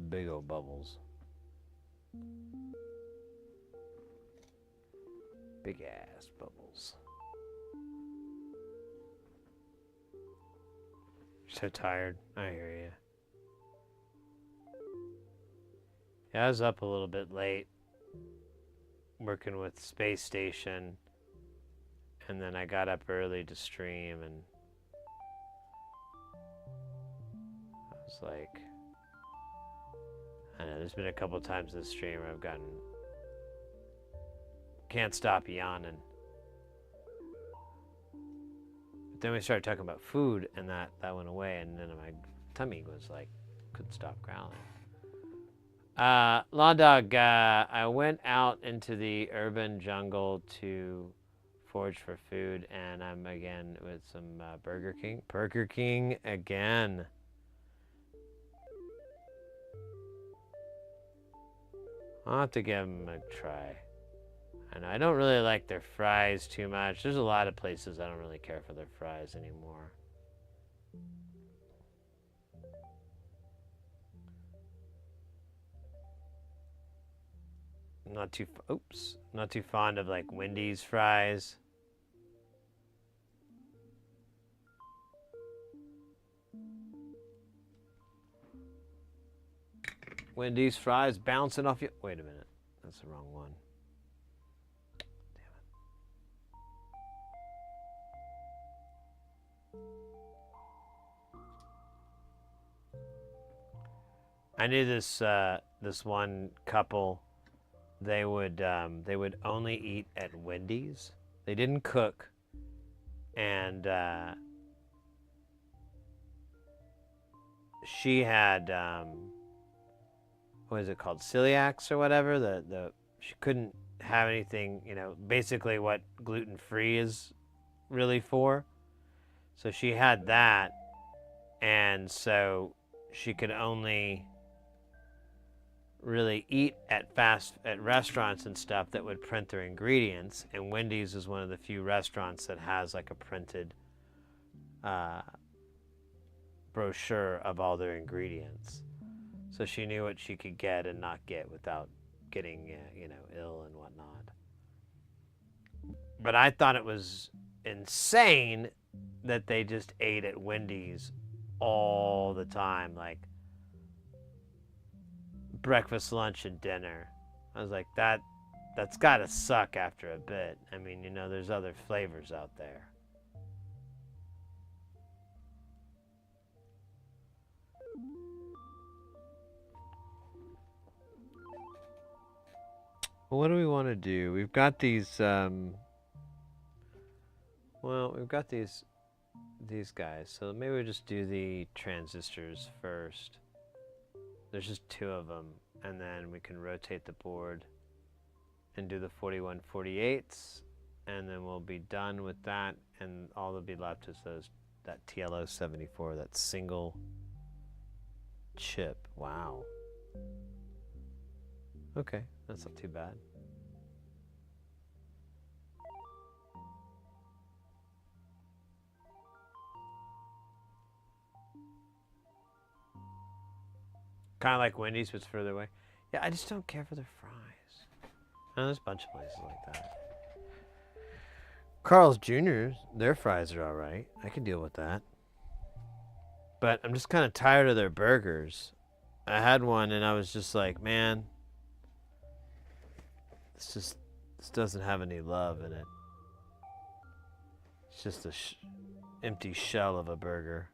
Big old bubbles. Big ass bubbles. So tired. I hear you. Yeah, I was up a little bit late working with Space Station, and then I got up early to stream, and I was like, I know there's been a couple times this stream where I've gotten can't stop yawning. But then we started talking about food, and that went away, and then my tummy was like, couldn't stop growling. Lawn Dog, I went out into the urban jungle to forage for food, and I'm again with some Burger King. Burger King again. I'll have to give them a try. And I don't really like their fries too much. There's a lot of places I don't really care for their fries anymore. Not too fond of like Wendy's fries. Wendy's fries bouncing off you. Wait a minute. That's the wrong one. I knew this this one couple. They would only eat at Wendy's. They didn't cook. and she had what is it called, celiacs or whatever. She couldn't have anything, you know, basically what gluten-free is really for. So she had that, and so she could only really eat at restaurants and stuff that would print their ingredients. And Wendy's is one of the few restaurants that has like a printed brochure of all their ingredients. So she knew what she could get and not get without getting, you know, ill and whatnot. But I thought it was insane that they just ate at Wendy's all the time, like breakfast, lunch, and dinner. I was like, that's gotta suck after a bit. I mean, you know, there's other flavors out there. Well, what do we want to do? We've got these, well, we've got these guys. So maybe we'll just do the transistors first. There's just 2 of them, and then we can rotate the board and do the 4148s, and then we'll be done with that, and all that'll be left is that TLO 74, that single chip. Wow. Okay, that's not too bad. Kind of like Wendy's, but it's further away. Yeah, I just don't care for their fries. And there's a bunch of places like that. Carl's Jr.'s, their fries are all right. I can deal with that. But I'm just kind of tired of their burgers. I had one and I was just like, man, this doesn't have any love in it. It's just a empty shell of a burger.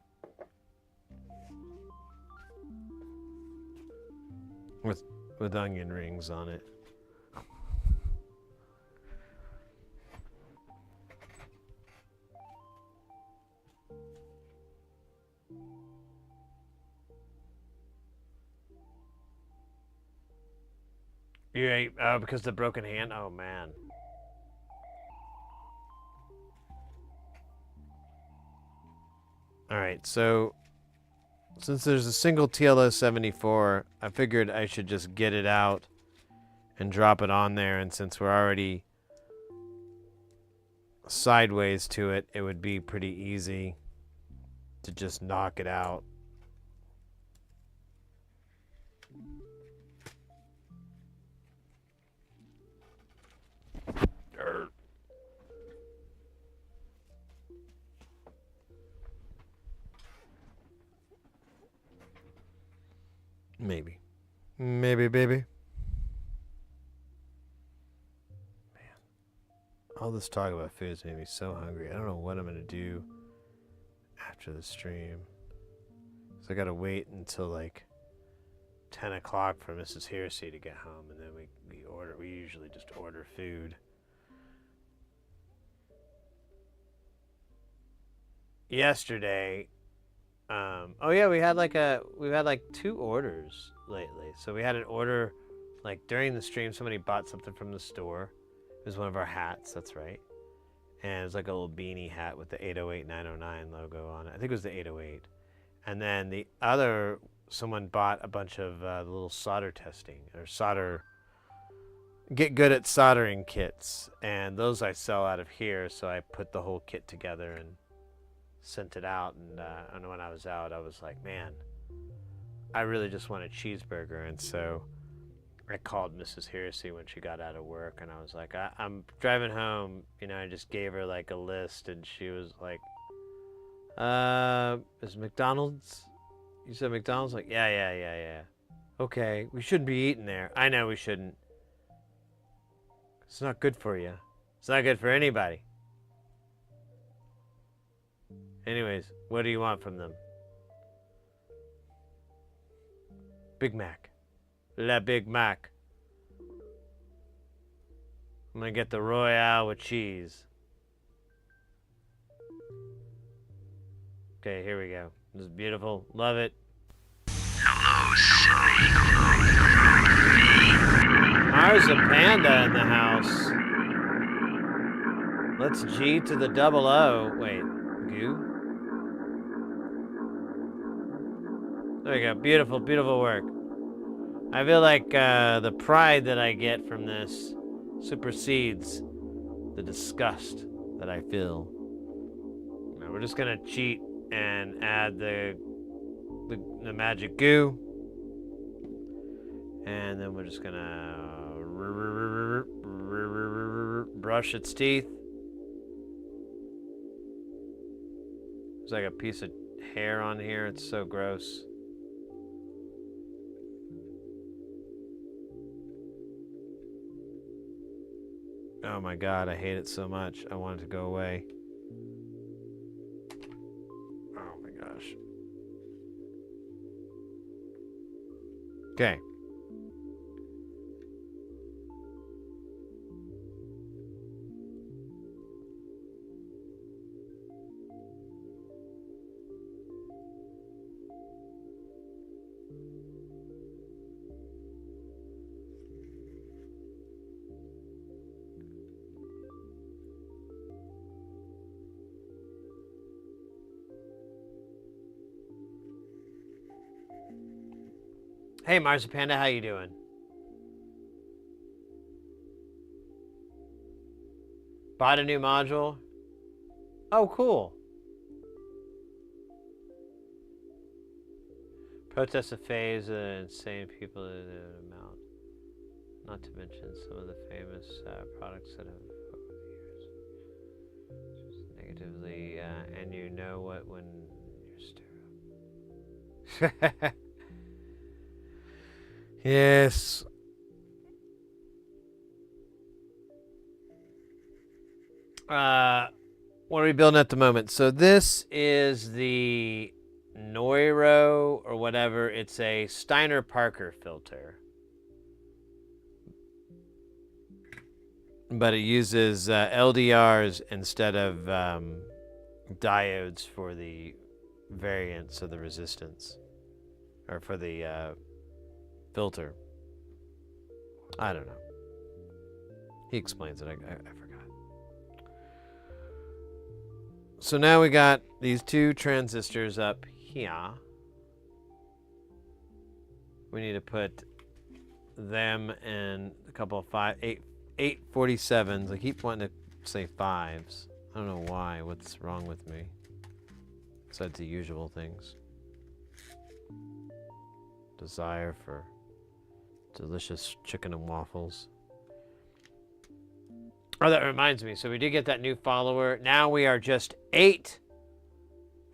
With onion rings on it. You ate because of the broken hand? Oh man. Alright, so since there's a single TLO 74, I figured I should just get it out and drop it on there, and since we're already sideways to it, it would be pretty easy to just knock it out. Maybe. Maybe, baby. Man. All this talk about food has made me so hungry. I don't know what I'm going to do after the stream. So I got to wait until like 10 o'clock for Mrs. Hersey to get home, and then we usually just order food. Yesterday, oh yeah, we've had like 2 orders lately. So we had an order like during the stream. Somebody bought something from the store. It was one of our hats, that's right. And it was like a little beanie hat with the 808 909 logo on it. I think it was the 808. And then the other, someone bought a bunch of little solder testing or get good at soldering kits, and those I sell out of here. So I put the whole kit together and sent it out, and when I was out, I was like, man, I really just want a cheeseburger. And so I called Mrs. Hersey when she got out of work, and I was like, I'm driving home, you know. I just gave her like a list, and she was like, is McDonald's? You said McDonald's? Like, yeah. Okay, we shouldn't be eating there. I know we shouldn't. It's not good for you. It's not good for anybody. Anyways, what do you want from them? Big Mac. La Big Mac. I'm gonna get the Royale with cheese. Okay, here we go. This is beautiful. Love it. Hello, Sydney. Ours a panda in the house. Let's G to the double O. Wait, goo? There we go. Beautiful, beautiful work. I feel like the pride that I get from this supersedes the disgust that I feel. Now we're just gonna cheat and add the magic goo, and then we're just gonna brush its teeth. There's like a piece of hair on here. It's so gross. Oh my god, I hate it so much. I want it to go away. Oh my gosh. Okay. Hey, Marzipanda, how you doing? Bought a new module? Oh, cool. Protest a phase of insane people in an amount. Not to mention some of the famous products that have over the years. Just negatively, and you know what when you're sterile. Yes. What are we building at the moment? So this is the Neuro or whatever. It's a Steiner Parker filter. But it uses LDRs instead of diodes for the variance of the resistance. Or for the filter. I don't know. He explains it. I forgot. So now we got these two transistors up here. We need to put them in a couple of 847s. I keep wanting to say 5s. I don't know why. What's wrong with me? Besides the usual things. Desire for delicious chicken and waffles. Oh, that reminds me. So we did get that new follower. Now we are just 8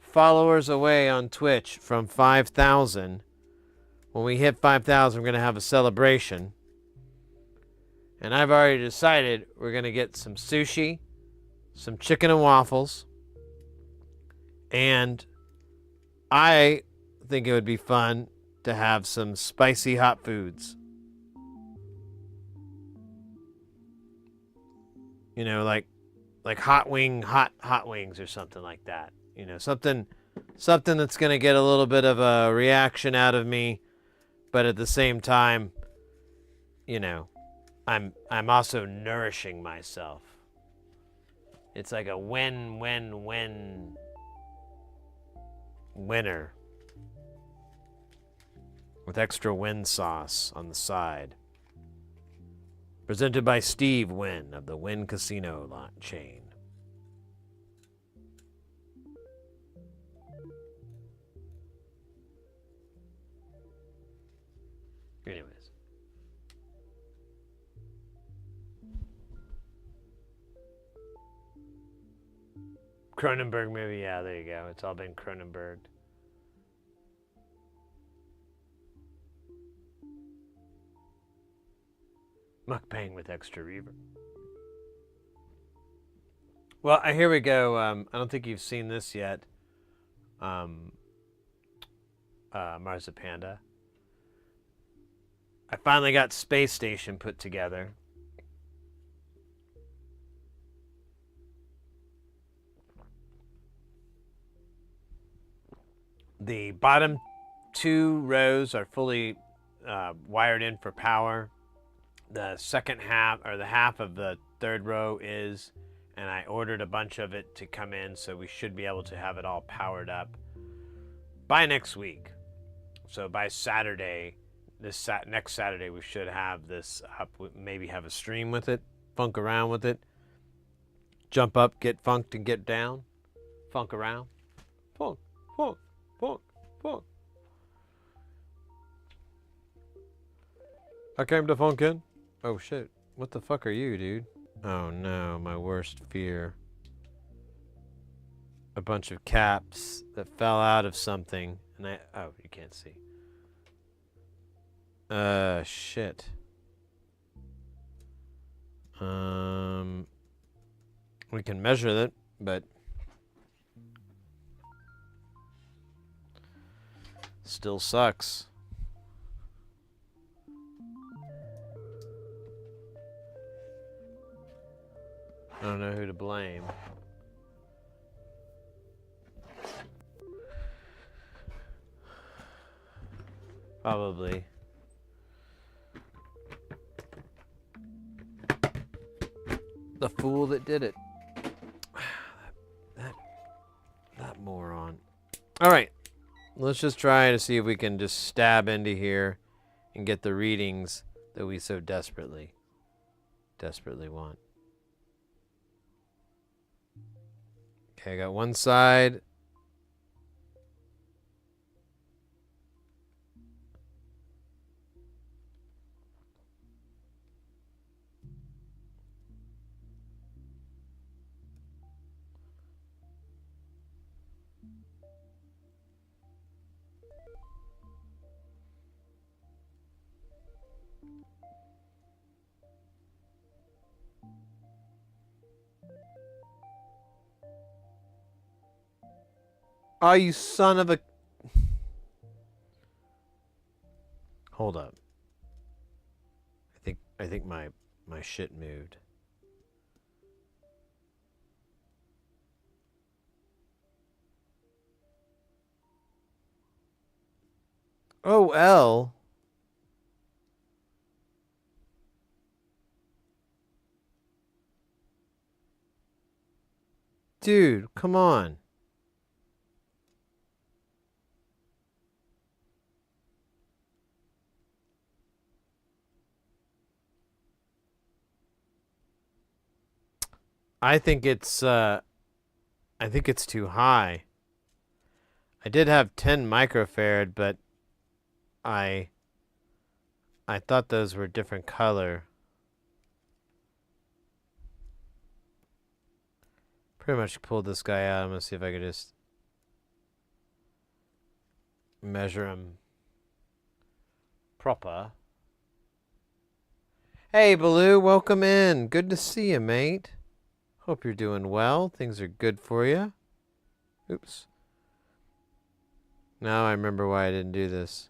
followers away on Twitch from 5,000. When we hit 5,000, we're going to have a celebration. And I've already decided we're going to get some sushi, some chicken and waffles. And I think it would be fun to have some spicy hot foods. You know, like hot wings or something like that. You know, something that's going to get a little bit of a reaction out of me, but at the same time, you know, I'm also nourishing myself. It's like a win-win-win winner with extra Win sauce on the side. Presented by Steve Wynn of the Wynn Casino chain. Anyways. Cronenberg movie, yeah, there you go. It's all been Cronenberg. Mukbang with extra reverb. Well, here we go. I don't think you've seen this yet, Marzipanda. I finally got Space Station put together. The bottom 2 rows are fully wired in for power. The second half, or the half of the 3rd row is, and I ordered a bunch of it to come in, so we should be able to have it all powered up by next week. So by Saturday, next Saturday, we should have this up. Maybe have a stream with it, funk around with it, jump up, get funked, and get down, funk around, funk, funk, funk, funk. I came to funk in. Oh shit! What the fuck are you, dude? Oh no, my worst fear. A bunch of caps that fell out of something, and oh, you can't see. Shit. We can measure that, but still sucks. I don't know who to blame. Probably. The fool that did it. That moron. Alright. Let's just try to see if we can just stab into here and get the readings that we so desperately want. Okay, I got one side. Oh, you son of a... Hold up. I think my shit moved. Oh, L. Dude, come on. I think it's too high. I did have 10 microfarad, but I thought those were different color. Pretty much pulled this guy out. I'm gonna see if I could just measure him proper. Hey, Baloo, welcome in. Good to see you, mate. Hope you're doing well. Things are good for you. Oops. Now I remember why I didn't do this.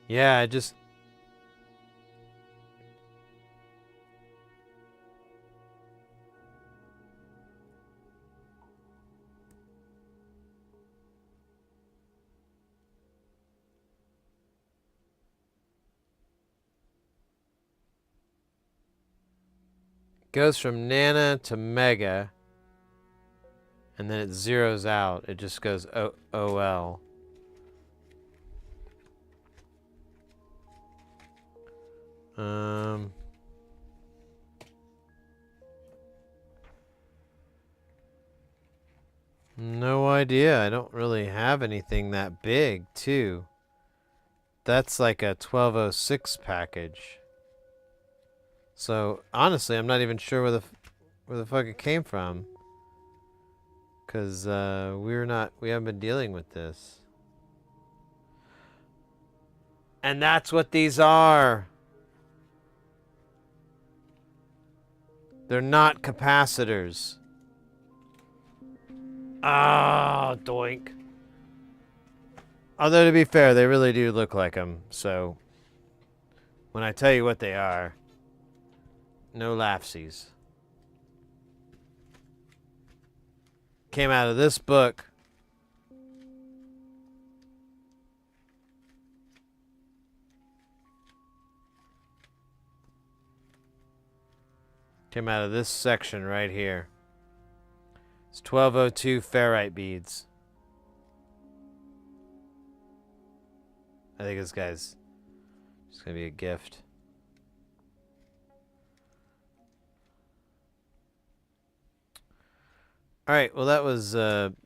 Yeah, I just... goes from Nana to Mega, and then it zeroes out. It just goes OL. No idea. I don't really have anything that big, too. That's like a 1206 package. So, honestly, I'm not even sure where the fuck it came from. Cause we haven't been dealing with this. And that's what these are. They're not capacitors. Ah, doink. Although, to be fair, they really do look like them. So, when I tell you what they are, No laughsies. Came out of this book. Came out of this section right here. It's 1202 ferrite beads. I think this guy's just gonna be a gift. Alright, well that was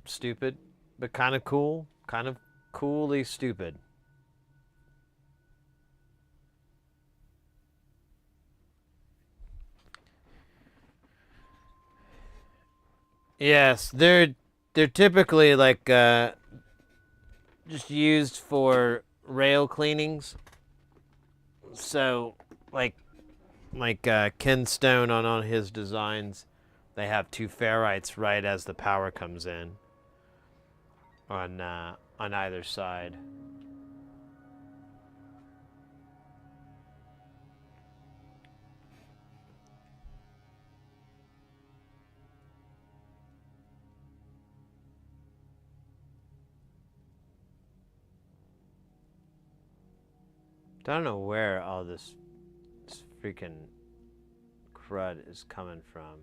stupid, but kind of cool. Kind of coolly stupid. Yes, they're typically like just used for rail cleanings. So like Ken Stone on his designs, they have two ferrites right as the power comes in on either side. I don't know where all this freaking crud is coming from.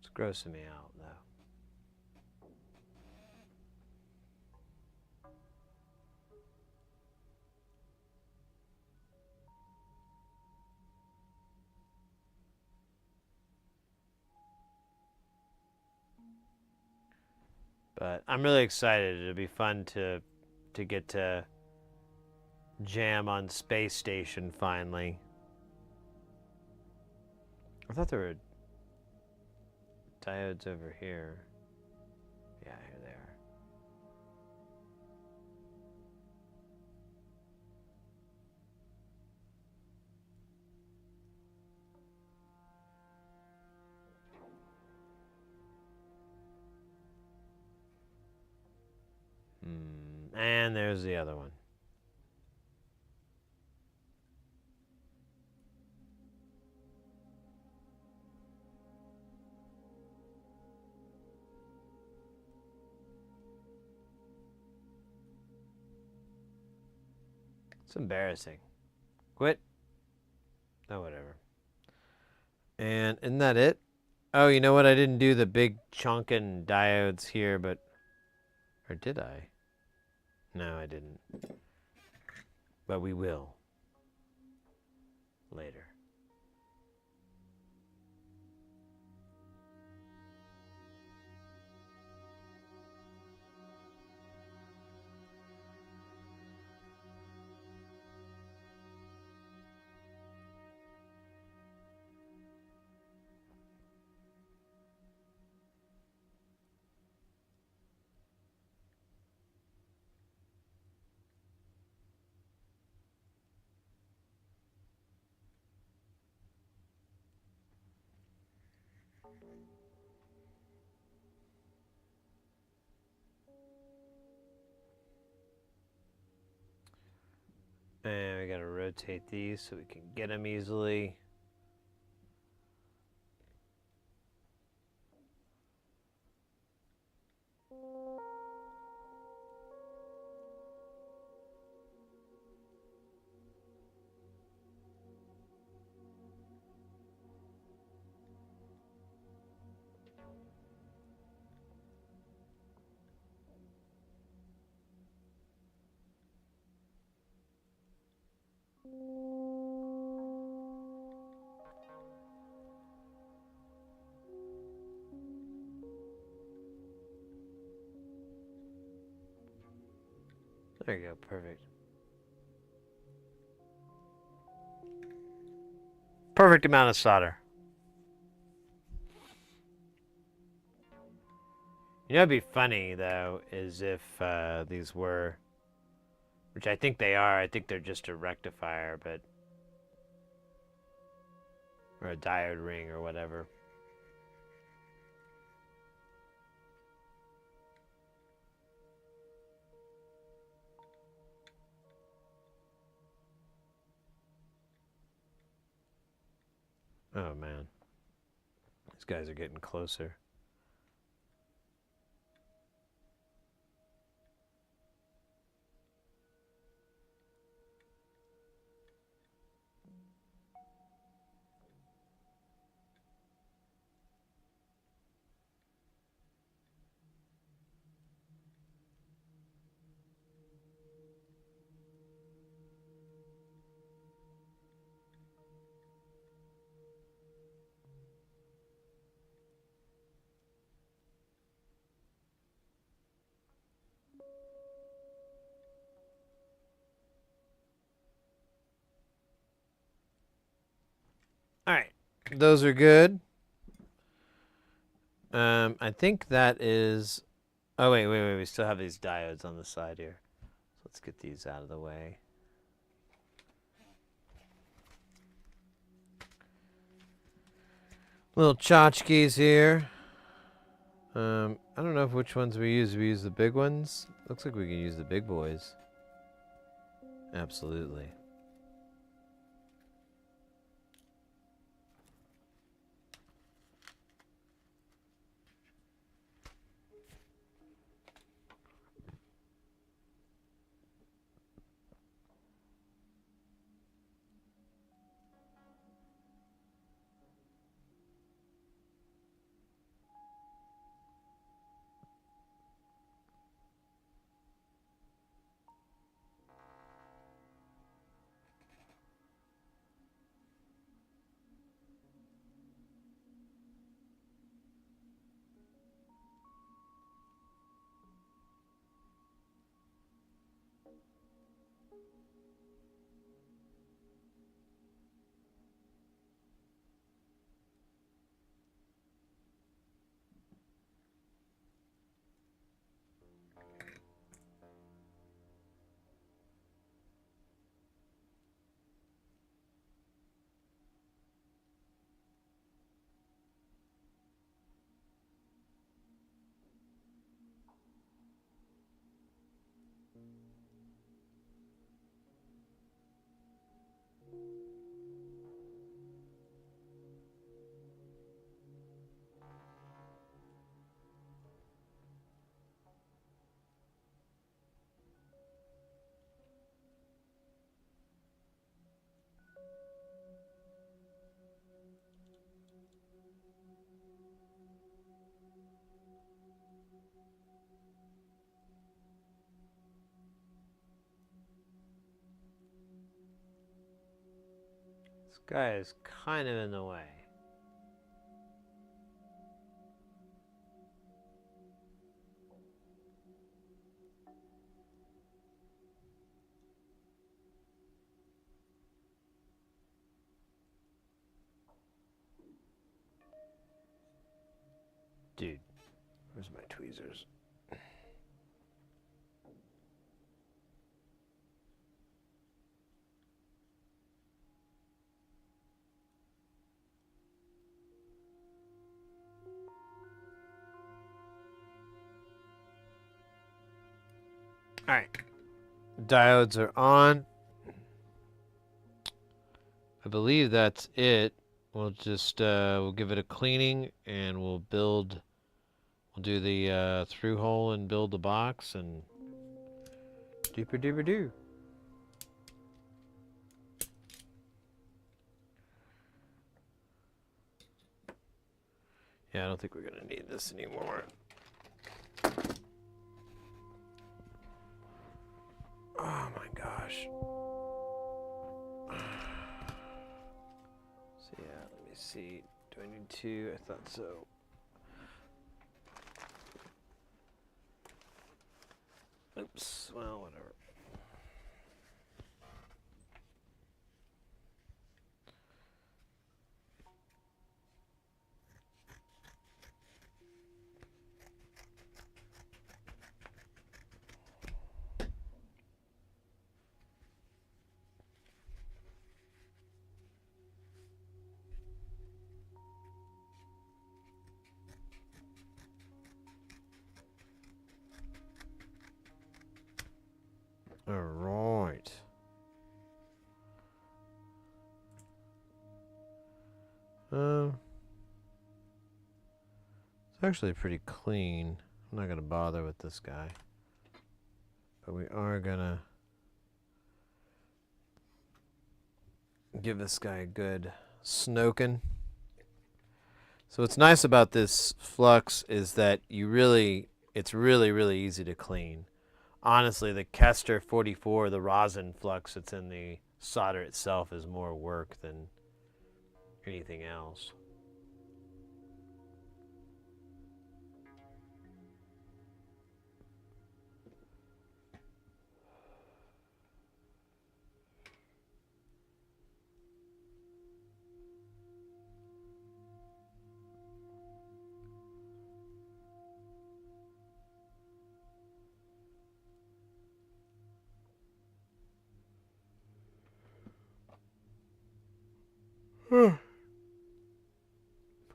It's grossing me out, though. But I'm really excited. It'll be fun to get to jam on Space Station finally. I thought there were diodes over here. Yeah, here they are. And there's the other one. It's embarrassing. Quit. Oh, whatever. And isn't that it? Oh, you know what? I didn't do the big chunkin' diodes here, but... Or did I? No, I didn't. But we will. Later. And we gotta rotate these so we can get them easily. There you go, perfect. Perfect amount of solder. You know, it'd be funny though, is if these were, which I think they are. I think they're just a rectifier, but or a diode ring or whatever. Oh man, these guys are getting closer. All right, those are good. I think that is. Oh wait. We still have these diodes on the side here. So let's get these out of the way. Little tchotchkes here. I don't know which ones we use. We use the big ones. Looks like we can use the big boys. Absolutely. This guy is kind of in the way. Dude, where's my tweezers? All right, diodes are on. I believe that's it. We'll just we'll give it a cleaning and we'll do the through hole and build the box and dooper dooper doo. Yeah, I don't think we're gonna need this anymore. Oh my gosh. So yeah, let me see. Do I need two? I thought so. Oops, well, whatever. It's actually pretty clean. I'm not gonna bother with this guy, but we are gonna give this guy a good snoking. So what's nice about this flux is that it's really easy to clean. Honestly, the Kester 44, the rosin flux that's in the solder itself, is more work than anything else.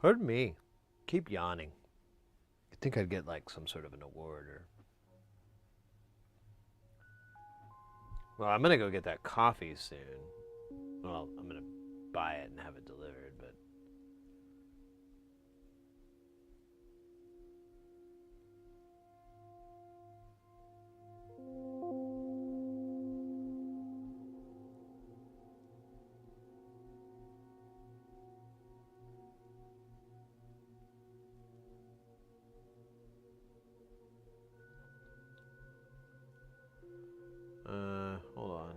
Pardon me. Keep yawning. I think I'd get like some sort of an award or. Well, I'm gonna go get that coffee soon. Well, I'm gonna buy it and have it delivered, but. Hold on.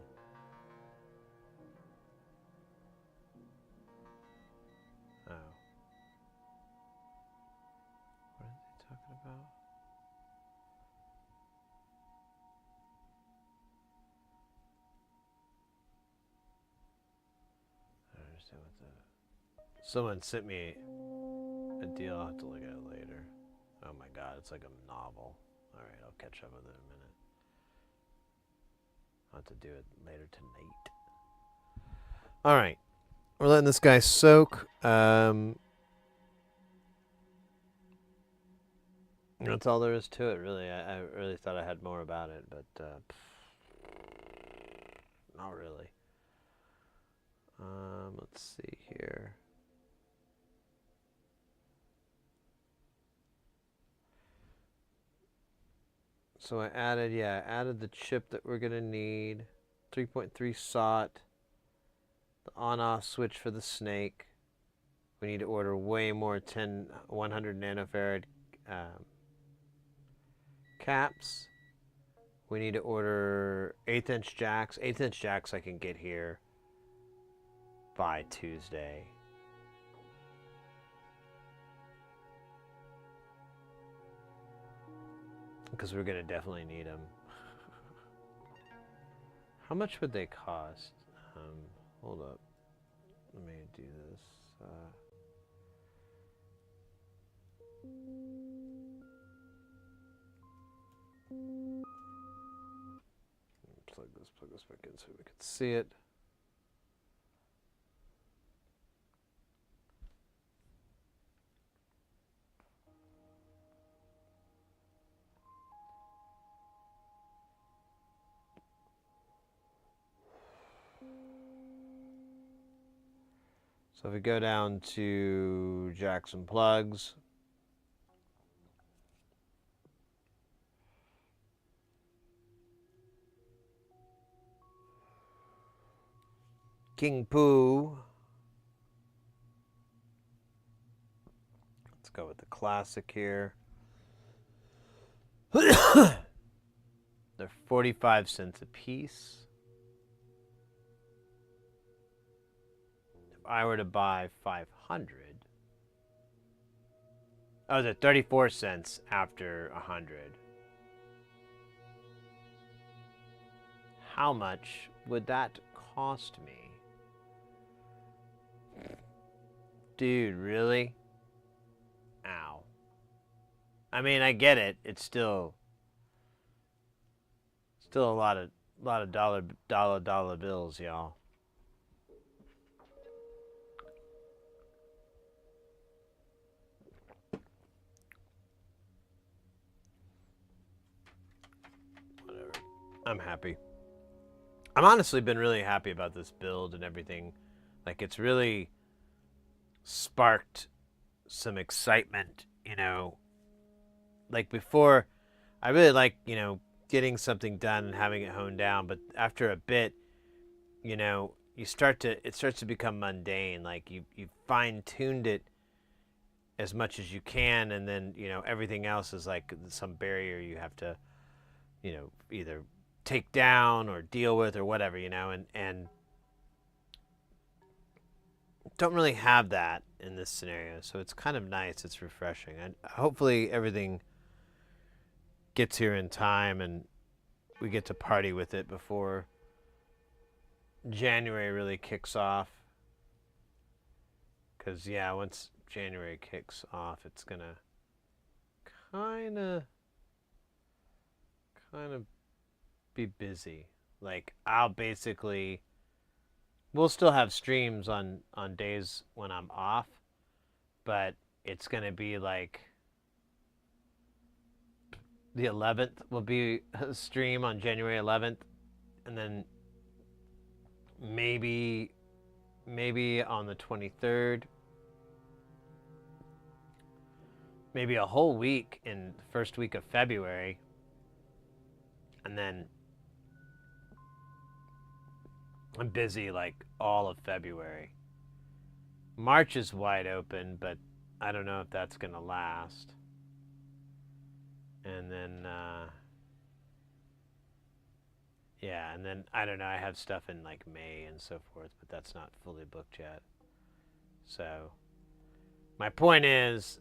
Oh. What are they talking about? I don't understand what the. Someone sent me a deal. I'll have to look at it later. Oh my god, it's like a novel. Alright, I'll catch up with it in a minute. I'll have to do it later tonight. Alright. We're letting this guy soak. That's all there is to it, really. I really thought I had more about it, but not really. Let's see here. So I added the chip that we're gonna need. 3.3 SOT. The on-off switch for the snake. We need to order way more 100 nanofarad caps. We need to order 1/8 inch jacks. 1/8 inch jacks I can get here by Tuesday. Because we're gonna definitely need them. How much would they cost? Hold up. Let me do this. Plug this back in so we can see it. So if we go down to jacks and plugs, King Poo. Let's go with the classic here. They're 45 cents a piece. If I were to buy 500, oh, they're 34 cents after 100. How much would that cost me? Dude, really? Ow. I mean, I get it. It's still a lot of dollar bills, y'all. Whatever. I'm happy. I've honestly been really happy about this build and everything. Like, it's really sparked some excitement, you know. Like before, I really like, you know, getting something done and having it honed down, but after a bit, you know, it starts to become mundane. Like you fine-tuned it as much as you can, and then, you know, everything else is like some barrier you have to, you know, either take down or deal with or whatever, you know, and don't really have that in this scenario. So it's kind of nice. It's refreshing. And hopefully everything gets here in time and we get to party with it before January really kicks off. Because, yeah, once January kicks off, it's going to kind of be busy. Like, we'll still have streams on days when I'm off, but it's going to be like the 11th will be a stream on January 11th, and then maybe on the 23rd, maybe a whole week in the first week of February, and then I'm busy like all of February. March is wide open, but I don't know if that's going to last. And then, yeah, and then, I don't know, I have stuff in like May and so forth, but that's not fully booked yet. So, my point is,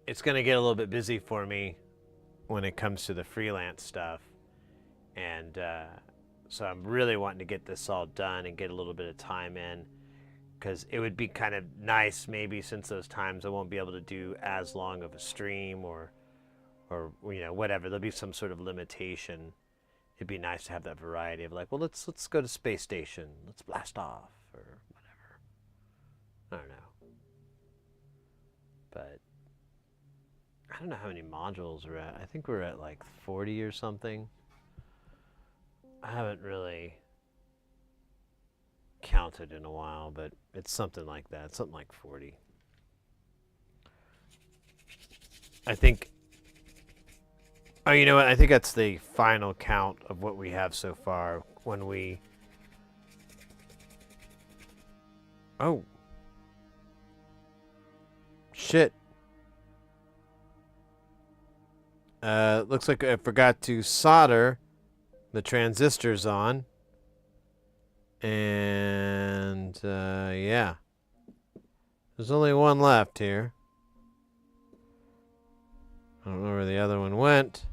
it's going to get a little bit busy for me when it comes to the freelance stuff. And so I'm really wanting to get this all done and get a little bit of time in, because it would be kind of nice maybe, since those times I won't be able to do as long of a stream or you know, whatever. There'll be some sort of limitation. It'd be nice to have that variety of like, well, let's go to space station, let's blast off, or whatever. I don't know. But I don't know how many modules we're at. I think we're at like 40 or something. I haven't really counted in a while, but it's something like that. It's something like 40. I think... Oh, you know what? I think that's the final count of what we have so far when we... Oh. Shit. Looks like I forgot to solder the transistors on. And, yeah. There's only one left here. I don't know where the other one went.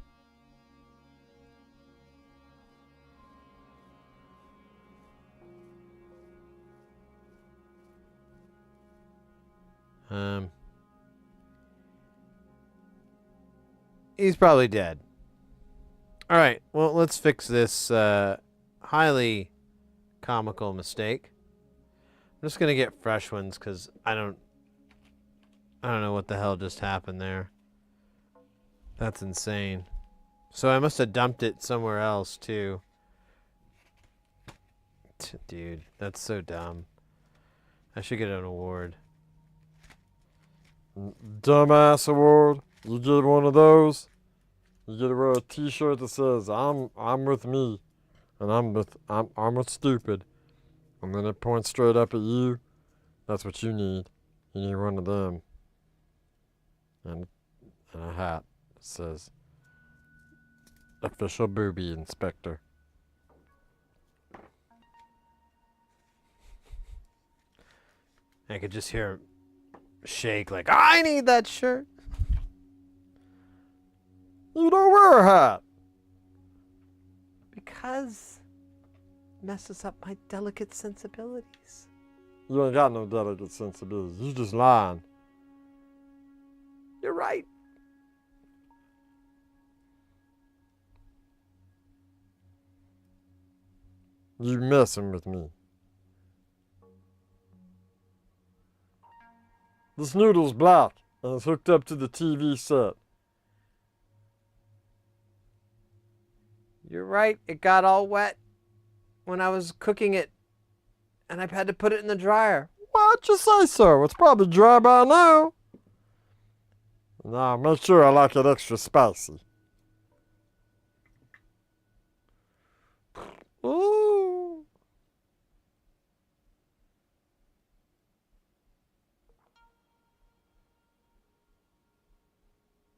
He's probably dead. All right, well, let's fix this highly comical mistake. I'm just gonna get fresh ones because I don't know what the hell just happened there. That's insane. So I must have dumped it somewhere else too. Dude, that's so dumb. I should get an award. Dumbass award. You get one of those. You get to wear a T-shirt that says "I'm with me," and I'm with stupid, and then it points straight up at you. That's what you need. You need one of them, and a hat that says "Official Booby Inspector." I could just hear him shake like, I need that shirt. You don't wear a hat. Because it messes up my delicate sensibilities. You ain't got no delicate sensibilities. You just lying. You're right. You messing with me. This noodle's black, and it's hooked up to the TV set. You're right, it got all wet when I was cooking it, and I had to put it in the dryer. Why'd you say so? It's probably dry by now. Nah, make sure I like it extra spicy. Ooh.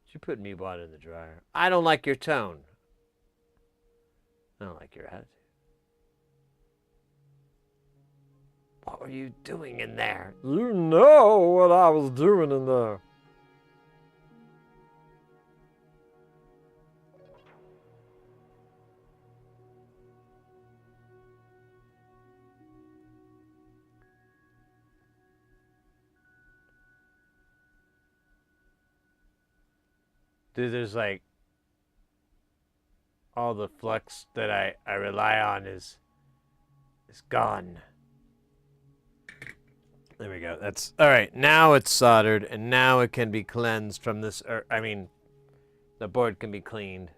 You put me water in the dryer. I don't like your tone. I don't like your attitude. What were you doing in there? You know what I was doing in there. Dude, there's like all the flux that I rely on is gone. There we go. That's all right. Now it's soldered, and now it can be cleansed from this. I mean, the board can be cleaned.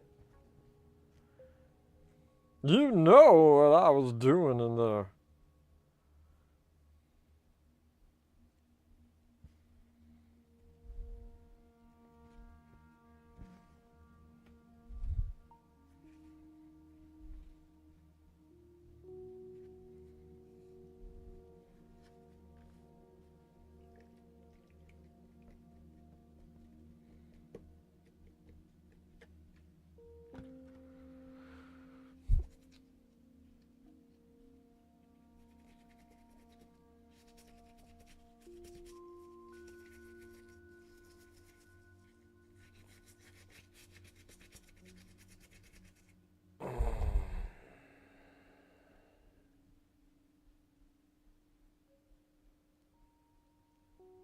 You know what I was doing in there.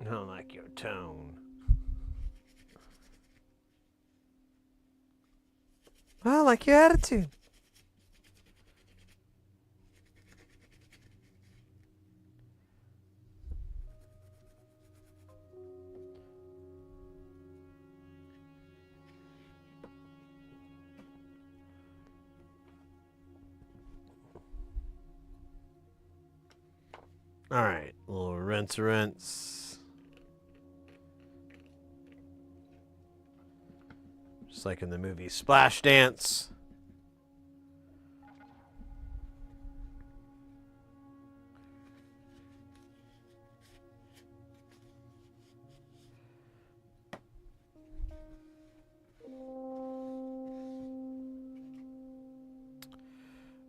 I don't like your tone. I like your attitude. All right, a little rinse. Just like in the movie Splash Dance.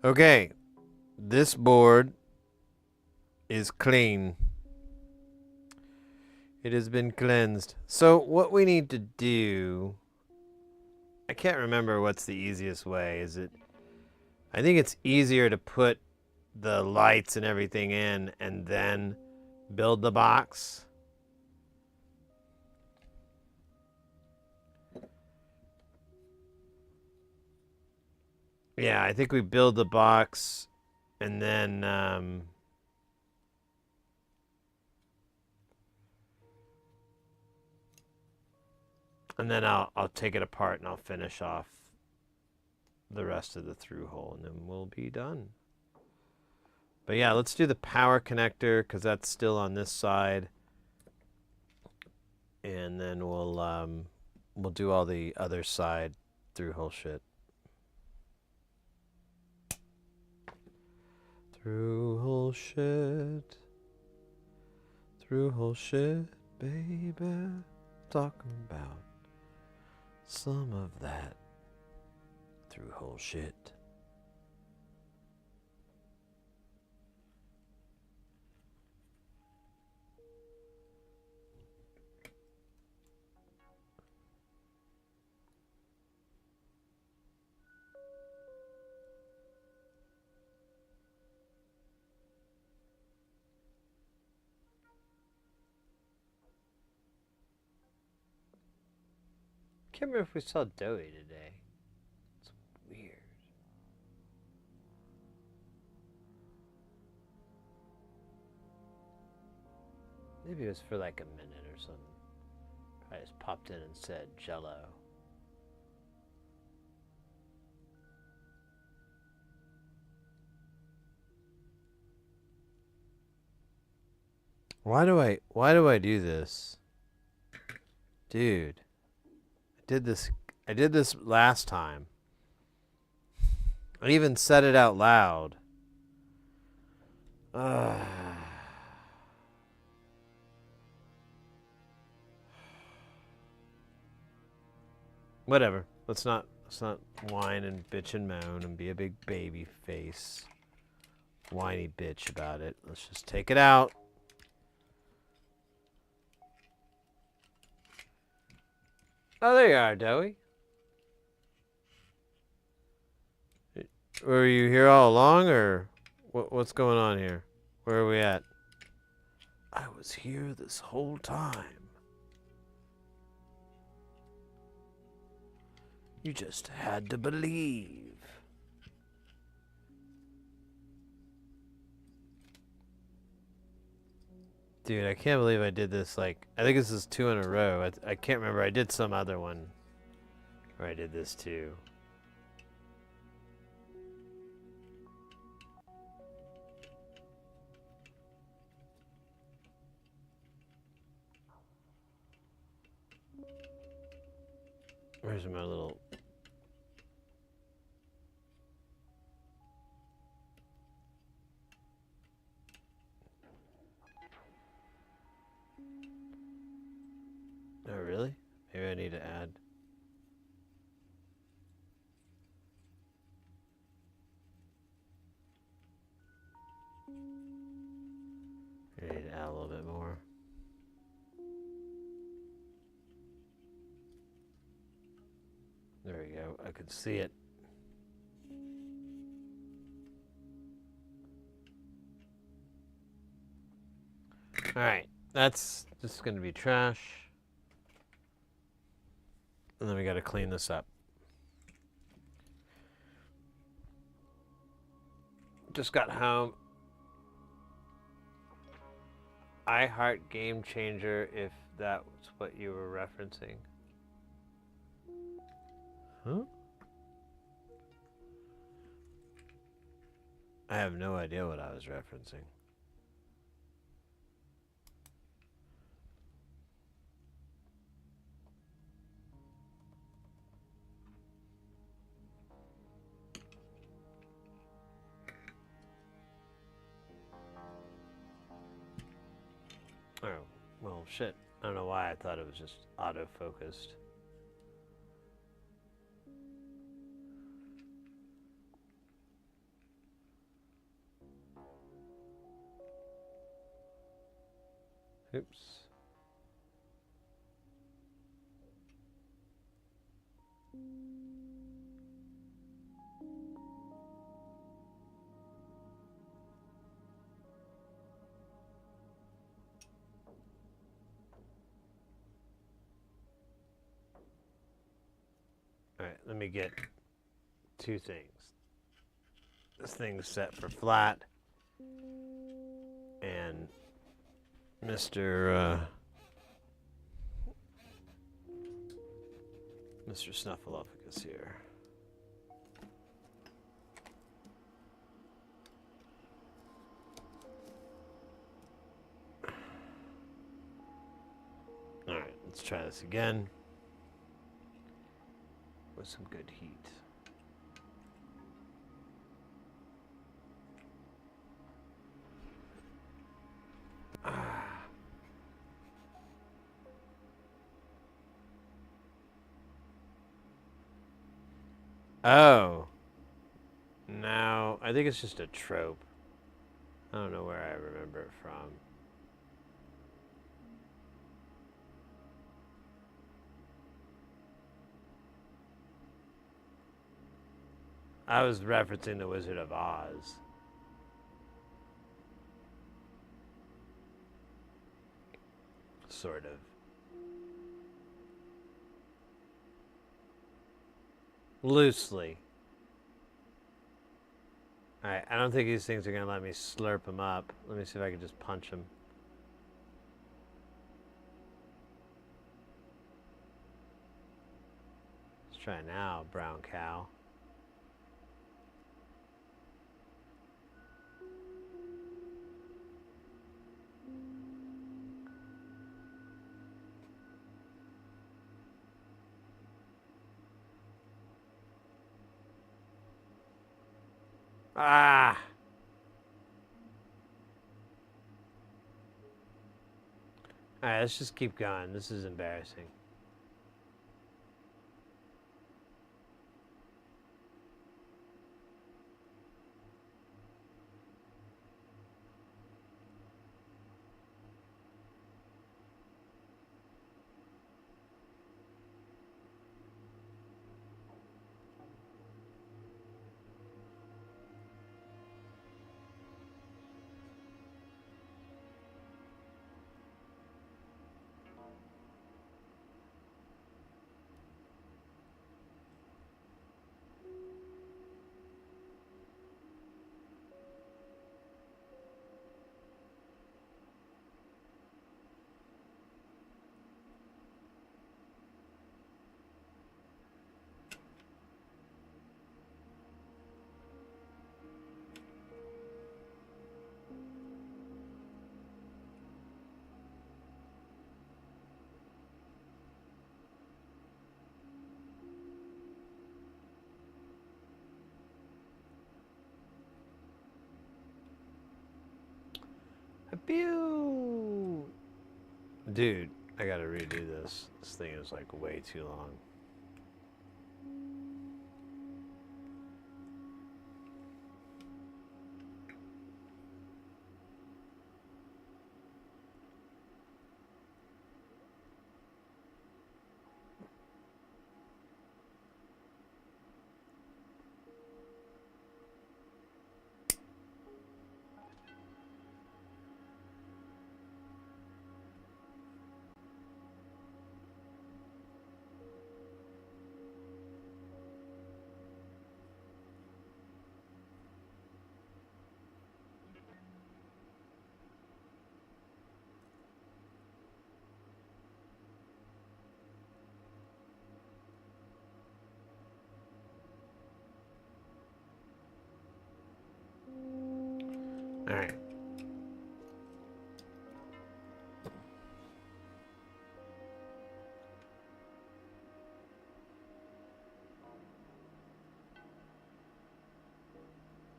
Okay, this board is clean. It has been cleansed. So what we need to do, I can't remember what's the easiest way. Is it, I think it's easier to put the lights and everything in and then build the box. Yeah, I think we build the box and then I'll take it apart and I'll finish off the rest of the through hole and then we'll be done. But yeah, let's do the power connector because that's still on this side. And then we'll do all the other side through hole shit. Through hole shit. Through hole shit, baby. Talking about some of that through hole shit. Can't remember if we saw Doey today. It's weird. Maybe it was for like a minute or something. I just popped in and said Jello. Why do I do this? Dude. I did this last time. I even said it out loud. Whatever. Let's not whine and bitch and moan and be a big baby face. Whiny bitch about it. Let's just take it out. Oh, there you are, Dowie. Were you here all along, or what's going on here? Where are we at? I was here this whole time. You just had to believe. Dude, I can't believe I did this, like, I think this is 2 in a row. I can't remember. I did some other one where I did this too. Where's my little... Oh, really? Maybe I need to add... I need to add a little bit more. There we go. I could see it. Alright. That's just going to be trash. And then we got to clean this up. Just got home. I Heart Game Changer, if that's what you were referencing. Huh? I have no idea what I was referencing. Oh, well, shit. I don't know why I thought it was just auto-focused. Oops. Alright, let me get 2 things. This thing's set for flat. And Mr. Snuffleupagus here. Alright, let's try this again. With some good heat. Oh. Now, I think it's just a trope. I don't know where I remember it from. I was referencing The Wizard of Oz. Sort of. Loosely. Alright, I don't think these things are going to let me slurp them up. Let me see if I can just punch them. Let's try now, brown cow. Ah! Alright, let's just keep going. This is embarrassing. Pew! Dude, I gotta redo this. This thing is like way too long. Alright.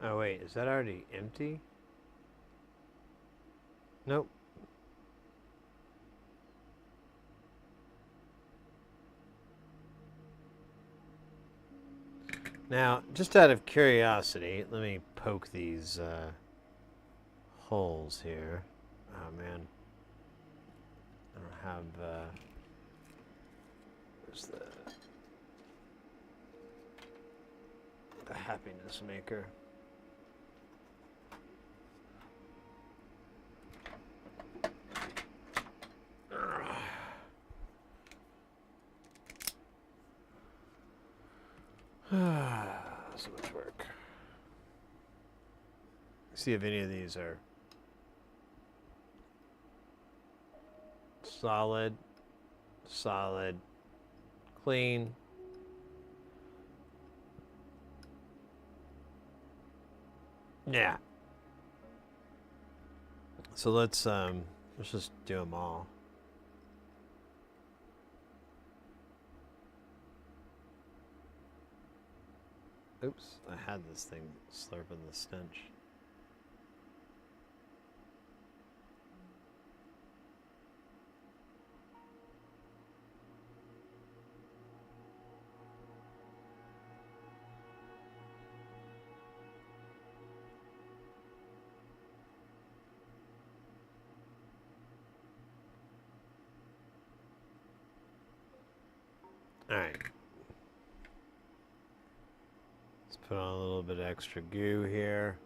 Oh wait, is that already empty? Nope. Now, just out of curiosity, let me poke these holes here. Oh man. I don't have, where's the happiness maker? So much work. See if any of these are solid, clean. Yeah. So let's just do them all. Oops, I had this thing slurping the stench. All right. Let's put on a little bit of extra goo here.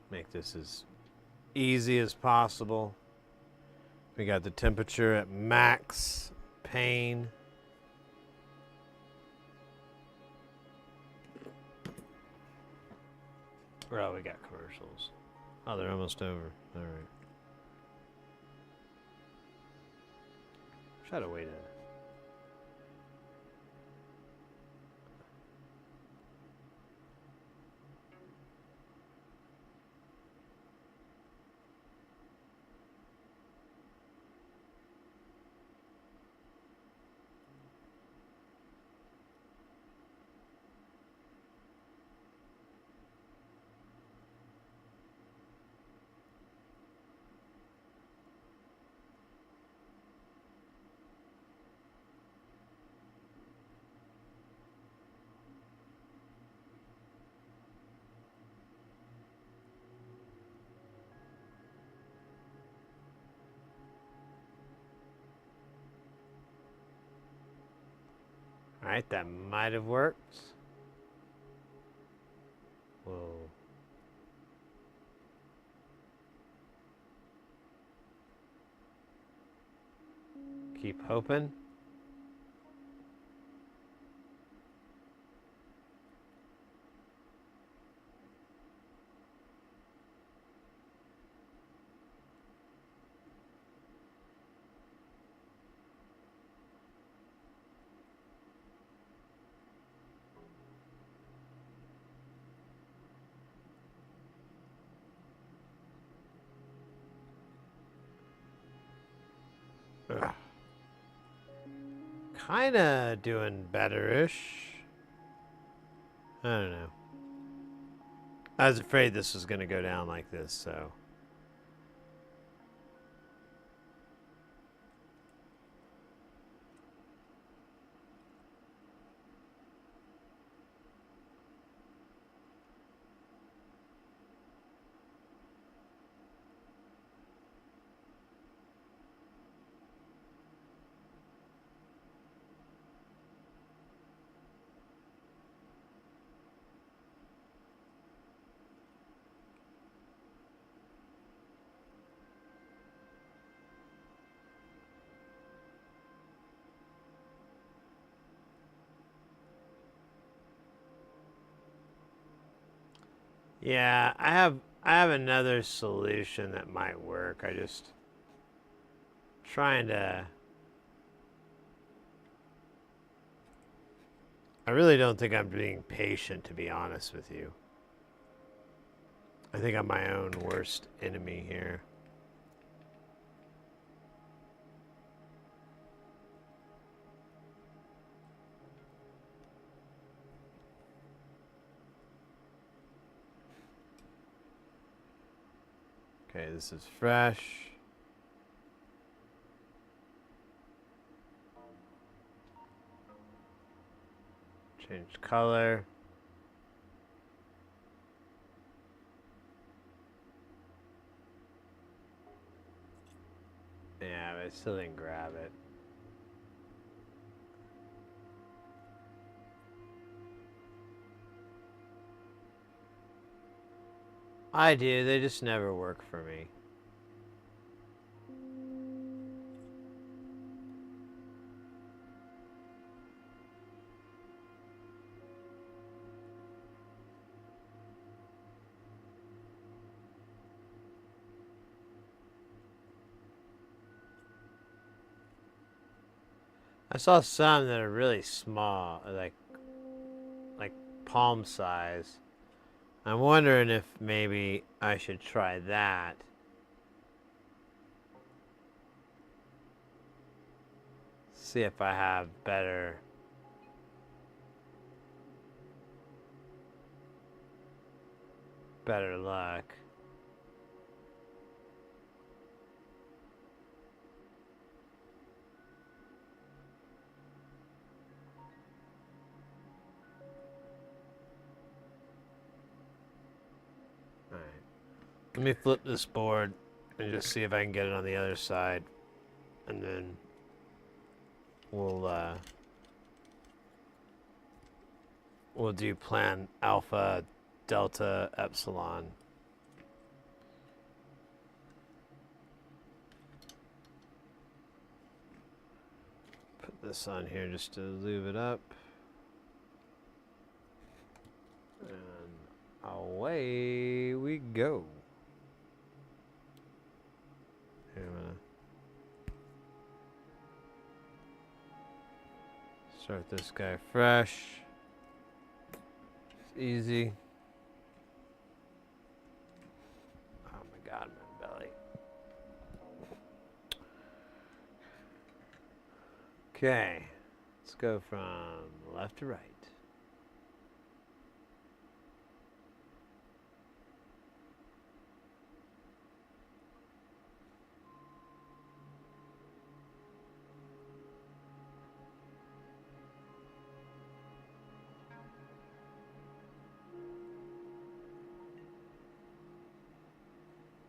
Make this as easy as possible. We got the temperature at max pain. Oh, we got commercials. Oh, they're almost over. All right. Try to wait a... Alright, that might have worked. Whoa. Keep hoping. Kinda doing better-ish. I don't know. I was afraid this was gonna go down like this, so. Yeah, I have another solution that might work. I just trying to. I really don't think I'm being patient, to be honest with you. I think I'm my own worst enemy here. Okay, this is fresh. Change color. Yeah, but I still didn't grab it. I do, they just never work for me. I saw some that are really small, like palm size. I'm wondering if maybe I should try that. See if I have better luck. Alright. Let me flip this board and just see if I can get it on the other side. And then we'll do plan alpha, delta, epsilon. Put this on here just to lube it up. And away we go. Here, I'm gonna start this guy fresh. It's easy. Oh my god, my belly. Okay, let's go from left to right.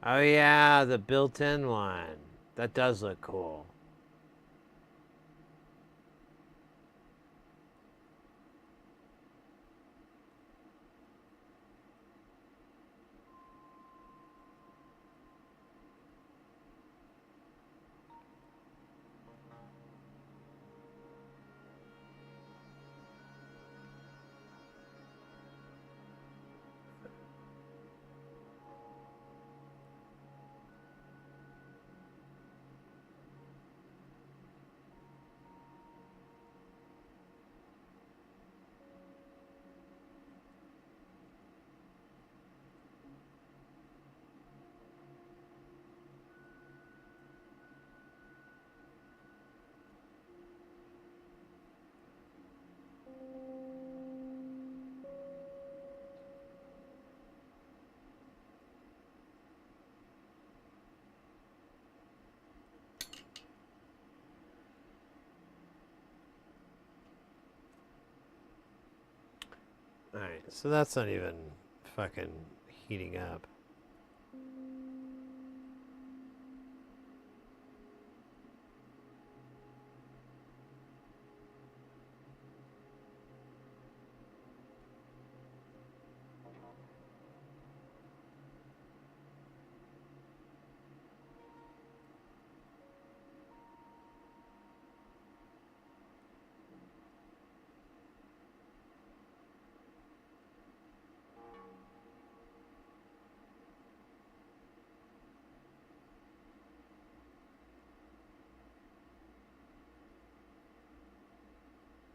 Oh yeah, the built-in one. That does look cool. Alright, so that's not even fucking heating up.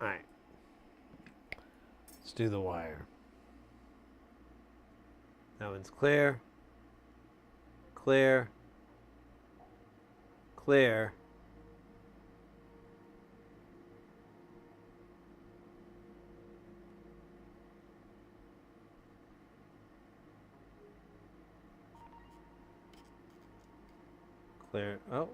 Alright. Let's do the wire. That one's clear. Clear. Clear. Clear. Oh.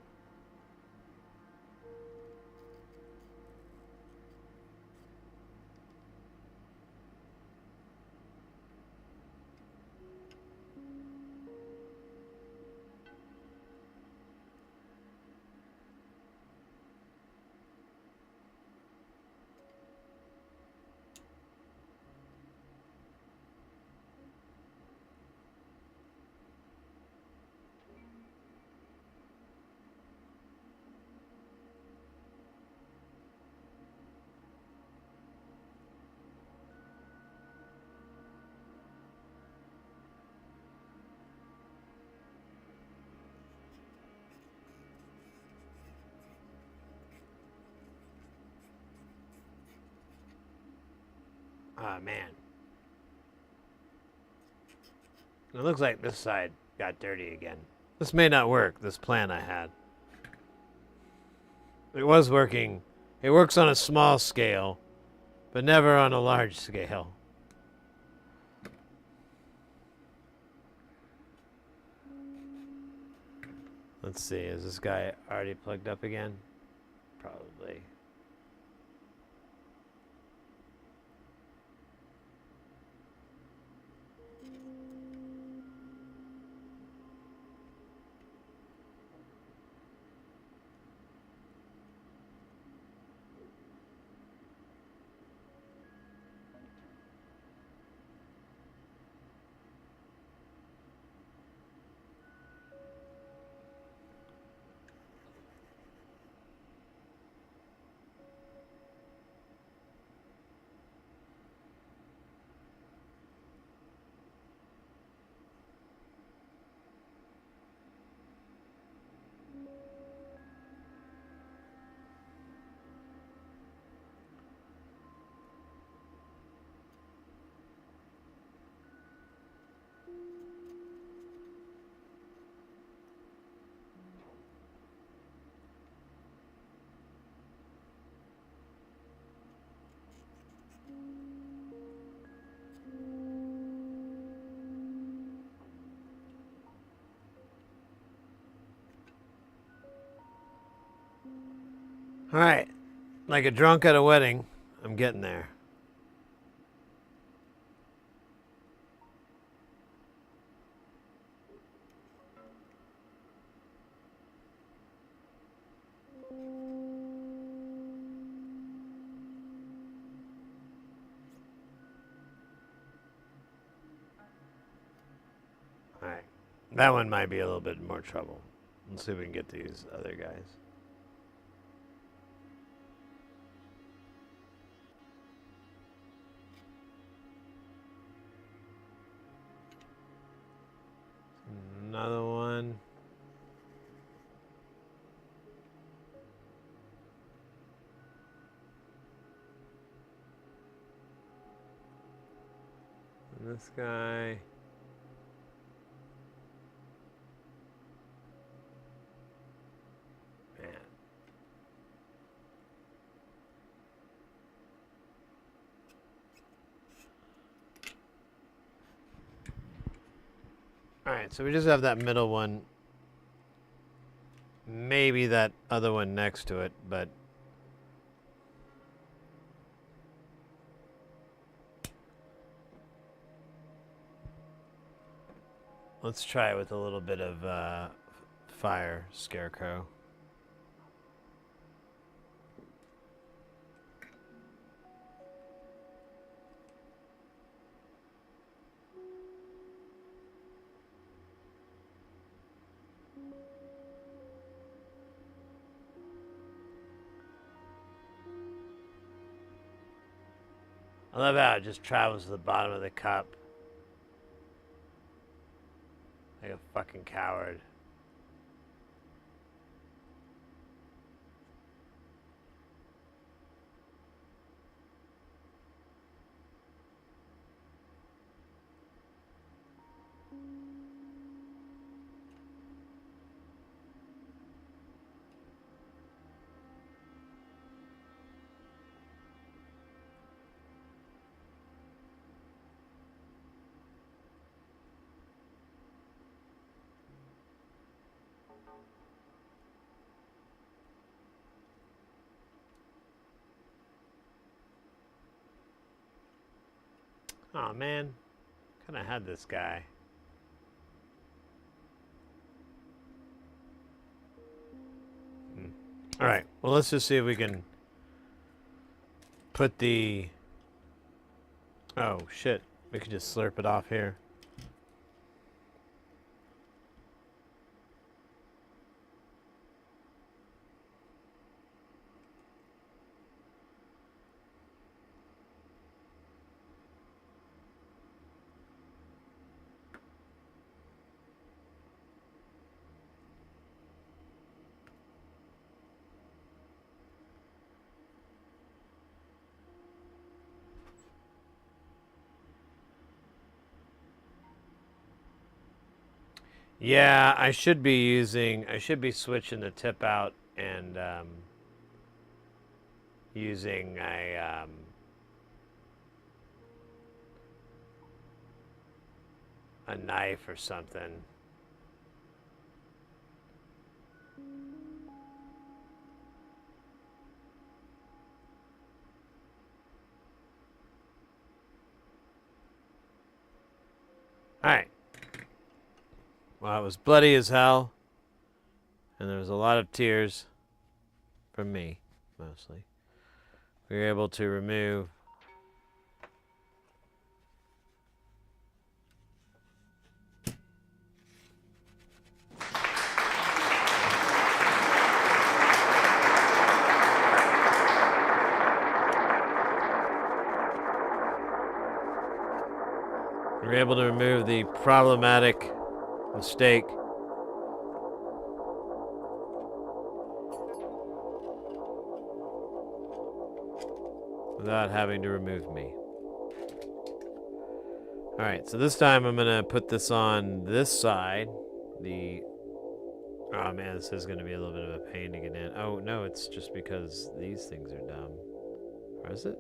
Ah, man. It looks like this side got dirty again. This may not work, this plan I had. It was working. It works on a small scale, but never on a large scale. Let's see, is this guy already plugged up again? Probably. Alright, like a drunk at a wedding, I'm getting there. Alright, that one might be a little bit more trouble. Let's see if we can get these other guys. Another one. And this guy. Man. Alright, so we just have that middle one. Maybe that other one next to it, but Let's try it with a little bit of fire scarecrow. I love how it just travels to the bottom of the cup. Like a fucking coward. Oh man, kind of had this guy. All right, well let's just see if we can put the... Oh shit, we could just slurp it off here. Yeah, I should be switching the tip out and using a knife or something. All right. Well, it was bloody as hell, and there was a lot of tears from me, mostly. We were able to remove the problematic mistake. Without having to remove me. Alright, so this time I'm gonna put this on this side. Oh man, this is gonna be a little bit of a pain to get in. Oh no, it's just because these things are dumb. Or is it?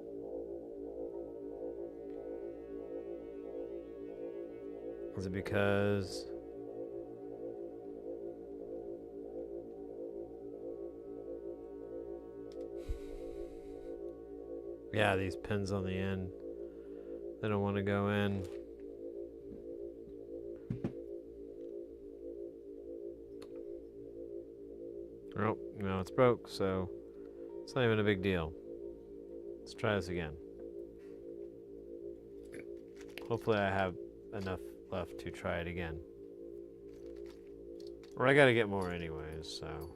Is it because... Yeah, these pins on the end, they don't want to go in. Oh, no, it's broke, so it's not even a big deal. Let's try this again. Hopefully I have enough left to try it again. Or I gotta get more anyways, so...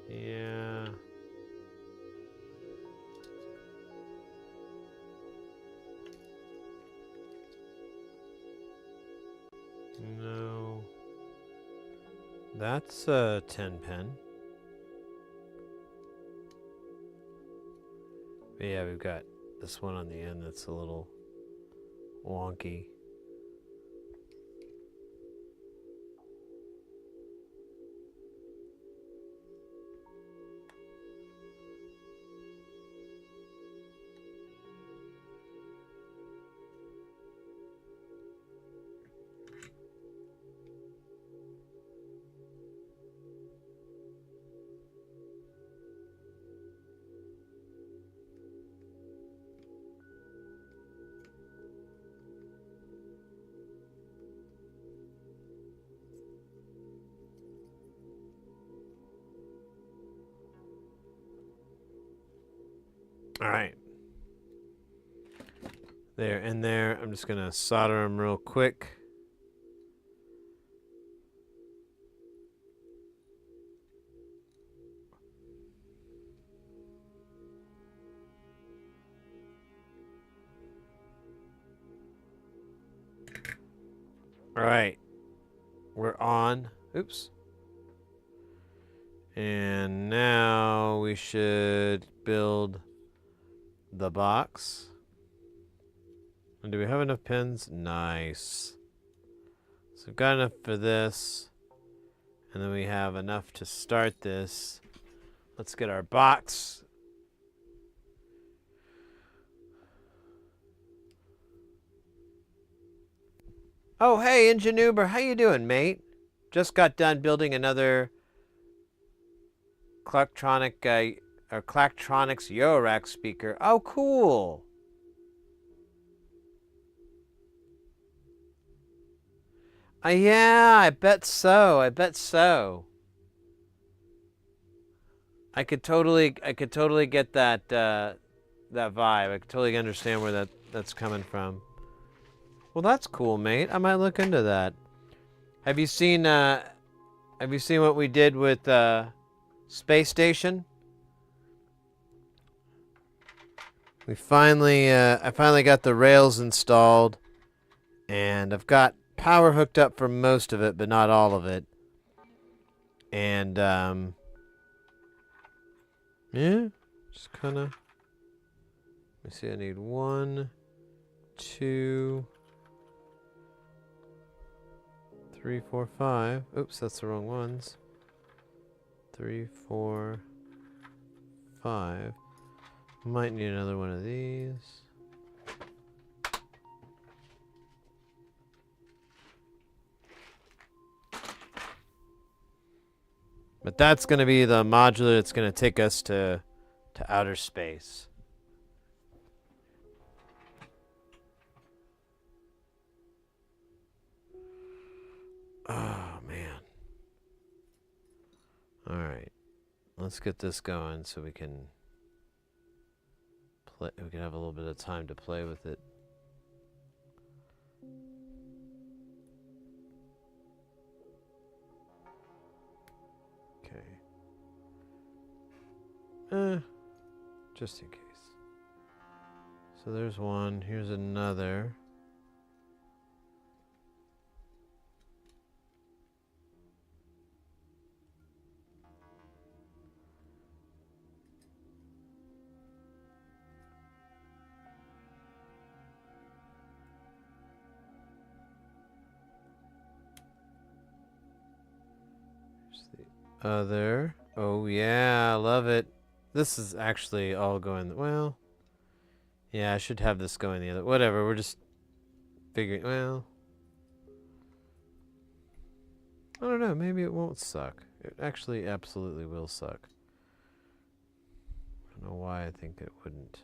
Yeah... No. That's a 10 pin. But yeah, we've got this one on the end that's a little wonky. All right. They're in there. I'm just going to solder them real quick. All right. We're on. Oops. And now we should build the box. And do we have enough pins? Nice. So we've got enough for this. And then we have enough to start this. Let's get our box. Oh, hey, Ingenuber, how you doing, mate? Just got done building another Clactronics eurorack speaker. Oh, cool. Yeah, I bet so. I bet so. I could totally get that that vibe. I could totally understand where that's coming from. Well, that's cool, mate. I might look into that. Have you seen what we did with Space Station? I finally got the rails installed, and I've got power hooked up for most of it, but not all of it. And yeah, just kind of. Let me see. I need 1, 2, 3, 4, 5. Oops, that's the wrong ones. 3, 4, 5. Might need another one of these. But that's going to be the modular that's going to take us to outer space. Oh, man. All right. Let's get this going so we can have a little bit of time to play with it. Okay. Just in case. So there's one. Here's another. Other. Oh yeah, I love it. This is actually all going, well, yeah, I should have this going the other, whatever, we're just figuring, well, I don't know, maybe it won't suck. It actually absolutely will suck. I don't know why I think it wouldn't.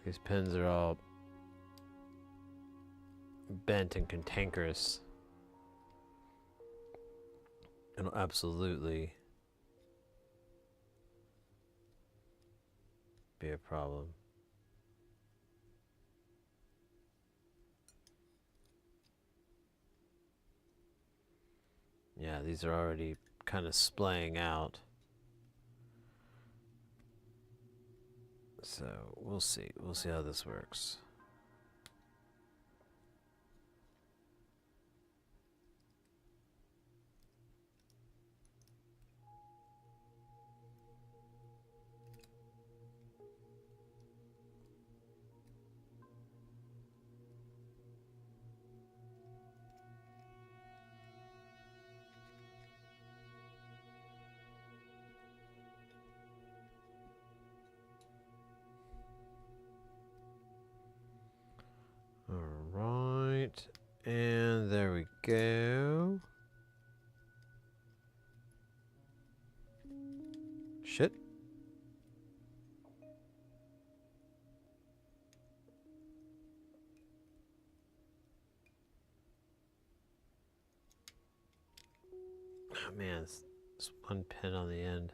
These pins are all bent and cantankerous. It'll absolutely be a problem. Yeah, these are already kind of splaying out. So we'll see. We'll see how this works. Alright, and there we go. Shit. man, it's one pin on the end.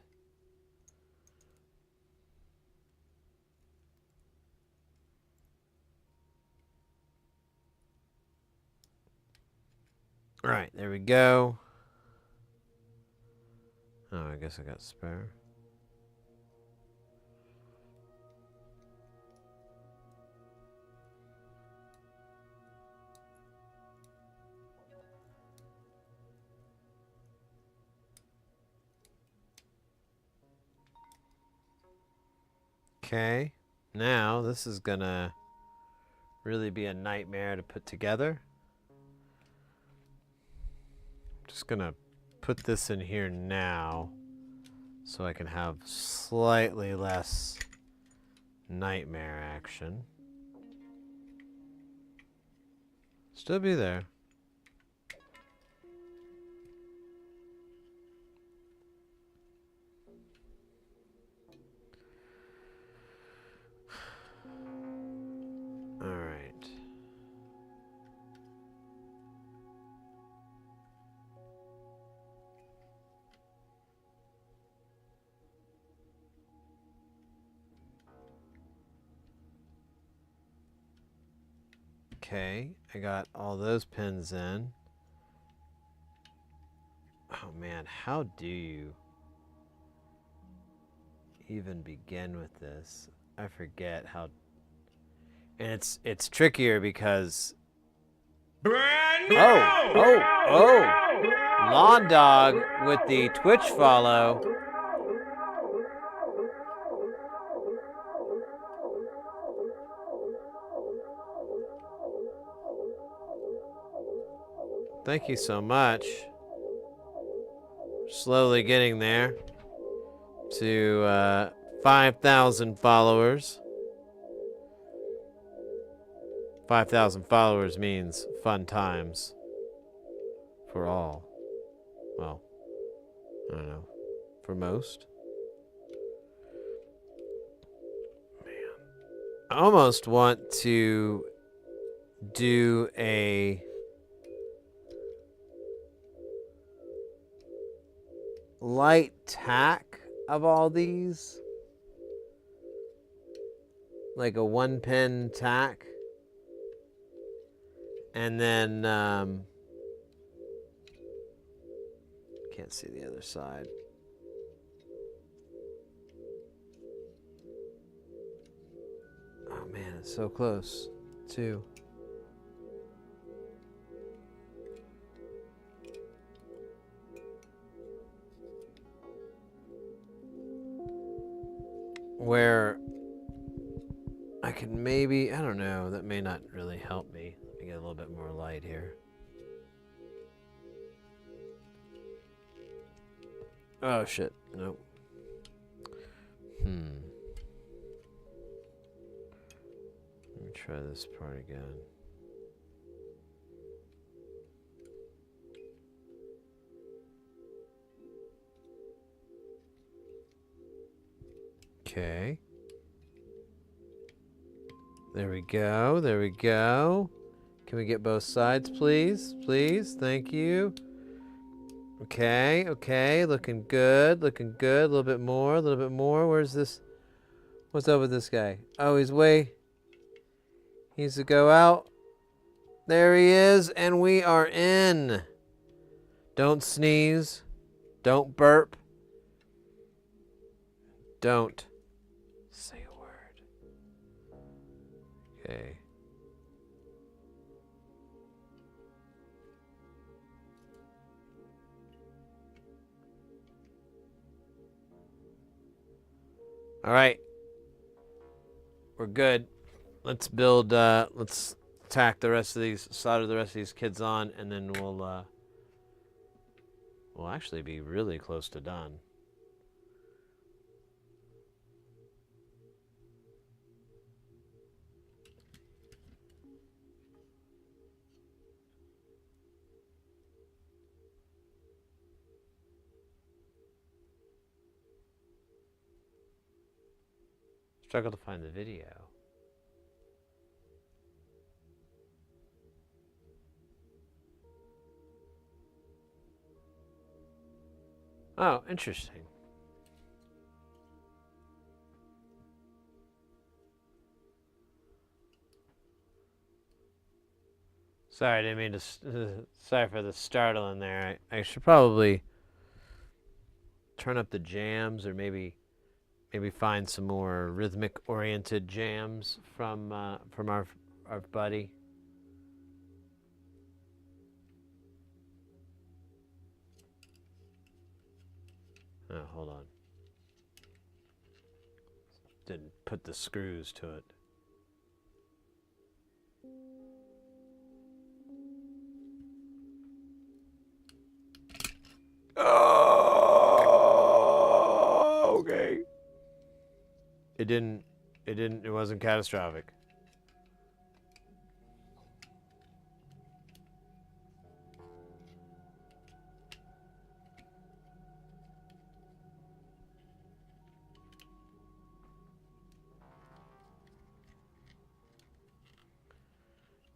All right, there we go. Oh, I guess I got spare. Okay, now this is gonna really be a nightmare to put together. Just gonna put this in here now so I can have slightly less nightmare action. Still be there. All right. Okay, I got all those pins in. Oh man, how do you even begin with this? I forget how. And it's trickier because Lawn Dog with the Twitch follow. Thank you so much. Slowly getting there to 5,000 followers. 5,000 followers means fun times for all. Well, I don't know. For most. Man. I almost want to do a light tack of all these. Like a 1-pin tack. And then, can't see the other side. Oh man, it's so close, too. Where I could maybe, I don't know, that may not really help me. Let me get a little bit more light here. Oh shit, nope. Let me try this part again. Okay. There we go. There we go. Can we get both sides, please? Please. Thank you. Okay. Okay. Looking good. Looking good. A little bit more. A little bit more. Where's this? What's up with this guy? Oh, he's way. He needs to go out. There he is. And we are in. Don't sneeze. Don't burp. Don't say a word. Okay. All right. We're good. Let's build, let's tack the rest of these, solder the rest of these kids on, and then we'll actually be really close to done. Struggle to find the video. Oh, interesting. Sorry, I didn't mean to. Sorry for the startle in there. I should probably turn up the jams, or maybe find some more rhythmic-oriented jams from our buddy. Oh, hold on. Didn't put the screws to it. Oh, okay. It wasn't catastrophic.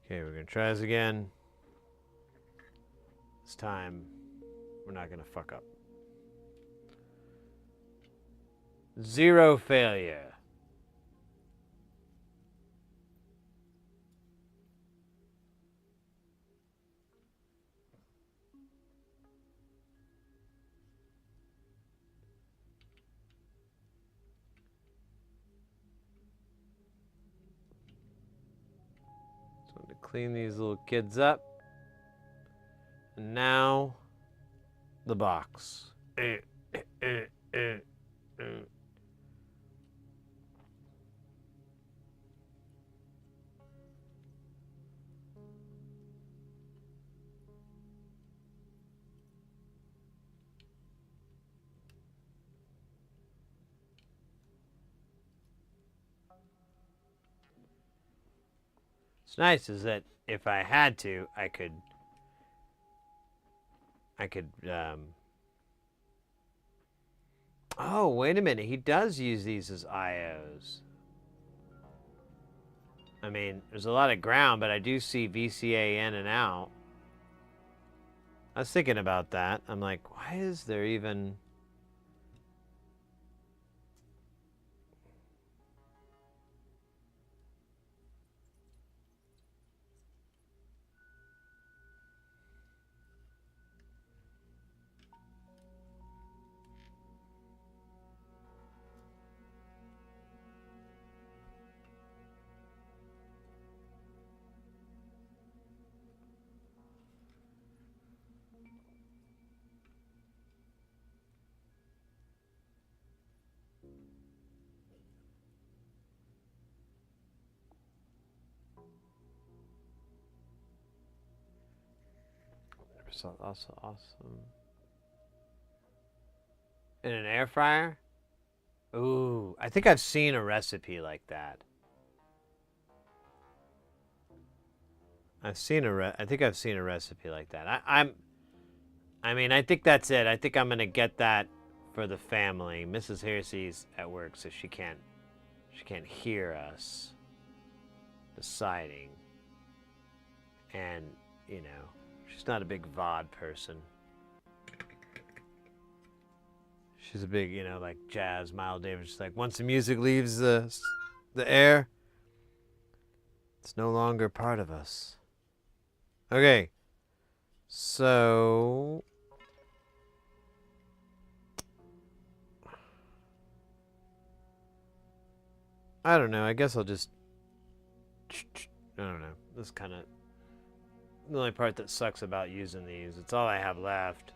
Okay, we're gonna try this again. This time, we're not gonna fuck up. 0 failure. So to clean these little kids up. And now, the box. What's nice is that if I had to, I could oh, wait a minute. He does use these as IOs. I mean, there's a lot of ground, but I do see VCA in and out. I was thinking about that. I'm like, why is there even... Also awesome. In an air fryer? Ooh, I think I've seen a recipe like that. I think I've seen a recipe like that. I mean, I think that's it. I think I'm gonna get that for the family. Mrs. Hersey's at work, so she can't hear us deciding. And, you know, she's not a big VOD person. She's a big, you know, like jazz, Miles Davis. She's like, once the music leaves the air, it's no longer part of us. Okay. So... I don't know. I guess I'll just... I don't know. This kind of... The only part that sucks about using these. It's all I have left.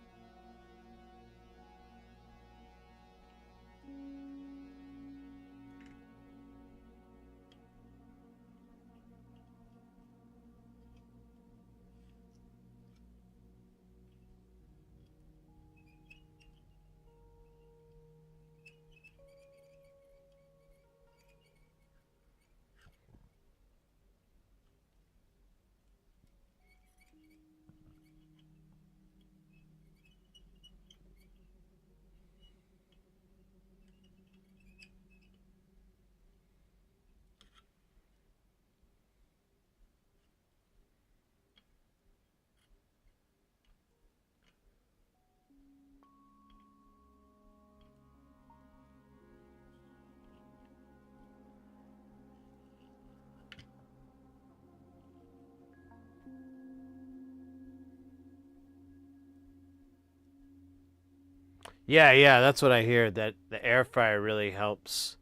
Yeah, that's what I hear. That the air fryer really helps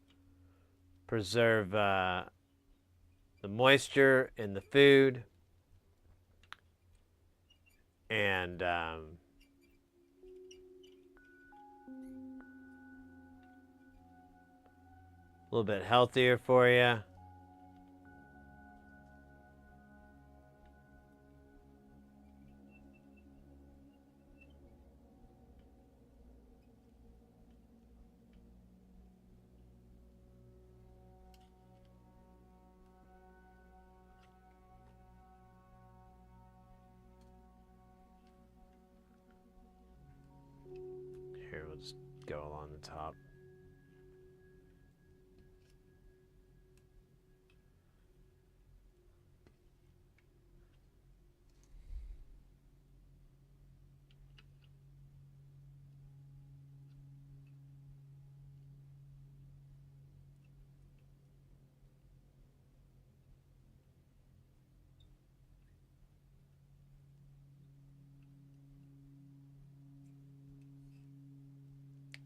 preserve the moisture in the food, and a little bit healthier for you. Here, we'll just go along the top.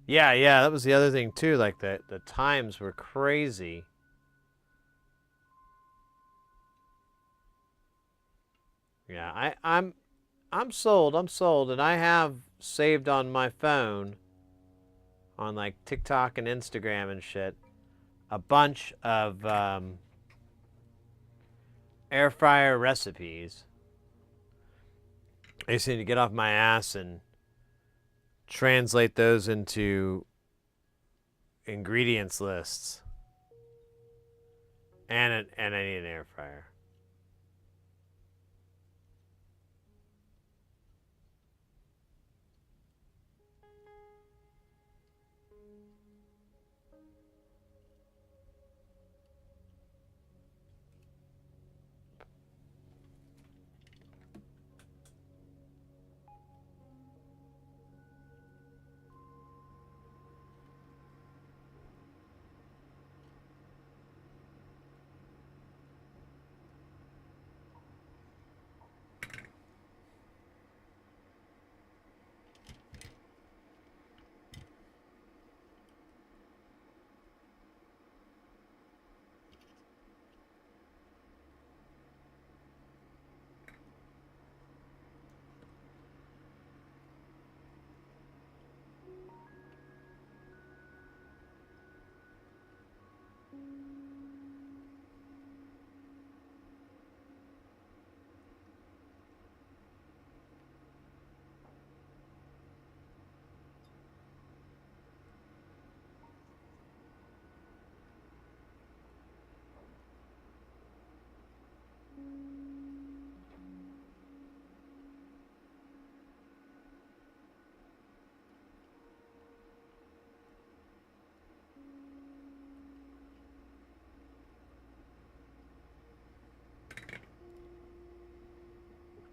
Yeah, that was the other thing too. Like the times were crazy. Yeah, I'm sold. I'm sold, and I have saved on my phone, on like TikTok and Instagram and shit, a bunch of air fryer recipes. I just need to get off my ass and translate those into ingredients lists. And I need an air fryer.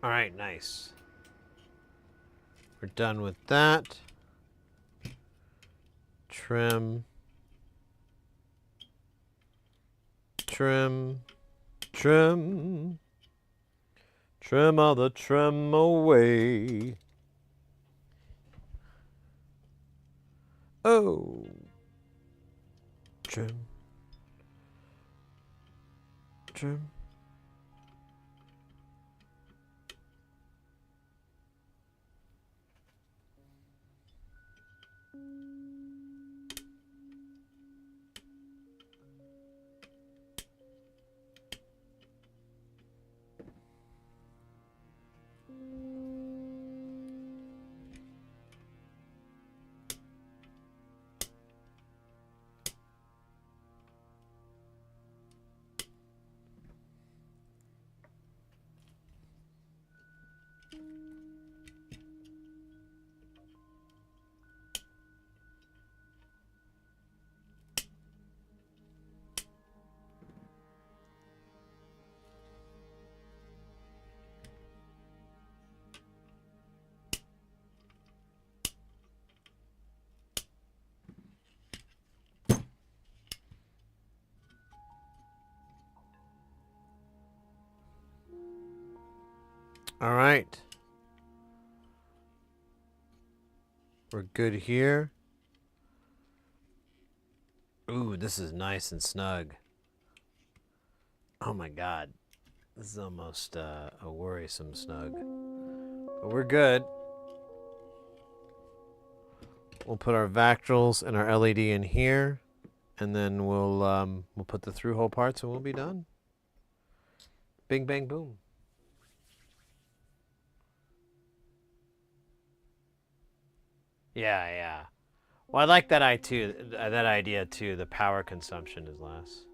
All right, nice. We're done with that. Trim. Trim. Trim. Trim all the trim away. Oh. Trim. Trim. All right. We're good here. Ooh, this is nice and snug. Oh my god. This is almost a worrisome snug. But we're good. We'll put our Vactrals and our LED in here. And then we'll put the through-hole parts and we'll be done. Bing, bang, boom. Yeah, yeah. Well, I like that idea too. The power consumption is less.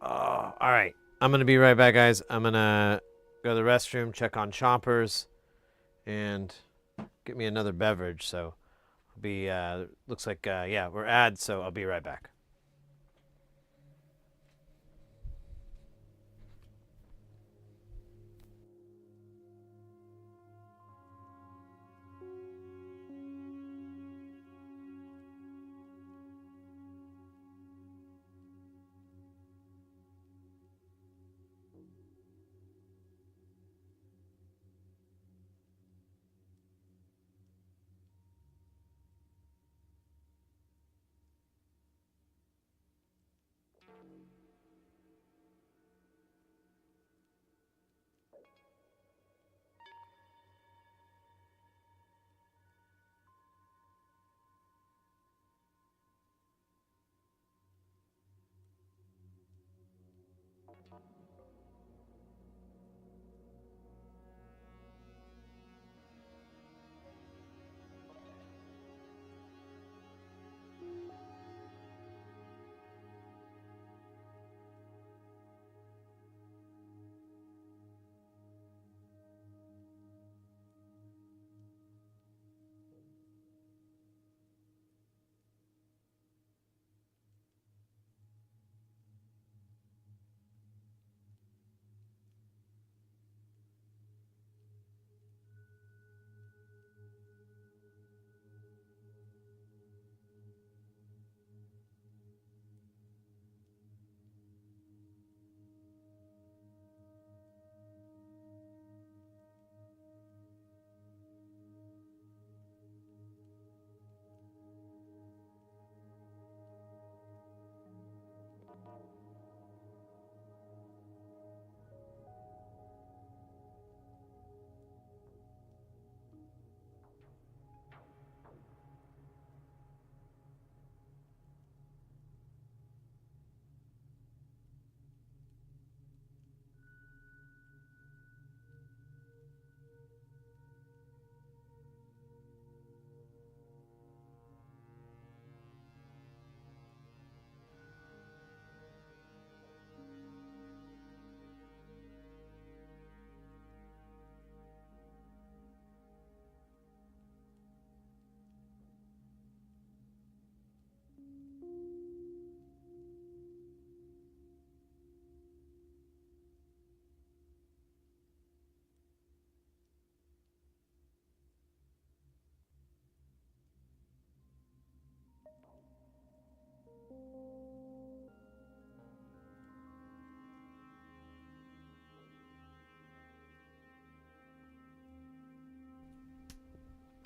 Oh, all right. I'm gonna be right back, guys. I'm gonna go to the restroom, check on Chompers, and get me another beverage. So, I'll be. Looks like yeah, we're ads. So I'll be right back.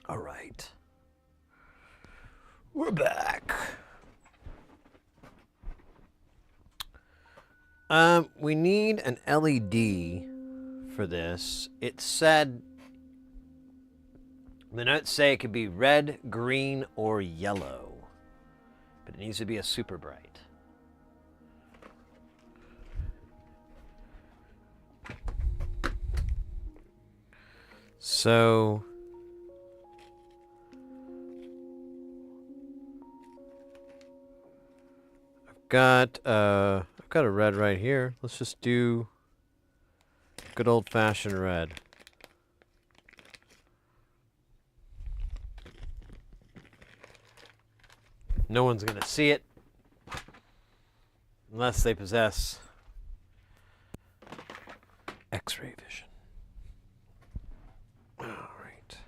All right. We're back. We need an LED for this. It said, the notes say it could be red, green, or yellow, but it needs to be a super bright. So I've got a red right here. Let's just do good old-fashioned red. No one's gonna see it unless they possess X-ray vision. All right.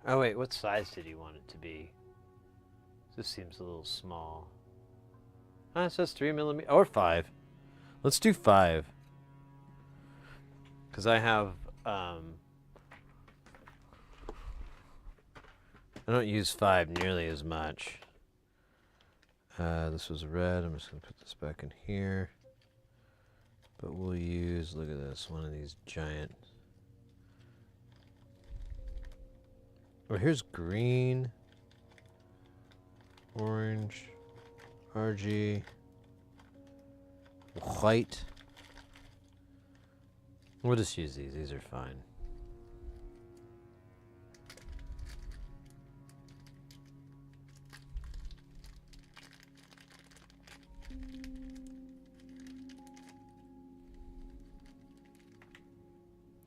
Oh wait, what size did you want it to be? This seems a little small. It says 3mm or 5. Let's do 5. Because I have, I don't use 5 nearly as much. This was red. I'm just going to put this back in here. But we'll use, look at this, one of these giant. Oh, here's green, orange, RG, white. We'll just use these. These are fine.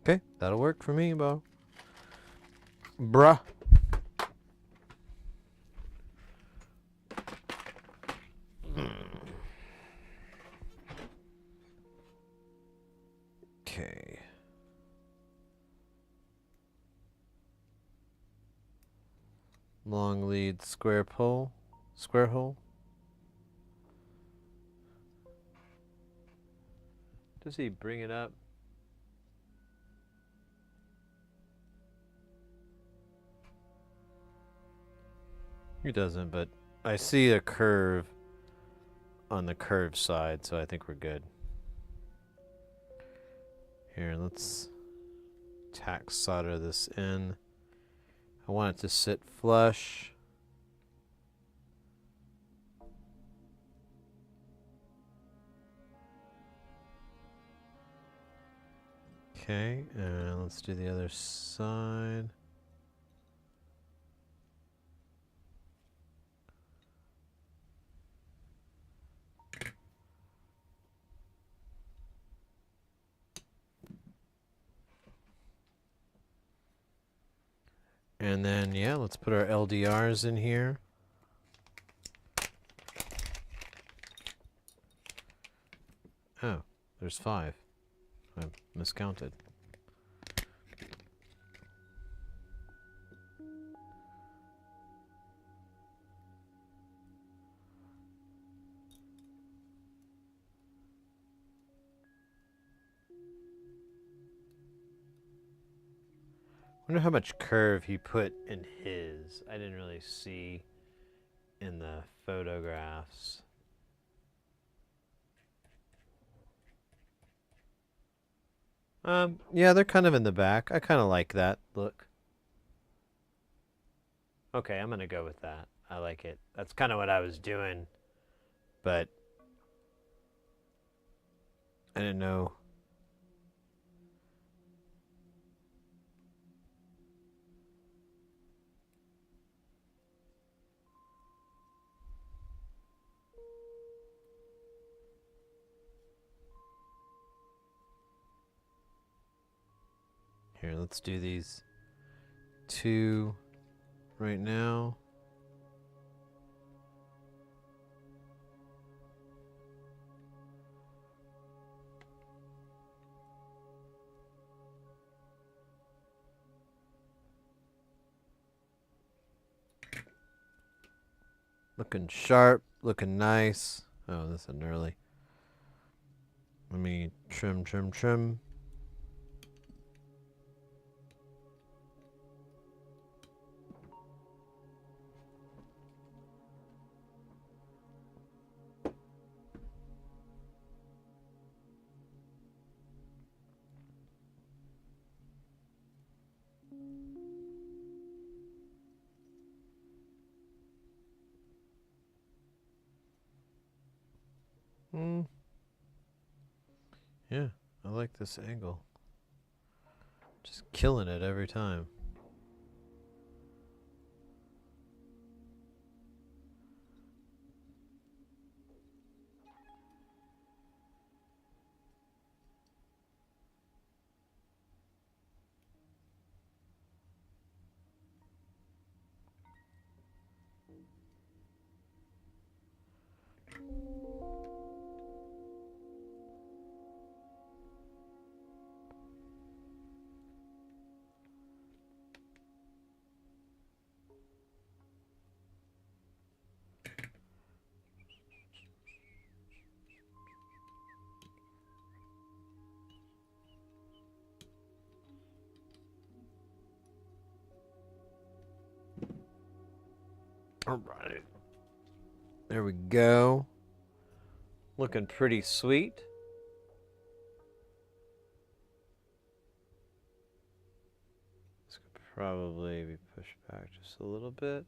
Okay, that'll work for me, Bo. Bruh. Okay. Long lead square hole. Square hole. Does he bring it up? He doesn't, but I see a curve on the curved side, so I think we're good. Here, let's tack solder this in. I want it to sit flush. Okay, and let's do the other side. And then, yeah, let's put our LDRs in here. Oh, there's 5. I miscounted. Wonder how much curve he put in his. I didn't really see in the photographs. Yeah, they're kind of in the back. I kind of like that look. Okay, I'm gonna go with that. I like it. That's kind of what I was doing, but I didn't know. Here, let's do these 2 right now. Looking sharp, looking nice. Oh, this is gnarly. Let me trim. Yeah, I like this angle. Just killing it every time. All right. There we go. Looking pretty sweet. This could probably be pushed back just a little bit.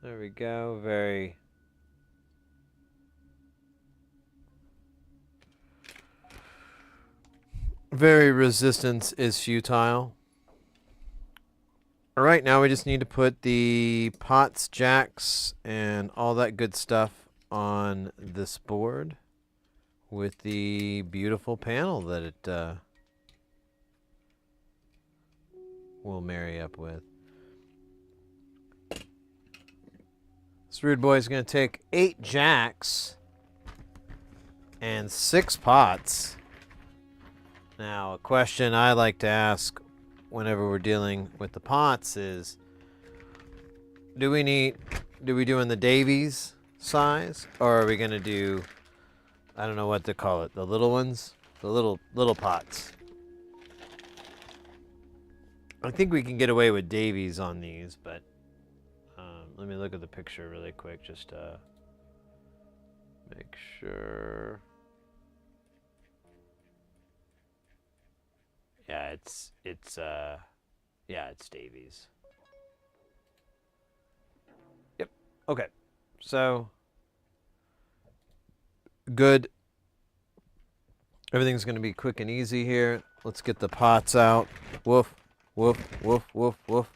There we go. Very resistance is futile. All right, now we just need to put the pots, jacks, and all that good stuff on this board with the beautiful panel that it will marry up with. This rude boy is going to take 8 jacks and 6 pots. Now, a question I like to ask whenever we're dealing with the pots is, do we do in the Davies size, or are we going to do, I don't know what to call it, the little ones, the little pots? I think we can get away with Davies on these, but let me look at the picture really quick just to make sure. Yeah, it's Davies. Yep. Okay. So good. Everything's going to be quick and easy here. Let's get the pots out. Woof, woof, woof, woof, woof.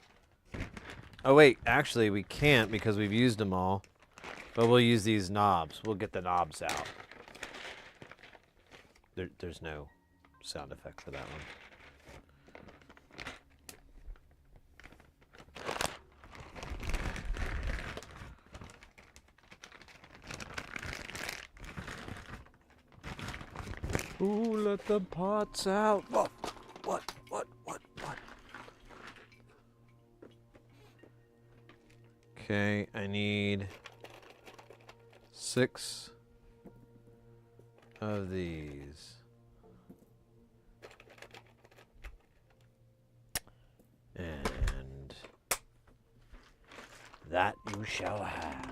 Oh wait, actually we can't because we've used them all. But we'll use these knobs. We'll get the knobs out. There's no sound effect for that one. Ooh, let the pots out. What? Okay, I need 6 of these. And that you shall have.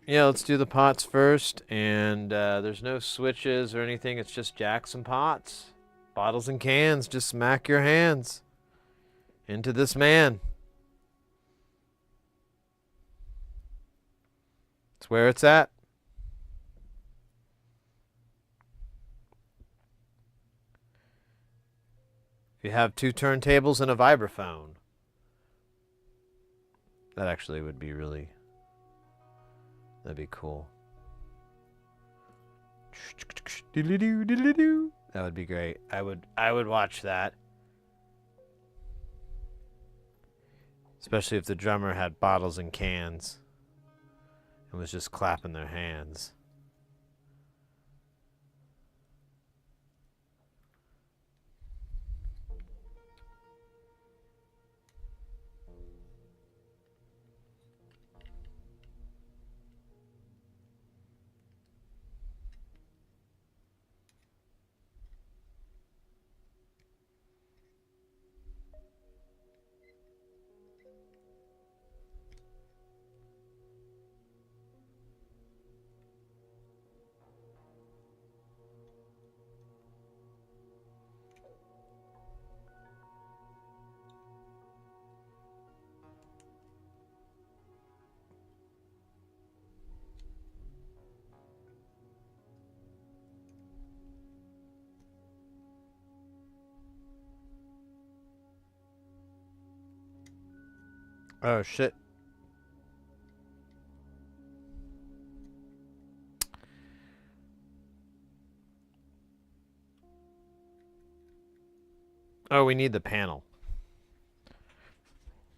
Yeah, let's do the pots first, and there's no switches or anything, it's just jacks and pots. Bottles and cans, just smack your hands into this man. It's where it's at. If you have 2 turntables and a vibraphone, that actually would be really... that'd be cool. That would be great. I would watch that. Especially if the drummer had bottles and cans and was just clapping their hands. Oh shit. Oh, we need the panel.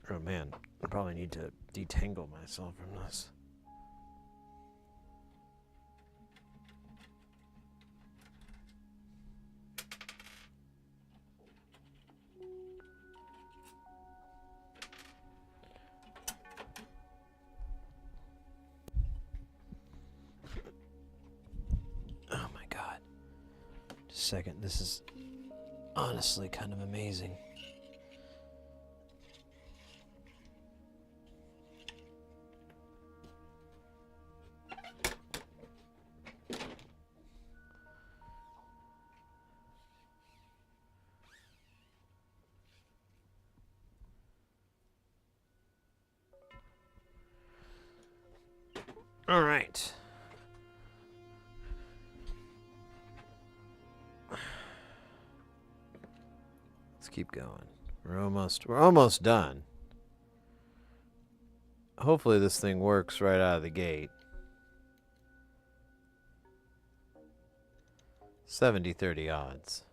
Oh man, I probably need to detangle myself from this. second. This is honestly kind of amazing. All right. Let's keep going. We're almost done. Hopefully this thing works right out of the gate. 70-30 odds.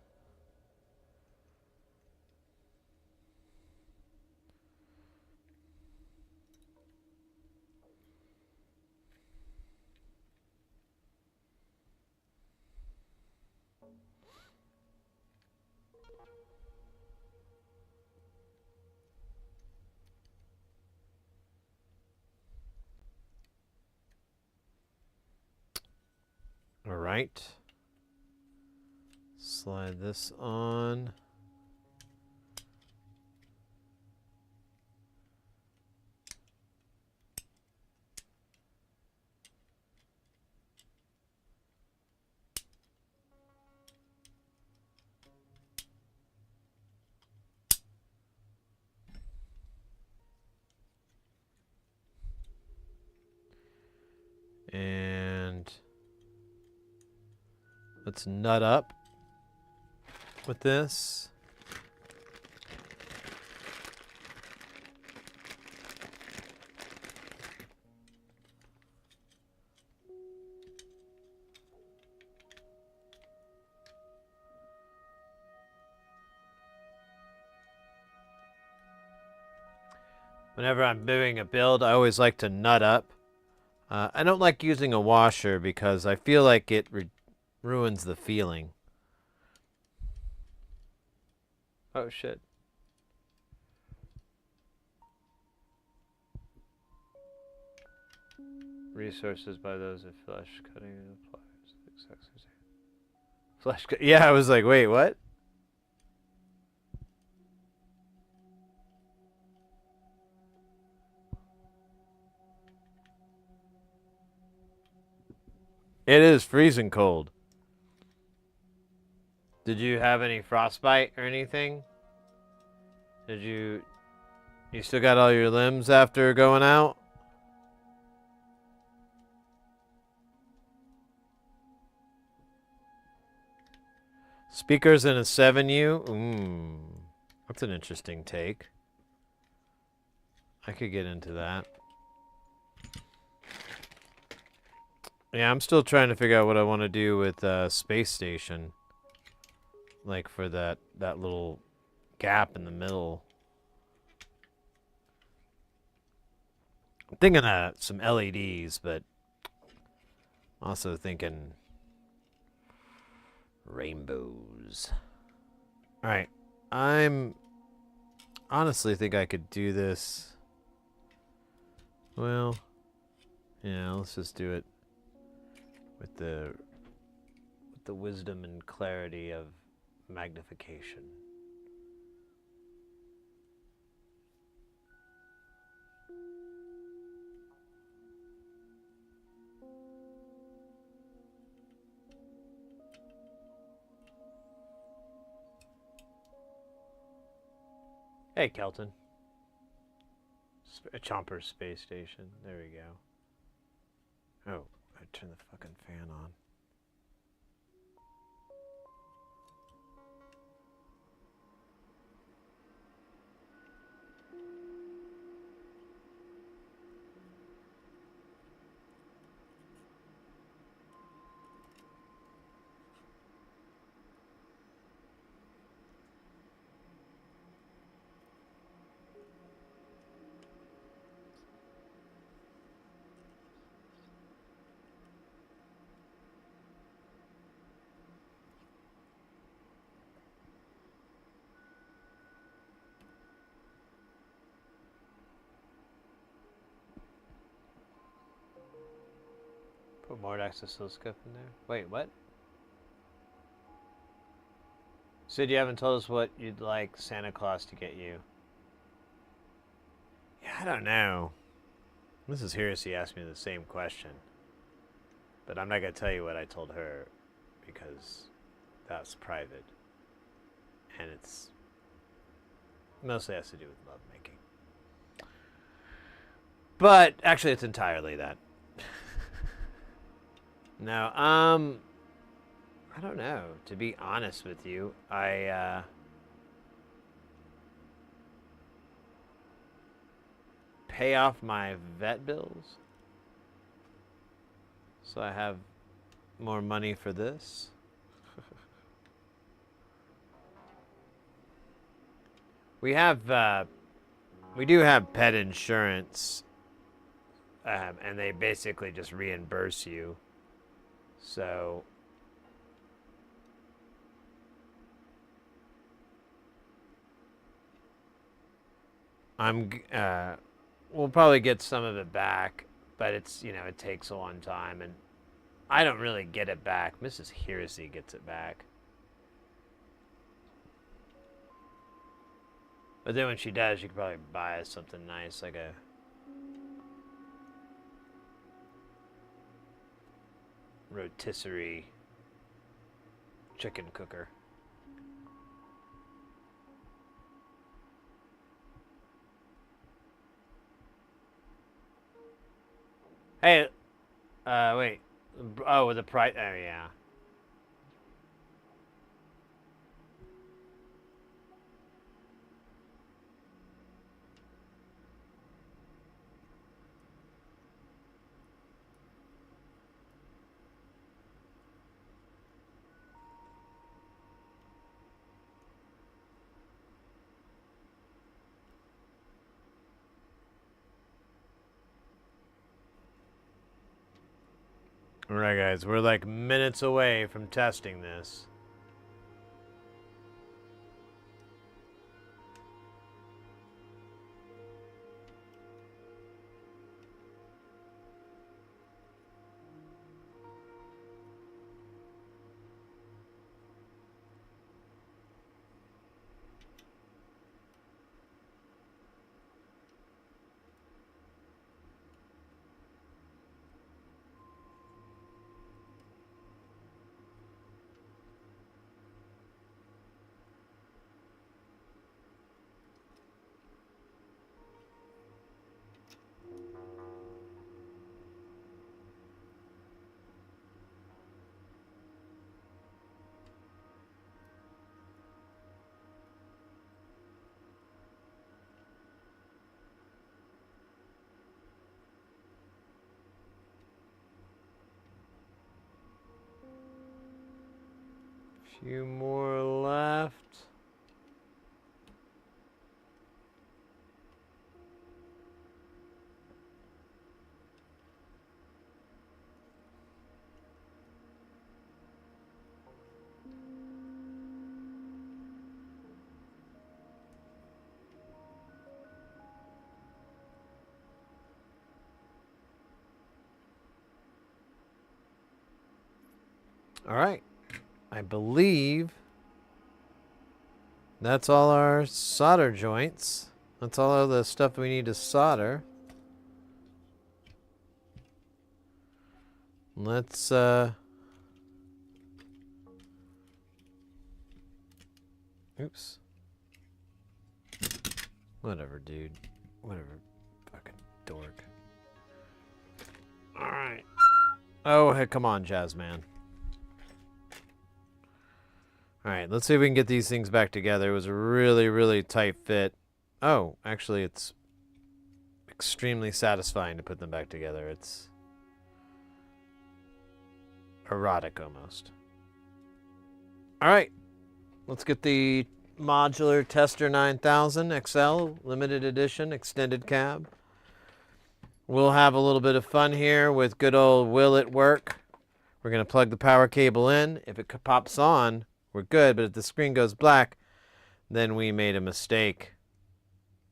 All right. Slide this on. And let's nut up with this. Whenever I'm doing a build, I always like to nut up. I don't like using a washer because I feel like it ruins the feeling. Oh shit. Resources by those of flesh cutting and pliers. Flesh cut. Yeah, I was like, wait, what? It is freezing cold. Did you have any frostbite or anything? Did you still got all your limbs after going out? Speakers in a 7U? That's an interesting take. I could get into that. Yeah, I'm still trying to figure out what I want to do with Space Station. Like for that little gap in the middle. I'm thinking some LEDs, but also thinking rainbows. All right, I'm honestly think I could do this. Well, yeah, let's just do it with the wisdom and clarity of magnification. Hey, Kelton. Chomper's space station. There we go. Oh, I turned the fucking fan on. Put more oscilloscope in there. Wait, what? Sid, you haven't told us what you'd like Santa Claus to get you. Yeah, I don't know. Mrs. Heresy asked me the same question. But I'm not going to tell you what I told her because that's private. And it's mostly has to do with lovemaking. But actually, it's entirely that. No, I don't know. To be honest with you, I pay off my vet bills, so I have more money for this. We do have pet insurance, and they basically just reimburse you. So we'll probably get some of it back, but it's, it takes a long time, and I don't really get it back. Mrs. Heresy gets it back. But then when she does, she could probably buy us something nice, like a rotisserie chicken cooker. Hey, wait. Oh, the price. Oh, yeah. Alright, guys, we're like minutes away from testing this. Few more left. All right. I believe that's all our solder joints. That's all of the stuff we need to solder. Let's oops. Whatever, dude. Whatever. Fucking dork. All right. Oh, hey, come on, Jazzman. Alright, let's see if we can get these things back together. It was a really, really tight fit. Oh, actually, it's extremely satisfying to put them back together. It's erotic, almost. Alright, let's get the modular Tester 9000 XL limited edition extended cab. We'll have a little bit of fun here with good old Will It Work. We're going to plug the power cable in. If it pops on, we're good, but if the screen goes black, then we made a mistake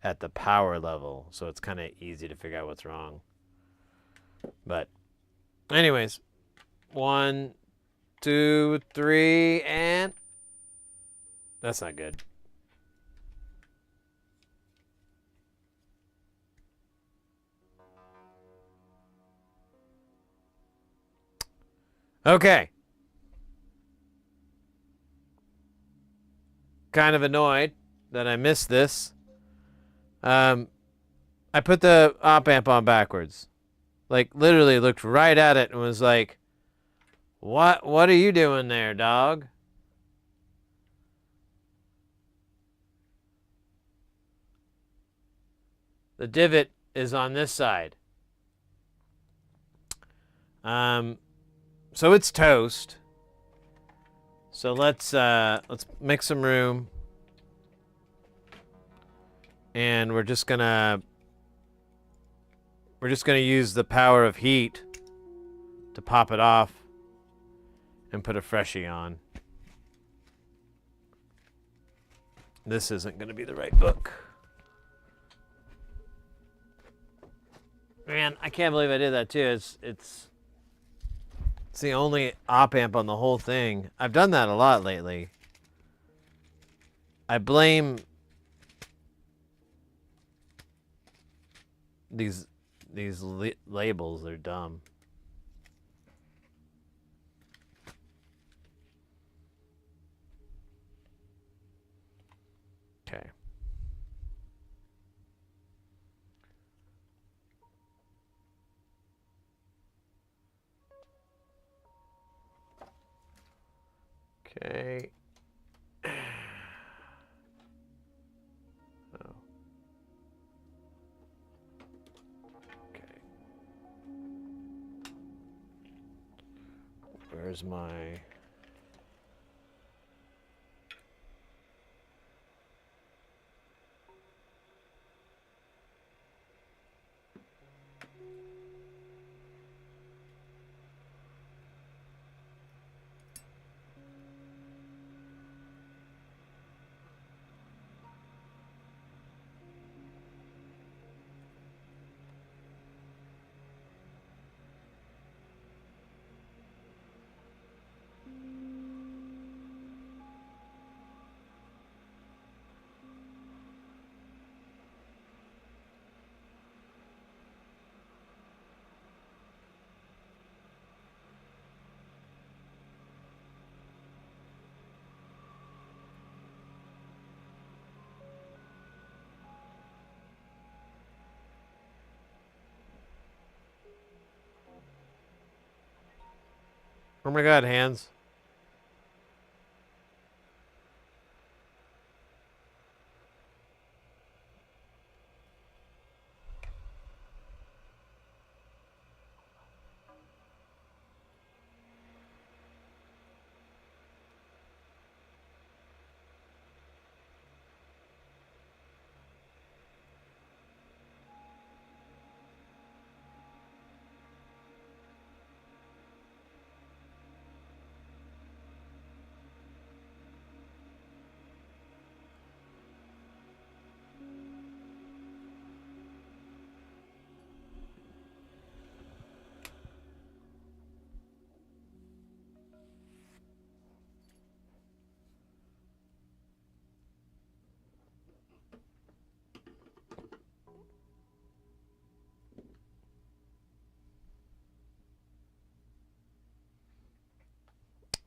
at the power level. So it's kind of easy to figure out what's wrong. But anyways, 1, 2, 3, and That's not good. Okay. Kind of annoyed that I missed this. I put the op amp on backwards. Like, literally looked right at it and was like, What are you doing there, dog? The divot is on this side. So it's toast. So let's make some room. And we're just gonna use the power of heat to pop it off and put a freshie on. This isn't gonna be the right book. Man, I can't believe I did that too. It's the only op amp on the whole thing. I've done that a lot lately. I blame these labels. They're dumb. Okay. Okay. Oh. Okay. Where's my... Oh my god, hands.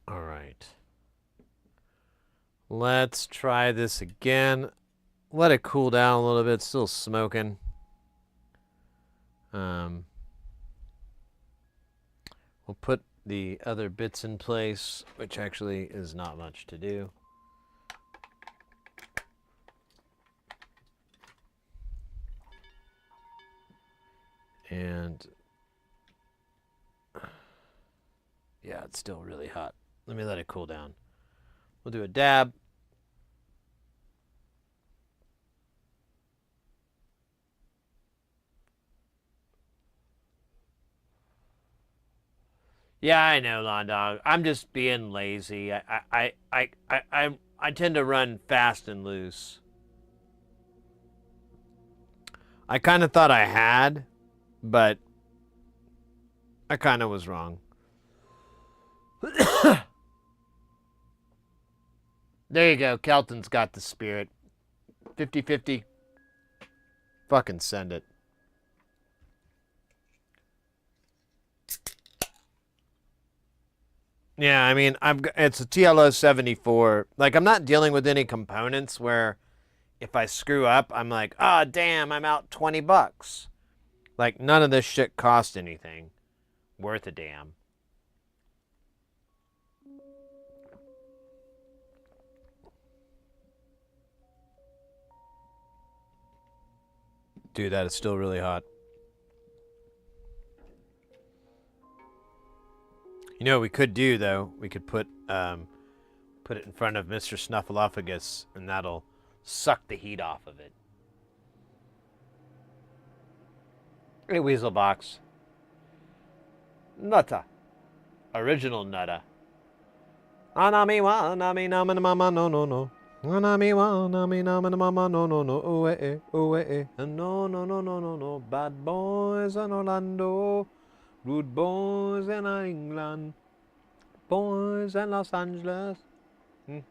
All right. Let's try this again. Let it cool down a little bit. It's still smoking. We'll put the other bits in place, which actually is not much to do. And yeah, it's still really hot. Let me let it cool down. We'll do a dab. Yeah, I know, Lawn Dog. I'm just being lazy. I tend to run fast and loose. I kind of thought I had, but I kind of was wrong. There you go. Kelton's got the spirit. 50-50. Fucking send it. Yeah, I mean, it's a TLO 74. Like, I'm not dealing with any components where if I screw up, I'm like, oh, damn, I'm out $20. Like, none of this shit cost anything worth a damn. Dude, that is still really hot. You know what we could do, though? We could put it in front of Mr. Snuffleupagus, and that'll suck the heat off of it. Hey, Weaselbox. Nutta. Original Nutta. Anami wa, nami nama mama no no no. Anami wa, nami nama mama no no no. Oh eh, oh eh. No no no no no no. Bad boys in Orlando. Rude boys in England. Boys in Los Angeles. Yeah,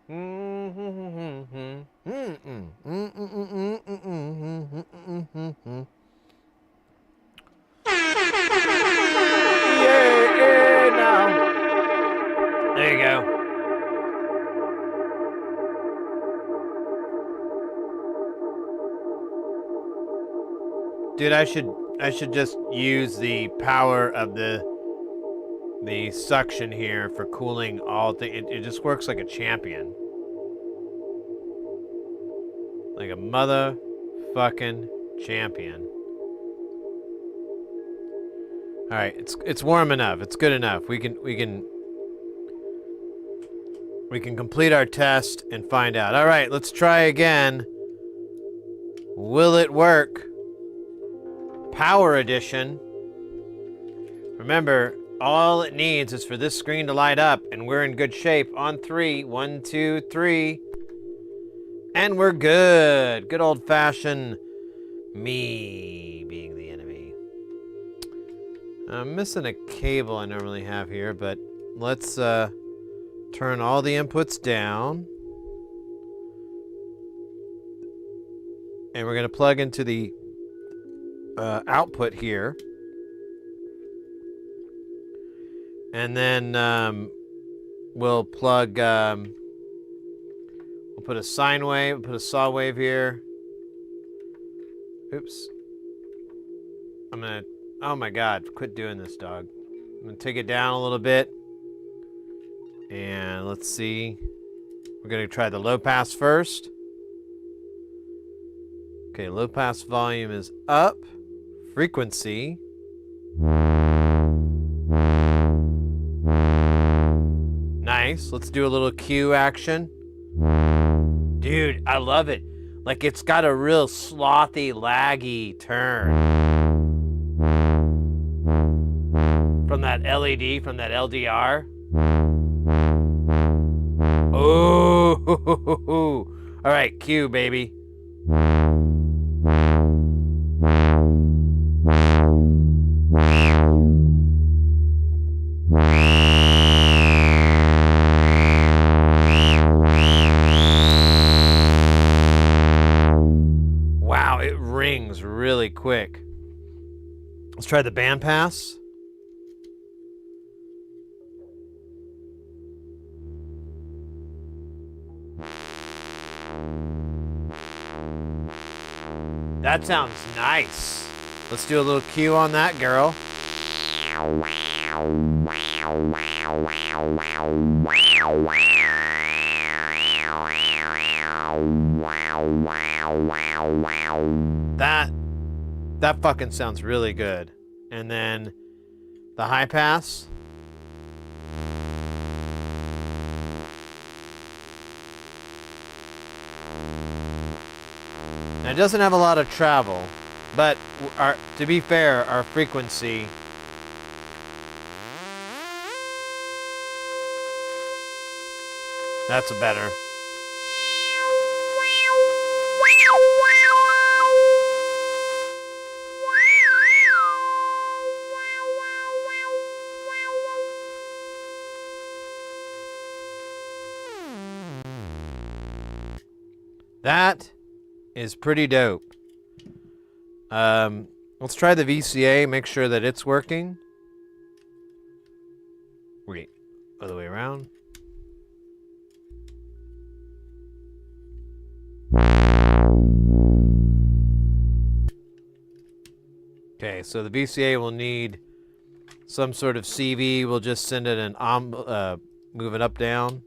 now. There you go. Dude, I should just use the power of the suction here for cooling all things. It just works like a champion. Like a motherfucking champion. All right, it's warm enough. It's good enough. We can complete our test and find out. All right, let's try again. Will it work? Power edition. Remember, all it needs is for this screen to light up, and we're in good shape. On 3, 1, 2, 3. And we're good. Good old-fashioned me being the enemy. I'm missing a cable I normally have here, but let's turn all the inputs down. And we're going to plug into the output here. And then we'll plug, we'll put a sine wave, we'll put a saw wave here. Oops. Oh my God, quit doing this, dog. I'm gonna take it down a little bit. And let's see. We're gonna try the low pass first. Okay, low pass volume is up. Frequency. Nice. Let's do a little Q action. Dude, I love it. Like, it's got a real slothy, laggy turn. From that LED, from that LDR. Oh, all right, Q, baby. Wow, it rings really quick. Let's try the band pass. That sounds nice. Let's do a little Q on that, girl. That fucking sounds really good. And then the high pass. Now, it doesn't have a lot of travel, but to be fair, our frequency that's a better. That is pretty dope. Let's try the VCA, make sure that it's working. Wait, other way around. Okay, so the VCA will need some sort of CV. We'll just send it an move it up, down.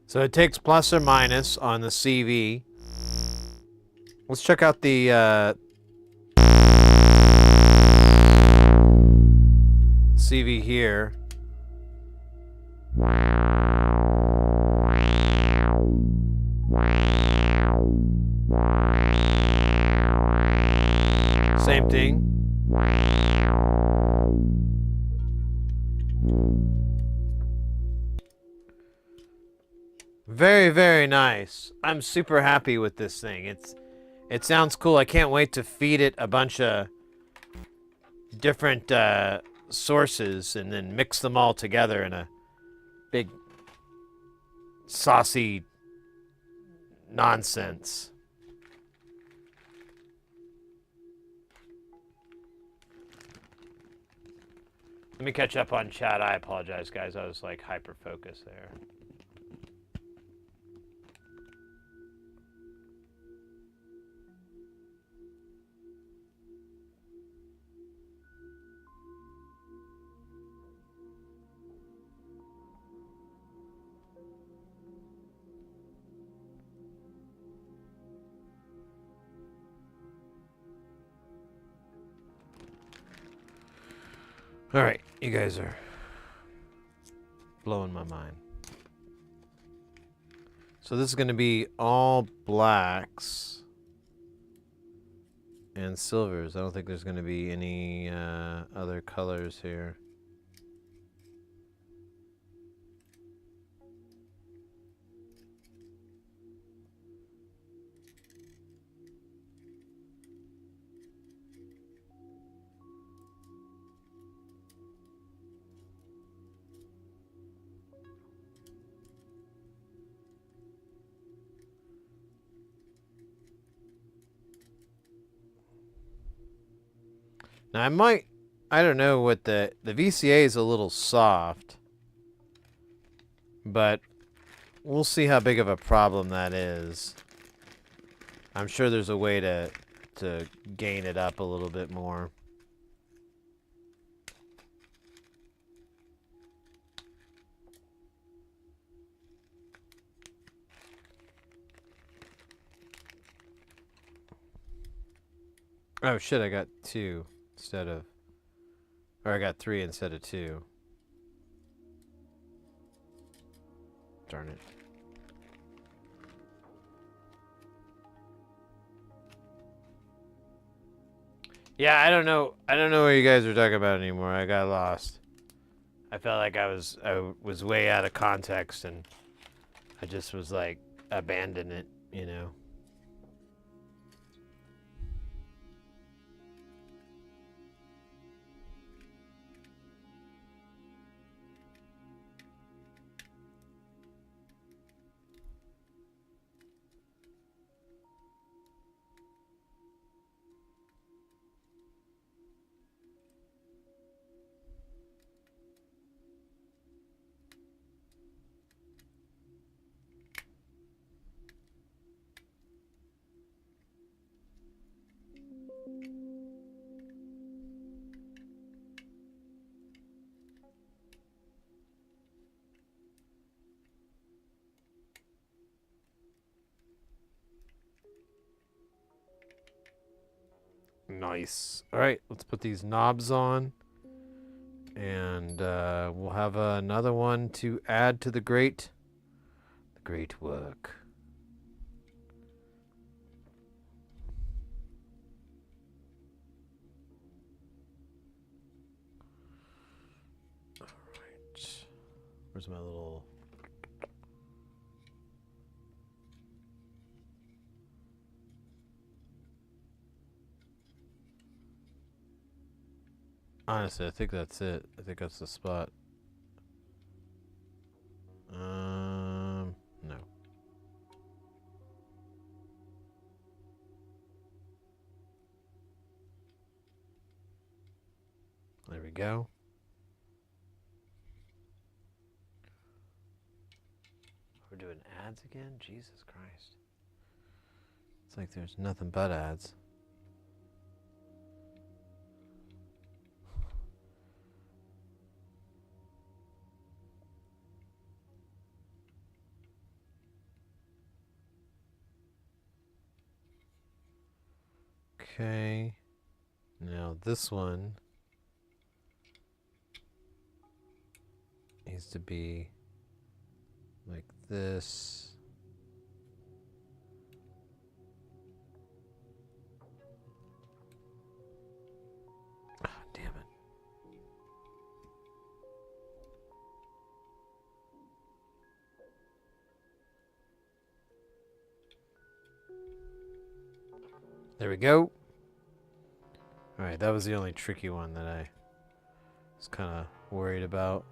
So it takes plus or minus on the CV. Let's check out the CV here. Same thing. Very, very nice. I'm super happy with this thing. It sounds cool. I can't wait to feed it a bunch of different sources and then mix them all together in a big saucy nonsense. Let me catch up on chat. I apologize, guys. I was like hyper focused there. All right, you guys are blowing my mind. So this is going to be all blacks and silvers. I don't think there's going to be any other colors here. Now I don't know what the VCA is a little soft, but we'll see how big of a problem that is. I'm sure there's a way to gain it up a little bit more. Oh shit, I got 2 instead of, or I got 3 instead of 2. Darn it. Yeah, I don't know what you guys are talking about anymore. I got lost. I felt like I was way out of context and I just was like abandon it, you know. Nice. All right, let's put these knobs on. And we'll have another one to add to the great work. All right. Where's my little... Honestly, I think that's it. I think that's the spot. No. There we go. We're doing ads again? Jesus Christ. It's like there's nothing but ads. Okay, now this one needs to be like this. Ah, damn it. There we go. Alright, that was the only tricky one that I was kind of worried about.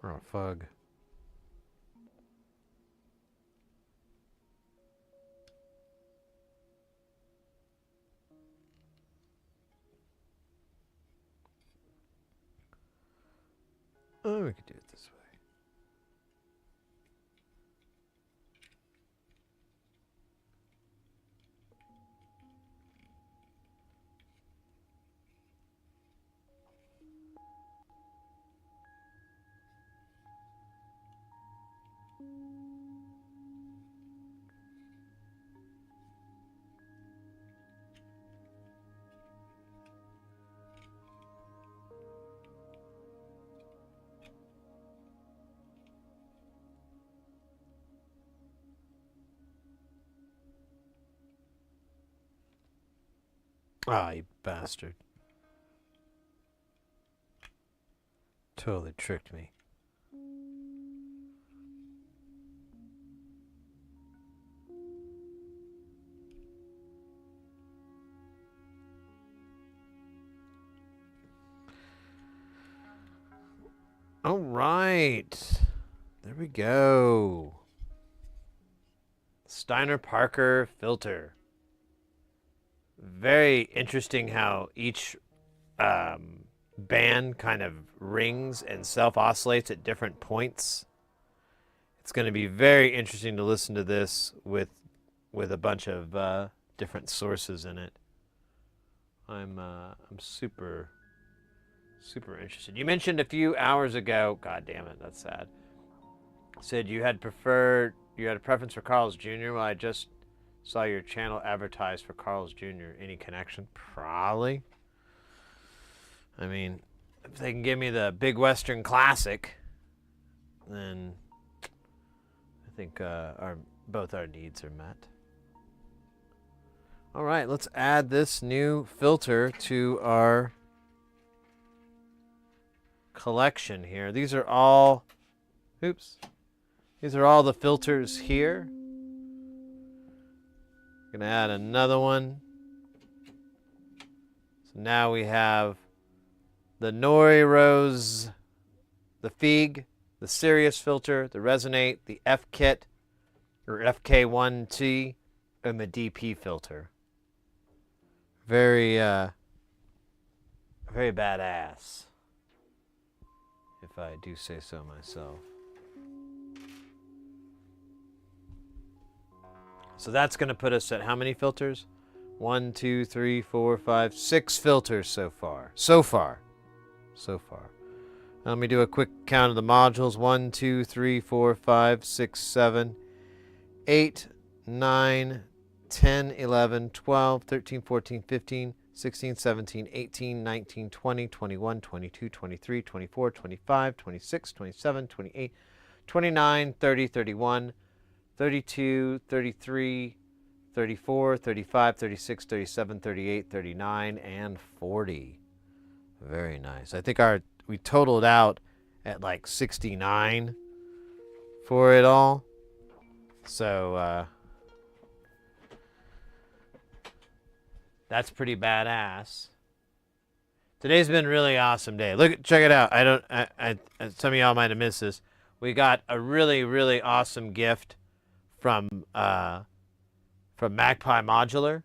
Oh, fug. Oh, we could do it this way. Ah, you bastard. Totally tricked me. All right. There we go. Steiner Parker filter. Very interesting how each band kind of rings and self-oscillates at different points. It's going to be very interesting to listen to this with a bunch of different sources in it. I'm super interested. You mentioned a few hours ago, god damn it, that's sad. Said you had a preference for Carl's Jr. Well, I just saw your channel advertised for Carl's Jr. Any connection? Probably. I mean, if they can give me the Big Western Classic, then I think both our needs are met. All right, let's add this new filter to our collection here. These are all, these are all the filters here. Gonna add another one. So now we have the Nori Rose, the Feig, the Sirius filter, the Resonate, the F-Kit, or FK1T, and the DP filter. Very badass, if I do say so myself. So that's going to put us at how many filters? 1, 2, 3, 4, 5, 6 filters so far. So far. Let me do a quick count of the modules. 1, 2, 3, 4, 5, 6, 7, 8, 9, 10, 11, 12, 13, 14, 15, 16, 17, 18, 19, 20, 21, 22, 23, 24, 25, 26, 27, 28, 29, 30, 31, 32, 33, 34, 35, 36, 37, 38, 39, and 40. Very nice. I think we totaled out at like 69 for it all. So that's pretty badass. Today's been a really awesome day. Check it out. Some of y'all might have missed this. We got a really, really awesome gift from Magpie Modular.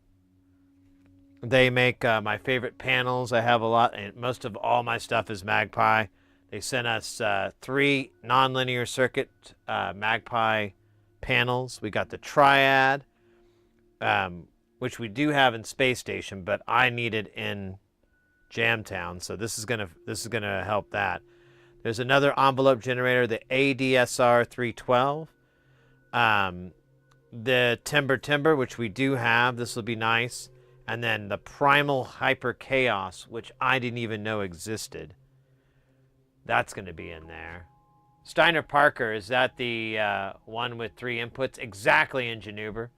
They make my favorite panels. I have a lot, and most of all my stuff is Magpie. They sent us 3 Nonlinear Circuit Magpie panels. We got the Triad, which we do have in Space Station, but I need it in Jamtown, so this is gonna help that. There's another envelope generator, the ADSR 312. The Timber, which we do have. This will be nice. And then the Primal Hyper Chaos, which I didn't even know existed. That's going to be in there. Steiner Parker, is that the one with 3 inputs? Exactly, Ingenuber.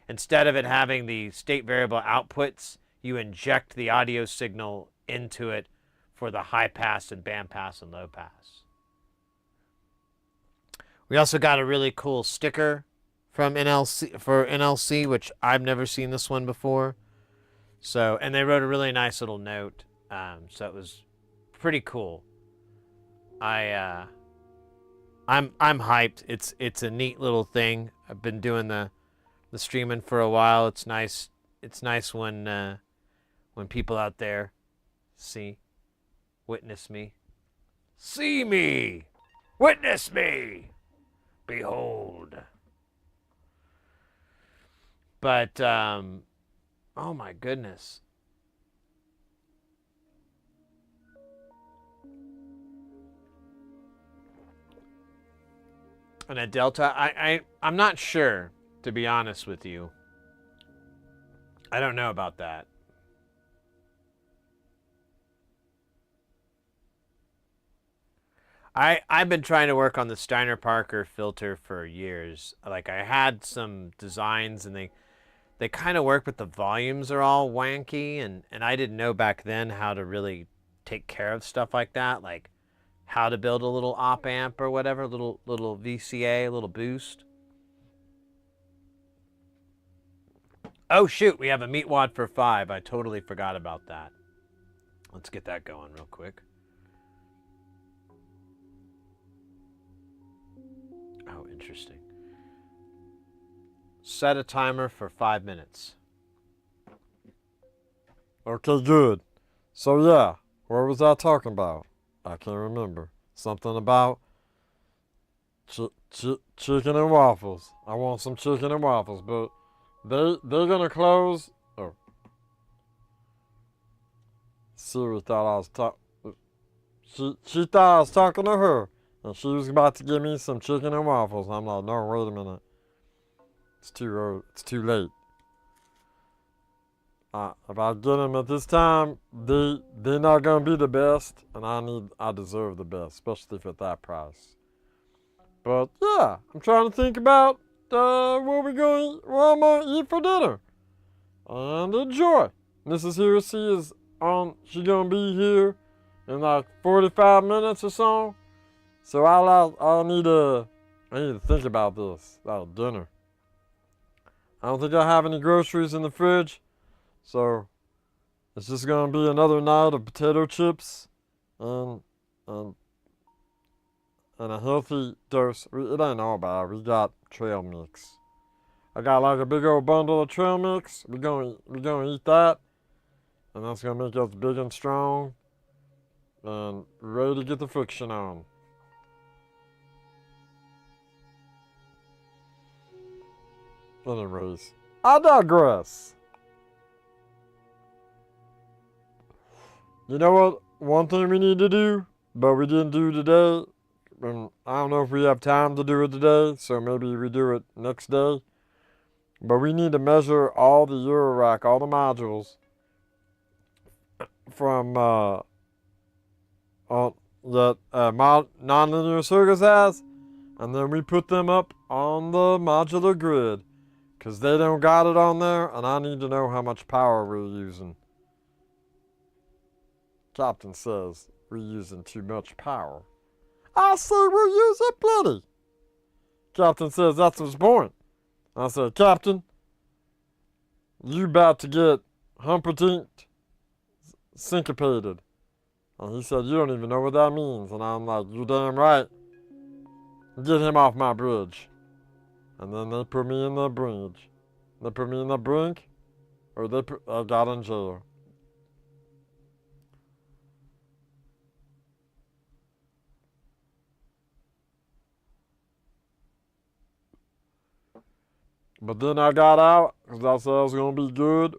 Instead of it having the state variable outputs, you inject the audio signal into it for the high pass and band pass and low pass. We also got a really cool sticker from NLC, which I've never seen this one before. So, and they wrote a really nice little note. So it was pretty cool. I'm hyped. It's a neat little thing. I've been doing the streaming for a while. It's nice. It's nice when people out there witness me, see me, witness me, behold. But oh my goodness. And a Delta, I'm not sure, to be honest with you. I don't know about that. I've been trying to work on the Steiner Parker filter for years. Like, I had some designs and they kind of work, but the volumes are all wanky, and I didn't know back then how to really take care of stuff like that, like how to build a little op amp or whatever, little VCA, a little boost. Oh shoot, we have a meat wad for 5. I totally forgot about that. Let's get that going real quick. Oh, interesting. Set a timer for 5 minutes. Okay, good. So yeah, what was I talking about? I can't remember. Something about chicken and waffles. I want some chicken and waffles, but they're gonna close. Oh, Siri thought I was she thought I was talking to her, and she was about to give me some chicken and waffles. I'm like, no, wait a minute. It's too early. It's too late. If I get them at this time, they're not gonna be the best, and I deserve the best, especially for that price. But yeah, I'm trying to think about what I'm gonna eat for dinner, and enjoy. Mrs. Heresy is on. She's gonna be here in like 45 minutes or so. So I need to think about this dinner. I don't think I have any groceries in the fridge, so it's just gonna be another night of potato chips and a healthy dose. It ain't all bad. We got trail mix. I got like a big old bundle of trail mix. We're gonna eat that, and that's gonna make us big and strong and ready to get the friction on. Anyways, I digress. You know what? One thing we need to do but we didn't do today. And I don't know if we have time to do it today, so maybe we do it next day. But we need to measure all the eurorack, all the modules from that Nonlinear Circuits has, and then we put them up on the modular grid, because they don't got it on there, and I need to know how much power we're using. Captain says we're using too much power. I say we're using plenty. Captain says that's his point. I said, Captain, you about to get Humperdinck syncopated. And he said, you don't even know what that means. And I'm like, you damn right. Get him off my bridge. And then they put me in the bridge. They put me in the brink, or I got in jail. But then I got out, because I said I was going to be good.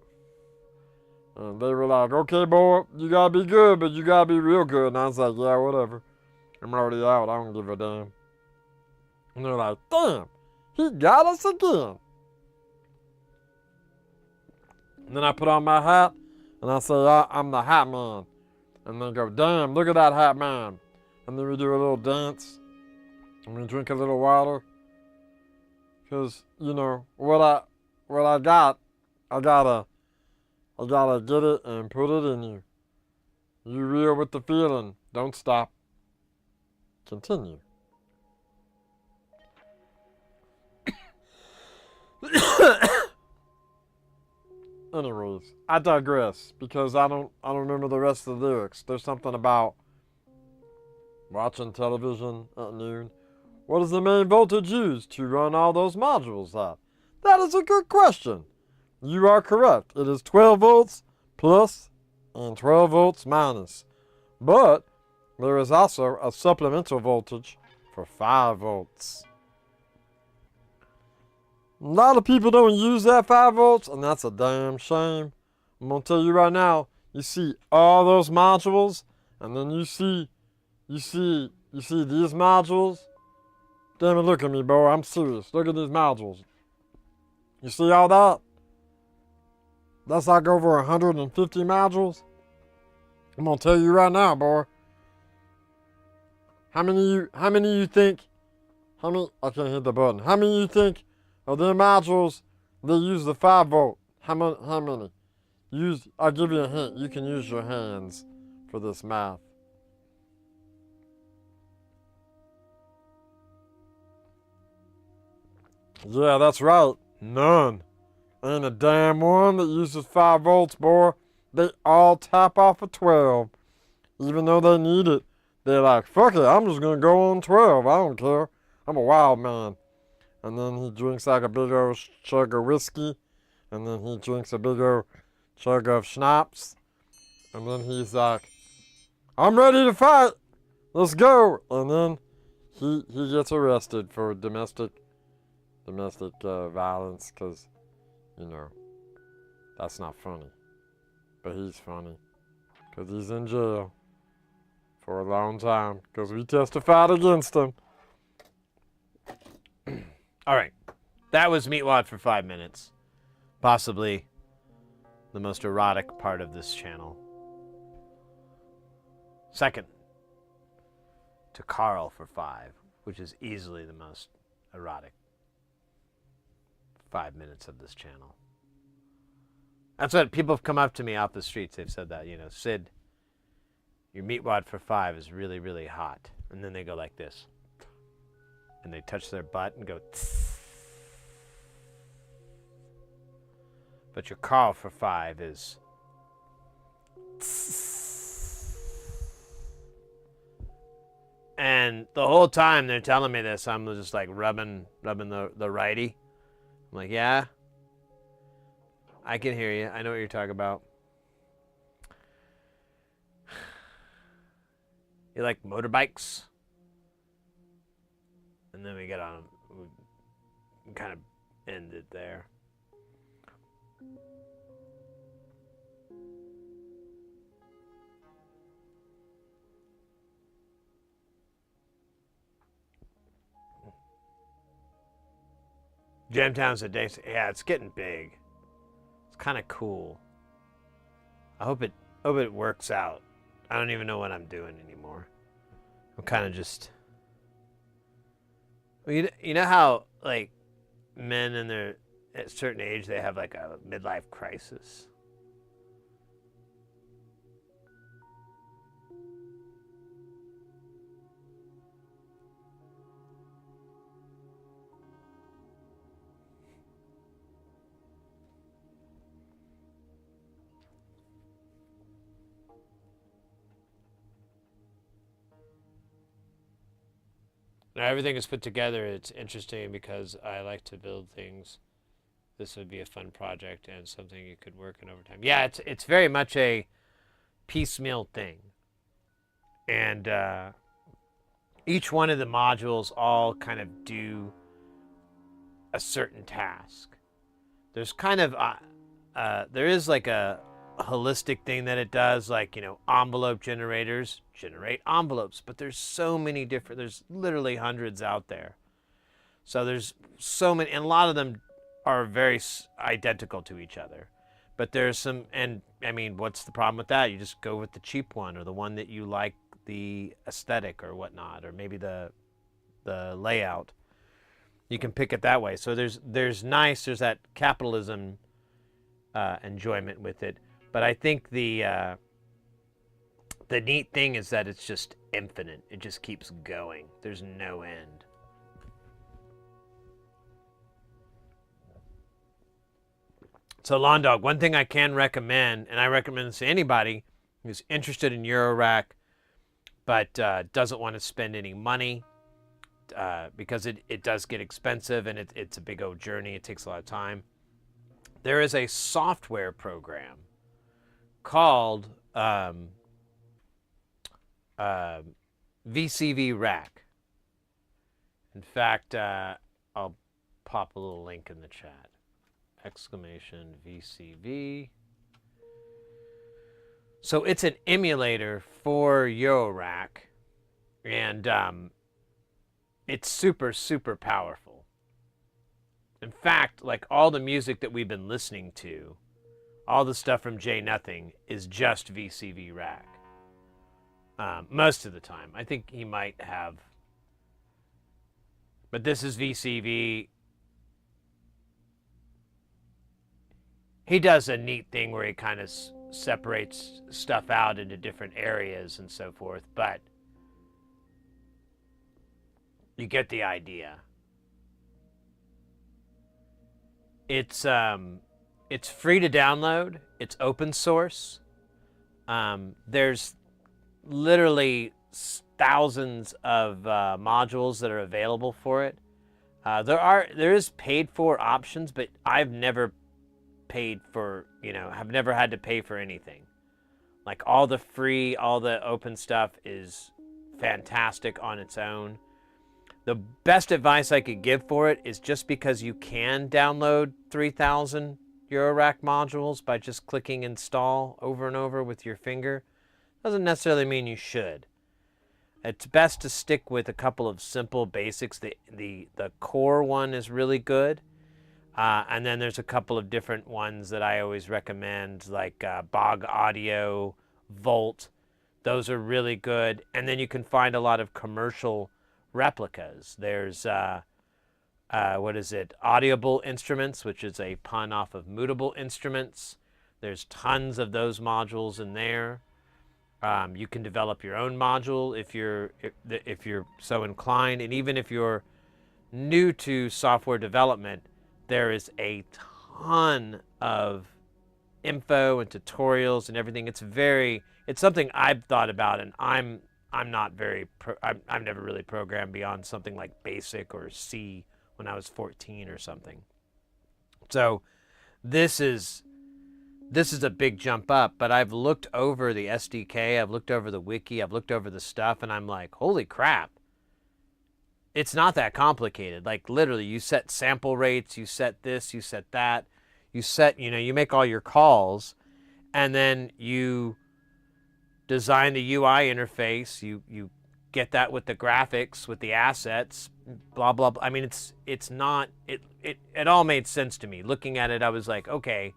And they were like, okay, boy, you got to be good, but you got to be real good. And I was like, yeah, whatever. I'm already out. I don't give a damn. And they're like, damn, he got us again. And then I put on my hat, and I say, I'm the hat man. And they go, damn, look at that hat man. And then we do a little dance, and we drink a little water. Because, you know, what I got, I gotta get it and put it in you. You real with the feeling. Don't stop. Continue. Anyways, I digress because I don't remember the rest of the lyrics. There's something about watching television at noon. What is the main voltage used to run all those modules at? That is a good question. You are correct. It is 12 volts plus and 12 volts minus. But there is also a supplemental voltage for 5 volts. A lot of people don't use that 5 volts, and that's a damn shame. I'm going to tell you right now, you see all those modules, and then you see these modules. Damn it, look at me, boy. I'm serious. Look at these modules. You see all that? That's like over 150 modules. I'm gonna tell you right now, boy. How many you think? I can't hit the button. How many you think of their modules they use the 5 volt? How many? I'll give you a hint. You can use your hands for this math. Yeah, that's right. None. Ain't a damn one that uses 5 volts, boy. They all tap off of 12. Even though they need it, they're like, fuck it, I'm just gonna go on 12. I don't care. I'm a wild man. And then he drinks like a big old chug of whiskey. And then he drinks a big old chug of schnapps. And then he's like, I'm ready to fight. Let's go. And then he gets arrested for domestic violence, because, you know, that's not funny. But he's funny, because he's in jail for a long time, because we testified against him. All right. That was Meatwad for 5 minutes. Possibly the most erotic part of this channel. Second, to Carl for 5, which is easily the most erotic 5 minutes of this channel. That's what people have come up to me off the streets. They've said that, you know, Sid, your Meatwad for 5 is really, really hot. And then they go like this. And they touch their butt and go tss. But your Carl for 5 is tss. And the whole time they're telling me this, I'm just like rubbing the righty. I'm like, yeah, I can hear you. I know what you're talking about. You like motorbikes? And then we get on, we kind of end it there. Gemtown's a day. Yeah, it's getting big. It's kind of cool. I hope it works out. I don't even know what I'm doing anymore. I'm kind of just. Well, you know how like men in their at a certain age they have like a midlife crisis. Now everything is put together. It's interesting because I like to build things. This would be a fun project and something you could work in over time. Yeah, it's very much a piecemeal thing, and each one of the modules all kind of do a certain task. There's kind of there is like a holistic thing that it does, like, you know, envelope generators generate envelopes, but there's so many different, there's literally hundreds out there. So there's so many, and a lot of them are very identical to each other. But there's some, and I mean, what's the problem with that? You just go with the cheap one, or the one that you like the aesthetic or whatnot, or maybe the layout. You can pick it that way. So there's that capitalism enjoyment with it. But I think the neat thing is that it's just infinite. It just keeps going. There's no end. So Lawn Dog, one thing I can recommend, and I recommend this to anybody who's interested in Eurorack but doesn't want to spend any money, because it does get expensive and it's a big old journey. It takes a lot of time. There is a software program called VCV Rack. In fact, I'll pop a little link in the chat. Exclamation VCV. So it's an emulator for eurorack, and it's super, super powerful. In fact, like all the music that we've been listening to, all the stuff from J Nothing is just VCV Rack. Most of the time. I think he might have, but this is VCV. He does a neat thing where he kind of separates stuff out into different areas and so forth, but you get the idea. It's free to download. It's open source. There's literally thousands of modules that are available for it. There is paid for options, but I've never paid for, have never had to pay for anything. Like all the free, all the open stuff is fantastic on its own. The best advice I could give for it is just because you can download 3,000 Eurorack modules by just clicking install over and over with your finger, doesn't necessarily mean you should. It's best to stick with a couple of simple basics. The core one is really good. And then there's a couple of different ones that I always recommend, like Bog Audio, Volt. Those are really good. And then you can find a lot of commercial replicas. There's, Audible Instruments, which is a pun off of Mutable Instruments. There's tons of those modules in there. You can develop your own module if you're so inclined. And even if you're new to software development, there is a ton of info and tutorials and everything. It's something I've thought about, and I'm not I've never really programmed beyond something like BASIC or C when I was 14 or something. So this is a big jump up, but I've looked over the SDK, I've looked over the wiki, I've looked over the stuff, and I'm like, holy crap. It's not that complicated. Like literally you set sample rates, you set this, you set that, you make all your calls, and then you design the UI interface, you get that with the graphics, with the assets, blah, blah, blah. I mean, it all made sense to me. Looking at it, I was like, okay,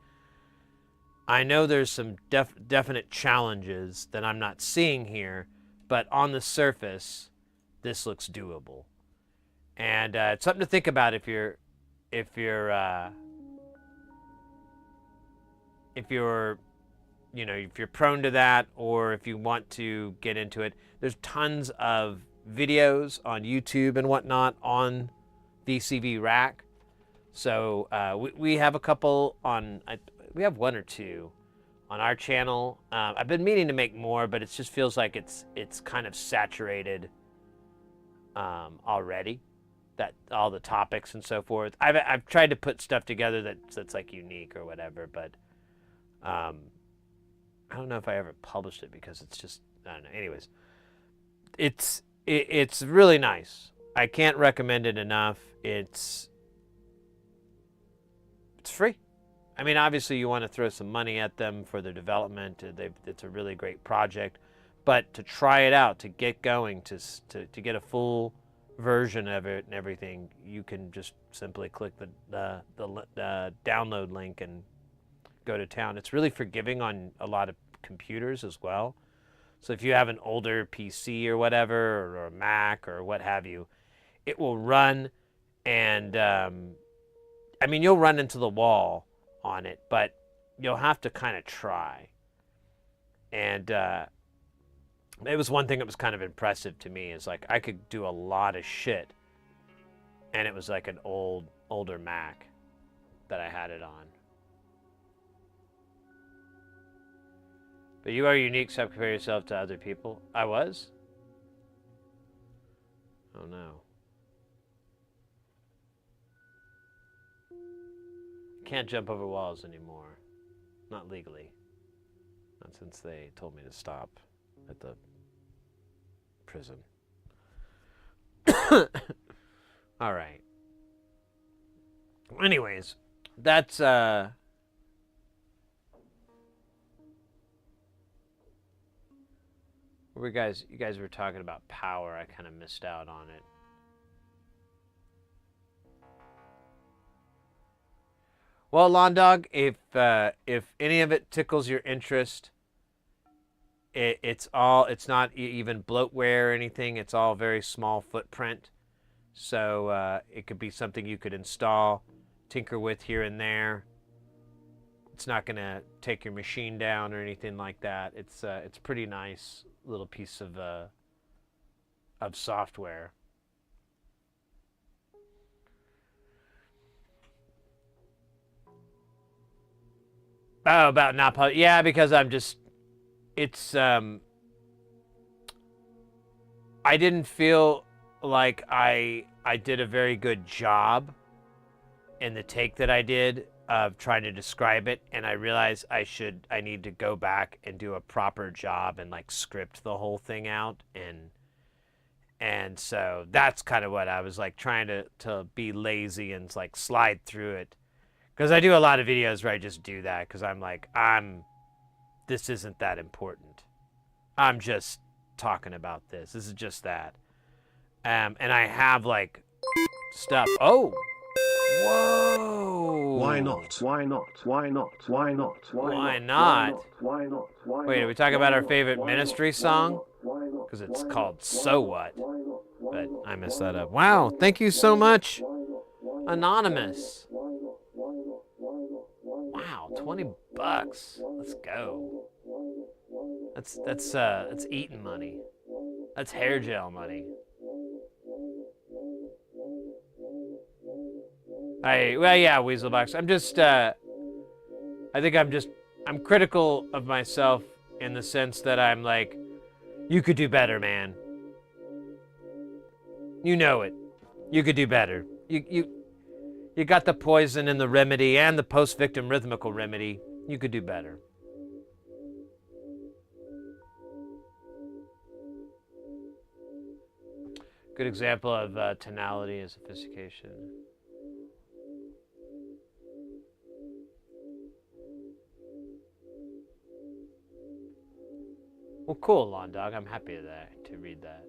I know there's some definite challenges that I'm not seeing here, but on the surface, this looks doable. And it's something to think about if you're prone to that, or if you want to get into it. There's tons of videos on YouTube and whatnot on VCV Rack. So we have a couple on. We have one or two on our channel. I've been meaning to make more, but it just feels like it's kind of saturated already. That all the topics and so forth. I've tried to put stuff together that's like unique or whatever, but I don't know if I ever published it because it's just, I don't know. Anyways, it's really nice. I can't recommend it enough. It's free. I mean, obviously you want to throw some money at them for their development. It's a really great project, but to try it out, to get going, to get a full version of it and everything, you can just simply click the download link and go to town. It's really forgiving on a lot of computers as well. So if you have an older PC or whatever, or a Mac or what have you, it will run, and I mean, you'll run into the wall on it, but you'll have to kind of try. And it was one thing that was kind of impressive to me, is like I could do a lot of shit, and it was like an older Mac that I had it on. But you are unique, so compare yourself to other people. I was? Oh no. Can't jump over walls anymore. Not legally. Not since they told me to stop at the prison. All right. Anyways, that's you guys were talking about power. I kind of missed out on it. Well, Lawn Dog, if any of it tickles your interest, it's not even bloatware or anything. It's all very small footprint. So it could be something you could install, tinker with here and there. It's not going to take your machine down or anything like that. It's pretty nice little piece of software. Oh, about not public. Yeah, because I didn't feel like I did a very good job in the take that I did of trying to describe it, and I realized I need to go back and do a proper job and like script the whole thing out, and so that's kind of what I was like, trying to be lazy and like slide through it. Because I do a lot of videos where I just do that because I'm like, this isn't that important. I'm just talking about this. This is just that. And I have like stuff. Oh, whoa. Why not? Why not? Why not? Why not? Why not? Why not? Wait, are we talking about our favorite Ministry song? Because it's called So What. But I messed that up. Wow, thank you so much, Anonymous. Wow, $20. Let's go. That's eating money. That's hair gel money. Well, yeah, Weaselbox. I'm critical of myself in the sense that I'm like, you could do better, man. You know it. You could do better. You got the poison and the remedy and the post-victim rhythmical remedy. You could do better. Good example of tonality and sophistication. Well, cool, Lawn Dog. I'm happy to read that.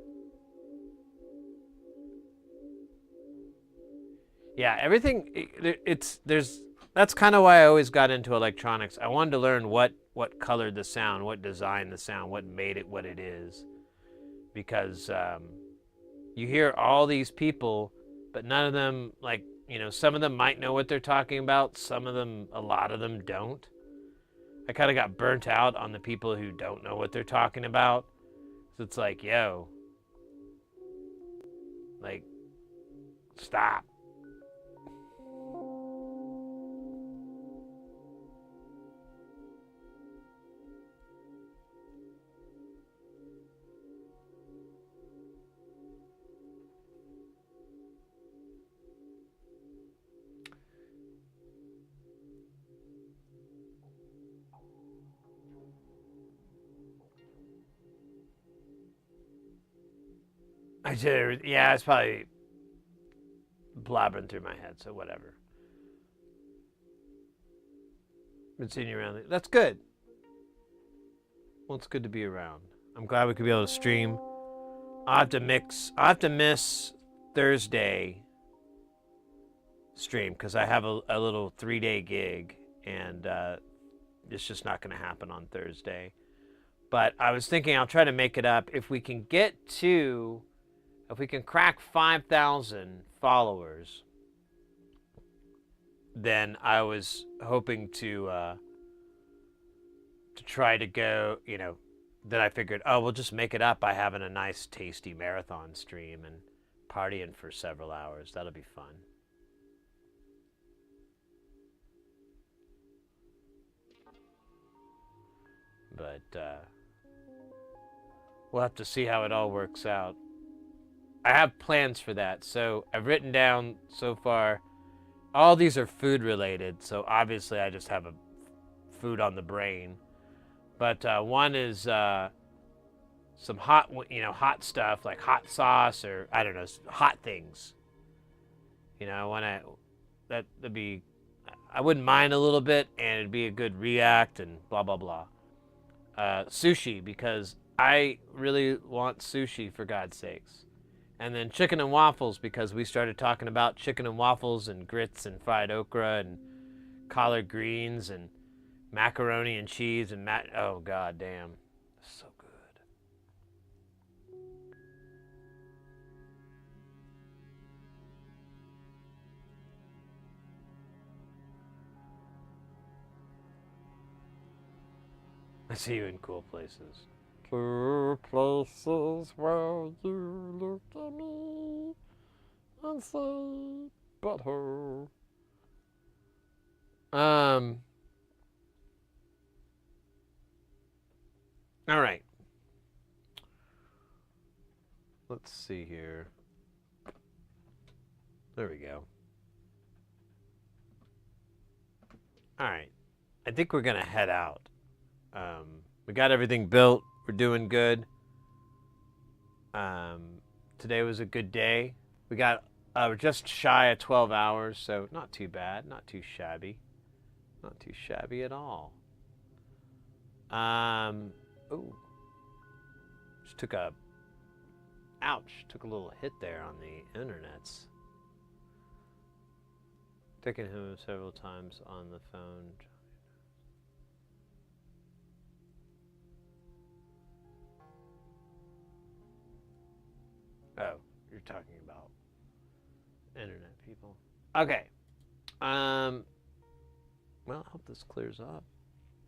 Yeah, everything. That's kind of why I always got into electronics. I wanted to learn what colored the sound, what designed the sound, what made it what it is, because you hear all these people, but none of them, like, some of them might know what they're talking about. Some of them, a lot of them don't. I kind of got burnt out on the people who don't know what they're talking about. So it's like, yo, like, stop. I did. Yeah, it's probably blabbering through my head, so whatever. Been seeing you around. That's good. Well, it's good to be around. I'm glad we could be able to stream. I have to miss Thursday stream because I have a little 3-day gig, and it's just not going to happen on Thursday. But I was thinking I'll try to make it up if we can crack 5,000 followers. Then I was hoping to try to go, then I figured, we'll just make it up by having a nice, tasty marathon stream and partying for several hours. That'll be fun. But we'll have to see how it all works out. I have plans for that. So I've written down so far, all these are food related. So obviously I just have a food on the brain. But one is some hot stuff like hot sauce or I don't know, hot things. That'd be, I wouldn't mind a little bit, and it'd be a good react and blah blah blah. Sushi, because I really want sushi, for God's sakes. And then chicken and waffles, because we started talking about chicken and waffles and grits and fried okra and collard greens and macaroni and cheese and oh god damn, so good. I see you in cool places. Two places where you look at me and say, butthole. All right. Let's see here. There we go. All right. I think we're going to head out. We got everything built. We're doing good. Today was a good day. We're just shy of 12 hours, so not too bad, not too shabby. Not too shabby at all. Just took a little hit there on the internets. Taking him several times on the phone. Oh, you're talking about internet people. Okay. Well, I hope this clears up.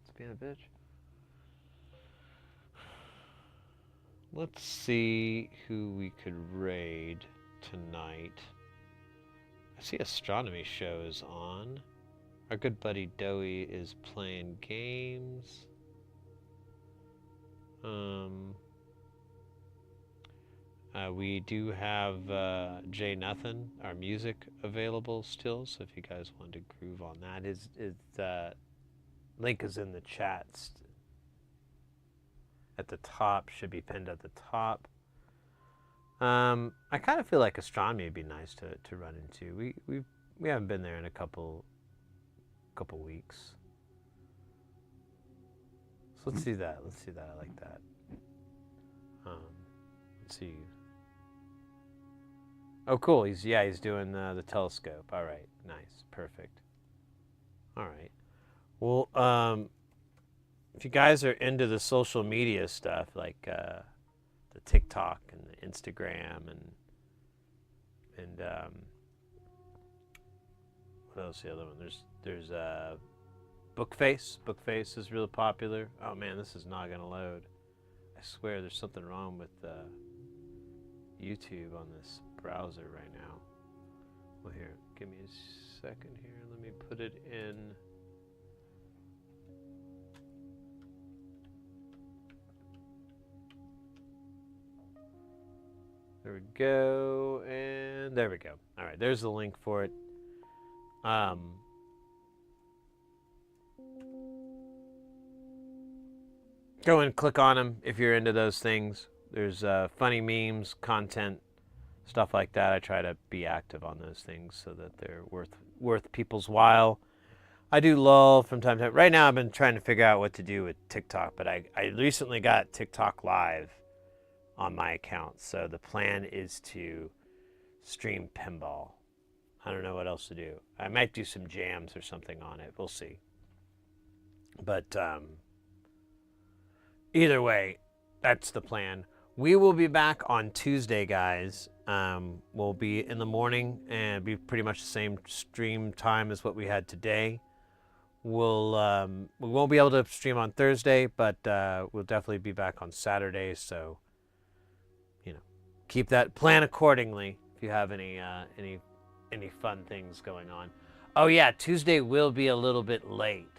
It's being a bitch. Let's see who we could raid tonight. I see Astronomy Show is on. Our good buddy Doey is playing games. We do have Jay Nothing, our music, available still, so if you guys want to groove on that, his link is in the chat at the top, should be pinned at the top. I kind of feel like Astronomy would be nice to run into. We haven't been there in a couple weeks. So let's see that. I like that. Let's see. Oh, cool. He's doing the telescope. All right, nice, perfect. All right. Well, if you guys are into the social media stuff, like the TikTok and the Instagram and what else? The other one. There's Bookface. Bookface is real popular. Oh man, this is not gonna load. I swear, there's something wrong with YouTube on this browser right now. Well, here, give me a second here. Let me put it in. There we go, and there we go. All right, there's the link for it. Go and click on them if you're into those things. There's funny memes, content, stuff like that. I try to be active on those things so that they're worth people's while. I do lull from time to time. Right now I've been trying to figure out what to do with TikTok, but I recently got TikTok Live on my account. So the plan is to stream pinball. I don't know what else to do. I might do some jams or something on it. We'll see. But either way, that's the plan. We will be back on Tuesday, guys. We'll be in the morning and be pretty much the same stream time as what we had today. We won't be able to stream on Thursday, but we'll definitely be back on Saturday. So, keep that plan accordingly if you have any fun things going on. Oh yeah, Tuesday will be a little bit late.